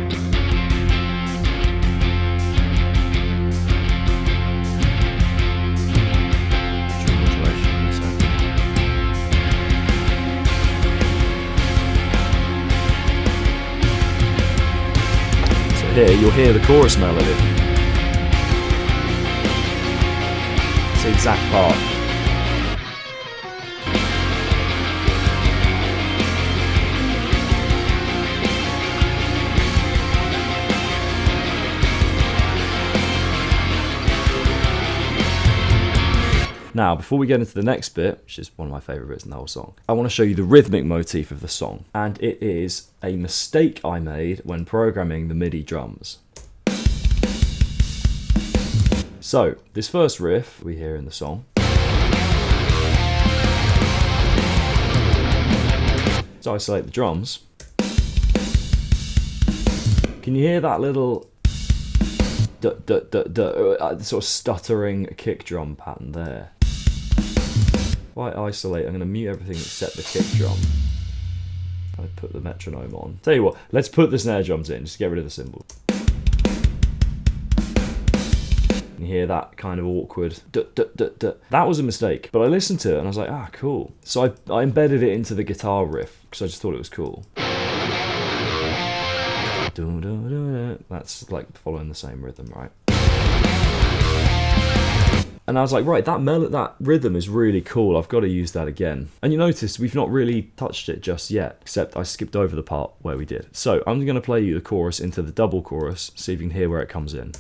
Here you'll hear the chorus melody. It's the exact part. Now, before we get into the next bit, which is one of my favourite bits in the whole song, I want to show you the rhythmic motif of the song. And it is a mistake I made when programming the MIDI drums. So, this first riff we hear in the song. So I select the drums. Can you hear that little sort of stuttering kick drum pattern there? If I isolate, I'm going to mute everything except the kick drum. I put the metronome on. Tell you what, let's put the snare drums in, just to get rid of the cymbal. You hear that kind of awkward That was a mistake, but I listened to it and I was like, ah, cool. So I embedded it into the guitar riff because I just thought it was cool. That's like following the same rhythm, right? And I was like, right, that rhythm is really cool. I've got to use that again. And you notice we've not really touched it just yet, except I skipped over the part where we did. So I'm going to play you the chorus into the double chorus, see if you can hear where it comes in.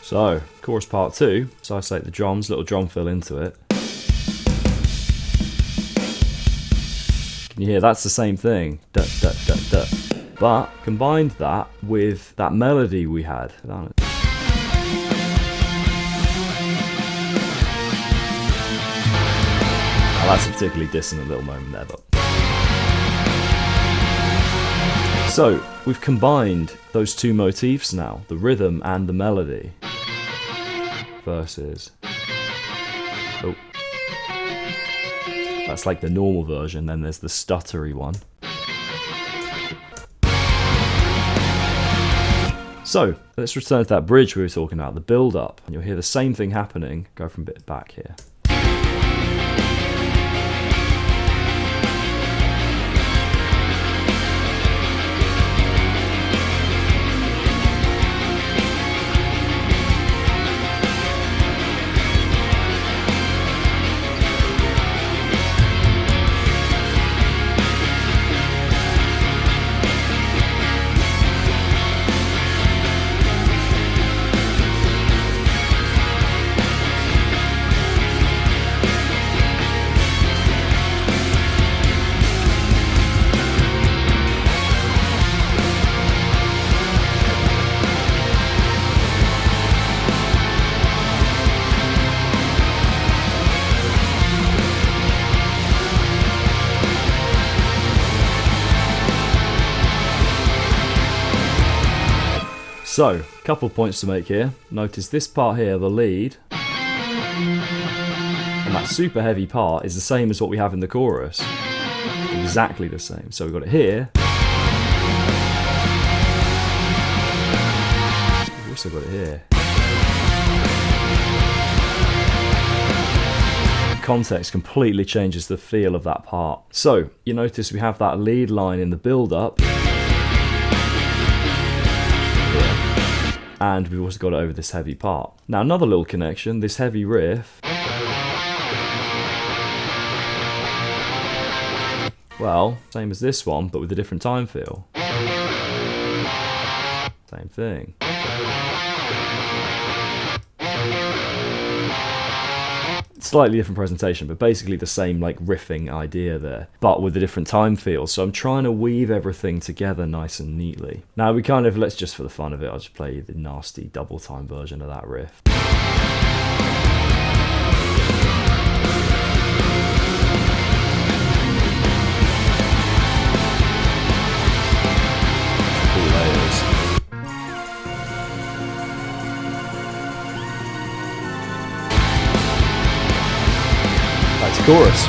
So, chorus part 2, so I select the drums, little drum fill into it. Can you hear that's the same thing? But combined that with that melody we had. Oh, that's a particularly dissonant little moment there, but. So, we've combined those two motifs now, the rhythm and the melody. Verses. Oh. That's like the normal version, then there's the stuttery one. So let's return to that bridge we were talking about, the build up. And you'll hear the same thing happening. Go from a bit back here. So, a couple of points to make here. Notice this part here, the lead, and that super heavy part is the same as what we have in the chorus. Exactly the same. So we've got it here. We've also got it here. Context completely changes the feel of that part. So, you notice we have that lead line in the build-up. And we've also got it over this heavy part. Now another little connection, this heavy riff. Well, same as this one, but with a different time feel. Same thing. Slightly different presentation, but basically the same like riffing idea there, but with a different time feel. So I'm trying to weave everything together nice and neatly. Now we kind of, let's just for the fun of it, I'll just play the nasty double time version of that riff. Cool layers. Back to chorus.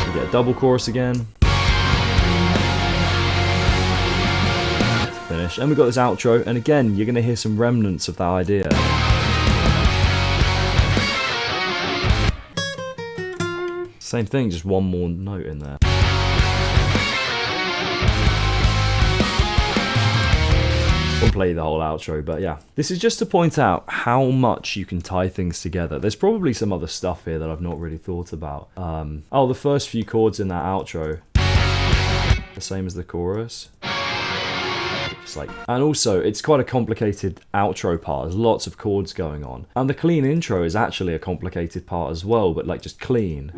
We get a double chorus again. Finish. And we've got this outro, and again, you're going to hear some remnants of that idea. Same thing, just one more note in there. We'll play the whole outro, but yeah. This is just to point out how much you can tie things together. There's probably some other stuff here that I've not really thought about. Oh, the first few chords in that outro, the same as the chorus. Just like, and also, it's quite a complicated outro part. There's lots of chords going on. And the clean intro is actually a complicated part as well, but like just clean.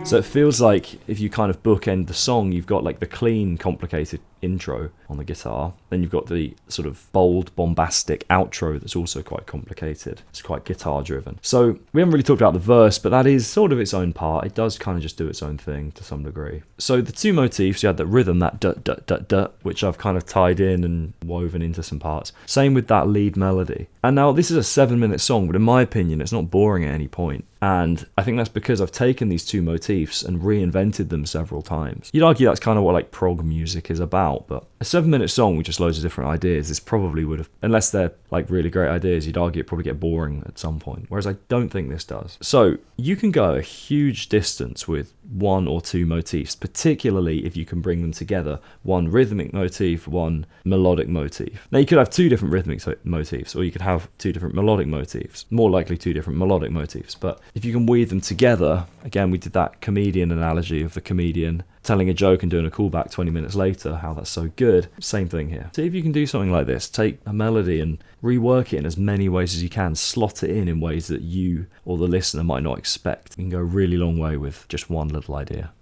So it feels like if you kind of bookend the song, you've got like the clean, complicated intro on the guitar, then you've got the sort of bold, bombastic outro that's also quite complicated. It's quite guitar driven. So we haven't really talked about the verse, but that is sort of its own part. It does kind of just do its own thing to some degree. So the two motifs, you had that rhythm, that dut, which I've kind of tied in and woven into some parts. Same with that lead melody. And now this is a 7-minute song, but in my opinion, it's not boring at any point. And I think that's because I've taken these two motifs and reinvented them several times. You'd argue that's kind of what like prog music is about, but a 7-minute song with just loads of different ideas, this probably would have, unless they're like really great ideas, you'd argue it probably get boring at some point, whereas I don't think this does. So you can go a huge distance with one or two motifs, particularly if you can bring them together. One rhythmic motif, one melodic motif. Now you could have two different rhythmic motifs, or you could have two different melodic motifs, more likely two different melodic motifs, but if you can weave them together, again, we did that comedian analogy of the comedian telling a joke and doing a callback 20 minutes later, how that's so good. Same thing here. See if you can do something like this. Take a melody and rework it in as many ways as you can. Slot it in ways that you or the listener might not expect. You can go a really long way with just one little idea.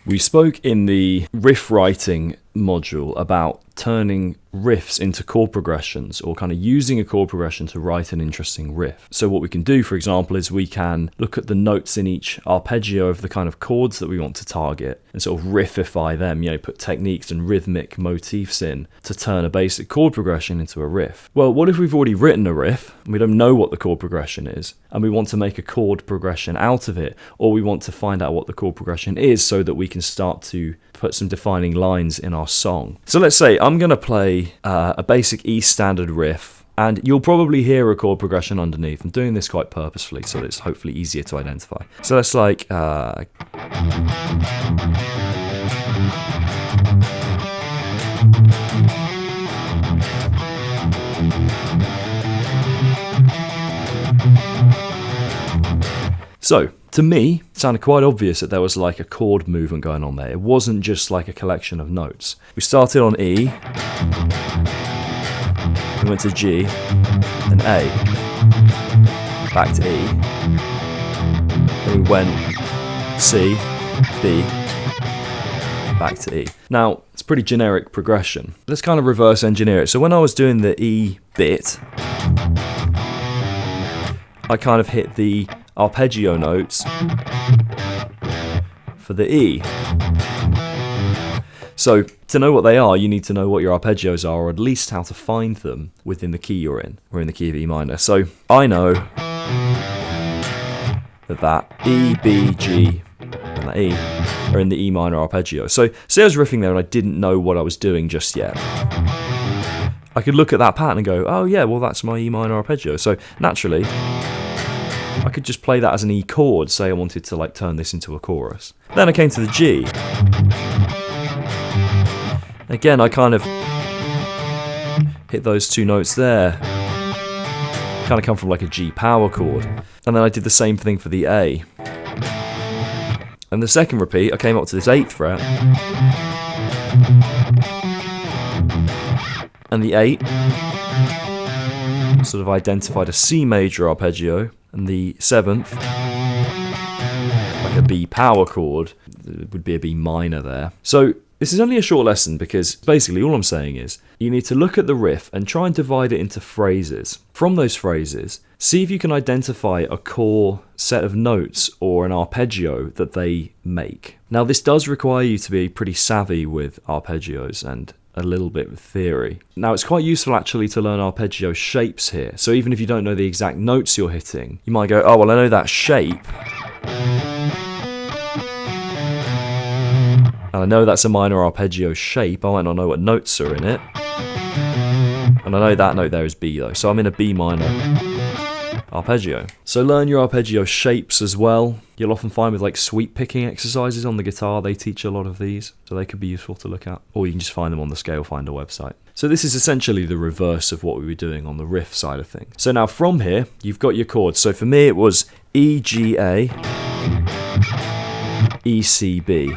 We spoke in the riff writing module about turning riffs into chord progressions, or kind of using a chord progression to write an interesting riff. So what we can do, for example, is we can look at the notes in each arpeggio of the kind of chords that we want to target and sort of riffify them, put techniques and rhythmic motifs in to turn a basic chord progression into a riff. Well, what if we've already written a riff and we don't know what the chord progression is, and we want to make a chord progression out of it, or we want to find out what the chord progression is so that we can start to put some defining lines in our song. So let's say I'm going to play a basic E standard riff, and you'll probably hear a chord progression underneath. I'm doing this quite purposefully so that it's hopefully easier to identify. So let's like... So, to me, it sounded quite obvious that there was like a chord movement going on there. It wasn't just like a collection of notes. We started on E, we went to G, then A, back to E, then we went C, B, back to E. Now, it's a pretty generic progression. Let's kind of reverse engineer it. So when I was doing the E bit, I kind of hit the arpeggio notes for the E. So to know what they are, you need to know what your arpeggios are, or at least how to find them within the key you're in. We're in the key of E minor. So I know that E, B, G, and that E are in the E minor arpeggio. So say I was riffing there and I didn't know what I was doing just yet. I could look at that pattern and go, oh yeah, well that's my E minor arpeggio. So naturally, I could just play that as an E chord, say I wanted to like turn this into a chorus. Then I came to the G. Again, I kind of hit those two notes there. Kind of come from like a G power chord. And then I did the same thing for the A. And the second repeat, I came up to this 8th fret. And the 8 sort of identified a C major arpeggio, and the 7th, like a B power chord, would be a B minor there. So this is only a short lesson because basically all I'm saying is you need to look at the riff and try and divide it into phrases. From those phrases, see if you can identify a core set of notes or an arpeggio that they make. Now this does require you to be pretty savvy with arpeggios and a little bit of theory. Now it's quite useful actually to learn arpeggio shapes here. So even if you don't know the exact notes you're hitting, you might go, oh well I know that shape, and I know that's a minor arpeggio shape, I might not know what notes are in it, and I know that note there is B though, so I'm in a B minor arpeggio. So learn your arpeggio shapes as well. You'll often find with like sweep picking exercises on the guitar, they teach a lot of these, so they could be useful to look at. Or you can just find them on the Scale Finder website. So this is essentially the reverse of what we were doing on the riff side of things. So now from here, you've got your chords. So for me it was E, G, A, E, C, B.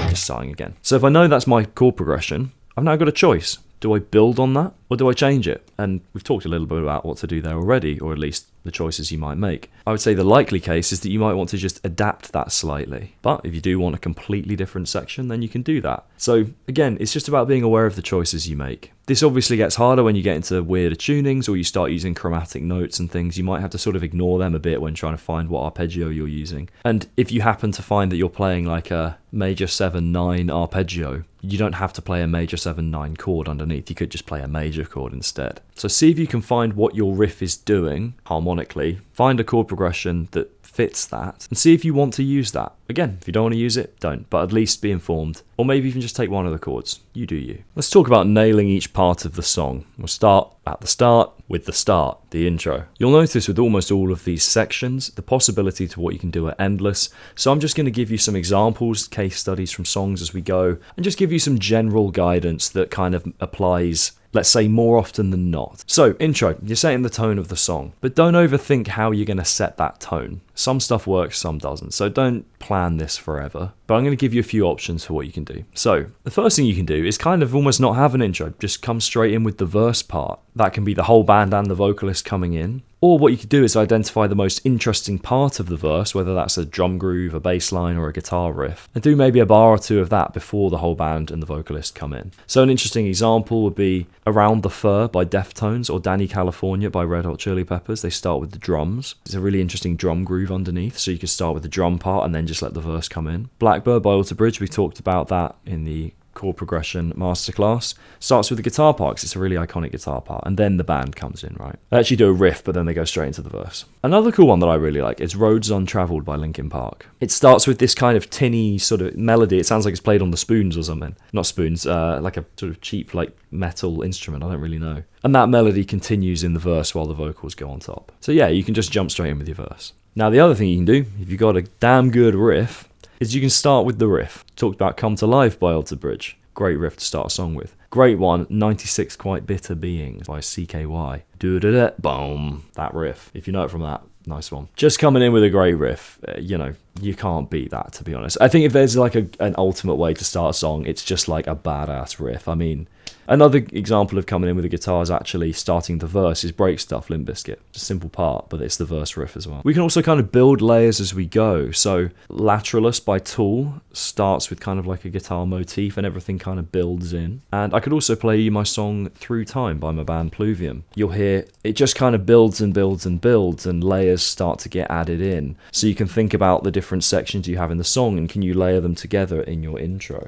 Just starting again. So if I know that's my chord progression, I've now got a choice. Do I build on that or do I change it? And we've talked a little bit about what to do there already, or at least the choices you might make. I would say the likely case is that you might want to just adapt that slightly. But if you do want a completely different section, then you can do that. So again, it's just about being aware of the choices you make. This obviously gets harder when you get into weirder tunings or you start using chromatic notes and things. You might have to sort of ignore them a bit when trying to find what arpeggio you're using. And if you happen to find that you're playing like a major 7-9 arpeggio, you don't have to play a major 7-9 chord underneath. You could just play a major chord instead. So see if you can find what your riff is doing harmonically. Find a chord progression that fits that and see if you want to use that. Again, if you don't want to use it, don't, but at least be informed, or maybe even just take one of the chords. You do you. Let's talk about nailing each part of the song. We'll start at the start with the start, the intro. You'll notice with almost all of these sections, the possibility to what you can do are endless. So I'm just going to give you some examples, case studies from songs as we go, and just give you some general guidance that kind of applies, let's say, more often than not. So, intro, you're setting the tone of the song, but don't overthink how you're going to set that tone. Some stuff works, some doesn't, so don't plan this forever. But I'm going to give you a few options for what you can do. So, the first thing you can do is kind of almost not have an intro, just come straight in with the verse part. That can be the whole band and the vocalist coming in. Or what you could do is identify the most interesting part of the verse, whether that's a drum groove, a bass line, or a guitar riff, and do maybe a bar or two of that before the whole band and the vocalist come in. So an interesting example would be Around the Fur by Deftones or Danny California by Red Hot Chili Peppers. They start with the drums. It's a really interesting drum groove underneath, so you could start with the drum part and then just let the verse come in. Blackbird by Alter Bridge, we talked about that in the chord progression masterclass. Starts with the guitar part because it's a really iconic guitar part, and then the band comes in, right? They actually do a riff, but then they go straight into the verse. Another cool one that I really like is Roads Untraveled by Linkin Park. It starts with this kind of tinny sort of melody. It sounds like it's played on the spoons or something. Not spoons, like a sort of cheap like metal instrument. I don't really know. And that melody continues in the verse while the vocals go on top. So yeah, you can just jump straight in with your verse. Now the other thing you can do, if you've got a damn good riff, is you can start with the riff. Talked about Come to Life by Alter Bridge. Great riff to start a song with. Great one, 96 Quite Bitter Beings by CKY. Do-da-da, boom. That riff. If you know it from that, nice one. Just coming in with a great riff, you can't beat that, to be honest. I think if there's like an ultimate way to start a song, it's just like a badass riff. I mean, another example of coming in with a guitar is actually starting the verse is Break Stuff, Limp Bizkit. It's a simple part, but it's the verse riff as well. We can also kind of build layers as we go. So Lateralus by Tool starts with kind of like a guitar motif and everything kind of builds in. And I could also play you my song Through Time by my band Pluvium. You'll hear it just kind of builds and builds and builds, and layers start to get added in. So you can think about the different sections you have in the song and can you layer them together in your intro.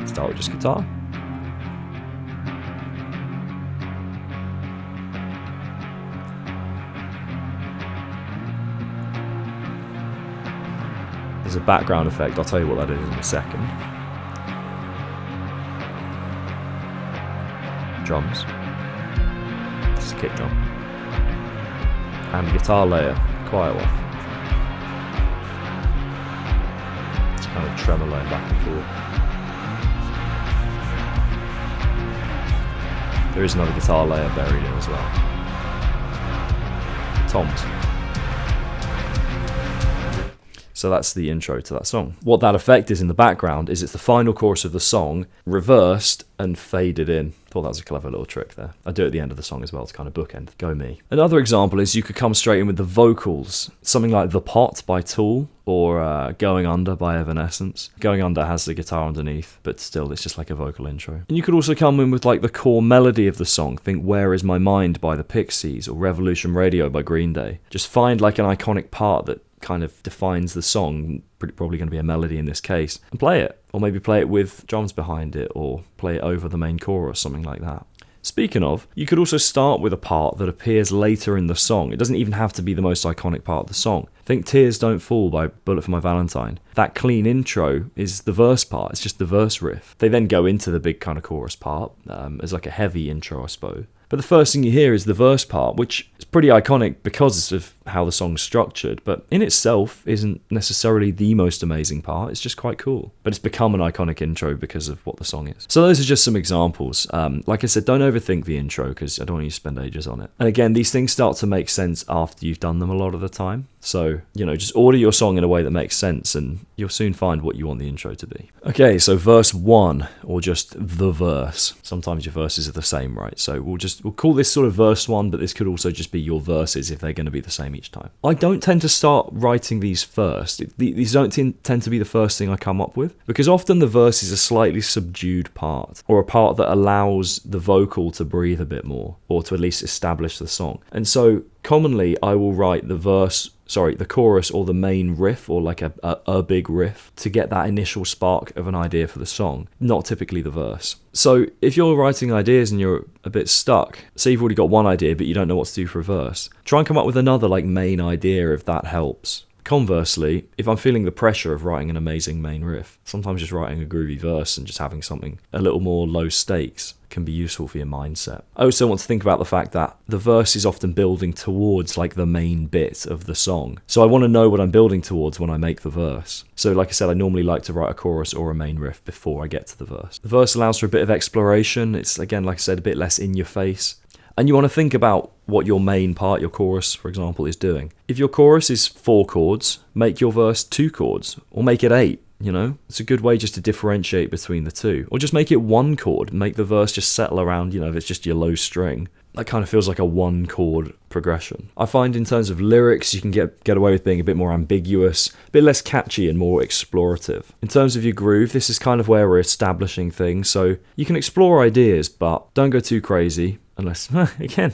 Start with just guitar. There's a background effect, I'll tell you what that is in a second. Drums. Just a kick drum. And a guitar layer, quiet one. It's kind of tremoloing back and forth. There is another guitar layer buried in as well. Toms. So that's the intro to that song. What that effect is in the background is it's the final chorus of the song reversed and faded in. Thought that was a clever little trick there. I do it at the end of the song as well to kind of bookend. Go me. Another example is you could come straight in with the vocals. Something like The Pot by Tool or Going Under by Evanescence. Going Under has the guitar underneath, but still it's just like a vocal intro. And you could also come in with like the core melody of the song. Think Where Is My Mind by the Pixies or Revolution Radio by Green Day. Just find like an iconic part that kind of defines the song, probably going to be a melody in this case, and play it. Or maybe play it with drums behind it, or play it over the main chorus, something like that. Speaking of, you could also start with a part that appears later in the song. It doesn't even have to be the most iconic part of the song. Think Tears Don't Fall by Bullet for My Valentine. That clean intro is the verse part, it's just the verse riff. They then go into the big kind of chorus part as like a heavy intro, I suppose. But the first thing you hear is the verse part, which is pretty iconic because of how the song's structured, but in itself isn't necessarily the most amazing part. It's just quite cool. But it's become an iconic intro because of what the song is. So those are just some examples. Like I said, don't overthink the intro because I don't want you to spend ages on it. And again, these things start to make sense after you've done them a lot of the time. So, just order your song in a way that makes sense and you'll soon find what you want the intro to be. Okay, so verse 1, or just the verse. Sometimes your verses are the same, right? So we'll call this sort of verse 1, but this could also just be your verses if they're going to be the same each time. I don't tend to start writing these first. These don't tend to be the first thing I come up with, because often the verse is a slightly subdued part, or a part that allows the vocal to breathe a bit more, or to at least establish the song. And so commonly I will write the chorus or the main riff, or like a big riff, to get that initial spark of an idea for the song, not typically the verse. So if you're writing ideas and you're a bit stuck, say you've already got one idea but you don't know what to do for a verse, try and come up with another like main idea if that helps. Conversely, if I'm feeling the pressure of writing an amazing main riff, sometimes just writing a groovy verse and just having something a little more low stakes can be useful for your mindset. I also want to think about the fact that the verse is often building towards like the main bit of the song. So I want to know what I'm building towards when I make the verse. So like I said, I normally like to write a chorus or a main riff before I get to the verse. The verse allows for a bit of exploration. It's, again, like I said, a bit less in your face. And you want to think about what your main part, your chorus, for example, is doing. If your chorus is 4 chords, make your verse 2 chords, or make it 8. you know? It's a good way just to differentiate between the two. Or just make it one chord, make the verse just settle around, you know, if it's just your low string. That kind of feels like a one chord progression. I find in terms of lyrics, you can get away with being a bit more ambiguous, a bit less catchy and more explorative. In terms of your groove, this is kind of where we're establishing things, so you can explore ideas, but don't go too crazy, unless, again,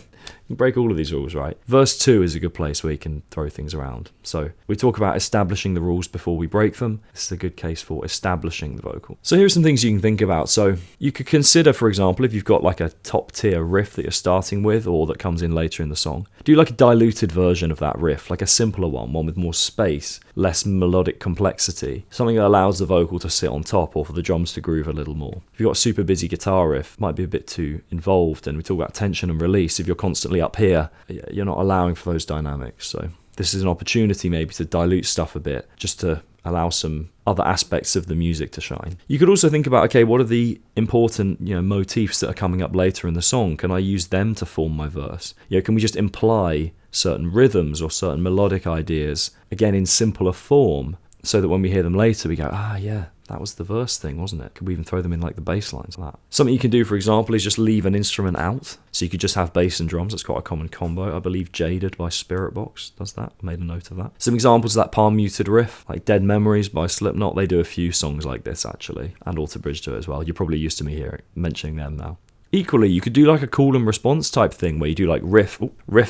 you break all of these rules, right? Verse 2 is a good place where you can throw things around. So we talk about establishing the rules before we break them. This is a good case for establishing the vocal. So here are some things you can think about. So you could consider, for example, if you've got like a top tier riff that you're starting with or that comes in later in the song, do like a diluted version of that riff, like a simpler one with more space, less melodic complexity, something that allows the vocal to sit on top or for the drums to groove a little more. If you've got a super busy guitar riff, it might be a bit too involved, and we talk about tension and release. If you're constantly up here, you're not allowing for those dynamics. So this is an opportunity maybe to dilute stuff a bit, just to allow some other aspects of the music to shine. You could also think about, okay, what are the important, you know, motifs that are coming up later in the song? Can I use them to form my verse? You know, can we just imply certain rhythms or certain melodic ideas, again, in simpler form, so that when we hear them later, we go, ah, yeah, that was the verse thing, wasn't it? Could we even throw them in like the bass lines like that? Something you can do, for example, is just leave an instrument out. So you could just have bass and drums. That's quite a common combo. I believe Jaded by Spiritbox does that. I made a note of that. Some examples of that palm muted riff, like Dead Memories by Slipknot. They do a few songs like this, actually. And Alter Bridge do it as well. You're probably used to me here mentioning them now. Equally, you could do like a call and response type thing where you do like riff,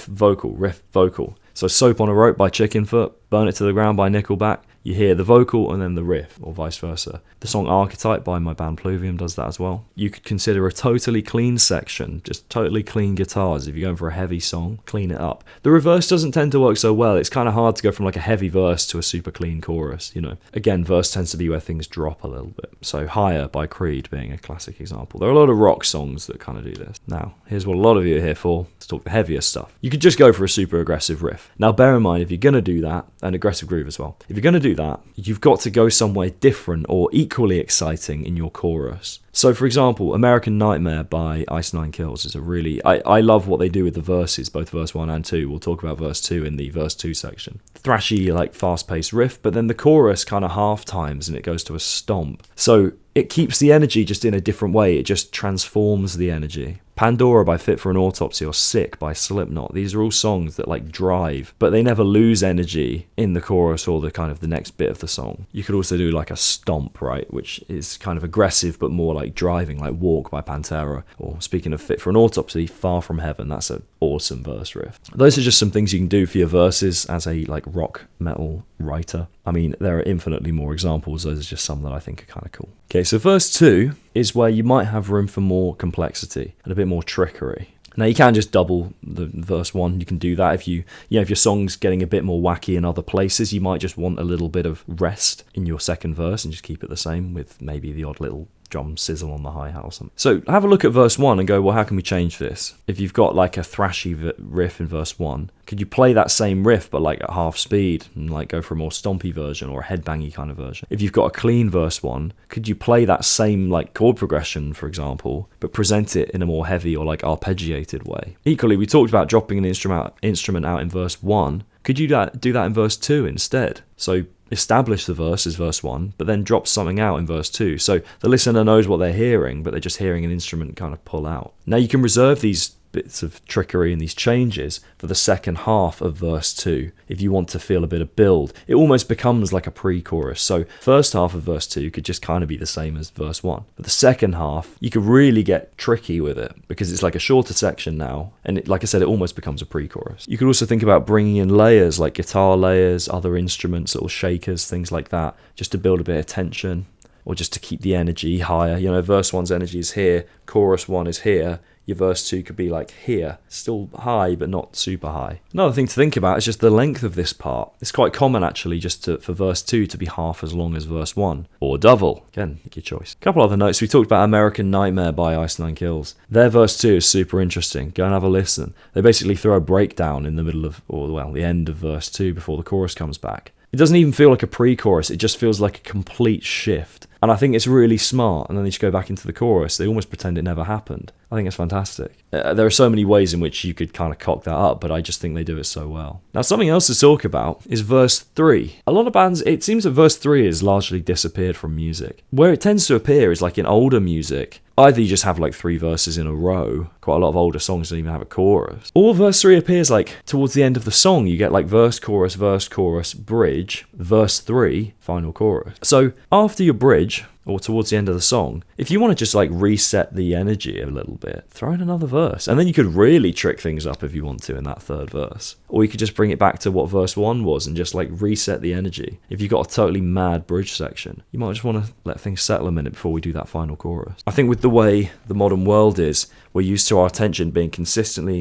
vocal. So Soap on a Rope by Chickenfoot, Burn It to the Ground by Nickelback. You hear the vocal and then the riff, or vice versa. The song Archetype by my band Pluvium does that as well. You could consider a totally clean section, just totally clean guitars. If you're going for a heavy song, clean it up. The reverse doesn't tend to work so well. It's kind of hard to go from like a heavy verse to a super clean chorus, you know. Again, verse tends to be where things drop a little bit. So Higher by Creed being a classic example. There are a lot of rock songs that kind of do this. Now, here's what a lot of you are here for, to talk the heavier stuff. You could just go for a super aggressive riff. Now, bear in mind, if you're going to do that, and aggressive groove as well, if you're going to do that, you've got to go somewhere different or equally exciting in your chorus. So, for example, American Nightmare by Ice Nine Kills is a really... I love what they do with the verses, both verse 1 and 2. We'll talk about verse 2 in the verse 2 section. Thrashy, like, fast-paced riff, but then the chorus kind of half-times and it goes to a stomp. So it keeps the energy just in a different way. It just transforms the energy. Pandora by Fit for an Autopsy or Sick by Slipknot. These are all songs that like drive, but they never lose energy in the chorus or the kind of the next bit of the song. You could also do like a stomp, right, which is kind of aggressive but more like driving, like Walk by Pantera. Or speaking of Fit for an Autopsy, Far From Heaven. That's an awesome verse riff. Those are just some things you can do for your verses as a like rock metal writer. I mean, there are infinitely more examples. Those are just some that I think are kind of cool. Okay, so verse 2 is where you might have room for more complexity and a bit more trickery. Now, you can just double the verse 1. You can do that if if your song's getting a bit more wacky in other places, you might just want a little bit of rest in your second verse and just keep it the same with maybe the odd little drum sizzle on the hi-hat or something. So have a look at verse 1 and go, well, how can we change this? If you've got like a thrashy riff in verse 1, could you play that same riff but like at half speed and like go for a more stompy version or a headbangy kind of version? If you've got a clean verse 1, could you play that same like chord progression, for example, but present it in a more heavy or like arpeggiated way? Equally, we talked about dropping an instrument out in verse 1. Could you do that in verse 2 instead? So establish the verse as verse 1, but then drop something out in verse 2. So the listener knows what they're hearing, but they're just hearing an instrument kind of pull out. Now you can reserve these bits of trickery and these changes for the second half of verse 2 if you want to feel a bit of build. It almost becomes like a pre-chorus. So first half of verse 2 could just kind of be the same as verse 1, but the second half you could really get tricky with it because it's like a shorter section now, and like I said, it almost becomes a pre-chorus. You could also think about bringing in layers like guitar layers, other instruments, little shakers, things like that, just to build a bit of tension or just to keep the energy higher. You know, verse 1's energy is here, chorus 1 is here. Your verse 2 could be like here, still high but not super high. Another thing to think about is just the length of this part. It's quite common actually just for verse 2 to be half as long as verse 1, or double. Again, make your choice. A couple other notes. We talked about American Nightmare by Ice Nine Kills. Their verse 2 is super interesting. Go and have a listen. They basically throw a breakdown in the middle of, or well, the end of verse 2 before the chorus comes back. It doesn't even feel like a pre-chorus, it just feels like a complete shift. And I think it's really smart, and then they just go back into the chorus. They almost pretend it never happened. I think it's fantastic. There are so many ways in which you could kind of cock that up, but I just think they do it so well. Now, something else to talk about is verse 3. A lot of bands, it seems that verse 3 has largely disappeared from music. Where it tends to appear is like in older music. Either you just have like 3 verses in a row, quite a lot of older songs don't even have a chorus, or verse 3 appears like towards the end of the song. You get like verse, chorus, bridge, verse 3, final chorus. So after your bridge, or towards the end of the song, if you want to just like reset the energy a little bit, throw in another verse. And then you could really trick things up if you want to in that third verse. Or you could just bring it back to what verse 1 was and just like reset the energy. If you've got a totally mad bridge section, you might just want to let things settle a minute before we do that final chorus. I think with the way the modern world is, we're used to our attention being consistently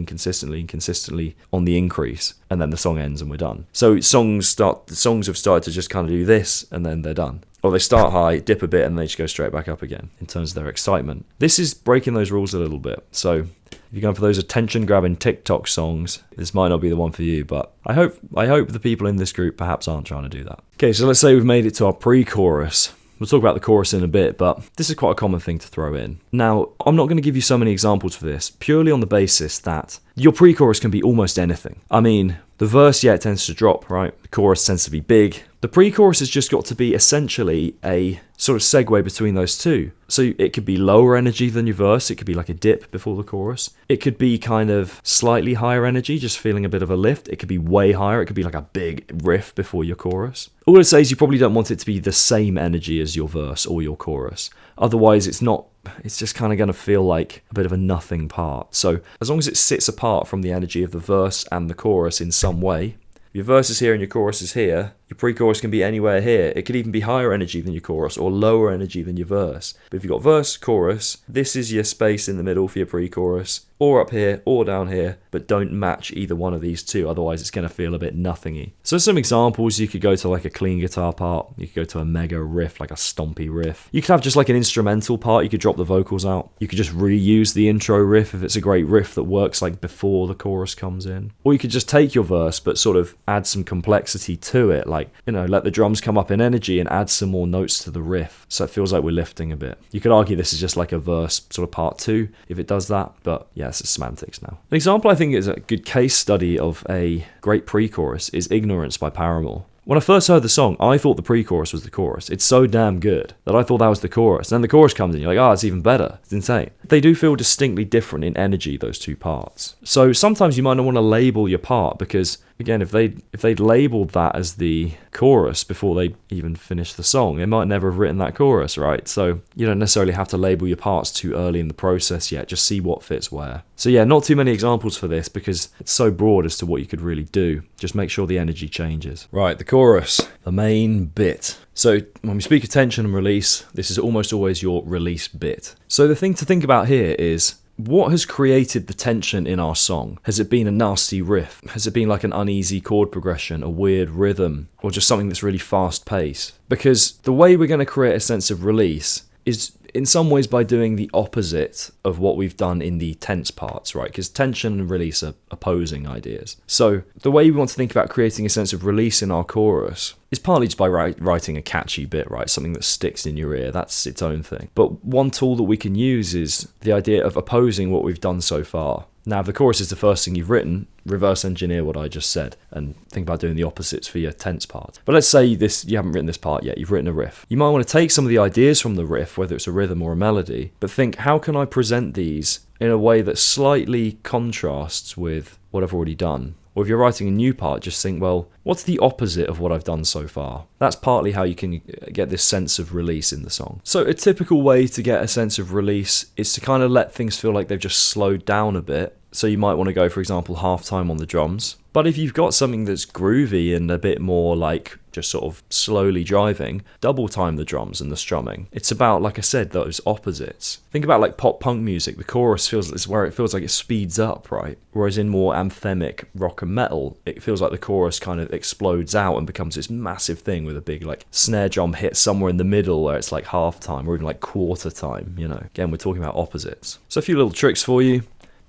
on the increase, and then the song ends and we're done. So songs have started to just kind of do this and then they're done. Or they start high, dip a bit, and they just go straight back up again in terms of their excitement. This is breaking those rules a little bit. So if you're going for those attention-grabbing TikTok songs, this might not be the one for you, but I hope the people in this group perhaps aren't trying to do that. Okay, so let's say we've made it to our pre-chorus. We'll talk about the chorus in a bit, but this is quite a common thing to throw in. Now, I'm not going to give you so many examples for this, purely on the basis that your pre-chorus can be almost anything. I mean, the verse, it tends to drop, right? The chorus tends to be big. The pre-chorus has just got to be essentially a sort of segue between those two. So it could be lower energy than your verse. It could be like a dip before the chorus. It could be kind of slightly higher energy, just feeling a bit of a lift. It could be way higher. It could be like a big riff before your chorus. All it says, you probably don't want it to be the same energy as your verse or your chorus. Otherwise, it's just kind of going to feel like a bit of a nothing part. So as long as it sits apart from the energy of the verse and the chorus in some way, your verse is here and your chorus is here, your pre-chorus can be anywhere here. It could even be higher energy than your chorus or lower energy than your verse. But if you've got verse, chorus, this is your space in the middle for your pre-chorus, or up here or down here, but don't match either one of these two, otherwise it's going to feel a bit nothingy. So some examples, you could go to like a clean guitar part, you could go to a mega riff, like a stompy riff. You could have just like an instrumental part, you could drop the vocals out. You could just reuse the intro riff if it's a great riff that works like before the chorus comes in. Or you could just take your verse but sort of add some complexity to it, like, let the drums come up in energy and add some more notes to the riff, so it feels like we're lifting a bit. You could argue this is just like a verse sort of part 2 if it does that, but yeah, it's semantics now. An example I think is a good case study of a great pre-chorus is Ignorance by Paramore. When I first heard the song, I thought the pre-chorus was the chorus. It's so damn good that I thought that was the chorus. Then the chorus comes in, you're like, it's even better. It's insane. They do feel distinctly different in energy, those two parts. So sometimes you might not want to label your part because, again, if they'd labeled that as the chorus before they even finished the song, they might never have written that chorus, right? So you don't necessarily have to label your parts too early in the process yet. Just see what fits where. So yeah, not too many examples for this because it's so broad as to what you could really do. Just make sure the energy changes. Right, the chorus, the main bit. So when we speak of tension and release, this is almost always your release bit. So the thing to think about here is, what has created the tension in our song? Has it been a nasty riff? Has it been like an uneasy chord progression, a weird rhythm, or just something that's really fast paced? Because the way we're going to create a sense of release is in some ways by doing the opposite of what we've done in the tense parts, right? Because tension and release are opposing ideas. So the way we want to think about creating a sense of release in our chorus is partly just by writing a catchy bit, right? Something that sticks in your ear. That's its own thing. But one tool that we can use is the idea of opposing what we've done so far. Now, if the chorus is the first thing you've written, reverse engineer what I just said and think about doing the opposites for your tense part. But let's say you haven't written this part yet, you've written a riff. You might want to take some of the ideas from the riff, whether it's a rhythm or a melody, but think, how can I present these in a way that slightly contrasts with what I've already done? Or if you're writing a new part, just think, well, what's the opposite of what I've done so far? That's partly how you can get this sense of release in the song. So a typical way to get a sense of release is to kind of let things feel like they've just slowed down a bit. So you might want to go, for example, half time on the drums. But if you've got something that's groovy and a bit more like just sort of slowly driving, double time the drums and the strumming. It's about, like I said, those opposites. Think about like pop punk music. The chorus is where it feels like it speeds up, right? Whereas in more anthemic rock and metal, it feels like the chorus kind of explodes out and becomes this massive thing with a big like snare drum hit somewhere in the middle where it's like half time or even like quarter time, Again, we're talking about opposites. So a few little tricks for you.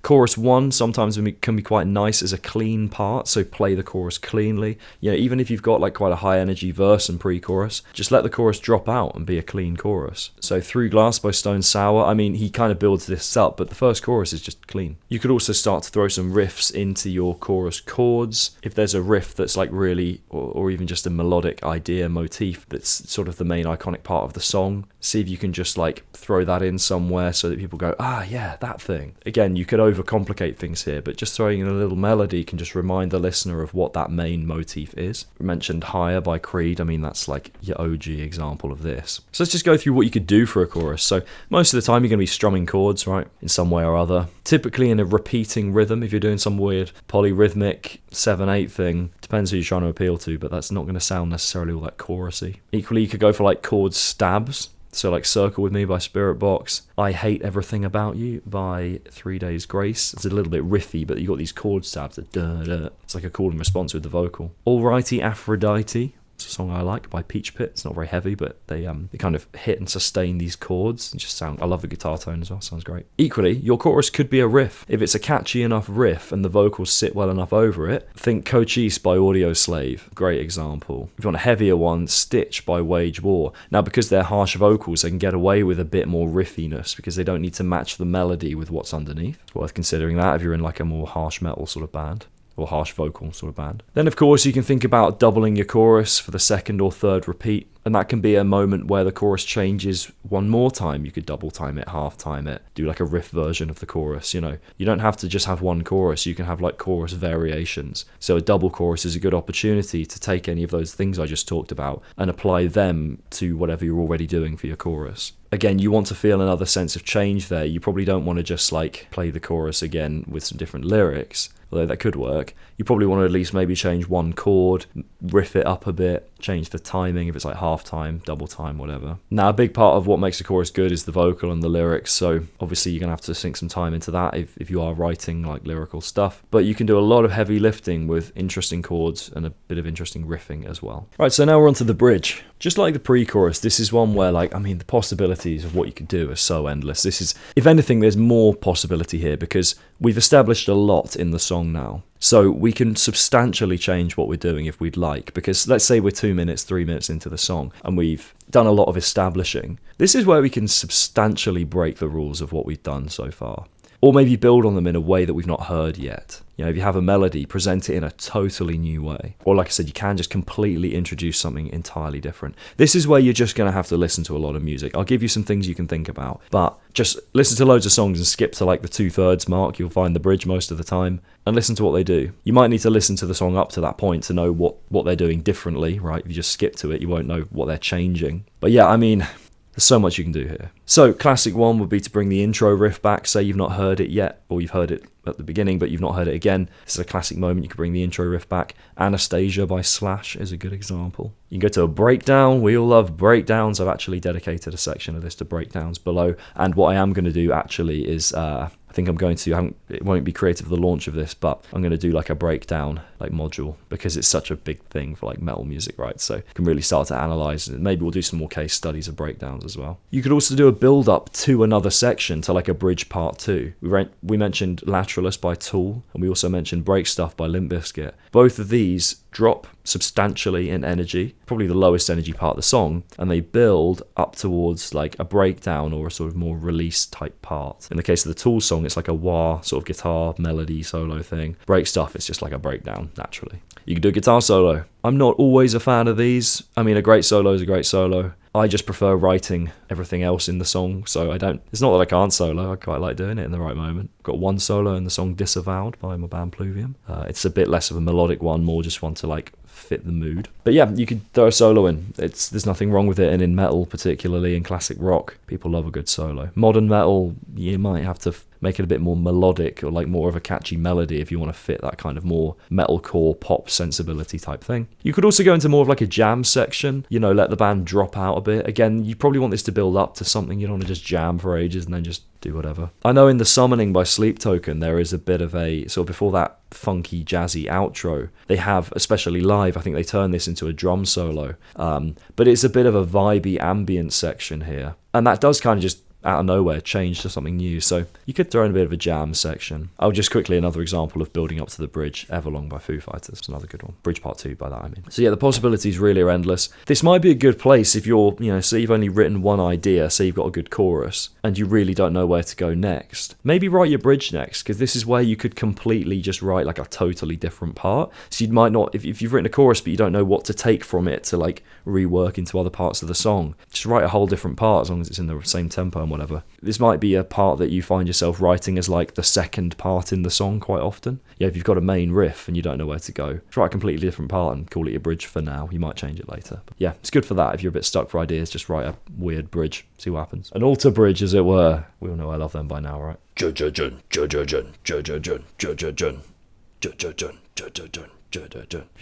Chorus 1 sometimes can be quite nice as a clean part, so play the chorus cleanly. Even if you've got like quite a high energy verse and pre-chorus, just let the chorus drop out and be a clean chorus. So Through Glass by Stone Sour, I mean, he kind of builds this up, but the first chorus is just clean. You could also start to throw some riffs into your chorus chords. If there's a riff that's like really, or even just a melodic idea, motif, that's sort of the main iconic part of the song, see if you can just like throw that in somewhere so that people go, ah, yeah, that thing. Again, you could overcomplicate things here, but just throwing in a little melody can just remind the listener of what that main motif is. We mentioned Higher by Creed. I mean, that's like your OG example of this. So let's just go through what you could do for a chorus. So most of the time you're going to be strumming chords, right, in some way or other. Typically in a repeating rhythm, if you're doing some weird polyrhythmic 7/8 thing, depends who you're trying to appeal to, but that's not going to sound necessarily all that chorusy. Equally, you could go for like chord stabs. So like Circle With Me by Spirit Box, I Hate Everything About You by 3 Days Grace. It's a little bit riffy, but you got these chord stabs that da-da. It's like a call and response with the vocal. Alrighty Aphrodite. It's a song I like by Peach Pit. It's not very heavy, but they kind of hit and sustain these chords and just sound. I love the guitar tone as well. Sounds great. Equally, your chorus could be a riff. If it's a catchy enough riff and the vocals sit well enough over it, think Cochise by Audio Slave. Great example. If you want a heavier one, Stitch by Wage War. Now, because they're harsh vocals, they can get away with a bit more riffiness because they don't need to match the melody with what's underneath. It's worth considering that if you're in like a more harsh metal sort of band, or harsh vocal sort of band. Then of course you can think about doubling your chorus for the second or third repeat, and that can be a moment where the chorus changes one more time. You could double time it, half time it, do like a riff version of the chorus. You don't have to just have one chorus, you can have like chorus variations. So a double chorus is a good opportunity to take any of those things I just talked about and apply them to whatever you're already doing for your chorus. Again, you want to feel another sense of change there. You probably don't want to just like play the chorus again with some different lyrics, although that could work. You probably want to at least maybe change one chord, riff it up a bit, change the timing if it's like half time, double time, whatever. Now, a big part of what makes a chorus good is the vocal and the lyrics, so obviously you're going to have to sink some time into that if you are writing like lyrical stuff. But you can do a lot of heavy lifting with interesting chords and a bit of interesting riffing as well. Right, so now we're onto the bridge. Just like the pre-chorus, this is one where the possibilities of what you could do are so endless. This is, if anything, there's more possibility here because we've established a lot in the song now. So we can substantially change what we're doing if we'd like, because let's say we're 2 minutes, 3 minutes into the song and we've done a lot of establishing. This is where we can substantially break the rules of what we've done so far, or maybe build on them in a way that we've not heard yet. If you have a melody, present it in a totally new way. Or like I said, you can just completely introduce something entirely different. This is where you're just going to have to listen to a lot of music. I'll give you some things you can think about, but just listen to loads of songs and skip to like the 2/3 mark. You'll find the bridge most of the time and listen to what they do. You might need to listen to the song up to that point to know what they're doing differently, right? If you just skip to it, you won't know what they're changing. But yeah, there's so much you can do here. So classic one would be to bring the intro riff back. Say you've not heard it yet, or you've heard it at the beginning, but you've not heard it again. This is a classic moment. You can bring the intro riff back. Anastasia by Slash is a good example. You can go to a breakdown. We all love breakdowns. I've actually dedicated a section of this to breakdowns below. And what I am going to do actually is, it won't be creative for the launch of this, but I'm going to do like a breakdown like module because it's such a big thing for like metal music, right? So you can really start to analyze it. Maybe we'll do some more case studies of breakdowns as well. You could also do a build up to another section, to like a bridge part 2. We mentioned Lateralus by Tool, and we also mentioned Break Stuff by Limp Bizkit. Both of these drop substantially in energy, probably the lowest energy part of the song, and they build up towards like a breakdown or a sort of more release type part. In the case of the Tool song, it's like a wah sort of guitar melody solo thing. Break Stuff, it's just like a breakdown naturally. You can do a guitar solo. I'm not always a fan of these. A great solo is a great solo. I just prefer writing everything else in the song, so it's not that I can't solo, I quite like doing it in the right moment. Got one solo in the song Disavowed by my band Pluvium. It's a bit less of a melodic one, more just one to like fit the mood. But yeah, you could throw a solo in. There's nothing wrong with it, and in metal, particularly in classic rock, people love a good solo. Modern metal, you might have to make it a bit more melodic or like more of a catchy melody if you want to fit that kind of more metalcore pop sensibility type thing. You could also go into more of like a jam section, let the band drop out a bit. Again, you probably want this to build up to something. You don't want to just jam for ages and then just do whatever. I know in the Summoning by Sleep Token, there is a bit of a, sort of before that funky jazzy outro, they have, especially live, I think they turn this into a drum solo. But it's a bit of a vibey ambient section here. And that does kind of just out of nowhere change to something new. So you could throw in a bit of a jam section. Oh, just quickly, another example of building up to the bridge, Everlong by Foo Fighters. It's another good one. Bridge part 2 by that, I mean. So yeah, the possibilities really are endless. This might be a good place if you're, say you've only written one idea, say you've got a good chorus, and you really don't know where to go next. Maybe write your bridge next, because this is where you could completely just write like a totally different part. So you might not, if you've written a chorus but you don't know what to take from it to like rework into other parts of the song, just write a whole different part as long as it's in the same tempo and whatever. This might be a part that you find yourself writing as like the second part in the song quite often. Yeah, if you've got a main riff and you don't know where to go, try a completely different part and call it your bridge for now. You might change it later. But yeah, it's good for that. If you're a bit stuck for ideas, just write a weird bridge, see what happens. An alter bridge, as it were. We all know I love them by now, right? If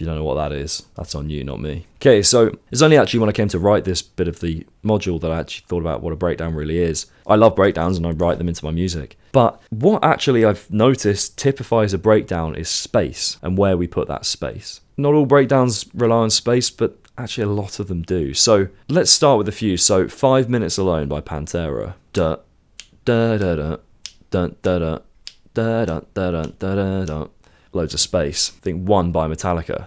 you don't know what that is, that's on you, not me. Okay, so it's only actually when I came to write this bit of the module that I actually thought about what a breakdown really is. I love breakdowns and I write them into my music. But what actually I've noticed typifies a breakdown is space and where we put that space. Not all breakdowns rely on space, but actually a lot of them do. So let's start with a few. So 5 Minutes Alone by Pantera. Da da da da da da da da da da da. Loads of space. I think 1 by Metallica.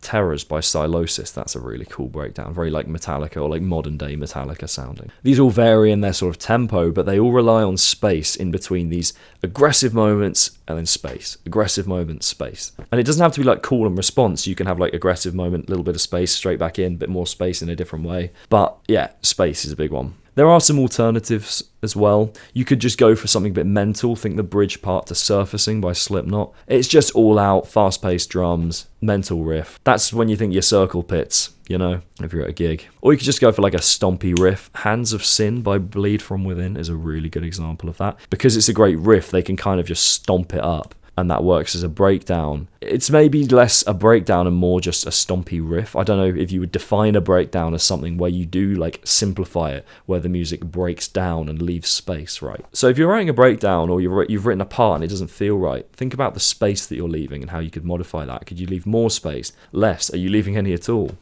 Terrors by Stylosis. That's a really cool breakdown. Very like Metallica or like modern day Metallica sounding. These all vary in their sort of tempo, but they all rely on space in between these aggressive moments and then space. Aggressive moment, space. And it doesn't have to be like call and response. You can have like aggressive moment, little bit of space, straight back in, bit more space in a different way. But yeah, space is a big one. There are some alternatives as well. You could just go for something a bit mental. Think the bridge part to Surfacing by Slipknot. It's just all out, fast-paced drums, mental riff. That's when you think your circle pits, if you're at a gig. Or you could just go for like a stompy riff. Hands of Sin by Bleed From Within is a really good example of that. Because it's a great riff, they can kind of just stomp it up. And that works as a breakdown. It's maybe less a breakdown and more just a stompy riff. I don't know if you would define a breakdown as something where you do like simplify it, where the music breaks down and leaves space, right? So if you're writing a breakdown or you've written a part and it doesn't feel right, think about the space that you're leaving and how you could modify that. Could you leave more space? Less? Are you leaving any at all?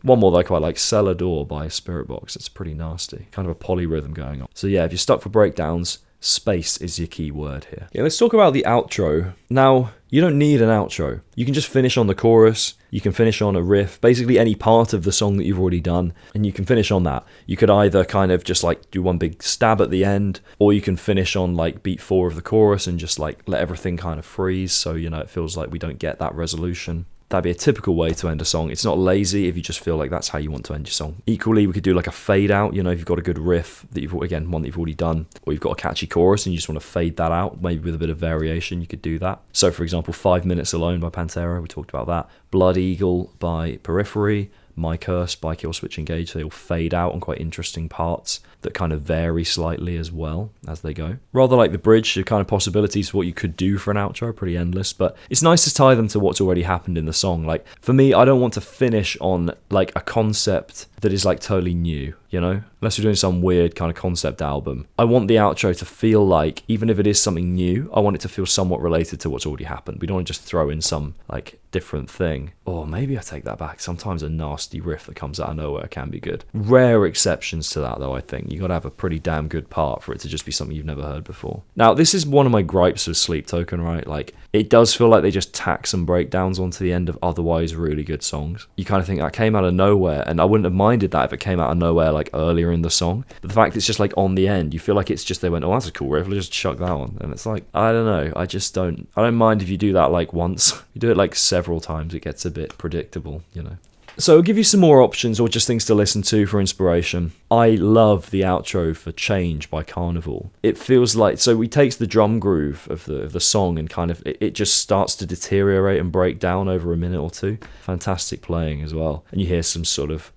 One more that I quite like, Cellar Door by Spirit Box. It's pretty nasty. Kind of a polyrhythm going on. So yeah, if you're stuck for breakdowns, space is your key word here. Yeah, let's talk about the outro. Now, you don't need an outro. You can just finish on the chorus, you can finish on a riff, basically any part of the song that you've already done, and you can finish on that. You could either kind of just like do one big stab at the end, or you can finish on like beat 4 of the chorus and just like let everything kind of freeze, so it feels like we don't get that resolution. That'd be a typical way to end a song. It's not lazy if you just feel like that's how you want to end your song. Equally, we could do like a fade out, if you've got a good riff that one that you've already done, or you've got a catchy chorus and you just want to fade that out, maybe with a bit of variation, you could do that. So for example, 5 Minutes Alone by Pantera, we talked about that. Blood Eagle by Periphery, My Curse by Kill Switch Engage. They all fade out on quite interesting parts that kind of vary slightly as well as they go. Rather like the bridge, the kind of possibilities for what you could do for an outro are pretty endless, but it's nice to tie them to what's already happened in the song. Like for me, I don't want to finish on like a concept that is like totally new, unless we're doing some weird kind of concept album. I want the outro to feel like, even if it is something new, I want it to feel somewhat related to what's already happened. We don't want to just throw in some like different thing. Or maybe I take that back. Sometimes a nasty riff that comes out of nowhere can be good. Rare exceptions to that though, I think. You got to have a pretty damn good part for it to just be something you've never heard before. Now, this is one of my gripes with Sleep Token, right? Like, it does feel like they just tack some breakdowns onto the end of otherwise really good songs. You kind of think that came out of nowhere, and I wouldn't have minded that if it came out of nowhere like earlier in the song. But the fact it's just like on the end, you feel like it's just they went, oh, that's a cool riff, let's just chuck that on. And it's like, I don't know, I don't mind if you do that like once. You do it like several times, it gets a bit predictable, So I'll give you some more options or just things to listen to for inspiration. I love the outro for Change by Carnival. It feels like, so he takes the drum groove of the song and kind of, it just starts to deteriorate and break down over a minute or two. Fantastic playing as well. And you hear some sort of,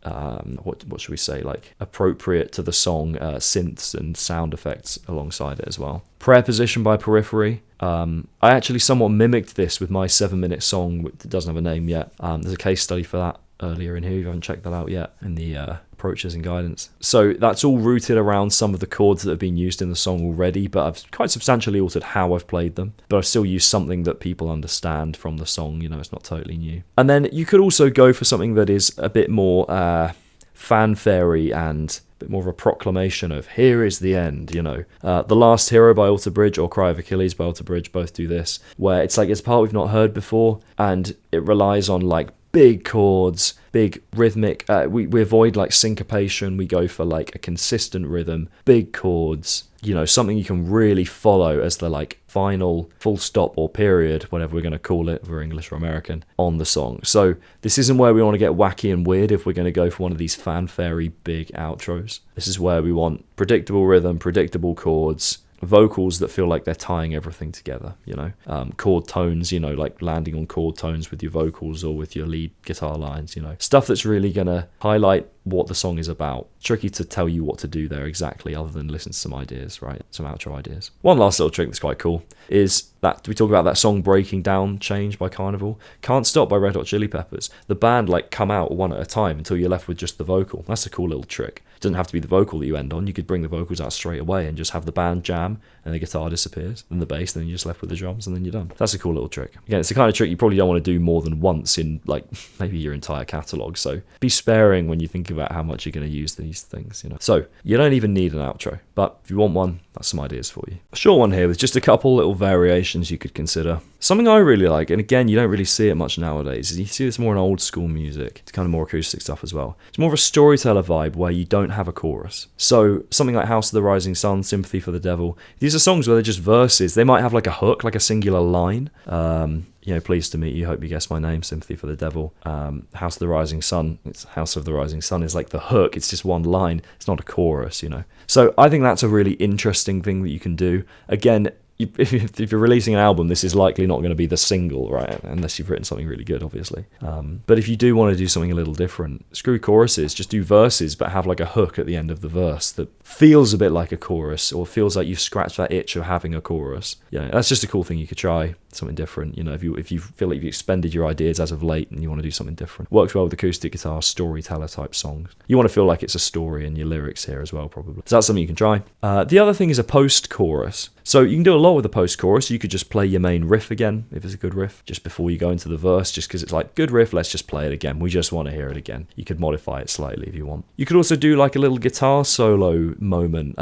what should we say, like appropriate to the song synths and sound effects alongside it as well. Prayer Position by Periphery. I actually somewhat mimicked this with my 7-minute song that doesn't have a name yet. There's a case study for that earlier in here, if you haven't checked that out yet, in the approaches and guidance. So that's all rooted around some of the chords that have been used in the song already, but I've quite substantially altered how I've played them, but I've still used something that people understand from the song, it's not totally new. And then you could also go for something that is a bit more fanfare-y and bit more of a proclamation of here is the end, you know. The Last Hero by Alter Bridge or Cry of Achilles by Alter Bridge both do this, where it's like it's a part we've not heard before, and it relies on like big chords, big rhythmic, we avoid like syncopation, we go for like a consistent rhythm, big chords, you know, something you can really follow as the like final full stop or period, whatever we're going to call it, if we're English or American, on the song. So this isn't where we want to get wacky and weird if we're going to go for one of these fanfare-y big outros. This is where we want predictable rhythm, predictable chords, vocals that feel like they're tying everything together, you know, chord tones, you know, like landing on chord tones with your vocals or with your lead guitar lines, you know, stuff that's really gonna highlight what the song is about. Tricky to tell you what to do there exactly, other than listen to some ideas, right? Some outro ideas. One last little trick that's quite cool is that we talk about that song Breaking Down change by Carnival. Can't Stop by Red Hot Chili Peppers. The band like come out one at a time until you're left with just the vocal. That's a cool little trick. It doesn't have to be the vocal that you end on. You could bring the vocals out straight away and just have the band jam and the guitar disappears, then the bass, then you're just left with the drums, and then you're done. That's a cool little trick. Again, it's the kind of trick you probably don't want to do more than once in like maybe your entire catalogue, so be sparing when you think about how much you're going to use these things, you know. So you don't even need an outro, but if you want one, that's some ideas for you. A short one here with just a couple little variations you could consider. Something I really like, and again, you don't really see it much nowadays, is you see this more in old school music. It's kind of more acoustic stuff as well. It's more of a storyteller vibe where you don't have a chorus. So something like House of the Rising Sun, Sympathy for the Devil, these are songs where they're just verses. They might have like a hook, like a singular line. You know, Pleased to Meet You, Hope You Guess My Name, Sympathy for the Devil. House of the Rising Sun, it's House of the Rising Sun is like the hook. It's just one line. It's not a chorus, you know. So I think that's a really interesting thing that you can do. Again, if you're releasing an album, this is likely not going to be the single, right? Unless you've written something really good, obviously. But if you do want to do something a little different, screw choruses, just do verses, but have like a hook at the end of the verse that feels a bit like a chorus, or feels like you've scratched that itch of having a chorus. Yeah, that's just a cool thing you could try, something different. You know, if you feel like you've expended your ideas as of late and you want to do something different. Works well with acoustic guitar, storyteller type songs. You want to feel like it's a story in your lyrics here as well, probably. So that's something you can try. The other thing is a post-chorus. So you can do a lot with a post-chorus. You could just play your main riff again, if it's a good riff, just before you go into the verse, just because it's like, good riff, let's just play it again. We just want to hear it again. You could modify it slightly if you want. You could also do like a little guitar solo moment.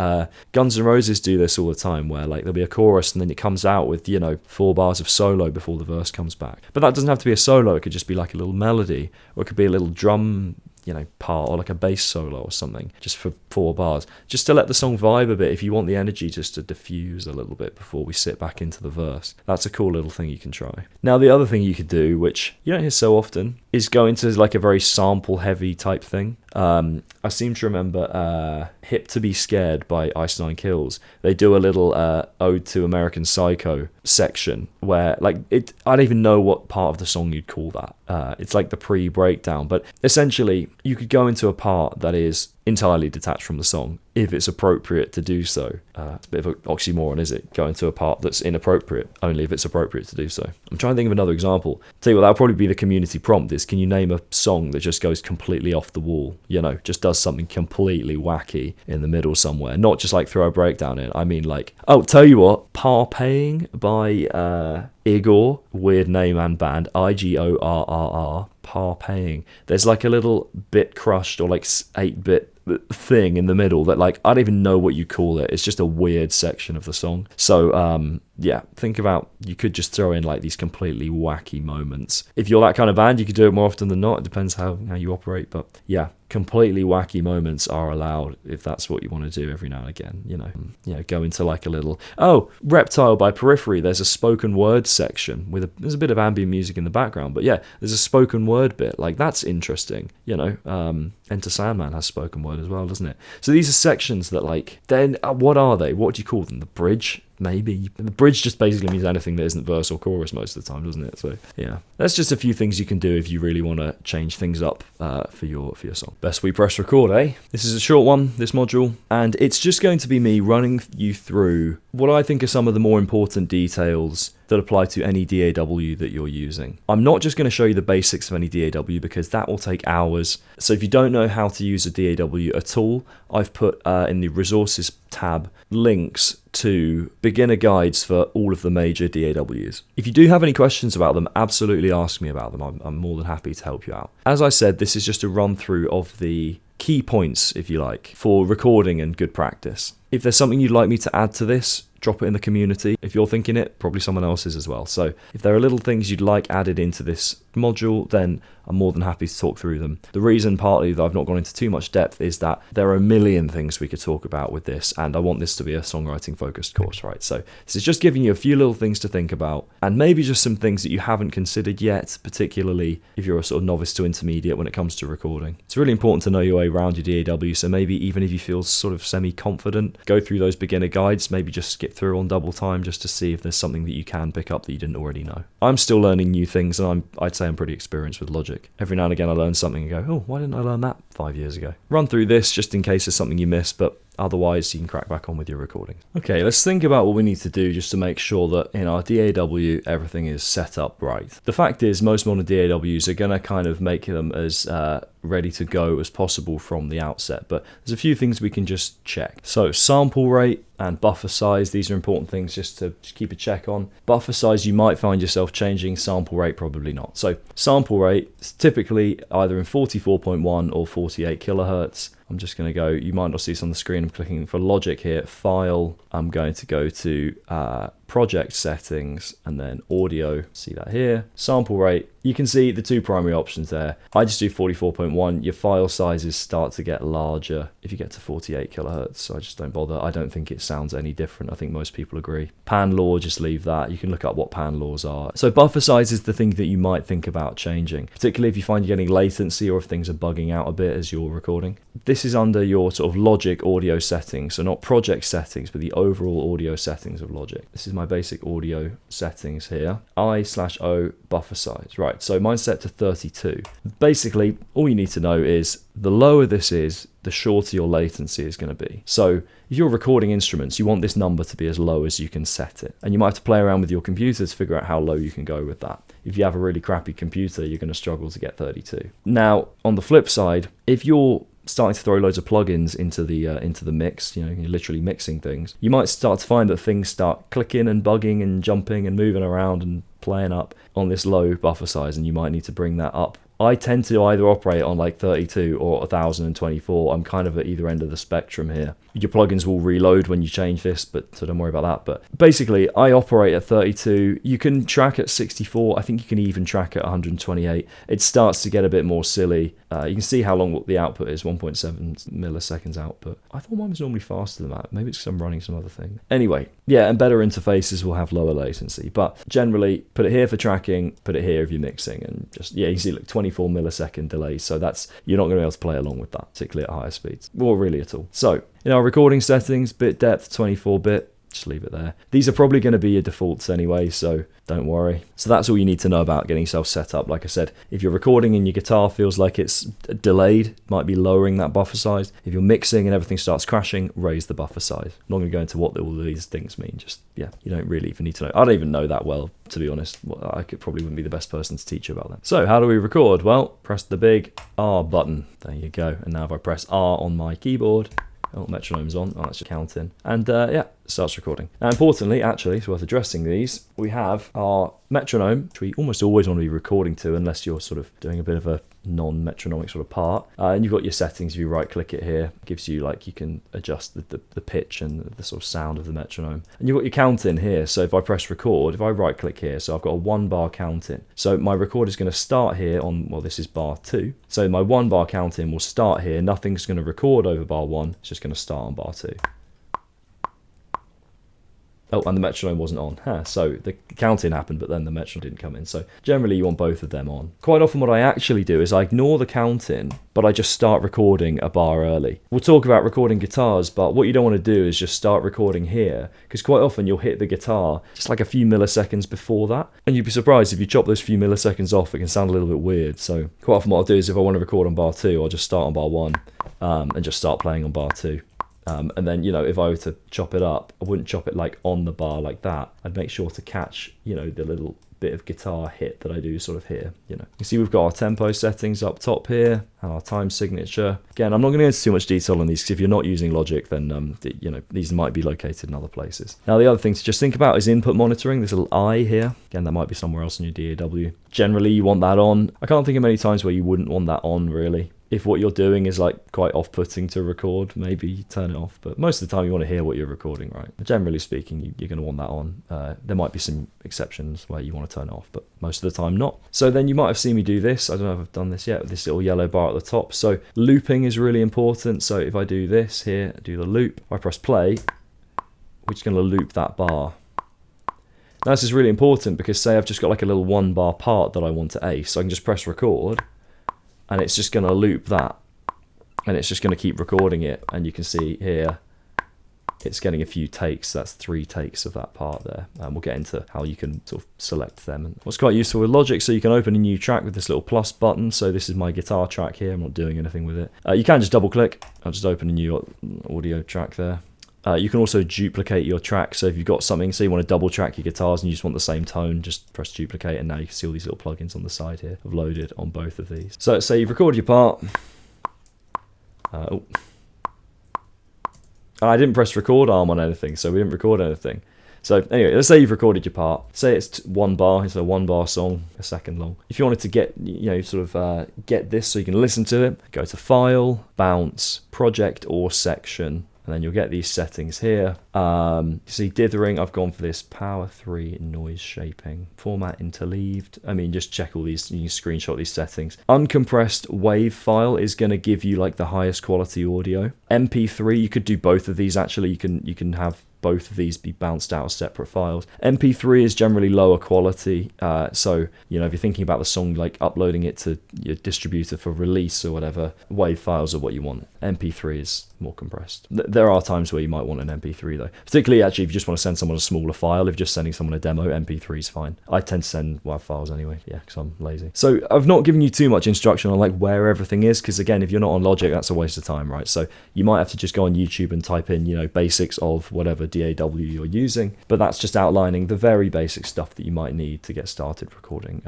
Guns N' Roses do this all the time, where like there'll be a chorus and then it comes out with, you know, 4 bars of solo before the verse comes back. But that doesn't have to be a solo. It could just be like a little melody, or it could be a little drum, you know, part, or like a bass solo or something, just for 4 bars, just to let the song vibe a bit. If you want the energy just to diffuse a little bit before we sit back into the verse, that's a cool little thing you can try. Now, the other thing you could do, which you don't hear so often, is go into like a very sample heavy type thing. I seem to remember Hip to Be Scared by Ice Nine Kills. They do a little ode to American Psycho section where like I don't even know what part of the song you'd call that. It's like the pre-breakdown, but essentially you could go into a part that is entirely detached from the song if it's appropriate to do so. It's a bit of an oxymoron, is it? Go into a part that's inappropriate only if it's appropriate to do so. I'm trying to think of another example. Tell you what, that'll probably be the community prompt is, can you name a song that just goes completely off the wall, you know, just does something completely wacky in the middle somewhere, not just like throw a breakdown in. I mean like, oh, tell you what, Parpaying by Igor, weird name and band, Igorrr, Parpaying. There's like a little bit crushed or like 8-bit thing in the middle that like I don't even know what you call it. It's just a weird section of the song. So yeah, think about, you could just throw in like these completely wacky moments. If you're that kind of band, you could do it more often than not. It depends how you operate, but yeah, completely wacky moments are allowed if that's what you want to do every now and again, you know. Go into like a little, Reptile by Periphery, there's a spoken word section with there's a bit of ambient music in the background, but yeah, there's a spoken word bit, like that's interesting, you know. Enter Sandman has spoken word as well, doesn't it? So these are sections that like, then what are they? What do you call them? The bridge? Maybe. The bridge just basically means anything that isn't verse or chorus most of the time, doesn't it? So yeah, that's just a few things you can do if you really want to change things up for your song. Best we press record, eh? This is a short one, this module, and it's just going to be me running you through what I think are some of the more important details that apply to any DAW that you're using. I'm not just going to show you the basics of any DAW because that will take hours. So if you don't know how to use a DAW at all, I've put in the resources tab links to beginner guides for all of the major DAWs. If you do have any questions about them, absolutely ask me about them. I'm more than happy to help you out. As I said, this is just a run through of the key points, if you like, for recording and good practice. If there's something you'd like me to add to this, drop it in the community. If you're thinking it, probably someone else is as well. So if there are little things you'd like added into this module, then I'm more than happy to talk through them. The reason partly that I've not gone into too much depth is that there are a million things we could talk about with this, and I want this to be a songwriting focused course, right? So this is just giving you a few little things to think about, and maybe just some things that you haven't considered yet, particularly if you're a sort of novice to intermediate when it comes to recording. It's really important to know your way around your DAW, so maybe even if you feel sort of semi-confident, go through those beginner guides, maybe just skip through on double time just to see if there's something that you can pick up that you didn't already know. I'm still learning new things, and I'd say I'm pretty experienced with Logic. Every now and again I learn something and go, oh, why didn't I learn that 5 years ago? Run through this just in case there's something you missed, but otherwise you can crack back on with your recording. Okay, let's think about what we need to do just to make sure that in our DAW everything is set up right. The fact is most modern DAWs are going to kind of make them as ready to go as possible from the outset, but there's a few things we can just check. So sample rate and buffer size, these are important things just to keep a check on. Buffer size, you might find yourself changing. Sample rate, probably not. So sample rate is typically either in 44.1 or 48 kilohertz. I'm just going to go, you might not see this on the screen, I'm clicking for Logic here, File, I'm going to go to Project Settings, and then Audio, see that here, Sample Rate. You can see the two primary options there. I just do 44.1, your file sizes start to get larger if you get to 48 kilohertz, so I just don't bother. I don't think it sounds any different, I think most people agree. Pan law, just leave that, you can look up what pan laws are. So buffer size is the thing that you might think about changing, particularly if you find you're getting latency or if things are bugging out a bit as you're recording. This is under your sort of Logic audio settings, so not project settings, but the overall audio settings of Logic. This is my basic audio settings here. I/O buffer size. Right, so mine's set to 32. Basically, all you need to know is the lower this is, the shorter your latency is going to be. So if you're recording instruments, you want this number to be as low as you can set it. And you might have to play around with your computer to figure out how low you can go with that. If you have a really crappy computer, you're going to struggle to get 32. Now, on the flip side, if you're starting to throw loads of plugins into the mix, you know, you're literally mixing things, you might start to find that things start clicking and bugging and jumping and moving around and playing up on this low buffer size, and you might need to bring that up. I tend to either operate on like 32 or 1024. I'm kind of at either end of the spectrum here. Your plugins will reload when you change this, but so don't worry about that. But basically, I operate at 32. You can track at 64. I think you can even track at 128. It starts to get a bit more silly. You can see how long the output is, 1.7 milliseconds output. I thought mine was normally faster than that. Maybe it's because I'm running some other thing. Anyway, yeah, and better interfaces will have lower latency. But generally, put it here for tracking, put it here if you're mixing, and just, yeah, you see like 24 millisecond delay. So that's, you're not going to be able to play along with that, particularly at higher speeds, or really at all. So in our recording settings, bit depth 24-bit, just leave it there. These are probably going to be your defaults anyway, so don't worry. So that's all you need to know about getting yourself set up. Like I said, if you're recording and your guitar feels like it's delayed, it might be lowering that buffer size. If you're mixing and everything starts crashing, raise the buffer size. I'm not going to go into what all these things mean. Just, yeah, you don't really even need to know. I don't even know that well, to be honest. I probably wouldn't be the best person to teach you about that. So how do we record? Well, press the big R button. There you go. And now if I press R on my keyboard, oh, metronome's on. Oh, that's just counting. And yeah, it starts recording. Now, importantly, actually, it's worth addressing these. We have our metronome, which we almost always want to be recording to, unless you're sort of doing a bit of a non-metronomic sort of part. And you've got your settings. If you right-click it here, it gives you, like, you can adjust the pitch and the sort of sound of the metronome. And you've got your count in here. So if I press record, if I right-click here, so I've got a 1 bar count in. So my record is going to start here on, well, this is bar 2. So my 1 bar count in will start here. Nothing's going to record over bar 1. It's just going to start on bar 2. Oh, and the metronome wasn't on. So the count-in happened, but then the metronome didn't come in. So generally you want both of them on. Quite often what I actually do is I ignore the count-in, but I just start recording a bar early. We'll talk about recording guitars, but what you don't want to do is just start recording here, because quite often you'll hit the guitar just like a few milliseconds before that. And you'd be surprised if you chop those few milliseconds off, it can sound a little bit weird. So quite often what I'll do is if I want to record on bar 2, I'll just start on bar 1 and just start playing on bar 2. And then, you know, if I were to chop it up, I wouldn't chop it like on the bar like that. I'd make sure to catch, you know, the little bit of guitar hit that I do sort of here, you know. You see we've got our tempo settings up top here and our time signature. Again, I'm not going to go into too much detail on these because if you're not using Logic, then, you know, these might be located in other places. Now, the other thing to just think about is input monitoring. This little I here. Again, that might be somewhere else in your DAW. Generally, you want that on. I can't think of many times where you wouldn't want that on, really. if what you're doing is like quite off-putting to record, maybe turn it off. But most of the time you want to hear what you're recording, right? Generally speaking, you're going to want that on. There might be some exceptions where you want to turn it off, but most of the time not. So then you might have seen me do this. I don't know if I've done this yet, with this little yellow bar at the top. So looping is really important. So if I do this here, do the loop, I press play, which is going to loop that bar. Now this is really important because say I've just got like a little 1 bar part that I want to ace, so I can just press record and it's just going to loop that, and it's just going to keep recording it, and you can see here it's getting a few takes. That's 3 takes of that part there, and we'll get into how you can sort of select them. And what's quite useful with Logic, so you can open a new track with this little plus button. So this is my guitar track here, I'm not doing anything with it. You can just double click, I'll just open a new audio track there. You can also duplicate your track, so if you've got something, so you want to double track your guitars and you just want the same tone, just press duplicate, and now you can see all these little plugins on the side here. I've loaded on both of these. So say you've recorded your part. I didn't press record arm on anything, so we didn't record anything. So anyway, let's say you've recorded your part. Say it's 1 bar, it's a 1 bar song, a second long. If you wanted to get, get this so you can listen to it, go to File, Bounce, Project or Section, and then you'll get these settings here. You see dithering, I've gone for this Power 3 noise shaping. Format interleaved. I mean, just check all these, you can screenshot these settings. Uncompressed wave file is going to give you like the highest quality audio. MP3, you could do both of these actually. You can have both of these be bounced out as separate files. MP3 is generally lower quality, so if you're thinking about the song like uploading it to your distributor for release or whatever, WAV files are what you want. MP3 is more compressed. There are times where you might want an MP3 though, particularly actually if you just want to send someone a smaller file. If you're just sending someone a demo, MP3 is fine. I tend to send WAV files anyway, because I'm lazy. So I've not given you too much instruction on like where everything is, because again, if you're not on Logic, that's a waste of time, right? So you might have to just go on YouTube and type in basics of whatever DAW you're using, but that's just outlining the very basic stuff that you might need to get started recording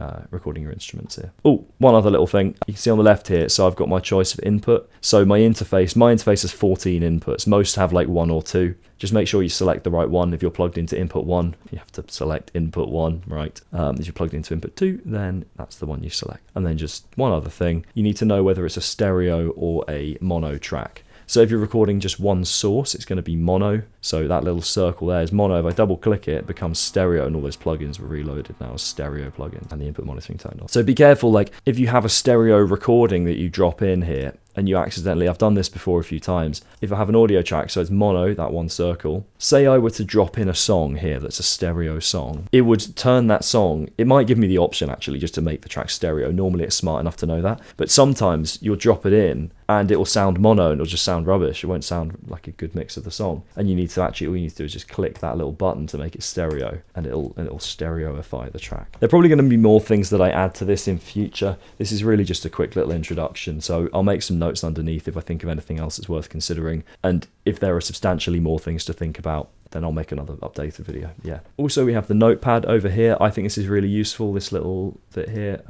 your instruments here. Oh, one other little thing you can see on the left here. So I've got my choice of input. So my interface has 14 inputs. Most have like 1 or 2. Just make sure you select the right one. If you're plugged into input 1, you have to select input 1, right? If you're plugged into input 2, then that's the one you select. And then just one other thing, you need to know whether it's a stereo or a mono track. So if you're recording just one source, it's going to be mono. So that little circle there is mono. If I double click it, it becomes stereo, and all those plugins were reloaded now as stereo plugins, and the input monitoring turned on. So be careful, like if you have a stereo recording that you drop in here, and you accidentally, I've done this before a few times, if I have an audio track, so it's mono, that one circle, say I were to drop in a song here that's a stereo song, it would turn that song, it might give me the option actually just to make the track stereo. Normally it's smart enough to know that, but sometimes you'll drop it in and it will sound mono and it'll just sound rubbish. It won't sound like a good mix of the song, and you need to actually, all you need to do is just click that little button to make it stereo, and it'll stereoify the track. There are probably going to be more things that I add to this in future. This is really just a quick little introduction, so I'll make some notes underneath if I think of anything else that's worth considering, and if there are substantially more things to think about, then I'll make another updated video. Also, we have the notepad over here. I think this is really useful, this little bit here.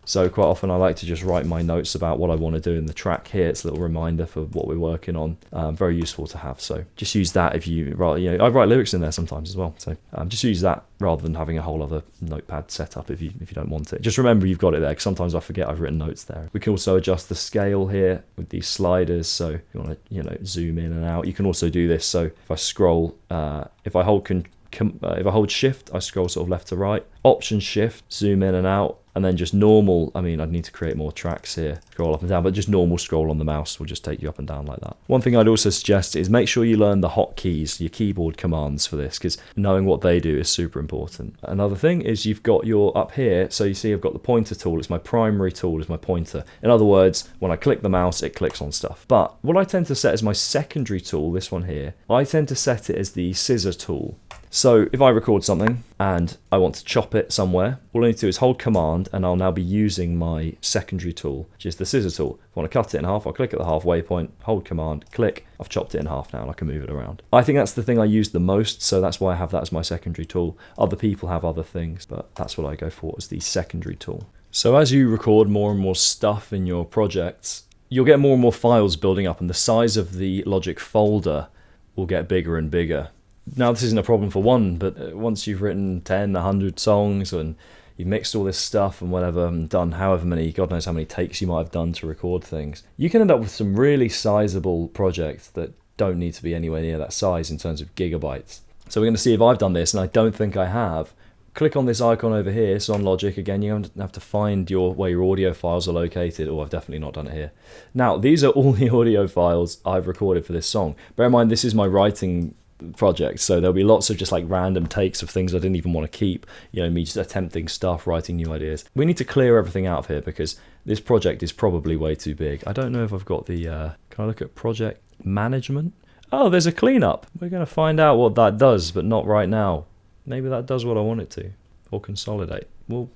So quite often I like to just write my notes about what I want to do in the track here. It's a little reminder for what we're working on. Very useful to have. So just use that if you write, I write lyrics in there sometimes as well. So just use that rather than having a whole other notepad set up if you don't want it. Just remember you've got it there, because sometimes I forget I've written notes there. We can also adjust the scale here with these sliders. So if you want to, zoom in and out, you can also do this. So if I scroll, if I hold shift, I scroll sort of left to right. Option shift, zoom in and out, and then just normal, I'd need to create more tracks here, scroll up and down, but just normal scroll on the mouse will just take you up and down like that. One thing I'd also suggest is make sure you learn the hotkeys, your keyboard commands for this, because knowing what they do is super important. Another thing is you've got your, up here, so you see I've got the pointer tool, it's my primary tool, is my pointer. In other words, when I click the mouse, it clicks on stuff. But what I tend to set as my secondary tool, this one here, I tend to set it as the scissor tool. So if I record something and I want to chop it somewhere, all I need to do is hold command, and I'll now be using my secondary tool, which is the scissor tool. If I want to cut it in half, I'll click at the halfway point, hold command, click, I've chopped it in half now, and I can move it around. I think that's the thing I use the most, so that's why I have that as my secondary tool. Other people have other things, but that's what I go for as the secondary tool. So as you record more and more stuff in your projects, you'll get more and more files building up, and the size of the Logic folder will get bigger and bigger. Now, this isn't a problem for one, but once you've written 10, 100 songs and you've mixed all this stuff and whatever, and done however many, God knows how many takes you might have done to record things, you can end up with some really sizable projects that don't need to be anywhere near that size in terms of gigabytes. So we're going to see if I've done this, and I don't think I have. Click on this icon over here. So on Logic, again, you have to find where your audio files are located. Oh, I've definitely not done it here. Now, these are all the audio files I've recorded for this song. Bear in mind, this is my writing project, so there'll be lots of just like random takes of things I didn't even want to keep, me just attempting stuff, writing new ideas. We need to clear everything out of here because this project is probably way too big. I don't know if I've got the can I look at project management? Oh, there's a cleanup. We're going to find out what that does, but not right now. Maybe that does what I want it to, or consolidate. Well,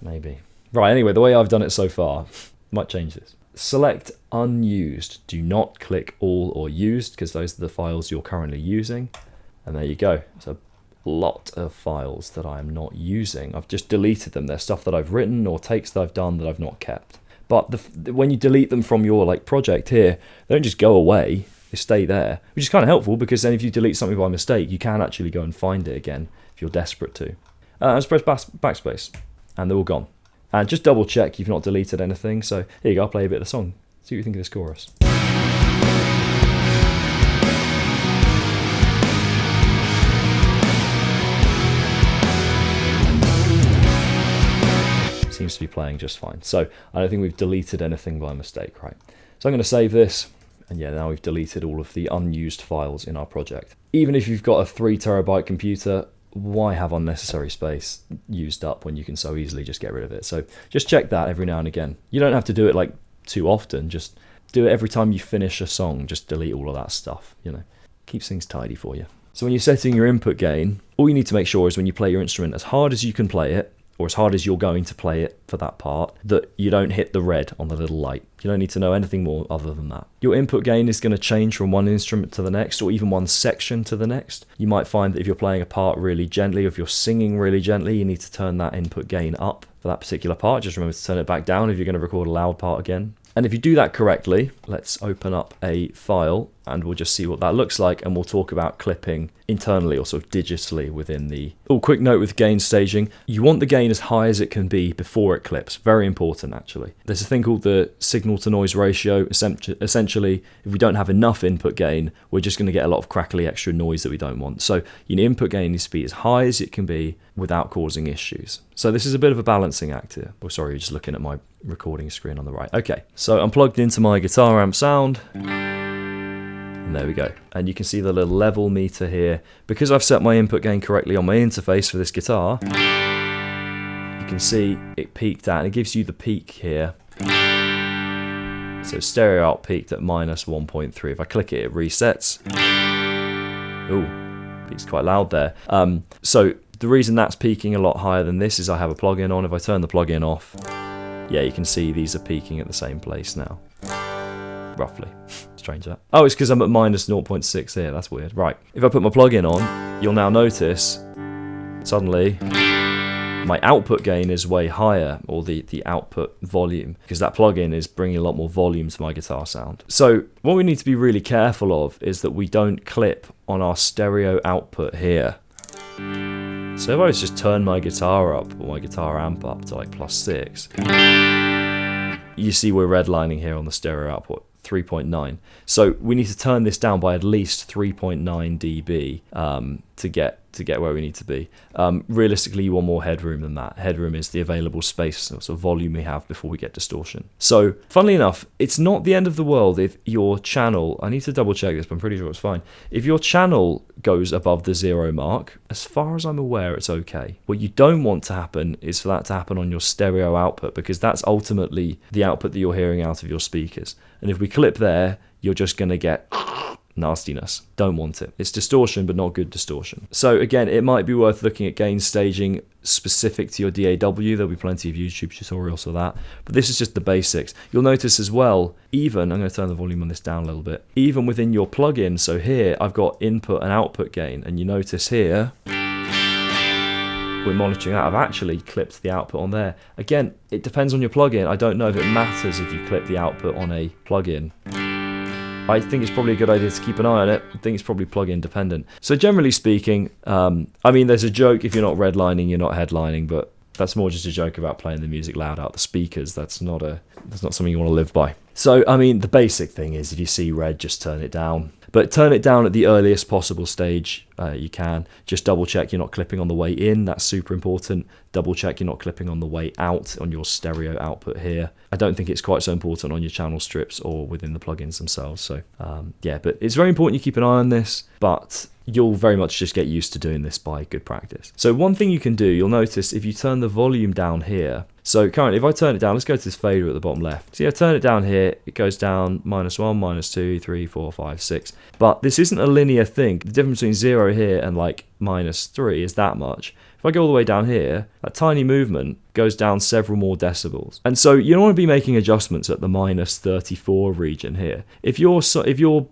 maybe. Right, anyway, the way I've done it so far, might change this. Select unused. Do not click all or used, because those are the files you're currently using. And there you go. It's a lot of files that I am not using. I've just deleted them. They're stuff that I've written or takes that I've done that I've not kept. But when you delete them from your project here, they don't just go away. They stay there, which is kind of helpful because then if you delete something by mistake, you can actually go and find it again if you're desperate to. Let's press backspace, and they're all gone. And just double check you've not deleted anything. So here you go, I'll play a bit of the song. See what you think of this chorus. Seems to be playing just fine. So I don't think we've deleted anything by mistake, right? So I'm going to save this. And yeah, now we've deleted all of the unused files in our project. Even if you've got a 3 terabyte computer, why have unnecessary space used up when you can so easily just get rid of it? So just check that every now and again. You don't have to do it too often. Just do it every time you finish a song. Just delete all of that stuff, Keeps things tidy for you. So when you're setting your input gain, all you need to make sure is when you play your instrument as hard as you can play it, or as hard as you're going to play it for that part, that you don't hit the red on the little light. You don't need to know anything more other than that. Your input gain is going to change from one instrument to the next, or even one section to the next. You might find that if you're playing a part really gently, or if you're singing really gently, you need to turn that input gain up for that particular part. Just remember to turn it back down if you're going to record a loud part again. And if you do that correctly, let's open up a file and we'll just see what that looks like, and we'll talk about clipping internally or sort of digitally within the... Oh, quick note with gain staging. You want the gain as high as it can be before it clips. Very important, actually. There's a thing called the signal to noise ratio. Essentially, if we don't have enough input gain, we're just going to get a lot of crackly extra noise that we don't want. So your input gain needs to be as high as it can be without causing issues. So this is a bit of a balancing act here. Oh, sorry, you're just looking at my recording screen on the right. Okay, so I'm plugged into my guitar amp sound. And there we go. And you can see the little level meter here. Because I've set my input gain correctly on my interface for this guitar, you can see it peaked out, and it gives you the peak here. So stereo out peaked at minus 1.3. If I click it, it resets. Ooh, peaks quite loud there. So the reason that's peaking a lot higher than this is I have a plugin on. If I turn the plugin off, yeah, you can see these are peaking at the same place now. Roughly. Strange that. Oh, it's because I'm at minus 0.6 here. That's weird. Right. If I put my plugin on, you'll now notice suddenly my output gain is way higher, or the output volume, because that plugin is bringing a lot more volume to my guitar sound. So what we need to be really careful of is that we don't clip on our stereo output here. So if I was just turn my guitar up, or my guitar amp up to +6, you see we're redlining here on the stereo output, 3.9. So we need to turn this down by at least 3.9 dB to get where we need to be. Realistically, you want more headroom than that. Headroom is the available space, sort of volume we have before we get distortion. So, funnily enough, it's not the end of the world if your channel, I need to double check this, but I'm pretty sure it's fine. If your channel goes above the 0 mark, as far as I'm aware, it's okay. What you don't want to happen is for that to happen on your stereo output, because that's ultimately the output that you're hearing out of your speakers. And if we clip there, you're just going to get nastiness. Don't want it. It's distortion, but not good distortion. So again, it might be worth looking at gain staging specific to your DAW. There'll be plenty of YouTube tutorials for that. But this is just the basics. You'll notice as well, even, I'm going to turn the volume on this down a little bit, even within your plugin, so here I've got input and output gain, and you notice here, we're monitoring that. I've actually clipped the output on there. Again, it depends on your plugin. I don't know if it matters if you clip the output on a plugin. I think it's probably a good idea to keep an eye on it. I think it's probably plugin dependent. So generally speaking, I mean, there's a joke, if you're not redlining, you're not headlining, but That's more just a joke about playing the music loud out the speakers. That's not something you want to live by. So, I mean, the basic thing is if you see red, just turn it down. But turn it down at the earliest possible stage you can. Just double check you're not clipping on the way in. That's super important. Double check you're not clipping on the way out on your stereo output here. I don't think it's quite so important on your channel strips or within the plugins themselves. So yeah, but it's very important you keep an eye on this, but you'll very much just get used to doing this by good practice. So one thing you can do, you'll notice if you turn the volume down here, so currently if I turn it down, let's go to this fader at the bottom left. See, I turn it down here, it goes down -1, -2, 3, 4, 5, 6. But this isn't a linear thing. The difference between 0 here and like -3 is that much. If I go all the way down here, that tiny movement goes down several more decibels. And so you don't want to be making adjustments at the -34 region here. If your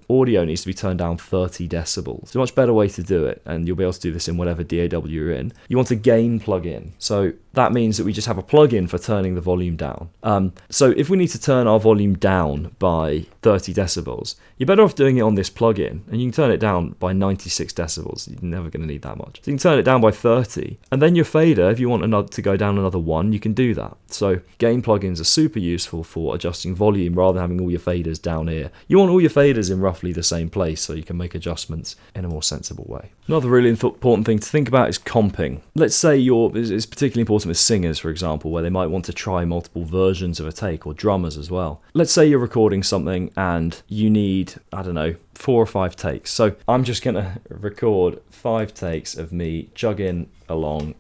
audio needs to be turned down 30 decibels, it's a much better way to do it, and you'll be able to do this in whatever DAW you're in. You want a gain plugin. So that means that we just have a plugin for turning the volume down. So if we need to turn our volume down by 30 decibels, you're better off doing it on this plugin, and you can turn it down by 96 decibels. You're never going to need that much. So you can turn it down by 30, and then your fader, if you want to go down another 1, you can do that. So gain plugins are super useful for adjusting volume rather than having all your faders down here. You want all your faders in roughly the same place so you can make adjustments in a more sensible way. Another really important thing to think about is comping. Let's say it's particularly important with singers, for example, where they might want to try multiple versions of a take, or drummers as well. Let's say you're recording something and you need, I don't know, 4 or 5 takes. So I'm just going to record 5 takes of me chugging along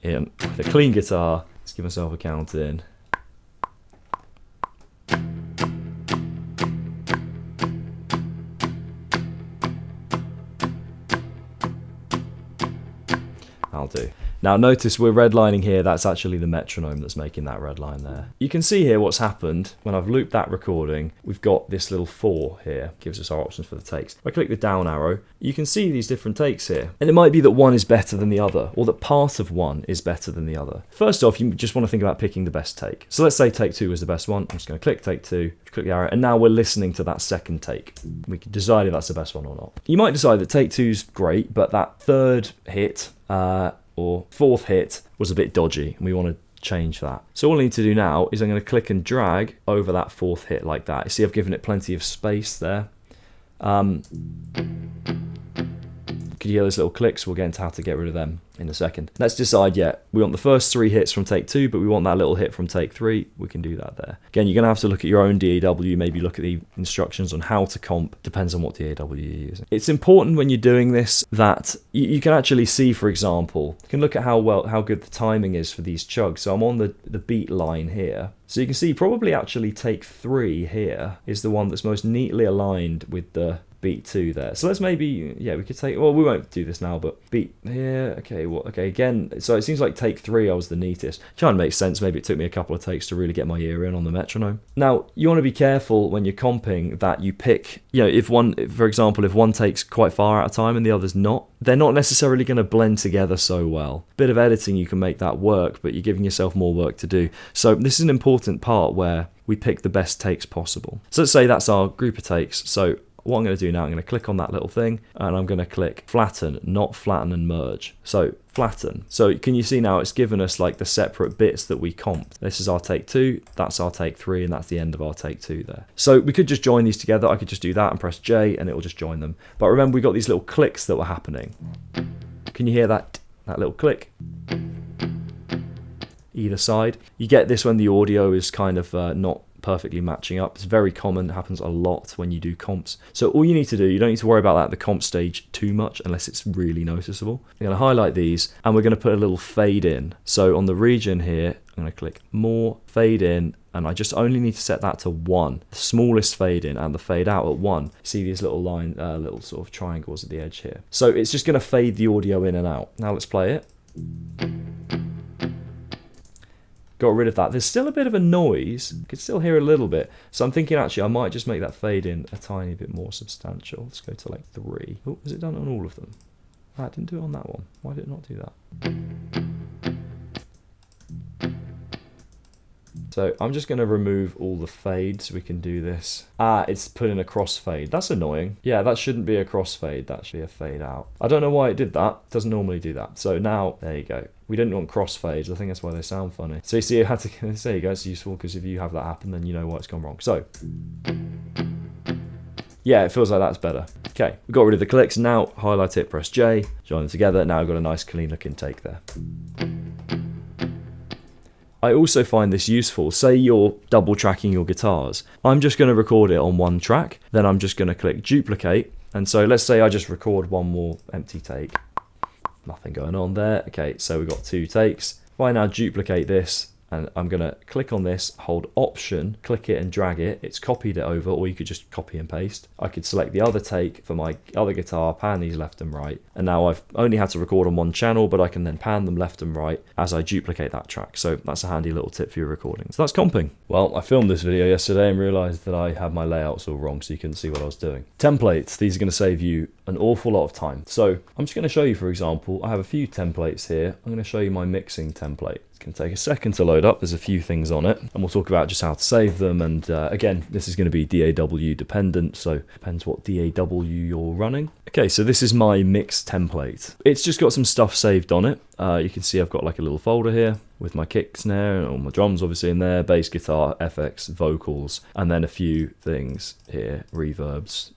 in with a clean guitar. Let's give myself a count in. I'll do. Now notice we're redlining here, that's actually the metronome that's making that red line there. You can see here what's happened when I've looped that recording. We've got this little 4 here, gives us our options for the takes. If I click the down arrow, you can see these different takes here. And it might be that one is better than the other, or that part of one is better than the other. First off, you just want to think about picking the best take. So let's say take 2 was the best one. I'm just going to click take 2, click the arrow, and now we're listening to that second take. We can decide if that's the best one or not. You might decide that take 2's great, but that third hit, or fourth hit was a bit dodgy, and we want to change that. So all I need to do now is I'm going to click and drag over that fourth hit like that. You see I've given it plenty of space there. Could you hear those little clicks? We'll get into how to get rid of them in a second. Let's decide, we want the first 3 hits from take 2, but we want that little hit from take 3. We can do that there. Again, you're going to have to look at your own DAW, maybe look at the instructions on how to comp. Depends on what DAW you're using. It's important when you're doing this that you can actually see, for example, you can look at how good the timing is for these chugs. So I'm on the beat line here. So you can see probably actually take 3 here is the one that's most neatly aligned with the beat 2 there. So let's maybe, we could take, well, we won't do this now, but beat here, okay, again, so it seems like take 3 I was the neatest. Trying to make sense, maybe it took me a couple of takes to really get my ear in on the metronome. Now, you want to be careful when you're comping that you pick, if one, for example, if one takes quite far out of time and the other's not, they're not necessarily going to blend together so well. Bit of editing, you can make that work, but you're giving yourself more work to do. So this is an important part where we pick the best takes possible. So let's say that's our group of takes. So what I'm going to do now, I'm going to click on that little thing and I'm going to click flatten, not flatten and merge. So flatten. So can you see now it's given us like the separate bits that we comped. This is our take 2, that's our take 3, and that's the end of our take 2 there. So we could just join these together. I could just do that and press J and it will just join them. But remember, we got these little clicks that were happening. Can you hear that little click? Either side. You get this when the audio is kind of not perfectly matching up. It's very common, it happens a lot when you do comps. So all you need to do, you don't need to worry about that at the comp stage too much unless it's really noticeable. I'm going to highlight these and we're going to put a little fade in. So on the region here, I'm going to click more, fade in, and I just only need to set that to 1. The smallest fade in and the fade out at 1. See these little little sort of triangles at the edge here. So it's just going to fade the audio in and out. Now let's play it. Got rid of that. There's still a bit of a noise. You can still hear a little bit. So I'm thinking actually I might just make that fade in a tiny bit more substantial. Let's go to like 3. Oh, has it done it on all of them? Ah, it didn't do it on that one. Why did it not do that? So So I'm just going to remove all the fades so we can do this. Ah, it's put in a crossfade. That's annoying. Yeah, that shouldn't be a crossfade. That should be a fade out. I don't know why it did that. It doesn't normally do that. So now, there you go. We didn't want crossfades. I think that's why they sound funny. So you see, I had to say, you guys, it's useful because if you have that happen, then you know why it's gone wrong. So, yeah, it feels like that's better. Okay, we got rid of the clicks. Now highlight it, press J, join them together. Now I've got a nice clean looking take there. I also find this useful. Say you're double tracking your guitars. I'm just going to record it on one track. Then I'm just going to click duplicate. And so let's say I just record one more empty take. Nothing going on there. Okay, so we've got 2 takes. If I now duplicate this, and I'm going to click on this, hold Option, click it and drag it. It's copied it over, or you could just copy and paste. I could select the other take for my other guitar, pan these left and right. And now I've only had to record on one channel, but I can then pan them left and right as I duplicate that track. So that's a handy little tip for your recording. So that's comping. Well, I filmed this video yesterday and realized that I had my layouts all wrong, so you couldn't see what I was doing. Templates, these are going to save you an awful lot of time. So I'm just going to show you, for example, I have a few templates here. I'm going to show you my mixing template. It's going to take a second to load up. There's a few things on it, and we'll talk about just how to save them. And again, this is going to be DAW dependent, so depends what DAW you're running. Okay, so this is my mix template. It's just got some stuff saved on it. You can see I've got like a little folder here with my kick, snare, and all my drums obviously in there, bass guitar, FX, vocals, and then a few things here, reverbs,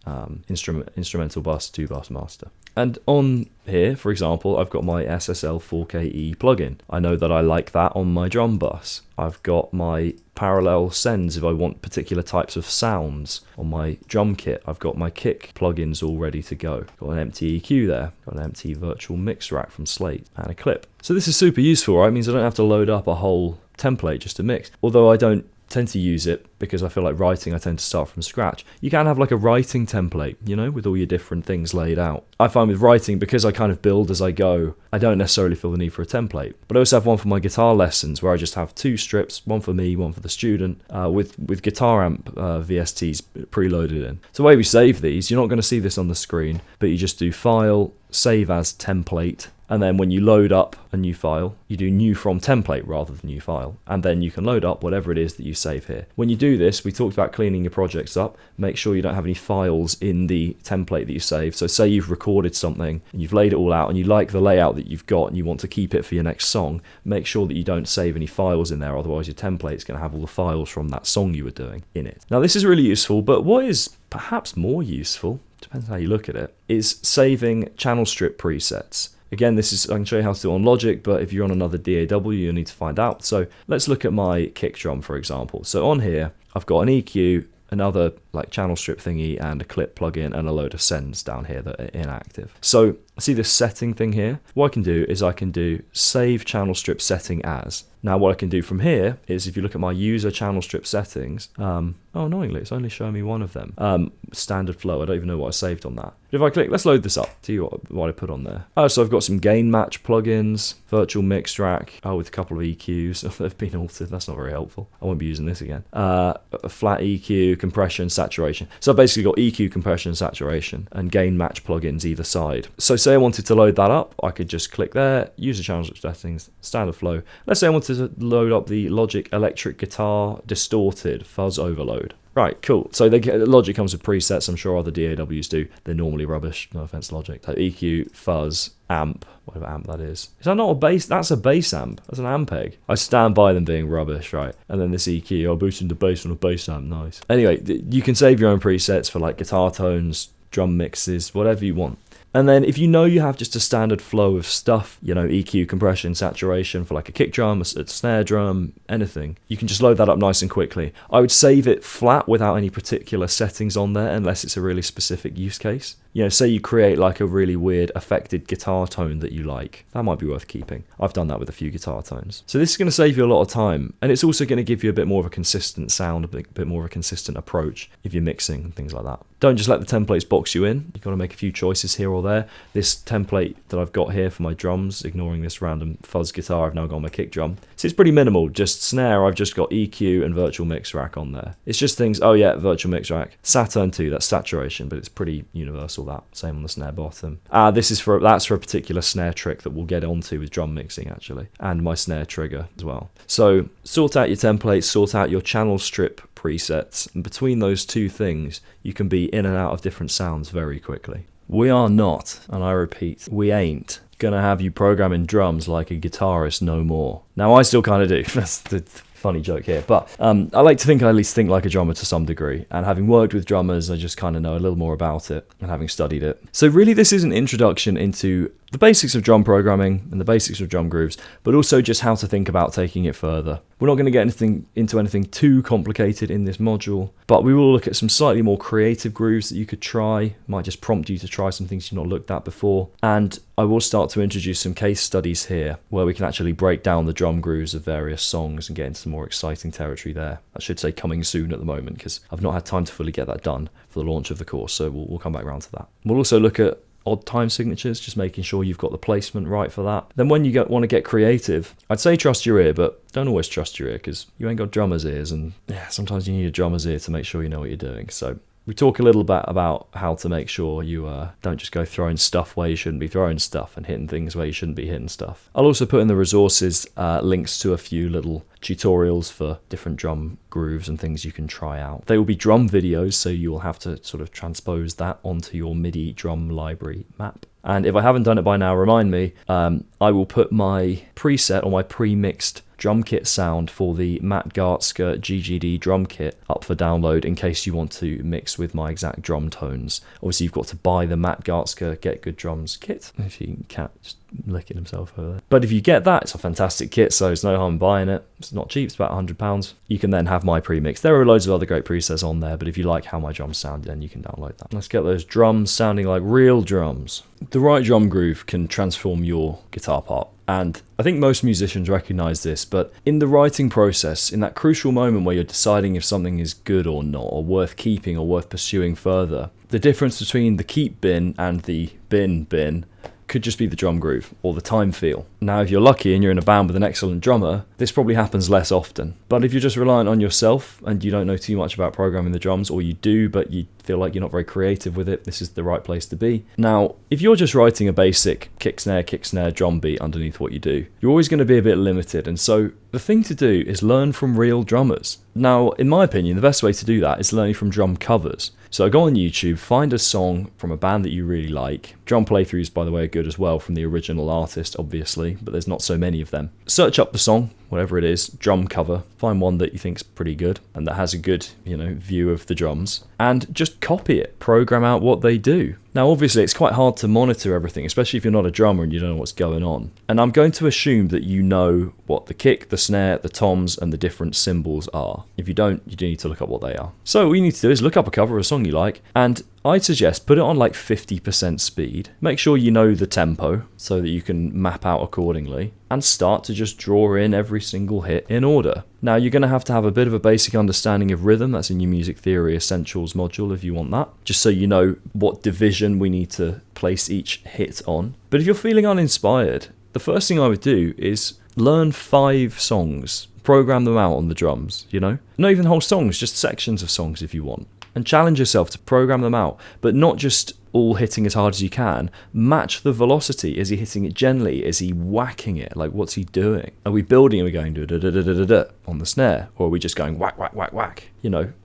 instrumental bus, 2-bus master. And on here, for example, I've got my SSL 4KE plugin. I know that I like that on my drum bus. I've got my parallel sends if I want particular types of sounds on my drum kit. I've got my kick plugins all ready to go. Got an empty EQ there, got an empty virtual mix rack from Slate, and a clip. So this is super useful, right? It means I don't have to load up a whole template just to mix. Although I don't tend to use it because I feel like writing, I tend to start from scratch. You can have like a writing template, you know, with all your different things laid out. I find with writing, because I kind of build as I go, I don't necessarily feel the need for a template. But I also have one for my guitar lessons where I just have 2 strips, one for me, one for the student, with guitar amp VSTs preloaded in. So the way we save these, you're not going to see this on the screen, but you just do File, Save as Template, and then when you load up a new file, you do New from Template rather than New File, and then you can load up whatever it is that you save here. When you do this, we talked about cleaning your projects up. Make sure you don't have any files in the template that you save. So say you've recorded something and you've laid it all out and you like the layout that you've got and you want to keep it for your next song, make sure that you don't save any files in there, otherwise your template's going to have all the files from that song you were doing in it. Now this is really useful, but what is perhaps more useful, depends how you look at it, is saving channel strip presets. Again, I can show you how to do it on Logic, but if you're on another DAW, you'll need to find out. So let's look at my kick drum, for example. So on here, I've got an EQ, another like channel strip thingy, and a clip plugin, and a load of sends down here that are inactive. So see this setting thing here? What I can do is I can do save channel strip setting as. Now what I can do from here is, if you look at my user channel strip settings, oh annoyingly it's only showing me one of them. Standard flow, I don't even know what I saved on that. But if I click, let's load this up, see what I put on there. Oh, so I've got some gain match plugins, virtual mix rack, with a couple of EQs, they've been altered, that's not very helpful. I won't be using this again. A flat EQ, compression, saturation. So I've basically got EQ, compression, saturation, and gain match plugins either side. So say I wanted to load that up, I could just click there, user channel strip settings, standard flow. Let's say I wanted to load up the Logic electric guitar distorted fuzz overload. Right, cool. So Logic comes with presets, I'm sure other DAWs do. They're normally rubbish, no offense Logic. So EQ, fuzz, amp, whatever amp that is. Is that not a bass? That's a bass amp. That's an Ampeg. I stand by them being rubbish, right? And then this EQ, oh, boosting the bass on a bass amp, nice. Anyway, you can save your own presets for like guitar tones, drum mixes, whatever you want. And then if you know you have just a standard flow of stuff, you know, EQ, compression, saturation for like a kick drum, a snare drum, anything, you can just load that up nice and quickly. I would save it flat without any particular settings on there unless it's a really specific use case. You know, say you create like a really weird affected guitar tone that you like. That might be worth keeping. I've done that with a few guitar tones. So this is going to save you a lot of time, and it's also going to give you a bit more of a consistent sound, a bit more of a consistent approach if you're mixing and things like that. Don't just let the templates box you in. You've got to make a few choices here or there. This template that I've got here for my drums, ignoring this random fuzz guitar, I've now got my kick drum. So it's pretty minimal. Just snare, I've just got EQ and virtual mix rack on there. It's just things, oh yeah, virtual mix rack. Saturn 2, that's saturation, but it's pretty universal, that. Same on the snare bottom. That's for a particular snare trick that we'll get onto with drum mixing, actually, and my snare trigger as well. So sort out your templates, sort out your channel strip presets, and between those two things, you can be in and out of different sounds very quickly. We are not, and I repeat, we ain't gonna have you programming drums like a guitarist no more. Now, I still kind of do. That's the funny joke here, but I like to think I at least think like a drummer to some degree, and having worked with drummers, I just kind of know a little more about it, and having studied it. So really, this is an introduction into the basics of drum programming and the basics of drum grooves, but also just how to think about taking it further. We're not going to get into anything too complicated in this module, but we will look at some slightly more creative grooves that you could try. Might just prompt you to try some things you've not looked at before. And I will start to introduce some case studies here where we can actually break down the drum grooves of various songs and get into some more exciting territory there. I should say coming soon at the moment, because I've not had time to fully get that done for the launch of the course, so we'll come back around to that. We'll also look at odd time signatures, just making sure you've got the placement right for that. Then when you want to get creative, I'd say trust your ear, but don't always trust your ear, because you ain't got drummer's ears, and yeah, sometimes you need a drummer's ear to make sure you know what you're doing. So we talk a little bit about how to make sure you don't just go throwing stuff where you shouldn't be throwing stuff and hitting things where you shouldn't be hitting stuff. I'll also put in the resources links to a few little tutorials for different drum grooves and things you can try out. They will be drum videos, so you will have to sort of transpose that onto your MIDI drum library map. And if I haven't done it by now, remind me, I will put my preset or my pre-mixed drum kit sound for the Matt Gartsker GGD drum kit up for download in case you want to mix with my exact drum tones. Obviously, you've got to buy the Matt Gartsker Get Good Drums kit. If you can't, just licking himself over there. But if you get that, it's a fantastic kit, so it's no harm buying it. It's not cheap, it's about £100. You can then have my pre-mix. There are loads of other great presets on there, but if you like how my drums sound, then you can download that. Let's get those drums sounding like real drums. The right drum groove can transform your guitar part. And I think most musicians recognize this, but in the writing process, in that crucial moment where you're deciding if something is good or not, or worth keeping or worth pursuing further, the difference between the keep bin and the bin could just be the drum groove or the time feel. Now, if you're lucky and you're in a band with an excellent drummer, this probably happens less often. But if you're just reliant on yourself and you don't know too much about programming the drums, or you do but you feel like you're not very creative with it, this is the right place to be. Now, if you're just writing a basic kick snare drum beat underneath what you do, you're always going to be a bit limited. And so the thing to do is learn from real drummers. Now, in my opinion, the best way to do that is learning from drum covers. So go on YouTube, find a song from a band that you really like. Drum playthroughs, by the way, are good as well from the original artist, obviously, but there's not so many of them. Search up the song, whatever it is, drum cover, find one that you think's pretty good and that has a good, view of the drums, and just copy it, program out what they do. Now, obviously, it's quite hard to monitor everything, especially if you're not a drummer and you don't know what's going on. And I'm going to assume that you know what the kick, the snare, the toms, and the different cymbals are. If you don't, you do need to look up what they are. So all you need to do is look up a cover of a song you like, and I'd suggest put it on like 50% speed. Make sure you know the tempo so that you can map out accordingly, and start to just draw in every single hit in order. Now, you're going to have a bit of a basic understanding of rhythm. That's in your Music Theory Essentials module if you want that, just so you know what division we need to place each hit on. But if you're feeling uninspired, the first thing I would do is learn 5 songs, program them out on the drums, Not even whole songs, just sections of songs if you want. And challenge yourself to program them out, but not just all hitting as hard as you can. Match the velocity. Is he hitting it gently? Is he whacking it? Like, what's he doing? Are we building and we're going da-da-da-da-da-da on the snare? Or are we just going whack, whack, whack, whack?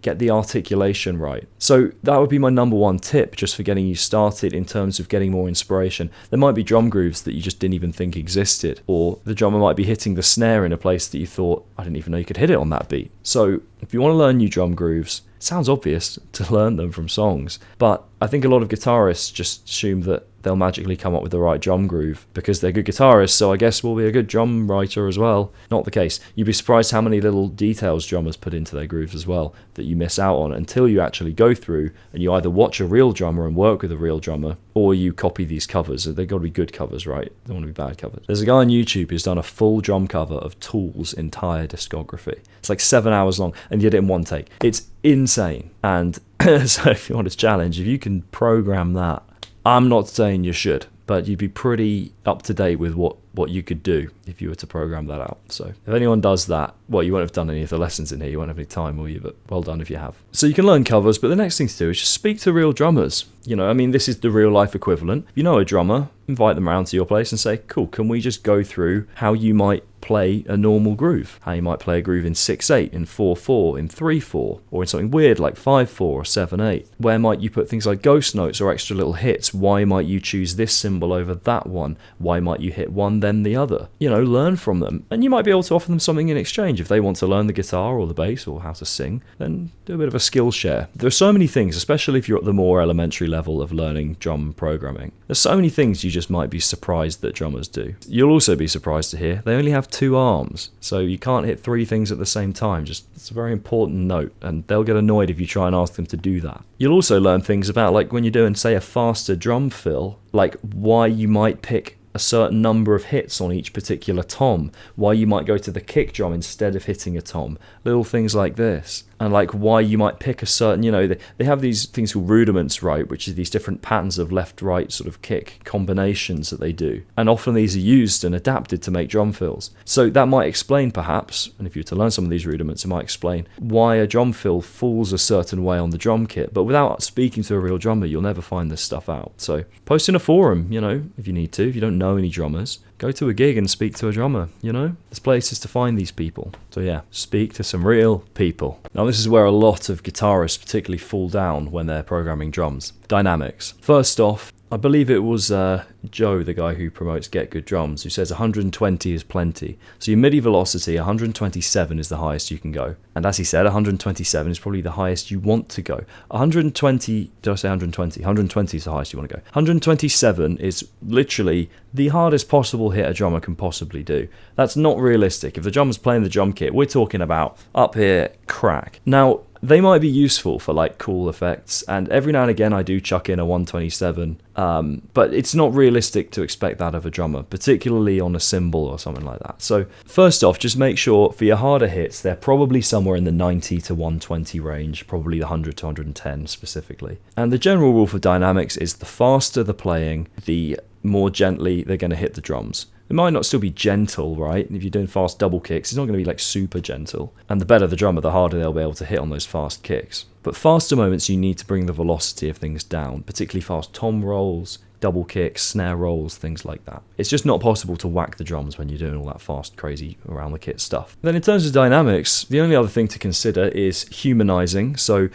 Get the articulation right. So that would be my number one tip, just for getting you started in terms of getting more inspiration. There might be drum grooves that you just didn't even think existed, or the drummer might be hitting the snare in a place that you thought, I didn't even know you could hit it on that beat. So if you want to learn new drum grooves, it sounds obvious to learn them from songs, but I think a lot of guitarists just assume that they'll magically come up with the right drum groove because they're good guitarists, so I guess we'll be a good drum writer as well. Not the case. You'd be surprised how many little details drummers put into their grooves as well that you miss out on until you actually go through and you either watch a real drummer and work with a real drummer, or you copy these covers. They've got to be good covers, right? They don't want to be bad covers. There's a guy on YouTube who's done a full drum cover of Tool's entire discography. It's like 7 hours long, and he did it in one take. It's insane. And so if you want a challenge, if you can program that, I'm not saying you should, but you'd be pretty up to date with what what you could do if you were to program that out. So if anyone does that, well, you won't have done any of the lessons in here, you won't have any time, will you? But well done if you have. So you can learn covers, but the next thing to do is just speak to real drummers. You know, I mean, this is the real life equivalent. If you know a drummer, invite them around to your place and say, cool, can we just go through how you might play a normal groove, how you might play a groove in 6/8, in 4/4, in 3/4, or in something weird like 5/4 or 7/8. Where might you put things like ghost notes or extra little hits? Why might you choose this symbol over that one? Why might you hit one then the other? You know, learn from them, and you might be able to offer them something in exchange. If they want to learn the guitar or the bass or how to sing, then do a bit of a skill share. There are so many things, especially if you're at the more elementary level of learning drum programming. There's so many things you just might be surprised that drummers do. You'll also be surprised to hear they only have 2 arms, so you can't hit 3 things at the same time. It's a very important note, and they'll get annoyed if you try and ask them to do that. You'll also learn things about, like, when you're doing, say, a faster drum fill, like why you might pick a certain number of hits on each particular tom, why you might go to the kick drum instead of hitting a tom, little things like this. And like why you might pick a certain, you know, they have these things called rudiments, right, which is these different patterns of left-right sort of kick combinations that they do. And often these are used and adapted to make drum fills. So that might explain perhaps, and if you were to learn some of these rudiments, it might explain why a drum fill falls a certain way on the drum kit. But without speaking to a real drummer, you'll never find this stuff out. So post in a forum, you know, if you need to. If you don't know any drummers, go to a gig and speak to a drummer, you know? There's places to find these people. So yeah, speak to some real people. Now this is where a lot of guitarists particularly fall down when they're programming drums. Dynamics. First off, I believe it was Joe, the guy who promotes Get Good Drums, who says 120 is plenty. So your MIDI velocity, 127 is the highest you can go. And as he said, 127 is probably the highest you want to go. 120, did I say 120? 120 is the highest you want to go. 127 is literally the hardest possible hit a drummer can possibly do. That's not realistic. If the drummer's playing the drum kit, we're talking about up here, crack. Now, they might be useful for like cool effects, and every now and again I do chuck in a 127, but it's not realistic to expect that of a drummer, particularly on a cymbal or something like that. So first off, just make sure for your harder hits, they're probably somewhere in the 90 to 120 range, probably the 100 to 110 specifically. And the general rule for dynamics is the faster the playing, the more gently they're going to hit the drums. It might not still be gentle, right? If you're doing fast double kicks, it's not going to be like super gentle. And the better the drummer, the harder they'll be able to hit on those fast kicks. But faster moments, you need to bring the velocity of things down, particularly fast tom rolls, double kicks, snare rolls, things like that. It's just not possible to whack the drums when you're doing all that fast, crazy around the kit stuff. Then in terms of dynamics, the only other thing to consider is humanizing. So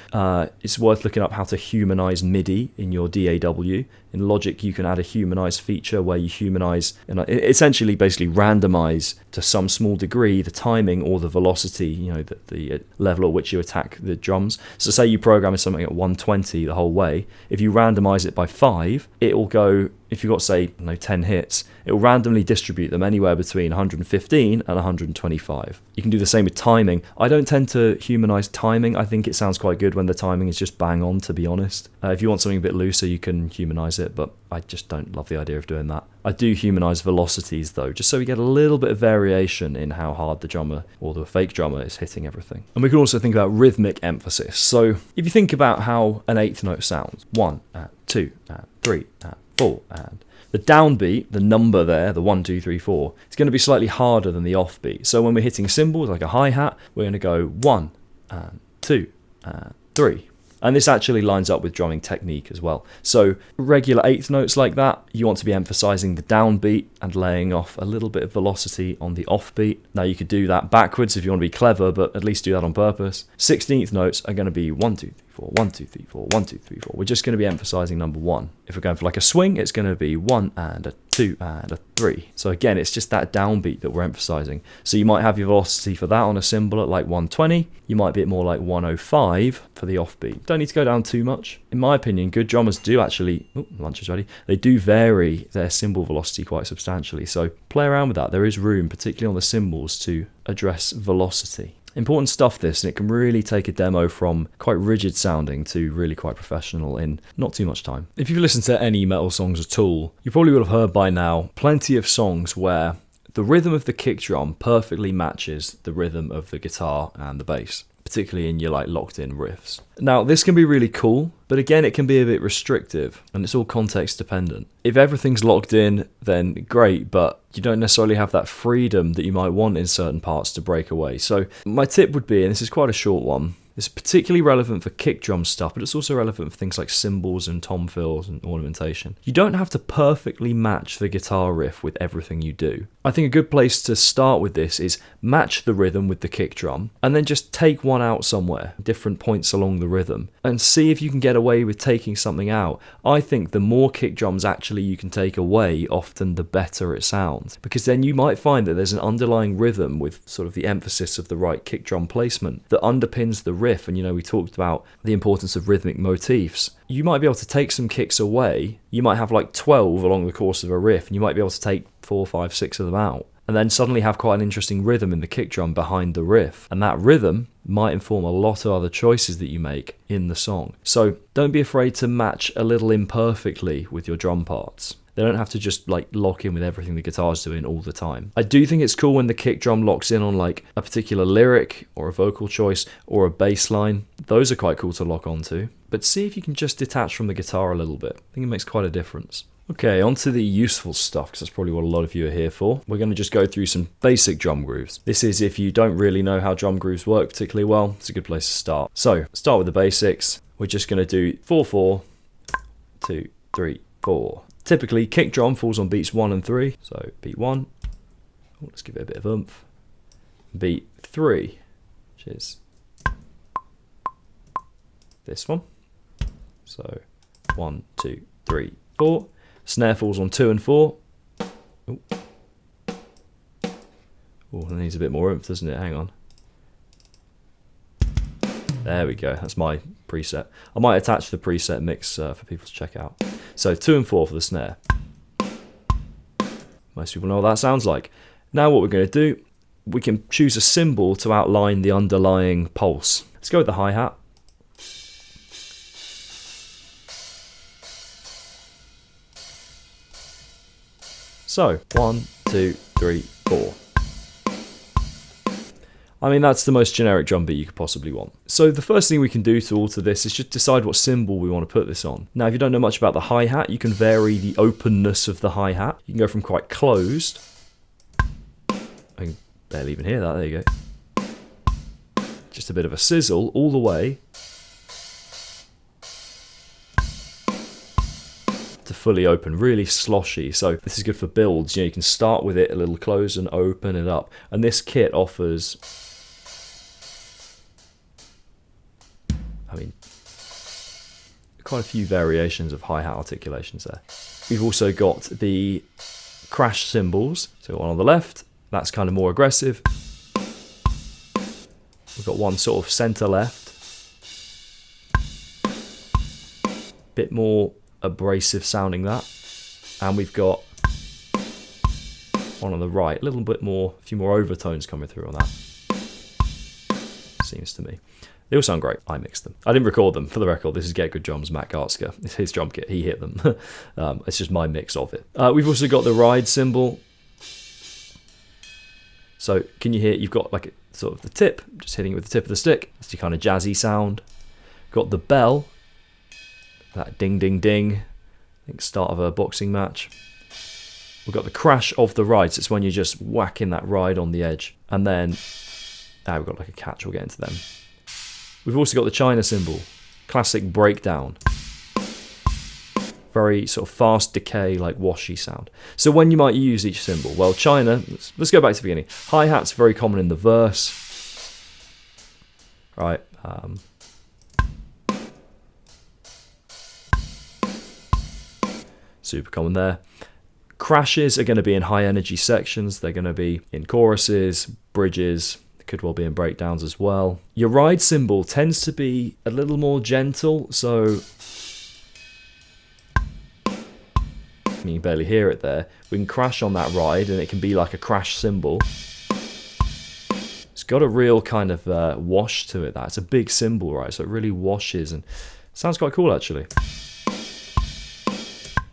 it's worth looking up how to humanize MIDI in your DAW. In Logic, you can add a humanize feature where you humanize, and essentially basically randomize to some small degree the timing or the velocity, you know, the level at which you attack the drums. So say you program something at 120 the whole way. If you randomize it by 5, it will go, if you've got, say, 10 hits, it will randomly distribute them anywhere between 115 and 125. You can do the same with timing. I don't tend to humanize timing. I think it sounds quite good when the timing is just bang on, to be honest. If you want something a bit looser, you can humanize it, but I just don't love the idea of doing that. I do humanize velocities though, just so we get a little bit of variation in how hard the drummer or the fake drummer is hitting everything. And we can also think about rhythmic emphasis. So if you think about how an 8th note sounds, 1 and 2 and 3 and 4 and the downbeat, the number there, the 1, 2, 3, 4, it's going to be slightly harder than the offbeat. So when we're hitting cymbals like a hi-hat, we're going to go 1 and 2 and 3. And this actually lines up with drumming technique as well. So regular 8th notes like that, you want to be emphasizing the downbeat and laying off a little bit of velocity on the offbeat. Now you could do that backwards if you want to be clever, but at least do that on purpose. 16th notes are going to be 1, 2, 3, 4, 1, 2, 3, 4, 1, 2, 3, 4. We're just going to be emphasizing number 1. If we're going for like a swing, it's going to be 1 and a 2 and a 3. So again, it's just that downbeat that we're emphasizing. So you might have your velocity for that on a cymbal at like 120. You might be at more like 105 for the offbeat. Don't need to go down too much. In my opinion, good drummers do actually, lunch is ready, they do vary their cymbal velocity quite substantially. So play around with that. There is room, particularly on the cymbals, to address velocity. Important stuff this, and it can really take a demo from quite rigid sounding to really quite professional in not too much time. If you've listened to any metal songs at all, you probably will have heard by now plenty of songs where the rhythm of the kick drum perfectly matches the rhythm of the guitar and the bass. particularly in your like locked in riffs. Now this can be really cool, but again it can be a bit restrictive, and it's all context dependent. If everything's locked in, then great, but you don't necessarily have that freedom that you might want in certain parts to break away. So my tip would be, and this is quite a short one, it's particularly relevant for kick drum stuff, but it's also relevant for things like cymbals and tom fills and ornamentation. You don't have to perfectly match the guitar riff with everything you do. I think a good place to start with this is match the rhythm with the kick drum, and then just take one out somewhere, different points along the rhythm, and see if you can get away with taking something out. I think the more kick drums actually you can take away, often the better it sounds, because then you might find that there's an underlying rhythm with sort of the emphasis of the right kick drum placement that underpins the riff. And we talked about the importance of rhythmic motifs. You might be able to take some kicks away. You might have like 12 along the course of a riff, and you might be able to take 4, 5, 6 of them out, and then suddenly have quite an interesting rhythm in the kick drum behind the riff, and that rhythm might inform a lot of other choices that you make in the song. So don't be afraid to match a little imperfectly with your drum parts. They don't have to just like lock in with everything the guitar's doing all the time. I do think it's cool when the kick drum locks in on like a particular lyric or a vocal choice or a bass line. Those are quite cool to lock onto. But see if you can just detach from the guitar a little bit. I think it makes quite a difference. Okay, on to the useful stuff, because that's probably what a lot of you are here for. We're going to just go through some basic drum grooves. This is if you don't really know how drum grooves work particularly well, it's a good place to start. So, start with the basics. We're just going to do 4/4, 2, 3, 4. Typically, kick drum falls on beats 1 and 3. So, beat 1. Oh, let's give it a bit of oomph. Beat 3, which is this one. So, 1, 2, 3, 4. Snare falls on 2 and 4. Oh, it needs a bit more oomph, doesn't it? Hang on. There we go. That's my preset. I might attach the preset mix for people to check out. So 2 and 4 for the snare. Most people know what that sounds like. Now what we're going to do, we can choose a cymbal to outline the underlying pulse. Let's go with the hi-hat. So 1, 2, 3, 4. I mean, that's the most generic drum beat you could possibly want. So the first thing we can do to alter this is just decide what cymbal we want to put this on. Now, if you don't know much about the hi-hat, you can vary the openness of the hi-hat. You can go from quite closed. I can barely even hear that. There you go. Just a bit of a sizzle all the way to fully open, really sloshy. So this is good for builds. You can start with it a little closed and open it up. And this kit offers, quite a few variations of hi-hat articulations there. We've also got the crash cymbals. So one on the left, that's kind of more aggressive. We've got one sort of center left, bit more abrasive sounding that, and we've got one on the right, a little bit more, a few more overtones coming through on that, seems to me. They all sound great. I mixed them. I didn't record them, for the record. This is Get Good Drums, Matt Gartzker. It's his drum kit. He hit them. It's just my mix of it. We've also got the ride cymbal. So can you hear, you've got like a, sort of the tip, just hitting it with the tip of the stick. That's your kind of jazzy sound. Got the bell, that ding, ding, ding. I think start of a boxing match. We've got the crash of the ride. So it's when you're just whacking that ride on the edge. And then, we've got like a catch. We'll get into them. We've also got the China cymbal, classic breakdown. Very sort of fast decay, like washy sound. So when you might use each cymbal? Well, China, let's go back to the beginning. Hi-hat's very common in the verse. Right. Super common there. Crashes are going to be in high energy sections. They're going to be in choruses, bridges, could well be in breakdowns as well. Your ride cymbal tends to be a little more gentle, so you can barely hear it there. We can crash on that ride and it can be like a crash cymbal. It's got a real kind of wash to it. That's a big cymbal, right? So it really washes and sounds quite cool actually.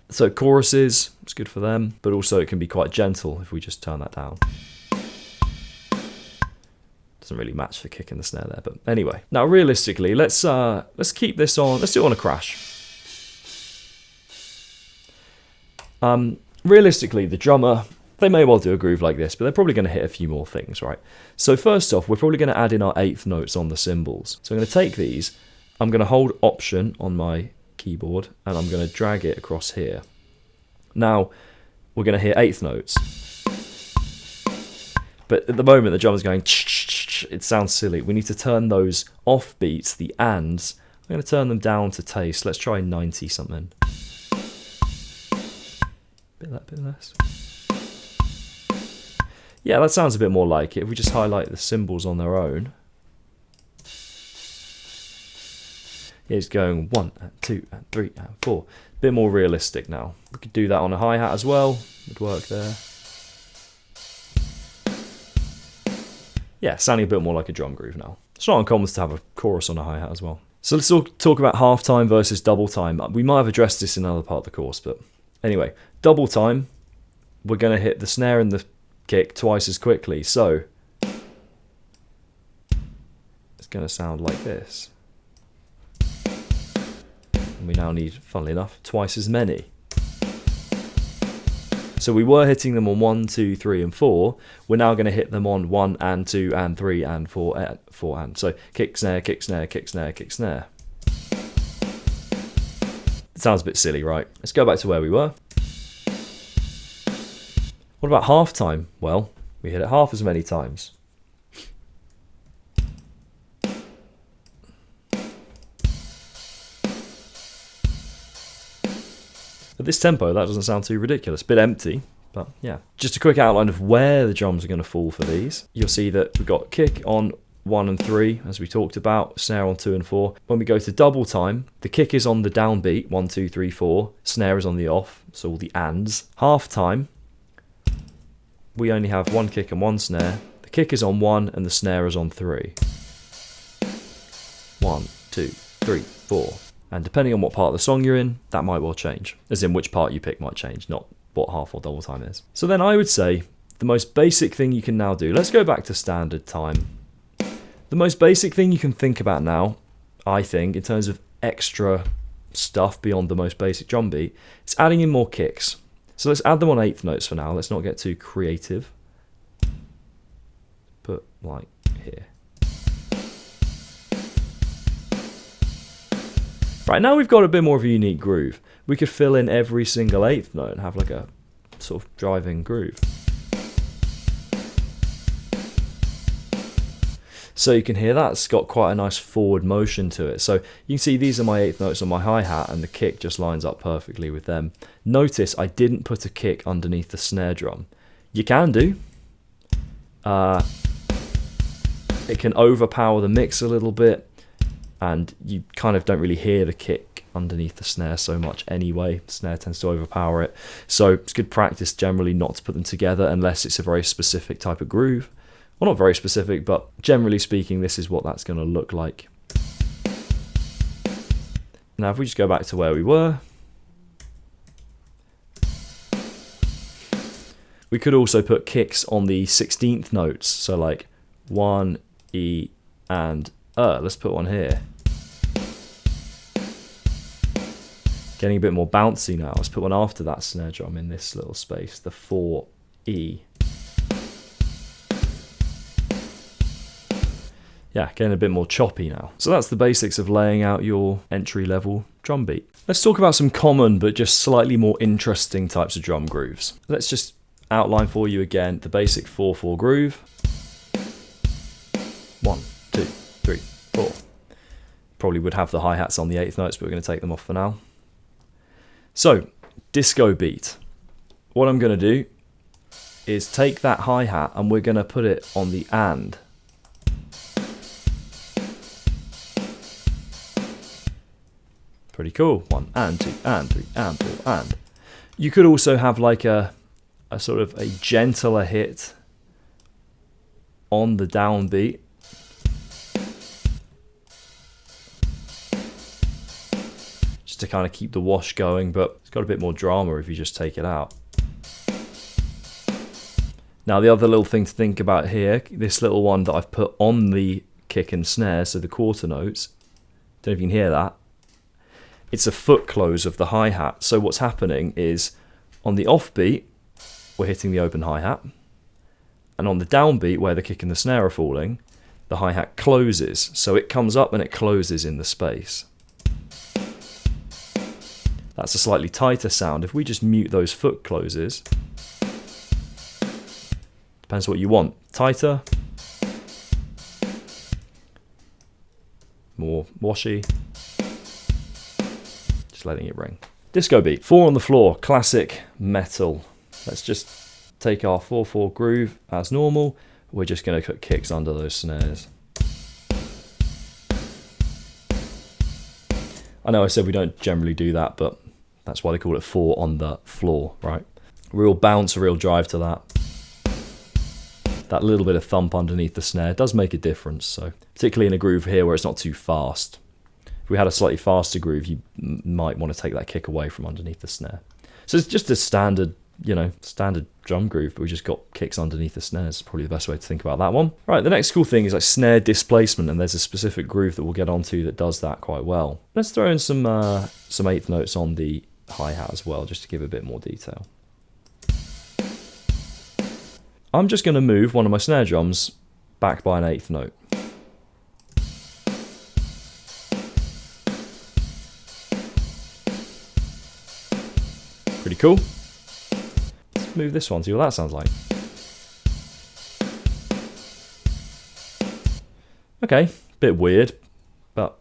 So choruses, it's good for them, but also it can be quite gentle if we just turn that down. doesn't really match the kick and the snare there, but anyway. Now realistically, let's keep this on. Let's do it on a crash. Realistically, the drummer, they may well do a groove like this, but they're probably going to hit a few more things, right? So first off, we're probably going to add in our eighth notes on the cymbals. So I'm going to take these, I'm going to hold Option on my keyboard, and I'm going to drag it across here. Now, we're going to hear eighth notes. But at the moment, the drummer's going, it sounds silly. We need to turn those off beats, the ands. I'm going to turn them down to taste. Let's try 90 something. Bit less. Yeah, that sounds a bit more like it. If we just highlight the cymbals on their own. It's going 1 and 2 and 3 and 4. A bit more realistic now. We could do that on a hi-hat as well. Would work there. Yeah, sounding a bit more like a drum groove now. It's not uncommon to have a chorus on a hi-hat as well. So let's talk about half time versus double time. We might have addressed this in another part of the course, but anyway, double time, we're going to hit the snare and the kick twice as quickly. So it's going to sound like this. And we now need, funnily enough, twice as many. So we were hitting them on 1, 2, 3, and 4. We're now going to hit them on 1 and 2 and 3 and 4 and 4 and. So kick, snare, kick, snare, kick, snare, kick, snare. It sounds a bit silly, right? Let's go back to where we were. What about half time? Well, we hit it half as many times. At this tempo, that doesn't sound too ridiculous. Bit empty, but yeah. Just a quick outline of where the drums are going to fall for these. You'll see that we've got kick on 1 and 3, as we talked about, snare on 2 and 4. When we go to double time, the kick is on the downbeat, 1, 2, 3, 4. Snare is on the off, so all the ands. Half time, we only have 1 kick and 1 snare. The kick is on 1 and the snare is on 3. 1, 2, 3, 4. And depending on what part of the song you're in, that might well change. As in which part you pick might change, not what half or double time is. So then I would say the most basic thing you can now do, let's go back to standard time. The most basic thing you can think about now, I think, in terms of extra stuff beyond the most basic drum beat, is adding in more kicks. So let's add them on eighth notes for now. Let's not get too creative. Put like here. Right, now we've got a bit more of a unique groove. We could fill in every single eighth note and have like a sort of driving groove. So you can hear that's got quite a nice forward motion to it. So you can see these are my eighth notes on my hi-hat and the kick just lines up perfectly with them. Notice I didn't put a kick underneath the snare drum. You can do. It can overpower the mix a little bit, and you kind of don't really hear the kick underneath the snare so much anyway. The snare tends to overpower it. So it's good practice generally not to put them together unless it's a very specific type of groove. Well, not very specific, but generally speaking, this is what that's going to look like. Now, if we just go back to where we were, we could also put kicks on the 16th notes. So like 1, E, and let's put one here. Getting a bit more bouncy now. Let's put one after that snare drum in this little space, the 4E. Yeah, getting a bit more choppy now. So that's the basics of laying out your entry-level drum beat. Let's talk about some common but just slightly more interesting types of drum grooves. Let's just outline for you again the basic 4/4 groove. 1, 2, 3, 4. Probably would have the hi-hats on the eighth notes, but we're going to take them off for now. So, disco beat. What I'm going to do is take that hi-hat and we're going to put it on the and. Pretty cool. 1 and 2 and 3 and 4 and. You could also have like a sort of a gentler hit on the downbeat. Just to kind of keep the wash going, but it's got a bit more drama if you just take it out. Now the other little thing to think about here, this little one that I've put on the kick and snare, so the quarter notes, don't know if you can hear that, it's a foot close of the hi-hat. So what's happening is on the offbeat, we're hitting the open hi-hat, and on the downbeat where the kick and the snare are falling, the hi-hat closes. So it comes up and it closes in the space. That's a slightly tighter sound. If we just mute those foot closes, depends what you want. Tighter, more washy, just letting it ring. Disco beat, 4 on the floor, classic metal. Let's just take our 4/4 groove as normal. We're just going to put kicks under those snares. I know I said we don't generally do that, but that's why they call it 4 on the floor, right? Real bounce, a real drive to that. That little bit of thump underneath the snare does make a difference, so particularly in a groove here where it's not too fast. If we had a slightly faster groove, you might want to take that kick away from underneath the snare. So it's just a standard, standard drum groove, but we just got kicks underneath the snares. Probably the best way to think about that one. Right, the next cool thing is like snare displacement, and there's a specific groove that we'll get onto that does that quite well. Let's throw in some 8th notes on the hi-hat as well, just to give a bit more detail. I'm just going to move one of my snare drums back by an 8th note. Pretty cool. Let's move this one, see what that sounds like. Okay, bit weird, but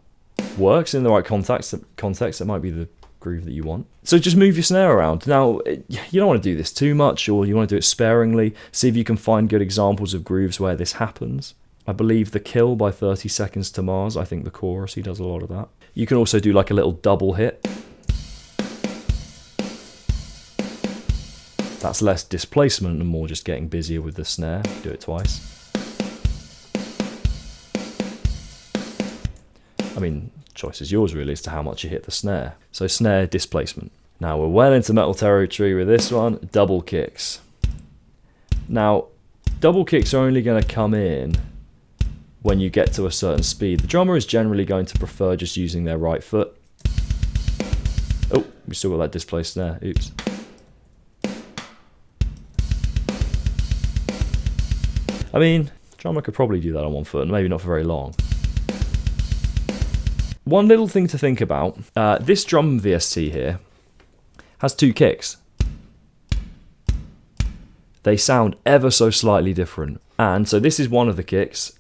works in the right context. It might be the groove that you want. So just move your snare around. Now, you don't want to do this too much, or you want to do it sparingly. See if you can find good examples of grooves where this happens. I believe The Kill by 30 Seconds to Mars, I think the chorus, he does a lot of that. You can also do like a little double hit. That's less displacement and more just getting busier with the snare. Do it twice. I mean, choice is yours really as to how much you hit the snare. So snare displacement. Now we're well into metal territory with this one, double kicks. Now, double kicks are only going to come in when you get to a certain speed. The drummer is generally going to prefer just using their right foot. Oh, we still got that displaced snare, oops. I mean, drummer could probably do that on one foot, and maybe not for very long. One little thing to think about, this drum VST here has 2 kicks. They sound ever so slightly different. And so this is one of the kicks.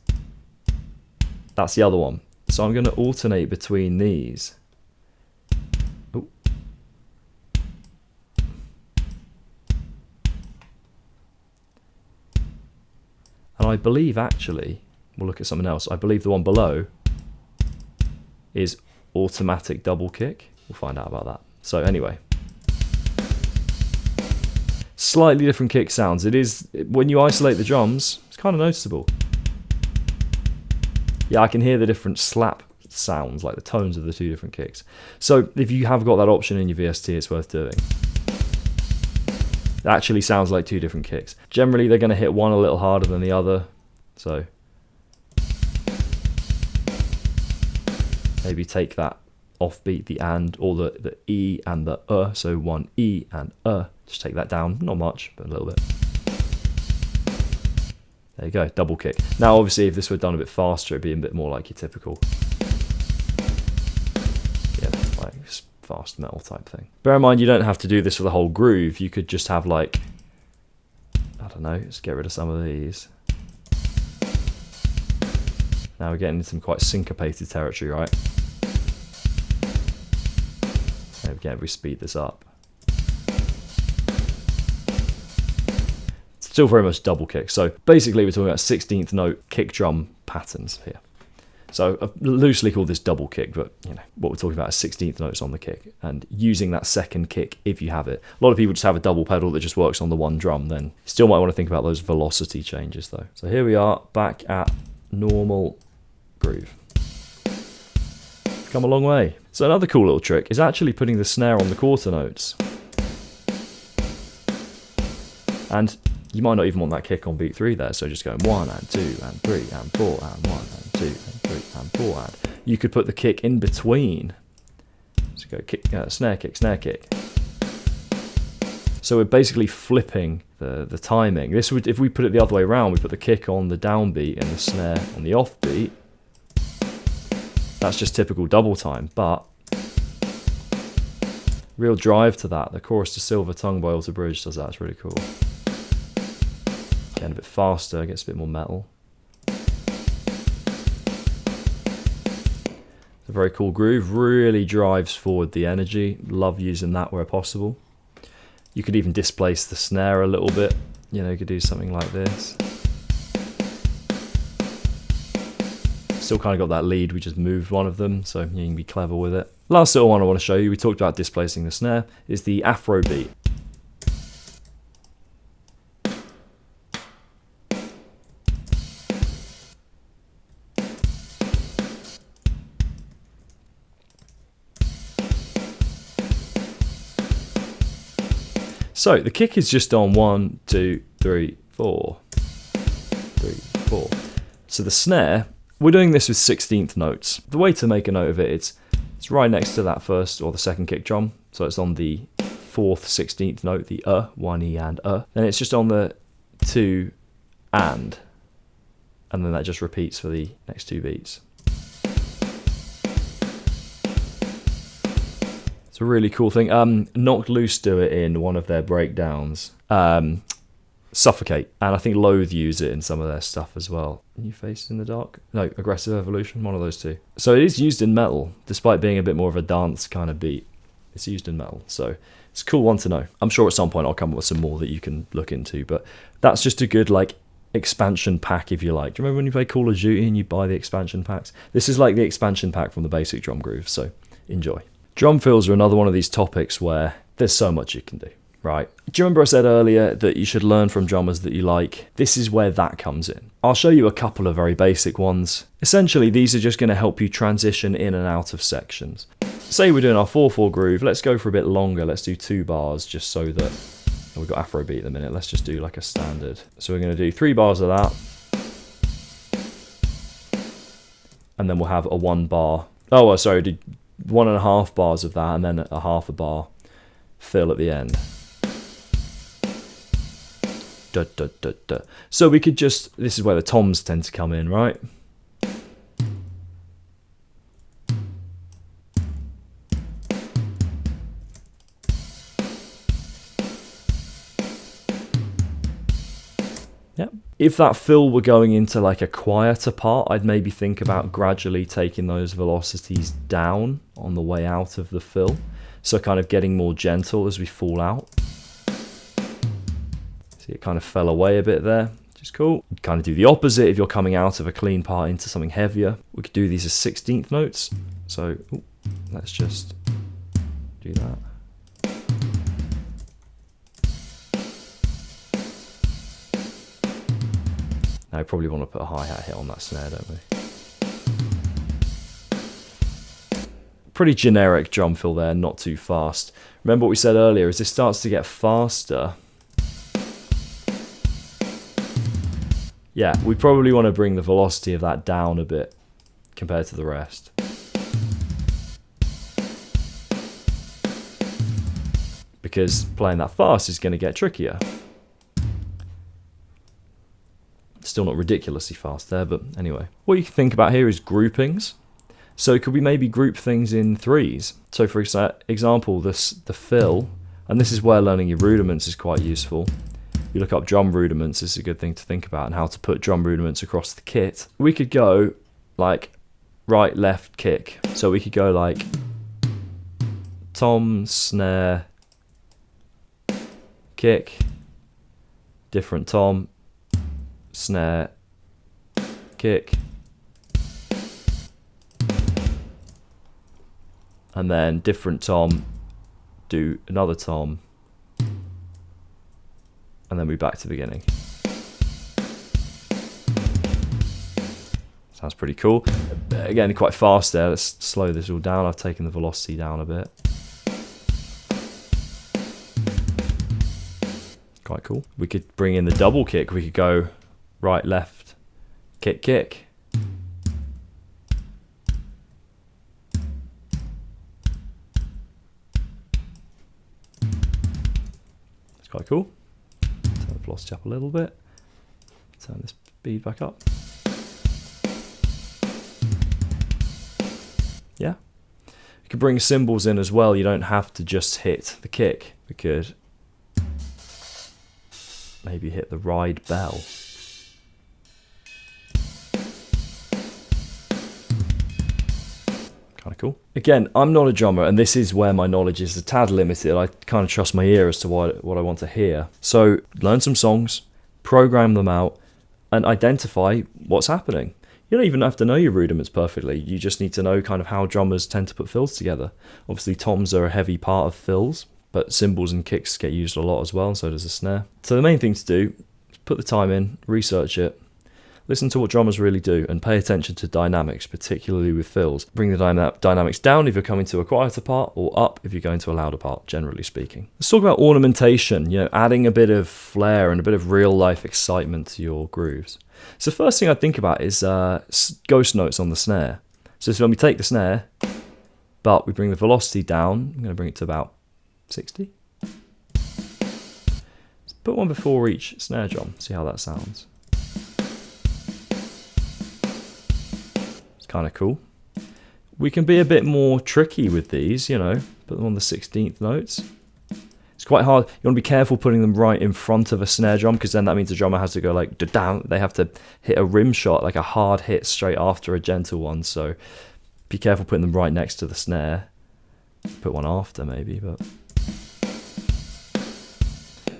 That's the other one. So I'm going to alternate between these. Ooh. And I believe actually, we'll look at something else, I believe the one below is automatic double kick. We'll find out about that. So anyway, slightly different kick sounds. It is, when you isolate the drums, it's kind of noticeable. Yeah, I can hear the different slap sounds, like the tones of the 2 different kicks. So if you have got that option in your VST, it's worth doing. It actually sounds like 2 different kicks. Generally, they're going to hit one a little harder than the other. So maybe take that offbeat, the and, or the E and the so 1 E and just take that down, not much, but a little bit. There you go, double kick. Now obviously if this were done a bit faster, it'd be a bit more like your typical, yeah, like fast metal type thing. Bear in mind, you don't have to do this for the whole groove. You could just have like, I don't know, let's get rid of some of these. Now we're getting into some quite syncopated territory, right? Again, if we speed this up. Still very much double kick. So basically we're talking about 16th note kick drum patterns here. So I've loosely called this double kick, but what we're talking about is 16th notes on the kick and using that second kick if you have it. A lot of people just have a double pedal that just works on the one drum, then you still might want to think about those velocity changes though. So here we are back at normal groove. Come a long way. So another cool little trick is actually putting the snare on the quarter notes. And You might not even want that kick on beat 3 there, so just going 1 and 2 and 3 and 4 and 1 and 2 and 3 and 4 and. You could put the kick in between. So go kick, snare kick, snare kick. So we're basically flipping the timing. This would, if we put it the other way around, we put the kick on the downbeat and the snare on the offbeat. That's just typical double time, but real drive to that. The Chorus to Silver Tongue by Alter Bridge does that. It's really cool. Getting a bit faster, gets a bit more metal. It's a very cool groove. Really drives forward the energy. Love using that where possible. You could even displace the snare a little bit. You know, you could do something like this. Still kind of got that lead, we just moved one of them, so you can be clever with it. Last little one I want to show you, we talked about displacing the snare, is the Afro beat. So the kick is just on 1, 2, 3, 4. 3, 4. So the snare, we're doing this with 16th notes. The way to make a note of it, it's right next to that first or the second kick drum. So it's on the 4th 16th note, the 1 E and Then it's just on the 2 and then that just repeats for the next 2 beats. It's a really cool thing. Knocked Loose do it in one of their breakdowns. Suffocate, and I think Loathe use it in some of their stuff as well. New Face in the Dark? No, Aggressive Evolution, one of those two. So it is used in metal, despite being a bit more of a dance kind of beat. It's used in metal, so it's a cool one to know. I'm sure at some point I'll come up with some more that you can look into, but that's just a good like expansion pack if you like. Do you remember when you play Call of Duty and you buy the expansion packs? This is like the expansion pack from the basic drum groove, so enjoy. Drum fills are another one of these topics where there's so much you can do. Right. Do you remember I said earlier that you should learn from drummers that you like? This is where that comes in. I'll show you a couple of very basic ones. Essentially, these are just going to help you transition in and out of sections. Say we're doing our 4/4 groove. Let's go for a bit longer. Let's do 2 bars just so that... Oh, we've got Afrobeat at the minute. Let's just do like a standard. So we're going to do 3 bars of that. And then we'll have a 1 bar. Oh, sorry, do 1.5 bars of that and then a half a bar fill at the end. Da, da, da, da. So we could just, this is where the toms tend to come in, right? Yep. If that fill were going into like a quieter part, I'd maybe think about gradually taking those velocities down on the way out of the fill. So kind of getting more gentle as we fall out. See, it kind of fell away a bit there, which is cool. You'd kind of do the opposite if you're coming out of a clean part into something heavier. We could do these as 16th notes. So let's just do that. Now, we probably want to put a hi-hat hit on that snare, don't we? Pretty generic drum fill there, not too fast. Remember what we said earlier, as this starts to get faster, yeah, we probably want to bring the velocity of that down a bit compared to the rest. Because playing that fast is going to get trickier. Still not ridiculously fast there, but anyway. What you can think about here is groupings. So could we maybe group things in 3s? So for example, the fill, and this is where learning your rudiments is quite useful. You look up drum rudiments, this is a good thing to think about, and how to put drum rudiments across the kit. We could go like right, left, kick. So we could go like tom, snare, kick, different tom, snare, kick, and then different tom, do another tom, and then we're back to the beginning. Sounds pretty cool. Again, quite fast there. Let's slow this all down. I've taken the velocity down a bit. Quite cool. We could bring in the double kick. We could go right, left, kick, kick. It's quite cool. Turn the velocity up a little bit. Turn the speed back up. Yeah. You could bring cymbals in as well. You don't have to just hit the kick. We could maybe hit the ride bell. Kind of cool. Again, I'm not a drummer, and this is where my knowledge is a tad limited. I kind of trust my ear as to what I want to hear. So learn some songs, program them out, and identify what's happening. You don't even have to know your rudiments perfectly. You just need to know kind of how drummers tend to put fills together. Obviously, toms are a heavy part of fills, but cymbals and kicks get used a lot as well, and so does the snare. So the main thing to do is put the time in, research it, listen to what drummers really do, and pay attention to dynamics, particularly with fills. Bring the dynamics down if you're coming to a quieter part, or up if you're going to a louder part, generally speaking. Let's talk about ornamentation, adding a bit of flair and a bit of real-life excitement to your grooves. So the first thing I think about is ghost notes on the snare. So when we take the snare, but we bring the velocity down, I'm going to bring it to about 60. Let's put one before each snare drum, see how that sounds. Kind of cool. We can be a bit more tricky with these, put them on the 16th notes. It's quite hard. You want to be careful putting them right in front of a snare drum, because then that means the drummer has to go like da-down. They have to hit a rim shot, like a hard hit straight after a gentle one. So be careful putting them right next to the snare. Put one after maybe, but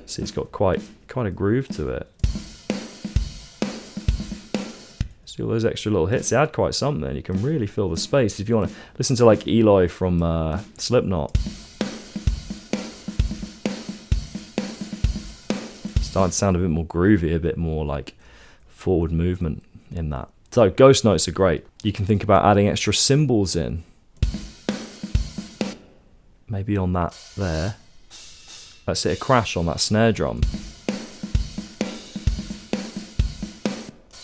see, it's got quite a groove to it. All those extra little hits, they add quite something. You can really fill the space. If you want to listen to like Eli from Slipknot, starting to sound a bit more groovy, a bit more like forward movement in that. So ghost notes are great. You can think about adding extra cymbals in, maybe on that there. Let's hit a crash on that snare drum.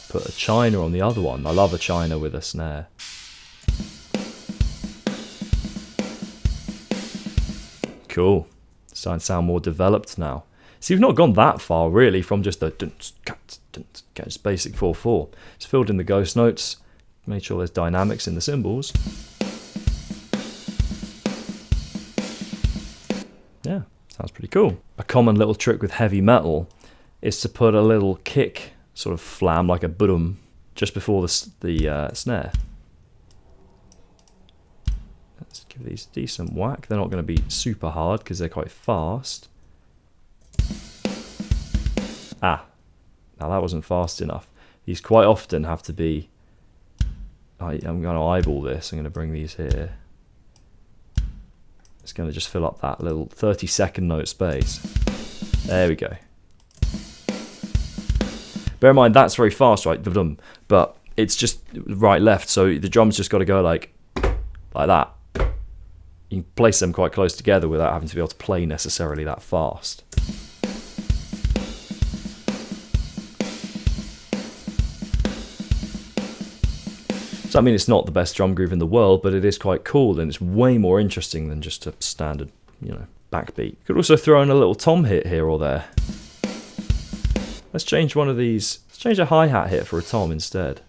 Put a china on the other one. I love a china with a snare. Cool. Starting to sound more developed now. So you've not gone that far really from just the just basic 4/4. It's filled in the ghost notes, made sure there's dynamics in the cymbals. Yeah, sounds pretty cool. A common little trick with heavy metal is to put a little kick, sort of flam, like a boom, just before the snare. Let's give these a decent whack. They're not going to be super hard because they're quite fast. Now that wasn't fast enough. These quite often have to be, I'm going to eyeball this, I'm going to bring these here. It's going to just fill up that little 30-second note space. There we go. Bear in mind, that's very fast, right? But it's just right, left, so the drum's just got to go like that. You can place them quite close together without having to be able to play necessarily that fast. So I mean, it's not the best drum groove in the world, but it is quite cool, and it's way more interesting than just a standard, backbeat. You could also throw in a little tom hit here or there. Let's change one of these. Let's change a hi-hat hit for a tom instead.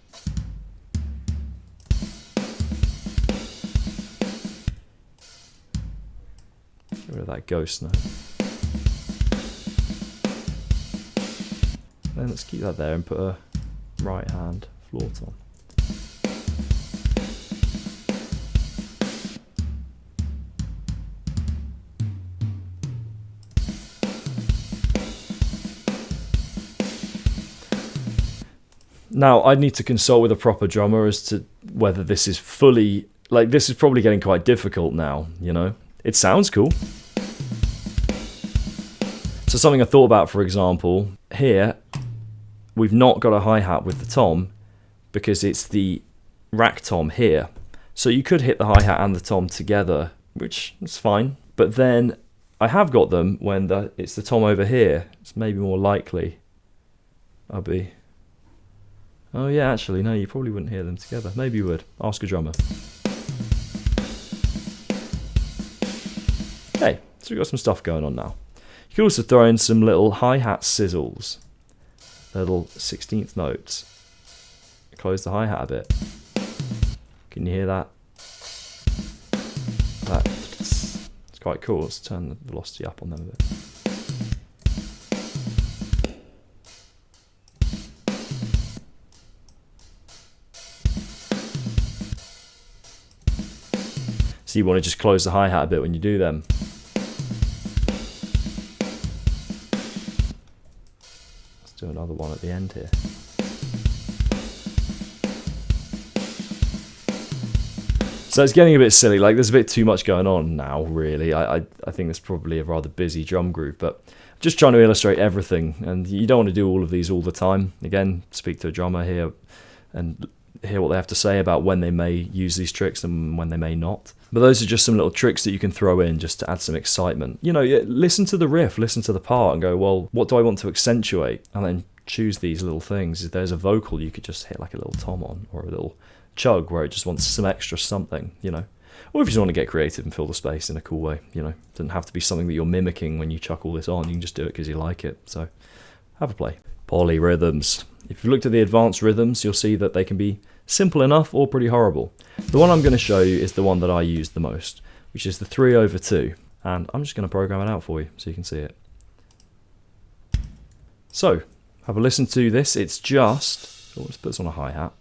Get rid of that ghost note. Then let's keep that there and put a right hand floor tom. Now, I'd need to consult with a proper drummer as to whether this is fully... this is probably getting quite difficult now, It sounds cool. So something I thought about, for example, here, we've not got a hi-hat with the tom because it's the rack tom here. So you could hit the hi-hat and the tom together, which is fine. But then I have got them when it's the tom over here. It's maybe more likely I'll be... Oh yeah, actually, no, you probably wouldn't hear them together. Maybe you would. Ask a drummer. Okay, so we've got some stuff going on now. You can also throw in some little hi-hat sizzles. Little 16th notes. Close the hi-hat a bit. Can you hear that? It's quite cool. Let's turn the velocity up on them a bit. So you want to just close the hi-hat a bit when you do them. Let's do another one at the end here. So it's getting a bit silly, like there's a bit too much going on now, really. I think it's probably a rather busy drum groove, but just trying to illustrate everything, and you don't want to do all of these all the time. Again, speak to a drummer here and hear what they have to say about when they may use these tricks and when they may not. But those are just some little tricks that you can throw in just to add some excitement. You know, listen to the riff, listen to the part and go, well, what do I want to accentuate? And then choose these little things. If there's a vocal, you could just hit like a little tom on, or a little chug where it just wants some extra something, you know. Or if you just want to get creative and fill the space in a cool way, you know. It doesn't have to be something that you're mimicking when you chuck all this on. You can just do it because you like it. So have a play. Polyrhythms. If you looked at the advanced rhythms, you'll see that they can be simple enough or pretty horrible. The one I'm going to show you is the one that I use the most, which is the 3/2. And I'm just going to program it out for you so you can see it. So, have a listen to this. It's just... Oh, let's put this on a hi-hat.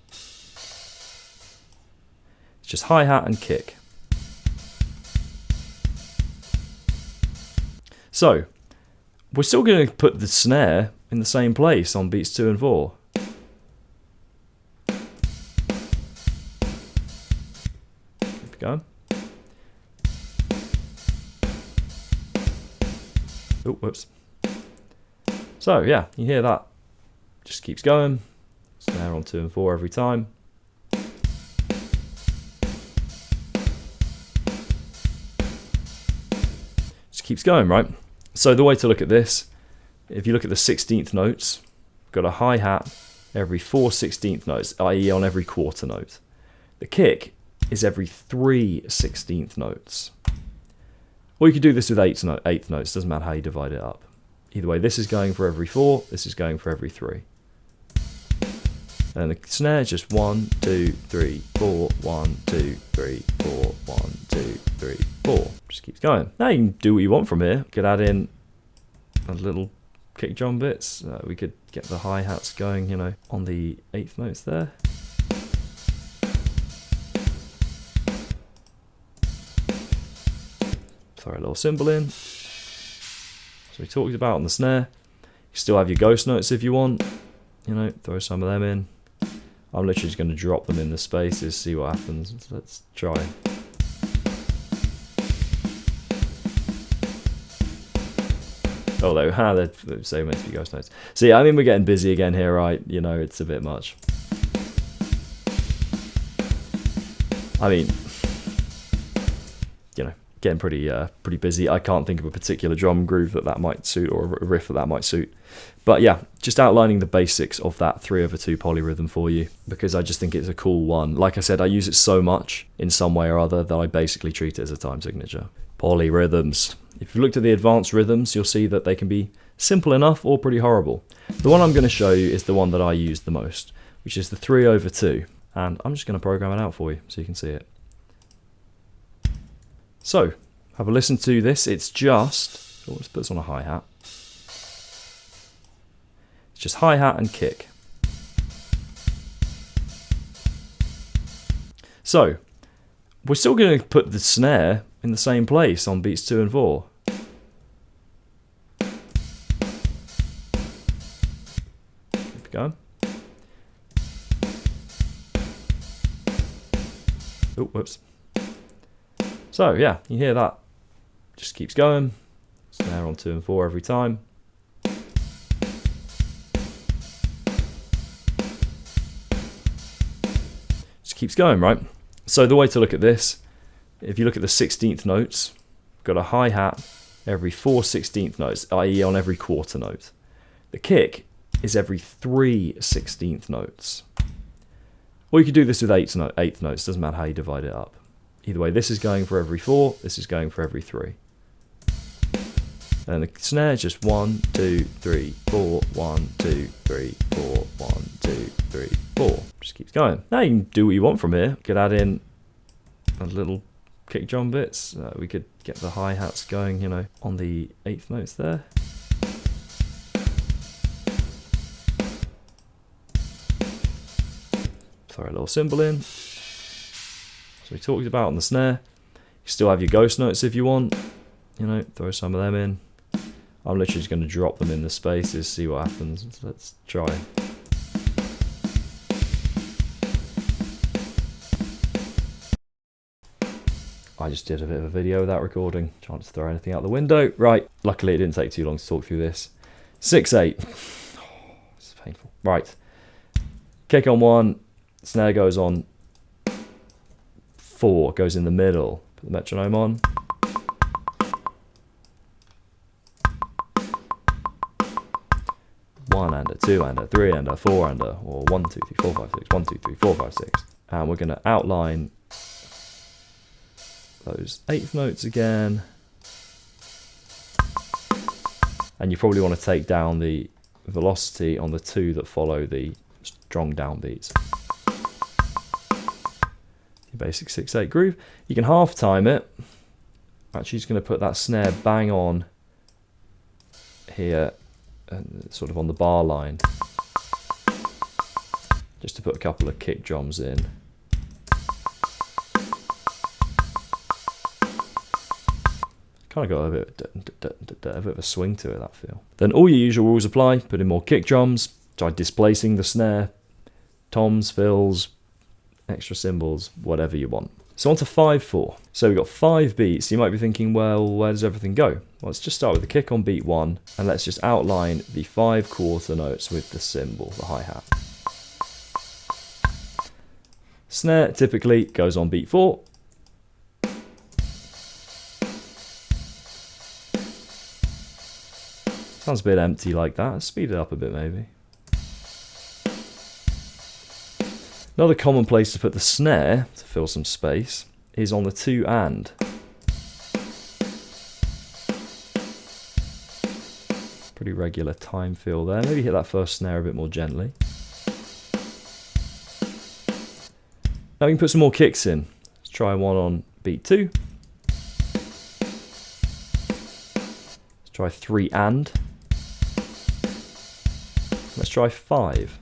It's just hi-hat and kick. So, we're still going to put the snare in the same place on beats 2 and 4. Keep it going. Oh, whoops. So, yeah, you hear that. Just keeps going. Snare on 2 and 4 every time. Just keeps going, right? So the way to look at this, if you look at the 16th notes, we've got a hi-hat every 4 16th notes, i.e. on every quarter note. The kick is every 3 16th notes. Or you could do this with 8th notes, doesn't matter how you divide it up. Either way, this is going for every 4, this is going for every 3. And the snare is just 1, 2, 3, 4, 1, 2, 3, 4, 1, 2, 3, 4. Just keeps going. Now you can do what you want from here. You could add in a little kick drum bits. We could get the hi-hats going, you know, on the 8th notes there. Throw a little cymbal in. So we talked about on the snare. You still have your ghost notes if you want. You know, throw some of them in. I'm literally just going to drop them in the spaces, see what happens. Let's try. Oh, they're so meant to be ghost notes. See, I mean, we're getting busy again here, right? You know, it's a bit much. I mean, you know, getting pretty busy. I can't think of a particular drum groove that might suit, or a riff that might suit. But yeah, just outlining the basics of that 3/2 polyrhythm for you, because I just think it's a cool one. Like I said, I use it so much in some way or other that I basically treat it as a time signature. Polyrhythms. If you looked at the advanced rhythms, you'll see that they can be simple enough or pretty horrible. The one I'm going to show you is the one that I use the most, which is the 3/2. And I'm just going to program it out for you so you can see it. So, have a listen to this. It's just... Oh, let's put this on a hi-hat. It's just hi-hat and kick. So, we're still going to put the snare in the same place on beats 2 and 4. Keep it going. Oh, whoops. So, yeah, you hear that. Just keeps going. Snare on 2 and 4 every time. Just keeps going, right? So the way to look at this, if you look at the 16th notes, we've got a hi-hat every 4/16 notes, i.e. on every quarter note. The kick is every 3/16 notes. Or you could do this with eighth notes, doesn't matter how you divide it up. Either way, this is going for every 4, this is going for every 3. And the snare is just 1, 2, 3, 4, 1, 2, 3, 4, 1, 2, 3, 4. Just keeps going. Now you can do what you want from here. You could add in a little kick drum bits. We could get the hi-hats going, you know, on the 8th notes there. Throw a little cymbal in. So we talked about on the snare. You still have your ghost notes if you want. You know, throw some of them in. I'm literally just going to drop them in the spaces, see what happens. Let's try. I just did a bit of a video without recording, trying to throw anything out the window. Right, luckily it didn't take too long to talk through this. 6/8. Oh, it's painful. Right, kick on 1, snare goes on 4, goes in the middle. Put the metronome on. One and a 2 and a 3 and a 4 and a, or 1, 2, 3, 4, 5, 6, 1, 2, 3, 4, 5, 6. And we're going to outline those 8th notes again. And you probably want to take down the velocity on the 2 that follow the strong downbeats. Your basic 6/8 groove. You can half time it. Actually, just going to put that snare bang on here, and sort of on the bar line, just to put a couple of kick drums in. Kind of got a bit of a swing to it, that feel. Then all your usual rules apply. Put in more kick drums, try displacing the snare, toms, fills, extra cymbals, whatever you want. So on to 5/4. So we've got 5 beats. You might be thinking, well, where does everything go? Well, let's just start with the kick on beat 1, and let's just outline the 5 quarter notes with the cymbal, the hi-hat. Snare typically goes on beat 4. Sounds a bit empty like that. Let's speed it up a bit maybe. Another common place to put the snare, to fill some space, is on the 2 and. Pretty regular time feel there. Maybe hit that first snare a bit more gently. Now we can put some more kicks in. Let's try one on beat 2. Let's try 3 and. Let's try 5.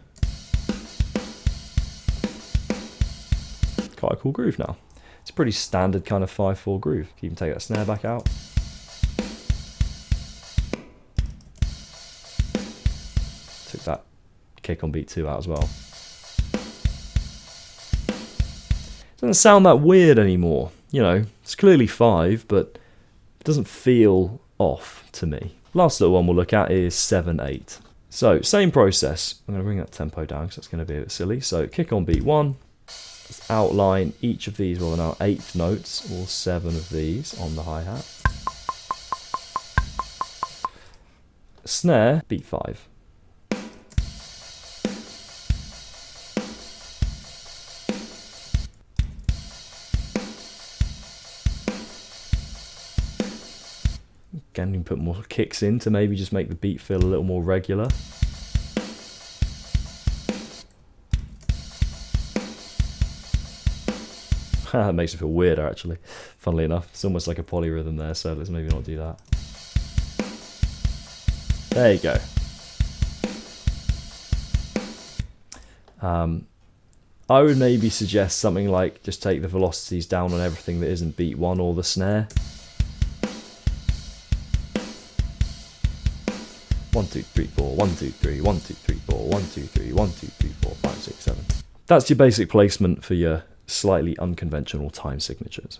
Quite a cool groove now. It's a pretty standard kind of 5/4 groove. You can take that snare back out. Took that kick on beat 2 out as well. Doesn't sound that weird anymore. You know, it's clearly 5, but it doesn't feel off to me. Last little one we'll look at is 7/8. So same process. I'm going to bring that tempo down because that's going to be a bit silly. So kick on beat 1. Let's outline each of these, well, now 8th notes, all 7 of these on the hi-hat. Snare, beat 5. Again, you can put more kicks in to maybe just make the beat feel a little more regular. That makes it feel weirder, actually, funnily enough. It's almost like a polyrhythm there, so let's maybe not do that. There you go. I would maybe suggest something like just take the velocities down on everything that isn't beat 1 or the snare. 1, 2, 3, 4, 1, 2, 3, 1, 2, 3, 4, 1, 2, 3, 1, 2, 3, 4, 5, 6, 7. That's your basic placement for your slightly unconventional time signatures.